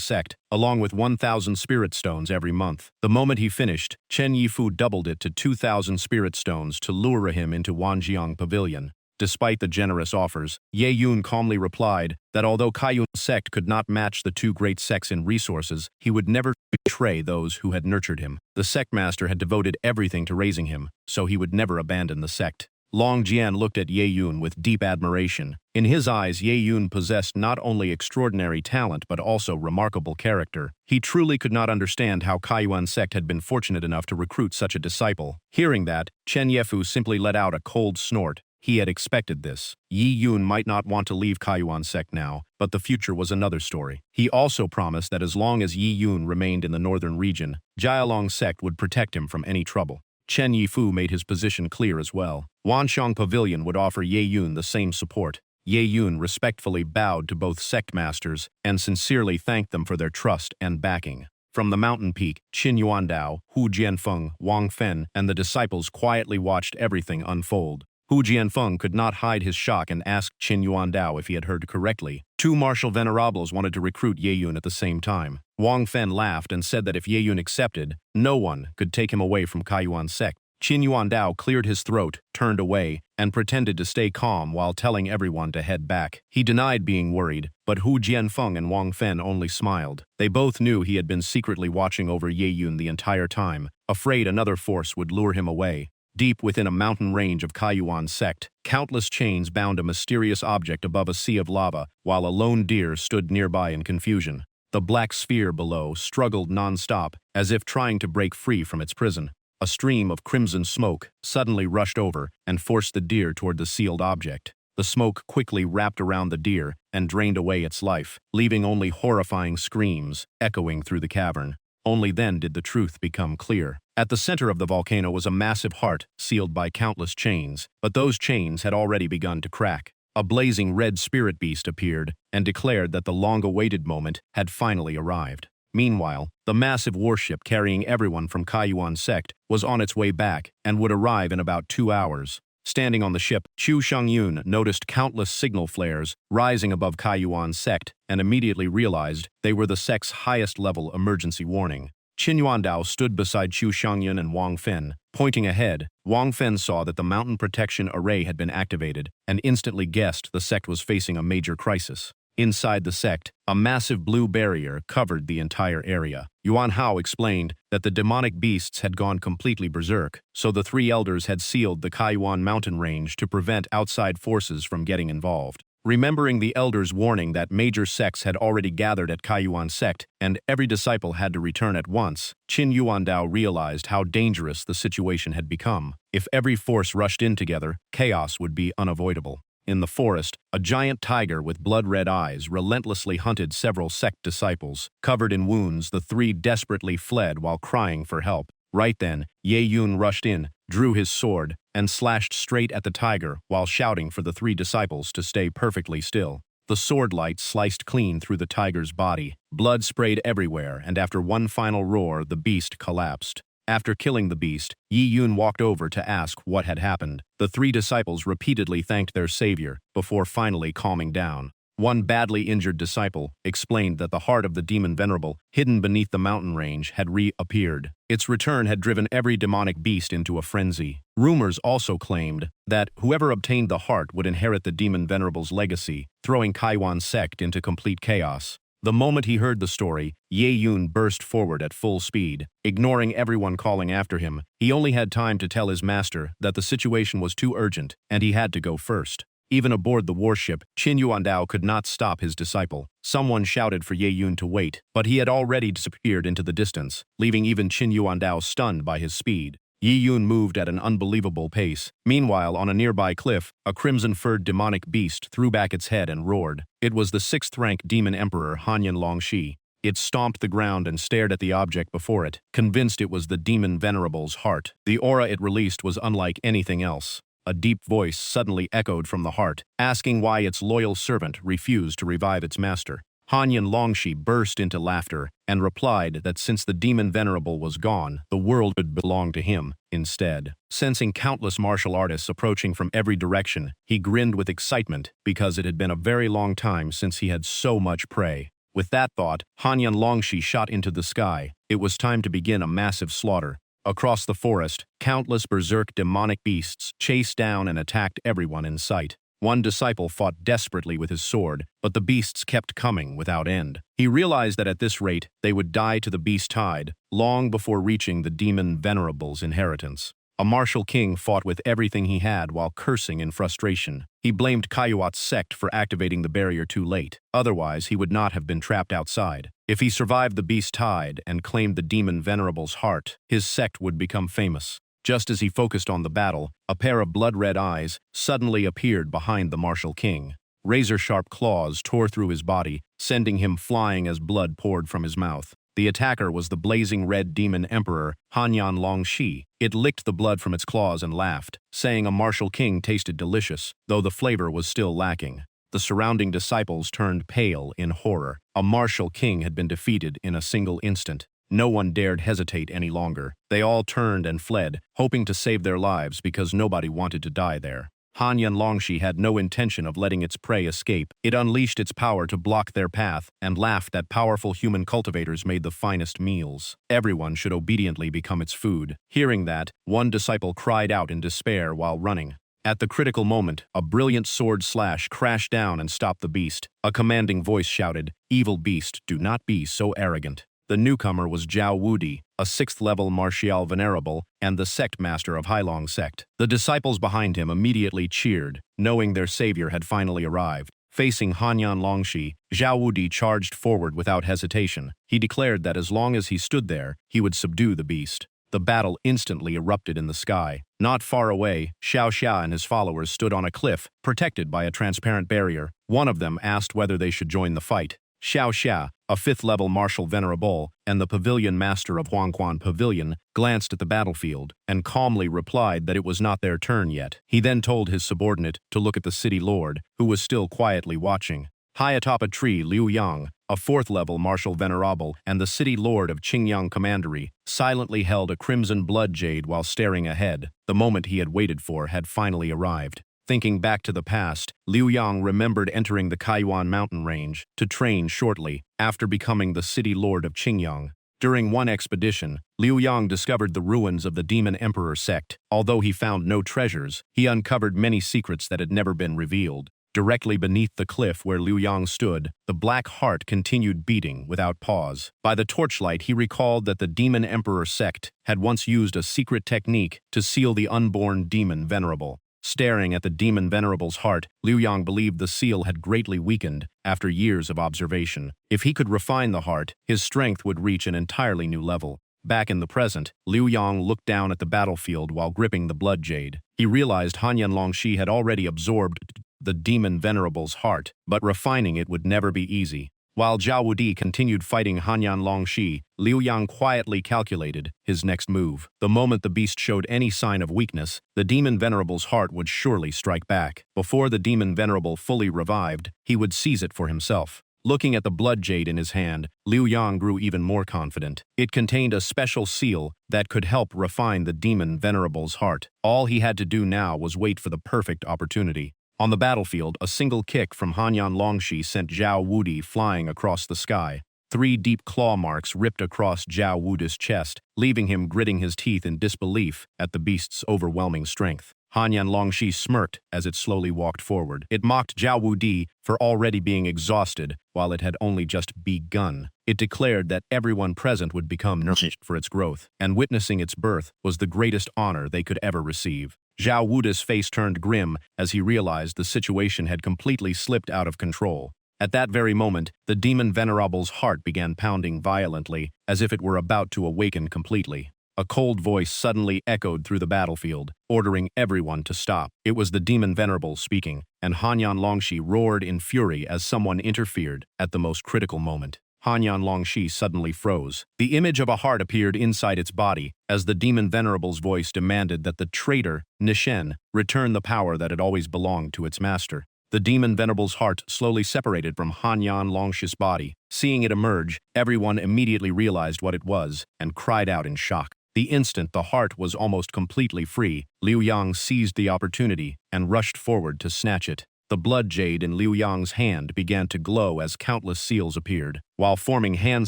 sect, along with 1,000 spirit stones every month. The moment he finished, Chen Yifu doubled it to 2,000 spirit stones to lure him into Wanxiang Pavilion. Despite the generous offers, Ye Yun calmly replied that although Kaiyun sect could not match the 2 great sects in resources, he would never betray those who had nurtured him. The sect master had devoted everything to raising him, so he would never abandon the sect. Long Jian looked at Ye Yun with deep admiration. In his eyes, Ye Yun possessed not only extraordinary talent but also remarkable character. He truly could not understand how Kaiyuan sect had been fortunate enough to recruit such a disciple. Hearing that, Chen Yifu simply let out a cold snort. He had expected this. Yi Yun might not want to leave Kaiyuan sect now, but the future was another story. He also promised that as long as Yi Yun remained in the northern region, Jialong sect would protect him from any trouble. Chen Yifu made his position clear as well. Wanxiang Pavilion would offer Ye Yun the same support. Ye Yun respectfully bowed to both sect masters and sincerely thanked them for their trust and backing. From the mountain peak, Qin Yuandao, Hu Jianfeng, Wang Fen, and the disciples quietly watched everything unfold. Hu Jianfeng could not hide his shock and asked Qin Yuandao if he had heard correctly. 2 martial venerables wanted to recruit Ye Yun at the same time. Wang Fen laughed and said that if Ye Yun accepted, no one could take him away from Kaiyuan sect. Qin Yuandao cleared his throat, turned away, and pretended to stay calm while telling everyone to head back. He denied being worried, but Hu Jianfeng and Wang Fen only smiled. They both knew he had been secretly watching over Ye Yun the entire time, afraid another force would lure him away. Deep within a mountain range of Kaiyuan sect, countless chains bound a mysterious object above a sea of lava, while a lone deer stood nearby in confusion. The black sphere below struggled non-stop, as if trying to break free from its prison. A stream of crimson smoke suddenly rushed over and forced the deer toward the sealed object. The smoke quickly wrapped around the deer and drained away its life, leaving only horrifying screams echoing through the cavern. Only then did the truth become clear. At the center of the volcano was a massive heart sealed by countless chains, but those chains had already begun to crack. A blazing red spirit beast appeared and declared that the long-awaited moment had finally arrived. Meanwhile, the massive warship carrying everyone from Kaiyuan sect was on its way back and would arrive in about 2 hours. Standing on the ship, Chu Shangyun noticed countless signal flares rising above Kaiyuan sect and immediately realized they were the sect's highest-level emergency warning. Qin Yuandao stood beside Chu Shangyun and Wang Fen. Pointing ahead, Wang Fen saw that the mountain protection array had been activated and instantly guessed the sect was facing a major crisis. Inside the sect, a massive blue barrier covered the entire area. Yuan Hao explained that the demonic beasts had gone completely berserk, so the three elders had sealed the Kaiyuan mountain range to prevent outside forces from getting involved. Remembering the elders' warning that major sects had already gathered at Kaiyuan sect and every disciple had to return at once, Qin Yuandao realized how dangerous the situation had become. If every force rushed in together, chaos would be unavoidable. In the forest, a giant tiger with blood-red eyes relentlessly hunted several sect disciples. Covered in wounds, the three desperately fled while crying for help. Right then, Ye Yun rushed in, drew his sword, and slashed straight at the tiger while shouting for the three disciples to stay perfectly still. The sword light sliced clean through the tiger's body. Blood sprayed everywhere, and after one final roar, the beast collapsed. After killing the beast, Yi Yun walked over to ask what had happened. The three disciples repeatedly thanked their savior before finally calming down. One badly injured disciple explained that the heart of the demon venerable, hidden beneath the mountain range, had reappeared. Its return had driven every demonic beast into a frenzy. Rumors also claimed that whoever obtained the heart would inherit the demon venerable's legacy, throwing Kaiwan's sect into complete chaos. The moment he heard the story, Ye Yun burst forward at full speed. Ignoring everyone calling after him, he only had time to tell his master that the situation was too urgent and he had to go first. Even aboard the warship, Qin Yuandao could not stop his disciple. Someone shouted for Ye Yun to wait, but he had already disappeared into the distance, leaving even Qin Yuandao stunned by his speed. Yi Yun moved at an unbelievable pace. Meanwhile, on a nearby cliff, a crimson-furred demonic beast threw back its head and roared. It was the sixth-rank demon emperor Hanyan Longxi. It stomped the ground and stared at the object before it, convinced it was the demon venerable's heart. The aura it released was unlike anything else. A deep voice suddenly echoed from the heart, asking why its loyal servant refused to revive its master. Hanyan Longxi burst into laughter and replied that since the demon venerable was gone, the world would belong to him instead. Sensing countless martial artists approaching from every direction, he grinned with excitement because it had been a very long time since he had so much prey. With that thought, Hanyan Longxi shot into the sky. It was time to begin a massive slaughter. Across the forest, countless berserk demonic beasts chased down and attacked everyone in sight. One disciple fought desperately with his sword, but the beasts kept coming without end. He realized that at this rate, they would die to the beast tide, long before reaching the demon venerable's inheritance. A martial king fought with everything he had while cursing in frustration. He blamed Kaiwat's sect for activating the barrier too late. Otherwise, he would not have been trapped outside. If he survived the beast tide and claimed the demon venerable's heart, his sect would become famous. Just as he focused on the battle, a pair of blood-red eyes suddenly appeared behind the martial king. Razor-sharp claws tore through his body, sending him flying as blood poured from his mouth. The attacker was the blazing red demon emperor, Hanyan Longxi. It licked the blood from its claws and laughed, saying a martial king tasted delicious, though the flavor was still lacking. The surrounding disciples turned pale in horror. A martial king had been defeated in a single instant. No one dared hesitate any longer. They all turned and fled, hoping to save their lives because nobody wanted to die there. Hanyan Longxi had no intention of letting its prey escape. It unleashed its power to block their path and laughed that powerful human cultivators made the finest meals. Everyone should obediently become its food. Hearing that, one disciple cried out in despair while running. At the critical moment, a brilliant sword slash crashed down and stopped the beast. A commanding voice shouted, "Evil beast, do not be so arrogant." The newcomer was Zhao Wudi, a 6th-level martial venerable and the sect master of Hailong sect. The disciples behind him immediately cheered, knowing their savior had finally arrived. Facing Hanyan Longxi, Zhao Wudi charged forward without hesitation. He declared that as long as he stood there, he would subdue the beast. The battle instantly erupted in the sky. Not far away, Xiao Xia and his followers stood on a cliff, protected by a transparent barrier. One of them asked whether they should join the fight. Xiao Xia, a 5th-level martial venerable and the pavilion master of Huangquan Pavilion, glanced at the battlefield and calmly replied that it was not their turn yet. He then told his subordinate to look at the city lord, who was still quietly watching. High atop a tree, Liu Yang, a 4th-level martial venerable and the city lord of Qingyang Commandery, silently held a crimson blood jade while staring ahead. The moment he had waited for had finally arrived. Thinking back to the past, Liu Yang remembered entering the Kaiyuan mountain range to train shortly after becoming the city lord of Qingyang. During one expedition, Liu Yang discovered the ruins of the demon emperor sect. Although he found no treasures, he uncovered many secrets that had never been revealed. Directly beneath the cliff where Liu Yang stood, the black heart continued beating without pause. By the torchlight, he recalled that the Demon Emperor sect had once used a secret technique to seal the unborn demon venerable. Staring at the demon venerable's heart, Liu Yang believed the seal had greatly weakened after years of observation. If he could refine the heart, his strength would reach an entirely new level. Back in the present, Liu Yang looked down at the battlefield while gripping the blood jade. He realized Hanyan Longxi had already absorbed the demon venerable's heart, but refining it would never be easy. While Zhao Wudi continued fighting Hanyan Longxi, Liu Yang quietly calculated his next move. The moment the beast showed any sign of weakness, the demon venerable's heart would surely strike back. Before the demon venerable fully revived, he would seize it for himself. Looking at the blood jade in his hand, Liu Yang grew even more confident. It contained a special seal that could help refine the demon venerable's heart. All he had to do now was wait for the perfect opportunity. On the battlefield, a single kick from Hanyan Longxi sent Zhao Wudi flying across the sky. 3 deep claw marks ripped across Zhao Wudi's chest, leaving him gritting his teeth in disbelief at the beast's overwhelming strength. Hanyan Longxi smirked as it slowly walked forward. It mocked Zhao Wudi for already being exhausted while it had only just begun. It declared that everyone present would become nourished for its growth, and witnessing its birth was the greatest honor they could ever receive. Zhao Wudi's face turned grim as he realized the situation had completely slipped out of control. At that very moment, the demon venerable's heart began pounding violently, as if it were about to awaken completely. A cold voice suddenly echoed through the battlefield, ordering everyone to stop. It was the demon venerable speaking, and Hanyan Longxi roared in fury as someone interfered at the most critical moment. Hanyan Longxi suddenly froze. The image of a heart appeared inside its body as the demon venerable's voice demanded that the traitor, Nishen, return the power that had always belonged to its master. The demon venerable's heart slowly separated from Hanyan Longxi's body. Seeing it emerge, everyone immediately realized what it was and cried out in shock. The instant the heart was almost completely free, Liu Yang seized the opportunity and rushed forward to snatch it. The blood jade in Liu Yang's hand began to glow as countless seals appeared. While forming hand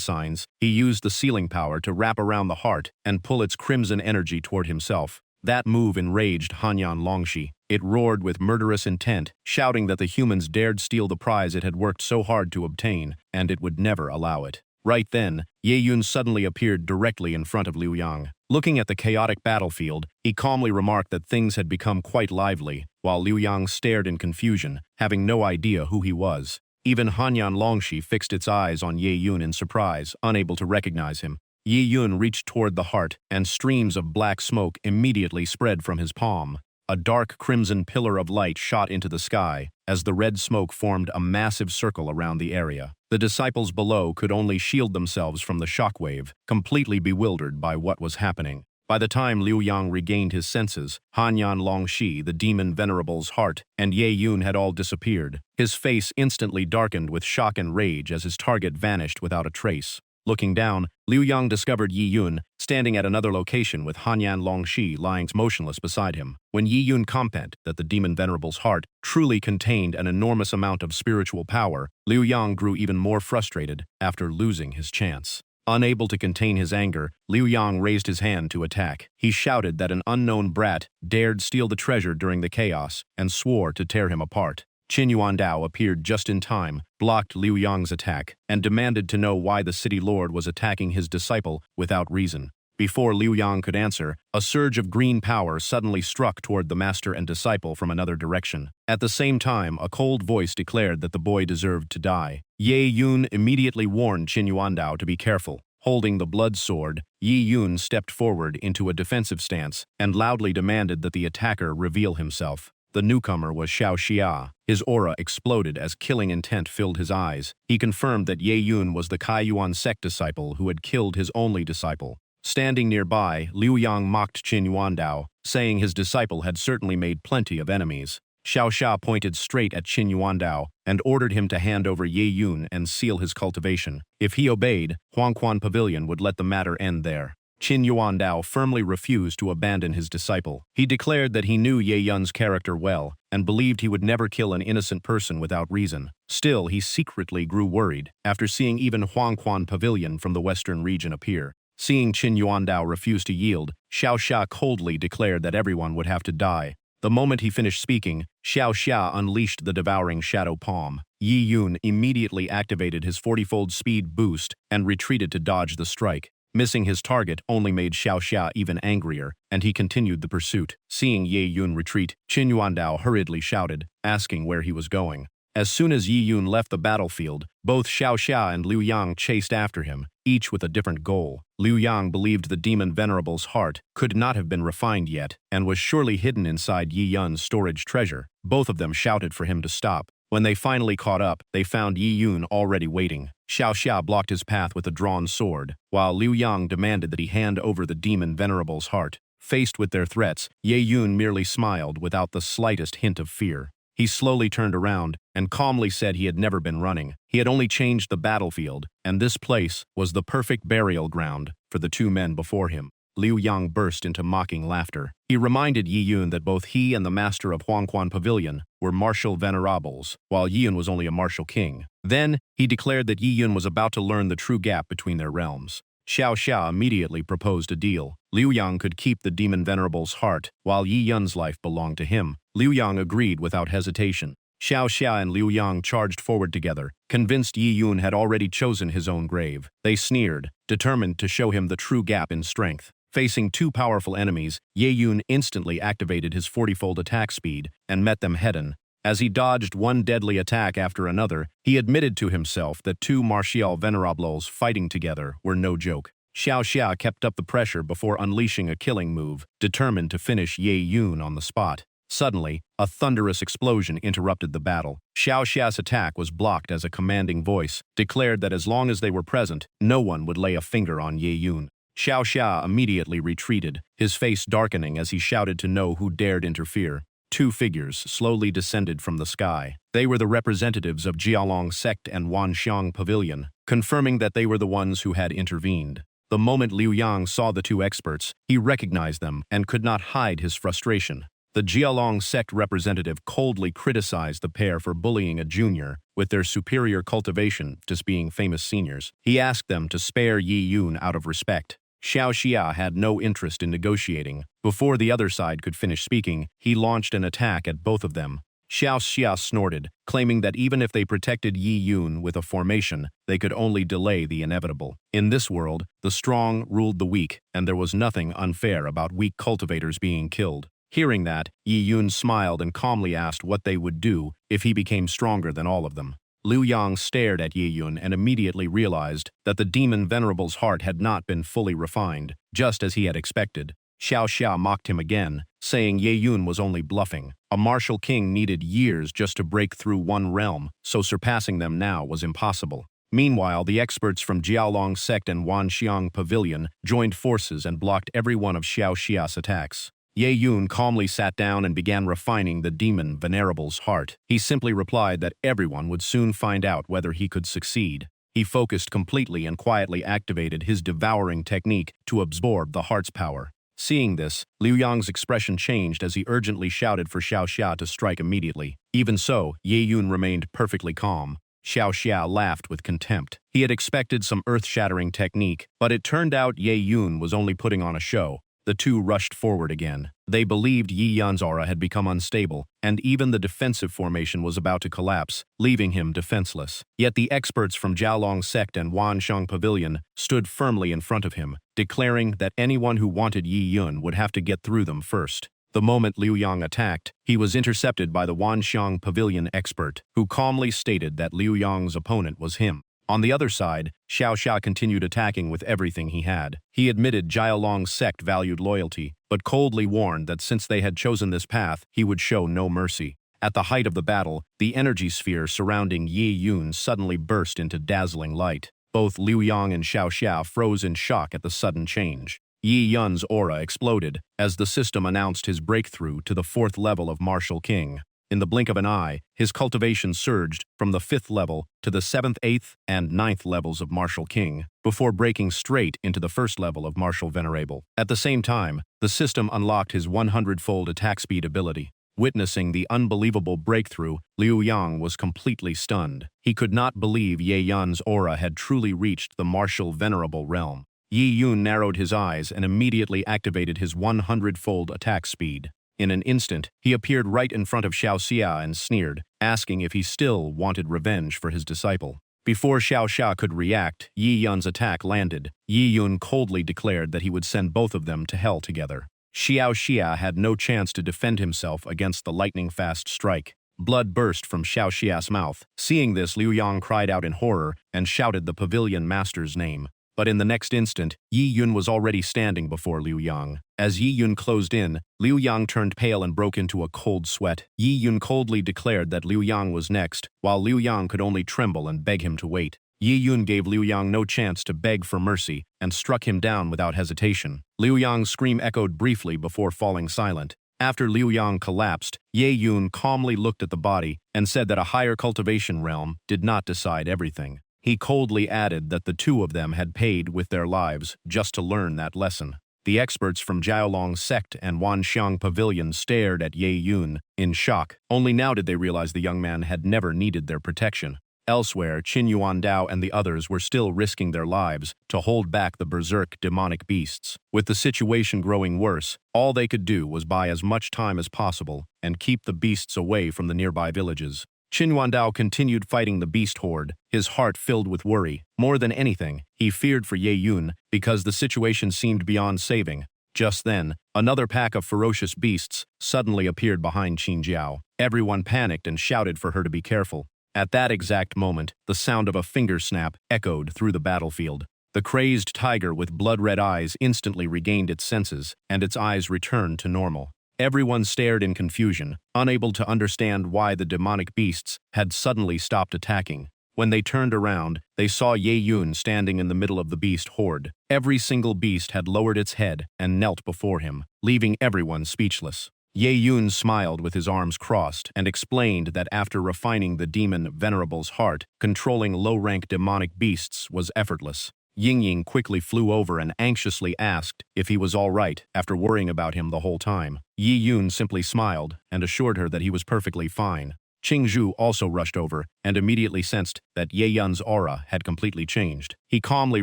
signs, he used the sealing power to wrap around the heart and pull its crimson energy toward himself. That move enraged Hanyan Longxi. It roared with murderous intent, shouting that the humans dared steal the prize it had worked so hard to obtain, and it would never allow it. Right then, Ye Yun suddenly appeared directly in front of Liu Yang. Looking at the chaotic battlefield, he calmly remarked that things had become quite lively, while Liu Yang stared in confusion, having no idea who he was. Even Hanyan Longxi fixed its eyes on Ye Yun in surprise, unable to recognize him. Ye Yun reached toward the heart, and streams of black smoke immediately spread from his palm. A dark crimson pillar of light shot into the sky, as the red smoke formed a massive circle around the area. The disciples below could only shield themselves from the shockwave, completely bewildered by what was happening. By the time Liu Yang regained his senses, Hanyan Longxi, the demon venerable's heart, and Ye Yun had all disappeared. His face instantly darkened with shock and rage as his target vanished without a trace. Looking down, Liu Yang discovered Ye Yun standing at another location with Hanyan Longxi lying motionless beside him. When Ye Yun commented that the demon venerable's heart truly contained an enormous amount of spiritual power, Liu Yang grew even more frustrated after losing his chance. Unable to contain his anger, Liu Yang raised his hand to attack. He shouted that an unknown brat dared steal the treasure during the chaos and swore to tear him apart. Qin Yuandao appeared just in time, blocked Liu Yang's attack, and demanded to know why the city lord was attacking his disciple without reason. Before Liu Yang could answer, a surge of green power suddenly struck toward the master and disciple from another direction. At the same time, a cold voice declared that the boy deserved to die. Ye Yun immediately warned Qin Yuandao to be careful. Holding the blood sword, Ye Yun stepped forward into a defensive stance and loudly demanded that the attacker reveal himself. The newcomer was Xiao Xia. His aura exploded as killing intent filled his eyes. He confirmed that Ye Yun was the Kai Yuan sect disciple who had killed his only disciple. Standing nearby, Liu Yang mocked Qin Yuandao, saying his disciple had certainly made plenty of enemies. Xiao Xia pointed straight at Qin Yuandao and ordered him to hand over Ye Yun and seal his cultivation. If he obeyed, Huangquan Pavilion would let the matter end there. Qin Yuandao firmly refused to abandon his disciple. He declared that he knew Ye Yun's character well and believed he would never kill an innocent person without reason. Still, he secretly grew worried after seeing even Huangquan Pavilion from the western region appear. Seeing Qin Yuandao refuse to yield, Xiao Xia coldly declared that everyone would have to die. The moment he finished speaking, Xiao Xia unleashed the devouring shadow palm. Yi Yun immediately activated his 40-fold speed boost and retreated to dodge the strike. Missing his target only made Xiao Xia even angrier, and he continued the pursuit. Seeing Yi Yun retreat, Qin Yuandao hurriedly shouted, asking where he was going. As soon as Yi Yun left the battlefield, both Xiao Xia and Liu Yang chased after him, each with a different goal. Liu Yang believed the demon venerable's heart could not have been refined yet, and was surely hidden inside Yi Yun's storage treasure. Both of them shouted for him to stop. When they finally caught up, they found Yi Yun already waiting. Xiao Xia blocked his path with a drawn sword, while Liu Yang demanded that he hand over the demon venerable's heart. Faced with their threats, Yi Yun merely smiled without the slightest hint of fear. He slowly turned around and calmly said he had never been running. He had only changed the battlefield, and this place was the perfect burial ground for the two men before him. Liu Yang burst into mocking laughter. He reminded Yi Yun that both he and the master of Huangquan Pavilion were martial venerables, while Yi Yun was only a martial king. Then, he declared that Yi Yun was about to learn the true gap between their realms. Xiao Xia immediately proposed a deal. Liu Yang could keep the demon venerable's heart, while Yi Yun's life belonged to him. Liu Yang agreed without hesitation. Xiao Xia and Liu Yang charged forward together, convinced Yi Yun had already chosen his own grave. They sneered, determined to show him the true gap in strength. Facing two powerful enemies, Yi Yun instantly activated his 40-fold attack speed and met them head-on. As he dodged one deadly attack after another, he admitted to himself that two martial venerables fighting together were no joke. Xiao Xia kept up the pressure before unleashing a killing move, determined to finish Yi Yun on the spot. Suddenly, a thunderous explosion interrupted the battle. Xiao Xia's attack was blocked as a commanding voice declared that as long as they were present, no one would lay a finger on Yi Yun. Xiao Xia immediately retreated, his face darkening as he shouted to know who dared interfere. Two figures slowly descended from the sky. They were the representatives of Jialong Sect and Wanxiang Pavilion, confirming that they were the ones who had intervened. The moment Liu Yang saw the two experts, he recognized them and could not hide his frustration. The Jialong Sect representative coldly criticized the pair for bullying a junior, with their superior cultivation just being famous seniors. He asked them to spare Yi Yun out of respect. Xiao Xia had no interest in negotiating. Before the other side could finish speaking, he launched an attack at both of them. Xiao Xia snorted, claiming that even if they protected Yi Yun with a formation, they could only delay the inevitable. In this world, the strong ruled the weak, and there was nothing unfair about weak cultivators being killed. Hearing that, Yi Yun smiled and calmly asked what they would do if he became stronger than all of them. Liu Yang stared at Yi Yun and immediately realized that the demon venerable's heart had not been fully refined, just as he had expected. Xiao Xia mocked him again, saying Yi Yun was only bluffing. A martial king needed years just to break through one realm, so surpassing them now was impossible. Meanwhile, the experts from Jialong Sect and Wanxiang Pavilion joined forces and blocked every one of Xiao Xia's attacks. Yi Yun calmly sat down and began refining the demon venerable's heart. He simply replied that everyone would soon find out whether he could succeed. He focused completely and quietly activated his devouring technique to absorb the heart's power. Seeing this, Liu Yang's expression changed as he urgently shouted for Xiao Xia to strike immediately. Even so, Yi Yun remained perfectly calm. Xiao Xia laughed with contempt. He had expected some earth-shattering technique, but it turned out Yi Yun was only putting on a show. The two rushed forward again. They believed Yi Yun's aura had become unstable, and even the defensive formation was about to collapse, leaving him defenseless. Yet the experts from Jialong Sect and Wanxiang Pavilion stood firmly in front of him, declaring that anyone who wanted Yi Yun would have to get through them first. The moment Liu Yang attacked, he was intercepted by the Wanxiang Pavilion expert, who calmly stated that Liu Yang's opponent was him. On the other side, Xiao Xia continued attacking with everything he had. He admitted Jialong's sect valued loyalty, but coldly warned that since they had chosen this path, he would show no mercy. At the height of the battle, the energy sphere surrounding Yi Yun suddenly burst into dazzling light. Both Liu Yang and Xiao Xia froze in shock at the sudden change. Yi Yun's aura exploded as the system announced his breakthrough to the 4th level of Martial King. In the blink of an eye, his cultivation surged from the 5th level to the 7th, 8th, and 9th levels of Martial King, before breaking straight into the 1st level of Martial Venerable. At the same time, the system unlocked his 100-fold attack speed ability. Witnessing the unbelievable breakthrough, Liu Yang was completely stunned. He could not believe Yi Yun's aura had truly reached the Martial Venerable realm. Yi Yun narrowed his eyes and immediately activated his 100-fold attack speed. In an instant, he appeared right in front of Xiao Xia and sneered, asking if he still wanted revenge for his disciple. Before Xiao Xia could react, Yi Yun's attack landed. Yi Yun coldly declared that he would send both of them to hell together. Xiao Xia had no chance to defend himself against the lightning-fast strike. Blood burst from Xiao Xia's mouth. Seeing this, Liu Yang cried out in horror and shouted the pavilion master's name. But in the next instant, Yi Yun was already standing before Liu Yang. As Yi Yun closed in, Liu Yang turned pale and broke into a cold sweat. Yi Yun coldly declared that Liu Yang was next, while Liu Yang could only tremble and beg him to wait. Yi Yun gave Liu Yang no chance to beg for mercy and struck him down without hesitation. Liu Yang's scream echoed briefly before falling silent. After Liu Yang collapsed, Ye Yun calmly looked at the body and said that a higher cultivation realm did not decide everything. He coldly added that the two of them had paid with their lives just to learn that lesson. The experts from Jiaolong sect and Wanxiang Pavilion stared at Ye Yun in shock. Only now did they realize the young man had never needed their protection. Elsewhere, Qin Yuandao and the others were still risking their lives to hold back the berserk demonic beasts. With the situation growing worse, all they could do was buy as much time as possible and keep the beasts away from the nearby villages. Qin Yuandao continued fighting the beast horde, his heart filled with worry. More than anything, he feared for Ye Yun because the situation seemed beyond saving. Just then, another pack of ferocious beasts suddenly appeared behind Qin Jiao. Everyone panicked and shouted for her to be careful. At that exact moment, the sound of a finger snap echoed through the battlefield. The crazed tiger with blood-red eyes instantly regained its senses, and its eyes returned to normal. Everyone stared in confusion, unable to understand why the demonic beasts had suddenly stopped attacking. When they turned around, they saw Ye Yun standing in the middle of the beast horde. Every single beast had lowered its head and knelt before him, leaving everyone speechless. Ye Yun smiled with his arms crossed and explained that after refining the demon Venerable's heart, controlling low-rank demonic beasts was effortless. Ying Ying quickly flew over and anxiously asked if he was all right after worrying about him the whole time. Yi Yun simply smiled and assured her that he was perfectly fine. Qing Zhu also rushed over and immediately sensed that Ye Yun's aura had completely changed. He calmly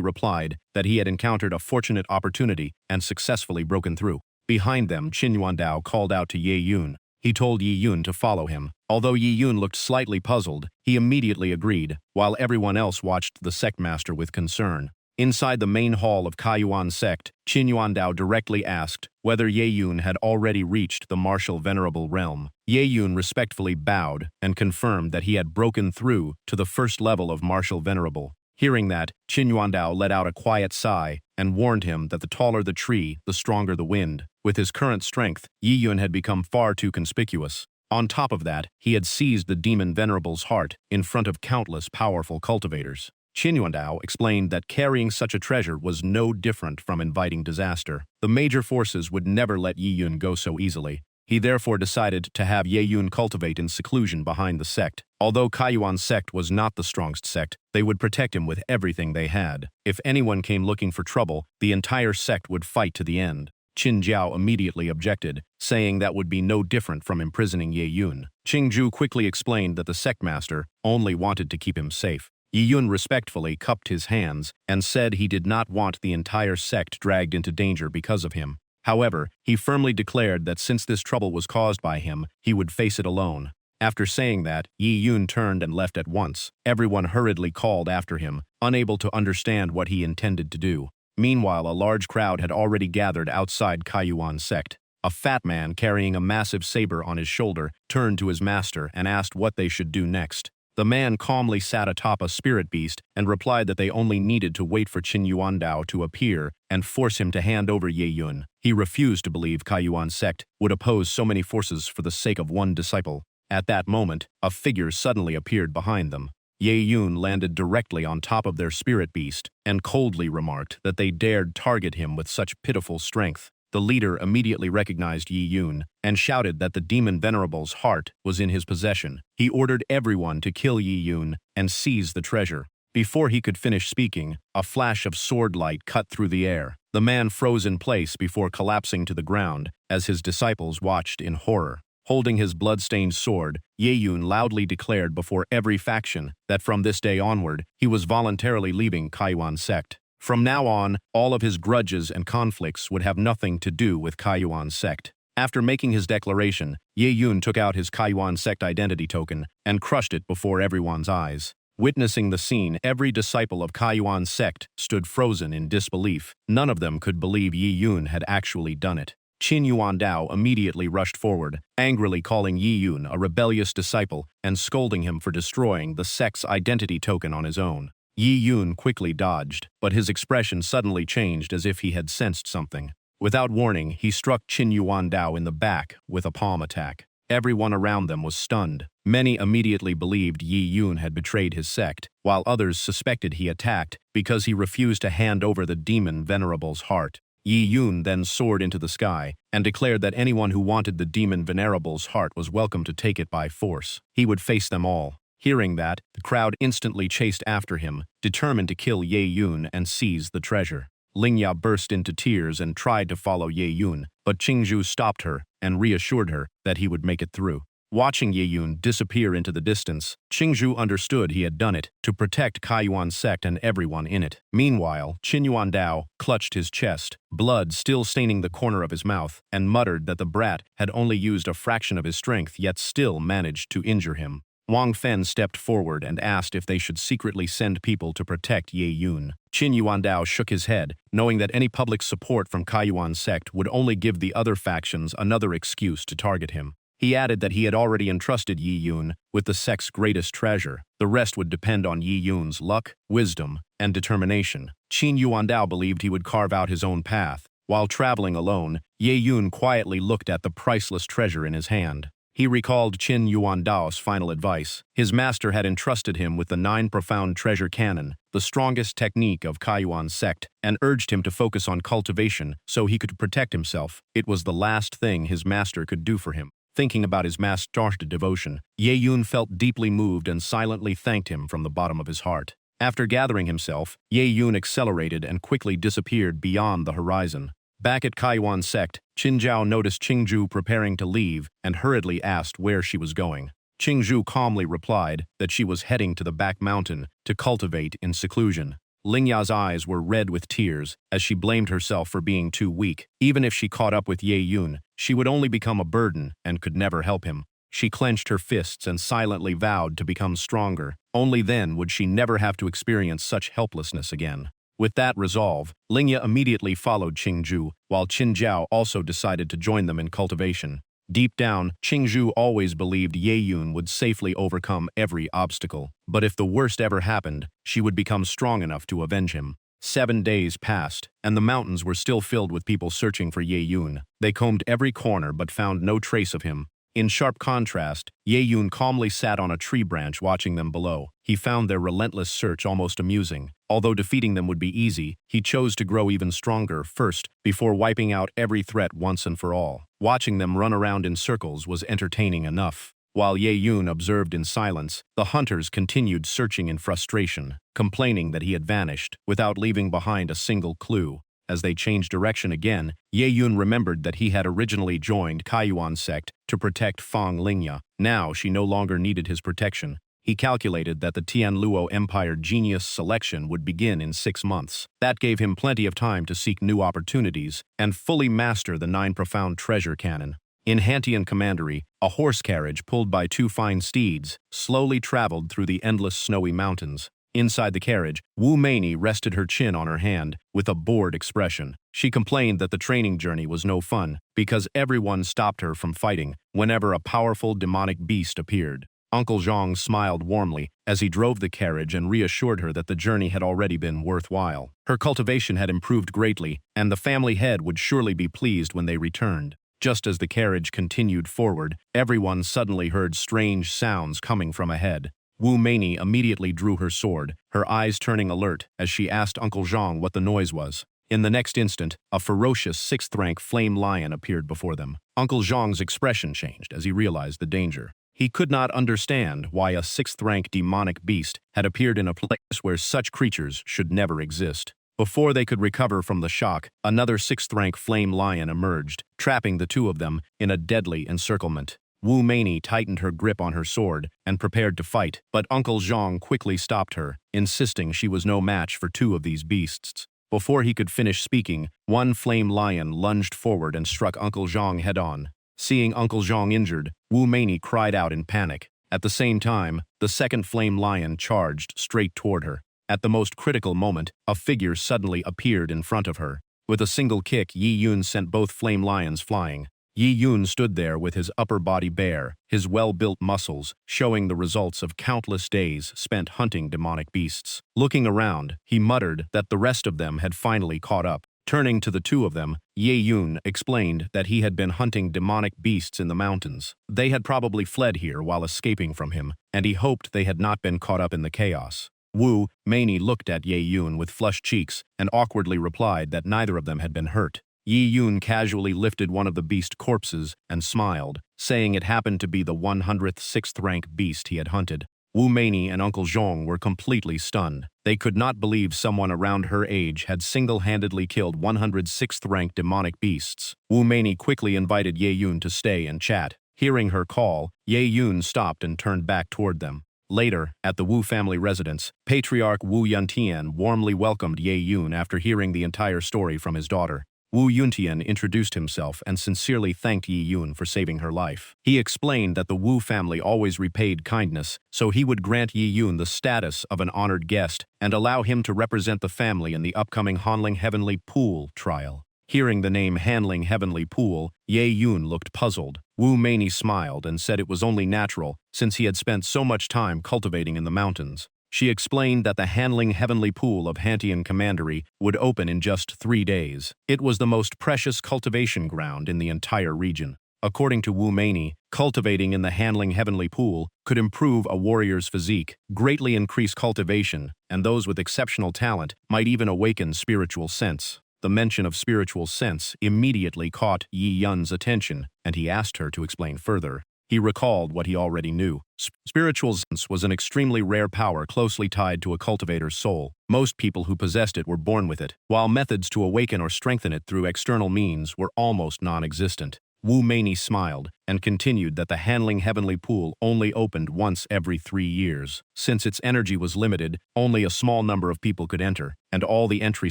replied that he had encountered a fortunate opportunity and successfully broken through. Behind them, Qin Yuandao called out to Ye Yun. He told Yi Yun to follow him. Although Yi Yun looked slightly puzzled, he immediately agreed, while everyone else watched the sect master with concern. Inside the main hall of Kaiyuan sect, Qin Yuandao directly asked whether Ye Yun had already reached the martial venerable realm. Ye Yun respectfully bowed and confirmed that he had broken through to the first level of martial venerable. Hearing that, Qin Yuandao let out a quiet sigh and warned him that the taller the tree, the stronger the wind. With his current strength, Yi Yun had become far too conspicuous. On top of that, he had seized the demon venerable's heart in front of countless powerful cultivators. Qin Yuandao explained that carrying such a treasure was no different from inviting disaster. The major forces would never let Yi Yun go so easily. He therefore decided to have Ye Yun cultivate in seclusion behind the sect. Although Kaiyuan sect was not the strongest sect, they would protect him with everything they had. If anyone came looking for trouble, the entire sect would fight to the end. Qin Jiao immediately objected, saying that would be no different from imprisoning Ye Yun. Qing Zhu quickly explained that the sect master only wanted to keep him safe. Yi Yun respectfully cupped his hands and said he did not want the entire sect dragged into danger because of him. However, he firmly declared that since this trouble was caused by him, he would face it alone. After saying that, Yi Yun turned and left at once. Everyone hurriedly called after him, unable to understand what he intended to do. Meanwhile, a large crowd had already gathered outside Kaiyuan sect. A fat man carrying a massive saber on his shoulder turned to his master and asked what they should do next. The man calmly sat atop a spirit beast and replied that they only needed to wait for Qin Yuandao to appear and force him to hand over Ye Yun. He refused to believe Kaiyuan sect would oppose so many forces for the sake of one disciple. At that moment, a figure suddenly appeared behind them. Ye Yun landed directly on top of their spirit beast and coldly remarked that they dared target him with such pitiful strength. The leader immediately recognized Yi Yun and shouted that the demon venerable's heart was in his possession. He ordered everyone to kill Yi Yun and seize the treasure. Before he could finish speaking, a flash of sword light cut through the air. The man froze in place before collapsing to the ground as his disciples watched in horror. Holding his blood-stained sword, Ye Yun loudly declared before every faction that from this day onward, he was voluntarily leaving Kaiyuan sect. From now on, all of his grudges and conflicts would have nothing to do with Kaiyuan sect. After making his declaration, Ye Yun took out his Kaiyuan sect identity token and crushed it before everyone's eyes. Witnessing the scene, every disciple of Kaiyuan sect stood frozen in disbelief. None of them could believe Ye Yun had actually done it. Qin Yuandao immediately rushed forward, angrily calling Ye Yun a rebellious disciple and scolding him for destroying the sect's identity token on his own. Ye Yun quickly dodged, but his expression suddenly changed as if he had sensed something. Without warning, he struck Qin Yuandao in the back with a palm attack. Everyone around them was stunned. Many immediately believed Ye Yun had betrayed his sect, while others suspected he attacked because he refused to hand over the demon Venerable's heart. Ye Yun then soared into the sky and declared that anyone who wanted the demon Venerable's heart was welcome to take it by force. He would face them all. Hearing that, the crowd instantly chased after him, determined to kill Ye Yun and seize the treasure. Lingya burst into tears and tried to follow Ye Yun, but Qingzhu stopped her and reassured her that he would make it through. Watching Ye Yun disappear into the distance, Qingzhu understood he had done it to protect Kaiyuan sect and everyone in it. Meanwhile, Qin Yuandao clutched his chest, blood still staining the corner of his mouth, and muttered that the brat had only used a fraction of his strength yet still managed to injure him. Wang Fen stepped forward and asked if they should secretly send people to protect Ye Yun. Qin Yuandao shook his head, knowing that any public support from Kaiyuan sect would only give the other factions another excuse to target him. He added that he had already entrusted Ye Yun with the sect's greatest treasure. The rest would depend on Ye Yun's luck, wisdom, and determination. Qin Yuandao believed he would carve out his own path. While traveling alone, Ye Yun quietly looked at the priceless treasure in his hand. He recalled Qin Yuandao's final advice. His master had entrusted him with the 9 profound treasure canon, the strongest technique of Kaiyuan sect, and urged him to focus on cultivation so he could protect himself. It was the last thing his master could do for him. Thinking about his master's devotion, Ye Yun felt deeply moved and silently thanked him from the bottom of his heart. After gathering himself, Ye Yun accelerated and quickly disappeared beyond the horizon. Back at Kaiyuan sect, Qin Zhao noticed Qingzhu preparing to leave and hurriedly asked where she was going. Qingzhu calmly replied that she was heading to the back mountain to cultivate in seclusion. Lingya's eyes were red with tears as she blamed herself for being too weak. Even if she caught up with Ye Yun, she would only become a burden and could never help him. She clenched her fists and silently vowed to become stronger. Only then would she never have to experience such helplessness again. With that resolve, Lingya immediately followed Qingzhu, while Qin Zhao also decided to join them in cultivation. Deep down, Qingzhu always believed Ye Yun would safely overcome every obstacle. But if the worst ever happened, she would become strong enough to avenge him. 7 days passed, and the mountains were still filled with people searching for Ye Yun. They combed every corner but found no trace of him. In sharp contrast, Ye Yun calmly sat on a tree branch watching them below. He found their relentless search almost amusing. Although defeating them would be easy, he chose to grow even stronger first before wiping out every threat once and for all. Watching them run around in circles was entertaining enough. While Ye Yun observed in silence, the hunters continued searching in frustration, complaining that he had vanished without leaving behind a single clue. As they changed direction again, Ye Yun remembered that he had originally joined Kaiyuan sect to protect Fang Lingya. Now she no longer needed his protection. He calculated that the Tianluo Empire Genius selection would begin in 6 months. That gave him plenty of time to seek new opportunities and fully master the 9 profound treasure canon. In Hantian Commandery, a horse carriage pulled by 2 fine steeds slowly traveled through the endless snowy mountains. Inside the carriage, Wu Mei rested her chin on her hand with a bored expression. She complained that the training journey was no fun because everyone stopped her from fighting whenever a powerful demonic beast appeared. Uncle Zhang smiled warmly as he drove the carriage and reassured her that the journey had already been worthwhile. Her cultivation had improved greatly, and the family head would surely be pleased when they returned. Just as the carriage continued forward, everyone suddenly heard strange sounds coming from ahead. Wu Mei immediately drew her sword, her eyes turning alert as she asked Uncle Zhang what the noise was. In the next instant, a ferocious 6th-rank flame lion appeared before them. Uncle Zhang's expression changed as he realized the danger. He could not understand why a 6th-rank demonic beast had appeared in a place where such creatures should never exist. Before they could recover from the shock, another 6th-rank flame lion emerged, trapping the 2 of them in a deadly encirclement. Wu Mei tightened her grip on her sword and prepared to fight, but Uncle Zhang quickly stopped her, insisting she was no match for 2 of these beasts. Before he could finish speaking, one flame lion lunged forward and struck Uncle Zhang head-on. Seeing Uncle Zhang injured, Wu Mei cried out in panic. At the same time, the second flame lion charged straight toward her. At the most critical moment, a figure suddenly appeared in front of her. With a single kick, Yi Yun sent both flame lions flying. Yi Yun stood there with his upper body bare, his well-built muscles showing the results of countless days spent hunting demonic beasts. Looking around, he muttered that the rest of them had finally caught up. Turning to the two of them, Yi Yun explained that he had been hunting demonic beasts in the mountains. They had probably fled here while escaping from him, and he hoped they had not been caught up in the chaos. Wu Mei looked at Yi Yun with flushed cheeks and awkwardly replied that neither of them had been hurt. Yi Yun casually lifted one of the beast corpses and smiled, saying it happened to be the 106th rank beast he had hunted. Wu Mei and Uncle Zhong were completely stunned. They could not believe someone around her age had single-handedly killed 106th rank demonic beasts. Wu Mei quickly invited Ye Yun to stay and chat. Hearing her call, Ye Yun stopped and turned back toward them. Later, at the Wu family residence, Patriarch Wu Yuntian warmly welcomed Ye Yun after hearing the entire story from his daughter. Wu Yuntian introduced himself and sincerely thanked Yi Yun for saving her life. He explained that the Wu family always repaid kindness, so he would grant Yi Yun the status of an honored guest and allow him to represent the family in the upcoming Hanling Heavenly Pool trial. Hearing the name Hanling Heavenly Pool, Ye Yun looked puzzled. Wu Mei smiled and said it was only natural since he had spent so much time cultivating in the mountains. She explained that the Hanling Heavenly Pool of Hantian Commandery would open in just 3 days. It was the most precious cultivation ground in the entire region. According to Wu Mei, cultivating in the Hanling Heavenly Pool could improve a warrior's physique, greatly increase cultivation, and those with exceptional talent might even awaken spiritual sense. The mention of spiritual sense immediately caught Yi Yun's attention, and he asked her to explain further. He recalled what he already knew. Spiritual sense was an extremely rare power closely tied to a cultivator's soul. Most people who possessed it were born with it, while methods to awaken or strengthen it through external means were almost non-existent. Wu Mei smiled and continued that the Hanling Heavenly Pool only opened once every 3 years. Since its energy was limited, only a small number of people could enter, and all the entry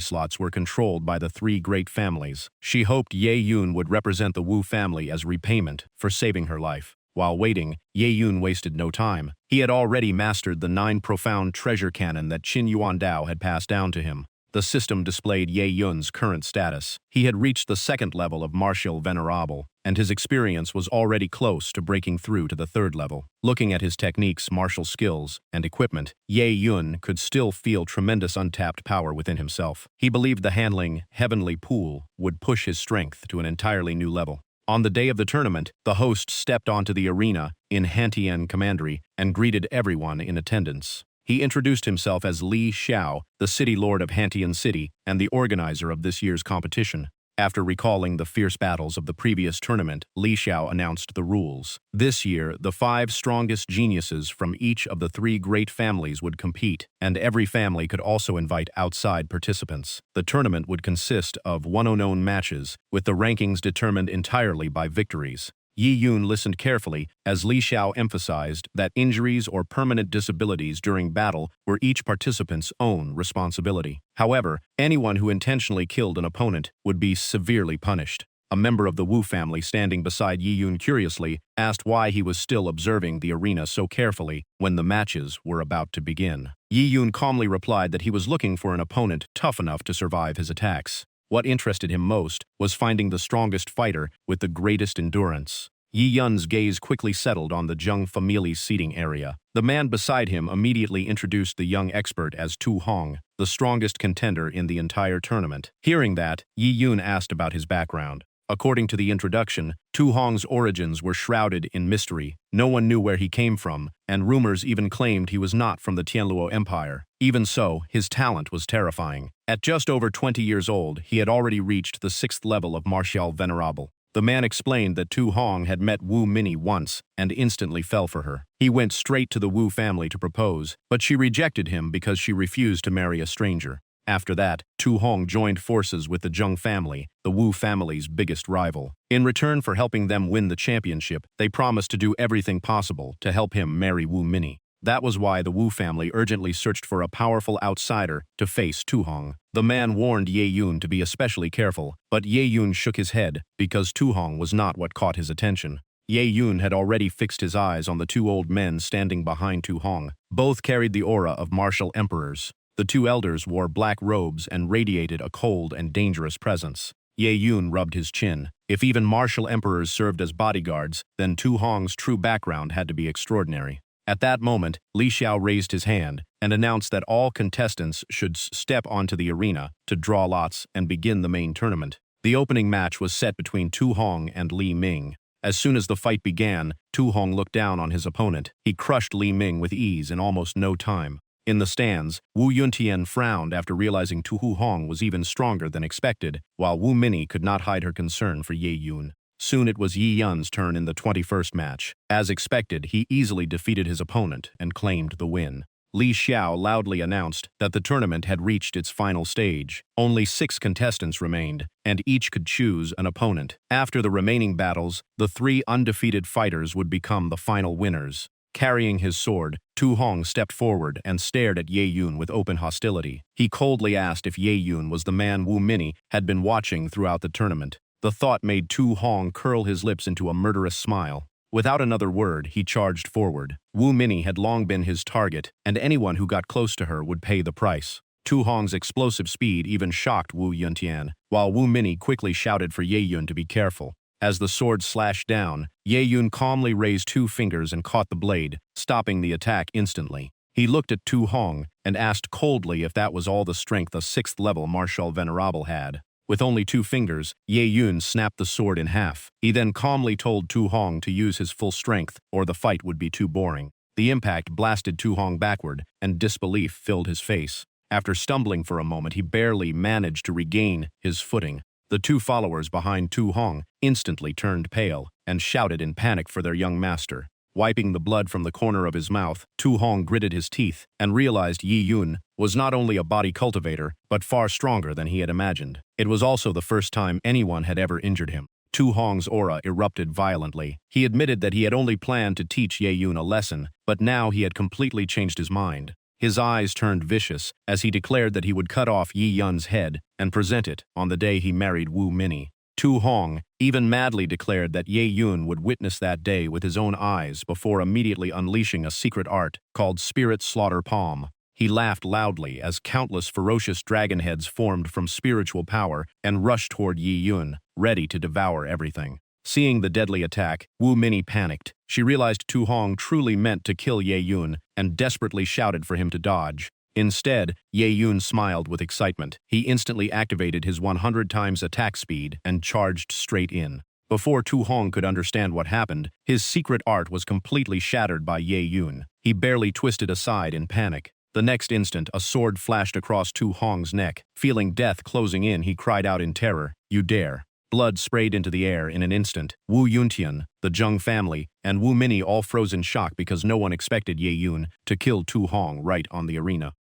slots were controlled by the 3 great families. She hoped Ye Yun would represent the Wu family as repayment for saving her life. While waiting, Ye Yun wasted no time. He had already mastered the 9 profound treasure canon that Qin Yuandao had passed down to him. The system displayed Ye Yun's current status. He had reached the 2nd level of Martial Venerable, and his experience was already close to breaking through to the 3rd level. Looking at his techniques, martial skills, and equipment, Ye Yun could still feel tremendous untapped power within himself. He believed the Hanling Heavenly Pool would push his strength to an entirely new level. On the day of the tournament, the host stepped onto the arena in Hantian Commandery and greeted everyone in attendance. He introduced himself as Li Xiao, the city lord of Hantian City and the organizer of this year's competition. After recalling the fierce battles of the previous tournament, Li Xiao announced the rules. This year, the 5 strongest geniuses from each of the 3 great families would compete, and every family could also invite outside participants. The tournament would consist of 109 matches, with the rankings determined entirely by victories. Yi Yun listened carefully as Li Xiao emphasized that injuries or permanent disabilities during battle were each participant's own responsibility. However, anyone who intentionally killed an opponent would be severely punished. A member of the Wu family standing beside Yi Yun curiously asked why he was still observing the arena so carefully when the matches were about to begin. Yi Yun calmly replied that he was looking for an opponent tough enough to survive his attacks. What interested him most was finding the strongest fighter with the greatest endurance. Yi Yun's gaze quickly settled on the Zheng family's seating area. The man beside him immediately introduced the young expert as Tu Hong, the strongest contender in the entire tournament. Hearing that, Yi Yun asked about his background. According to the introduction, Tu Hong's origins were shrouded in mystery. No one knew where he came from, and rumors even claimed he was not from the Tianluo Empire. Even so, his talent was terrifying. At just over 20 years old, he had already reached the 6th level of Martial Venerable. The man explained that Tu Hong had met Wu Mei once and instantly fell for her. He went straight to the Wu family to propose, but she rejected him because she refused to marry a stranger. After that, Tu Hong joined forces with the Zheng family, the Wu family's biggest rival. In return for helping them win the championship, they promised to do everything possible to help him marry Wu Mei. That was why the Wu family urgently searched for a powerful outsider to face Tu Hong. The man warned Ye Yun to be especially careful, but Ye Yun shook his head because Tu Hong was not what caught his attention. Ye Yun had already fixed his eyes on the two old men standing behind Tu Hong. Both carried the aura of martial emperors. The two elders wore black robes and radiated a cold and dangerous presence. Ye Yun rubbed his chin. If even martial emperors served as bodyguards, then Tu Hong's true background had to be extraordinary. At that moment, Li Xiao raised his hand and announced that all contestants should step onto the arena to draw lots and begin the main tournament. The opening match was set between Tu Hong and Li Ming. As soon as the fight began, Tu Hong looked down on his opponent. He crushed Li Ming with ease in almost no time. In the stands, Wu Yuntian frowned after realizing Tu Hong was even stronger than expected, while Wu Mini could not hide her concern for Ye Yun. Soon it was Yi Yun's turn in the 21st match. As expected, he easily defeated his opponent and claimed the win. Li Xiao loudly announced that the tournament had reached its final stage. Only 6 contestants remained, and each could choose an opponent. After the remaining battles, the 3 undefeated fighters would become the final winners. Carrying his sword, Tu Hong stepped forward and stared at Ye Yun with open hostility. He coldly asked if Ye Yun was the man Wu Mini had been watching throughout the tournament. The thought made Tu Hong curl his lips into a murderous smile. Without another word, he charged forward. Wu Mini had long been his target, and anyone who got close to her would pay the price. Tu Hong's explosive speed even shocked Wu Yuntian, while Wu Mini quickly shouted for Ye Yun to be careful. As the sword slashed down, Ye Yun calmly raised 2 fingers and caught the blade, stopping the attack instantly. He looked at Tu Hong and asked coldly if that was all the strength a 6th-level martial venerable had. With only 2 fingers, Ye Yun snapped the sword in half. He then calmly told Tu Hong to use his full strength, or the fight would be too boring. The impact blasted Tu Hong backward, and disbelief filled his face. After stumbling for a moment, he barely managed to regain his footing. The 2 followers behind Tu Hong instantly turned pale and shouted in panic for their young master. Wiping the blood from the corner of his mouth, Tu Hong gritted his teeth and realized Yi Yun was not only a body cultivator, but far stronger than he had imagined. It was also the first time anyone had ever injured him. Tu Hong's aura erupted violently. He admitted that he had only planned to teach Ye Yun a lesson, but now he had completely changed his mind. His eyes turned vicious as he declared that he would cut off Yi Yun's head and present it on the day he married Wu Mini. Tu Hong even madly declared that Ye Yun would witness that day with his own eyes before immediately unleashing a secret art called Spirit Slaughter Palm. He laughed loudly as countless ferocious dragon heads formed from spiritual power and rushed toward Yi Yun, ready to devour everything. Seeing the deadly attack, Wu Mini panicked. She realized Tu Hong truly meant to kill Ye Yun and desperately shouted for him to dodge. Instead, Ye Yun smiled with excitement. He instantly activated his 100 times attack speed and charged straight in. Before Tu Hong could understand what happened, his secret art was completely shattered by Ye Yun. He barely twisted aside in panic. The next instant, a sword flashed across Tu Hong's neck. Feeling death closing in, he cried out in terror, "You dare!" Blood sprayed into the air in an instant. Wu Yuntian, the Zheng family, and Wu Mini all froze in shock because no one expected Ye Yun to kill Tu Hong right on the arena.